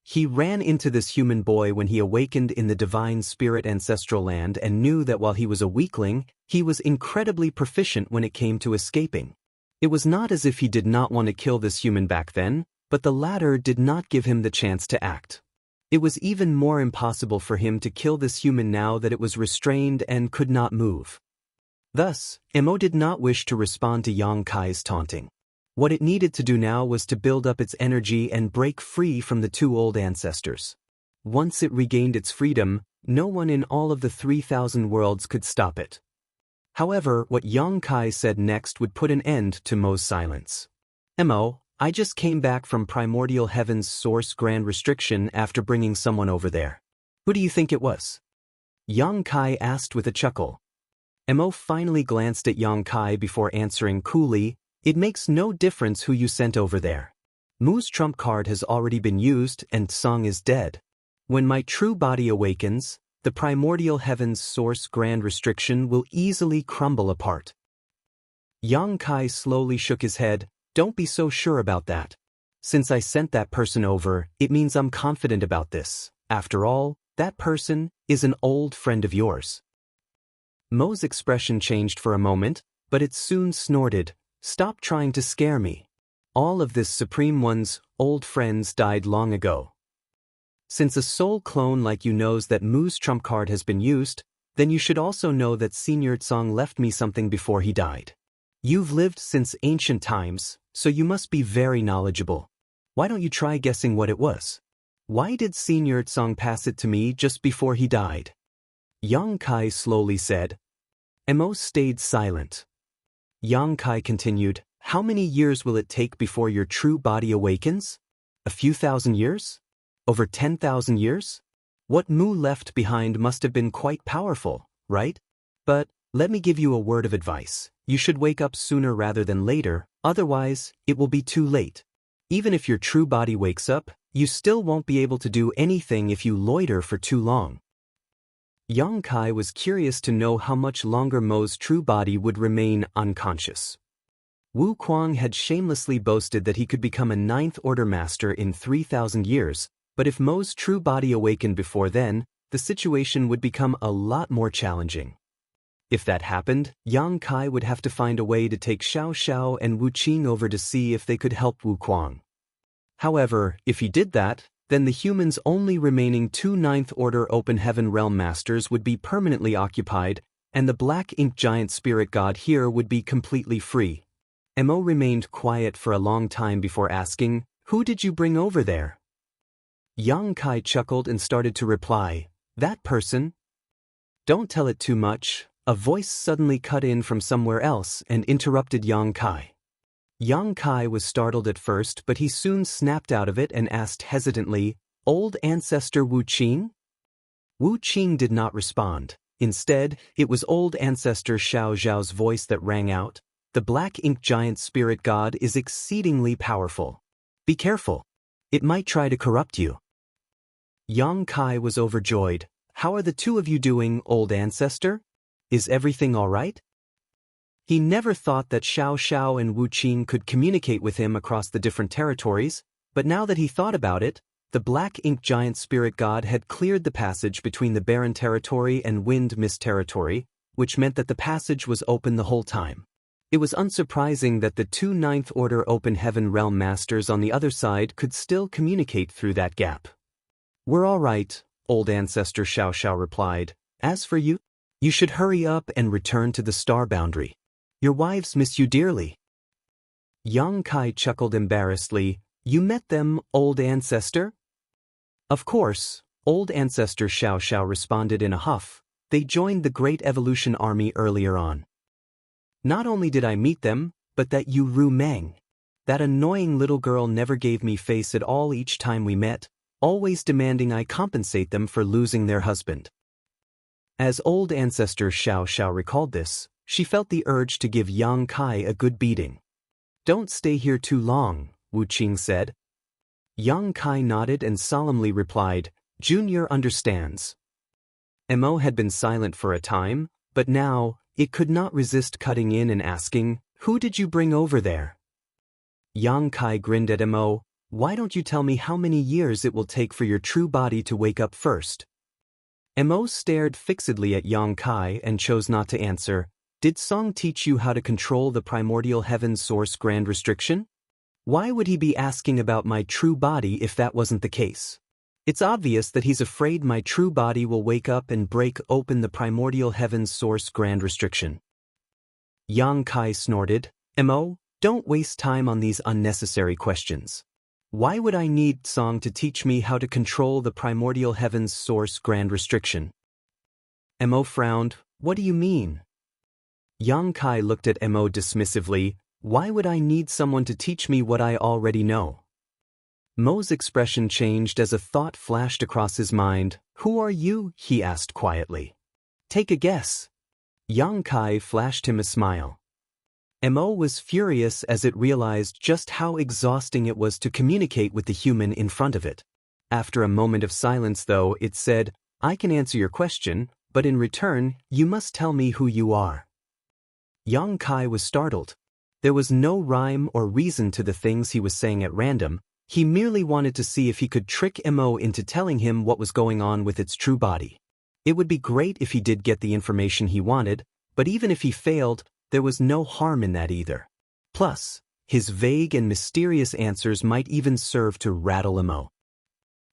He ran into this human boy when he awakened in the divine spirit ancestral land and knew that while he was a weakling, he was incredibly proficient when it came to escaping. It was not as if he did not want to kill this human back then, but the latter did not give him the chance to act. It was even more impossible for him to kill this human now that it was restrained and could not move. Thus, Mo did not wish to respond to Yang Kai's taunting. What it needed to do now was to build up its energy and break free from the two old ancestors. Once it regained its freedom, no one in all of the 3,000 worlds could stop it. However, what Yang Kai said next would put an end to Mo's silence. Mo, I just came back from Primordial Heaven's Source Grand Restriction after bringing someone over there. Who do you think it was? Yang Kai asked with a chuckle. Mo finally glanced at Yang Kai before answering coolly, "It makes no difference who you sent over there. Mu's trump card has already been used and Song is dead. When my true body awakens, the Primordial Heaven's Source Grand Restriction will easily crumble apart." Yang Kai slowly shook his head. "Don't be so sure about that. Since I sent that person over, it means I'm confident about this. After all, that person is an old friend of yours." Mo's expression changed for a moment, but it soon snorted, "Stop trying to scare me. All of this Supreme One's old friends died long ago. Since a soul clone like you knows that Mu's trump card has been used, then you should also know that Senior Tsong left me something before he died. You've lived since ancient times, so you must be very knowledgeable. Why don't you try guessing what it was? Why did Senior Tsong pass it to me just before he died?" Yang Kai slowly said, Mo stayed silent. Yang Kai continued, "How many years will it take before your true body awakens? A few thousand years? Over 10,000 years? What Mu left behind must have been quite powerful, right? But let me give you a word of advice. You should wake up sooner rather than later, otherwise, it will be too late. Even if your true body wakes up, you still won't be able to do anything if you loiter for too long." Yang Kai was curious to know how much longer Mo's true body would remain unconscious. Wu Kuang had shamelessly boasted that he could become a ninth order master in 3,000 years, but if Mo's true body awakened before then, the situation would become a lot more challenging. If that happened, Yang Kai would have to find a way to take Xiao Xiao and Wu Qing over to see if they could help Wu Kuang. However, if he did that, then the humans' only remaining two Ninth Order Open Heaven Realm Masters would be permanently occupied, and the Black Ink Giant Spirit God here would be completely free. Mo remained quiet for a long time before asking, "Who did you bring over there?" Yang Kai chuckled and started to reply, "That person." "Don't tell it too much." A voice suddenly cut in from somewhere else and interrupted Yang Kai. Yang Kai was startled at first, but he soon snapped out of it and asked hesitantly, "Old ancestor Wu Qing?" Wu Qing did not respond. Instead, it was old ancestor Xiao Zhao's voice that rang out, "The Black Ink Giant Spirit God is exceedingly powerful. Be careful. It might try to corrupt you." Yang Kai was overjoyed. "How are the two of you doing, old ancestor? Is everything all right?" He never thought that Xiao Xiao and Wu Qing could communicate with him across the different territories, but now that he thought about it, the Black Ink Giant Spirit God had cleared the passage between the Barren Territory and Wind Mist Territory, which meant that the passage was open the whole time. It was unsurprising that the two Ninth Order Open Heaven Realm Masters on the other side could still communicate through that gap. "We're all right," old ancestor Xiao Xiao replied. "As for you, you should hurry up and return to the star boundary. Your wives miss you dearly." Yang Kai chuckled embarrassedly. "You met them, old ancestor?" "Of course," old ancestor Xiao Xiao responded in a huff. "They joined the Great Evolution Army earlier on. Not only did I meet them, but that Yu Ru Meng. That annoying little girl never gave me face at all each time we met, always demanding I compensate them for losing their husband." As old ancestor Xiao Xiao recalled this, she felt the urge to give Yang Kai a good beating. "Don't stay here too long," Wu Qing said. Yang Kai nodded and solemnly replied, "Junior understands." Mo had been silent for a time, but now, it could not resist cutting in and asking, "Who did you bring over there?" Yang Kai grinned at Mo. "Why don't you tell me how many years it will take for your true body to wake up first?" Mo stared fixedly at Yang Kai and chose not to answer. "Did Song teach you how to control the primordial heaven source grand restriction? Why would he be asking about my true body if that wasn't the case? It's obvious that he's afraid my true body will wake up and break open the primordial heaven source grand restriction." Yang Kai snorted, "Mo, don't waste time on these unnecessary questions. Why would I need Song to teach me how to control the primordial heaven's source grand restriction?" Mo frowned. "What do you mean?" Yang Kai looked at Mo dismissively. "Why would I need someone to teach me what I already know?" Mo's expression changed as a thought flashed across his mind. "Who are you?" he asked quietly. "Take a guess." Yang Kai flashed him a smile. Mo was furious as it realized just how exhausting it was to communicate with the human in front of it. After a moment of silence, though, it said, "I can answer your question, but in return, you must tell me who you are." Yang Kai was startled. There was no rhyme or reason to the things he was saying at random. He merely wanted to see if he could trick Mo into telling him what was going on with its true body. It would be great if he did get the information he wanted, but even if he failed, there was no harm in that either. Plus, his vague and mysterious answers might even serve to rattle Mo.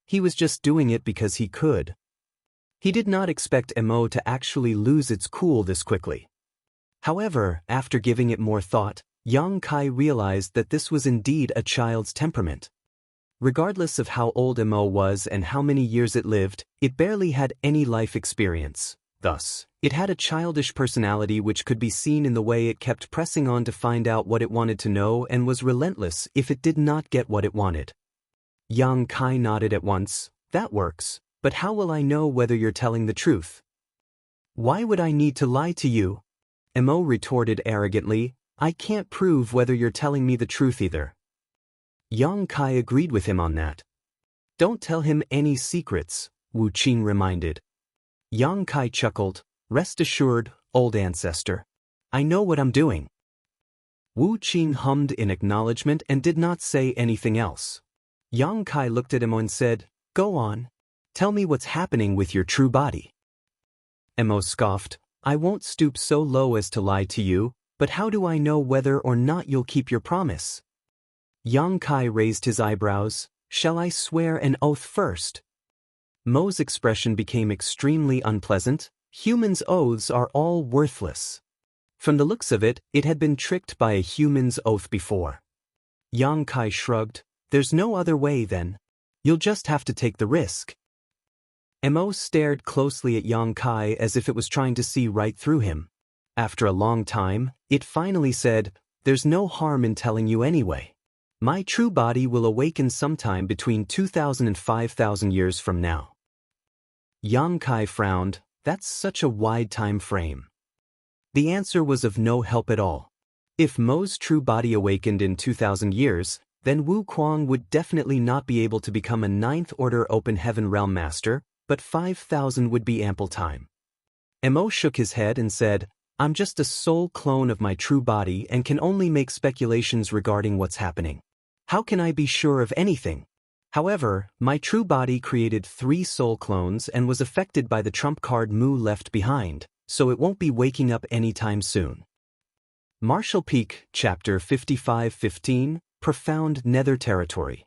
He was just doing it because he could. He did not expect Mo to actually lose its cool this quickly. However, after giving it more thought, Yang Kai realized that this was indeed a child's temperament. Regardless of how old Mo was and how many years it lived, it barely had any life experience. Thus, it had a childish personality which could be seen in the way it kept pressing on to find out what it wanted to know and was relentless if it did not get what it wanted. Yang Kai nodded at once. That works, but how will I know whether you're telling the truth? Why would I need to lie to you? Mo retorted arrogantly. I can't prove whether you're telling me the truth either. Yang Kai agreed with him on that. Don't tell him any secrets, Wu Qing reminded. Yang Kai chuckled. Rest assured, old ancestor. I know what I'm doing. Wu Qing hummed in acknowledgement and did not say anything else. Yang Kai looked at him and said, Go on. Tell me what's happening with your true body. Mo scoffed. I won't stoop so low as to lie to you, but how do I know whether or not you'll keep your promise? Yang Kai raised his eyebrows. Shall I swear an oath first? Mo's expression became extremely unpleasant. Humans' oaths are all worthless. From the looks of it, it had been tricked by a human's oath before. Yang Kai shrugged. There's no other way then. You'll just have to take the risk. Mo stared closely at Yang Kai as if it was trying to see right through him. After a long time, it finally said, There's no harm in telling you anyway. My true body will awaken sometime between 2,000 and 5,000 years from now. Yang Kai frowned. That's such a wide time frame. The answer was of no help at all. If Mo's true body awakened in 2,000 years, then Wu Kuang would definitely not be able to become a ninth order open heaven realm master, but 5,000 would be ample time. Mo shook his head and said, I'm just a soul clone of my true body and can only make speculations regarding what's happening. How can I be sure of anything? However, my true body created 3 soul clones and was affected by the trump card Mu left behind, so it won't be waking up anytime soon. Martial Peak, Chapter 55-15, Profound Nether Territory.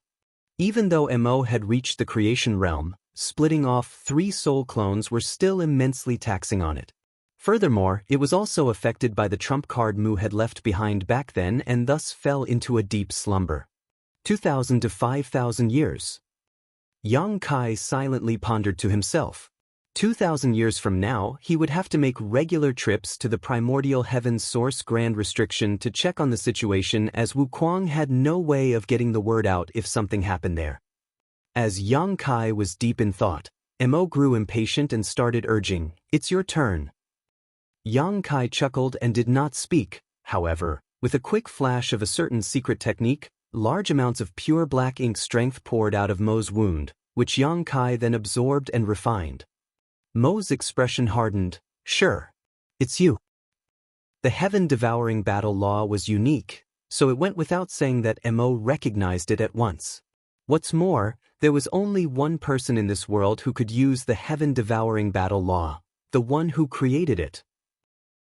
Even though Mo had reached the creation realm, splitting off 3 soul clones were still immensely taxing on it. Furthermore, it was also affected by the trump card Mu had left behind back then and thus fell into a deep slumber. 2,000 to 5,000 years. Yang Kai silently pondered to himself. 2,000 years from now, he would have to make regular trips to the primordial heaven's source grand restriction to check on the situation as Wu Kuang had no way of getting the word out if something happened there. As Yang Kai was deep in thought, Mo grew impatient and started urging, It's your turn. Yang Kai chuckled and did not speak. However, with a quick flash of a certain secret technique, large amounts of pure black ink strength poured out of Mo's wound, which Yang Kai then absorbed and refined. Mo's expression hardened. Sure. It's you. The heaven-devouring battle law was unique, so it went without saying that Mo recognized it at once. What's more, there was only one person in this world who could use the heaven-devouring battle law, the one who created it.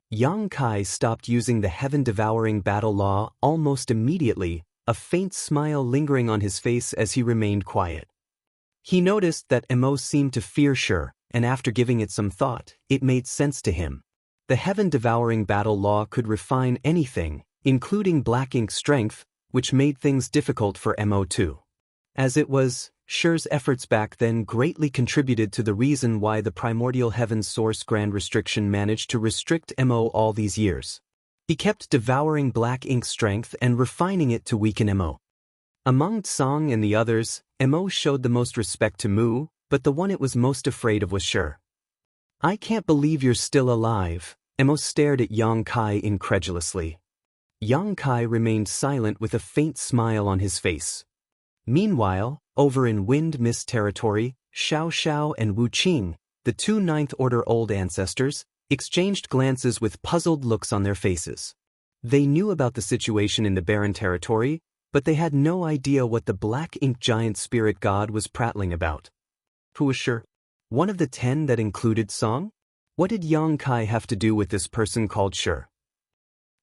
Yang Kai stopped using the heaven-devouring battle law almost immediately, a faint smile lingering on his face as he remained quiet. He noticed that Mo seemed to fear Sure, and after giving it some thought, it made sense to him. The heaven-devouring battle law could refine anything, including black ink strength, which made things difficult for Mo too. As it was, Sure's efforts back then greatly contributed to the reason why the primordial heaven's source grand restriction managed to restrict Mo all these years. He kept devouring black ink strength and refining it to weaken Mo. Among Tsang and the others, Mo showed the most respect to Mu, but the one it was most afraid of was Sure. I can't believe you're still alive. Mo stared at Yang Kai incredulously. Yang Kai remained silent with a faint smile on his face. Meanwhile, over in Wind Mist territory, Xiao Xiao and Wu Qing, the 2 Ninth Order old ancestors, exchanged glances with puzzled looks on their faces. They knew about the situation in the barren territory, but they had no idea what the black ink giant spirit god was prattling about. Who was Sure? One of the 10 that included Song? What did Yang Kai have to do with this person called Sure?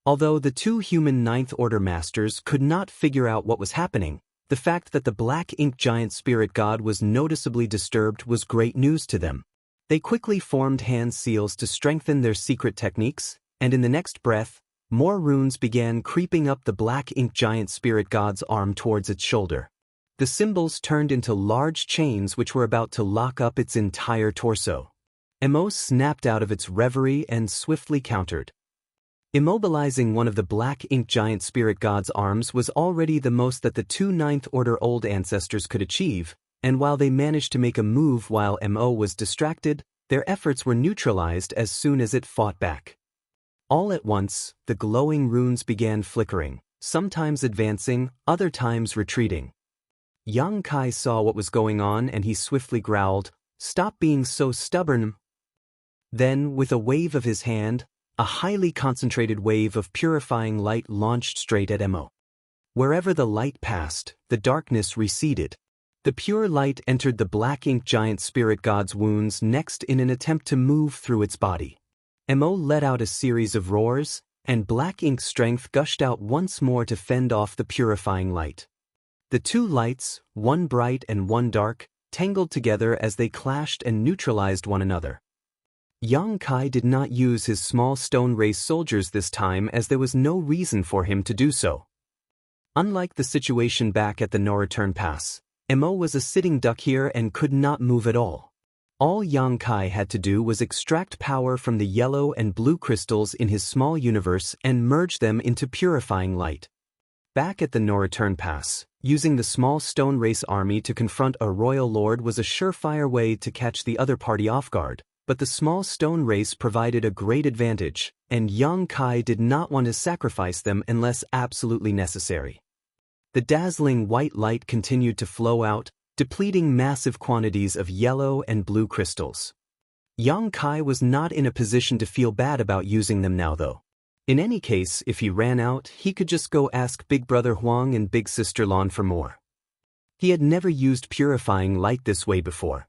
Although the 2 human Ninth Order masters could not figure out what was happening, the fact that the black ink giant spirit god was noticeably disturbed was great news to them. They quickly formed hand seals to strengthen their secret techniques, and in the next breath, more runes began creeping up the black ink giant spirit god's arm towards its shoulder. The symbols turned into large chains which were about to lock up its entire torso. Mo snapped out of its reverie and swiftly countered. Immobilizing one of the black ink giant spirit god's arms was already the most that the two Ninth Order old ancestors could achieve, and while they managed to make a move while Mo was distracted, their efforts were neutralized as soon as it fought back. All at once, the glowing runes began flickering, sometimes advancing, other times retreating. Yang Kai saw what was going on and he swiftly growled, "Stop being so stubborn." Then, with a wave of his hand, a highly concentrated wave of purifying light launched straight at Mo. Wherever the light passed, the darkness receded. The pure light entered the black ink giant spirit god's wounds next in an attempt to move through its body. Mo let out a series of roars, and black ink strength gushed out once more to fend off the purifying light. The two lights, one bright and one dark, tangled together as they clashed and neutralized one another. Yang Kai did not use his small stone race soldiers this time as there was no reason for him to do so. Unlike the situation back at the No Return Pass, Mo was a sitting duck here and could not move at all. All Yang Kai had to do was extract power from the yellow and blue crystals in his small universe and merge them into purifying light. Back at the No Return Pass, using the small stone race army to confront a royal lord was a surefire way to catch the other party off guard. But the small stone race provided a great advantage, and Yang Kai did not want to sacrifice them unless absolutely necessary. The dazzling white light continued to flow out, depleting massive quantities of yellow and blue crystals. Yang Kai was not in a position to feel bad about using them now though. In any case, if he ran out, he could just go ask Big Brother Huang and Big Sister Lan for more. He had never used purifying light this way before.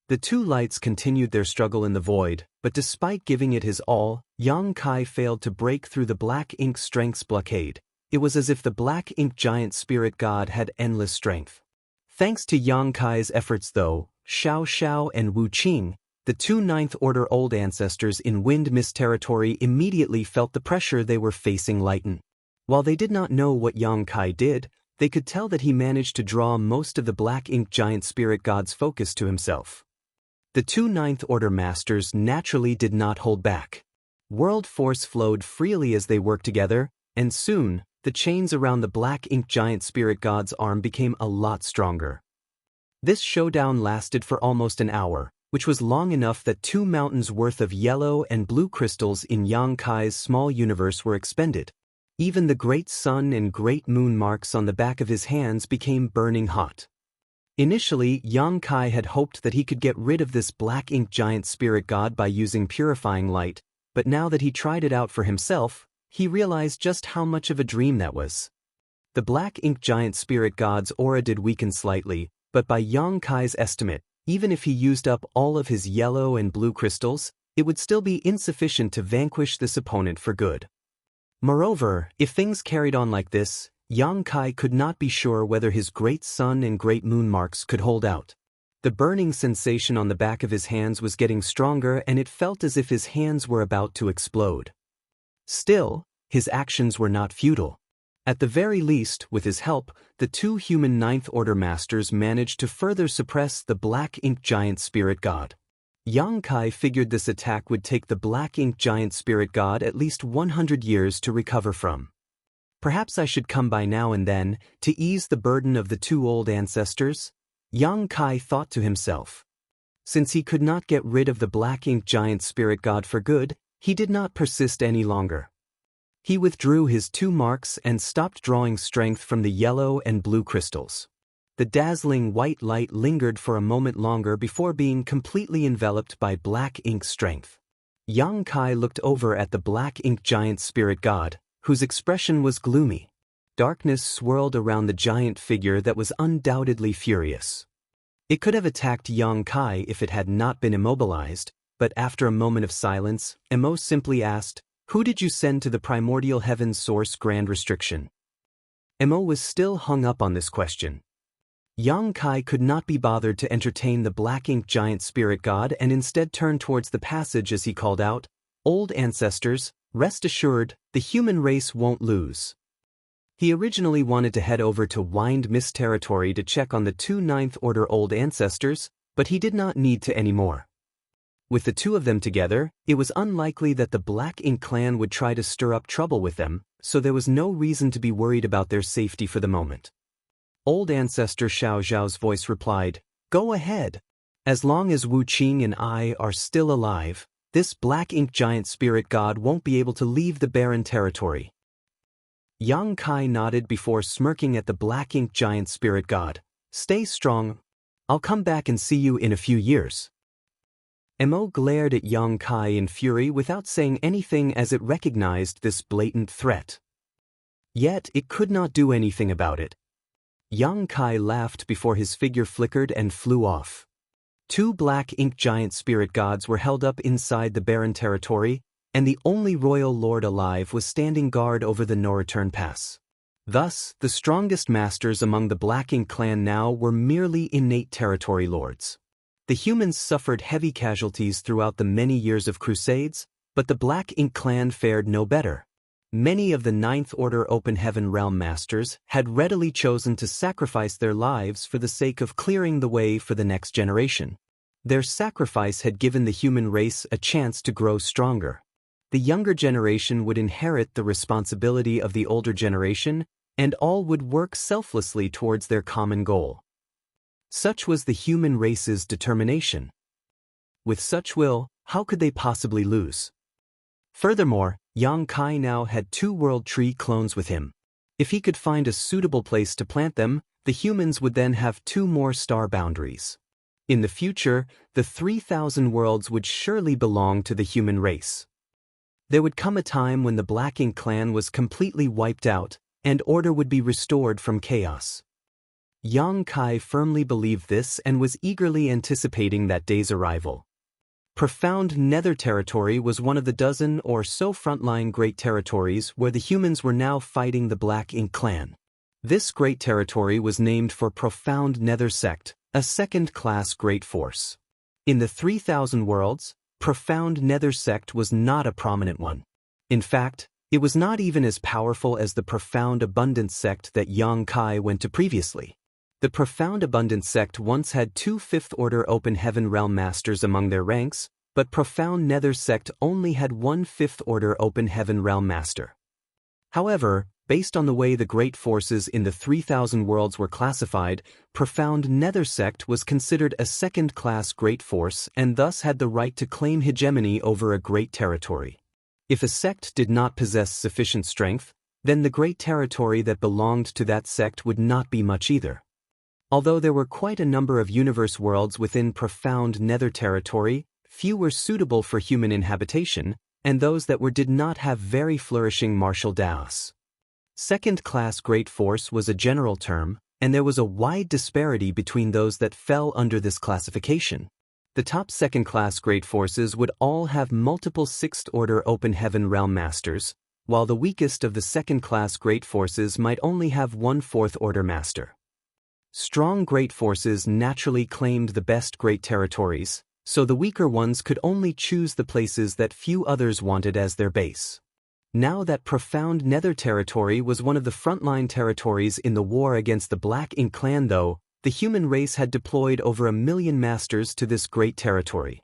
The two lights continued their struggle in the void, but despite giving it his all, Yang Kai failed to break through the black ink strength's blockade. It was as if the black ink giant spirit god had endless strength. Thanks to Yang Kai's efforts though, Xiao Xiao and Wu Qing, the two Ninth Order old ancestors in Wind Mist territory immediately felt the pressure they were facing lighten. While they did not know what Yang Kai did, they could tell that he managed to draw most of the black ink giant spirit god's focus to himself. The two Ninth Order masters naturally did not hold back. World force flowed freely as they worked together, and soon, the chains around the black ink giant spirit god's arm became a lot stronger. This showdown lasted for almost an hour, which was long enough that 2 mountains worth of yellow and blue crystals in Yang Kai's small universe were expended. Even the great sun and great moon marks on the back of his hands became burning hot. Initially, Yang Kai had hoped that he could get rid of this black ink giant spirit god by using purifying light, but now that he tried it out for himself, he realized just how much of a dream that was. The black ink giant spirit god's aura did weaken slightly, but by Yang Kai's estimate, even if he used up all of his yellow and blue crystals, it would still be insufficient to vanquish this opponent for good. Moreover, if things carried on like this, Yang Kai could not be sure whether his great sun and great moon marks could hold out. The burning sensation on the back of his hands was getting stronger and it felt as if his hands were about to explode. Still, his actions were not futile. At the very least, with his help, the two human Ninth Order masters managed to further suppress the black ink giant spirit god. Yang Kai figured this attack would take the black ink giant spirit god at least 100 years to recover from. Perhaps I should come by now and then, to ease the burden of the two old ancestors, Yang Kai thought to himself. Since he could not get rid of the black ink giant spirit god for good, he did not persist any longer. He withdrew his 2 marks and stopped drawing strength from the yellow and blue crystals. The dazzling white light lingered for a moment longer before being completely enveloped by black ink strength. Yang Kai looked over at the black ink giant spirit god, whose expression was gloomy. Darkness swirled around the giant figure that was undoubtedly furious. It could have attacked Yang Kai if it had not been immobilized, but after a moment of silence, Mo simply asked, "Who did you send to the primordial heaven's source grand restriction?" Mo was still hung up on this question. Yang Kai could not be bothered to entertain the black ink giant spirit god and instead turned towards the passage as he called out, "Old ancestors, rest assured, the human race won't lose." He originally wanted to head over to Wind Mist territory to check on the two Ninth Order old ancestors, but he did not need to anymore. With the two of them together, it was unlikely that the Black Ink clan would try to stir up trouble with them, so there was no reason to be worried about their safety for the moment. Old Ancestor Xiao Zhao's voice replied, "Go ahead. As long as Wu Qing and I are still alive, this Black Ink giant spirit god won't be able to leave the barren territory." Yang Kai nodded before smirking at the Black Ink giant spirit god. "Stay strong. I'll come back and see you in a few years." Mo glared at Yang Kai in fury without saying anything as it recognized this blatant threat. Yet it could not do anything about it. Yang Kai laughed before his figure flickered and flew off. Two Black Ink giant spirit gods were held up inside the barren territory, and the only royal lord alive was standing guard over the no-return pass. Thus, the strongest masters among the Black Ink clan now were merely innate territory lords. The humans suffered heavy casualties throughout the many years of crusades, but the Black Ink clan fared no better. Many of the Ninth Order Open Heaven Realm Masters had readily chosen to sacrifice their lives for the sake of clearing the way for the next generation. Their sacrifice had given the human race a chance to grow stronger. The younger generation would inherit the responsibility of the older generation, and all would work selflessly towards their common goal. Such was the human race's determination. With such will, how could they possibly lose? Furthermore, Yang Kai now had two World Tree clones with him. If he could find a suitable place to plant them, the humans would then have two more star boundaries. In the future, the 3,000 worlds would surely belong to the human race. There would come a time when the Black Ink clan was completely wiped out, and order would be restored from chaos. Yang Kai firmly believed this and was eagerly anticipating that day's arrival. Profound Nether Territory was one of the dozen or so frontline great territories where the humans were now fighting the Black Ink clan. This great territory was named for Profound Nether Sect, a second-class great force. In the 3,000 worlds, Profound Nether Sect was not a prominent one. In fact, it was not even as powerful as the Profound Abundance Sect that Yang Kai went to previously. The Profound Abundance Sect once had two Fifth-Order Open Heaven Realm Masters among their ranks, but Profound Nether Sect only had one Fifth-Order Open Heaven Realm Master. However, based on the way the great forces in the 3,000 worlds were classified, Profound Nether Sect was considered a second-class great force and thus had the right to claim hegemony over a great territory. If a sect did not possess sufficient strength, then the great territory that belonged to that sect would not be much either. Although there were quite a number of universe worlds within Profound Nether Territory, few were suitable for human inhabitation, and those that were did not have very flourishing martial daos. Second-class great force was a general term, and there was a wide disparity between those that fell under this classification. The top second-class great forces would all have multiple Sixth-Order Open Heaven Realm Masters, while the weakest of the second-class great forces might only have one Fourth-Order Master. Strong great forces naturally claimed the best great territories, so the weaker ones could only choose the places that few others wanted as their base. Now that Profound Nether Territory was one of the frontline territories in the war against the Black Ink clan though, the human race had deployed over 1 million masters to this great territory.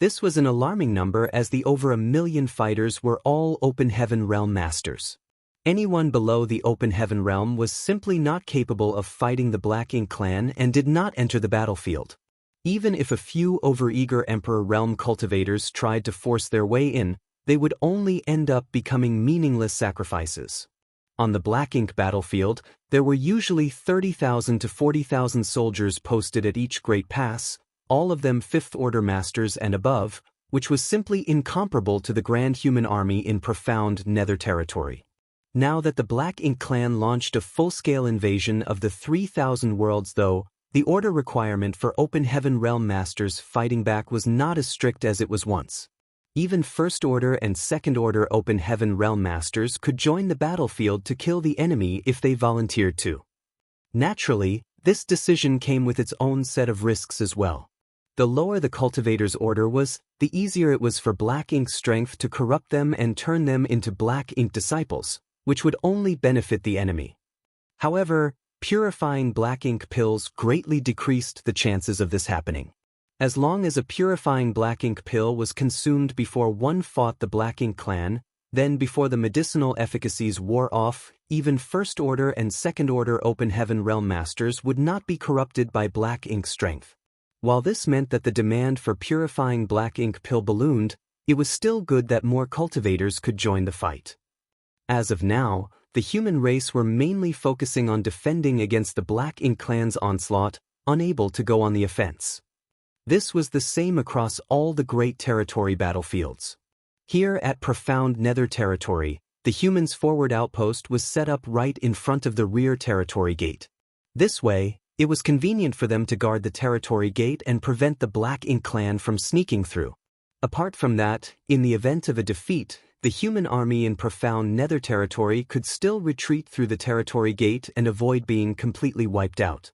This was an alarming number as the over 1 million fighters were all Open Heaven Realm Masters. Anyone below the Open Heaven Realm was simply not capable of fighting the Black Ink clan and did not enter the battlefield. Even if a few overeager Emperor Realm cultivators tried to force their way in, they would only end up becoming meaningless sacrifices. On the Black Ink battlefield, there were usually 30,000 to 40,000 soldiers posted at each great pass, all of them Fifth-Order Masters and above, which was simply incomparable to the Grand Human Army in Profound Nether Territory. Now that the Black Ink clan launched a full-scale invasion of the 3,000 worlds though, the order requirement for Open Heaven Realm Masters fighting back was not as strict as it was once. Even First-Order and Second-Order Open Heaven Realm Masters could join the battlefield to kill the enemy if they volunteered to. Naturally, this decision came with its own set of risks as well. The lower the cultivator's order was, the easier it was for Black Ink's strength to corrupt them and turn them into Black Ink disciples, which would only benefit the enemy. However, purifying Black Ink pills greatly decreased the chances of this happening. As long as a purifying black ink pill was consumed before one fought the Black Ink clan, then before the medicinal efficacies wore off, even First Order and Second Order Open Heaven Realm Masters would not be corrupted by black ink strength. While this meant that the demand for purifying black ink pill ballooned, it was still good that more cultivators could join the fight. As of now, the human race were mainly focusing on defending against the Black Ink clan's onslaught, unable to go on the offense. This was the same across all the Great Territory battlefields. Here at Profound Nether Territory, the humans' forward outpost was set up right in front of the rear territory gate. This way, it was convenient for them to guard the territory gate and prevent the Black Ink clan from sneaking through. Apart from that, in the event of a defeat, the human army in Profound Nether Territory could still retreat through the territory gate and avoid being completely wiped out.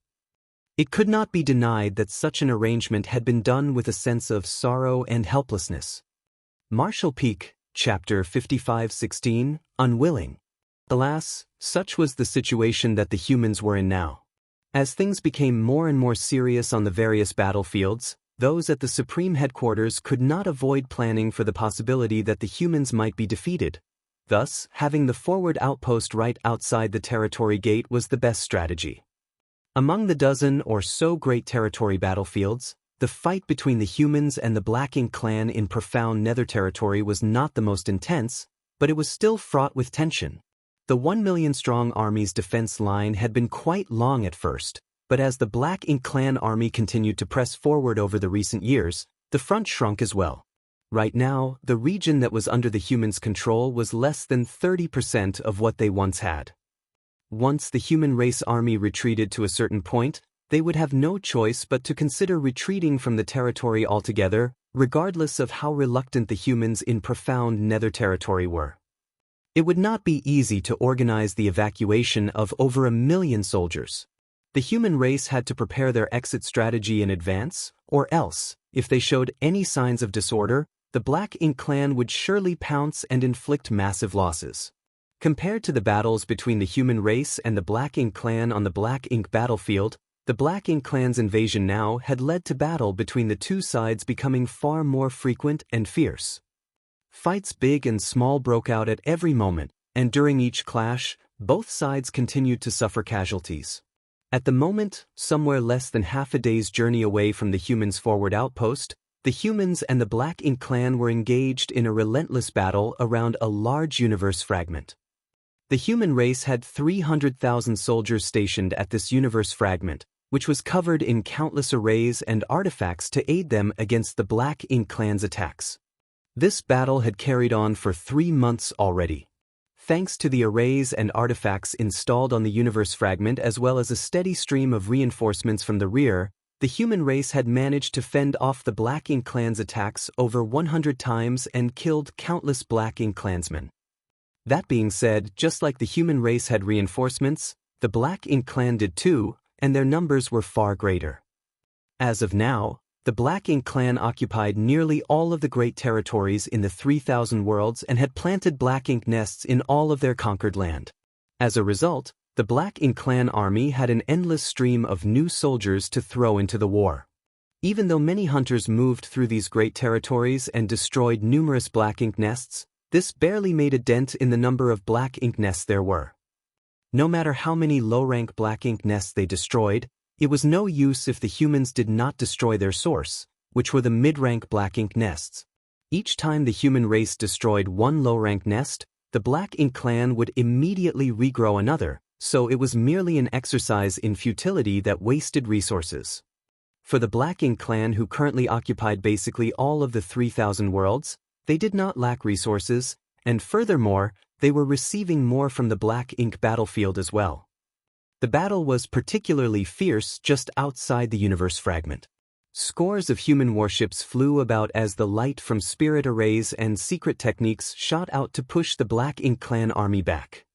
It could not be denied that such an arrangement had been done with a sense of sorrow and helplessness. Marshall Peak, Chapter 55:16, Unwilling. Alas, such was the situation that the humans were in now. As things became more and more serious on the various battlefields, those at the Supreme Headquarters could not avoid planning for the possibility that the humans might be defeated. Thus, having the forward outpost right outside the territory gate was the best strategy. Among the dozen or so Great Territory battlefields, the fight between the humans and the Black Ink clan in Profound Nether Territory was not the most intense, but it was still fraught with tension. The 1 million-strong army's defense line had been quite long at first, but as the Black Ink clan army continued to press forward over the recent years, the front shrunk as well. Right now, the region that was under the humans' control was less than 30% of what they once had. Once the human race army retreated to a certain point, they would have no choice but to consider retreating from the territory altogether, regardless of how reluctant the humans in Profound Nether Territory were. It would not be easy to organize the evacuation of over 1 million soldiers. The human race had to prepare their exit strategy in advance, or else, if they showed any signs of disorder, the Black Ink clan would surely pounce and inflict massive losses. Compared to the battles between the human race and the Black Ink clan on the Black Ink battlefield, the Black Ink clan's invasion now had led to battle between the two sides becoming far more frequent and fierce. Fights big and small broke out at every moment, and during each clash, both sides continued to suffer casualties. At the moment, somewhere less than half a day's journey away from the humans' forward outpost, the humans and the Black Ink clan were engaged in a relentless battle around a large universe fragment. The human race had 300,000 soldiers stationed at this universe fragment, which was covered in countless arrays and artifacts to aid them against the Black Ink clan's attacks. This battle had carried on for 3 months already. Thanks to the arrays and artifacts installed on the universe fragment as well as a steady stream of reinforcements from the rear, the human race had managed to fend off the Black Ink clan's attacks over 100 times and killed countless Black Ink clansmen. That being said, just like the human race had reinforcements, the Black Ink clan did too, and their numbers were far greater. As of now, the Black Ink clan occupied nearly all of the Great Territories in the 3,000 worlds and had planted Black Ink nests in all of their conquered land. As a result, the Black Ink clan army had an endless stream of new soldiers to throw into the war. Even though many hunters moved through these Great Territories and destroyed numerous Black Ink nests, this barely made a dent in the number of Black Ink nests there were. No matter how many low-rank Black Ink nests they destroyed, it was no use if the humans did not destroy their source, which were the mid-rank Black Ink nests. Each time the human race destroyed one low-rank nest, the Black Ink clan would immediately regrow another, so it was merely an exercise in futility that wasted resources. For the Black Ink clan who currently occupied basically all of the 3,000 worlds, they did not lack resources, and furthermore, they were receiving more from the Black Ink battlefield as well. The battle was particularly fierce just outside the universe fragment. Scores of human warships flew about as the light from spirit arrays and secret techniques shot out to push the Black Ink clan army back.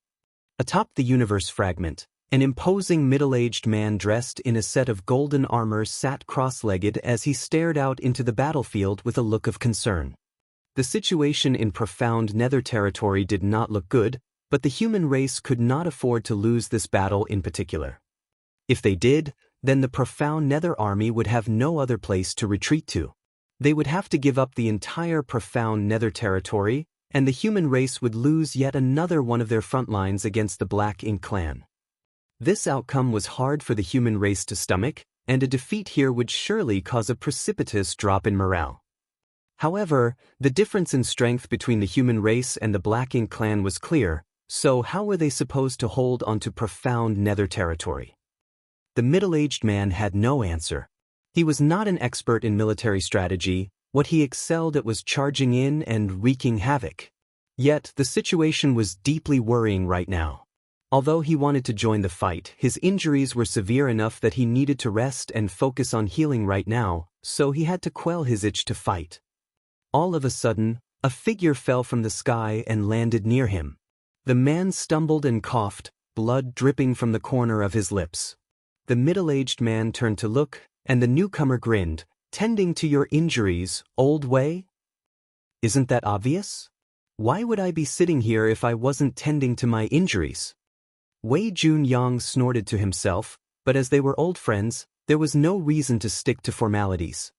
Atop the universe fragment, an imposing middle-aged man dressed in a set of golden armor sat cross-legged as he stared out into the battlefield with a look of concern. The situation in Profound Nether Territory did not look good, but the human race could not afford to lose this battle in particular. If they did, then the profound Nether Army would have no other place to retreat to. They would have to give up the entire profound Nether territory, and the human race would lose yet another one of their front lines against the Black Ink clan. This outcome was hard for the human race to stomach, and a defeat here would surely cause a precipitous drop in morale. However, the difference in strength between the human race and the Black Ink clan was clear, so how were they supposed to hold onto profound Nether territory? The middle-aged man had no answer. He was not an expert in military strategy. What he excelled at was charging in and wreaking havoc. Yet, the situation was deeply worrying right now. Although he wanted to join the fight, his injuries were severe enough that he needed to rest and focus on healing right now, so he had to quell his itch to fight. All of a sudden, a figure fell from the sky and landed near him. The man stumbled and coughed, blood dripping from the corner of his lips. The middle-aged man turned to look, and the newcomer grinned, "Tending to your injuries, old Wei? Isn't that obvious? Why would I be sitting here if I wasn't tending to my injuries?" Wei Junyang snorted to himself, but as they were old friends, there was no reason to stick to formalities.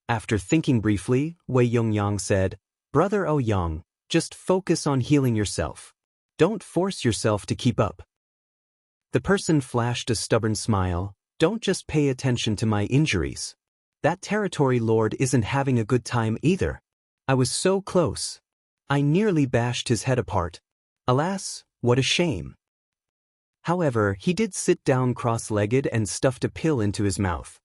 After thinking briefly, Wei Yongyang said, "Brother Ouyang, just focus on healing yourself. Don't force yourself to keep up." The person flashed a stubborn smile. "Don't just pay attention to my injuries. That territory lord isn't having a good time either. I was so close. I nearly bashed his head apart. Alas, what a shame." However, he did sit down cross-legged and stuffed a pill into his mouth.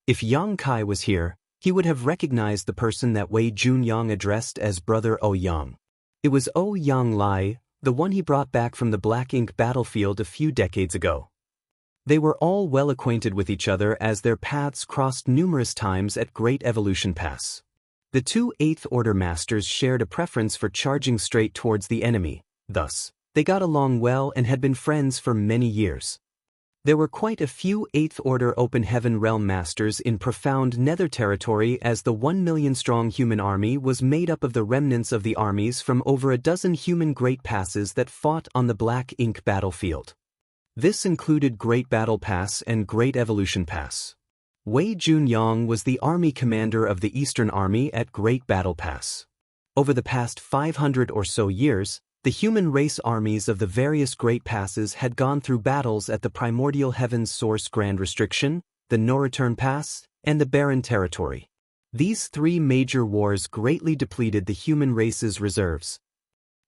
If Yang Kai was here, he would have recognized the person that Wei Junyang addressed as Brother Ouyang. It was Ouyang Lai, the one he brought back from the Black Ink battlefield a few decades ago. They were all well acquainted with each other as their paths crossed numerous times at Great Evolution Pass. The two 8th Order Masters shared a preference for charging straight towards the enemy, thus, they got along well and had been friends for many years. There were quite a few 8th Order Open Heaven Realm Masters in profound Nether territory, as the 1 million-strong human army was made up of the remnants of the armies from over a dozen human Great Passes that fought on the Black Ink battlefield. This included Great Battle Pass and Great Evolution Pass. Wei Junyang was the army commander of the Eastern Army at Great Battle Pass. Over the past 500 or so years, the human race armies of the various Great Passes had gone through battles at the Primordial Heavens Source Grand Restriction, the No Return Pass, and the Barren Territory. These three major wars greatly depleted the human race's reserves.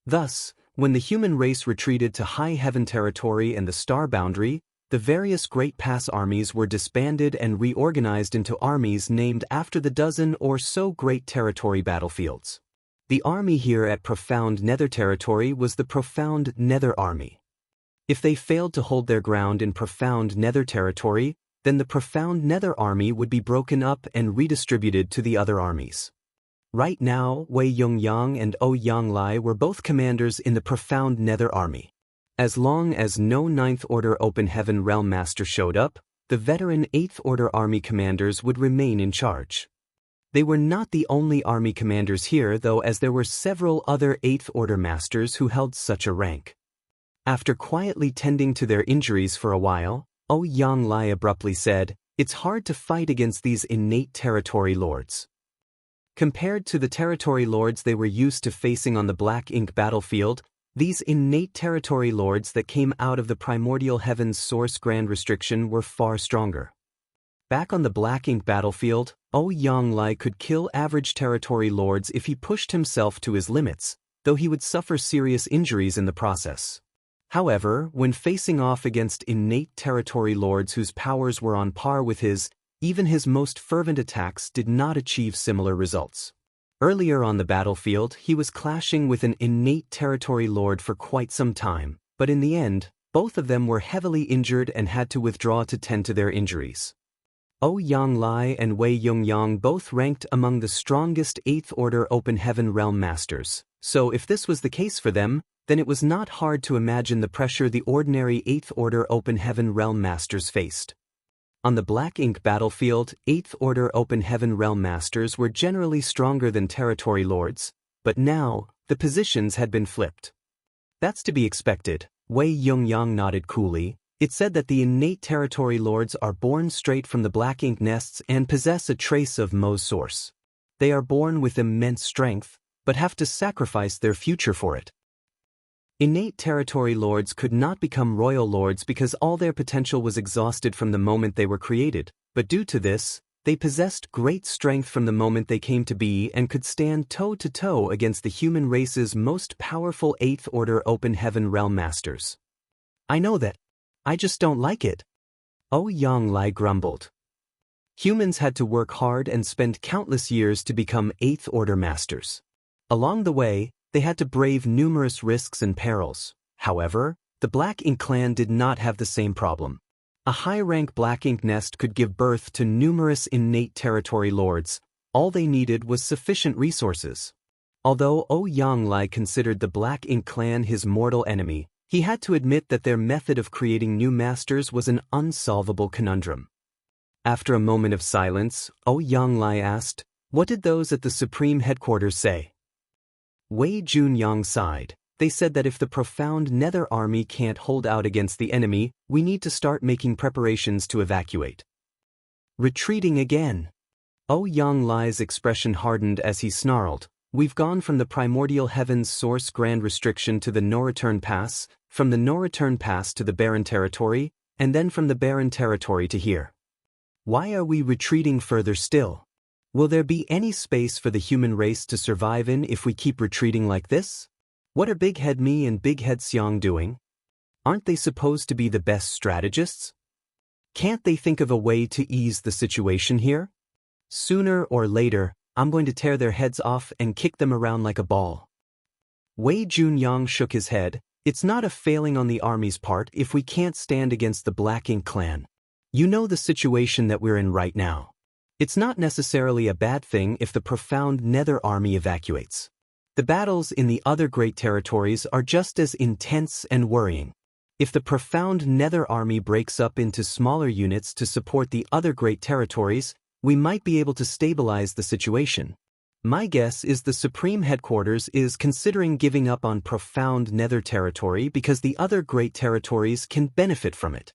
Thus, when the human race retreated to High Heaven Territory and the Star Boundary, the various Great Pass armies were disbanded and reorganized into armies named after the dozen or so Great Territory battlefields. The army here at Profound Nether Territory was the Profound Nether Army. If they failed to hold their ground in Profound Nether Territory, then the Profound Nether Army would be broken up and redistributed to the other armies. Right now, Wei Yongyang and Ouyang Lai were both commanders in the Profound Nether Army. As long as no 9th Order Open Heaven Realm Master showed up, the veteran 8th Order Army commanders would remain in charge. They were not the only army commanders here, though, as there were several other 8th Order Masters who held such a rank. After quietly tending to their injuries for a while, Ouyang Lai abruptly said, "It's hard to fight against these innate territory lords. Compared to the territory lords they were used to facing on the Black Ink battlefield, these innate territory lords that came out of the Primordial Heavens Source Grand Restriction were far stronger." Back on the Black Ink battlefield, Ouyang Lai could kill average territory lords if he pushed himself to his limits, though he would suffer serious injuries in the process. However, when facing off against innate territory lords whose powers were on par with his, even his most fervent attacks did not achieve similar results. Earlier on the battlefield, he was clashing with an innate territory lord for quite some time, but in the end, both of them were heavily injured and had to withdraw to tend to their injuries. Ouyang Lai and Wei Yongyang both ranked among the strongest 8th Order Open Heaven Realm Masters, so if this was the case for them, then it was not hard to imagine the pressure the ordinary 8th Order Open Heaven Realm Masters faced. On the Black Ink battlefield, 8th Order Open Heaven Realm Masters were generally stronger than territory lords, but now, the positions had been flipped. "That's to be expected," Wei Yongyang nodded coolly. It said that the innate territory lords are born straight from the black ink nests and possess a trace of Mo's source. They are born with immense strength, but have to sacrifice their future for it. Innate territory lords could not become royal lords because all their potential was exhausted from the moment they were created, but due to this, they possessed great strength from the moment they came to be and could stand toe-to-toe against the human race's most powerful 8th Order Open Heaven Realm Masters. I know that. I just don't like it. Yang grumbled. Humans had to work hard and spend countless years to become 8th Order Masters. Along the way, they had to brave numerous risks and perils. However, the Black Ink clan did not have the same problem. A high-rank Black Ink nest could give birth to numerous innate territory lords. All they needed was sufficient resources. Although Yang considered the Black Ink clan his mortal enemy, he had to admit that their method of creating new masters was an unsolvable conundrum. After a moment of silence, Yang asked, "What did those at the Supreme Headquarters say?" Wei Junyang sighed. They said that if the profound Nether Army can't hold out against the enemy, we need to start making preparations to evacuate. Retreating again. Yang's expression hardened as he snarled. We've gone from the primordial heaven's source grand restriction to the no-return pass, from the no-return pass to the barren territory, and then from the barren territory to here. Why are we retreating further still? Will there be any space for the human race to survive in if we keep retreating like this? What are Big Head Me and Big Head Xiang doing? Aren't they supposed to be the best strategists? Can't they think of a way to ease the situation here? Sooner or later, I'm going to tear their heads off and kick them around like a ball. Wei Junyang shook his head. It's not a failing on the army's part if we can't stand against the Black Ink clan. You know the situation that we're in right now. It's not necessarily a bad thing if the profound Nether Army evacuates. The battles in the other great territories are just as intense and worrying. If the profound Nether Army breaks up into smaller units to support the other great territories, we might be able to stabilize the situation. My guess is the Supreme Headquarters is considering giving up on profound Nether territory because the other great territories can benefit from it.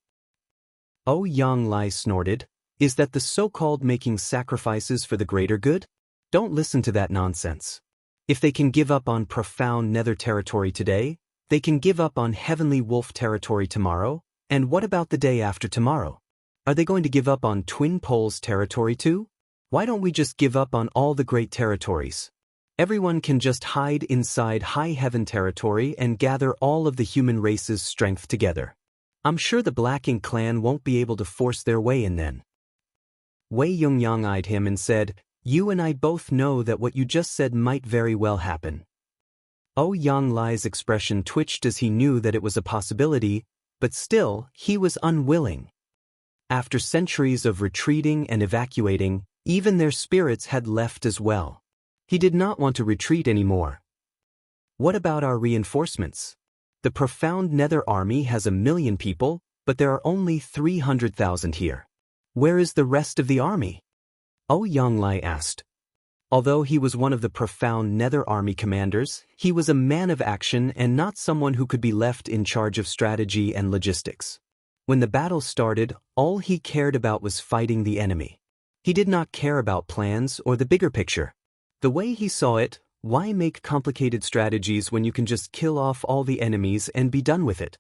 Yang snorted. Is that the so-called making sacrifices for the greater good? Don't listen to that nonsense. If they can give up on profound Nether territory today, they can give up on Heavenly Wolf territory tomorrow, and what about the day after tomorrow? Are they going to give up on Twin Poles territory too? Why don't we just give up on all the great territories? Everyone can just hide inside High Heaven territory and gather all of the human race's strength together. I'm sure the Black Ink clan won't be able to force their way in then. Wei Yongyang eyed him and said, "You and I both know that what you just said might very well happen." Yang's expression twitched as he knew that it was a possibility, but still, he was unwilling. After centuries of retreating and evacuating, even their spirits had left as well. He did not want to retreat anymore. What about our reinforcements? The profound Nether Army has 1 million people, but there are only 300,000 here. Where is the rest of the army? Yang asked. Although he was one of the profound Nether Army commanders, he was a man of action and not someone who could be left in charge of strategy and logistics. When the battle started, all he cared about was fighting the enemy. He did not care about plans or the bigger picture. The way he saw it, why make complicated strategies when you can just kill off all the enemies and be done with it?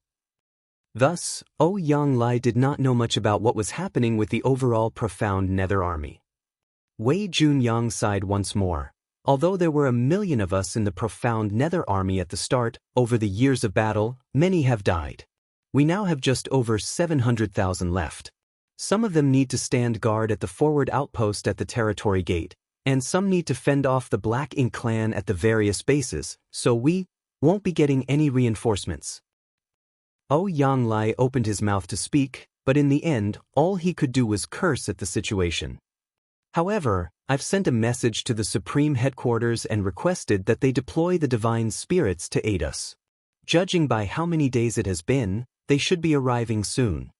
Thus, Yang did not know much about what was happening with the overall profound Nether Army. Wei Junyang sighed once more. Although there were 1 million of us in the profound Nether Army at the start, over the years of battle, many have died. We now have just over 700,000 left. Some of them need to stand guard at the forward outpost at the territory gate, and some need to fend off the Black Ink clan at the various bases, so we won't be getting any reinforcements. Yang opened his mouth to speak, but in the end, all he could do was curse at the situation. However, I've sent a message to the Supreme Headquarters and requested that they deploy the Divine Spirits to aid us. Judging by how many days it has been, they should be arriving soon.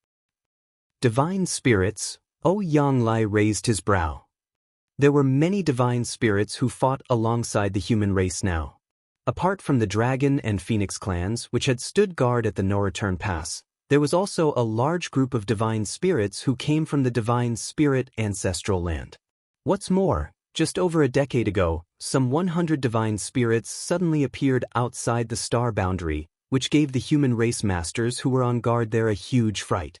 Divine Spirits? Yang raised his brow. There were many Divine Spirits who fought alongside the human race now. Apart from the Dragon and Phoenix clans, which had stood guard at the no-return pass, There was also a large group of divine spirits who came from the divine spirit ancestral land. What's more, just over a decade ago, some 100 divine spirits suddenly appeared outside the star boundary, which gave the human race masters who were on guard there a huge fright.